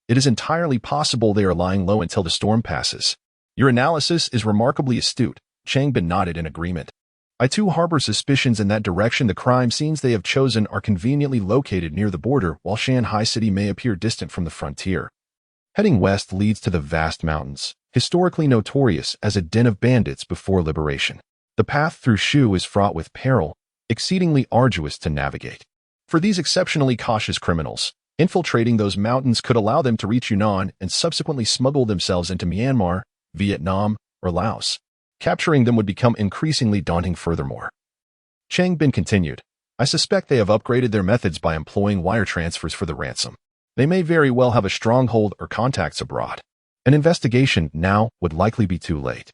It is entirely possible they are lying low until the storm passes. Your analysis is remarkably astute. Cheng Bin nodded in agreement. I too harbor suspicions in that direction. The crime scenes they have chosen are conveniently located near the border, while Shanghai City may appear distant from the frontier. Heading west leads to the vast mountains, historically notorious as a den of bandits before liberation. The path through Shu is fraught with peril, exceedingly arduous to navigate. For these exceptionally cautious criminals, infiltrating those mountains could allow them to reach Yunnan and subsequently smuggle themselves into Myanmar, Vietnam, or Laos. Capturing them would become increasingly daunting furthermore. Cheng Bin continued, I suspect they have upgraded their methods by employing wire transfers for the ransom. They may very well have a stronghold or contacts abroad. An investigation now would likely be too late.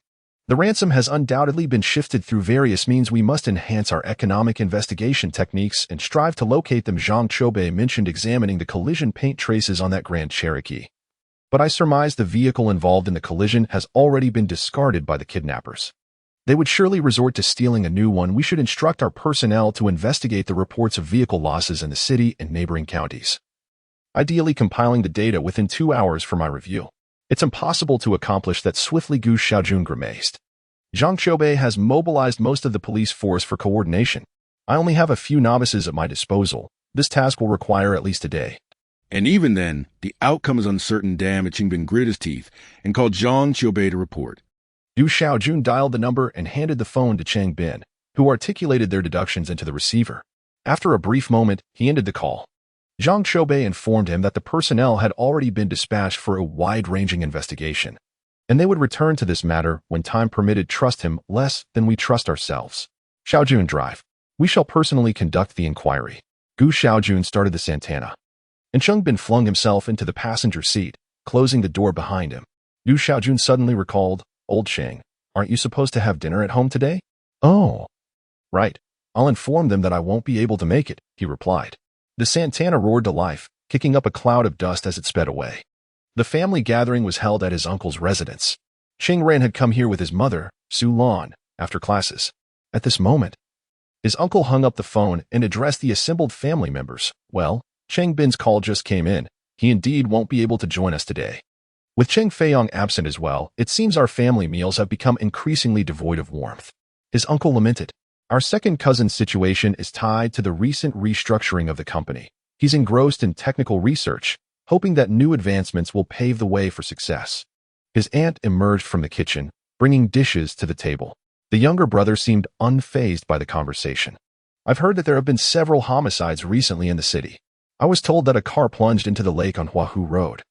The ransom has undoubtedly been shifted through various means. We must enhance our economic investigation techniques and strive to locate them. Zhang Choubei mentioned examining the collision paint traces on that Grand Cherokee. But I surmise the vehicle involved in the collision has already been discarded by the kidnappers. They would surely resort to stealing a new one. We should instruct our personnel to investigate the reports of vehicle losses in the city and neighboring counties, ideally compiling the data within 2 hours for my review. It's impossible to accomplish that swiftly. Gu Xiaojun grimaced. Zhang Choubei has mobilized most of the police force for coordination. I only have a few novices at my disposal. This task will require at least a day. And even then, the outcome is uncertain. Cheng Bin grit his teeth and called Zhang Choubei to report. Gu Xiaojun dialed the number and handed the phone to Cheng Bin, who articulated their deductions into the receiver. After a brief moment, he ended the call. Zhang Choubei informed him that the personnel had already been dispatched for a wide-ranging investigation, and they would return to this matter when time permitted. Trust him less than we trust ourselves. Xiaojun, drive. We shall personally conduct the inquiry. Gu Xiaojun started the Santana, and Cheng Bin flung himself into the passenger seat, closing the door behind him. Gu Xiaojun suddenly recalled, Old Cheng, aren't you supposed to have dinner at home today? Oh, right. I'll inform them that I won't be able to make it, he replied. The Santana roared to life, kicking up a cloud of dust as it sped away. The family gathering was held at his uncle's residence. Cheng Ran had come here with his mother, Su Lan, after classes. At this moment, his uncle hung up the phone and addressed the assembled family members. Well, Cheng Bin's call just came in. He indeed won't be able to join us today. With Cheng Feiyong absent as well, it seems our family meals have become increasingly devoid of warmth. His uncle lamented. Our second cousin's situation is tied to the recent restructuring of the company. He's engrossed in technical research, hoping that new advancements will pave the way for success. His aunt emerged from the kitchen, bringing dishes to the table. The younger brother seemed unfazed by the conversation. I've heard that there have been several homicides recently in the city. I was told that a car plunged into the lake on Huahu Road.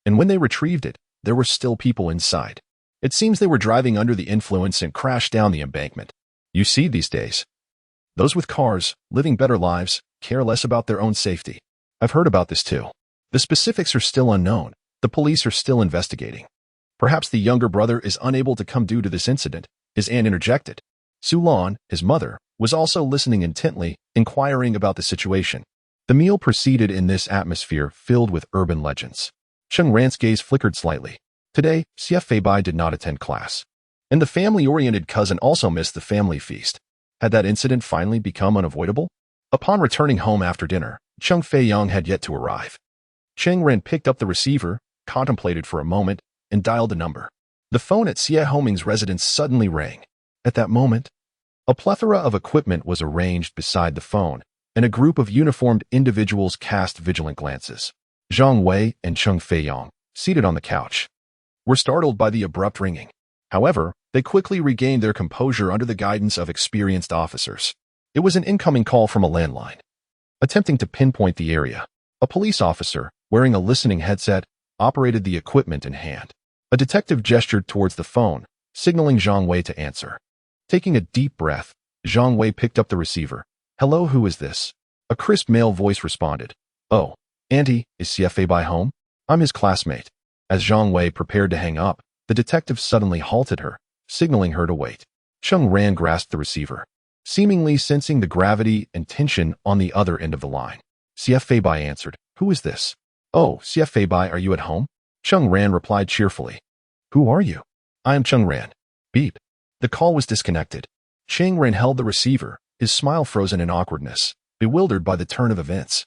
And when they retrieved it, there were still people inside. It seems they were driving under the influence and crashed down the embankment. You see these days, those with cars, living better lives, care less about their own safety. I've heard about this too. The specifics are still unknown. The police are still investigating. Perhaps the younger brother is unable to come due to this incident, his aunt interjected. Su Lan, his mother, was also listening intently, inquiring about the situation. The meal proceeded in this atmosphere filled with urban legends. Cheng Ran's gaze flickered slightly. Today, Xie Feibai did not attend class. And the family-oriented cousin also missed the family feast. Had that incident finally become unavoidable? Upon returning home after dinner, Cheng Feiyong had yet to arrive. Cheng Ran picked up the receiver, contemplated for a moment, and dialed the number. The phone at Xie Homing's residence suddenly rang. At that moment, a plethora of equipment was arranged beside the phone, and a group of uniformed individuals cast vigilant glances. Zhang Wei and Cheng Feiyong, seated on the couch, were startled by the abrupt ringing. However, they quickly regained their composure under the guidance of experienced officers. It was an incoming call from a landline. Attempting to pinpoint the area, a police officer, wearing a listening headset, operated the equipment in hand. A detective gestured towards the phone, signaling Zhang Wei to answer. Taking a deep breath, Zhang Wei picked up the receiver. Hello, who is this? A crisp male voice responded. Oh, Auntie, is Xie Feibai home? I'm his classmate. As Zhang Wei prepared to hang up, the detective suddenly halted her, signaling her to wait. Cheng Ran grasped the receiver, seemingly sensing the gravity and tension on the other end of the line. Xie Feibai answered. Who is this? Oh, Xie Feibai, are you at home? Cheng Ran replied cheerfully. Who are you? I am Cheng Ran. Beep. The call was disconnected. Cheng Ran held the receiver, his smile frozen in awkwardness, bewildered by the turn of events.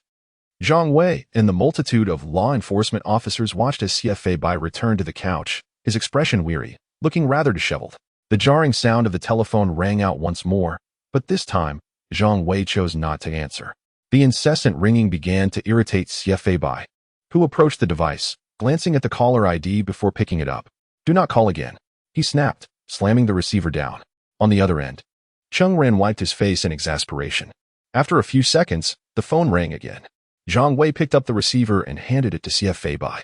Zhang Wei and the multitude of law enforcement officers watched as CFA Bai returned to the couch, his expression weary, looking rather disheveled. The jarring sound of the telephone rang out once more, but this time, Zhang Wei chose not to answer. The incessant ringing began to irritate CFA Bai, who approached the device, glancing at the caller ID before picking it up. "Do not call again," he snapped, slamming the receiver down. On the other end, Cheng Ran wiped his face in exasperation. After a few seconds, the phone rang again. Zhang Wei picked up the receiver and handed it to CFA Bai.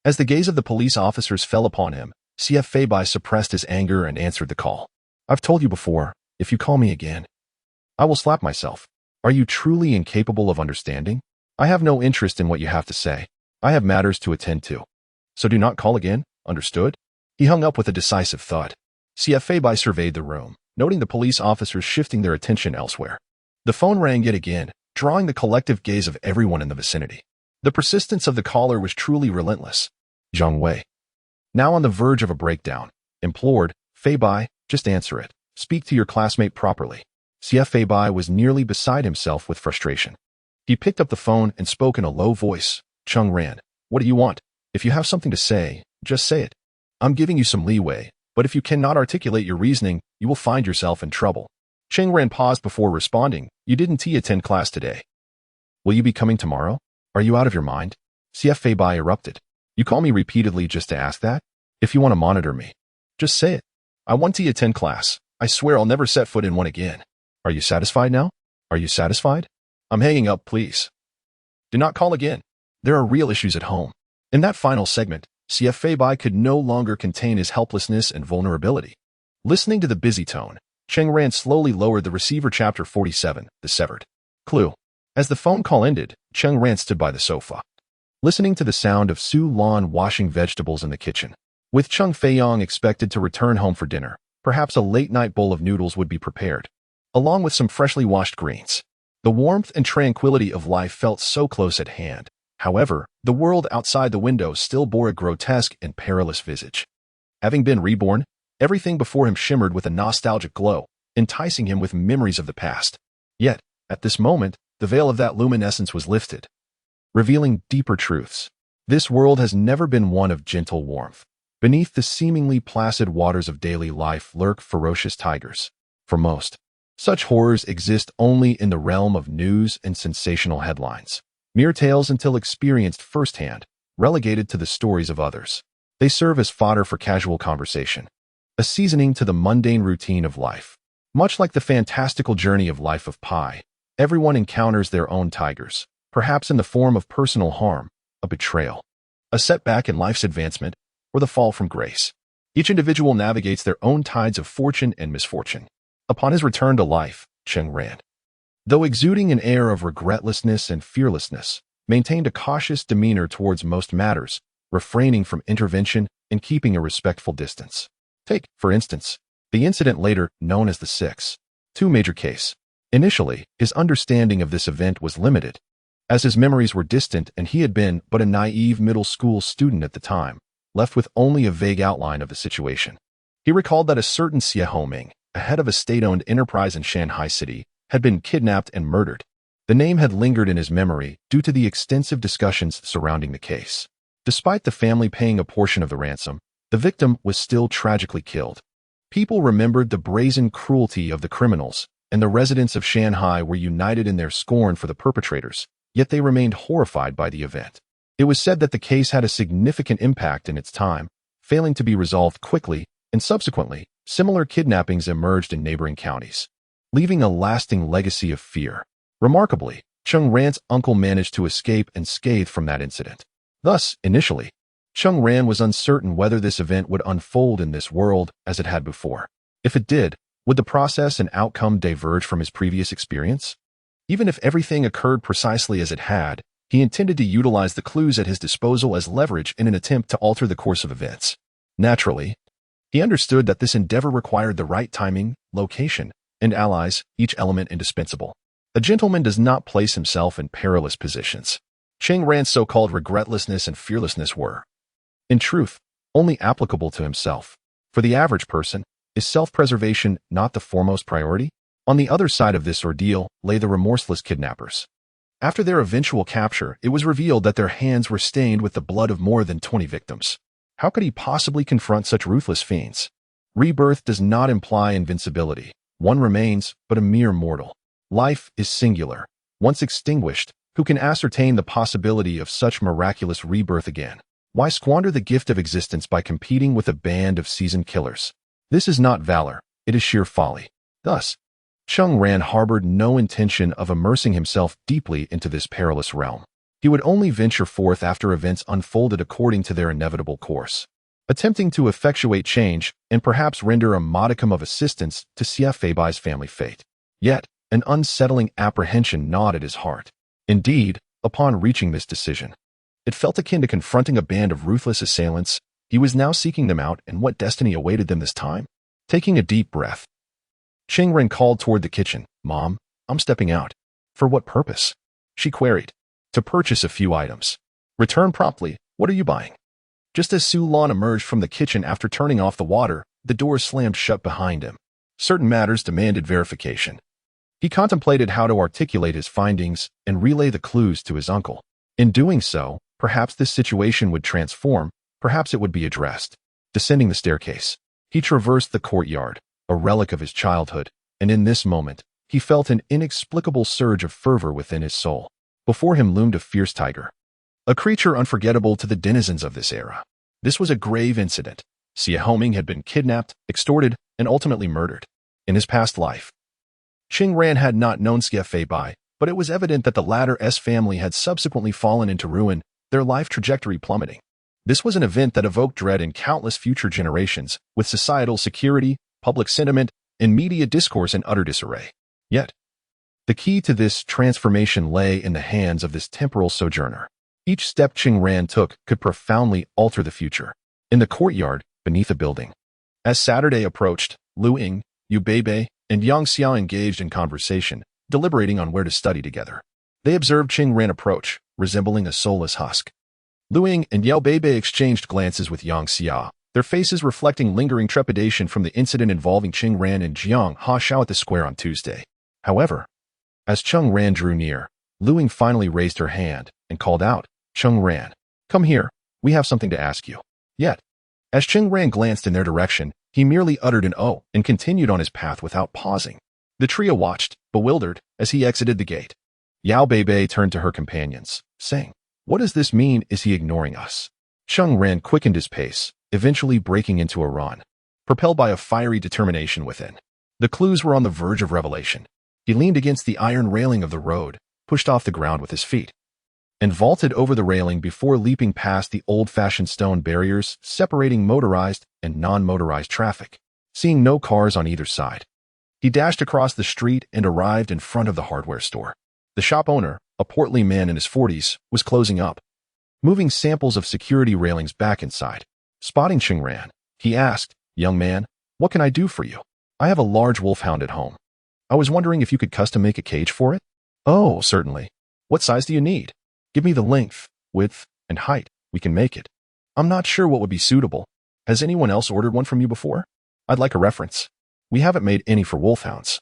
As the gaze of the police officers fell upon him, CFA Bai suppressed his anger and answered the call. "I've told you before, if you call me again, I will slap myself. Are you truly incapable of understanding? I have no interest in what you have to say. I have matters to attend to. So do not call again, understood?" He hung up with a decisive thud. CFA Bai surveyed the room, noting the police officers shifting their attention elsewhere. The phone rang yet again, drawing the collective gaze of everyone in the vicinity. The persistence of the caller was truly relentless. Zhang Wei, now on the verge of a breakdown, implored, "Fei Bai, just answer it. Speak to your classmate properly." CFA Bai was nearly beside himself with frustration. He picked up the phone and spoke in a low voice. "Cheng Ran, what do you want? If you have something to say, just say it. I'm giving you some leeway, but if you cannot articulate your reasoning, you will find yourself in trouble." Cheng Ran paused before responding. "You didn't attend class today. Will you be coming tomorrow? Are you out of your mind?" CFA Bai erupted. "You call me repeatedly just to ask that? If you want to monitor me, just say it. I want to attend class. I swear I'll never set foot in one again. Are you satisfied now? Are you satisfied? I'm hanging up, please. Do not call again. There are real issues at home." In that final segment, CFA Bai could no longer contain his helplessness and vulnerability. Listening to the busy tone, Cheng Ran slowly lowered the receiver. Chapter 47, The Severed. Clue. As the phone call ended, Cheng Ran stood by the sofa, listening to the sound of Su Lan washing vegetables in the kitchen. With Cheng Feiyong expected to return home for dinner, perhaps a late-night bowl of noodles would be prepared, along with some freshly washed greens. The warmth and tranquility of life felt so close at hand. However, the world outside the window still bore a grotesque and perilous visage. Having been reborn, everything before him shimmered with a nostalgic glow, enticing him with memories of the past. Yet, at this moment, the veil of that luminescence was lifted, revealing deeper truths. This world has never been one of gentle warmth. Beneath the seemingly placid waters of daily life lurk ferocious tigers. For most, such horrors exist only in the realm of news and sensational headlines. Mere tales until experienced firsthand, relegated to the stories of others. They serve as fodder for casual conversation, a seasoning to the mundane routine of life. Much like the fantastical journey of life of Pi, everyone encounters their own tigers, perhaps in the form of personal harm, a betrayal, a setback in life's advancement, or the fall from grace. Each individual navigates their own tides of fortune and misfortune. Upon his return to life, Cheng Ran, though exuding an air of regretlessness and fearlessness, maintained a cautious demeanor towards most matters, refraining from intervention and keeping a respectful distance. Take, for instance, the incident later known as the 6-2 major case. Initially, his understanding of this event was limited, as his memories were distant and he had been but a naive middle school student at the time, left with only a vague outline of the situation. He recalled that a certain Xie Homing, a head of a state-owned enterprise in Shanghai City, had been kidnapped and murdered. The name had lingered in his memory due to the extensive discussions surrounding the case. Despite the family paying a portion of the ransom, the victim was still tragically killed. People remembered the brazen cruelty of the criminals, and the residents of Shanghai were united in their scorn for the perpetrators, yet they remained horrified by the event. It was said that the case had a significant impact in its time, failing to be resolved quickly, and subsequently, similar kidnappings emerged in neighboring counties, leaving a lasting legacy of fear. Remarkably, Cheng Ran's uncle managed to escape unscathed from that incident. Thus, initially, Cheng Ran was uncertain whether this event would unfold in this world as it had before. If it did, would the process and outcome diverge from his previous experience? Even if everything occurred precisely as it had, he intended to utilize the clues at his disposal as leverage in an attempt to alter the course of events. Naturally, he understood that this endeavor required the right timing, location, and allies, each element indispensable. A gentleman does not place himself in perilous positions. Cheng Ran's so-called regretlessness and fearlessness were, in truth, only applicable to himself. For the average person, is self-preservation not the foremost priority? On the other side of this ordeal lay the remorseless kidnappers. After their eventual capture, it was revealed that their hands were stained with the blood of more than 20 victims. How could he possibly confront such ruthless fiends? Rebirth does not imply invincibility. One remains, but a mere mortal. Life is singular. Once extinguished, who can ascertain the possibility of such miraculous rebirth again? Why squander the gift of existence by competing with a band of seasoned killers? This is not valor, it is sheer folly. Thus, Cheng Ran harbored no intention of immersing himself deeply into this perilous realm. He would only venture forth after events unfolded according to their inevitable course, attempting to effectuate change and perhaps render a modicum of assistance to Xia Feibai's family fate. Yet, an unsettling apprehension gnawed at his heart. Indeed, upon reaching this decision, it felt akin to confronting a band of ruthless assailants. He was now seeking them out, and what destiny awaited them this time? Taking a deep breath, Cheng Ran called toward the kitchen. "Mom, I'm stepping out." "For what purpose?" she queried. "To purchase a few items. Return promptly. What are you buying?" Just as Su Lan emerged from the kitchen after turning off the water, the door slammed shut behind him. Certain matters demanded verification. He contemplated how to articulate his findings and relay the clues to his uncle. In doing so, perhaps this situation would transform, perhaps it would be addressed. Descending the staircase, he traversed the courtyard, a relic of his childhood, and in this moment, he felt an inexplicable surge of fervor within his soul. Before him loomed a fierce tiger, a creature unforgettable to the denizens of this era. This was a grave incident. Xia Homing had been kidnapped, extorted, and ultimately murdered. In his past life, Cheng Ran had not known Xia Feibai, but it was evident that the latter's family had subsequently fallen into ruin, their life trajectory plummeting. This was an event that evoked dread in countless future generations, with societal security, public sentiment, and media discourse in utter disarray. Yet, the key to this transformation lay in the hands of this temporal sojourner. Each step Cheng Ran took could profoundly alter the future. In the courtyard, beneath a building, as Saturday approached, Lu Ying, Yu Beibei, and Yang Xiao engaged in conversation, deliberating on where to study together. They observed Cheng Ran approach, resembling a soulless husk. Lu Ying and Yao Beibei exchanged glances with Yang Xiao, their faces reflecting lingering trepidation from the incident involving Cheng Ran and Jiang Hashao at the square on Tuesday. However, as Cheng Ran drew near, Lu Ying finally raised her hand and called out, "Cheng Ran, come here, we have something to ask you." Yet, as Cheng Ran glanced in their direction, he merely uttered an "oh" and continued on his path without pausing. The trio watched, bewildered, as he exited the gate. Yao Beibei turned to her companions, saying, "What does this mean? Is he ignoring us?" Cheng Ran quickened his pace, eventually breaking into a run, propelled by a fiery determination within. The clues were on the verge of revelation. He leaned against the iron railing of the road, pushed off the ground with his feet, and vaulted over the railing before leaping past the old-fashioned stone barriers separating motorized and non-motorized traffic. Seeing no cars on either side, he dashed across the street and arrived in front of the hardware store. The shop owner, a portly man in his 40s, was closing up, moving samples of security railings back inside. Spotting Cheng Ran, he asked, "Young man, what can I do for you? I have a large wolfhound at home. I was wondering if you could custom make a cage for it." "Oh, certainly. What size do you need? Give me the length, width, and height. We can make it." "I'm not sure what would be suitable. Has anyone else ordered one from you before? I'd like a reference." "We haven't made any for wolfhounds.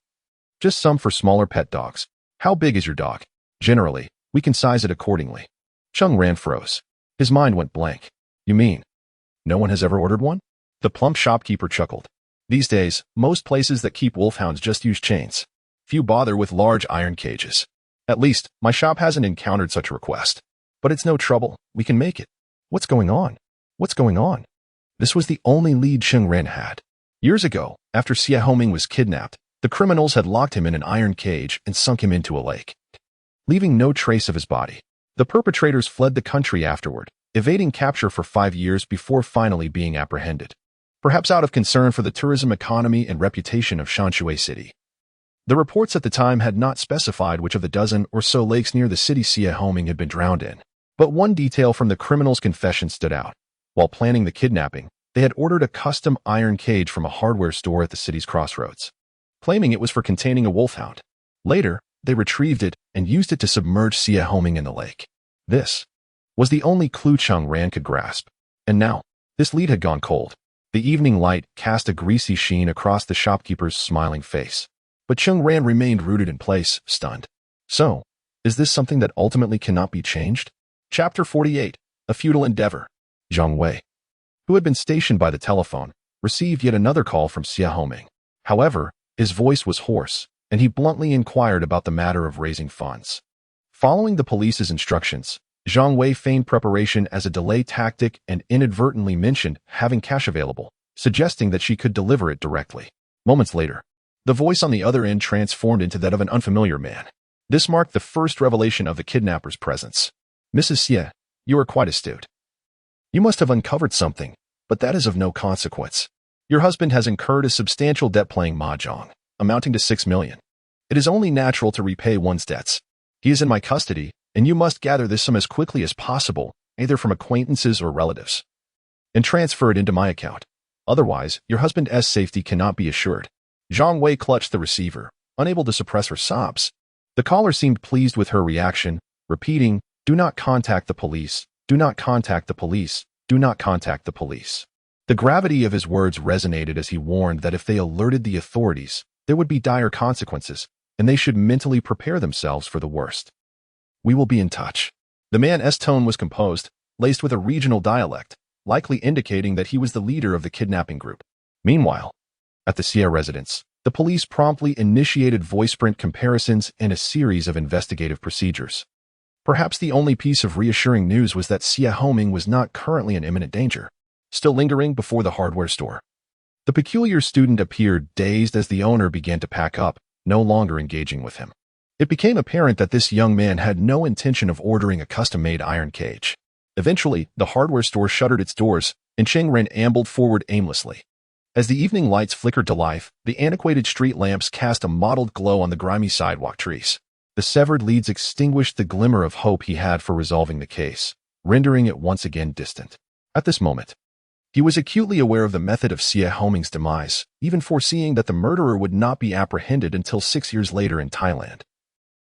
Just some for smaller pet dogs." "How big is your dog?" "Generally, we can size it accordingly." Cheng Ran froze. His mind went blank. "You mean no one has ever ordered one?" The plump shopkeeper chuckled. "These days, most places that keep wolfhounds just use chains. Few bother with large iron cages. At least, my shop hasn't encountered such a request. But it's no trouble. We can make it." "What's going on? What's going on?" This was the only lead Cheng Ran had. Years ago, after Xia Homing was kidnapped, the criminals had locked him in an iron cage and sunk him into a lake, leaving no trace of his body. The perpetrators fled the country afterward, evading capture for 5 years before finally being apprehended, perhaps out of concern for the tourism economy and reputation of Shanshui City. The reports at the time had not specified which of the dozen or so lakes near the city Xia Homing had been drowned in. But one detail from the criminals' confession stood out. While planning the kidnapping, they had ordered a custom iron cage from a hardware store at the city's crossroads, claiming it was for containing a wolfhound. Later, they retrieved it and used it to submerge Xia Homing in the lake. This was the only clue Cheng Ran could grasp. And now, this lead had gone cold. The evening light cast a greasy sheen across the shopkeeper's smiling face. But Cheng Ran remained rooted in place, stunned. So, Is this something that ultimately cannot be changed? Chapter 48. A Futile Endeavor. Zhang Wei, who had been stationed by the telephone, received yet another call from Xia Homing. However, his voice was hoarse, and he bluntly inquired about the matter of raising funds. Following the police's instructions, Zhang Wei feigned preparation as a delay tactic and inadvertently mentioned having cash available, suggesting that she could deliver it directly. Moments later, the voice on the other end transformed into that of an unfamiliar man. This marked the first revelation of the kidnapper's presence. Mrs. Xie, you are quite astute. You must have uncovered something, but that is of no consequence. Your husband has incurred a substantial debt playing mahjong, amounting to 6 million. It is only natural to repay one's debts. He is in my custody, and you must gather this sum as quickly as possible, either from acquaintances or relatives, and transfer it into my account. Otherwise, your husband's safety cannot be assured. Zhang Wei clutched the receiver, unable to suppress her sobs. The caller seemed pleased with her reaction, repeating, "Do not contact the police. Do not contact the police. Do not contact the police." The gravity of his words resonated as he warned that if they alerted the authorities, there would be dire consequences, and they should mentally prepare themselves for the worst. "We will be in touch." The man's tone was composed, laced with a regional dialect, likely indicating that he was the leader of the kidnapping group. Meanwhile, at the Xia residence, the police promptly initiated voice-print comparisons and a series of investigative procedures. Perhaps the only piece of reassuring news was that Xia Homing was not currently in imminent danger, still lingering before the hardware store. The peculiar student appeared dazed as the owner began to pack up, no longer engaging with him. It became apparent that this young man had no intention of ordering a custom-made iron cage. Eventually, the hardware store shuttered its doors, and Cheng Ran ambled forward aimlessly. As the evening lights flickered to life, the antiquated street lamps cast a mottled glow on the grimy sidewalk trees. The severed leads extinguished the glimmer of hope he had for resolving the case, rendering it once again distant. At this moment, he was acutely aware of the method of Xia Homing's demise, even foreseeing that the murderer would not be apprehended until 6 years later in Thailand,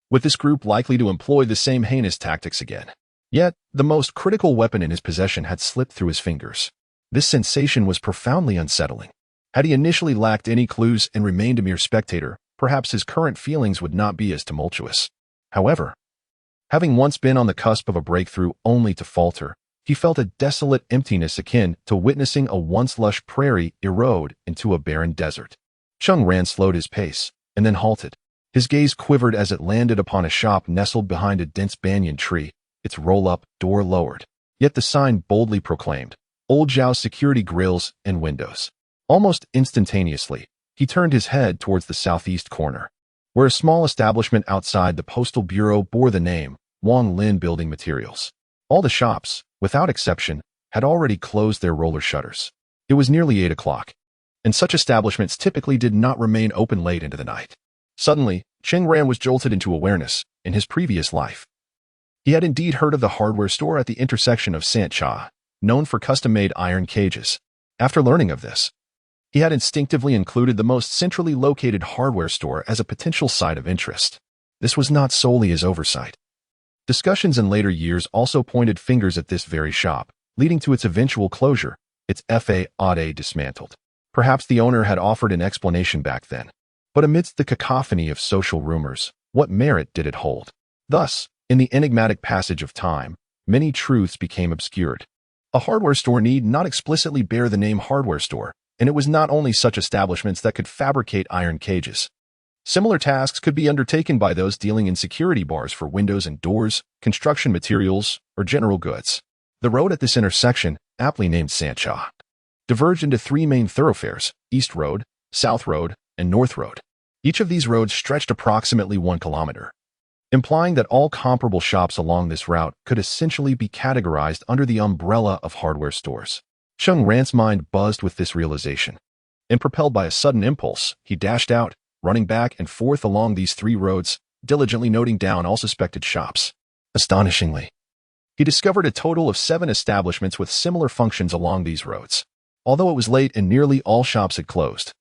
with this group likely to employ the same heinous tactics again. Yet, the most critical weapon in his possession had slipped through his fingers. This sensation was profoundly unsettling. Had he initially lacked any clues and remained a mere spectator, perhaps his current feelings would not be as tumultuous. However, having once been on the cusp of a breakthrough only to falter, he felt a desolate emptiness akin to witnessing a once lush prairie erode into a barren desert. Cheng Ran slowed his pace, and then halted. His gaze quivered as it landed upon a shop nestled behind a dense banyan tree, its roll-up door lowered. Yet the sign boldly proclaimed, "Old Zhao's security grills and windows." Almost instantaneously, he turned his head towards the southeast corner, where a small establishment outside the postal bureau bore the name Wang Lin Building Materials. All the shops, without exception, had already closed their roller shutters. It was nearly 8 o'clock, and such establishments typically did not remain open late into the night. Suddenly, Cheng Ran was jolted into awareness. In his previous life, he had indeed heard of the hardware store at the intersection of Sancha, known for custom-made iron cages. After learning of this, he had instinctively included the most centrally located hardware store as a potential site of interest. This was not solely his oversight. Discussions in later years also pointed fingers at this very shop, leading to its eventual closure, its FA dismantled. Perhaps the owner had offered an explanation back then. But amidst the cacophony of social rumors, what merit did it hold? Thus, in the enigmatic passage of time, many truths became obscured. A hardware store need not explicitly bear the name hardware store, and it was not only such establishments that could fabricate iron cages. Similar tasks could be undertaken by those dealing in security bars for windows and doors, construction materials, or general goods. The road at this intersection, aptly named Sancha, diverged into 3 main thoroughfares: East Road, South Road, and North Road. Each of these roads stretched approximately 1 kilometer, implying that all comparable shops along this route could essentially be categorized under the umbrella of hardware stores. Cheng Ran's mind buzzed with this realization, and propelled by a sudden impulse, he dashed out, running back and forth along these 3 roads, diligently noting down all suspected shops. Astonishingly, he discovered a total of 7 establishments with similar functions along these roads, although it was late and nearly all shops had closed.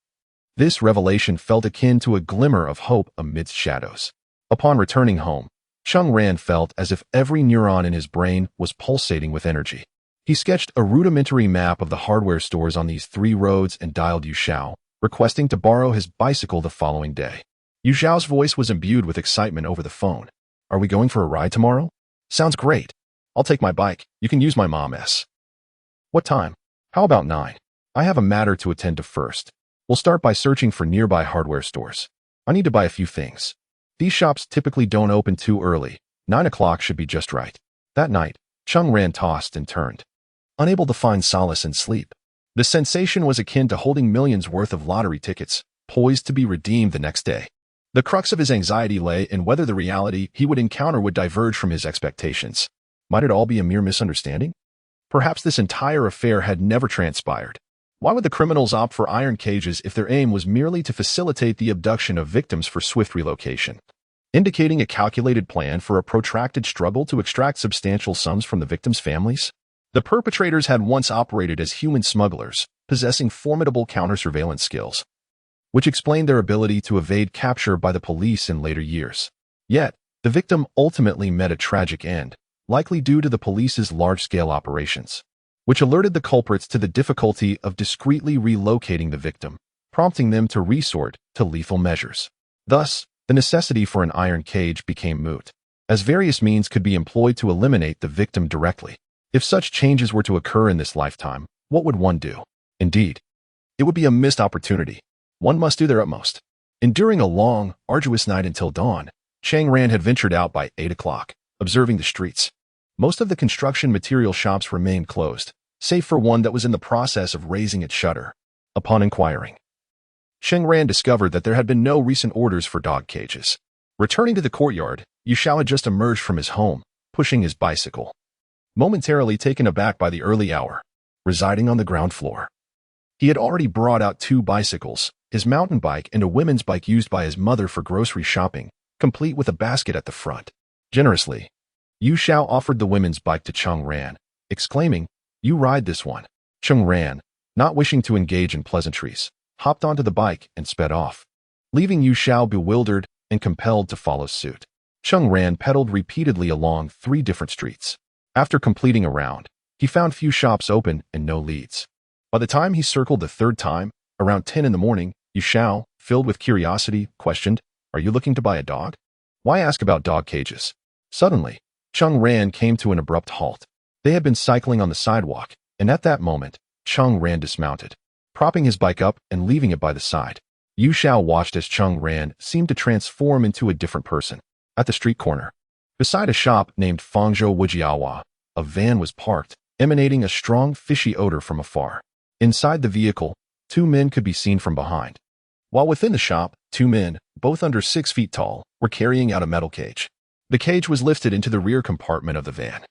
This revelation felt akin to a glimmer of hope amidst shadows. Upon returning home, Cheng Ran felt as if every neuron in his brain was pulsating with energy. He sketched a rudimentary map of the hardware stores on these 3 roads and dialed Yu Xiao, requesting to borrow his bicycle the following day. Yu Xiao's voice was imbued with excitement over the phone. Are we going for a ride tomorrow? Sounds great. I'll take my bike. You can use my mom's. What time? How about 9? I have a matter to attend to first. We'll start by searching for nearby hardware stores. I need to buy a few things. These shops typically don't open too early. 9 o'clock should be just right. That night, Cheng Ran tossed and turned, unable to find solace in sleep. The sensation was akin to holding millions worth of lottery tickets, poised to be redeemed the next day. The crux of his anxiety lay in whether the reality he would encounter would diverge from his expectations. Might it all be a mere misunderstanding? Perhaps this entire affair had never transpired. Why would the criminals opt for iron cages if their aim was merely to facilitate the abduction of victims for swift relocation? Indicating a calculated plan for a protracted struggle to extract substantial sums from the victims' families? The perpetrators had once operated as human smugglers, possessing formidable counter-surveillance skills, which explained their ability to evade capture by the police in later years. Yet, the victim ultimately met a tragic end, likely due to the police's large-scale operations, which alerted the culprits to the difficulty of discreetly relocating the victim, prompting them to resort to lethal measures. Thus, the necessity for an iron cage became moot, as various means could be employed to eliminate the victim directly. If such changes were to occur in this lifetime, what would one do? Indeed, it would be a missed opportunity. One must do their utmost. Enduring a long, arduous night until dawn, Cheng Ran had ventured out by 8 o'clock, observing the streets. Most of the construction material shops remained closed, save for one that was in the process of raising its shutter. Upon inquiring, Cheng Ran discovered that there had been no recent orders for dog cages. Returning to the courtyard, Yushao had just emerged from his home, pushing his bicycle. Momentarily taken aback by the early hour, residing on the ground floor. He had already brought out 2 bicycles, his mountain bike and a women's bike used by his mother for grocery shopping, complete with a basket at the front. Generously, Yushao offered the women's bike to Cheng Ran, exclaiming, "You ride this one." Cheng Ran, not wishing to engage in pleasantries, hopped onto the bike and sped off, leaving Yushao bewildered and compelled to follow suit. Cheng Ran pedaled repeatedly along 3 different streets. After completing a round, he found few shops open and no leads. By the time he circled the 3rd time, around 10 in the morning, Yushao, filled with curiosity, questioned, "Are you looking to buy a dog? Why ask about dog cages?" Suddenly, Cheng Ran came to an abrupt halt. They had been cycling on the sidewalk, and at that moment, Cheng Ran dismounted, propping his bike up and leaving it by the side. Yushao watched as Cheng Ran seemed to transform into a different person. At the street corner, beside a shop named Fangzhou Wujiawa, a van was parked, emanating a strong fishy odor from afar. Inside the vehicle, 2 men could be seen from behind. While within the shop, 2 men, both under 6 feet tall, were carrying out a metal cage. The cage was lifted into the rear compartment of the van.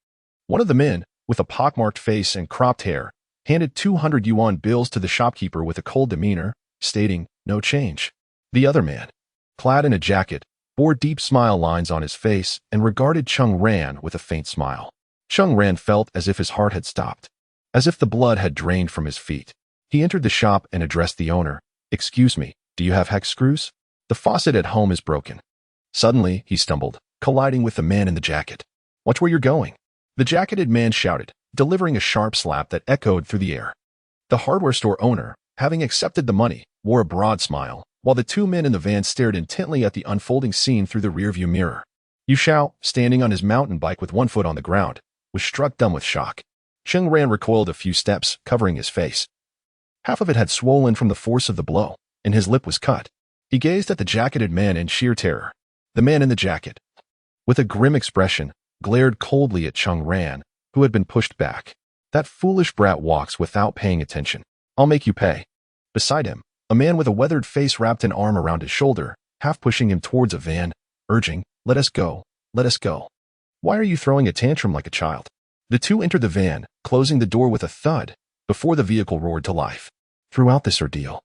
One of the men, with a pockmarked face and cropped hair, handed 200 yuan bills to the shopkeeper with a cold demeanor, stating, "No change." The other man, clad in a jacket, bore deep smile lines on his face and regarded Cheng Ran with a faint smile. Cheng Ran felt as if his heart had stopped, as if the blood had drained from his feet. He entered the shop and addressed the owner. "Excuse me, do you have hex screws? The faucet at home is broken." Suddenly, he stumbled, colliding with the man in the jacket. "Watch where you're going," the jacketed man shouted, delivering a sharp slap that echoed through the air. The hardware store owner, having accepted the money, wore a broad smile, while the 2 men in the van stared intently at the unfolding scene through the rearview mirror. Yushao, standing on his mountain bike with one foot on the ground, was struck dumb with shock. Cheng Ran recoiled a few steps, covering his face. Half of it had swollen from the force of the blow, and his lip was cut. He gazed at the jacketed man in sheer terror. The man in the jacket, with a grim expression, glared coldly at Cheng Ran, who had been pushed back. "That foolish brat walks without paying attention. I'll make you pay." Beside him, a man with a weathered face wrapped an arm around his shoulder, half pushing him towards a van, urging, "Let us go, let us go. Why are you throwing a tantrum like a child?" The 2 entered the van, closing the door with a thud, before the vehicle roared to life. Throughout this ordeal,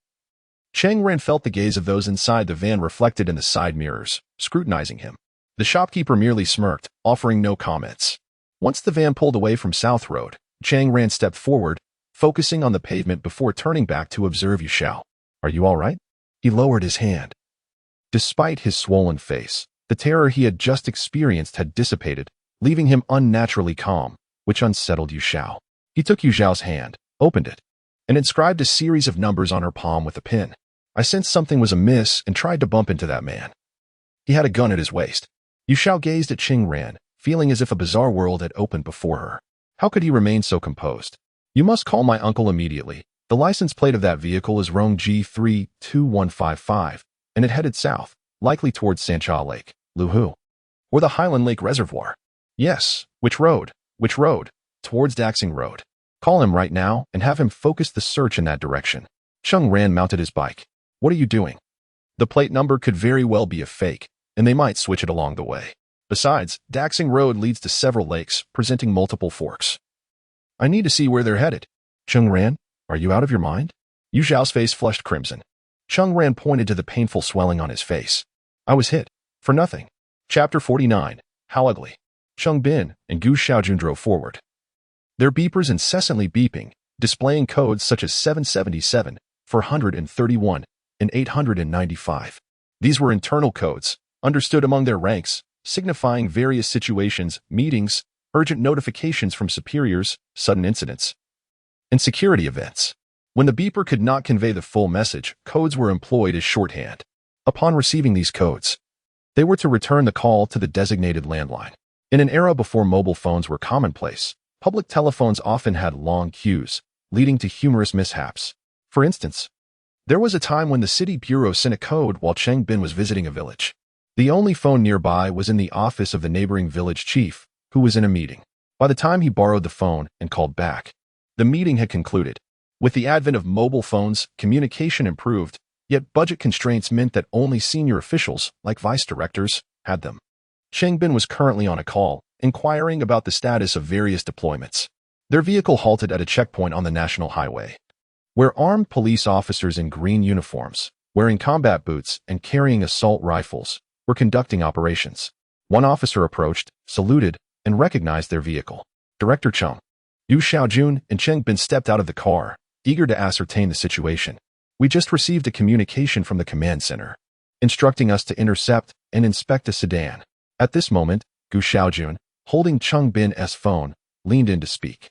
Cheng Ran felt the gaze of those inside the van reflected in the side mirrors, scrutinizing him. The shopkeeper merely smirked, offering no comments. Once the van pulled away from South Road, Cheng Ran stepped forward, focusing on the pavement before turning back to observe Yushao. "Are you all right?" He lowered his hand. Despite his swollen face, the terror he had just experienced had dissipated, leaving him unnaturally calm, which unsettled Yushao. He took Yushao's hand, opened it, and inscribed a series of numbers on her palm with a pen. "I sensed something was amiss and tried to bump into that man. He had a gun at his waist." Yu Xiao gazed at Cheng Ran, feeling as if a bizarre world had opened before her. How could he remain so composed? You must call my uncle immediately. The license plate of that vehicle is Rong G32155, and it headed south, likely towards Sancha Lake, Luhu. Or the Highland Lake Reservoir. Yes. Which road? Which road? Towards Daxing Road. Call him right now and have him focus the search in that direction. Cheng Ran mounted his bike. What are you doing? The plate number could very well be a fake, and they might switch it along the way. Besides, Daxing Road leads to several lakes, presenting multiple forks. I need to see where they're headed. Cheng Ran, are you out of your mind? Yu Xiao's face flushed crimson. Cheng Ran pointed to the painful swelling on his face. I was hit. For nothing. Chapter 49. How ugly. Cheng Bin and Gu Xiaojun drove forward. Their beepers incessantly beeping, displaying codes such as 777, 431, and 895. These were internal codes, understood among their ranks, signifying various situations, meetings, urgent notifications from superiors, sudden incidents, and security events. When the beeper could not convey the full message, codes were employed as shorthand. Upon receiving these codes, they were to return the call to the designated landline. In an era before mobile phones were commonplace, public telephones often had long queues, leading to humorous mishaps. For instance, there was a time when the city bureau sent a code while Cheng Bin was visiting a village. The only phone nearby was in the office of the neighboring village chief, who was in a meeting. By the time he borrowed the phone and called back, the meeting had concluded. With the advent of mobile phones, communication improved, yet budget constraints meant that only senior officials, like vice directors, had them. Cheng Bin was currently on a call, inquiring about the status of various deployments. Their vehicle halted at a checkpoint on the national highway, where armed police officers in green uniforms, wearing combat boots and carrying assault rifles, were conducting operations. One officer approached, saluted, and recognized their vehicle. Director Cheng, Yu Xiaojun, and Cheng Bin stepped out of the car, eager to ascertain the situation. We just received a communication from the command center, instructing us to intercept and inspect a sedan. At this moment, Gu Xiaojun, holding Cheng Bin's phone, leaned in to speak.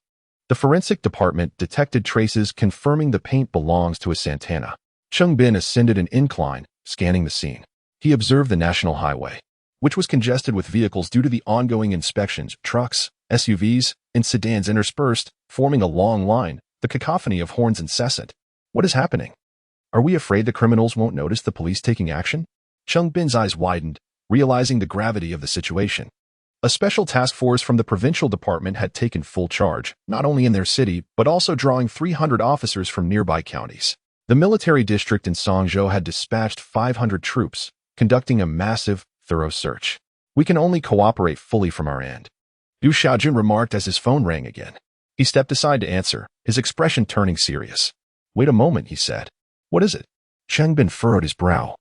The forensic department detected traces confirming the paint belongs to a Santana. Cheng Bin ascended an incline, scanning the scene. He observed the national highway, which was congested with vehicles due to the ongoing inspections, trucks, SUVs, and sedans interspersed, forming a long line, the cacophony of horns incessant. What is happening? Are we afraid the criminals won't notice the police taking action? Cheng Bin's eyes widened, realizing the gravity of the situation. A special task force from the provincial department had taken full charge, not only in their city, but also drawing 300 officers from nearby counties. The military district in Songzhou had dispatched 500 troops, conducting a massive, thorough search. We can only cooperate fully from our end. Yu Xiaojun remarked as his phone rang again. He stepped aside to answer, his expression turning serious. Wait a moment, he said. What is it? Cheng Bin furrowed his brow,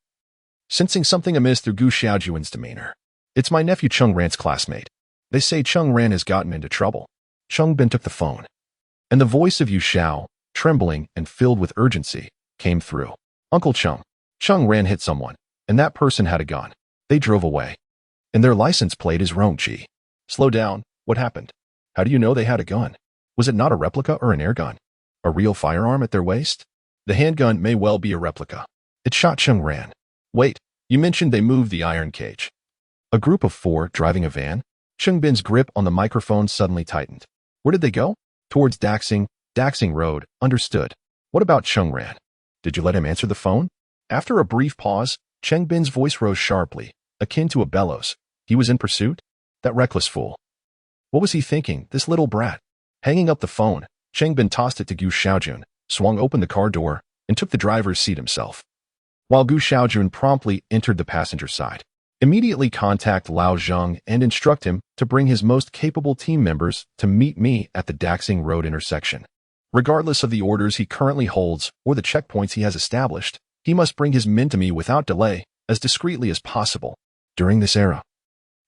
sensing something amiss through Gu Xiaojun's demeanor. It's my nephew Cheng Ran's classmate. They say Cheng Ran has gotten into trouble. Cheng Bin took the phone, and the voice of Yu Xiao, trembling and filled with urgency, came through. Uncle Cheng, Cheng Ran hit someone, and that person had a gun. They drove away, and their license plate is Rongji. Slow down. What happened? How do you know they had a gun? Was it not a replica or an air gun? A real firearm at their waist? The handgun may well be a replica. It shot Cheng Ran. Wait, you mentioned they moved the iron cage. A group of 4 driving a van? Cheng Bin's grip on the microphone suddenly tightened. Where did they go? Towards Daxing Road. Understood. What about Cheng Ran? Did you let him answer the phone? After a brief pause, Cheng Bin's voice rose sharply, akin to a bellows. He was in pursuit? That reckless fool. What was he thinking, this little brat? Hanging up the phone, Cheng Bin tossed it to Gu Xiaojun, swung open the car door, and took the driver's seat himself, while Gu Xiaojun promptly entered the passenger side. Immediately contact Lao Zheng and instruct him to bring his most capable team members to meet me at the Daxing Road intersection. Regardless of the orders he currently holds or the checkpoints he has established, he must bring his men to me without delay, as discreetly as possible. During this era,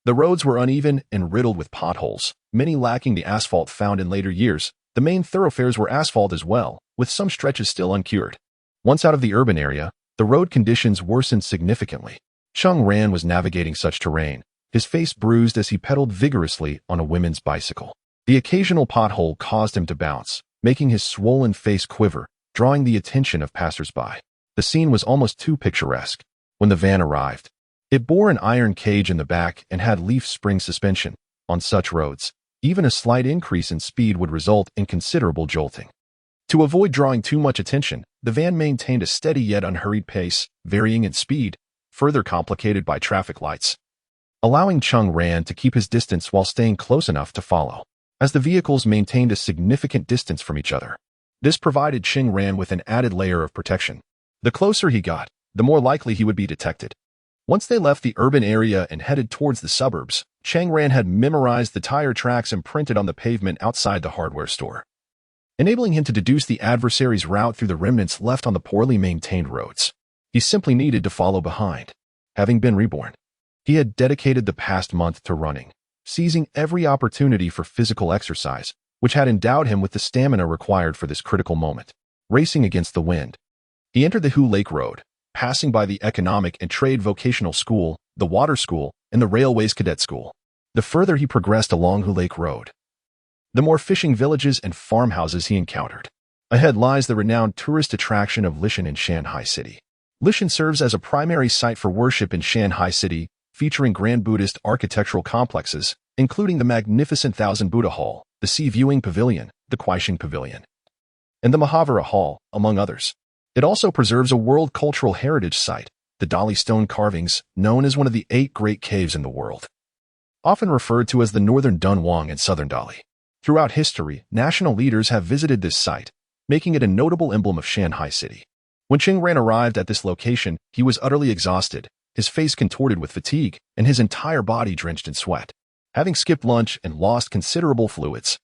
the roads were uneven and riddled with potholes, many lacking the asphalt found in later years. The main thoroughfares were asphalt as well, with some stretches still uncured. Once out of the urban area, the road conditions worsened significantly. Cheng Ran was navigating such terrain, his face bruised as he pedaled vigorously on a women's bicycle. The occasional pothole caused him to bounce, making his swollen face quiver, drawing the attention of passers-by. The scene was almost too picturesque. When the van arrived, It bore an iron cage in the back and had leaf spring suspension. On such roads, even a slight increase in speed would result in considerable jolting. To avoid drawing too much attention, the van maintained a steady yet unhurried pace, varying in speed, further complicated by traffic lights, allowing Cheng Ran to keep his distance while staying close enough to follow, as the vehicles maintained a significant distance from each other. This provided Cheng Ran with an added layer of protection. The closer he got, the more likely he would be detected. Once they left the urban area and headed towards the suburbs, Cheng Ran had memorized the tire tracks imprinted on the pavement outside the hardware store, enabling him to deduce the adversary's route through the remnants left on the poorly maintained roads. He simply needed to follow behind. Having been reborn, he had dedicated the past month to running, seizing every opportunity for physical exercise, which had endowed him with the stamina required for this critical moment. Racing against the wind, he entered the Hu Lake Road, passing by the Economic and Trade Vocational School, the Water School, and the Railways Cadet School. The further he progressed along Hu Lake Road, the more fishing villages and farmhouses he encountered. Ahead lies the renowned tourist attraction of Lishan in Shanghai City. Lishan serves as a primary site for worship in Shanghai City, featuring grand Buddhist architectural complexes, including the magnificent Thousand Buddha Hall, the Sea Viewing Pavilion, the Kuaishing Pavilion, and the Mahavira Hall, among others. It also preserves a World Cultural Heritage Site, the Dali stone carvings, known as one of the 8 great caves in the world, often referred to as the Northern Dunhuang and Southern Dali. Throughout history, national leaders have visited this site, making it a notable emblem of Shanghai City. When Cheng Ran arrived at this location, he was utterly exhausted, his face contorted with fatigue, and his entire body drenched in sweat. Having skipped lunch and lost considerable fluids,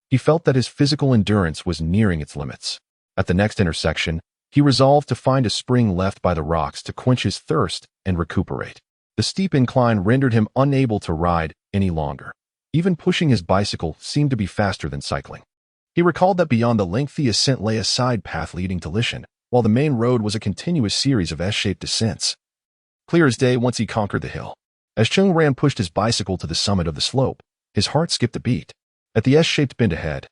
he felt that his physical endurance was nearing its limits. At the next intersection, he resolved to find a spring left by the rocks to quench his thirst and recuperate. The steep incline rendered him unable to ride any longer. Even pushing his bicycle seemed to be faster than cycling. He recalled that beyond the lengthy ascent lay a side path leading to Lishan, while the main road was a continuous series of S-shaped descents. Clear as day once he conquered the hill. As Cheng Ran pushed his bicycle to the summit of the slope, his heart skipped a beat. At the S-shaped bend ahead,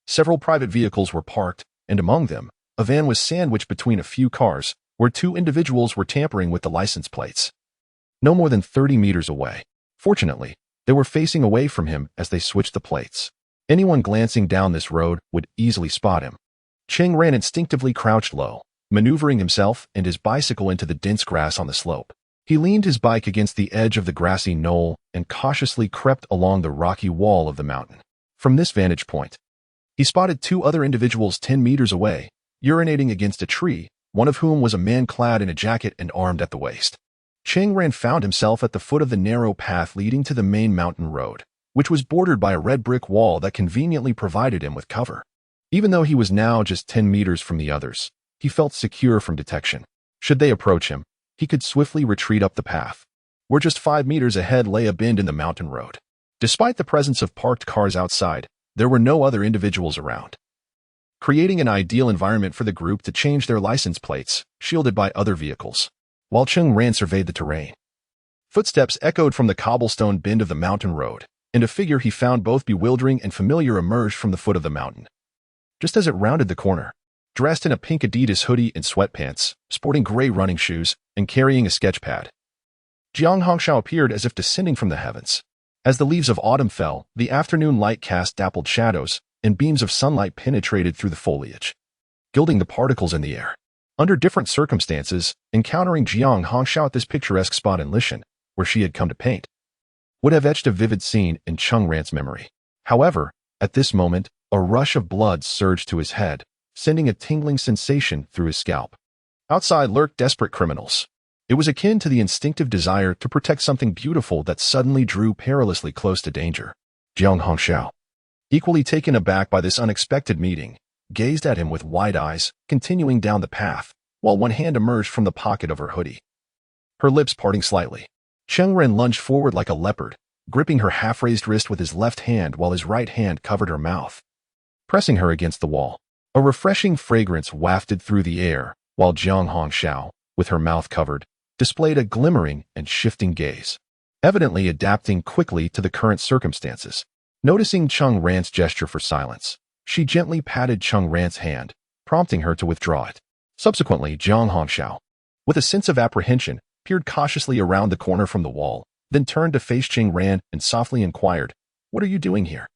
several private vehicles were parked, and among them, a van was sandwiched between a few cars, where 2 individuals were tampering with the license plates. No more than 30 meters away. Fortunately, they were facing away from him as they switched the plates. Anyone glancing down this road would easily spot him. Cheng Ran instinctively crouched low, maneuvering himself and his bicycle into the dense grass on the slope. He leaned his bike against the edge of the grassy knoll and cautiously crept along the rocky wall of the mountain. From this vantage point, he spotted 2 other individuals 10 meters away, urinating against a tree, one of whom was a man clad in a jacket and armed at the waist. Cheng Ran found himself at the foot of the narrow path leading to the main mountain road, which was bordered by a red brick wall that conveniently provided him with cover. Even though he was now just 10 meters from the others, he felt secure from detection. Should they approach him, he could swiftly retreat up the path, where just 5 meters ahead lay a bend in the mountain road. Despite the presence of parked cars outside, there were no other individuals around, creating an ideal environment for the group to change their license plates, shielded by other vehicles. While Cheng Ran surveyed the terrain, footsteps echoed from the cobblestone bend of the mountain road, and a figure he found both bewildering and familiar emerged from the foot of the mountain. Just as it rounded the corner, dressed in a pink Adidas hoodie and sweatpants, sporting gray running shoes, and carrying a sketch pad, Jiang Hongxiao appeared as if descending from the heavens. As the leaves of autumn fell, the afternoon light cast dappled shadows, and beams of sunlight penetrated through the foliage, gilding the particles in the air. Under different circumstances, encountering Jiang Hongxiao at this picturesque spot in Lishan, where she had come to paint, would have etched a vivid scene in Cheng Ran's memory. However, at this moment, a rush of blood surged to his head, sending a tingling sensation through his scalp. Outside lurked desperate criminals. It was akin to the instinctive desire to protect something beautiful that suddenly drew perilously close to danger. Jiang Hongxiao, equally taken aback by this unexpected meeting, gazed at him with wide eyes, continuing down the path, while one hand emerged from the pocket of her hoodie, her lips parting slightly. Cheng Ran lunged forward like a leopard, gripping her half-raised wrist with his left hand while his right hand covered her mouth, pressing her against the wall. A refreshing fragrance wafted through the air, while Jiang Hongxiao, with her mouth covered, displayed a glimmering and shifting gaze, evidently adapting quickly to the current circumstances. Noticing Cheng Ran's gesture for silence, she gently patted Cheng Ran's hand, prompting her to withdraw it. Subsequently, Jiang Hongxiao, with a sense of apprehension, peered cautiously around the corner from the wall, then turned to face Cheng Ran and softly inquired, "What are you doing here?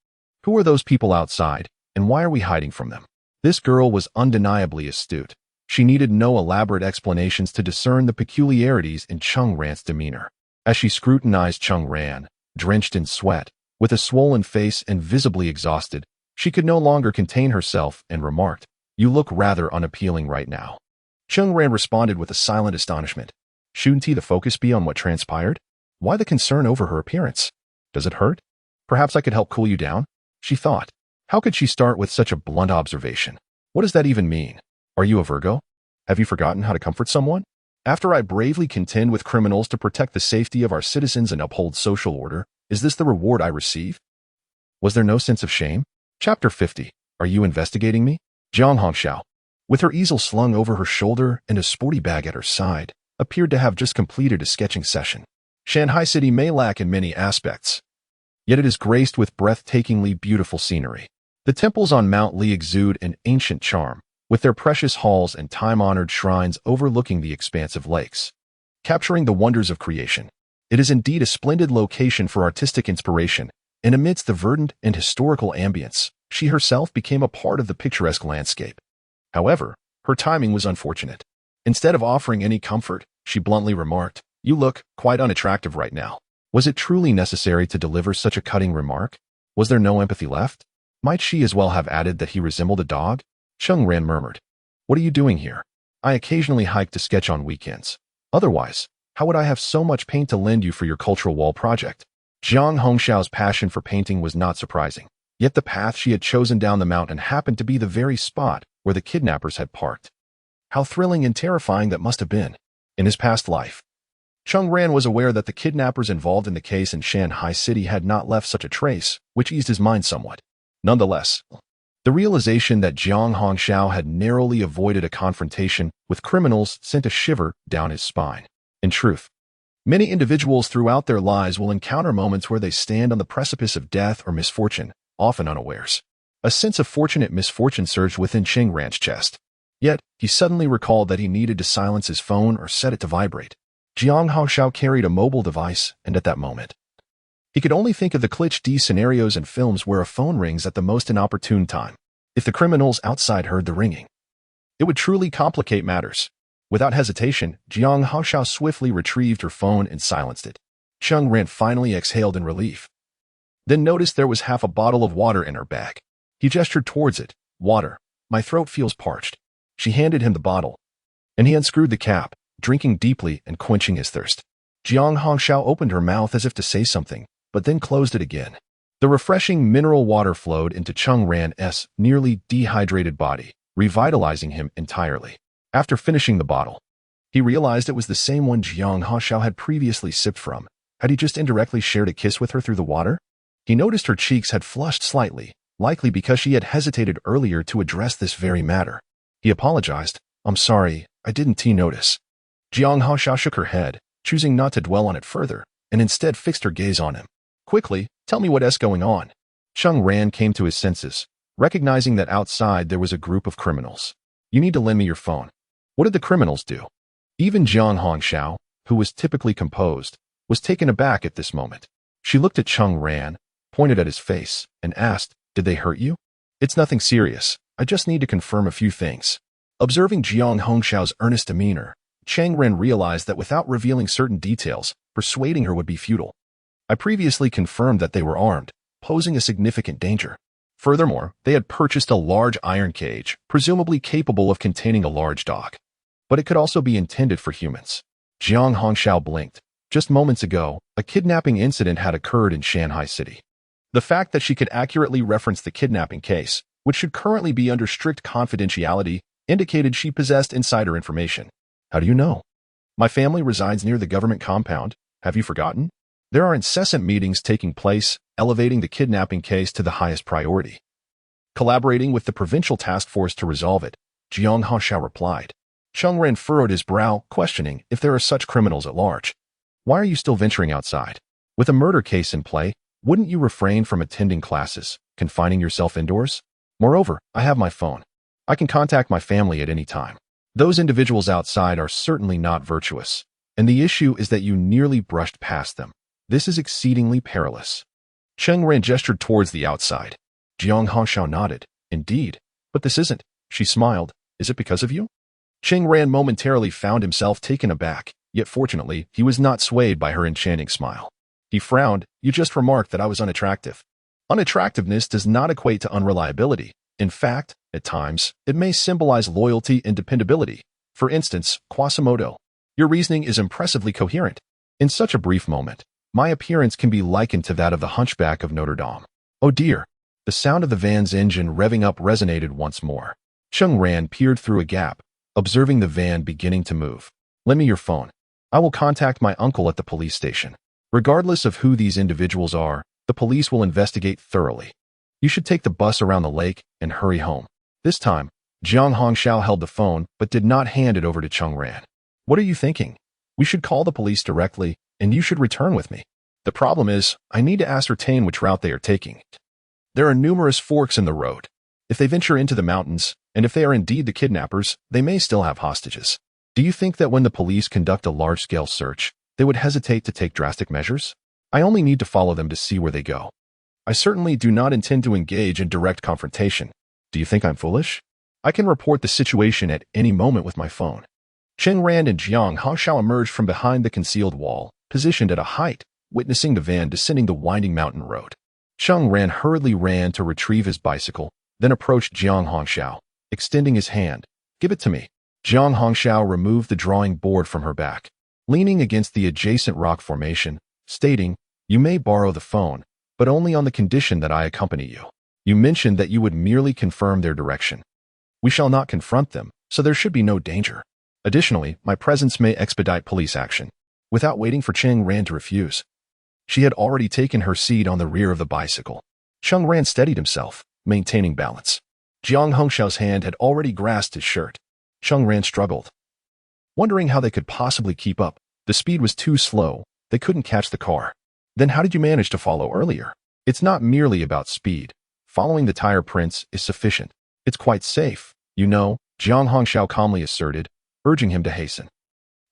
Who are those people outside, and why are we hiding from them?" This girl was undeniably astute. She needed no elaborate explanations to discern the peculiarities in Cheng Ran's demeanor. As she scrutinized Cheng Ran, drenched in sweat, with a swollen face and visibly exhausted, she could no longer contain herself and remarked, "You look rather unappealing right now." Cheng Ran responded with a silent astonishment. Shouldn't the focus be on what transpired? Why the concern over her appearance? Does it hurt? Perhaps I could help cool you down? She thought. How could she start with such a blunt observation? What does that even mean? Are you a Virgo? Have you forgotten how to comfort someone? After I bravely contend with criminals to protect the safety of our citizens and uphold social order, is this the reward I receive? Was there no sense of shame? Chapter 50. Are you investigating me? Jiang Hongxiao, with her easel slung over her shoulder and a sporty bag at her side, appeared to have just completed a sketching session. Shanghai City may lack in many aspects, yet it is graced with breathtakingly beautiful scenery. The temples on Mount Li exude an ancient charm, with their precious halls and time-honored shrines overlooking the expansive lakes, capturing the wonders of creation. It is indeed a splendid location for artistic inspiration, and amidst the verdant and historical ambience, she herself became a part of the picturesque landscape. However, her timing was unfortunate. Instead of offering any comfort, she bluntly remarked, "You look quite unattractive right now." Was it truly necessary to deliver such a cutting remark? Was there no empathy left? Might she as well have added that he resembled a dog? Cheng Ran murmured, "What are you doing here? I occasionally hike to sketch on weekends. Otherwise, how would I have so much paint to lend you for your cultural wall project?" Jiang Hongxiao's passion for painting was not surprising, yet the path she had chosen down the mountain happened to be the very spot where the kidnappers had parked. How thrilling and terrifying that must have been. In his past life, Cheng Ran was aware that the kidnappers involved in the case in Shanghai City had not left such a trace, which eased his mind somewhat. Nonetheless, the realization that Jiang Hongxiao had narrowly avoided a confrontation with criminals sent a shiver down his spine. In truth, many individuals throughout their lives will encounter moments where they stand on the precipice of death or misfortune, often unawares. A sense of fortunate misfortune surged within Cheng Ran's chest. Yet, he suddenly recalled that he needed to silence his phone or set it to vibrate. Jiang Hongxiao carried a mobile device, and at that moment, he could only think of the cliché scenarios and films where a phone rings at the most inopportune time. If the criminals outside heard the ringing, it would truly complicate matters. Without hesitation, Jiang Hongxiao swiftly retrieved her phone and silenced it. Cheng Ran finally exhaled in relief, then noticed there was half a bottle of water in her bag. He gestured towards it. "Water. My throat feels parched." She handed him the bottle, and he unscrewed the cap, drinking deeply and quenching his thirst. Jiang Hongxiao opened her mouth as if to say something, but then closed it again. The refreshing mineral water flowed into Cheng Ran's nearly dehydrated body, revitalizing him entirely. After finishing the bottle, he realized it was the same one Jiang Hongxiao had previously sipped from. Had he just indirectly shared a kiss with her through the water? He noticed her cheeks had flushed slightly, likely because she had hesitated earlier to address this very matter. He apologized. "I'm sorry, I didn't notice." Jiang Hongxiao shook her head, choosing not to dwell on it further, and instead fixed her gaze on him. "Quickly, tell me what's going on." Cheng Ran came to his senses, recognizing that outside there was a group of criminals. "You need to lend me your phone." What did the criminals do? Even Jiang Hongxiao, who was typically composed, was taken aback at this moment. She looked at Cheng Ran, pointed at his face, and asked, "Did they hurt you?" "It's nothing serious. I just need to confirm a few things." Observing Jiang Hongxiao's earnest demeanor, Cheng Ran realized that without revealing certain details, persuading her would be futile. "I previously confirmed that they were armed, posing a significant danger. Furthermore, they had purchased a large iron cage, presumably capable of containing a large dog. But it could also be intended for humans." Jiang Hongxiao blinked. Just moments ago, a kidnapping incident had occurred in Shanghai City. The fact that she could accurately reference the kidnapping case, which should currently be under strict confidentiality, indicated she possessed insider information. "How do you know?" "My family resides near the government compound. Have you forgotten? There are incessant meetings taking place, elevating the kidnapping case to the highest priority. Collaborating with the provincial task force to resolve it," Jiang Hongxiao replied. Cheng Ran furrowed his brow, questioning if there are such criminals at large. "Why are you still venturing outside? With a murder case in play, wouldn't you refrain from attending classes, confining yourself indoors? Moreover, I have my phone. I can contact my family at any time. Those individuals outside are certainly not virtuous, And the issue is that you nearly brushed past them. This is exceedingly perilous. Cheng Ran gestured towards the outside. Jiang Hongxiao nodded. Indeed. But this isn't. She smiled. Is it because of you? Cheng Ran momentarily found himself taken aback, yet fortunately, he was not swayed by her enchanting smile. He frowned. You just remarked that I was unattractive. Unattractiveness does not equate to unreliability. In fact, at times, it may symbolize loyalty and dependability. For instance, Quasimodo. Your reasoning is impressively coherent. In such a brief moment, my appearance can be likened to that of the hunchback of Notre Dame. Oh dear. The sound of the van's engine revving up resonated once more. Cheng Ran peered through a gap, observing the van beginning to move. Lend me your phone. I will contact my uncle at the police station. Regardless of who these individuals are, the police will investigate thoroughly. You should take the bus around the lake and hurry home. This time, Jiang Hongxiao held the phone but did not hand it over to Cheng Ran. What are you thinking? We should call the police directly, and you should return with me. The problem is, I need to ascertain which route they are taking. There are numerous forks in the road. If they venture into the mountains, and if they are indeed the kidnappers, they may still have hostages. Do you think that when the police conduct a large-scale search, they would hesitate to take drastic measures? I only need to follow them to see where they go. I certainly do not intend to engage in direct confrontation. Do you think I'm foolish? I can report the situation at any moment with my phone. Cheng Ran and Jiang Hongxiao emerged from behind the concealed wall, positioned at a height, witnessing the van descending the winding mountain road. Cheng Ran hurriedly ran to retrieve his bicycle, then approached Jiang Hongxiao, extending his hand. Give it to me. Jiang Hongxiao removed the drawing board from her back, leaning against the adjacent rock formation, stating, You may borrow the phone, but only on the condition that I accompany you. You mentioned that you would merely confirm their direction. We shall not confront them, so there should be no danger. Additionally, my presence may expedite police action. Without waiting for Cheng Ran to refuse, she had already taken her seat on the rear of the bicycle. Cheng Ran steadied himself, maintaining balance. Jiang Hongxiao's hand had already grasped his shirt. Cheng Ran struggled, wondering how they could possibly keep up. The speed was too slow. They couldn't catch the car. Then how did you manage to follow earlier? It's not merely about speed. Following the tire prints is sufficient. It's quite safe. You know, Jiang Hongxiao calmly asserted, urging him to hasten.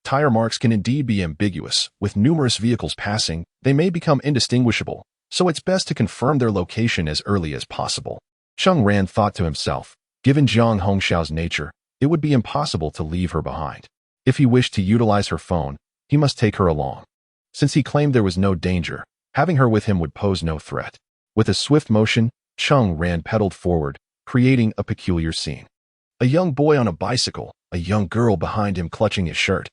Tire marks can indeed be ambiguous. With numerous vehicles passing, they may become indistinguishable, so it's best to confirm their location as early as possible. Cheng Ran thought to himself, given Jiang Hongxiao's nature, it would be impossible to leave her behind. If he wished to utilize her phone, he must take her along. Since he claimed there was no danger, having her with him would pose no threat. With a swift motion, Cheng Ran pedaled forward, creating a peculiar scene. A young boy on a bicycle, a young girl behind him clutching his shirt.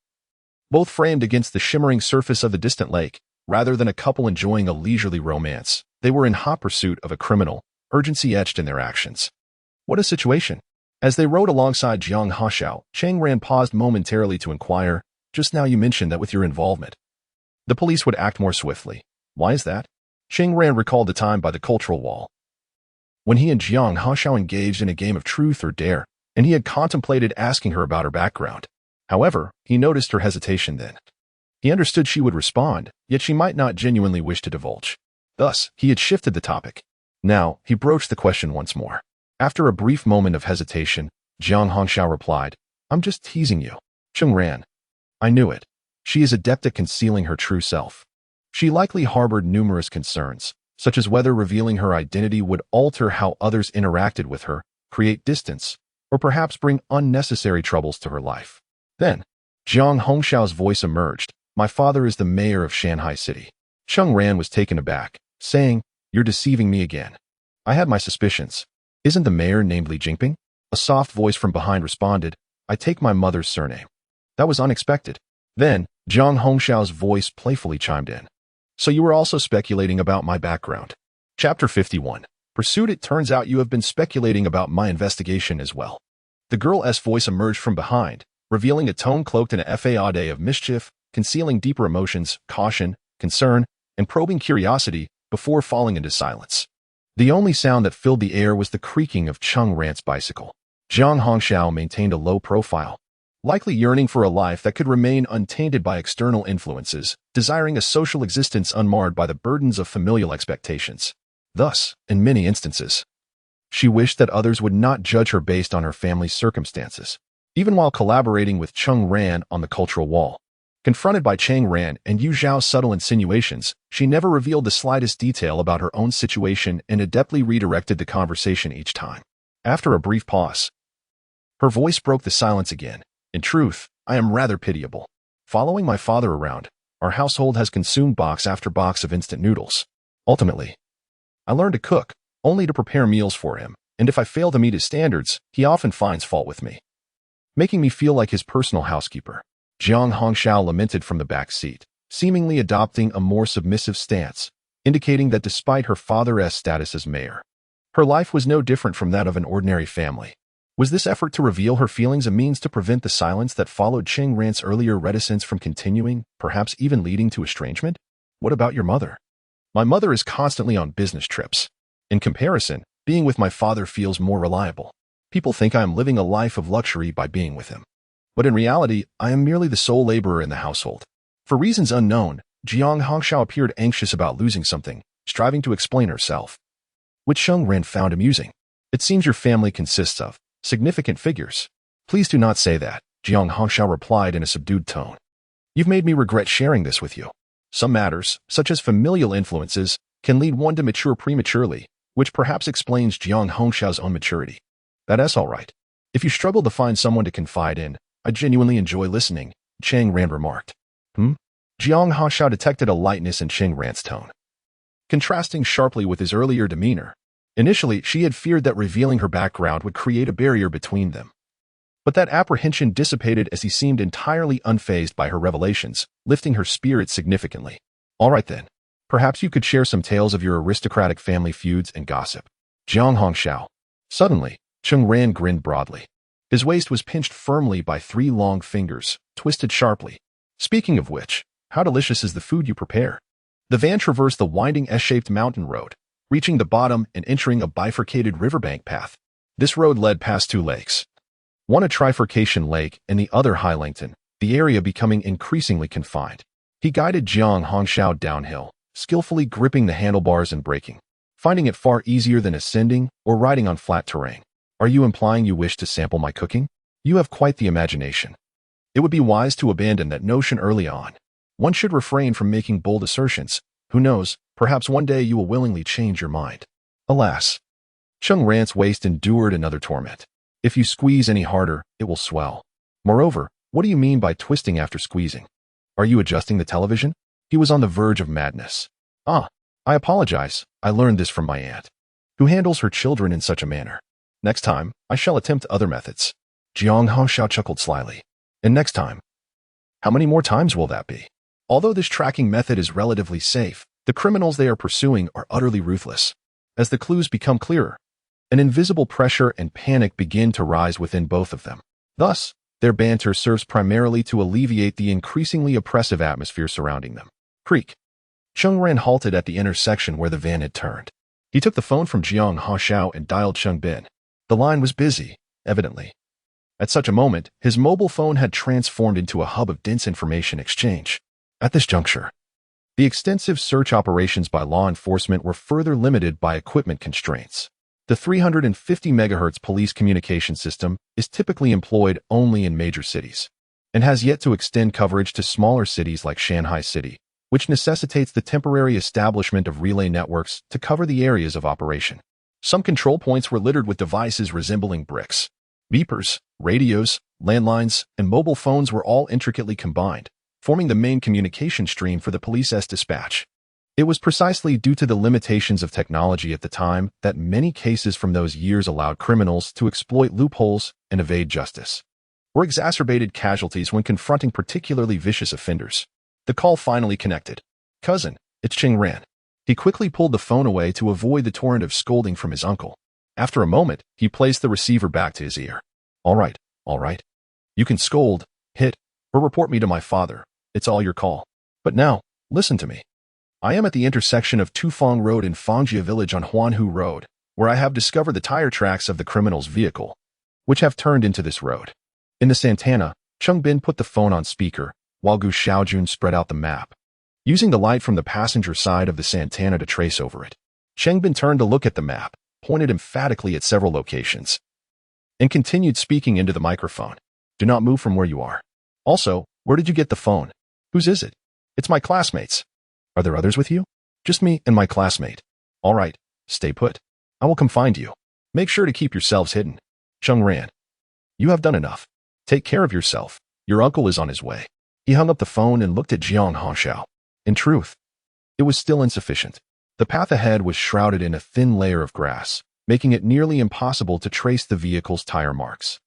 Both framed against the shimmering surface of the distant lake. Rather than a couple enjoying a leisurely romance, they were in hot pursuit of a criminal, urgency etched in their actions. What a situation! As they rode alongside Jiang Hongxiao, Cheng Ran paused momentarily to inquire, just now you mentioned that with your involvement, the police would act more swiftly. Why is that? Cheng Ran recalled the time by the cultural wall, when he and Jiang Hongxiao engaged in a game of truth or dare, and he had contemplated asking her about her background. However, he noticed her hesitation then. He understood she would respond, yet she might not genuinely wish to divulge. Thus, he had shifted the topic. Now, he broached the question once more. After a brief moment of hesitation, Jiang Hongxiao replied, I'm just teasing you. Cheng Ran. I knew it. She is adept at concealing her true self. She likely harbored numerous concerns, such as whether revealing her identity would alter how others interacted with her, create distance, or perhaps bring unnecessary troubles to her life. Then, Jiang Hongxiao's voice emerged. My father is the mayor of Shanghai City. Cheng Ran was taken aback, saying, You're deceiving me again. I had my suspicions. Isn't the mayor named Li Jinping? A soft voice from behind responded, I take my mother's surname. That was unexpected. Then, Jiang Hongxiao's voice playfully chimed in. So you were also speculating about my background. Chapter 51. Pursued. It turns out you have been speculating about my investigation as well. The girl's voice emerged from behind, revealing a tone cloaked in a facade of mischief, concealing deeper emotions, caution, concern, and probing curiosity before falling into silence. The only sound that filled the air was the creaking of Cheng Ran's bicycle. Jiang Hongxiao maintained a low profile, likely yearning for a life that could remain untainted by external influences, desiring a social existence unmarred by the burdens of familial expectations. Thus, in many instances, she wished that others would not judge her based on her family's circumstances. Even while collaborating with Cheng Ran on the cultural wall, Confronted by Cheng Ran and Yu Zhao's subtle insinuations, she never revealed the slightest detail about her own situation and adeptly redirected the conversation each time. After a brief pause, her voice broke the silence again. In truth, I am rather pitiable. Following my father around, our household has consumed box after box of instant noodles. Ultimately, I learned to cook, only to prepare meals for him, and if I fail to meet his standards, he often finds fault with me, making me feel like his personal housekeeper. Jiang Hongxiao lamented from the back seat, seemingly adopting a more submissive stance, indicating that despite her father's status as mayor, her life was no different from that of an ordinary family. Was this effort to reveal her feelings a means to prevent the silence that followed Cheng Ran's earlier reticence from continuing, perhaps even leading to estrangement? What about your mother? My mother is constantly on business trips. In comparison, being with my father feels more reliable. People think I am living a life of luxury by being with him. But in reality, I am merely the sole laborer in the household. For reasons unknown, Jiang Hongxiao appeared anxious about losing something, striving to explain herself, which Cheng Ran found amusing. It seems your family consists of significant figures. Please do not say that, Jiang Hongxiao replied in a subdued tone. You've made me regret sharing this with you. Some matters, such as familial influences, can lead one to mature prematurely, which perhaps explains Jiang Hongxiao's own maturity. That's all right. If you struggle to find someone to confide in, I genuinely enjoy listening, Cheng Ran remarked. Jiang Hongxiao detected a lightness in Cheng Ran's tone, contrasting sharply with his earlier demeanor. Initially, she had feared that revealing her background would create a barrier between them. But that apprehension dissipated as he seemed entirely unfazed by her revelations, lifting her spirits significantly. All right then. Perhaps you could share some tales of your aristocratic family feuds and gossip. Jiang Hongxiao. Suddenly, Cheng Ran grinned broadly. His waist was pinched firmly by 3 long fingers, twisted sharply. Speaking of which, how delicious is the food you prepare? The van traversed the winding S-shaped mountain road, reaching the bottom and entering a bifurcated riverbank path. This road led past 2 lakes. One a trifurcation lake and the other High Langton, the area becoming increasingly confined. He guided Jiang Hongxiao downhill, skillfully gripping the handlebars and braking, finding it far easier than ascending or riding on flat terrain. Are you implying you wish to sample my cooking? You have quite the imagination. It would be wise to abandon that notion early on. One should refrain from making bold assertions. Who knows, perhaps one day you will willingly change your mind. Alas, Cheng Ran's waist endured another torment. If you squeeze any harder, it will swell. Moreover, what do you mean by twisting after squeezing? Are you adjusting the television? He was on the verge of madness. I apologize. I learned this from my aunt, who handles her children in such a manner. Next time, I shall attempt other methods. Jiang Hongxiao chuckled slyly. And next time? How many more times will that be? Although this tracking method is relatively safe, the criminals they are pursuing are utterly ruthless. As the clues become clearer, an invisible pressure and panic begin to rise within both of them. Thus, their banter serves primarily to alleviate the increasingly oppressive atmosphere surrounding them. Creak. Cheng Ran halted at the intersection where the van had turned. He took the phone from Jiang Hongxiao and dialed Cheng Bin. The line was busy, evidently. At such a moment, his mobile phone had transformed into a hub of dense information exchange. At this juncture, the extensive search operations by law enforcement were further limited by equipment constraints. The 350 MHz police communication system is typically employed only in major cities, and has yet to extend coverage to smaller cities like Shanghai City, which necessitates the temporary establishment of relay networks to cover the areas of operation. Some control points were littered with devices resembling bricks. Beepers, radios, landlines, and mobile phones were all intricately combined, forming the main communication stream for the police's dispatch. It was precisely due to the limitations of technology at the time that many cases from those years allowed criminals to exploit loopholes and evade justice, or exacerbated casualties when confronting particularly vicious offenders. The call finally connected. Cousin, it's Cheng Ran. He quickly pulled the phone away to avoid the torrent of scolding from his uncle. After a moment, he placed the receiver back to his ear. All right. You can scold, hit, or report me to my father. It's all your call. But now, listen to me. I am at the intersection of Tufang Road and Fangjia Village on Huanhu Road, where I have discovered the tire tracks of the criminal's vehicle, which have turned into this road. In the Santana, Cheng Bin put the phone on speaker, while Gu Xiaojun spread out the map, using the light from the passenger side of the Santana to trace over it. Cheng Bin turned to look at the map, pointed emphatically at several locations, and continued speaking into the microphone. Do not move from where you are. Also, where did you get the phone? Whose is it? It's my classmates. Are there others with you? Just me and my classmate. All right, stay put. I will come find you. Make sure to keep yourselves hidden. Cheng Ran. You have done enough. Take care of yourself. Your uncle is on his way. He hung up the phone and looked at Jiang Hongxiao. In truth, it was still insufficient. The path ahead was shrouded in a thin layer of grass, making it nearly impossible to trace the vehicle's tire marks.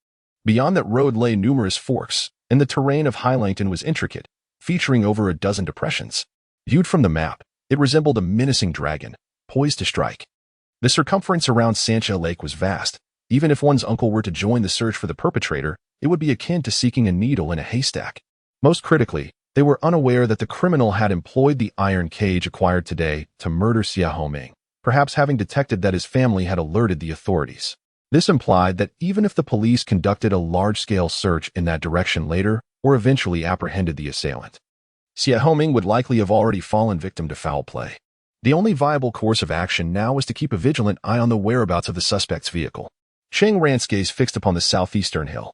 Beyond that road lay numerous forks, and the terrain of Highlangton was intricate, featuring over a dozen depressions. Viewed from the map, it resembled a menacing dragon, poised to strike. The circumference around Sancha Lake was vast. Even if one's uncle were to join the search for the perpetrator, it would be akin to seeking a needle in a haystack. Most critically, they were unaware that the criminal had employed the iron cage acquired today to murder Xia Homing, perhaps having detected that his family had alerted the authorities. This implied that even if the police conducted a large-scale search in that direction later or eventually apprehended the assailant, Xia Homing would likely have already fallen victim to foul play. The only viable course of action now was to keep a vigilant eye on the whereabouts of the suspect's vehicle. Cheng Ran's gaze fixed upon the southeastern hill,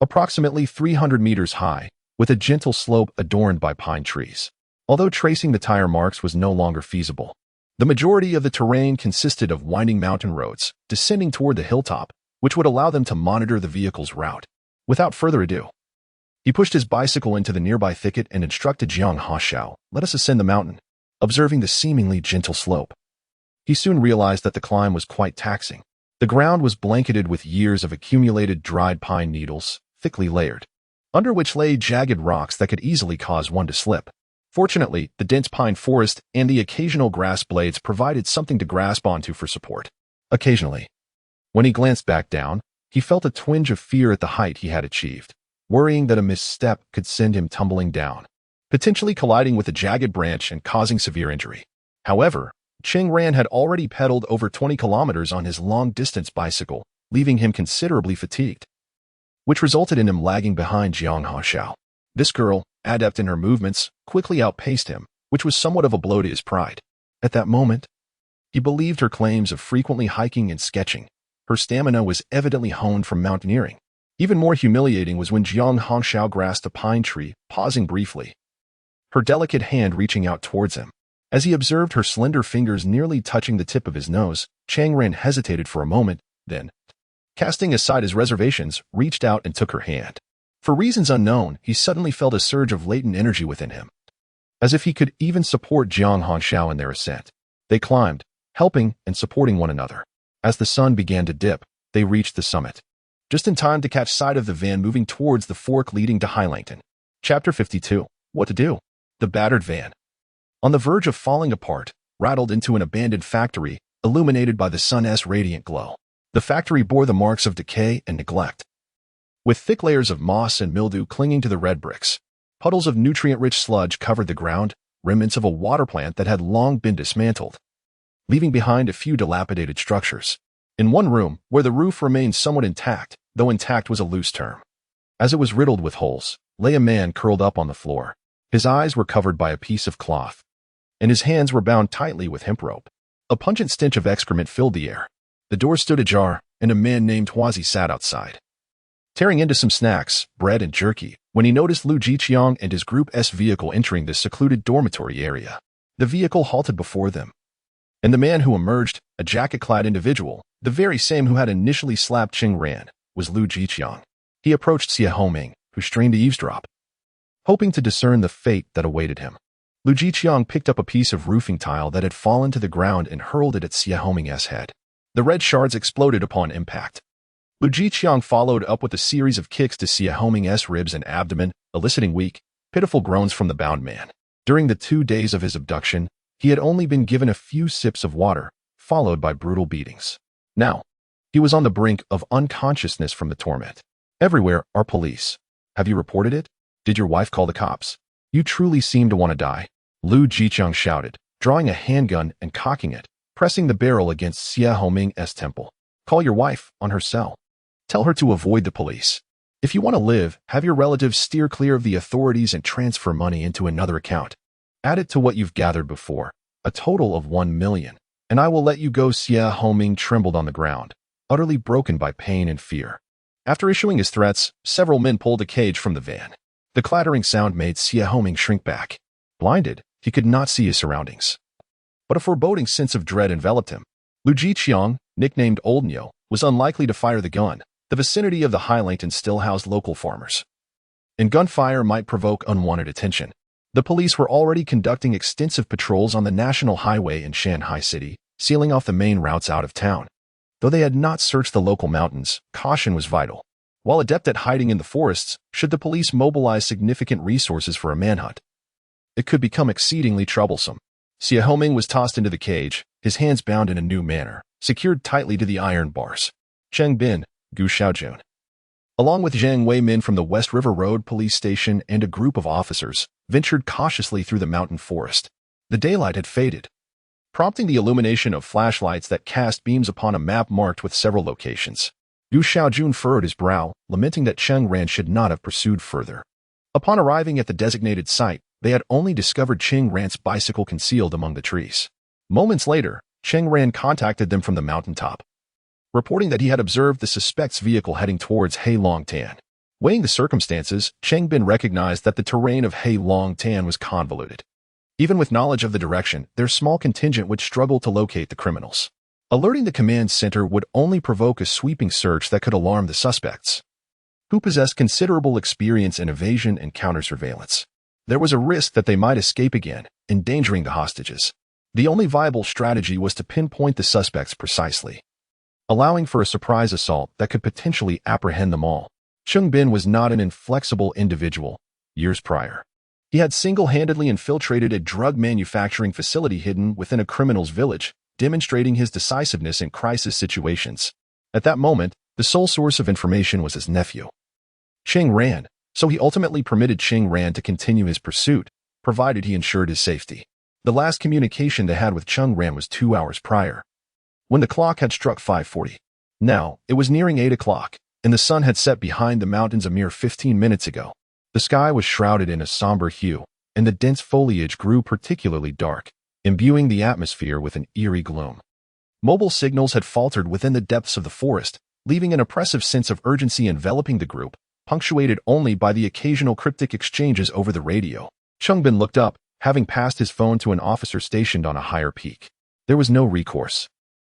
approximately 300 meters high, with a gentle slope adorned by pine trees. Although tracing the tire marks was no longer feasible, the majority of the terrain consisted of winding mountain roads, descending toward the hilltop, which would allow them to monitor the vehicle's route. Without further ado, he pushed his bicycle into the nearby thicket and instructed Jiang Hongxiao, "Let us ascend the mountain." Observing the seemingly gentle slope, he soon realized that the climb was quite taxing. The ground was blanketed with years of accumulated dried pine needles, thickly layered, under which lay jagged rocks that could easily cause one to slip. Fortunately, the dense pine forest and the occasional grass blades provided something to grasp onto for support. Occasionally, when he glanced back down, he felt a twinge of fear at the height he had achieved, worrying that a misstep could send him tumbling down, potentially colliding with a jagged branch and causing severe injury. However, Cheng Ran had already pedaled over 20 kilometers on his long-distance bicycle, leaving him considerably fatigued, which resulted in him lagging behind Jiang Hongxiao. This girl, adept in her movements, quickly outpaced him, which was somewhat of a blow to his pride. At that moment, he believed her claims of frequently hiking and sketching. Her stamina was evidently honed from mountaineering. Even more humiliating was when Jiang Hongxiao grasped a pine tree, pausing briefly, her delicate hand reaching out towards him. As he observed her slender fingers nearly touching the tip of his nose, Cheng Ran hesitated for a moment, then, casting aside his reservations, reached out and took her hand. For reasons unknown, he suddenly felt a surge of latent energy within him, as if he could even support Jiang Hongxiao in their ascent. They climbed, helping and supporting one another. As the sun began to dip, they reached the summit, just in time to catch sight of the van moving towards the fork leading to Highlangton. Chapter 52. What to do? The battered van, on the verge of falling apart, rattled into an abandoned factory, illuminated by the sun's radiant glow. The factory bore the marks of decay and neglect, with thick layers of moss and mildew clinging to the red bricks. Puddles of nutrient-rich sludge covered the ground, remnants of a water plant that had long been dismantled, leaving behind a few dilapidated structures. In one room, where the roof remained somewhat intact, though intact was a loose term, as it was riddled with holes, lay a man curled up on the floor. His eyes were covered by a piece of cloth, and his hands were bound tightly with hemp rope. A pungent stench of excrement filled the air. The door stood ajar, and a man named Huazi sat outside, tearing into some snacks, bread and jerky, when he noticed Lu Jiqiang and his Group S vehicle entering this secluded dormitory area. The vehicle halted before them, and the man who emerged, a jacket-clad individual, the very same who had initially slapped Cheng Ran, was Lu Jiqiang. He approached Xia Homing, who strained to eavesdrop, hoping to discern the fate that awaited him. Lu Jiqiang picked up a piece of roofing tile that had fallen to the ground and hurled it at Xia Homing's head. The red shards exploded upon impact. Lu Jiqiang followed up with a series of kicks to Xia Homing's ribs and abdomen, eliciting weak, pitiful groans from the bound man. During the 2 days of his abduction, he had only been given a few sips of water, followed by brutal beatings. Now, he was on the brink of unconsciousness from the torment. Everywhere are police. Have you reported it? Did your wife call the cops? You truly seem to want to die. Lu Jiqiang shouted, drawing a handgun and cocking it, pressing the barrel against Xia Homing's temple. Call your wife on her cell. Tell her to avoid the police. If you want to live, have your relatives steer clear of the authorities and transfer money into another account. Add it to what you've gathered before, a total of 1 million, and I will let you go. Xia Homing trembled on the ground, utterly broken by pain and fear. After issuing his threats, several men pulled a cage from the van. The clattering sound made Xie Homing shrink back. Blinded, he could not see his surroundings. But a foreboding sense of dread enveloped him. Lu Jiqiang, nicknamed Old Nyo, was unlikely to fire the gun. The vicinity of the Highlangton still housed local farmers, and gunfire might provoke unwanted attention. The police were already conducting extensive patrols on the national highway in Shanghai City, sealing off the main routes out of town. Though they had not searched the local mountains, caution was vital. While adept at hiding in the forests, should the police mobilize significant resources for a manhunt, it could become exceedingly troublesome. Xie Homing was tossed into the cage, his hands bound in a new manner, secured tightly to the iron bars. Cheng Bin, Gu Xiaojun, along with Zhang Wei men from the West River Road police station and a group of officers, ventured cautiously through the mountain forest. The daylight had faded, prompting the illumination of flashlights that cast beams upon a map marked with several locations. Gu Xiaojun furrowed his brow, lamenting that Cheng Ran should not have pursued further. Upon arriving at the designated site, they had only discovered Cheng Ran's bicycle concealed among the trees. Moments later, Cheng Ran contacted them from the mountaintop, reporting that he had observed the suspect's vehicle heading towards Heilongtan. Weighing the circumstances, Cheng Bin recognized that the terrain of Heilongtan was convoluted. Even with knowledge of the direction, their small contingent would struggle to locate the criminals. Alerting the command center would only provoke a sweeping search that could alarm the suspects, who possessed considerable experience in evasion and counter-surveillance. There was a risk that they might escape again, endangering the hostages. The only viable strategy was to pinpoint the suspects precisely, allowing for a surprise assault that could potentially apprehend them all. Cheng Bin was not an inflexible individual. Years prior, he had single-handedly infiltrated a drug manufacturing facility hidden within a criminal's village, demonstrating his decisiveness in crisis situations. At that moment, the sole source of information was his nephew, Cheng Ran, so he ultimately permitted Cheng Ran to continue his pursuit, provided he ensured his safety. The last communication they had with Cheng Ran was 2 hours prior, when the clock had struck 5:40. Now, it was nearing 8 o'clock, and the sun had set behind the mountains a mere 15 minutes ago. The sky was shrouded in a somber hue, and the dense foliage grew particularly dark, imbuing the atmosphere with an eerie gloom. Mobile signals had faltered within the depths of the forest, leaving an oppressive sense of urgency enveloping the group, punctuated only by the occasional cryptic exchanges over the radio. Cheng Bin looked up, having passed his phone to an officer stationed on a higher peak. There was no recourse.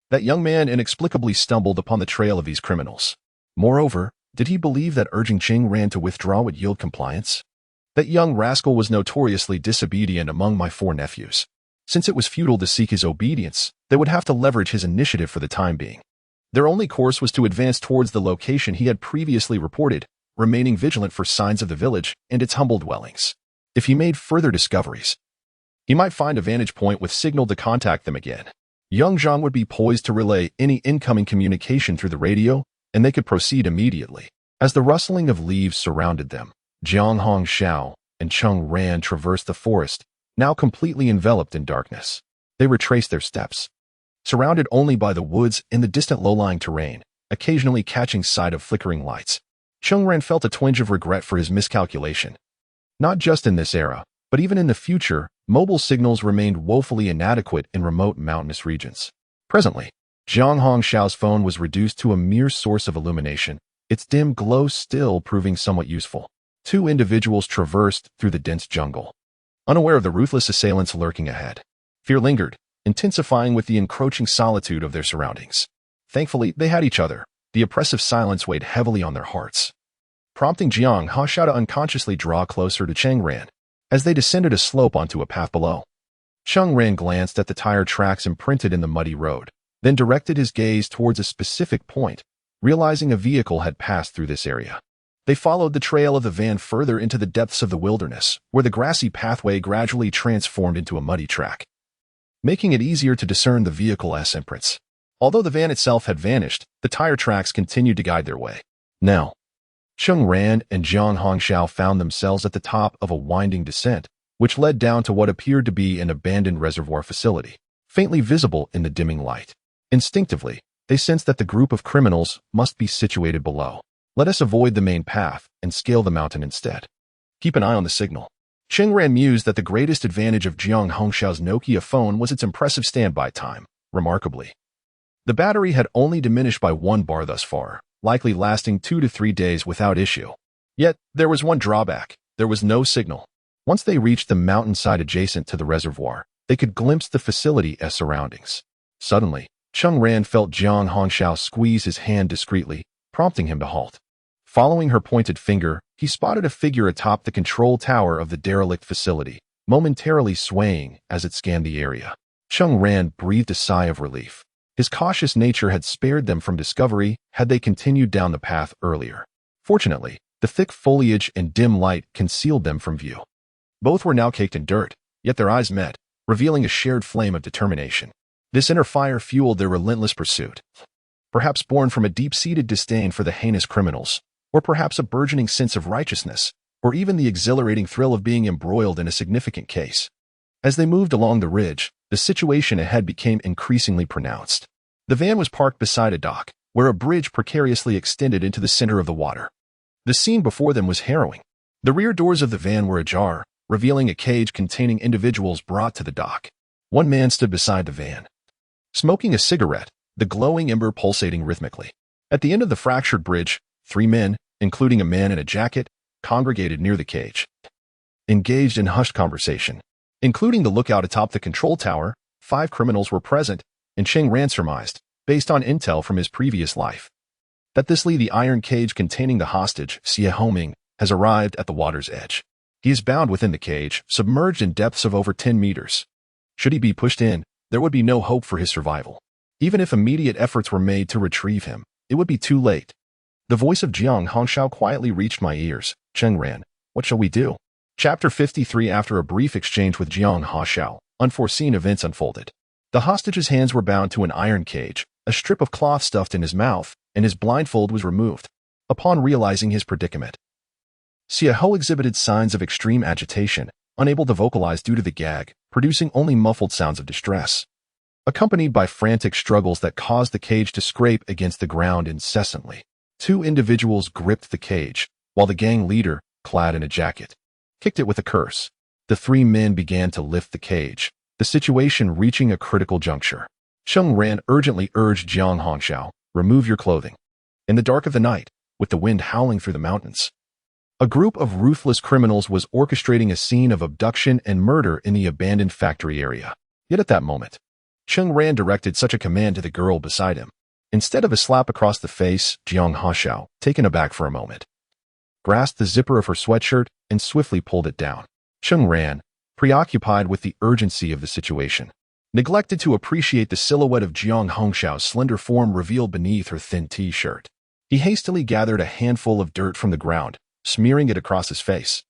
That young man inexplicably stumbled upon the trail of these criminals. Moreover, did he believe that urging Cheng Ran to withdraw would yield compliance? That young rascal was notoriously disobedient among my 4 nephews. Since it was futile to seek his obedience, they would have to leverage his initiative for the time being. Their only course was to advance towards the location he had previously reported, remaining vigilant for signs of the village and its humble dwellings. If he made further discoveries, he might find a vantage point with signal to contact them again. Young Zhang would be poised to relay any incoming communication through the radio, and they could proceed immediately. As the rustling of leaves surrounded them, Jiang Hongxiao and Cheng Ran traversed the forest, now completely enveloped in darkness. They retraced their steps, surrounded only by the woods and the distant low-lying terrain, occasionally catching sight of flickering lights. Cheng Ran felt a twinge of regret for his miscalculation. Not just in this era, but even in the future, mobile signals remained woefully inadequate in remote mountainous regions. Presently, Jiang Hongxiao's phone was reduced to a mere source of illumination, its dim glow still proving somewhat useful. 2 individuals traversed through the dense jungle, unaware of the ruthless assailants lurking ahead. Fear lingered, intensifying with the encroaching solitude of their surroundings. Thankfully, they had each other. The oppressive silence weighed heavily on their hearts, prompting Jiang Hongxiao to unconsciously draw closer to Cheng Ran as they descended a slope onto a path below. Cheng Ran glanced at the tire tracks imprinted in the muddy road, then directed his gaze towards a specific point, realizing a vehicle had passed through this area. They followed the trail of the van further into the depths of the wilderness, where the grassy pathway gradually transformed into a muddy track, making it easier to discern the vehicle's imprints. Although the van itself had vanished, the tire tracks continued to guide their way. Now, Cheng Ran and Jiang Hongxiao found themselves at the top of a winding descent, which led down to what appeared to be an abandoned reservoir facility, faintly visible in the dimming light. Instinctively, they sensed that the group of criminals must be situated below. Let us avoid the main path and scale the mountain instead. Keep an eye on the signal. Cheng Ran mused that the greatest advantage of Jiang Hongxiao's Nokia phone was its impressive standby time. Remarkably, the battery had only diminished by 1 bar thus far, likely lasting 2 to 3 days without issue. Yet, there was one drawback. There was no signal. Once they reached the mountainside adjacent to the reservoir, they could glimpse the facility's surroundings. Suddenly, Cheng Ran felt Jiang Hongxiao squeeze his hand discreetly, prompting him to halt. Following her pointed finger, he spotted a figure atop the control tower of the derelict facility, momentarily swaying as it scanned the area. Cheng Ran breathed a sigh of relief. His cautious nature had spared them from discovery had they continued down the path earlier. Fortunately, the thick foliage and dim light concealed them from view. Both were now caked in dirt, yet their eyes met, revealing a shared flame of determination. This inner fire fueled their relentless pursuit. Perhaps born from a deep-seated disdain for the heinous criminals, or perhaps a burgeoning sense of righteousness, or even the exhilarating thrill of being embroiled in a significant case. As they moved along the ridge, the situation ahead became increasingly pronounced. The van was parked beside a dock, where a bridge precariously extended into the center of the water. The scene before them was harrowing. The rear doors of the van were ajar, revealing a cage containing individuals brought to the dock. One man stood beside the van, smoking a cigarette, the glowing ember pulsating rhythmically. At the end of the fractured bridge, 3 men, including a man in a jacket, congregated near the cage. Engaged in hushed conversation. Including the lookout atop the control tower, 5 criminals were present, and Cheng Ran surmised, based on intel from his previous life, that the iron cage containing the hostage, Xie Homing, has arrived at the water's edge. He is bound within the cage, submerged in depths of over 10 meters. Should he be pushed in, there would be no hope for his survival. Even if immediate efforts were made to retrieve him, it would be too late. The voice of Jiang Hongxiao quietly reached my ears. Cheng Ran, what shall we do? Chapter 53. After a brief exchange with Jiang Hongxiao, unforeseen events unfolded. The hostage's hands were bound to an iron cage, a strip of cloth stuffed in his mouth, and his blindfold was removed. Upon realizing his predicament, Xie Ho exhibited signs of extreme agitation, unable to vocalize due to the gag, producing only muffled sounds of distress, accompanied by frantic struggles that caused the cage to scrape against the ground incessantly. 2 individuals gripped the cage, while the gang leader, clad in a jacket, kicked it with a curse. The 3 men began to lift the cage, the situation reaching a critical juncture. Cheng Ran urgently urged Jiang Hongxiao, remove your clothing. In the dark of the night, with the wind howling through the mountains, a group of ruthless criminals was orchestrating a scene of abduction and murder in the abandoned factory area. Yet at that moment, Cheng Ran directed such a command to the girl beside him. Instead of a slap across the face, Jiang Hongxiao, taken aback for a moment, grasped the zipper of her sweatshirt and swiftly pulled it down. Cheng Ran, preoccupied with the urgency of the situation, neglected to appreciate the silhouette of Jiang Hongxiao's slender form revealed beneath her thin t-shirt. He hastily gathered a handful of dirt from the ground, smearing it across his face,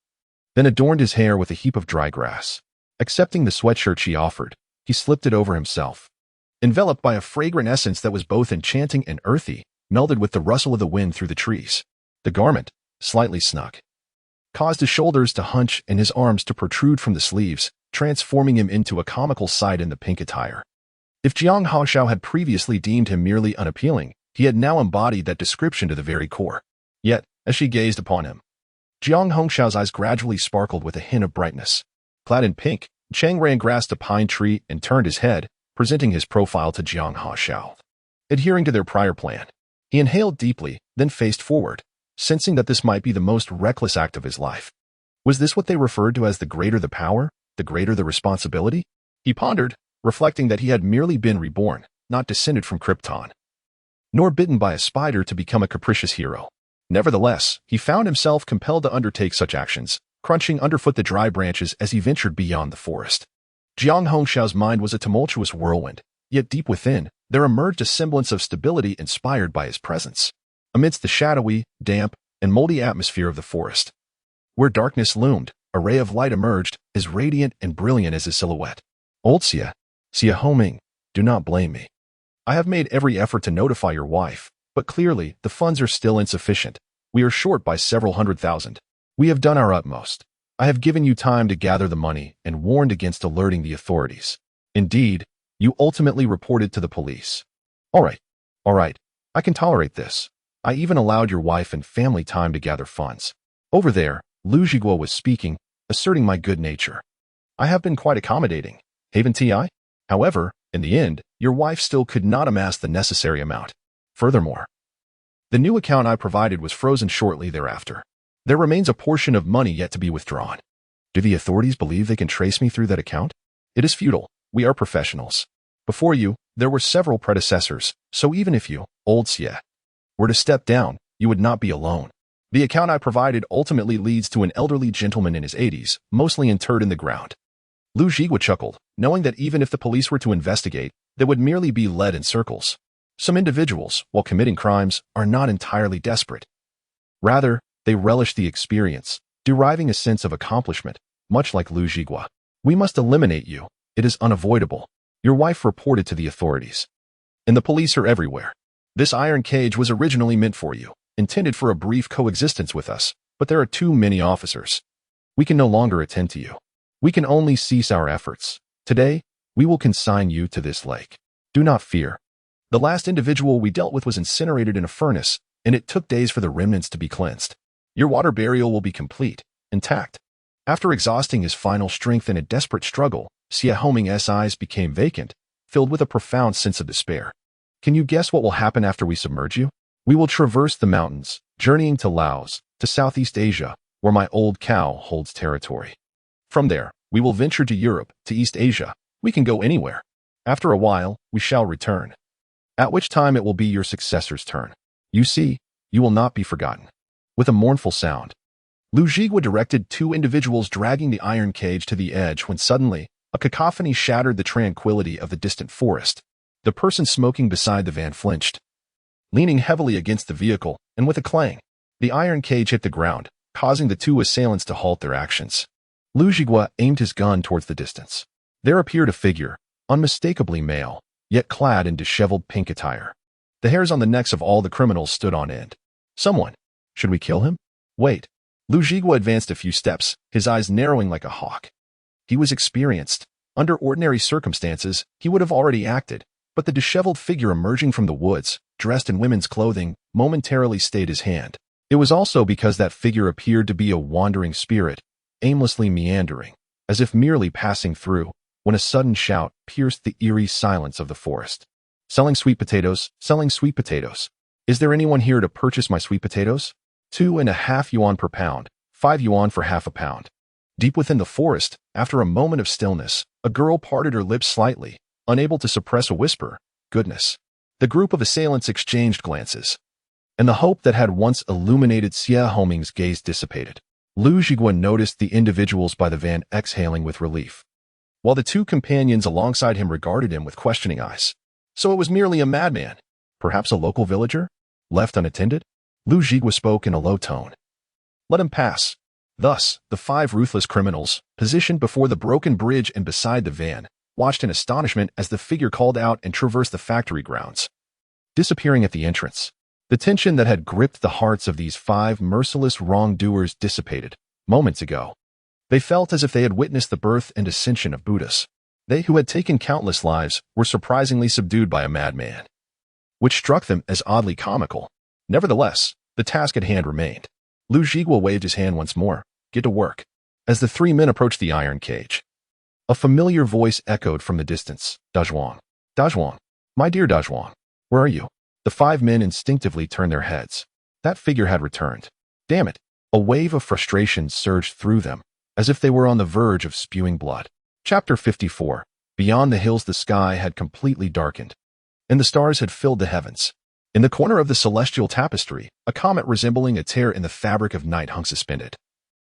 then adorned his hair with a heap of dry grass. Accepting the sweatshirt she offered, he slipped it over himself. Enveloped by a fragrant essence that was both enchanting and earthy, melded with the rustle of the wind through the trees. The garment, slightly snug, caused his shoulders to hunch and his arms to protrude from the sleeves, transforming him into a comical sight in the pink attire. If Jiang Hongxiao had previously deemed him merely unappealing, he had now embodied that description to the very core. Yet, as she gazed upon him, Jiang Hongxiao's eyes gradually sparkled with a hint of brightness. Clad in pink, Cheng Ran grasped a pine tree and turned his head, presenting his profile to Jiang Hongxiao. Adhering to their prior plan, he inhaled deeply, then faced forward, sensing that this might be the most reckless act of his life. Was this what they referred to as the greater the power, the greater the responsibility? He pondered, reflecting that he had merely been reborn, not descended from Krypton, nor bitten by a spider to become a capricious hero. Nevertheless, he found himself compelled to undertake such actions, crunching underfoot the dry branches as he ventured beyond the forest. Jiang Hongxiao's mind was a tumultuous whirlwind, yet deep within, there emerged a semblance of stability inspired by his presence. Amidst the shadowy, damp, and moldy atmosphere of the forest, where darkness loomed, a ray of light emerged, as radiant and brilliant as his silhouette. Old Xie Homing, do not blame me. I have made every effort to notify your wife, but clearly, the funds are still insufficient. We are short by several 100,000. We have done our utmost. I have given you time to gather the money and warned against alerting the authorities. Indeed, you ultimately reported to the police. All right, I can tolerate this. I even allowed your wife and family time to gather funds. Over there, Lu Zhiguo was speaking, asserting my good nature. I have been quite accommodating, haven't I? However, in the end, your wife still could not amass the necessary amount. Furthermore, the new account I provided was frozen shortly thereafter. There remains a portion of money yet to be withdrawn. Do the authorities believe they can trace me through that account? It is futile. We are professionals. Before you, there were several predecessors, so even if you, old Xie, were to step down, you would not be alone. The account I provided ultimately leads to an elderly gentleman in his 80s, mostly interred in the ground. Lu Jigua chuckled, knowing that even if the police were to investigate, they would merely be led in circles. Some individuals, while committing crimes, are not entirely desperate. Rather, they relish the experience, deriving a sense of accomplishment, much like Lu Jigua. We must eliminate you. It is unavoidable. Your wife reported to the authorities. And the police are everywhere. This iron cage was originally meant for you, intended for a brief coexistence with us, but there are too many officers. We can no longer attend to you. We can only cease our efforts. Today, we will consign you to this lake. Do not fear. The last individual we dealt with was incinerated in a furnace, and it took days for the remnants to be cleansed. Your water burial will be complete, intact. After exhausting his final strength in a desperate struggle, Xie Homing's eyes became vacant, filled with a profound sense of despair. Can you guess what will happen after we submerge you? We will traverse the mountains, journeying to Laos, to Southeast Asia, where my old cow holds territory. From there, we will venture to Europe, to East Asia. We can go anywhere. After a while, we shall return. At which time it will be your successor's turn. You see, you will not be forgotten. With a mournful sound, Lu Jigua directed two individuals dragging the iron cage to the edge when suddenly, a cacophony shattered the tranquility of the distant forest. The person smoking beside the van flinched, leaning heavily against the vehicle, and with a clang, the iron cage hit the ground, causing the two assailants to halt their actions. Lu Jigua aimed his gun towards the distance. There appeared a figure, unmistakably male, yet clad in disheveled pink attire. The hairs on the necks of all the criminals stood on end. Someone. Should we kill him? Wait. Lu Jigua advanced a few steps, his eyes narrowing like a hawk. He was experienced. Under ordinary circumstances, he would have already acted, but the disheveled figure emerging from the woods, dressed in women's clothing, momentarily stayed his hand. It was also because that figure appeared to be a wandering spirit, aimlessly meandering, as if merely passing through, when a sudden shout pierced the eerie silence of the forest. Selling sweet potatoes, selling sweet potatoes. Is there anyone here to purchase my sweet potatoes? 2.5 yuan per pound, 5 yuan for half a pound. Deep within the forest, after a moment of stillness, a girl parted her lips slightly, unable to suppress a whisper. Goodness. The group of assailants exchanged glances, and the hope that had once illuminated Xie Homing's gaze dissipated. Lu Jigua noticed the individuals by the van exhaling with relief, while the two companions alongside him regarded him with questioning eyes. So it was merely a madman, perhaps a local villager, left unattended? Lu Jigua spoke in a low tone. Let him pass. Thus, the 5 ruthless criminals, positioned before the broken bridge and beside the van, watched in astonishment as the figure called out and traversed the factory grounds, disappearing at the entrance. The tension that had gripped the hearts of these 5 merciless wrongdoers dissipated moments ago. They felt as if they had witnessed the birth and ascension of Buddhas. They who had taken countless lives were surprisingly subdued by a madman, which struck them as oddly comical. Nevertheless, the task at hand remained. Lu Jigua waved his hand once more. Get to work. As the 3 men approached the iron cage, a familiar voice echoed from the distance. Dazhuang. Dazhuang. My dear Dazhuang. Where are you? The 5 men instinctively turned their heads. That figure had returned. Damn it. A wave of frustration surged through them, as if they were on the verge of spewing blood. Chapter 54. Beyond the hills the sky had completely darkened, and the stars had filled the heavens. In the corner of the celestial tapestry, a comet resembling a tear in the fabric of night hung suspended,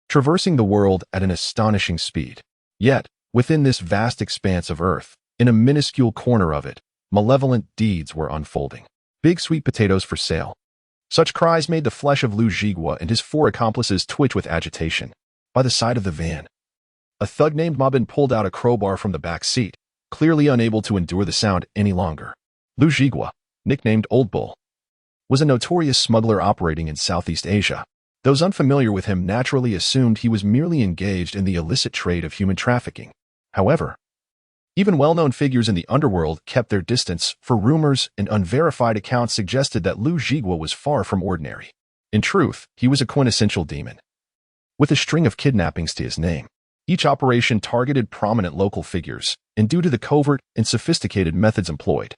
traversing the world at an astonishing speed. Yet, within this vast expanse of earth, in a minuscule corner of it, malevolent deeds were unfolding. Big sweet potatoes for sale. Such cries made the flesh of Lu Jigua and his 4 accomplices twitch with agitation. By the side of the van, a thug named Ma Bin pulled out a crowbar from the back seat, clearly unable to endure the sound any longer. Lu Jigua, nicknamed Old Bull, was a notorious smuggler operating in Southeast Asia. Those unfamiliar with him naturally assumed he was merely engaged in the illicit trade of human trafficking. However, even well-known figures in the underworld kept their distance, for rumors and unverified accounts suggested that Lu Jigua was far from ordinary. In truth, he was a quintessential demon, with a string of kidnappings to his name. Each operation targeted prominent local figures, and due to the covert and sophisticated methods employed,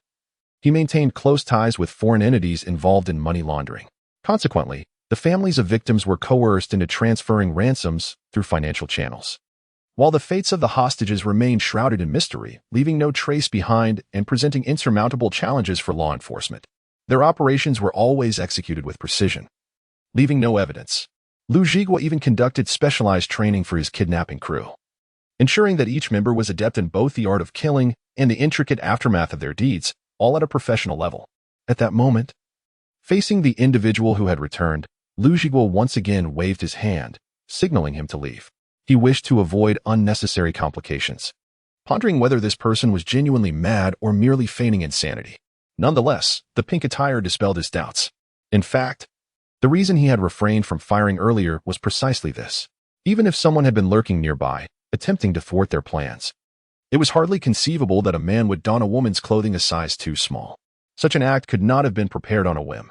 he maintained close ties with foreign entities involved in money laundering. Consequently, The families of victims were coerced into transferring ransoms through financial channels. While the fates of the hostages remained shrouded in mystery, leaving no trace behind and presenting insurmountable challenges for law enforcement, their operations were always executed with precision, leaving no evidence. Liu Zhigua even conducted specialized training for his kidnapping crew, ensuring that each member was adept in both the art of killing and the intricate aftermath of their deeds, all at a professional level. At that moment, facing the individual who had returned, Liu Zhigua once again waved his hand, signaling him to leave. He wished to avoid unnecessary complications, pondering whether this person was genuinely mad or merely feigning insanity. Nonetheless, the pink attire dispelled his doubts. In fact, the reason he had refrained from firing earlier was precisely this. Even if someone had been lurking nearby, attempting to thwart their plans, it was hardly conceivable that a man would don a woman's clothing a size too small. Such an act could not have been prepared on a whim,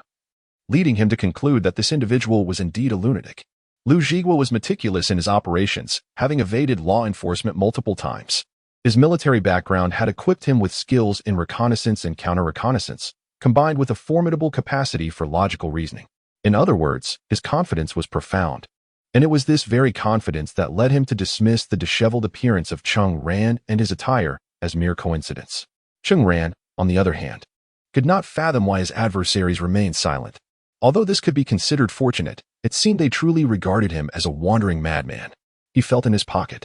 leading him to conclude that this individual was indeed a lunatic. Liu Zhigua was meticulous in his operations, having evaded law enforcement multiple times. His military background had equipped him with skills in reconnaissance and counter-reconnaissance, combined with a formidable capacity for logical reasoning. In other words, his confidence was profound, and it was this very confidence that led him to dismiss the disheveled appearance of Cheng Ran and his attire as mere coincidence. Cheng Ran, on the other hand, could not fathom why his adversaries remained silent. Although this could be considered fortunate, it seemed they truly regarded him as a wandering madman. He felt in his pocket.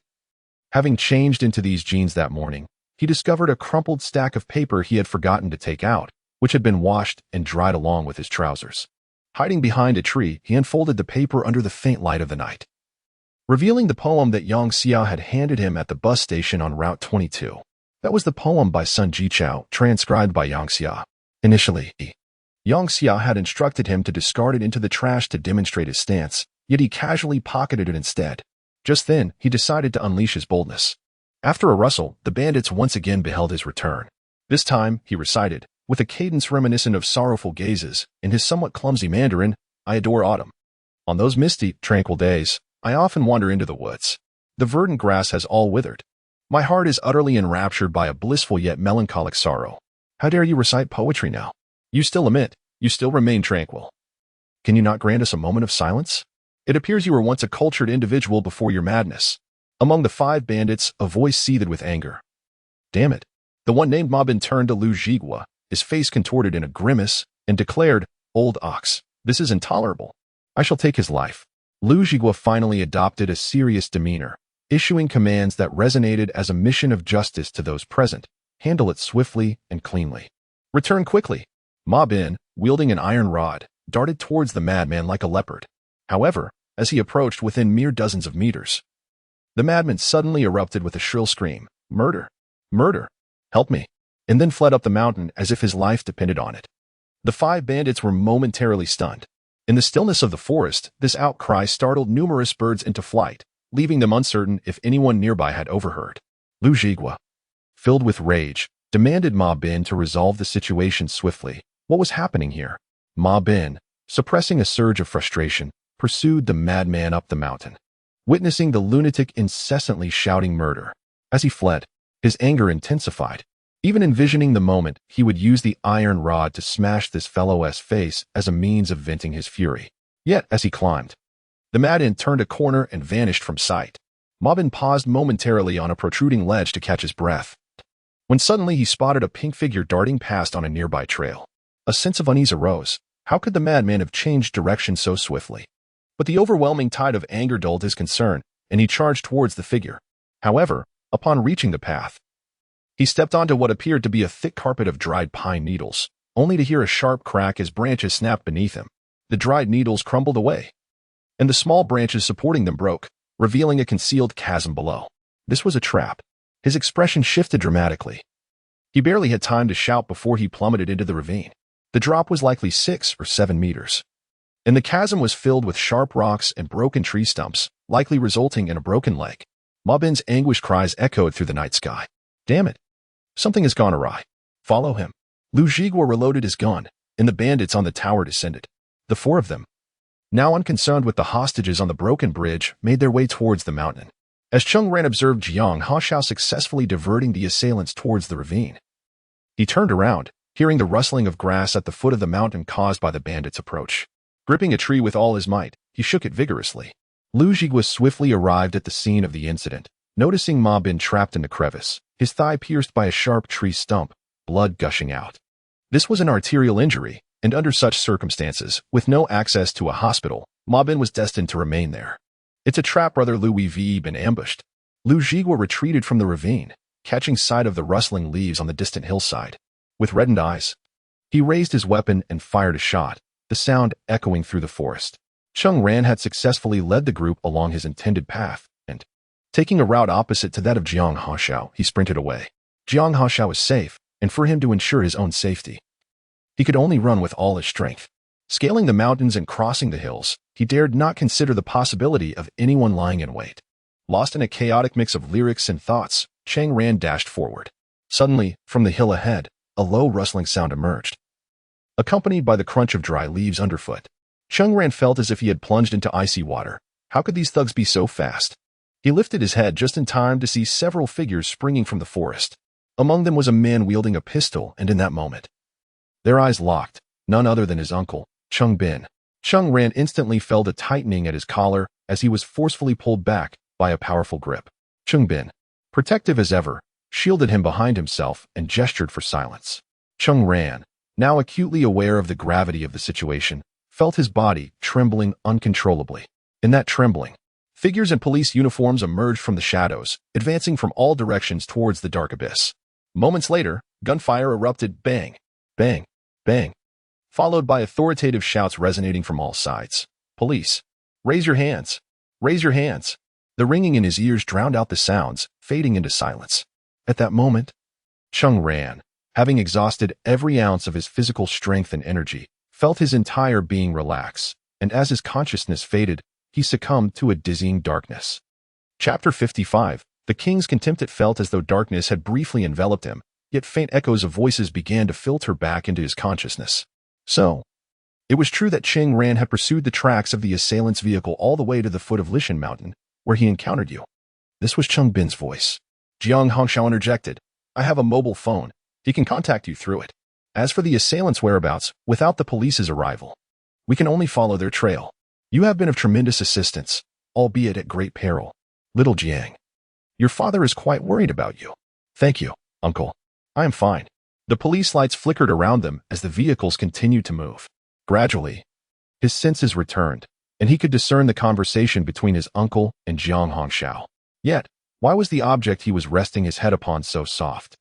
Having changed into these jeans that morning, he discovered a crumpled stack of paper he had forgotten to take out, which had been washed and dried along with his trousers. Hiding behind a tree, he unfolded the paper under the faint light of the night, revealing the poem that Yang Xia had handed him at the bus station on Route 22. That was the poem by Sun Jichao, transcribed by Yang Xia. Initially, Yang Xia had instructed him to discard it into the trash to demonstrate his stance, yet he casually pocketed it instead. Just then, he decided to unleash his boldness. After a rustle, the bandits once again beheld his return. This time, he recited, with a cadence reminiscent of sorrowful gazes, in his somewhat clumsy Mandarin, "I adore autumn. On those misty, tranquil days, I often wander into the woods. The verdant grass has all withered. My heart is utterly enraptured by a blissful yet melancholic sorrow. How dare you recite poetry now? You still lament, you still remain tranquil. Can you not grant us a moment of silence? It appears you were once a cultured individual before your madness." Among the 5 bandits, a voice seethed with anger. "Damn it." The one named Ma Bin turned to Liu Zhigua, his face contorted in a grimace, and declared, "Old ox, this is intolerable. I shall take his life." Liu Zhigua finally adopted a serious demeanor, issuing commands that resonated as a mission of justice to those present. Handle it swiftly and cleanly. Return quickly. Ma Bin, wielding an iron rod, darted towards the madman like a leopard. However, as he approached within mere dozens of meters, the madman suddenly erupted with a shrill scream, "Murder! Murder! Help me!" and then fled up the mountain as if his life depended on it. The 5 bandits were momentarily stunned. In the stillness of the forest, this outcry startled numerous birds into flight, leaving them uncertain if anyone nearby had overheard. Liu Zhigua, filled with rage, demanded Ma Bin to resolve the situation swiftly. What was happening here? Ma Bin, suppressing a surge of frustration, pursued the madman up the mountain, witnessing the lunatic incessantly shouting murder. As he fled, his anger intensified. Even envisioning the moment he would use the iron rod to smash this fellow's face as a means of venting his fury. Yet, as he climbed, the madman turned a corner and vanished from sight. Ma Bin paused momentarily on a protruding ledge to catch his breath, when suddenly he spotted a pink figure darting past on a nearby trail. A sense of unease arose. How could the madman have changed direction so swiftly? But the overwhelming tide of anger dulled his concern, and he charged towards the figure. However, upon reaching the path, he stepped onto what appeared to be a thick carpet of dried pine needles, only to hear a sharp crack as branches snapped beneath him. The dried needles crumbled away, and the small branches supporting them broke, revealing a concealed chasm below. This was a trap. His expression shifted dramatically. He barely had time to shout before he plummeted into the ravine. The drop was likely 6 or 7 meters, and the chasm was filled with sharp rocks and broken tree stumps, likely resulting in a broken leg. Ma Bin's anguished cries echoed through the night sky. "Damn it! Something has gone awry. Follow him." Liu Zhigua reloaded his gun, and the bandits on the tower descended. The 4 of them, now unconcerned with the hostages on the broken bridge, made their way towards the mountain. As Cheng Ran observed Jiang Hashao successfully diverting the assailants towards the ravine, he turned around, hearing the rustling of grass at the foot of the mountain caused by the bandits' approach. Gripping a tree with all his might, he shook it vigorously. Lu Jigua swiftly arrived at the scene of the incident, noticing Ma Bin trapped in the crevice, his thigh pierced by a sharp tree stump, blood gushing out. This was an arterial injury, and under such circumstances, with no access to a hospital, Ma Bin was destined to remain there. It's a trap, Brother Lu We've been ambushed. Lu Jigua retreated from the ravine, catching sight of the rustling leaves on the distant hillside. With reddened eyes, he raised his weapon and fired a shot, the sound echoing through the forest. Cheng Ran had successfully led the group along his intended path, and, taking a route opposite to that of Jiang Haoxiao, he sprinted away. Jiang Haoxiao was safe, and for him to ensure his own safety, he could only run with all his strength. Scaling the mountains and crossing the hills, he dared not consider the possibility of anyone lying in wait. Lost in a chaotic mix of lyrics and thoughts, Cheng Ran dashed forward. Suddenly, from the hill ahead, a low rustling sound emerged, accompanied by the crunch of dry leaves underfoot. Cheng Ran felt as if he had plunged into icy water. How could these thugs be so fast? He lifted his head just in time to see several figures springing from the forest. Among them was a man wielding a pistol, and in that moment, their eyes locked, none other than his uncle, Cheng Bin. Cheng Ran instantly felt a tightening at his collar as he was forcefully pulled back by a powerful grip. Cheng Bin, protective as ever, shielded him behind himself and gestured for silence. Cheng Ran, now acutely aware of the gravity of the situation, felt his body trembling uncontrollably. In that trembling, figures in police uniforms emerged from the shadows, advancing from all directions towards the dark abyss. Moments later, gunfire erupted, bang, bang, bang, followed by authoritative shouts resonating from all sides. Police, raise your hands, raise your hands. The ringing in his ears drowned out the sounds, fading into silence. At that moment, Cheng Ran, having exhausted every ounce of his physical strength and energy, felt his entire being relax, and as his consciousness faded, he succumbed to a dizzying darkness. Chapter 55. The king's contempt. It felt as though darkness had briefly enveloped him, yet faint echoes of voices began to filter back into his consciousness. So, it was true that Cheng Ran had pursued the tracks of the assailant's vehicle all the way to the foot of Lishan Mountain, where he encountered you. This was Cheng Bin's voice. Jiang Haoxiao interjected. I have a mobile phone. He can contact you through it. As for the assailant's whereabouts, without the police's arrival, we can only follow their trail. You have been of tremendous assistance, albeit at great peril. Little Jiang, your father is quite worried about you. Thank you, uncle. I am fine. The police lights flickered around them as the vehicles continued to move. Gradually, his senses returned, and he could discern the conversation between his uncle and Jiang Haoxiao. Yet, why was the object he was resting his head upon so soft?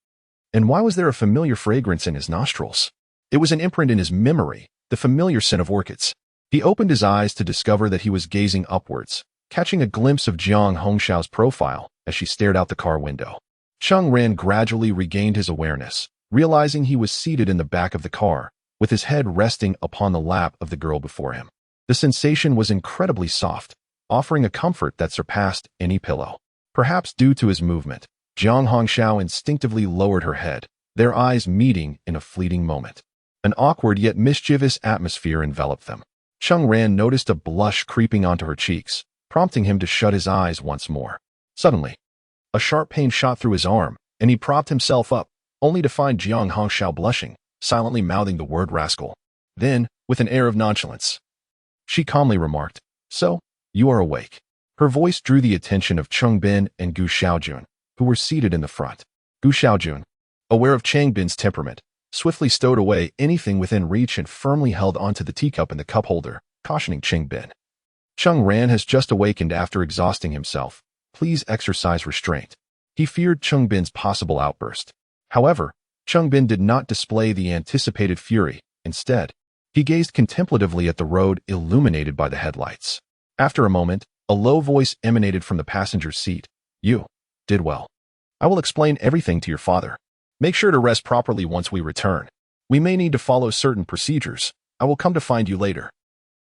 And why was there a familiar fragrance in his nostrils? It was an imprint in his memory, the familiar scent of orchids. He opened his eyes to discover that he was gazing upwards, catching a glimpse of Jiang Haoxiao's profile as she stared out the car window. Cheng Ran gradually regained his awareness, realizing he was seated in the back of the car, with his head resting upon the lap of the girl before him. The sensation was incredibly soft, offering a comfort that surpassed any pillow. Perhaps due to his movement, Jiang Haoxiao instinctively lowered her head, their eyes meeting in a fleeting moment. An awkward yet mischievous atmosphere enveloped them. Cheng Ran noticed a blush creeping onto her cheeks, prompting him to shut his eyes once more. Suddenly, a sharp pain shot through his arm, and he propped himself up, only to find Jiang Haoxiao blushing, silently mouthing the word rascal. Then, with an air of nonchalance, she calmly remarked, So, you are awake. Her voice drew the attention of Cheng Bin and Gu Xiaojun, who were seated in the front. Gu Xiaojun, aware of Cheng Bin's temperament, swiftly stowed away anything within reach and firmly held onto the teacup in the cup holder, cautioning Cheng Bin. Cheng Ran has just awakened after exhausting himself. Please exercise restraint. He feared Cheng Bin's possible outburst. However, Cheng Bin did not display the anticipated fury. Instead, he gazed contemplatively at the road illuminated by the headlights. After a moment, a low voice emanated from the passenger's seat. You did well. I will explain everything to your father. Make sure to rest properly once we return. We may need to follow certain procedures. I will come to find you later.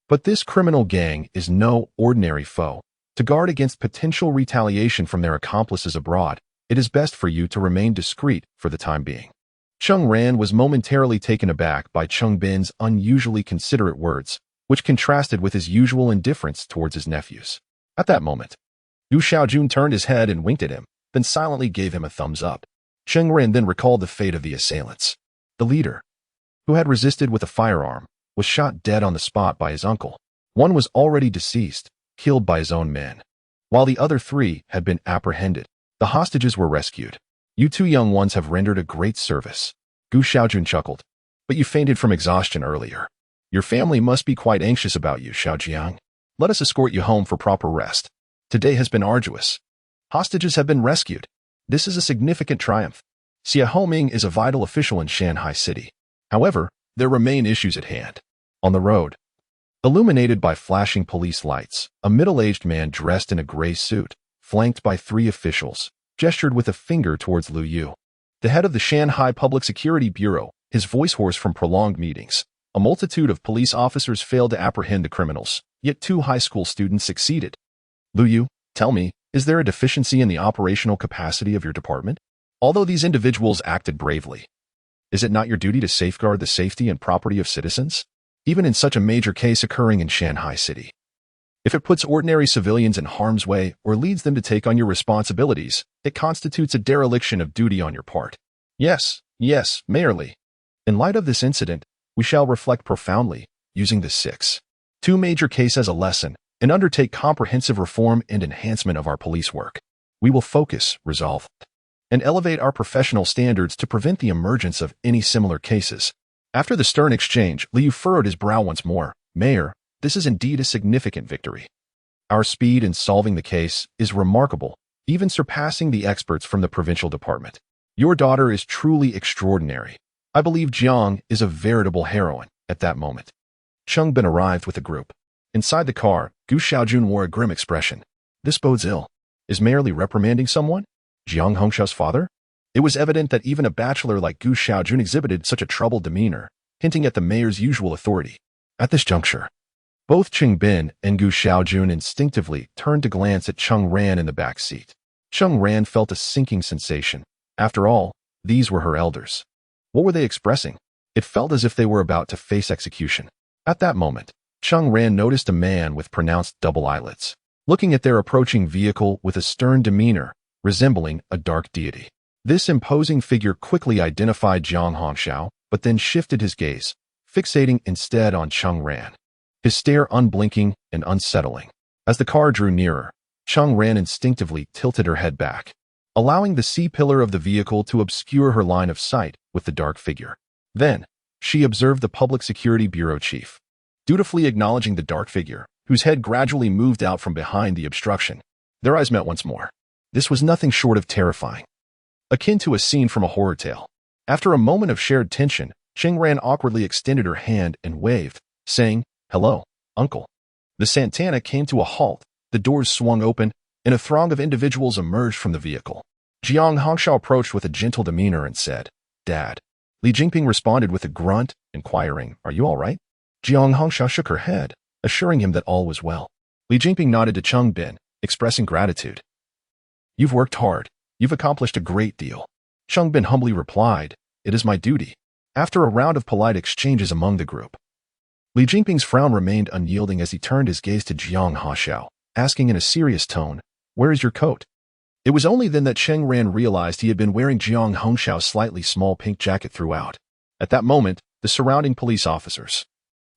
But this criminal gang is no ordinary foe. To guard against potential retaliation from their accomplices abroad, it is best for you to remain discreet for the time being. Cheng Ran was momentarily taken aback by Cheng Bin's unusually considerate words, which contrasted with his usual indifference towards his nephews. At that moment, Gu Xiaojun turned his head and winked at him, then silently gave him a thumbs up. Cheng Ran then recalled the fate of the assailants. The leader, who had resisted with a firearm, was shot dead on the spot by his uncle. One was already deceased, killed by his own men, while the other 3 had been apprehended. The hostages were rescued. You 2 young ones have rendered a great service. Gu Xiaojun chuckled. But you fainted from exhaustion earlier. Your family must be quite anxious about you, Xiaojiang. Let us escort you home for proper rest. Today has been arduous. Hostages have been rescued. This is a significant triumph. Xie Homing is a vital official in Shanghai City. However, there remain issues at hand. On the road, illuminated by flashing police lights, a middle-aged man dressed in a gray suit, flanked by 3 officials, gestured with a finger towards Lu Yu, the head of the Shanghai Public Security Bureau, his voice hoarse from prolonged meetings. A multitude of police officers failed to apprehend the criminals, yet 2 high school students succeeded. Lu Yu, tell me, is there a deficiency in the operational capacity of your department? Although these individuals acted bravely, is it not your duty to safeguard the safety and property of citizens, even in such a major case occurring in Shanghai City? If it puts ordinary civilians in harm's way or leads them to take on your responsibilities, it constitutes a dereliction of duty on your part. Yes, Mayor Li. In light of this incident, we shall reflect profoundly, using the 6-2 major case as a lesson, and undertake comprehensive reform and enhancement of our police work. We will focus, resolve, and elevate our professional standards to prevent the emergence of any similar cases. After the stern exchange, Liu furrowed his brow once more. Mayor, this is indeed a significant victory. Our speed in solving the case is remarkable, even surpassing the experts from the provincial department. Your daughter is truly extraordinary. I believe Jiang is a veritable heroine. At that moment, Cheng Bin arrived with the group. Inside the car, Gu Xiaojun wore a grim expression. This bodes ill. Is Mayor Li reprimanding someone? Jiang Hongshao's father? It was evident that even a bachelor like Gu Xiaojun exhibited such a troubled demeanor, hinting at the mayor's usual authority. At this juncture, both Cheng Bin and Gu Xiaojun instinctively turned to glance at Cheng Ran in the back seat. Cheng Ran felt a sinking sensation. After all, these were her elders. What were they expressing? It felt as if they were about to face execution. At that moment, Cheng Ran noticed a man with pronounced double eyelids, looking at their approaching vehicle with a stern demeanor, resembling a dark deity. This imposing figure quickly identified Jiang Hongxiao, but then shifted his gaze, fixating instead on Cheng Ran, his stare unblinking and unsettling. As the car drew nearer, Cheng Ran instinctively tilted her head back, allowing the C-pillar of the vehicle to obscure her line of sight with the dark figure. Then, she observed the Public Security Bureau chief, dutifully acknowledging the dark figure, whose head gradually moved out from behind the obstruction. Their eyes met once more. This was nothing short of terrifying, akin to a scene from a horror tale. After a moment of shared tension, Cheng Ran awkwardly extended her hand and waved, saying, "Hello, uncle." The Santana came to a halt, the doors swung open, and a throng of individuals emerged from the vehicle. Jiang Hongxiao approached with a gentle demeanor and said, "Dad." Li Jingping responded with a grunt, inquiring, "Are you all right?" Jiang Hongxiao shook her head, assuring him that all was well. Li Jingping nodded to Cheng Bin, expressing gratitude. "You've worked hard. You've accomplished a great deal." Cheng Bin humbly replied, "It is my duty." After a round of polite exchanges among the group, Li Jingping's frown remained unyielding as he turned his gaze to Jiang Hongxiao, asking in a serious tone, "Where is your coat?" It was only then that Cheng Ran realized he had been wearing Jiang Hongxiao's slightly small pink jacket throughout. At that moment, the surrounding police officers,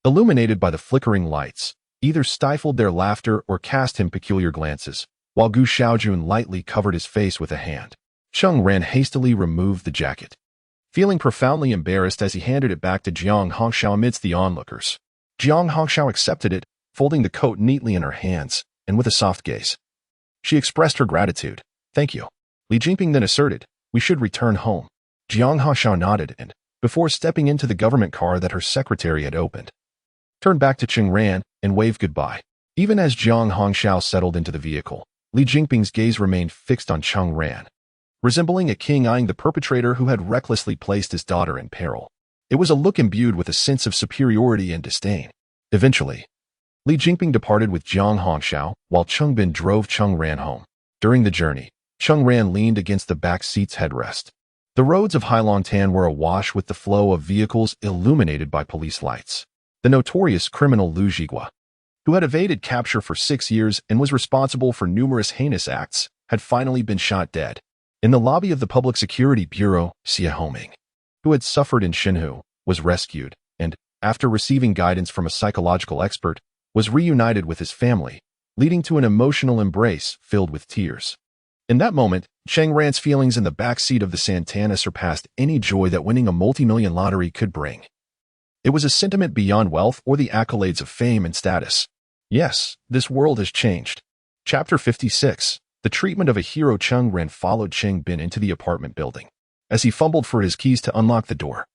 illuminated by the flickering lights, either stifled their laughter or cast him peculiar glances, while Gu Xiaojun lightly covered his face with a hand. Cheng Ran hastily removed the jacket, feeling profoundly embarrassed as he handed it back to Jiang Hongxiao amidst the onlookers. Jiang Hongxiao accepted it, folding the coat neatly in her hands, and with a soft gaze, she expressed her gratitude. "Thank you." Li Jingping then asserted, "We should return home." Jiang Hongxiao nodded and, before stepping into the government car that her secretary had opened, turned back to Cheng Ran and waved goodbye. Even as Jiang Hongxiao settled into the vehicle, Li Jingping's gaze remained fixed on Cheng Ran, resembling a king eyeing the perpetrator who had recklessly placed his daughter in peril. It was a look imbued with a sense of superiority and disdain. Eventually, Li Jingping departed with Jiang Hongxiao, while Cheng Bin drove Cheng Ran home. During the journey, Cheng Ran leaned against the back seat's headrest. The roads of Heilongtan were awash with the flow of vehicles illuminated by police lights. The notorious criminal Lu Jigua, who had evaded capture for 6 years and was responsible for numerous heinous acts, had finally been shot dead. In the lobby of the Public Security Bureau, Xie Homing, who had suffered in Shenhu, was rescued, and, after receiving guidance from a psychological expert, was reunited with his family, leading to an emotional embrace filled with tears. In that moment, Cheng Ran's feelings in the backseat of the Santana surpassed any joy that winning a multi-million lottery could bring. It was a sentiment beyond wealth or the accolades of fame and status. Yes, this world has changed. Chapter 56. The treatment of a hero. Cheng Ran followed Cheng Bin into the apartment building. As he fumbled for his keys to unlock the door,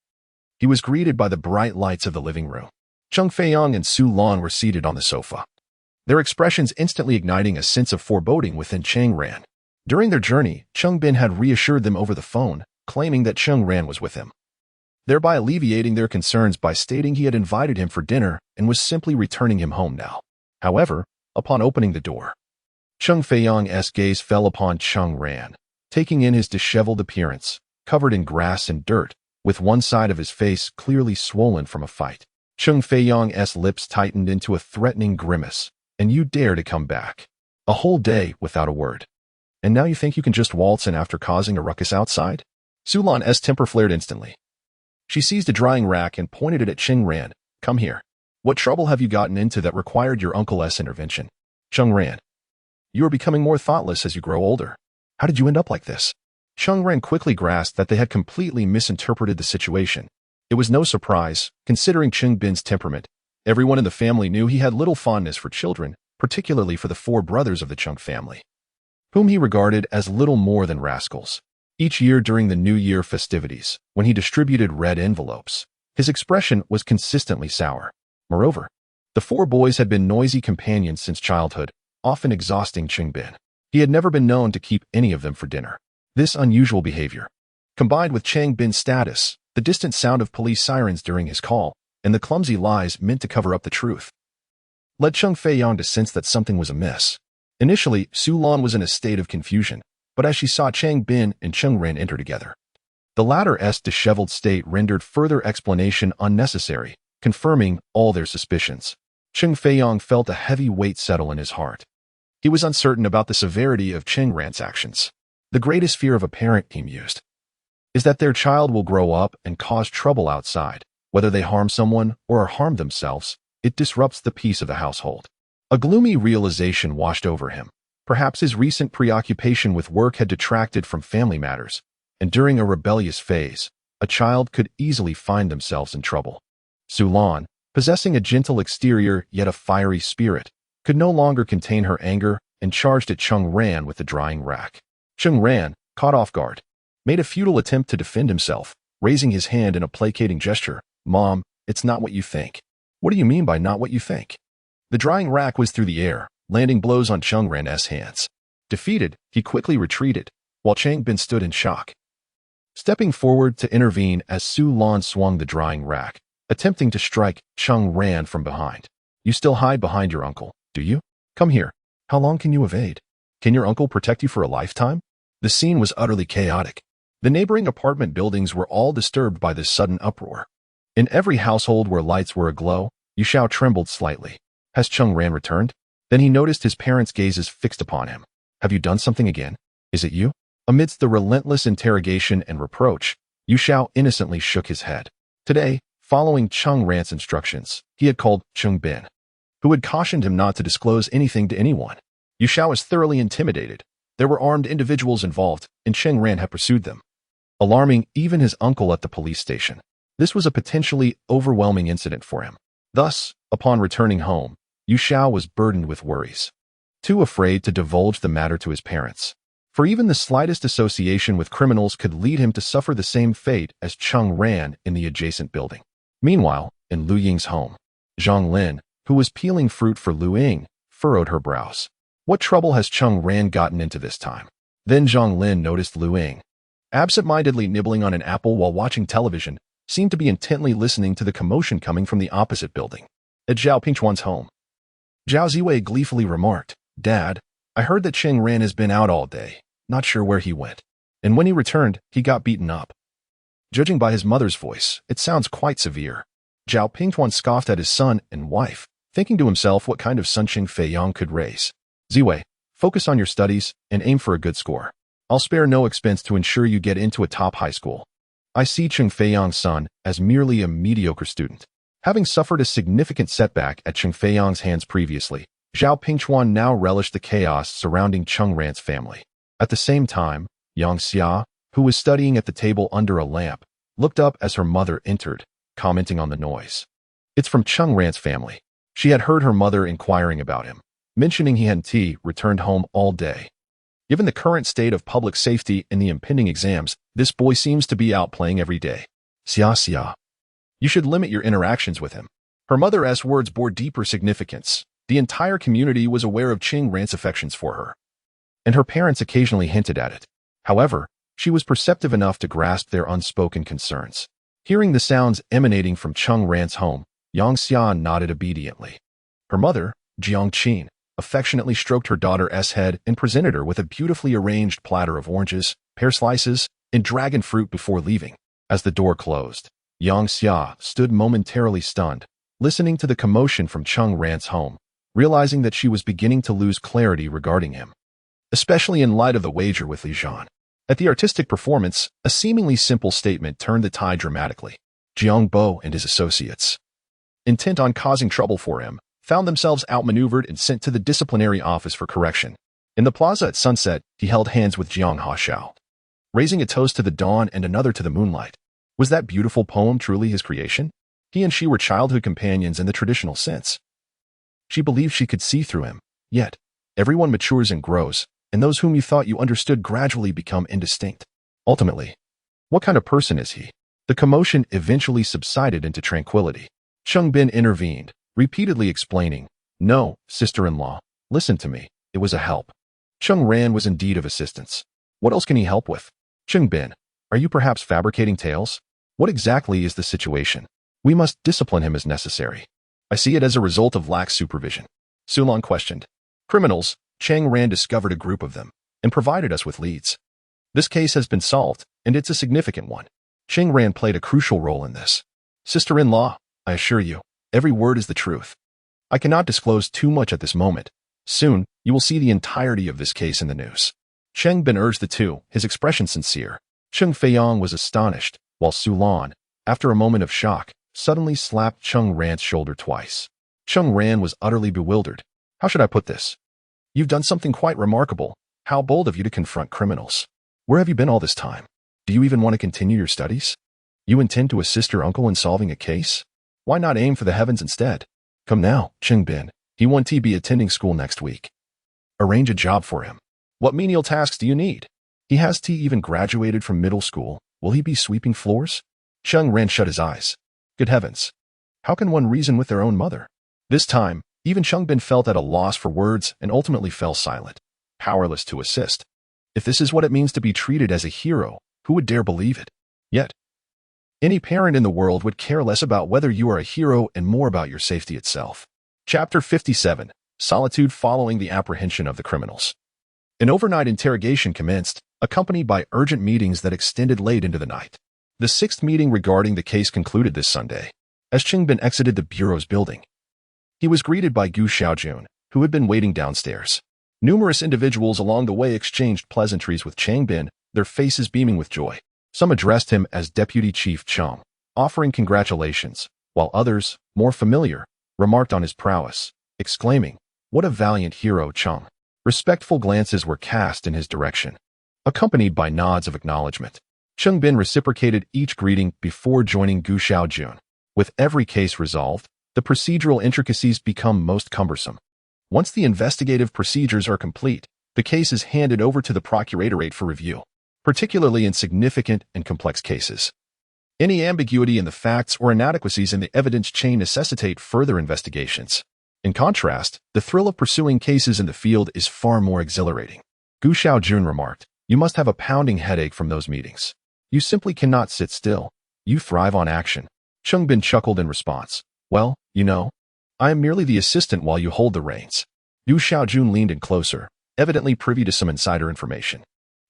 he was greeted by the bright lights of the living room. Cheng Feiyang and Su Lan were seated on the sofa, their expressions instantly igniting a sense of foreboding within Cheng Ran. During their journey, Cheng Bin had reassured them over the phone, claiming that Cheng Ran was with him, thereby alleviating their concerns by stating he had invited him for dinner and was simply returning him home now. However, upon opening the door, Cheng Feiyang's gaze fell upon Cheng Ran, taking in his disheveled appearance, covered in grass and dirt, with one side of his face clearly swollen from a fight. Cheng Feiyang's lips tightened into a threatening grimace. And you dare to come back? A whole day without a word. And now you think you can just waltz in after causing a ruckus outside? Su Lan's temper flared instantly. She seized a drying rack and pointed it at Cheng Ran. Come here. What trouble have you gotten into that required your uncle's intervention? Cheng Ran. You are becoming more thoughtless as you grow older. How did you end up like this? Cheng Ran quickly grasped that they had completely misinterpreted the situation. It was no surprise, considering Cheng Bin's temperament. Everyone in the family knew he had little fondness for children, particularly for the four brothers of the Cheng family, whom he regarded as little more than rascals. Each year during the New Year festivities, when he distributed red envelopes, his expression was consistently sour. Moreover, the four boys had been noisy companions since childhood, often exhausting Cheng Bin. He had never been known to keep any of them for dinner. This unusual behavior, combined with Cheng Bin's status, the distant sound of police sirens during his call, and the clumsy lies meant to cover up the truth, led Cheng Feiyang to sense that something was amiss. Initially, Su Lan was in a state of confusion, but as she saw Cheng Bin and Cheng Ran enter together, the latter's disheveled state rendered further explanation unnecessary, confirming all their suspicions. Cheng Feiyang felt a heavy weight settle in his heart. He was uncertain about the severity of Cheng Ran's actions. The greatest fear of a parent, he mused, is that their child will grow up and cause trouble outside. Whether they harm someone or harm themselves, it disrupts the peace of the household. A gloomy realization washed over him. Perhaps his recent preoccupation with work had detracted from family matters, and during a rebellious phase, a child could easily find themselves in trouble. Su Lan, possessing a gentle exterior yet a fiery spirit, could no longer contain her anger and charged at Cheng Ran with the drying rack. Cheng Ran, caught off guard, made a futile attempt to defend himself, raising his hand in a placating gesture. Mom, it's not what you think. What do you mean by not what you think? The drying rack was through the air, landing blows on Cheng Ran's hands. Defeated, he quickly retreated, while Cheng Bin stood in shock, stepping forward to intervene as Su Lan swung the drying rack, attempting to strike Cheng Ran from behind. You still hide behind your uncle, do you? Come here. How long can you evade? Can your uncle protect you for a lifetime? The scene was utterly chaotic. The neighboring apartment buildings were all disturbed by this sudden uproar. In every household where lights were aglow, Yushao trembled slightly. Has Cheng Ran returned? Then he noticed his parents' gazes fixed upon him. Have you done something again? Is it you? Amidst the relentless interrogation and reproach, Yushao innocently shook his head. Today, following Cheng Ran's instructions, he had called Cheng Bin, who had cautioned him not to disclose anything to anyone. Yushao was thoroughly intimidated. There were armed individuals involved, and Cheng Ran had pursued them, alarming even his uncle at the police station. This was a potentially overwhelming incident for him. Thus, upon returning home, Yushao was burdened with worries, too afraid to divulge the matter to his parents. For even the slightest association with criminals could lead him to suffer the same fate as Cheng Ran in the adjacent building. Meanwhile, in Lu Ying's home, Zhang Lin, who was peeling fruit for Lu Ying, furrowed her brows. What trouble has Cheng Ran gotten into this time? Then Zhang Lin noticed Lu Ying, absent-mindedly nibbling on an apple while watching television, seemed to be intently listening to the commotion coming from the opposite building. At Zhao Pingchuan's home, Zhao Ziwei gleefully remarked, Dad, I heard that Cheng Ran has been out all day, not sure where he went. And when he returned, he got beaten up. Judging by his mother's voice, it sounds quite severe. Zhao Pingchuan scoffed at his son and wife, thinking to himself what kind of son Cheng Feiyang could raise. Ziwei, focus on your studies and aim for a good score. I'll spare no expense to ensure you get into a top high school. I see Cheng Feiyang's son as merely a mediocre student. Having suffered a significant setback at Cheng Feiyang's hands previously, Zhao Pingchuan now relished the chaos surrounding Cheng Ran's family. At the same time, Yang Xia, who was studying at the table under a lamp, looked up as her mother entered, commenting on the noise. It's from Cheng Ran's family. She had heard her mother inquiring about him, mentioning he hadn't returned home all day. Given the current state of public safety and the impending exams, this boy seems to be out playing every day. Xia. You should limit your interactions with him. Her mother's words bore deeper significance. The entire community was aware of Cheng Ran's affections for her, and her parents occasionally hinted at it. However, she was perceptive enough to grasp their unspoken concerns. Hearing the sounds emanating from Cheng Ran's home, Yang Xia nodded obediently. Her mother, Jiang Qin, affectionately stroked her daughter's head and presented her with a beautifully arranged platter of oranges, pear slices, and dragon fruit before leaving. As the door closed, Yang Xia stood momentarily stunned, listening to the commotion from Cheng Ran's home, realizing that she was beginning to lose clarity regarding him, especially in light of the wager with Li Zhan. At the artistic performance, a seemingly simple statement turned the tide dramatically. Jiang Bo and his associates, intent on causing trouble for him, found themselves outmaneuvered and sent to the disciplinary office for correction. In the plaza at sunset, he held hands with Jiang Hashao, raising a toast to the dawn and another to the moonlight. Was that beautiful poem truly his creation? He and she were childhood companions in the traditional sense. She believed she could see through him. Yet, everyone matures and grows, and those whom you thought you understood gradually become indistinct. Ultimately, what kind of person is he? The commotion eventually subsided into tranquility. Cheng Bin intervened, repeatedly explaining, "No, sister-in-law, listen to me. It was a help." Cheng Ran was indeed of assistance. What else can he help with? Cheng Bin, are you perhaps fabricating tales? What exactly is the situation? We must discipline him as necessary. I see it as a result of lax supervision. Sulong questioned. Criminals, Cheng Ran discovered a group of them, and provided us with leads. This case has been solved, and it's a significant one. Cheng Ran played a crucial role in this. Sister-in-law, I assure you, every word is the truth. I cannot disclose too much at this moment. Soon, you will see the entirety of this case in the news. Cheng Bin urged the two, his expression sincere. Cheng Feiyang was astonished, while Sulan, after a moment of shock, suddenly slapped Cheng Ran's shoulder twice. Cheng Ran was utterly bewildered. How should I put this? You've done something quite remarkable. How bold of you to confront criminals. Where have you been all this time? Do you even want to continue your studies? You intend to assist your uncle in solving a case? Why not aim for the heavens instead? Come now, Cheng Bin. He won't be attending school next week. Arrange a job for him. What menial tasks do you need? He has even graduated from middle school. Will he be sweeping floors? Cheng Ran shut his eyes. Good heavens. How can one reason with their own mother? This time, even Cheng Bin felt at a loss for words and ultimately fell silent, powerless to assist. If this is what it means to be treated as a hero, who would dare believe it? Yet, any parent in the world would care less about whether you are a hero and more about your safety itself. Chapter 57. Solitude following the apprehension of the criminals. An overnight interrogation commenced, accompanied by urgent meetings that extended late into the night. The sixth meeting regarding the case concluded this Sunday. As Cheng Bin exited the bureau's building, he was greeted by Gu Xiaojun, who had been waiting downstairs. Numerous individuals along the way exchanged pleasantries with Cheng Bin, their faces beaming with joy. Some addressed him as Deputy Chief Cheng, offering congratulations, while others, more familiar, remarked on his prowess, exclaiming, "What a valiant hero, Cheng." Respectful glances were cast in his direction, accompanied by nods of acknowledgement. Cheng Bin reciprocated each greeting before joining Gu Xiaojun. With every case resolved, the procedural intricacies become most cumbersome. Once the investigative procedures are complete, the case is handed over to the procuratorate for review, particularly in significant and complex cases. Any ambiguity in the facts or inadequacies in the evidence chain necessitate further investigations. In contrast, the thrill of pursuing cases in the field is far more exhilarating. Gu Xiaojun remarked, "You must have a pounding headache from those meetings. You simply cannot sit still. You thrive on action." Cheng Bin chuckled in response. "Well, you know, I am merely the assistant while you hold the reins." Gu Xiaojun leaned in closer, evidently privy to some insider information.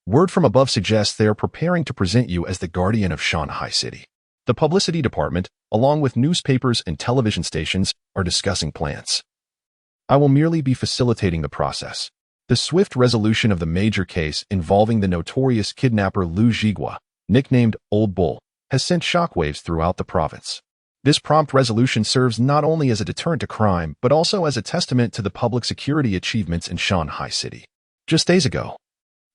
"Word from above suggests they are preparing to present you as the guardian of Shanghai City. The publicity department, along with newspapers and television stations, are discussing plans. I will merely be facilitating the process." The swift resolution of the major case involving the notorious kidnapper Lu Zhigua, nicknamed Old Bull, has sent shockwaves throughout the province. This prompt resolution serves not only as a deterrent to crime, but also as a testament to the public security achievements in Shanghai City. Just days ago,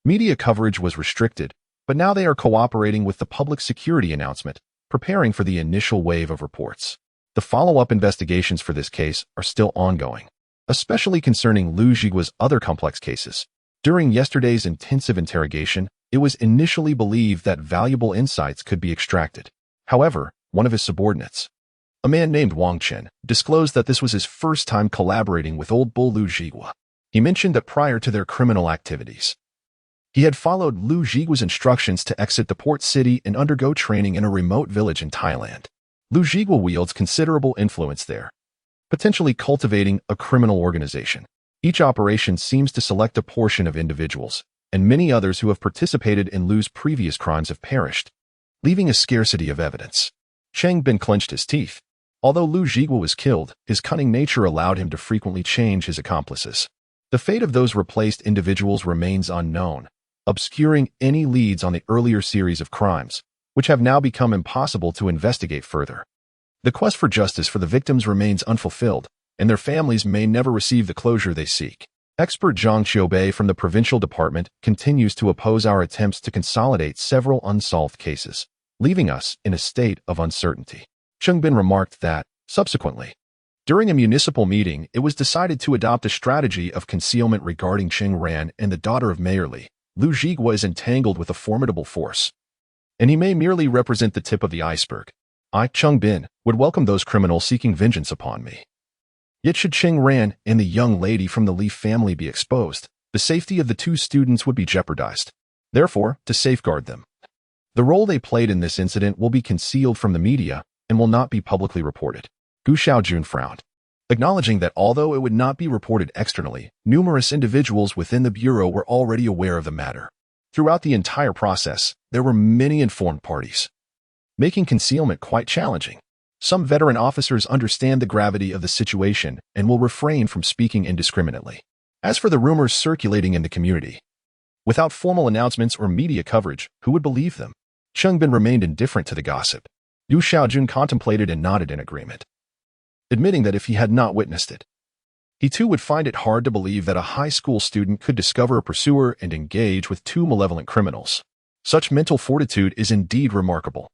media coverage was restricted, but now they are cooperating with the public security announcement, preparing for the initial wave of reports. The follow-up investigations for this case are still ongoing, especially concerning Liu Jiguo's other complex cases. During yesterday's intensive interrogation, it was initially believed that valuable insights could be extracted. However, one of his subordinates, a man named Wang Chen, disclosed that this was his first time collaborating with old bull Liu Jiguo. He mentioned that prior to their criminal activities, he had followed Liu Jiguo's instructions to exit the port city and undergo training in a remote village in Thailand. Liu Jiguo wields considerable influence there, potentially cultivating a criminal organization. Each operation seems to select a portion of individuals, and many others who have participated in Liu's previous crimes have perished, leaving a scarcity of evidence. Cheng Bin clenched his teeth. Although Liu Jiguo was killed, his cunning nature allowed him to frequently change his accomplices. The fate of those replaced individuals remains unknown, obscuring any leads on the earlier series of crimes, which have now become impossible to investigate further. The quest for justice for the victims remains unfulfilled, and their families may never receive the closure they seek. Expert Zhang Qiubei from the Provincial Department continues to oppose our attempts to consolidate several unsolved cases, leaving us in a state of uncertainty. Cheng Bin remarked that, subsequently, during a municipal meeting, it was decided to adopt a strategy of concealment regarding Cheng Ran and the daughter of Mayor Li. Liu Jiguo is entangled with a formidable force, and he may merely represent the tip of the iceberg. I, Cheng Bin, would welcome those criminals seeking vengeance upon me. Yet should Cheng Ran and the young lady from the Li family be exposed, the safety of the two students would be jeopardized. Therefore, to safeguard them, the role they played in this incident will be concealed from the media and will not be publicly reported. Gu Xiaojun frowned, acknowledging that although it would not be reported externally, numerous individuals within the Bureau were already aware of the matter. Throughout the entire process, there were many informed parties, making concealment quite challenging. Some veteran officers understand the gravity of the situation and will refrain from speaking indiscriminately. As for the rumors circulating in the community, without formal announcements or media coverage, who would believe them? Cheng Bin remained indifferent to the gossip. Yu Xiaojun contemplated and nodded in agreement, admitting that if he had not witnessed it, he too would find it hard to believe that a high school student could discover a pursuer and engage with two malevolent criminals. Such mental fortitude is indeed remarkable.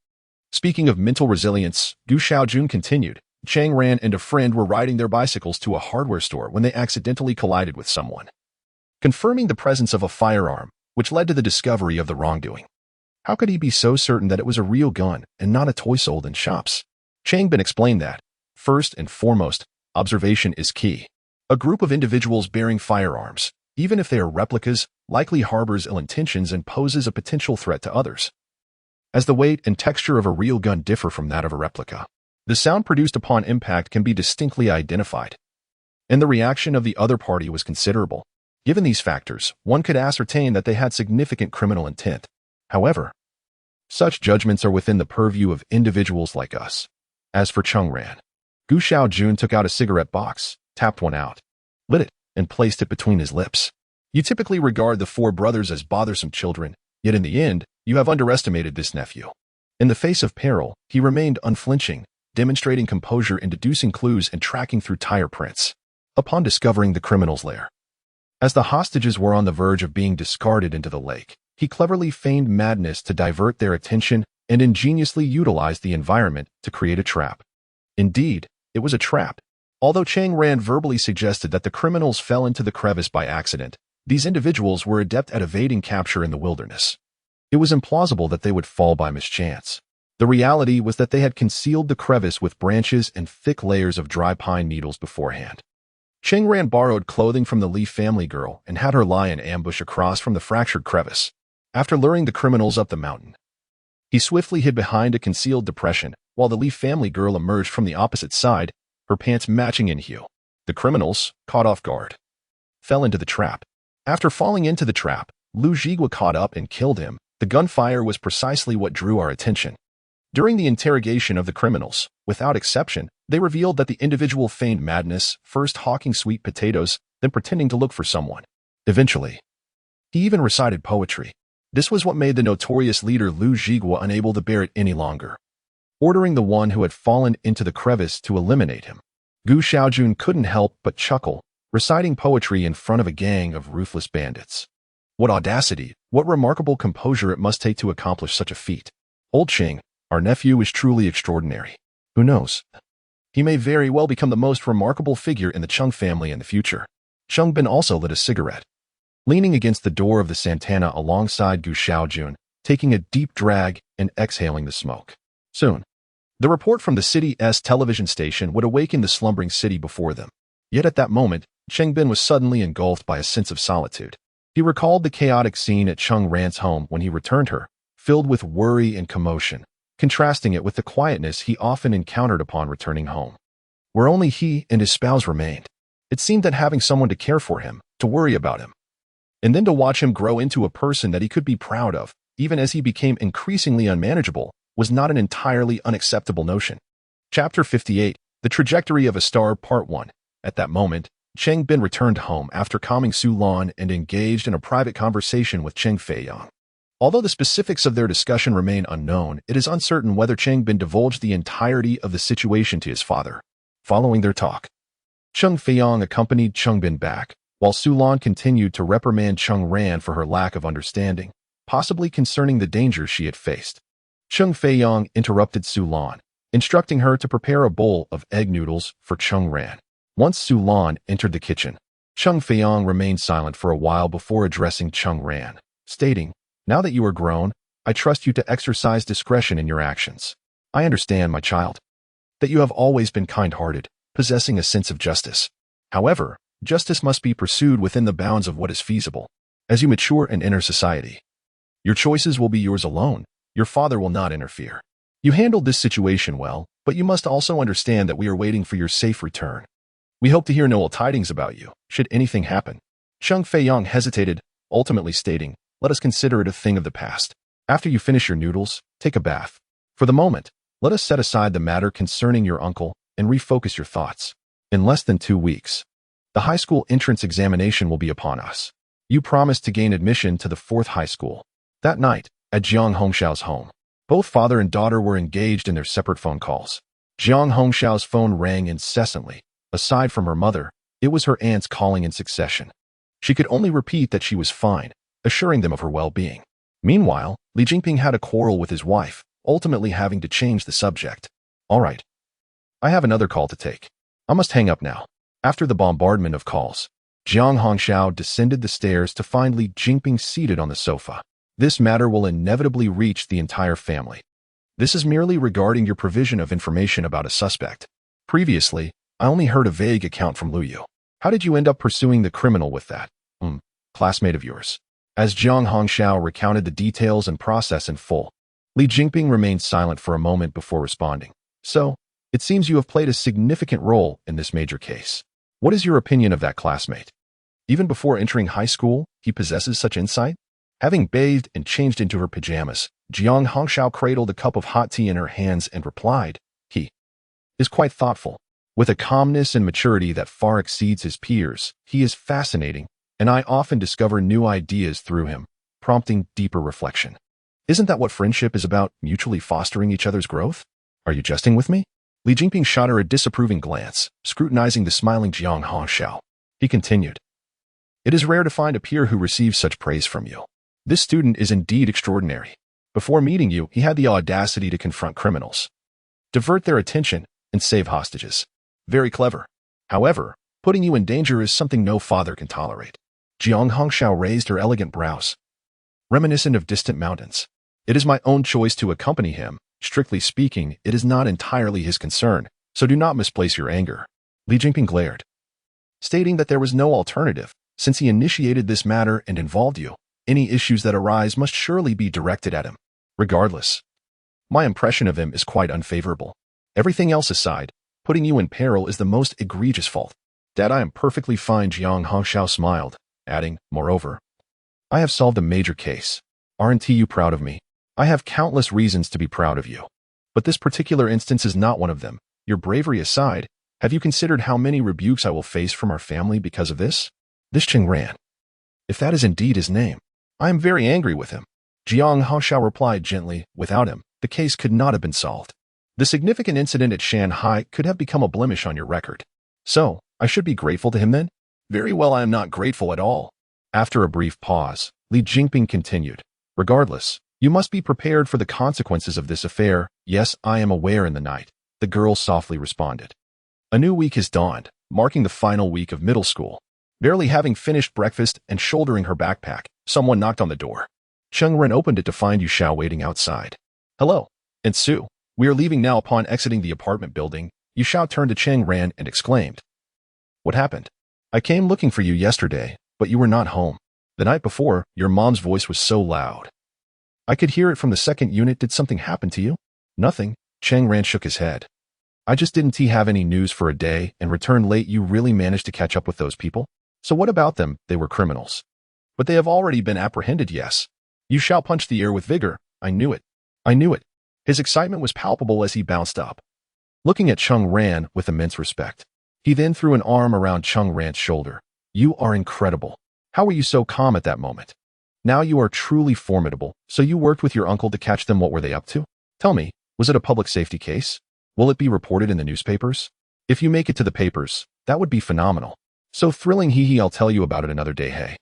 Speaking of mental resilience, Gu Xiaojun continued, Cheng Ran and a friend were riding their bicycles to a hardware store when they accidentally collided with someone, confirming the presence of a firearm, which led to the discovery of the wrongdoing. How could he be so certain that it was a real gun and not a toy sold in shops? Cheng Bin explained that, first and foremost, observation is key. A group of individuals bearing firearms, even if they are replicas, likely harbors ill intentions and poses a potential threat to others, as the weight and texture of a real gun differ from that of a replica. The sound produced upon impact can be distinctly identified, and the reaction of the other party was considerable. Given these factors, one could ascertain that they had significant criminal intent. However, such judgments are within the purview of individuals like us. As for Cheng Ran, Gu Xiaojun took out a cigarette box, tapped one out, lit it, and placed it between his lips. You typically regard the four brothers as bothersome children, yet in the end, you have underestimated this nephew. In the face of peril, he remained unflinching, demonstrating composure in deducing clues and tracking through tire prints. Upon discovering the criminal's lair, as the hostages were on the verge of being discarded into the lake, he cleverly feigned madness to divert their attention and ingeniously utilized the environment to create a trap. Indeed, it was a trap. Although Cheng Ran verbally suggested that the criminals fell into the crevice by accident, these individuals were adept at evading capture in the wilderness. It was implausible that they would fall by mischance. The reality was that they had concealed the crevice with branches and thick layers of dry pine needles beforehand. Cheng Ran borrowed clothing from the Li family girl and had her lie in ambush across from the fractured crevice. After luring the criminals up the mountain, he swiftly hid behind a concealed depression, while the Li family girl emerged from the opposite side, her pants matching in hue. The criminals, caught off guard, fell into the trap. After falling into the trap, Liu Jiguo caught up and killed him. The gunfire was precisely what drew our attention. During the interrogation of the criminals, without exception, they revealed that the individual feigned madness, first hawking sweet potatoes, then pretending to look for someone. Eventually, he even recited poetry. This was what made the notorious leader Liu Jiguo unable to bear it any longer. ordering the one who had fallen into the crevice to eliminate him. Gu Xiaojun couldn't help but chuckle, reciting poetry in front of a gang of ruthless bandits. What audacity, what remarkable composure it must take to accomplish such a feat. Old Cheng, our nephew, is truly extraordinary. Who knows? He may very well become the most remarkable figure in the Cheng family in the future. Cheng Bin also lit a cigarette. Leaning against the door of the Santana alongside Gu Xiaojun, taking a deep drag and exhaling the smoke. Soon, the report from the city's television station would awaken the slumbering city before them. Yet at that moment, Cheng Bin was suddenly engulfed by a sense of solitude. He recalled the chaotic scene at Cheng Ran's home when he returned her, filled with worry and commotion, contrasting it with the quietness he often encountered upon returning home, where only he and his spouse remained. It seemed that having someone to care for him, to worry about him, and then to watch him grow into a person that he could be proud of, even as he became increasingly unmanageable, was not an entirely unacceptable notion. Chapter 58, The Trajectory of a Star, Part 1. At that moment, Cheng Bin returned home after calming Su Lan and engaged in a private conversation with Cheng Feiyang. Although the specifics of their discussion remain unknown, it is uncertain whether Cheng Bin divulged the entirety of the situation to his father. Following their talk, Cheng Feiyang accompanied Cheng Bin back, while Su Lan continued to reprimand Cheng Ran for her lack of understanding, possibly concerning the dangers she had faced. Cheng Feiyang interrupted Su Lan, instructing her to prepare a bowl of egg noodles for Cheng Ran. Once Su Lan entered the kitchen, Cheng Feiyang remained silent for a while before addressing Cheng Ran, stating, "Now that you are grown, I trust you to exercise discretion in your actions. I understand, my child, that you have always been kind-hearted, possessing a sense of justice. However, justice must be pursued within the bounds of what is feasible. As you mature and enter society, your choices will be yours alone. Your father will not interfere. You handled this situation well, but you must also understand that we are waiting for your safe return. We hope to hear no ill tidings about you, should anything happen." Cheng Feiyang hesitated, ultimately stating, "Let us consider it a thing of the past. After you finish your noodles, take a bath. For the moment, let us set aside the matter concerning your uncle and refocus your thoughts. In less than 2 weeks, the high school entrance examination will be upon us. You promised to gain admission to the 4th high school." That night, at Jiang Hongshao's home, both father and daughter were engaged in their separate phone calls. Jiang Hongshao's phone rang incessantly. Aside from her mother, it was her aunts calling in succession. She could only repeat that she was fine, assuring them of her well-being. Meanwhile, Li Jingping had a quarrel with his wife, ultimately having to change the subject. "All right. I have another call to take. I must hang up now." After the bombardment of calls, Jiang Hongxiao descended the stairs to find Li Jingping seated on the sofa. "This matter will inevitably reach the entire family. This is merely regarding your provision of information about a suspect. Previously, I only heard a vague account from Lu Yu. How did you end up pursuing the criminal with that classmate of yours?" As Jiang Hongxiao recounted the details and process in full, Li Jingping remained silent for a moment before responding. "So, it seems you have played a significant role in this major case. What is your opinion of that classmate? Even before entering high school, he possesses such insight?" Having bathed and changed into her pajamas, Jiang Hongxiao cradled a cup of hot tea in her hands and replied, "He is quite thoughtful. With a calmness and maturity that far exceeds his peers, he is fascinating, and I often discover new ideas through him, prompting deeper reflection. Isn't that what friendship is about, mutually fostering each other's growth? Are you jesting with me?" Li Jingping shot her a disapproving glance, scrutinizing the smiling Jiang Hongxiao. He continued, "It is rare to find a peer who receives such praise from you. This student is indeed extraordinary. Before meeting you, he had the audacity to confront criminals, divert their attention, and save hostages. Very clever. However, putting you in danger is something no father can tolerate." Jiang Hongxiao raised her elegant brows, reminiscent of distant mountains. "It is my own choice to accompany him. Strictly speaking, it is not entirely his concern, so do not misplace your anger." Li Jingping glared, stating that there was no alternative. Since he initiated this matter and involved you, any issues that arise must surely be directed at him. Regardless, my impression of him is quite unfavorable. Everything else aside, putting you in peril is the most egregious fault. That I am perfectly fine, Jiang Hongxiao smiled, adding, "Moreover, I have solved a major case. Aren't you proud of me? I have countless reasons to be proud of you. But this particular instance is not one of them. Your bravery aside, have you considered how many rebukes I will face from our family because of this? This Cheng Ran, if that is indeed his name, I am very angry with him." Jiang Hongxiao replied gently, "Without him, the case could not have been solved. The significant incident at Shanghai could have become a blemish on your record. So, I should be grateful to him then? Very well, I am not grateful at all. After a brief pause, Li Jinping continued. Regardless, you must be prepared for the consequences of this affair. Yes, I am aware in the night, the girl softly responded. A new week has dawned, marking the final week of middle school. Barely having finished breakfast and shouldering her backpack, someone knocked on the door. Cheng Ran opened it to find Yu Xiao waiting outside. Hello, and Sue. We are leaving now. Upon exiting the apartment building, Yu Xiao turned to Cheng Ran and exclaimed. What happened? I came looking for you yesterday, but you were not home. The night before, your mom's voice was so loud. I could hear it from the second unit. Did something happen to you? Nothing. Cheng Ran shook his head. I just didn't have any news for a day and returned late. You really managed to catch up with those people? So what about them? They were criminals. But they have already been apprehended, yes. Yu Xiao punched the air with vigor. I knew it. I knew it. His excitement was palpable as he bounced up, looking at Cheng Ran with immense respect. He then threw an arm around Cheng Ran's shoulder. You are incredible. How were you so calm at that moment? Now you are truly formidable. So you worked with your uncle to catch them. What were they up to? Tell me, was it a public safety case? Will it be reported in the newspapers? If you make it to the papers, that would be phenomenal. So thrilling. Hee. I'll tell you about it another day. Hey.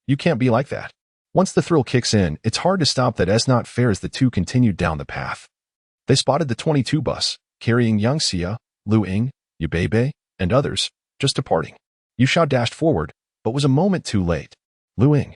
You can't be like that. Once the thrill kicks in, it's hard to stop. That's not fair. As the two continued down the path, they spotted the 22 bus, carrying Yang Xia, Lu Ying, Yu Beibei, and others, just departing. Yu Xiao dashed forward, but was a moment too late. Lu Ying,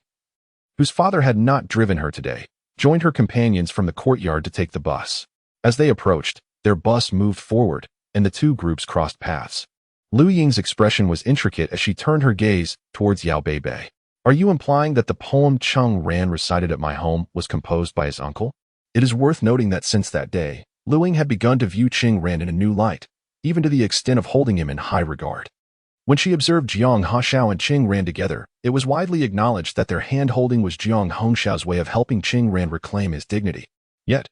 whose father had not driven her today, joined her companions from the courtyard to take the bus. As they approached, their bus moved forward, and the two groups crossed paths. Lu Ying's expression was intricate as she turned her gaze towards Yao Beibei. Are you implying that the poem Cheng Ran recited at my home was composed by his uncle? It is worth noting that since that day, Lu Ying had begun to view Cheng Ran in a new light, even to the extent of holding him in high regard. When she observed Jiang Haxiao and Cheng Ran together, it was widely acknowledged that their hand-holding was Jiang Hongxiao's way of helping Cheng Ran reclaim his dignity. Yet,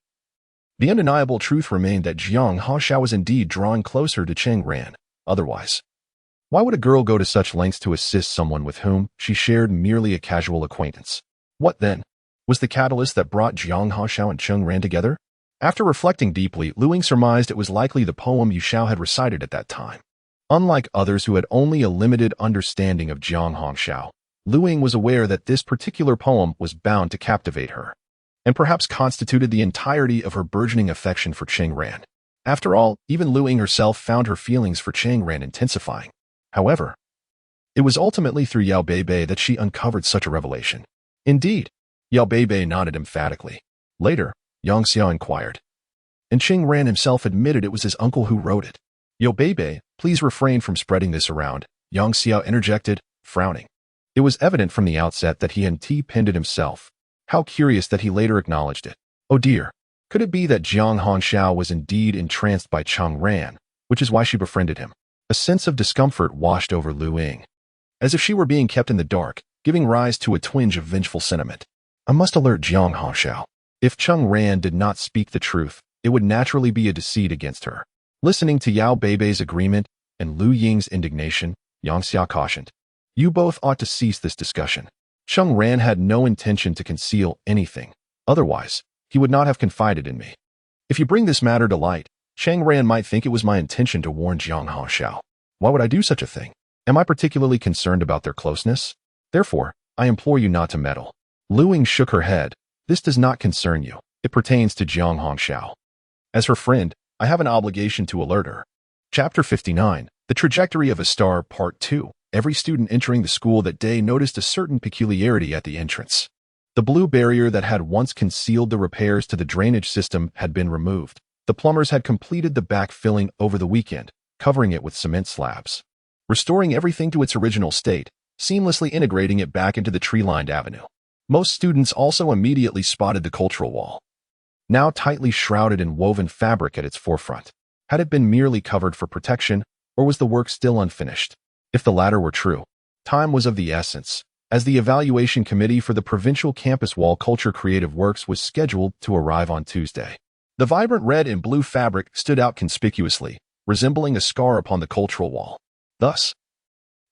the undeniable truth remained that Jiang Haxiao was indeed drawing closer to Cheng Ran. Otherwise, why would a girl go to such lengths to assist someone with whom she shared merely a casual acquaintance? What then was the catalyst that brought Jiang Haxiao and Cheng Ran together? After reflecting deeply, Lu Ying surmised it was likely the poem Yu Xiao had recited at that time. Unlike others who had only a limited understanding of Jiang Hongxiao, Lu Ying was aware that this particular poem was bound to captivate her, and perhaps constituted the entirety of her burgeoning affection for Cheng Ran. After all, even Lu Ying herself found her feelings for Cheng Ran intensifying. However, it was ultimately through Yao Beibei that she uncovered such a revelation. Indeed, Yao Beibei nodded emphatically. Later, Yang Xiao inquired, and Cheng Ran himself admitted it was his uncle who wrote it. Yao Beibei, please refrain from spreading this around, Yang Xiao interjected, frowning. It was evident from the outset that he had penned it himself. How curious that he later acknowledged it. Oh dear, could it be that Jiang Hongxiao was indeed entranced by Cheng Ran, which is why she befriended him? A sense of discomfort washed over Lu Ying, as if she were being kept in the dark, giving rise to a twinge of vengeful sentiment. I must alert Jiang Haxiao. If Cheng Ran did not speak the truth, it would naturally be a deceit against her. Listening to Yao Beibei's agreement and Lu Ying's indignation, Yang Xia cautioned. You both ought to cease this discussion. Cheng Ran had no intention to conceal anything. Otherwise, he would not have confided in me. If you bring this matter to light, Cheng Ran might think it was my intention to warn Jiang Haxiao. Why would I do such a thing? Am I particularly concerned about their closeness? Therefore, I implore you not to meddle. Lu Ying shook her head. This does not concern you. It pertains to Jiang Hongxiao. As her friend, I have an obligation to alert her. Chapter 59, The Trajectory of a Star, Part 2. Every student entering the school that day noticed a certain peculiarity at the entrance. The blue barrier that had once concealed the repairs to the drainage system had been removed. The plumbers had completed the backfilling over the weekend, covering it with cement slabs, restoring everything to its original state, seamlessly integrating it back into the tree-lined avenue. Most students also immediately spotted the cultural wall, now tightly shrouded in woven fabric at its forefront. Had it been merely covered for protection, or was the work still unfinished? If the latter were true, time was of the essence, as the evaluation committee for the provincial campus wall culture creative works was scheduled to arrive on Tuesday. The vibrant red and blue fabric stood out conspicuously, resembling a scar upon the cultural wall. Thus,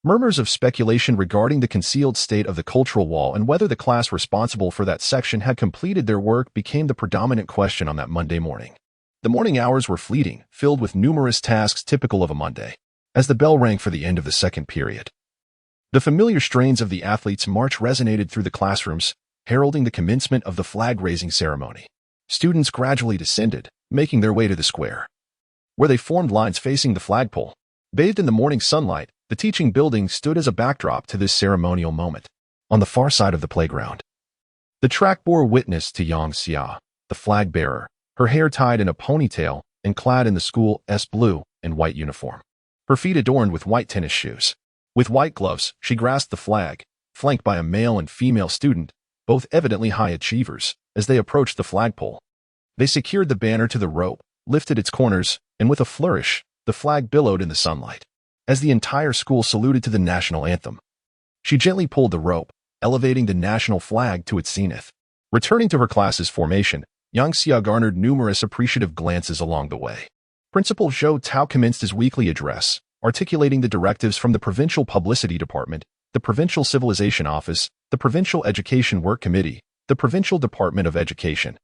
murmurs of speculation regarding the concealed state of the cultural wall and whether the class responsible for that section had completed their work became the predominant question on that Monday morning. The morning hours were fleeting, filled with numerous tasks typical of a Monday. As the bell rang for the end of the second period, the familiar strains of the athletes' march resonated through the classrooms, heralding the commencement of the flag-raising ceremony. Students gradually descended, making their way to the square, where they formed lines facing the flagpole. Bathed in the morning sunlight, the teaching building stood as a backdrop to this ceremonial moment. On the far side of the playground, the track bore witness to Yang Xia, the flag bearer, her hair tied in a ponytail and clad in the school's blue and white uniform, her feet adorned with white tennis shoes. With white gloves, she grasped the flag, flanked by a male and female student, both evidently high achievers. As they approached the flagpole, they secured the banner to the rope, lifted its corners, and with a flourish, the flag billowed in the sunlight. As the entire school saluted to the national anthem, she gently pulled the rope, elevating the national flag to its zenith. Returning to her class's formation, Yang Xia garnered numerous appreciative glances along the way. Principal Zhou Tao commenced his weekly address, articulating the directives from the Provincial Publicity Department, the Provincial Civilization Office, the Provincial Education Work Committee, the Provincial Department of Education,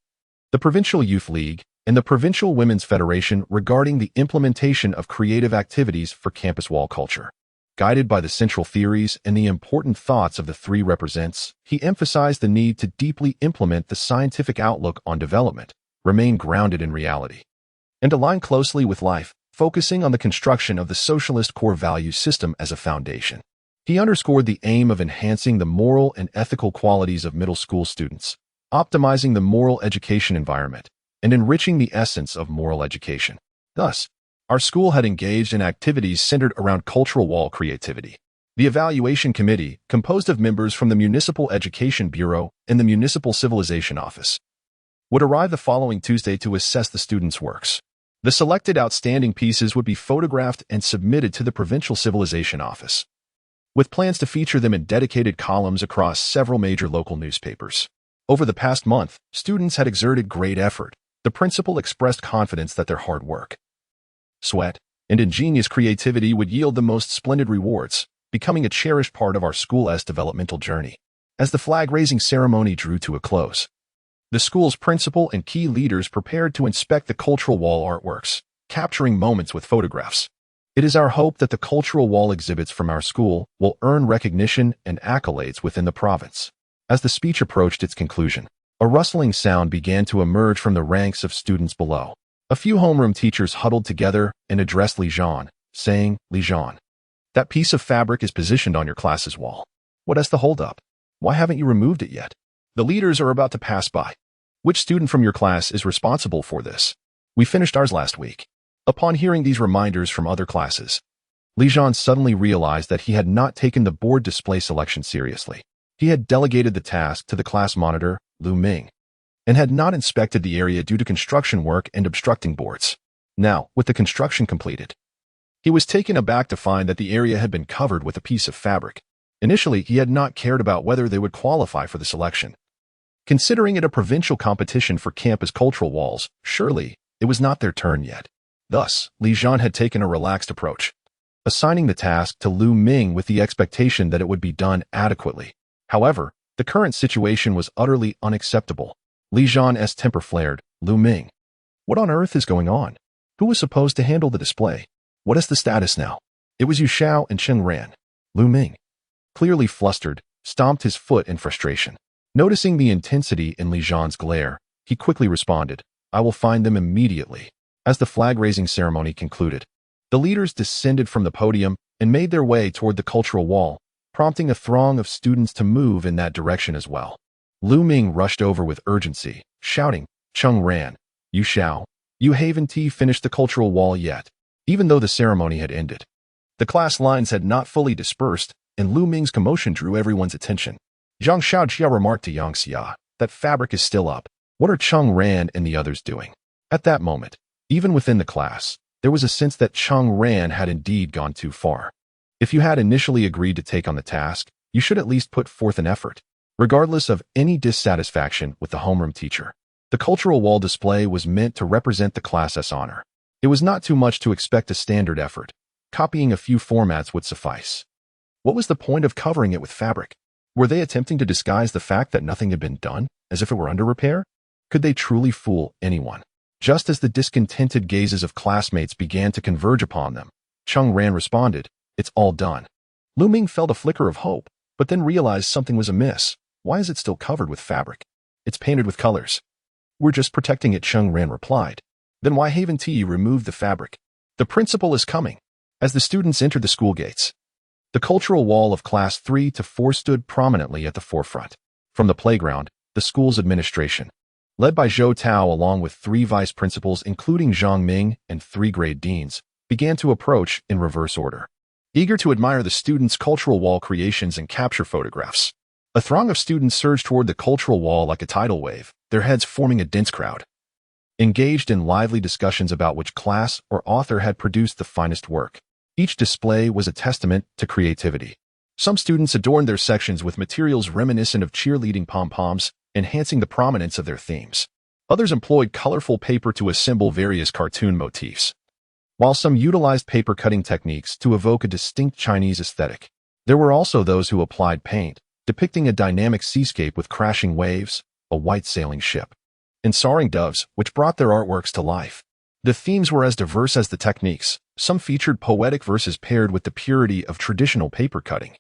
the Provincial Youth League, and the Provincial Women's Federation regarding the implementation of creative activities for campus wall culture. Guided by the central theories and the important thoughts of the three represents, he emphasized the need to deeply implement the scientific outlook on development, remain grounded in reality, and align closely with life, focusing on the construction of the socialist core value system as a foundation. He underscored the aim of enhancing the moral and ethical qualities of middle school students, optimizing the moral education environment, and enriching the essence of moral education. Thus, our school had engaged in activities centered around cultural wall creativity. The evaluation committee, composed of members from the Municipal Education Bureau and the Municipal Civilization Office, would arrive the following Tuesday to assess the students' works. The selected outstanding pieces would be photographed and submitted to the Provincial Civilization Office, with plans to feature them in dedicated columns across several major local newspapers. Over the past month, students had exerted great effort. The principal expressed confidence that their hard work, sweat, and ingenious creativity would yield the most splendid rewards, becoming a cherished part of our school's developmental journey. As the flag-raising ceremony drew to a close, the school's principal and key leaders prepared to inspect the cultural wall artworks, capturing moments with photographs. It is our hope that the cultural wall exhibits from our school will earn recognition and accolades within the province. As the speech approached its conclusion, a rustling sound began to emerge from the ranks of students below. A few homeroom teachers huddled together and addressed Li Zhan, saying, "Li Zhan, that piece of fabric is positioned on your class's wall. What is the holdup? Why haven't you removed it yet? The leaders are about to pass by. Which student from your class is responsible for this? We finished ours last week." Upon hearing these reminders from other classes, Li Zhan suddenly realized that he had not taken the board display selection seriously. He had delegated the task to the class monitor, Lu Ming, and had not inspected the area due to construction work and obstructing boards. Now, with the construction completed, he was taken aback to find that the area had been covered with a piece of fabric. Initially, he had not cared about whether they would qualify for the selection. Considering it a provincial competition for campus cultural walls, surely it was not their turn yet. Thus, Li Zhan had taken a relaxed approach, assigning the task to Lu Ming with the expectation that it would be done adequately. However, the current situation was utterly unacceptable. Li Zhan's temper flared. "Lu Ming, what on earth is going on? Who was supposed to handle the display? What is the status now?" It was Yu Xiao and Cheng Ran. Lu Ming, clearly flustered, stomped his foot in frustration. Noticing the intensity in Li Zhan's glare, he quickly responded, "I will find them immediately." As the flag-raising ceremony concluded, the leaders descended from the podium and made their way toward the cultural wall, prompting a throng of students to move in that direction as well. Lu Ming rushed over with urgency, shouting, "Cheng Ran, Yu Xiao, you haven't finished the cultural wall yet." Even though the ceremony had ended, the class lines had not fully dispersed, and Lu Ming's commotion drew everyone's attention. Zhang Xiaojia remarked to Yang Xia, "That fabric is still up. What are Cheng Ran and the others doing?" At that moment, even within the class, there was a sense that Cheng Ran had indeed gone too far. If you had initially agreed to take on the task, you should at least put forth an effort, regardless of any dissatisfaction with the homeroom teacher. The cultural wall display was meant to represent the class's honor. It was not too much to expect a standard effort. Copying a few formats would suffice. What was the point of covering it with fabric? Were they attempting to disguise the fact that nothing had been done, as if it were under repair? Could they truly fool anyone? Just as the discontented gazes of classmates began to converge upon them, Cheng Ran responded, "It's all done." Lu Ming felt a flicker of hope, but then realized something was amiss. Why is it still covered with fabric? It's painted with colors. We're just protecting it, Cheng Ran replied. Then why haven't you removed the fabric? The principal is coming. As the students entered the school gates, the cultural wall of class 3 to 4 stood prominently at the forefront. From the playground, the school's administration, led by Zhou Tao along with 3 vice principals including Zhang Ming and 3 grade deans, began to approach in reverse order, eager to admire the students' cultural wall creations and capture photographs. A throng of students surged toward the cultural wall like a tidal wave, their heads forming a dense crowd, engaged in lively discussions about which class or author had produced the finest work. Each display was a testament to creativity. Some students adorned their sections with materials reminiscent of cheerleading pom-poms, enhancing the prominence of their themes. Others employed colorful paper to assemble various cartoon motifs, while some utilized paper cutting techniques to evoke a distinct Chinese aesthetic. There were also those who applied paint, depicting a dynamic seascape with crashing waves, a white sailing ship, and soaring doves, which brought their artworks to life. The themes were as diverse as the techniques. Some featured poetic verses paired with the purity of traditional paper cutting,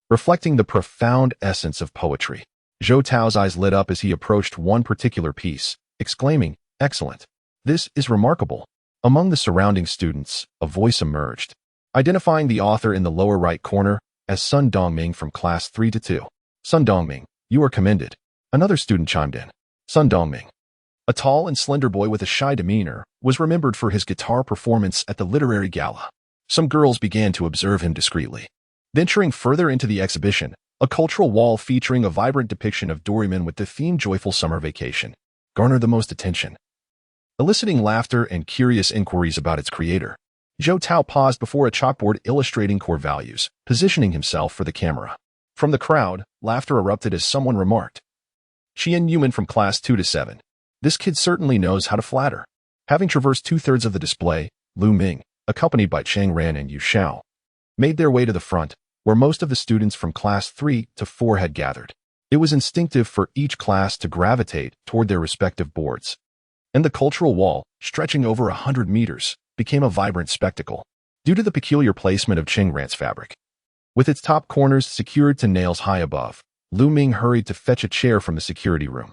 reflecting the profound essence of poetry. Zhou Tao's eyes lit up as he approached one particular piece, exclaiming, "Excellent! This is remarkable." Among the surrounding students, a voice emerged, identifying the author in the lower right corner as Sun Dongming from class 3 to 2. "Sun Dongming, you are commended." Another student chimed in. Sun Dongming, a tall and slender boy with a shy demeanor, was remembered for his guitar performance at the literary gala. Some girls began to observe him discreetly. Venturing further into the exhibition, a cultural wall featuring a vibrant depiction of Doraemon with the theme Joyful Summer Vacation garnered the most attention, eliciting laughter and curious inquiries about its creator. Zhou Tao paused before a chalkboard illustrating core values, positioning himself for the camera. From the crowd, laughter erupted as someone remarked, "Qian Yuman from class 2 to 7. This kid certainly knows how to flatter." Having traversed 2/3 of the display, Lu Ming, accompanied by Cheng Ran and Yu Xiao, made their way to the front, where most of the students from class 3 to 4 had gathered. It was instinctive for each class to gravitate toward their respective boards, and the cultural wall, stretching over 100 meters, became a vibrant spectacle, due to the peculiar placement of Cheng Ran's fabric. With its top corners secured to nails high above, Lu Ming hurried to fetch a chair from the security room.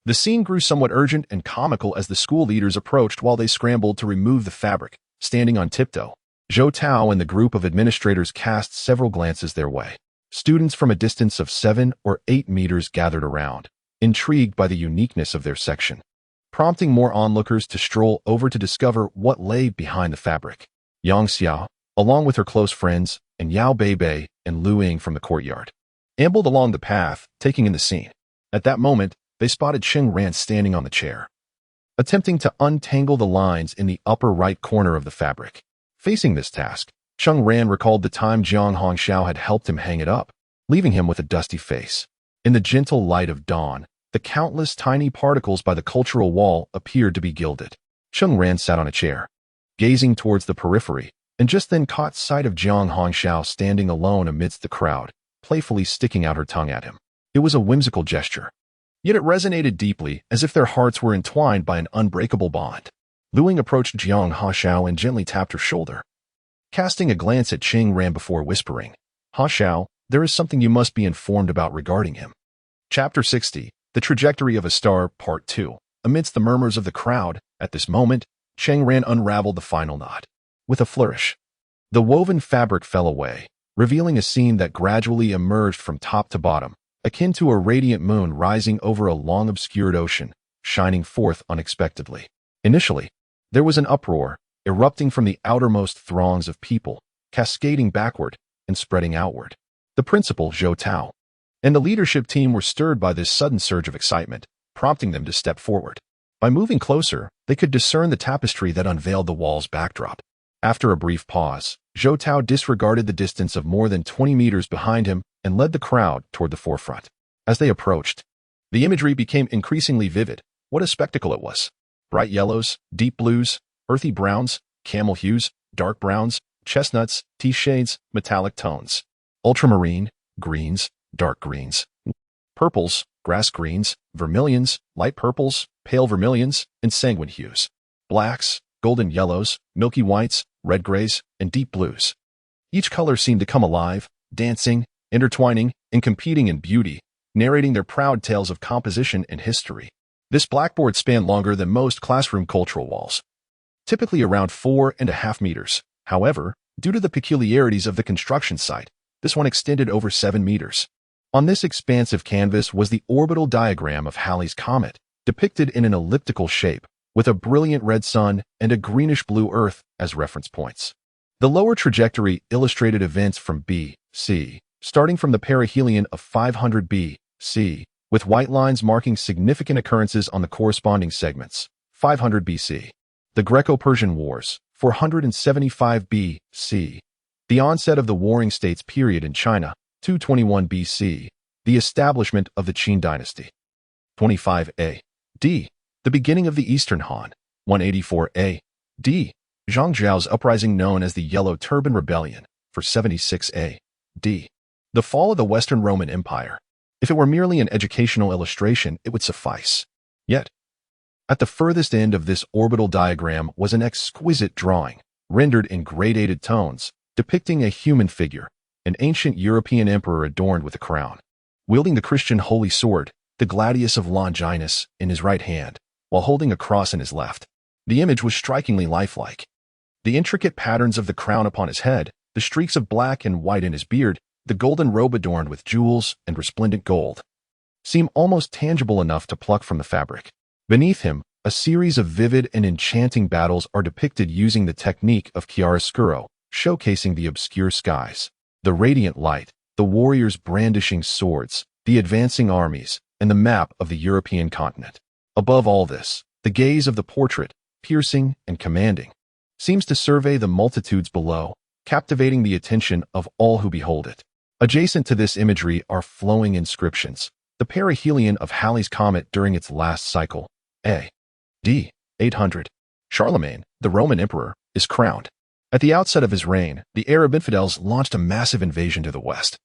The scene grew somewhat urgent and comical as the school leaders approached while they scrambled to remove the fabric, standing on tiptoe. Zhou Tao and the group of administrators cast several glances their way. Students from a distance of 7 or 8 meters gathered around, intrigued by the uniqueness of their section, prompting more onlookers to stroll over to discover what lay behind the fabric. Yang Xiao, along with her close friends, and Yao Beibei and Lu Ying from the courtyard, ambled along the path, taking in the scene. At that moment, they spotted Cheng Ran standing on the chair, attempting to untangle the lines in the upper right corner of the fabric. Facing this task, Cheng Ran recalled the time Jiang Hongxiao had helped him hang it up, leaving him with a dusty face. In the gentle light of dawn, the countless tiny particles by the cultural wall appeared to be gilded. Cheng Ran sat on a chair, gazing towards the periphery, and just then caught sight of Jiang Hongxiao standing alone amidst the crowd, playfully sticking out her tongue at him. It was a whimsical gesture, yet it resonated deeply, as if their hearts were entwined by an unbreakable bond. Lu Ying approached Jiang Hongxiao and gently tapped her shoulder, casting a glance at Cheng Ran before whispering, "Hongxiao, there is something you must be informed about regarding him." Chapter 60, The Trajectory of a Star, Part 2. Amidst the murmurs of the crowd, at this moment, Cheng Ran unraveled the final knot. With a flourish, the woven fabric fell away, revealing a scene that gradually emerged from top to bottom, akin to a radiant moon rising over a long-obscured ocean, shining forth unexpectedly. Initially, there was an uproar, erupting from the outermost throngs of people, cascading backward and spreading outward. The principal, Zhou Tao, and the leadership team were stirred by this sudden surge of excitement, prompting them to step forward. By moving closer, they could discern the tapestry that unveiled the wall's backdrop. After a brief pause, Zhou Tao disregarded the distance of more than 20 meters behind him and led the crowd toward the forefront. As they approached, the imagery became increasingly vivid. What a spectacle it was! Bright yellows, deep blues, earthy browns, camel hues, dark browns, chestnuts, tea shades, metallic tones, ultramarine, greens, dark greens, purples, grass greens, vermilions, light purples, pale vermilions, and sanguine hues. blacks, golden yellows, milky whites, red grays, and deep blues. Each color seemed to come alive, dancing, intertwining, and competing in beauty, narrating their proud tales of composition and history. This blackboard spanned longer than most classroom cultural walls, typically around 4.5 meters. However, due to the peculiarities of the construction site, this one extended over 7 meters. On this expansive canvas was the orbital diagram of Halley's Comet, depicted in an elliptical shape, with a brilliant red sun and a greenish-blue Earth as reference points. The lower trajectory illustrated events from B.C., starting from the perihelion of 500 B.C., with white lines marking significant occurrences on the corresponding segments. 500 B.C. The Greco-Persian Wars, 475 B.C. The onset of the Warring States period in China, 221 B.C. The establishment of the Qin dynasty. 25 A.D. The beginning of the Eastern Han, 184 A.D. Zhang Zhao's uprising known as the Yellow Turban Rebellion, for 76 A.D. The fall of the Western Roman Empire. If it were merely an educational illustration, it would suffice. Yet, at the furthest end of this orbital diagram was an exquisite drawing, rendered in gradated tones, depicting a human figure, an ancient European emperor adorned with a crown, wielding the Christian holy sword, the gladius of Longinus, in his right hand, while holding a cross in his left. The image was strikingly lifelike. The intricate patterns of the crown upon his head, the streaks of black and white in his beard, the golden robe adorned with jewels and resplendent gold, seem almost tangible enough to pluck from the fabric. Beneath him, a series of vivid and enchanting battles are depicted using the technique of chiaroscuro, showcasing the obscure skies, the radiant light, the warriors brandishing swords, the advancing armies, and the map of the European continent. Above all this, the gaze of the portrait, piercing and commanding, seems to survey the multitudes below, captivating the attention of all who behold it. Adjacent to this imagery are flowing inscriptions, the perihelion of Halley's Comet during its last cycle, A.D. 800. Charlemagne, the Roman emperor, is crowned. At the outset of his reign, the Arab infidels launched a massive invasion to the west,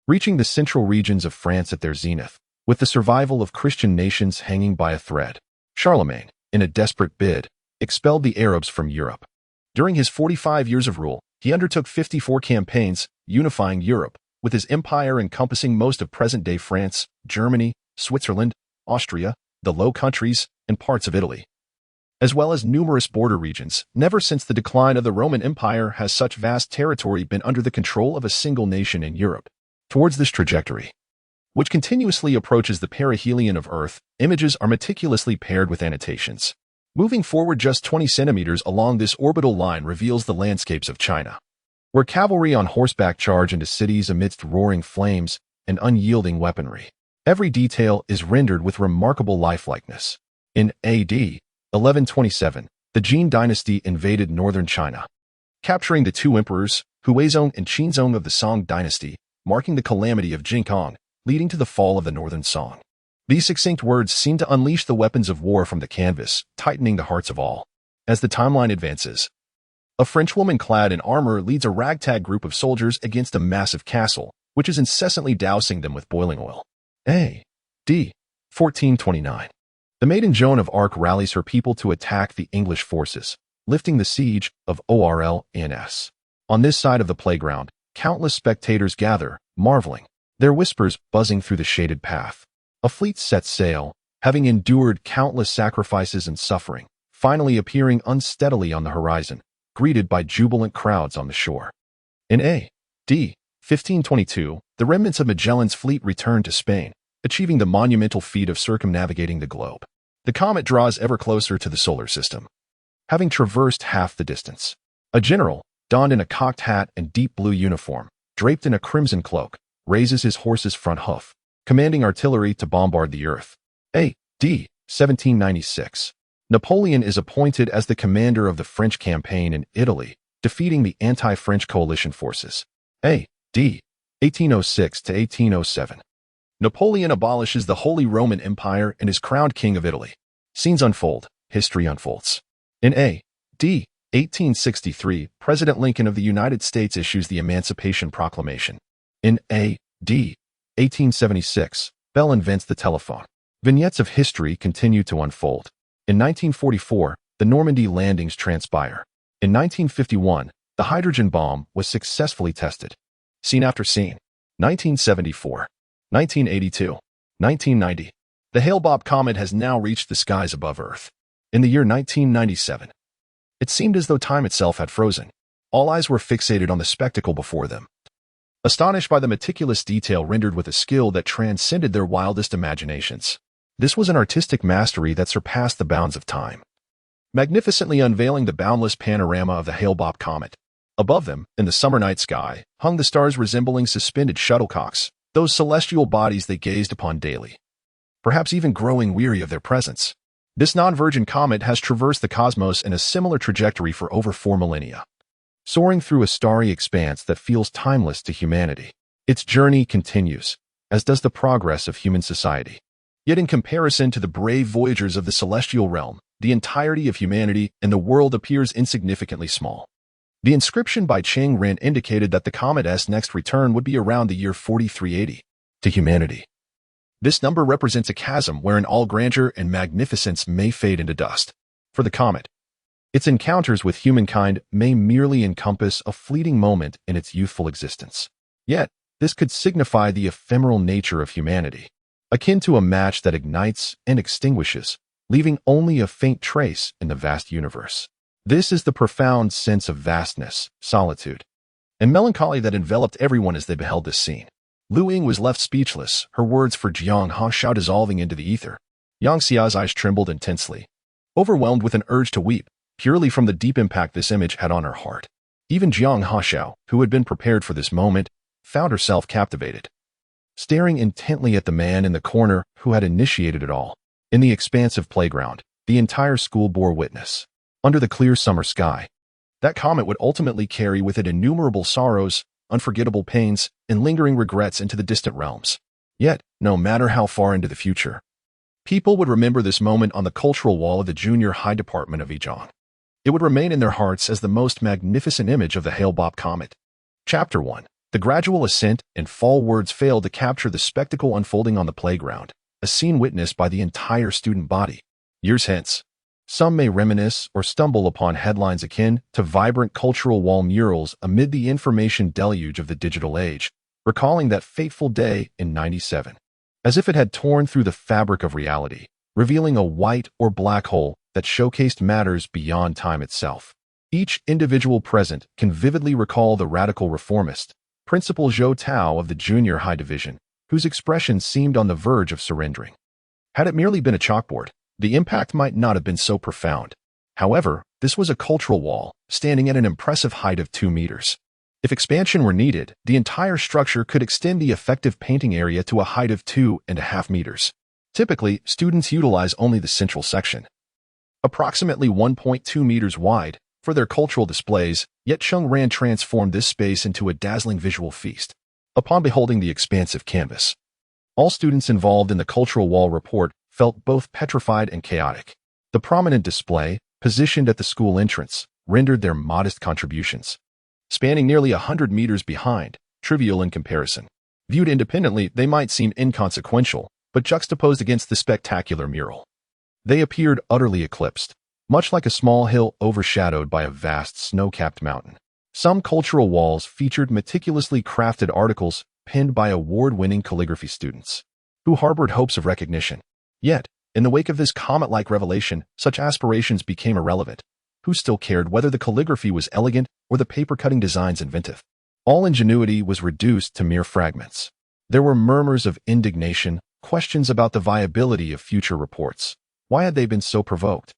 reaching the central regions of France at their zenith, with the survival of Christian nations hanging by a thread. Charlemagne, in a desperate bid, expelled the Arabs from Europe. During his 45 years of rule, he undertook 54 campaigns, unifying Europe, with his empire encompassing most of present-day France, Germany, Switzerland, Austria, the Low Countries, and parts of Italy, as well as numerous border regions. Never since the decline of the Roman Empire has such vast territory been under the control of a single nation in Europe. Towards this trajectory, which continuously approaches the perihelion of Earth, images are meticulously paired with annotations. Moving forward just 20 centimeters along this orbital line reveals the landscapes of China, where cavalry on horseback charge into cities amidst roaring flames and unyielding weaponry. Every detail is rendered with remarkable lifelikeness. In A.D. 1127, the Jin dynasty invaded northern China, capturing the two emperors, Huizong and Qinzong of the Song dynasty, marking the calamity of Jingkong, leading to the fall of the northern Song. These succinct words seem to unleash the weapons of war from the canvas, tightening the hearts of all. As the timeline advances, a French woman clad in armor leads a ragtag group of soldiers against a massive castle, which is incessantly dousing them with boiling oil. A.D. 1429. The maiden Joan of Arc rallies her people to attack the English forces, lifting the siege of Orleans. On this side of the playground, countless spectators gather, marveling, their whispers buzzing through the shaded path. A fleet sets sail, having endured countless sacrifices and suffering, finally appearing unsteadily on the horizon, greeted by jubilant crowds on the shore. In A.D. 1522, the remnants of Magellan's fleet returned to Spain, achieving the monumental feat of circumnavigating the globe. The comet draws ever closer to the solar system, having traversed half the distance. A general, donned in a cocked hat and deep blue uniform, draped in a crimson cloak, raises his horse's front hoof, commanding artillery to bombard the earth. A.D. 1796. Napoleon is appointed as the commander of the French campaign in Italy, defeating the anti-French coalition forces. A.D. 1806 to 1807. Napoleon abolishes the Holy Roman Empire and is crowned king of Italy. Scenes unfold, history unfolds. In A.D. 1863, President Lincoln of the United States issues the Emancipation Proclamation. In A.D. 1876, Bell invents the telephone. Vignettes of history continue to unfold. In 1944, the Normandy landings transpire. In 1951, the hydrogen bomb was successfully tested. Scene after scene. 1974, 1982, 1990. The Hale-Bopp comet has now reached the skies above Earth. In the year 1997, it seemed as though time itself had frozen. All eyes were fixated on the spectacle before them, astonished by the meticulous detail rendered with a skill that transcended their wildest imaginations. This was an artistic mastery that surpassed the bounds of time, magnificently unveiling the boundless panorama of the Hale-Bopp comet. Above them, in the summer night sky, hung the stars resembling suspended shuttlecocks, those celestial bodies they gazed upon daily, perhaps even growing weary of their presence. This non-virgin comet has traversed the cosmos in a similar trajectory for over 4 millennia, soaring through a starry expanse that feels timeless to humanity. Its journey continues, as does the progress of human society. Yet in comparison to the brave voyagers of the celestial realm, the entirety of humanity and the world appears insignificantly small. The inscription by Cheng Ran indicated that the comet's next return would be around the year 4380 to humanity. This number represents a chasm wherein all grandeur and magnificence may fade into dust. For the comet, its encounters with humankind may merely encompass a fleeting moment in its youthful existence. Yet, this could signify the ephemeral nature of humanity, akin to a match that ignites and extinguishes, leaving only a faint trace in the vast universe. This is the profound sense of vastness, solitude, and melancholy that enveloped everyone as they beheld this scene. Lu Ying was left speechless, her words for Jiang Hangshao dissolving into the ether. Yang Xia's eyes trembled intensely, overwhelmed with an urge to weep, purely from the deep impact this image had on her heart. Even Jiang Hangshao, who had been prepared for this moment, found herself captivated, staring intently at the man in the corner who had initiated it all. In the expansive playground, the entire school bore witness. Under the clear summer sky, that comet would ultimately carry with it innumerable sorrows, unforgettable pains, and lingering regrets into the distant realms. Yet, no matter how far into the future, people would remember this moment on the cultural wall of the junior high department of Yizhong. It would remain in their hearts as the most magnificent image of the Hale-Bopp comet. Chapter 1. The gradual ascent and fall. Words failed to capture the spectacle unfolding on the playground, a scene witnessed by the entire student body. Years hence, some may reminisce or stumble upon headlines akin to vibrant cultural wall murals amid the information deluge of the digital age, recalling that fateful day in 97, as if it had torn through the fabric of reality, revealing a white or black hole that showcased matters beyond time itself. Each individual present can vividly recall the radical reformist, Principal Zhou Tao of the junior high division, whose expression seemed on the verge of surrendering. Had it merely been a chalkboard, the impact might not have been so profound. However, this was a cultural wall, standing at an impressive height of 2 meters. If expansion were needed, the entire structure could extend the effective painting area to a height of 2.5 meters. Typically, students utilize only the central section, approximately 1.2 meters wide, for their cultural displays, yet Cheng Ran transformed this space into a dazzling visual feast. Upon beholding the expansive canvas, all students involved in the cultural wall report felt both petrified and chaotic. The prominent display, positioned at the school entrance, rendered their modest contributions, spanning nearly 100 meters behind, trivial in comparison. Viewed independently, they might seem inconsequential, but juxtaposed against the spectacular mural, they appeared utterly eclipsed, much like a small hill overshadowed by a vast snow-capped mountain. Some cultural walls featured meticulously crafted articles penned by award-winning calligraphy students, who harbored hopes of recognition. Yet, in the wake of this comet-like revelation, such aspirations became irrelevant. Who still cared whether the calligraphy was elegant or the paper-cutting designs inventive? All ingenuity was reduced to mere fragments. There were murmurs of indignation, questions about the viability of future reports. Why had they been so provoked?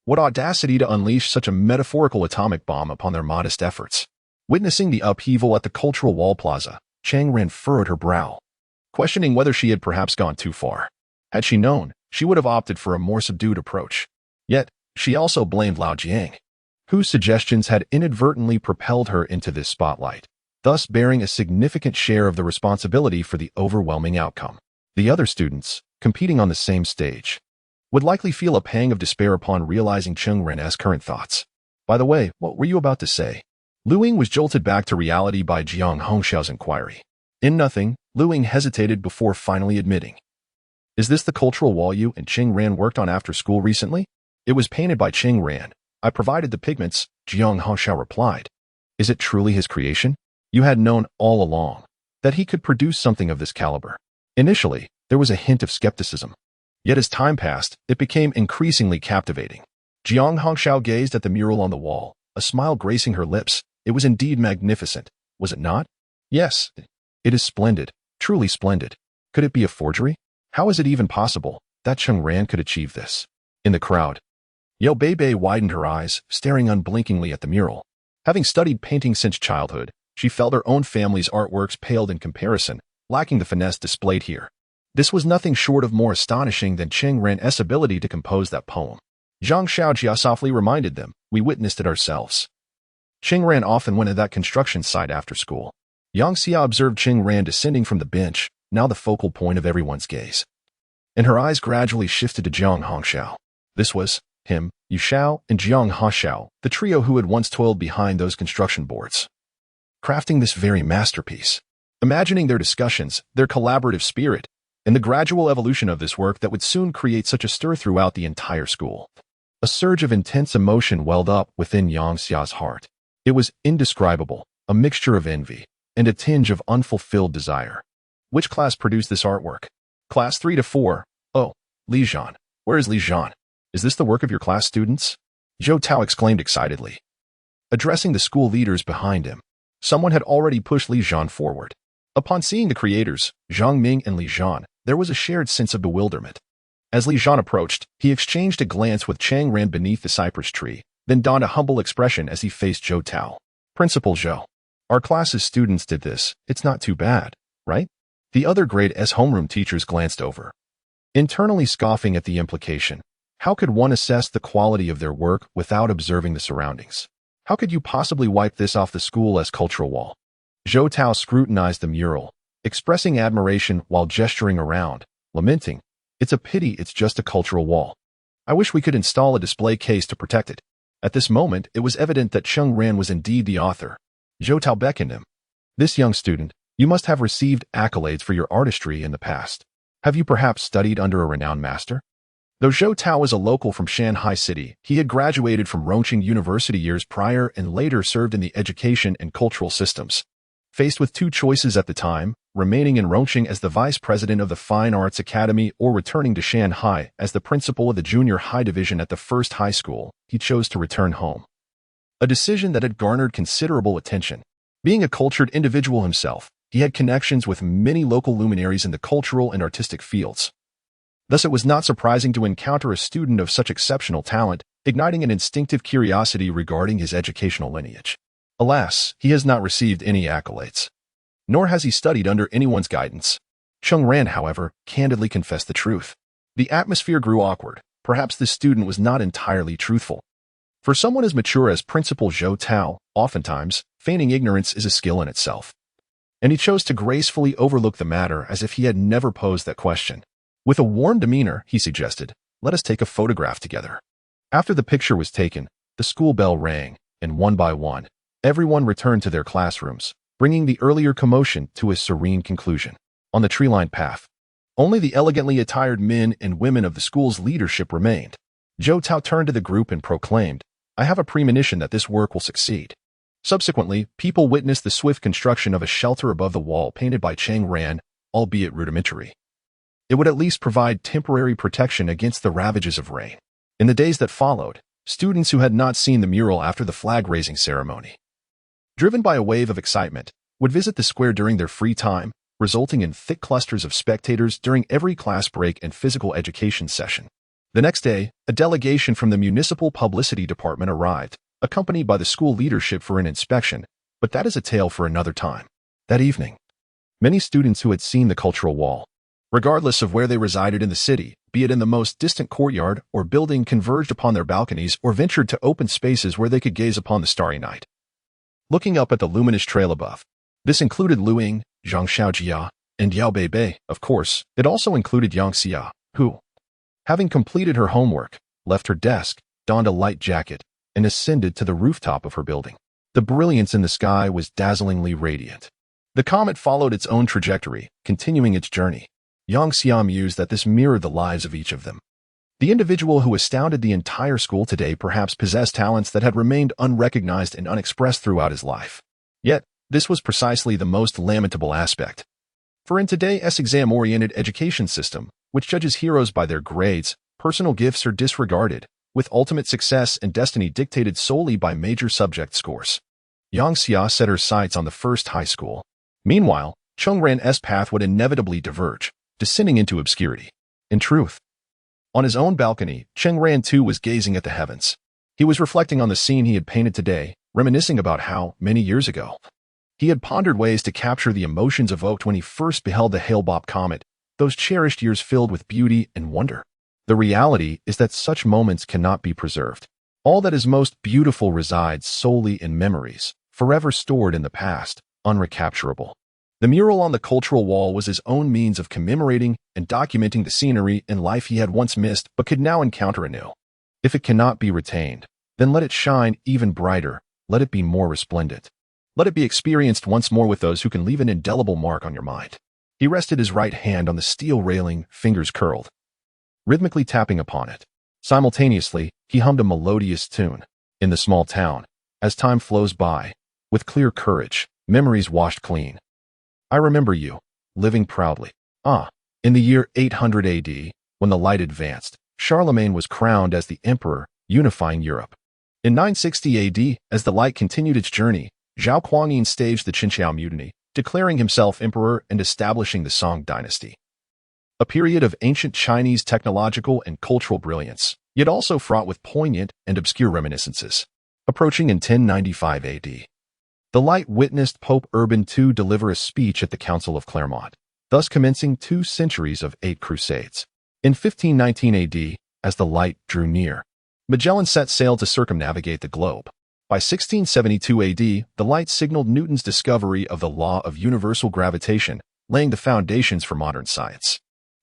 What audacity to unleash such a metaphorical atomic bomb upon their modest efforts. Witnessing the upheaval at the Cultural Wall Plaza, Cheng Ran furrowed her brow, questioning whether she had perhaps gone too far. Had she known, she would have opted for a more subdued approach. Yet, she also blamed Lao Jiang, whose suggestions had inadvertently propelled her into this spotlight, thus bearing a significant share of the responsibility for the overwhelming outcome. The other students, competing on the same stage, would likely feel a pang of despair upon realizing Cheng Ran's current thoughts. By the way, what were you about to say? Lu Ying was jolted back to reality by Jiang Hongshao's inquiry. In nothing, Lu Ying hesitated before finally admitting, "Is this the cultural wall you and Cheng Ran worked on after school recently?" It was painted by Cheng Ran. I provided the pigments, Jiang Hongxiao replied. Is it truly his creation? You had known all along that he could produce something of this caliber. Initially, there was a hint of skepticism. Yet as time passed, it became increasingly captivating. Jiang Hongxiao gazed at the mural on the wall, a smile gracing her lips. It was indeed magnificent, was it not? Yes, it is splendid, truly splendid. Could it be a forgery? How is it even possible that Cheng Ran could achieve this? In the crowd, Yao Beibei widened her eyes, staring unblinkingly at the mural. Having studied painting since childhood, she felt her own family's artworks paled in comparison, lacking the finesse displayed here. This was nothing short of more astonishing than Cheng Ran's ability to compose that poem. Zhang Xiaojia softly reminded them, we witnessed it ourselves. Cheng Ran often went to that construction site after school. Yang Xia observed Cheng Ran descending from the bench, now the focal point of everyone's gaze. And her eyes gradually shifted to Jiang Hongxiao. This was him, Yu Xiao, and Jiang Hongxiao, the trio who had once toiled behind those construction boards, crafting this very masterpiece. Imagining their discussions, their collaborative spirit, and the gradual evolution of this work that would soon create such a stir throughout the entire school. A surge of intense emotion welled up within Yang Xia's heart. It was indescribable, a mixture of envy and a tinge of unfulfilled desire. Which class produced this artwork? Class 3 to 4. Oh, Li Zhan. Where is Li Zhan? Is this the work of your class students? Zhou Tao exclaimed excitedly. Addressing the school leaders behind him, someone had already pushed Li Zhan forward. Upon seeing the creators, Zhang Ming and Li Zhan, there was a shared sense of bewilderment. As Li Zhan approached, he exchanged a glance with Cheng Ran beneath the cypress tree, then donned a humble expression as he faced Zhou Tao. Principal Zhou, our class's students did this. It's not too bad, right? The other grade S homeroom teachers glanced over, internally scoffing at the implication. How could one assess the quality of their work without observing the surroundings? How could you possibly wipe this off the school's cultural wall? Zhou Tao scrutinized the mural, expressing admiration while gesturing around, lamenting, it's a pity it's just a cultural wall. I wish we could install a display case to protect it. At this moment, it was evident that Cheng Ran was indeed the author. Zhou Tao beckoned him. This young student, you must have received accolades for your artistry in the past. Have you perhaps studied under a renowned master? Though Zhou Tao was a local from Shanghai City, he had graduated from Rongqing University years prior and later served in the education and cultural systems. Faced with two choices at the time, remaining in Rongqing as the vice president of the Fine Arts Academy or returning to Shanghai as the principal of the junior high division at the first high school, he chose to return home. A decision that had garnered considerable attention. Being a cultured individual himself, he had connections with many local luminaries in the cultural and artistic fields. Thus it was not surprising to encounter a student of such exceptional talent, igniting an instinctive curiosity regarding his educational lineage. Alas, he has not received any accolades. Nor has he studied under anyone's guidance. Cheng Ran, however, candidly confessed the truth. The atmosphere grew awkward. Perhaps this student was not entirely truthful. For someone as mature as Principal Zhou Tao, oftentimes, feigning ignorance is a skill in itself. And he chose to gracefully overlook the matter as if he had never posed that question. With a warm demeanor, he suggested, let us take a photograph together. After the picture was taken, the school bell rang, and one by one, everyone returned to their classrooms, bringing the earlier commotion to a serene conclusion. On the tree-lined path, only the elegantly attired men and women of the school's leadership remained. Zhou Tao turned to the group and proclaimed, I have a premonition that this work will succeed. Subsequently, people witnessed the swift construction of a shelter above the wall painted by Cheng Ran, albeit rudimentary. It would at least provide temporary protection against the ravages of rain. In the days that followed, students who had not seen the mural after the flag-raising ceremony, driven by a wave of excitement, would visit the square during their free time, resulting in thick clusters of spectators during every class break and physical education session. The next day, a delegation from the municipal publicity department arrived, accompanied by the school leadership for an inspection, but that is a tale for another time. That evening, many students who had seen the cultural wall, regardless of where they resided in the city, be it in the most distant courtyard or building, converged upon their balconies or ventured to open spaces where they could gaze upon the starry night, looking up at the luminous trail above. This included Lu Ying, Zhang Xiaojia, and Yao Beibei. Of course, it also included Yang Xia, who, having completed her homework, left her desk, donned a light jacket, and ascended to the rooftop of her building. The brilliance in the sky was dazzlingly radiant. The comet followed its own trajectory, continuing its journey. Yang Xia mused that this mirrored the lives of each of them. The individual who astounded the entire school today perhaps possessed talents that had remained unrecognized and unexpressed throughout his life. Yet, this was precisely the most lamentable aspect. For in today's exam-oriented education system, which judges heroes by their grades, personal gifts are disregarded, with ultimate success and destiny dictated solely by major subject scores. Yang Xia set her sights on the first high school. Meanwhile, Cheng Ran's path would inevitably diverge, descending into obscurity. In truth, on his own balcony, Cheng Ran too was gazing at the heavens. He was reflecting on the scene he had painted today, reminiscing about how, many years ago, he had pondered ways to capture the emotions evoked when he first beheld the Hale-Bopp comet, those cherished years filled with beauty and wonder. The reality is that such moments cannot be preserved. All that is most beautiful resides solely in memories, forever stored in the past, unrecapturable. The mural on the cultural wall was his own means of commemorating and documenting the scenery and life he had once missed but could now encounter anew. If it cannot be retained, then let it shine even brighter, let it be more resplendent. Let it be experienced once more with those who can leave an indelible mark on your mind. He rested his right hand on the steel railing, fingers curled, rhythmically tapping upon it. Simultaneously, he hummed a melodious tune. In the small town, as time flows by, with clear courage, memories washed clean. I remember you, living proudly. In the year 800 AD, when the light advanced, Charlemagne was crowned as the emperor, unifying Europe. In 960 AD, as the light continued its journey, Zhao Kuangyin staged the Qinqiao Mutiny, declaring himself emperor and establishing the Song dynasty. A period of ancient Chinese technological and cultural brilliance, yet also fraught with poignant and obscure reminiscences. Approaching in 1095 AD, the light witnessed Pope Urban II deliver a speech at the Council of Clermont, thus commencing 2 centuries of 8 crusades. In 1519 AD, as the light drew near, Magellan set sail to circumnavigate the globe. By 1672 AD, the light signaled Newton's discovery of the law of universal gravitation, laying the foundations for modern science.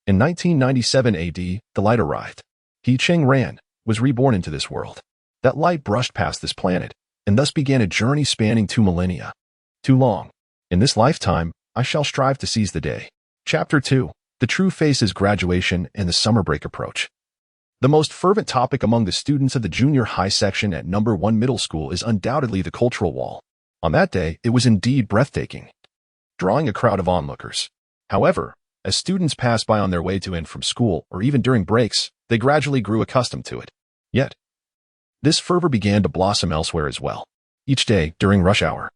In 1997 AD, the light arrived. He, Cheng Ran, was reborn into this world. That light brushed past this planet, and thus began a journey spanning 2 millennia. Too long. In this lifetime, I shall strive to seize the day. Chapter 2. The True Faces Graduation and the Summer Break Approach. The most fervent topic among the students of the junior high section at No. 1 Middle School is undoubtedly the cultural wall. On that day, it was indeed breathtaking, drawing a crowd of onlookers. However, as students passed by on their way to and from school, or even during breaks, they gradually grew accustomed to it. Yet, this fervor began to blossom elsewhere as well. Each day, during rush hour,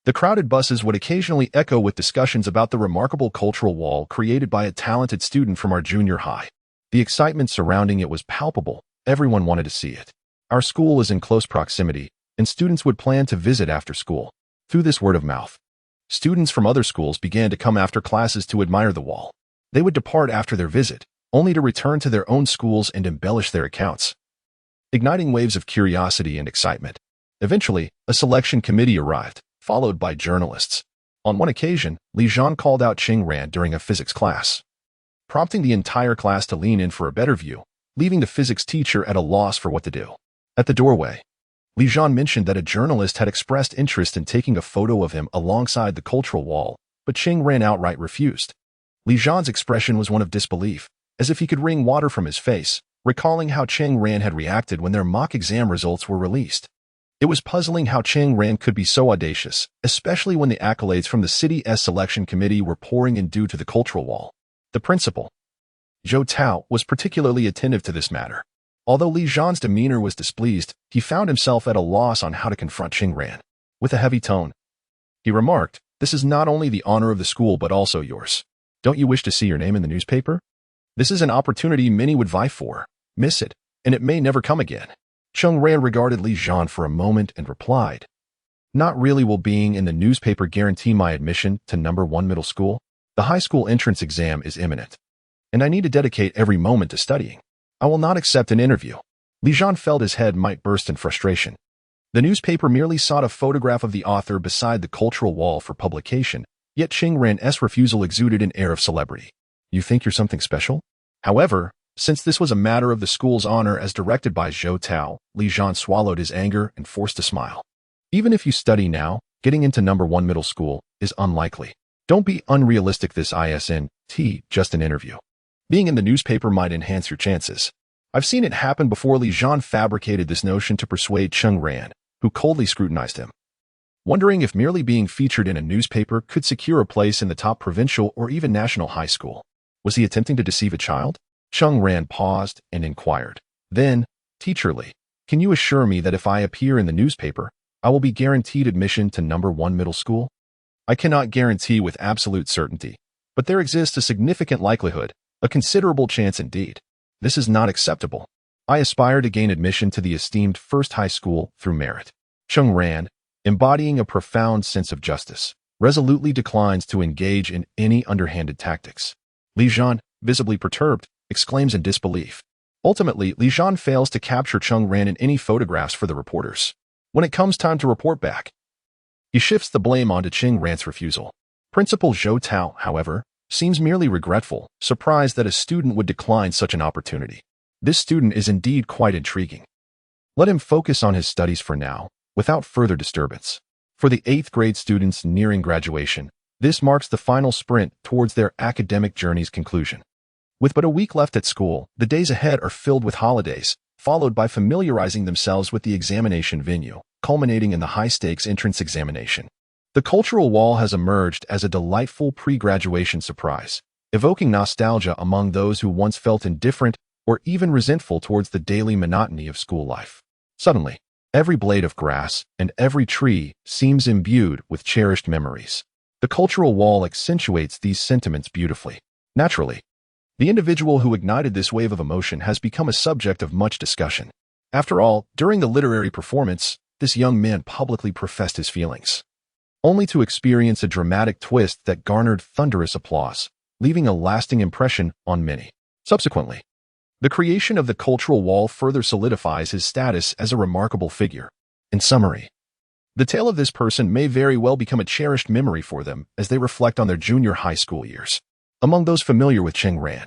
the crowded buses would occasionally echo with discussions about the remarkable cultural wall created by a talented student from our junior high. The excitement surrounding it was palpable. Everyone wanted to see it. Our school is in close proximity, and students would plan to visit after school. Through this word of mouth, students from other schools began to come after classes to admire the wall. They would depart after their visit, only to return to their own schools and embellish their accounts, igniting waves of curiosity and excitement. Eventually, a selection committee arrived, followed by journalists. On one occasion, Li Zhan called out Cheng Ran during a physics class, prompting the entire class to lean in for a better view, leaving the physics teacher at a loss for what to do. At the doorway, Li Zhan mentioned that a journalist had expressed interest in taking a photo of him alongside the cultural wall, but Cheng Ran outright refused. Li Zhan's expression was one of disbelief, as if he could wring water from his face, recalling how Cheng Ran had reacted when their mock exam results were released. It was puzzling how Cheng Ran could be so audacious, especially when the accolades from the city's selection committee were pouring in due to the cultural wall. The principal, Zhou Tao, was particularly attentive to this matter. Although Li Zhan's demeanor was displeased, he found himself at a loss on how to confront Cheng Ran. With a heavy tone, he remarked, "This is not only the honor of the school but also yours. Don't you wish to see your name in the newspaper? This is an opportunity many would vie for. Miss it, and it may never come again." Cheng Ran regarded Li Zhan for a moment and replied, "Not really. Will being in the newspaper guarantee my admission to No. 1 Middle School? The high school entrance exam is imminent, and I need to dedicate every moment to studying. I will not accept an interview." Li Zhan felt his head might burst in frustration. The newspaper merely sought a photograph of the author beside the cultural wall for publication, yet Cheng Ran's refusal exuded an air of celebrity. "You think you're something special?" However, since this was a matter of the school's honor as directed by Zhou Tao, Li Zhan swallowed his anger and forced a smile. "Even if you study now, getting into No. 1 Middle School is unlikely. Don't be unrealistic. This isn't just an interview. Being in the newspaper might enhance your chances. I've seen it happen before. Li Zhan fabricated this notion to persuade Cheng Ran, who coldly scrutinized him, wondering if merely being featured in a newspaper could secure a place in the top provincial or even national high school. Was he attempting to deceive a child? Cheng Ran paused and inquired. Then, Teacher Li, can you assure me that if I appear in the newspaper, I will be guaranteed admission to number 1 middle school? I cannot guarantee with absolute certainty, but there exists a significant likelihood, a considerable chance indeed. This is not acceptable. I aspire to gain admission to the esteemed first high school through merit. Cheng Ran, embodying a profound sense of justice, resolutely declines to engage in any underhanded tactics. Li Zhan, visibly perturbed, exclaims in disbelief. Ultimately, Li Zhan fails to capture Cheng Ran in any photographs for the reporters. When it comes time to report back, he shifts the blame onto Cheng Ran's refusal. Principal Zhou Tao, however, seems merely regretful, surprised that a student would decline such an opportunity. This student is indeed quite intriguing. Let him focus on his studies for now, without further disturbance. For the 8th grade students nearing graduation, this marks the final sprint towards their academic journey's conclusion. With but a week left at school, the days ahead are filled with holidays, followed by familiarizing themselves with the examination venue, culminating in the high-stakes entrance examination. The cultural wall has emerged as a delightful pre-graduation surprise, evoking nostalgia among those who once felt indifferent or even resentful towards the daily monotony of school life. Suddenly, every blade of grass and every tree seems imbued with cherished memories. The cultural wall accentuates these sentiments beautifully. Naturally, the individual who ignited this wave of emotion has become a subject of much discussion. After all, during the literary performance, this young man publicly professed his feelings, only to experience a dramatic twist that garnered thunderous applause, leaving a lasting impression on many. Subsequently, the creation of the cultural wall further solidifies his status as a remarkable figure. In summary, the tale of this person may very well become a cherished memory for them as they reflect on their junior high school years. Among those familiar with Cheng Ran,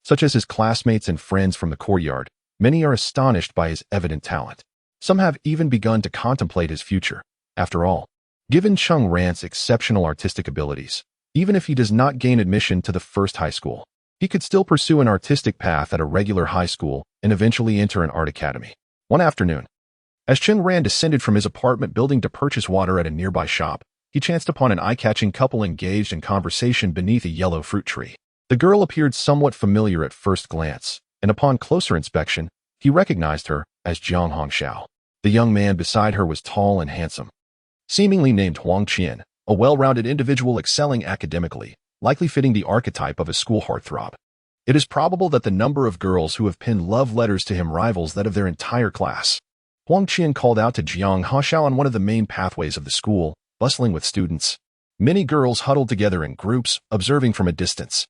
such as his classmates and friends from the courtyard, many are astonished by his evident talent. Some have even begun to contemplate his future. After all, given Cheng Ran's exceptional artistic abilities, even if he does not gain admission to the first high school, he could still pursue an artistic path at a regular high school and eventually enter an art academy. One afternoon, as Cheng Ran descended from his apartment building to purchase water at a nearby shop, he chanced upon an eye-catching couple engaged in conversation beneath a yellow fruit tree. The girl appeared somewhat familiar at first glance, and upon closer inspection, he recognized her as Jiang Hongxiao. The young man beside her was tall and handsome, seemingly named Huang Qian, a well-rounded individual excelling academically, likely fitting the archetype of a school heartthrob. It is probable that the number of girls who have penned love letters to him rivals that of their entire class. Huang Qian called out to Jiang Hongxiao on one of the main pathways of the school, bustling with students. Many girls huddled together in groups, observing from a distance,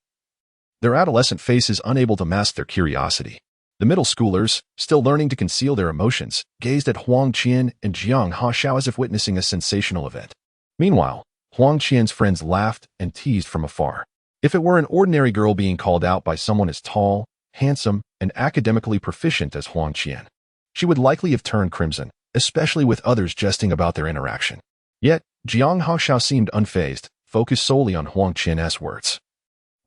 their adolescent faces unable to mask their curiosity. The middle schoolers, still learning to conceal their emotions, gazed at Huang Qian and Jiang Hongxiao as if witnessing a sensational event. Meanwhile, Huang Qian's friends laughed and teased from afar. If it were an ordinary girl being called out by someone as tall, handsome, and academically proficient as Huang Qian, she would likely have turned crimson, especially with others jesting about their interaction. Yet, Jiang Hongxiao seemed unfazed, focused solely on Huang Qian's words,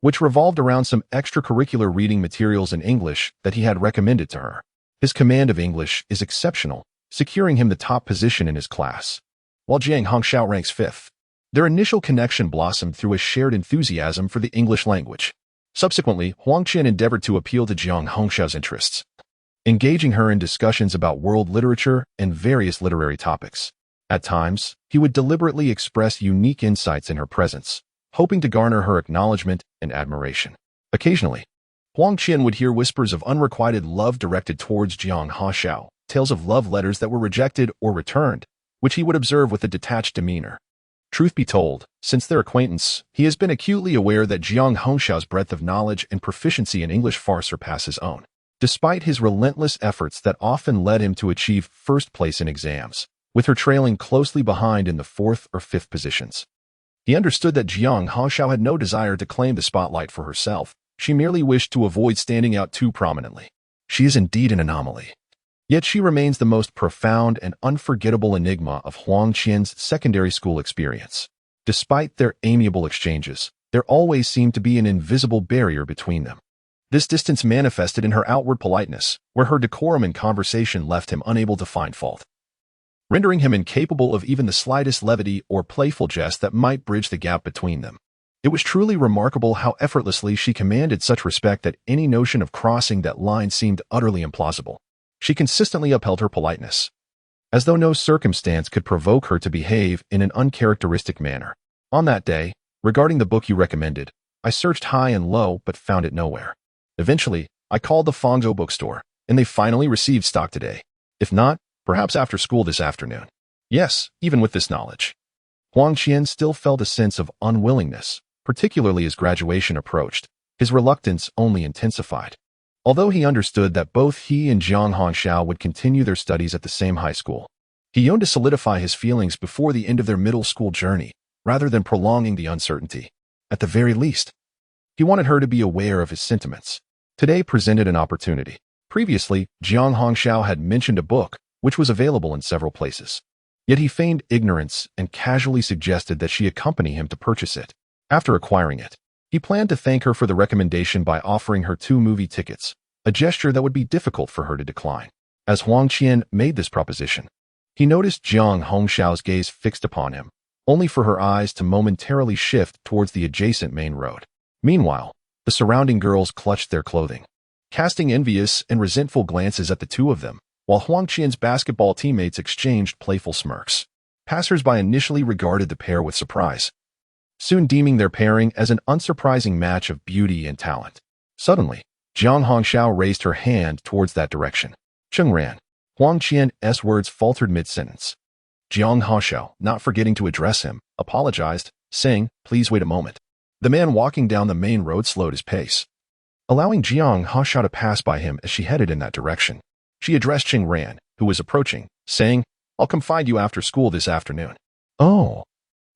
which revolved around some extracurricular reading materials in English that he had recommended to her. His command of English is exceptional, securing him the top position in his class, while Jiang Hongxiao ranks 5th. Their initial connection blossomed through a shared enthusiasm for the English language. Subsequently, Huang Qian endeavored to appeal to Jiang Hongxiao's interests, engaging her in discussions about world literature and various literary topics. At times, he would deliberately express unique insights in her presence, hoping to garner her acknowledgement and admiration. Occasionally, Huang Qian would hear whispers of unrequited love directed towards Jiang Hongxiao, tales of love letters that were rejected or returned, which he would observe with a detached demeanor. Truth be told, since their acquaintance, he has been acutely aware that Jiang Hongxiao's breadth of knowledge and proficiency in English far surpass his own. Despite his relentless efforts that often led him to achieve first place in exams, with her trailing closely behind in the 4th or 5th positions, he understood that Jiang Hongxiao had no desire to claim the spotlight for herself. She merely wished to avoid standing out too prominently. She is indeed an anomaly. Yet she remains the most profound and unforgettable enigma of Huang Qian's secondary school experience. Despite their amiable exchanges, there always seemed to be an invisible barrier between them. This distance manifested in her outward politeness, where her decorum in conversation left him unable to find fault, rendering him incapable of even the slightest levity or playful jest that might bridge the gap between them. It was truly remarkable how effortlessly she commanded such respect that any notion of crossing that line seemed utterly implausible. She consistently upheld her politeness, as though no circumstance could provoke her to behave in an uncharacteristic manner. On that day, regarding the book you recommended, I searched high and low but found it nowhere. Eventually, I called the Fangzhou bookstore, and they finally received stock today. If not, perhaps after school this afternoon. Yes, even with this knowledge, Huang Qian still felt a sense of unwillingness, particularly as graduation approached. His reluctance only intensified. Although he understood that both he and Jiang Hongxiao would continue their studies at the same high school, he yearned to solidify his feelings before the end of their middle school journey, rather than prolonging the uncertainty. At the very least, he wanted her to be aware of his sentiments. Today presented an opportunity. Previously, Jiang Hongxiao had mentioned a book, which was available in several places. Yet he feigned ignorance and casually suggested that she accompany him to purchase it. After acquiring it, he planned to thank her for the recommendation by offering her 2 movie tickets, a gesture that would be difficult for her to decline. As Huang Qian made this proposition, he noticed Jiang Hongxiao's gaze fixed upon him, only for her eyes to momentarily shift towards the adjacent main road. Meanwhile, the surrounding girls clutched their clothing, casting envious and resentful glances at the two of them, while Huang Qian's basketball teammates exchanged playful smirks. Passers-by initially regarded the pair with surprise, soon deeming their pairing as an unsurprising match of beauty and talent. Suddenly, Jiang Hongxiao raised her hand towards that direction. Cheng Ran. Huang Qian's words faltered mid-sentence. Jiang Hongxiao, not forgetting to address him, apologized, saying, "Please wait a moment." The man walking down the main road slowed his pace, allowing Jiang Hongxiao to pass by him as she headed in that direction. She addressed Cheng Ran, who was approaching, saying, "I'll come find you after school this afternoon." "Oh,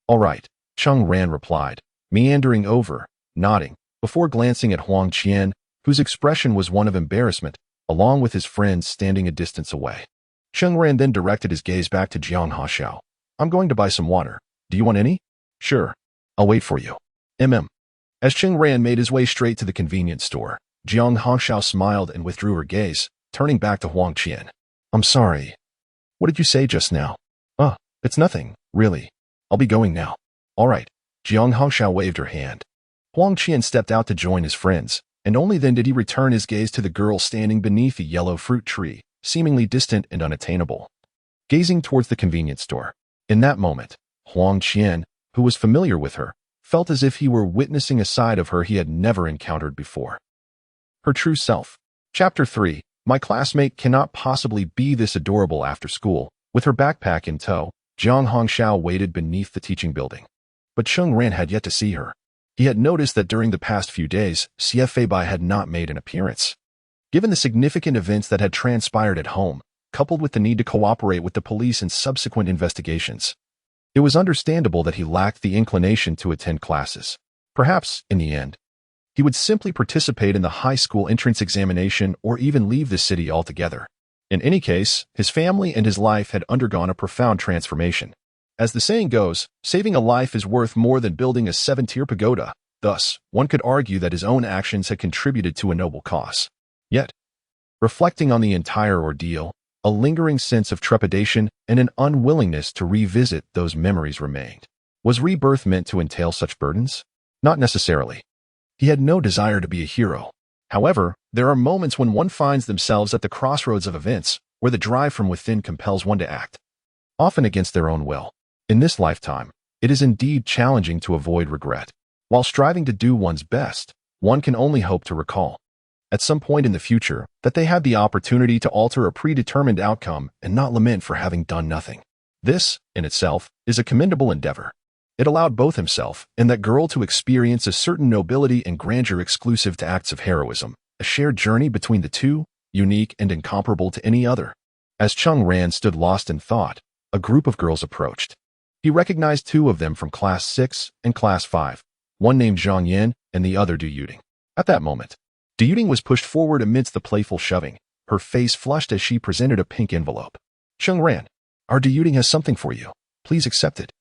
all right," Cheng Ran replied, meandering over, nodding, before glancing at Huang Qian, whose expression was one of embarrassment, along with his friends standing a distance away. Cheng Ran then directed his gaze back to Jiang Hongxiao. "I'm going to buy some water. Do you want any?" "Sure. I'll wait for you." As Cheng Ran made his way straight to the convenience store, Jiang Hongxiao smiled and withdrew her gaze, turning back to Huang Qian. "I'm sorry. What did you say just now?" It's nothing, really. I'll be going now." "All right." Jiang Hongxiao waved her hand. Huang Qian stepped out to join his friends, and only then did he return his gaze to the girl standing beneath the yellow fruit tree, seemingly distant and unattainable, gazing towards the convenience store. In that moment, Huang Qian, who was familiar with her, felt as if he were witnessing a side of her he had never encountered before. Her true self. Chapter 3. My classmate cannot possibly be this adorable after school. With her backpack in tow, Jiang Hongxiao waited beneath the teaching building. But Cheng Ran had yet to see her. He had noticed that during the past few days, Xie Bai had not made an appearance. Given the significant events that had transpired at home, coupled with the need to cooperate with the police in subsequent investigations, it was understandable that he lacked the inclination to attend classes. Perhaps, in the end, he would simply participate in the high school entrance examination or even leave the city altogether. In any case, his family and his life had undergone a profound transformation. As the saying goes, saving a life is worth more than building a 7-tier pagoda. Thus, one could argue that his own actions had contributed to a noble cause. Yet, reflecting on the entire ordeal, a lingering sense of trepidation and an unwillingness to revisit those memories remained. Was rebirth meant to entail such burdens? Not necessarily. He had no desire to be a hero. However, there are moments when one finds themselves at the crossroads of events, where the drive from within compels one to act, often against their own will. In this lifetime, it is indeed challenging to avoid regret. While striving to do one's best, one can only hope to recall, at some point in the future, that they had the opportunity to alter a predetermined outcome and not lament for having done nothing. This, in itself, is a commendable endeavor. It allowed both himself and that girl to experience a certain nobility and grandeur exclusive to acts of heroism, a shared journey between the two, unique and incomparable to any other. As Cheng Ran stood lost in thought, a group of girls approached. He recognized 2 of them from Class 6 and Class 5, one named Zhang Yan and the other Du Yuding. At that moment, Du Yuding was pushed forward amidst the playful shoving, her face flushed as she presented a pink envelope. "Cheng Ran, our Du Yuding has something for you. Please accept it.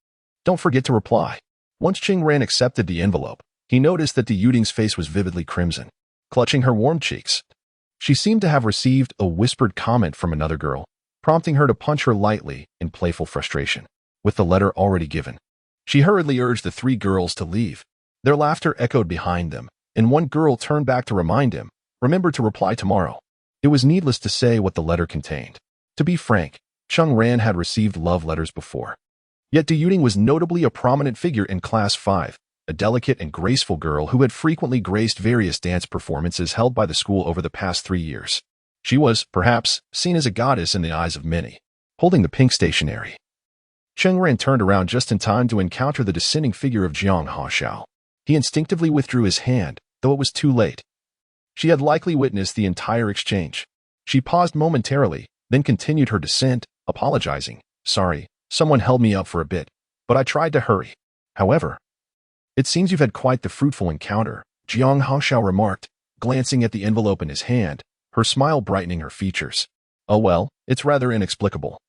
Don't forget to reply." Once Cheng Ran accepted the envelope, he noticed that Du Yuding's face was vividly crimson. clutching her warm cheeks. She seemed to have received a whispered comment from another girl, prompting her to punch her lightly in playful frustration. With the letter already given, she hurriedly urged the three girls to leave. Their laughter echoed behind them, and one girl turned back to remind him, "Remember to reply tomorrow." It was needless to say what the letter contained. To be frank, Cheng Ran had received love letters before. Yet Diyuting was notably a prominent figure in Class 5, a delicate and graceful girl who had frequently graced various dance performances held by the school over the past 3 years. She was, perhaps, seen as a goddess in the eyes of many. Holding the pink stationery, Cheng Ran turned around just in time to encounter the descending figure of Jiang Haoxiao. He instinctively withdrew his hand, though it was too late. She had likely witnessed the entire exchange. She paused momentarily, then continued her descent, apologizing. "Sorry, someone held me up for a bit, but I tried to hurry. However, it seems you've had quite the fruitful encounter," Jiang Haoxiao remarked, glancing at the envelope in his hand, her smile brightening her features. "Oh well, it's rather inexplicable,"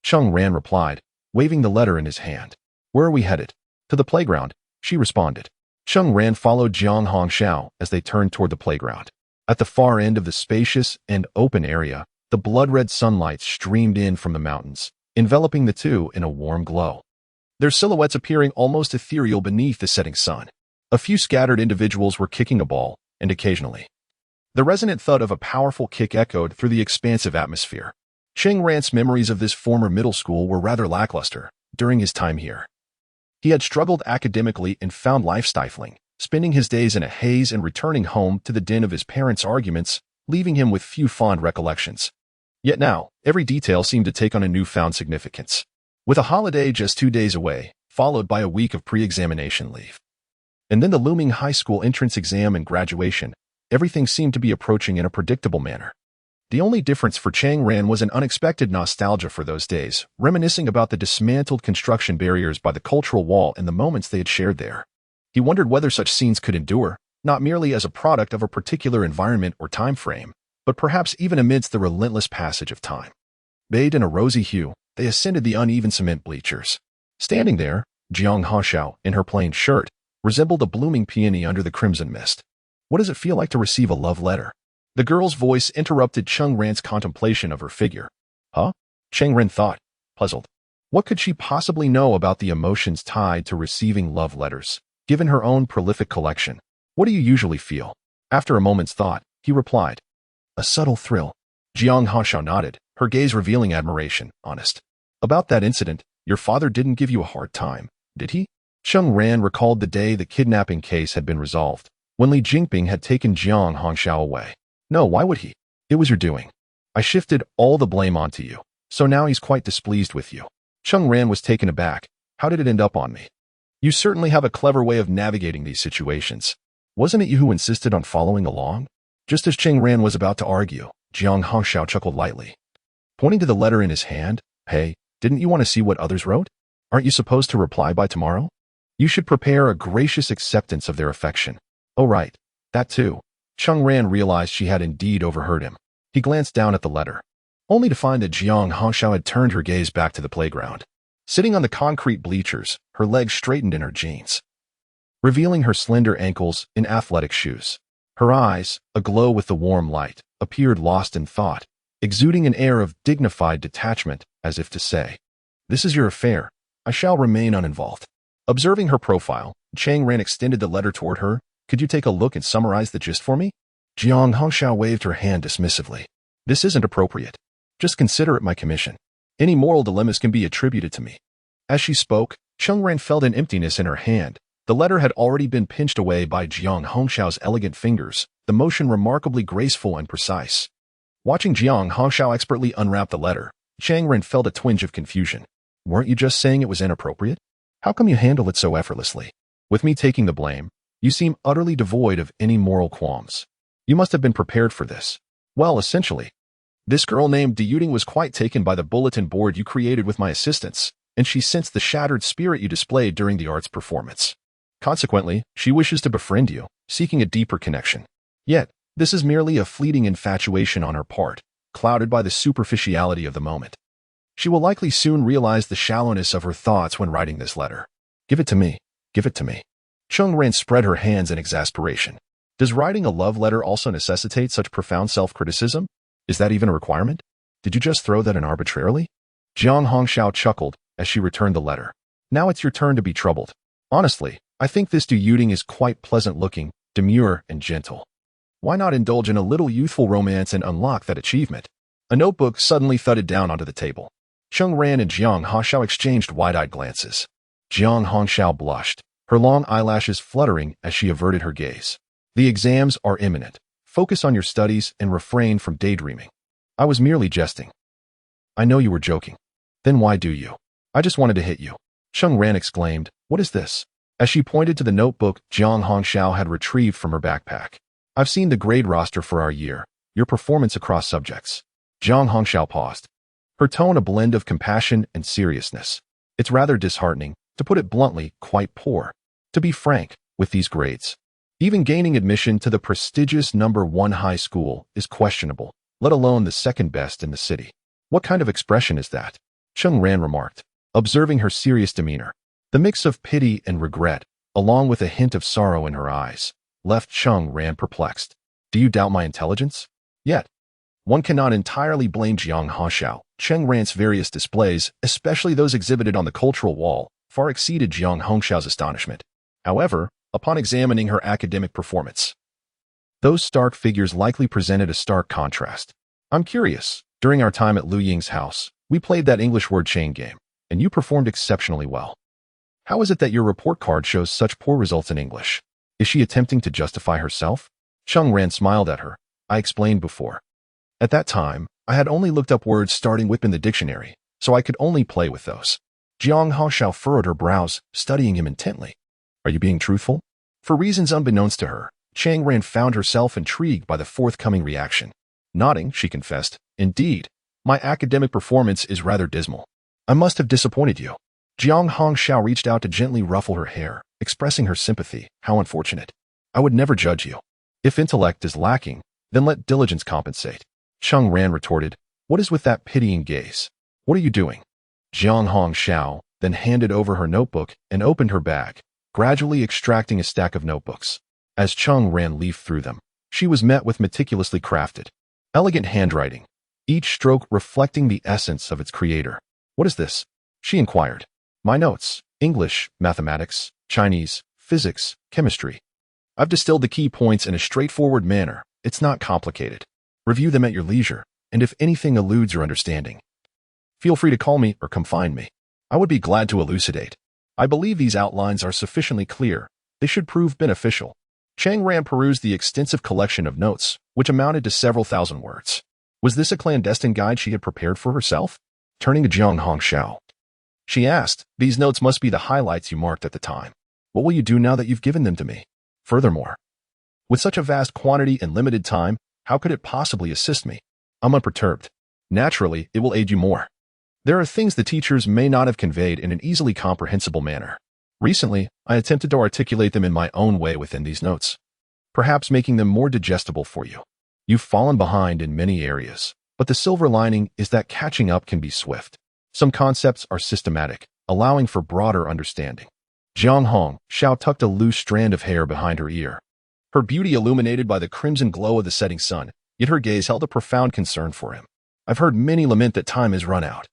Cheng Ran replied, waving the letter in his hand. "Where are we headed?" "To the playground," she responded. Cheng Ran followed Jiang Haoxiao as they turned toward the playground. At the far end of the spacious and open area, the blood-red sunlight streamed in from the mountains, enveloping the two in a warm glow, their silhouettes appearing almost ethereal beneath the setting sun. A few scattered individuals were kicking a ball, and occasionally, the resonant thud of a powerful kick echoed through the expansive atmosphere. Cheng Ran's memories of this former middle school were rather lackluster during his time here. He had struggled academically and found life stifling, spending his days in a haze and returning home to the din of his parents' arguments, leaving him with few fond recollections. Yet now, every detail seemed to take on a newfound significance. With a holiday just 2 days away, followed by a week of pre-examination leave, and then the looming high school entrance exam and graduation, everything seemed to be approaching in a predictable manner. The only difference for Cheng Ran was an unexpected nostalgia for those days, reminiscing about the dismantled construction barriers by the cultural wall and the moments they had shared there. He wondered whether such scenes could endure, not merely as a product of a particular environment or time frame, but perhaps even amidst the relentless passage of time. Bathed in a rosy hue, they ascended the uneven cement bleachers. Standing there, Jiang Haoxiao, in her plain shirt, resembled a blooming peony under the crimson mist. "What does it feel like to receive a love letter?" The girl's voice interrupted Cheng Ran's contemplation of her figure. "Huh?" Cheng Ran thought, puzzled. What could she possibly know about the emotions tied to receiving love letters, given her own prolific collection? "What do you usually feel?" After a moment's thought, he replied, "A subtle thrill." Jiang Haoxiao nodded, her gaze revealing admiration. "Honest. About that incident, your father didn't give you a hard time, did he?" Cheng Ran recalled the day the kidnapping case had been resolved, when Li Jingping had taken Jiang Haoxiao away. "No, why would he? It was your doing. I shifted all the blame onto you, so now he's quite displeased with you." Cheng Ran was taken aback. "How did it end up on me?" "You certainly have a clever way of navigating these situations. Wasn't it you who insisted on following along?" Just as Cheng Ran was about to argue, Jiang Haoxiao chuckled lightly, pointing to the letter in his hand. "Hey, didn't you want to see what others wrote? Aren't you supposed to reply by tomorrow? You should prepare a gracious acceptance of their affection." "Oh right, that too." Cheng Ran realized she had indeed overheard him. He glanced down at the letter, only to find that Jiang Haoxiao had turned her gaze back to the playground. Sitting on the concrete bleachers, her legs straightened in her jeans, revealing her slender ankles in athletic shoes. Her eyes, aglow with the warm light, appeared lost in thought, exuding an air of dignified detachment, as if to say, "This is your affair. I shall remain uninvolved." Observing her profile, Cheng Ran extended the letter toward her. "Could you take a look and summarize the gist for me?" Jiang Haoxiao waved her hand dismissively. "This isn't appropriate. Just consider it my commission. Any moral dilemmas can be attributed to me." As she spoke, Cheng Ran felt an emptiness in her hand. The letter had already been pinched away by Jiang Haoxiao's elegant fingers, the motion remarkably graceful and precise. Watching Jiang Haoxiao expertly unwrap the letter, Cheng Ran felt a twinge of confusion. "Weren't you just saying it was inappropriate? How come you handle it so effortlessly? With me taking the blame, you seem utterly devoid of any moral qualms. You must have been prepared for this." "Well, essentially, this girl named Diyuting was quite taken by the bulletin board you created with my assistance, and she sensed the shattered spirit you displayed during the arts performance. Consequently, she wishes to befriend you, seeking a deeper connection. Yet, this is merely a fleeting infatuation on her part, clouded by the superficiality of the moment. She will likely soon realize the shallowness of her thoughts when writing this letter. Give it to me. Give it to me." Cheng Ran spread her hands in exasperation. Does writing a love letter also necessitate such profound self-criticism? Is that even a requirement? Did you just throw that in arbitrarily? Jiang Hongxiao chuckled as she returned the letter. Now it's your turn to be troubled. Honestly, I think this Du Yuding is quite pleasant-looking, demure, and gentle. Why not indulge in a little youthful romance and unlock that achievement? A notebook suddenly thudded down onto the table. Cheng Ran and Jiang Hongxiao exchanged wide-eyed glances. Jiang Hongxiao blushed, her long eyelashes fluttering as she averted her gaze. The exams are imminent. Focus on your studies and refrain from daydreaming. I was merely jesting. I know you were joking. Then why do you? I just wanted to hit you. Cheng Ran exclaimed, what is this? As she pointed to the notebook Jiang Hongxiao had retrieved from her backpack. I've seen the grade roster for our year, your performance across subjects. Jiang Hongxiao paused, her tone a blend of compassion and seriousness. It's rather disheartening, to put it bluntly, quite poor. To be frank, with these grades, even gaining admission to the prestigious #1 high school is questionable, let alone the second best in the city. What kind of expression is that? Cheng Ran remarked, observing her serious demeanor. The mix of pity and regret, along with a hint of sorrow in her eyes, left Cheng Ran perplexed. Do you doubt my intelligence? Yet, one cannot entirely blame Jiang Hongxiao. Cheng Ran's various displays, especially those exhibited on the cultural wall, far exceeded Jiang Hongxiao's astonishment. However, upon examining her academic performance, those stark figures likely presented a stark contrast. I'm curious, during our time at Lu Ying's house, we played that English word chain game, and you performed exceptionally well. How is it that your report card shows such poor results in English? Is she attempting to justify herself? Cheng Ran smiled at her. I explained before. At that time, I had only looked up words starting with in the dictionary, so I could only play with those. Jiang Hongxiao furrowed her brows, studying him intently. Are you being truthful? For reasons unbeknownst to her, Cheng Ran found herself intrigued by the forthcoming reaction. Nodding, she confessed, indeed, my academic performance is rather dismal. I must have disappointed you. Jiang Hongxiao reached out to gently ruffle her hair, expressing her sympathy. How unfortunate. I would never judge you. If intellect is lacking, then let diligence compensate. Cheng Ran retorted, what is with that pitying gaze? What are you doing? Jiang Hongxiao then handed over her notebook and opened her bag, gradually extracting a stack of notebooks. As Cheng Ran leafed through them, she was met with meticulously crafted, elegant handwriting, each stroke reflecting the essence of its creator. What is this? She inquired. My notes, English, mathematics, Chinese, physics, chemistry. I've distilled the key points in a straightforward manner. It's not complicated. Review them at your leisure, and if anything eludes your understanding, feel free to call me or come find me. I would be glad to elucidate. I believe these outlines are sufficiently clear. They should prove beneficial. Cheng Ran perused the extensive collection of notes, which amounted to several thousand words. Was this a clandestine guide she had prepared for herself? Turning to Jiang Hongxiao, she asked, these notes must be the highlights you marked at the time. What will you do now that you've given them to me? Furthermore, with such a vast quantity and limited time, how could it possibly assist me? I'm unperturbed. Naturally, it will aid you more. There are things the teachers may not have conveyed in an easily comprehensible manner. Recently, I attempted to articulate them in my own way within these notes, perhaps making them more digestible for you. You've fallen behind in many areas, but the silver lining is that catching up can be swift. Some concepts are systematic, allowing for broader understanding. Jiang Hongxiao tucked a loose strand of hair behind her ear, her beauty illuminated by the crimson glow of the setting sun, yet her gaze held a profound concern for him. I've heard many lament that time has run out.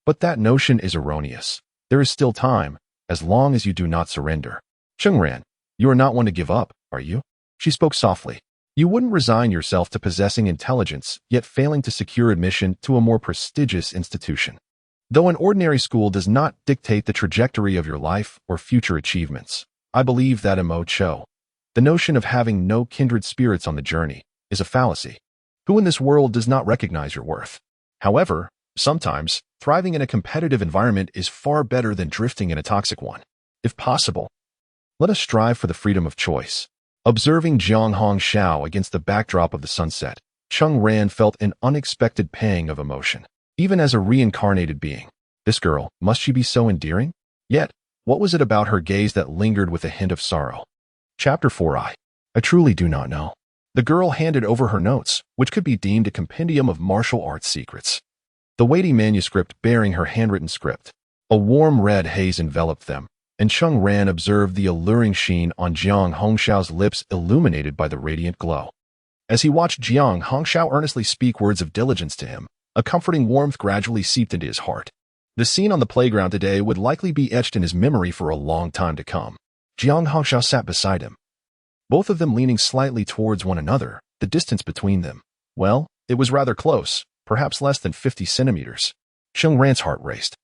But that notion is erroneous. There is still time, as long as you do not surrender. Cheng Ran, you are not one to give up, are you? She spoke softly. You wouldn't resign yourself to possessing intelligence, yet failing to secure admission to a more prestigious institution. Though an ordinary school does not dictate the trajectory of your life or future achievements, I believe that Mo Cho, the notion of having no kindred spirits on the journey, is a fallacy. Who in this world does not recognize your worth? However, sometimes, thriving in a competitive environment is far better than drifting in a toxic one. If possible, let us strive for the freedom of choice. Observing Jiang Hongxiao against the backdrop of the sunset, Cheng Ran felt an unexpected pang of emotion. Even as a reincarnated being, this girl, must she be so endearing? Yet, what was it about her gaze that lingered with a hint of sorrow? Chapter 4. I truly do not know. The girl handed over her notes, which could be deemed a compendium of martial arts secrets. The weighty manuscript bearing her handwritten script. A warm red haze enveloped them, and Cheng Ran observed the alluring sheen on Jiang Hongshao's lips illuminated by the radiant glow. As he watched Jiang Hongxiao earnestly speak words of diligence to him, a comforting warmth gradually seeped into his heart. The scene on the playground today would likely be etched in his memory for a long time to come. Jiang Hongxiao sat beside him, both of them leaning slightly towards one another. The distance between them, well, it was rather close, perhaps less than 50 centimeters. Cheng Ran's heart raced.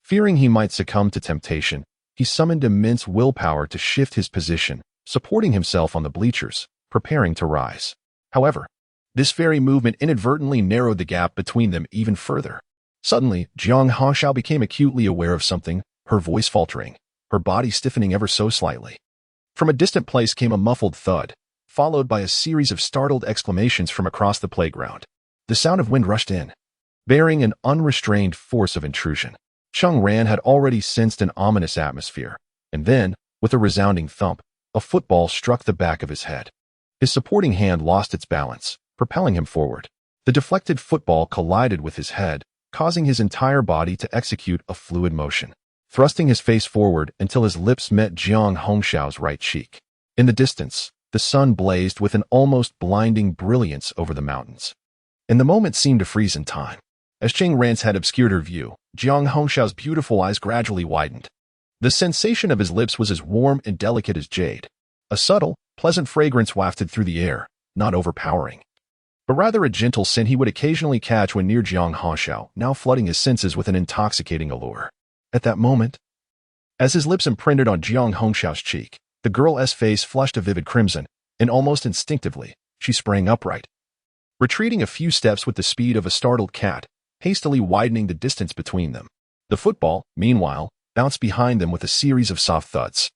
Fearing he might succumb to temptation, he summoned immense willpower to shift his position, supporting himself on the bleachers, preparing to rise. However, this very movement inadvertently narrowed the gap between them even further. Suddenly, Jiang Hongxiao became acutely aware of something, her voice faltering, her body stiffening ever so slightly. From a distant place came a muffled thud, followed by a series of startled exclamations from across the playground. The sound of wind rushed in, bearing an unrestrained force of intrusion. Cheng Ran had already sensed an ominous atmosphere, and then, with a resounding thump, a football struck the back of his head. His supporting hand lost its balance, propelling him forward. The deflected football collided with his head, causing his entire body to execute a fluid motion, thrusting his face forward until his lips met Jiang Hongxiao's right cheek. In the distance, the sun blazed with an almost blinding brilliance over the mountains, and the moment seemed to freeze in time. As Cheng Ran's head obscured her view, Jiang Hongxiao's beautiful eyes gradually widened. The sensation of his lips was as warm and delicate as jade. A subtle, pleasant fragrance wafted through the air, not overpowering, but rather a gentle scent he would occasionally catch when near Jiang Hongxiao, now flooding his senses with an intoxicating allure. At that moment, as his lips imprinted on Jiang Hongxiao's cheek, the girl's face flushed a vivid crimson, and almost instinctively, she sprang upright, retreating a few steps with the speed of a startled cat, hastily widening the distance between them. The football, meanwhile, bounced behind them with a series of soft thuds.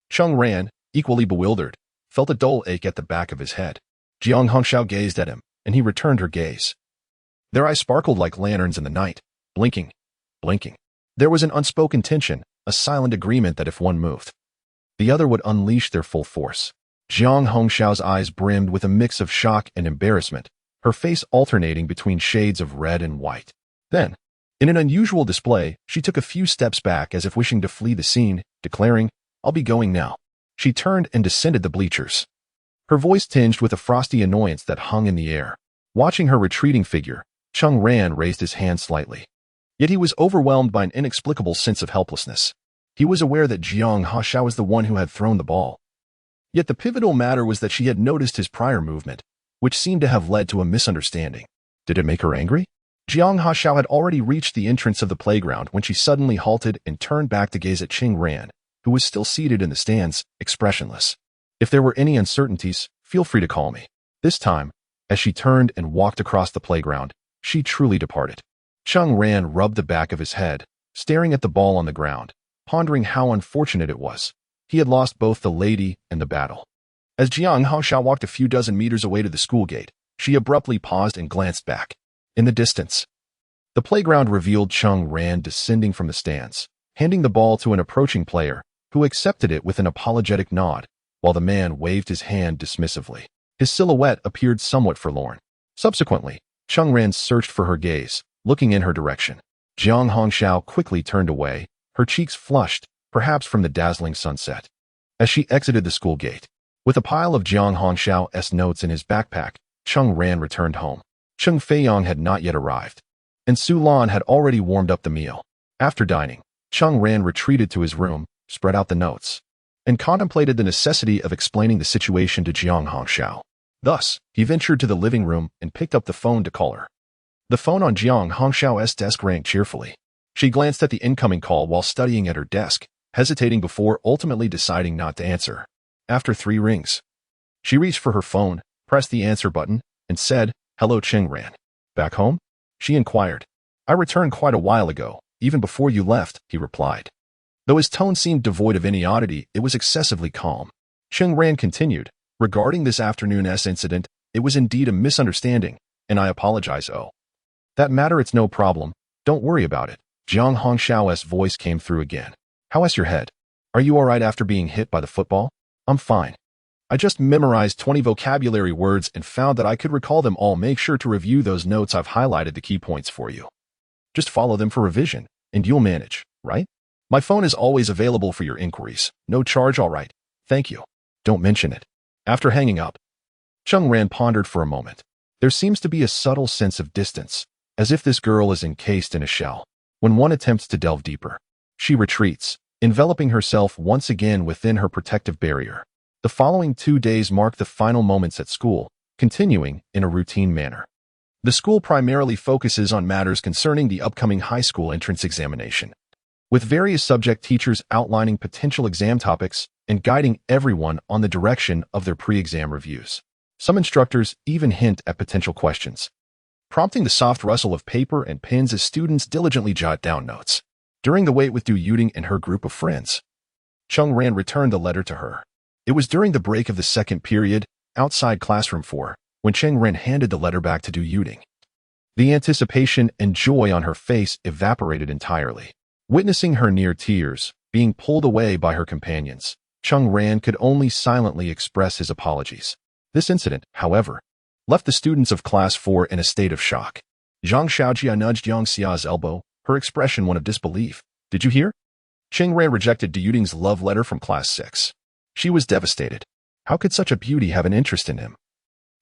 Cheng Ran, equally bewildered, felt a dull ache at the back of his head. Jiang Hongxiao gazed at him, and he returned her gaze. Their eyes sparkled like lanterns in the night, blinking, blinking. There was an unspoken tension, a silent agreement that if one moved, the other would unleash their full force. Jiang Hongxiao's eyes brimmed with a mix of shock and embarrassment, her face alternating between shades of red and white. Then, in an unusual display, she took a few steps back as if wishing to flee the scene, declaring, "I'll be going now." She turned and descended the bleachers, her voice tinged with a frosty annoyance that hung in the air. Watching her retreating figure, Cheng Ran raised his hand slightly. Yet he was overwhelmed by an inexplicable sense of helplessness. He was aware that Jiang Hongxiao was the one who had thrown the ball. Yet the pivotal matter was that she had noticed his prior movement, which seemed to have led to a misunderstanding. Did it make her angry? Jiang Hongxiao had already reached the entrance of the playground when she suddenly halted and turned back to gaze at Cheng Ran, who was still seated in the stands, expressionless. "If there were any uncertainties, feel free to call me." This time, as she turned and walked across the playground, she truly departed. Cheng Ran rubbed the back of his head, staring at the ball on the ground, pondering how unfortunate it was. He had lost both the lady and the battle. As Jiang Hongxiao walked a few dozen meters away to the school gate, she abruptly paused and glanced back. In the distance, the playground revealed Cheng Ran descending from the stands, handing the ball to an approaching player, who accepted it with an apologetic nod, while the man waved his hand dismissively. His silhouette appeared somewhat forlorn. Subsequently, Cheng Ran searched for her gaze, looking in her direction. Jiang Hongxiao quickly turned away, her cheeks flushed, perhaps from the dazzling sunset. As she exited the school gate, with a pile of Jiang Hongxiao's notes in his backpack, Cheng Ran returned home. Cheng Feiyong had not yet arrived, and Su Lan had already warmed up the meal. After dining, Cheng Ran retreated to his room, spread out the notes, and contemplated the necessity of explaining the situation to Jiang Hongxiao. Thus, he ventured to the living room and picked up the phone to call her. The phone on Jiang Hongxiao's desk rang cheerfully. She glanced at the incoming call while studying at her desk, hesitating before ultimately deciding not to answer. After 3 rings, she reached for her phone, pressed the answer button, and said, "Hello, Cheng Ran. Back home?" she inquired. "I returned quite a while ago, even before you left," he replied. Though his tone seemed devoid of any oddity, it was excessively calm. Cheng Ran continued, "Regarding this afternoon's incident, it was indeed a misunderstanding, and I apologize. Oh, that matter, it's no problem. Don't worry about it." Jiang Hongxiao's voice came through again. "How is your head? Are you all right after being hit by the football?" "I'm fine. I just memorized 20 vocabulary words and found that I could recall them all. Make sure to review those notes. I've highlighted the key points for you. Just follow them for revision, and you'll manage, right?" My phone is always available for your inquiries. No charge, all right. Thank you. Don't mention it. After hanging up, Cheng Ran pondered for a moment. There seems to be a subtle sense of distance, as if this girl is encased in a shell. When one attempts to delve deeper, she retreats, enveloping herself once again within her protective barrier. The following 2 days mark the final moments at school, continuing in a routine manner. The school primarily focuses on matters concerning the upcoming high school entrance examination, with various subject teachers outlining potential exam topics and guiding everyone on the direction of their pre-exam reviews. Some instructors even hint at potential questions, prompting the soft rustle of paper and pens as students diligently jot down notes. During the wait with Du Yuding and her group of friends, Cheng Ran returned the letter to her. It was during the break of the second period, outside classroom 4, when Cheng Ran handed the letter back to Du Yuding. The anticipation and joy on her face evaporated entirely. Witnessing her near tears, being pulled away by her companions, Cheng Ran could only silently express his apologies. This incident, however, left the students of Class 4 in a state of shock. Zhang Xiaojia nudged Yang Xia's elbow, her expression one of disbelief. Did you hear? Cheng Ran rejected Du Yuding's love letter from Class 6. She was devastated. How could such a beauty have an interest in him?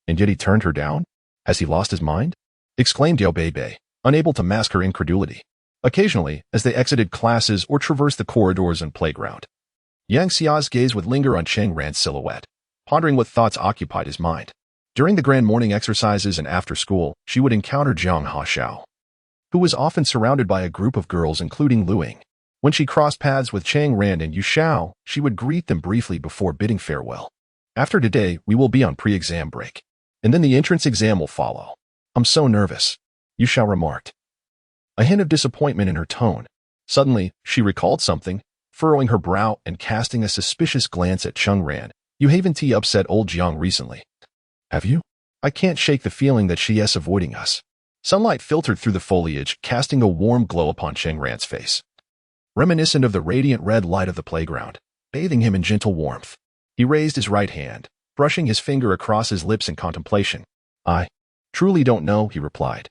And yet he turned her down? Has he lost his mind? Exclaimed Yao Beibei, unable to mask her incredulity. Occasionally, as they exited classes or traversed the corridors and playground, Yang Xia's gaze would linger on Cheng Ran's silhouette, pondering what thoughts occupied his mind. During the grand morning exercises and after school, she would encounter Zhang Haxiao, who was often surrounded by a group of girls including Luing. When she crossed paths with Cheng Ran and Yu Xiao, she would greet them briefly before bidding farewell. After today, we will be on pre-exam break, and then the entrance exam will follow. I'm so nervous, Yu Xiao remarked, a hint of disappointment in her tone. Suddenly, she recalled something, furrowing her brow and casting a suspicious glance at Cheng Ran. You haven't upset old Jiang recently, have you? I can't shake the feeling that she is avoiding us. Sunlight filtered through the foliage, casting a warm glow upon Cheng Ran's face, reminiscent of the radiant red light of the playground, bathing him in gentle warmth. He raised his right hand, brushing his finger across his lips in contemplation. I truly don't know, he replied.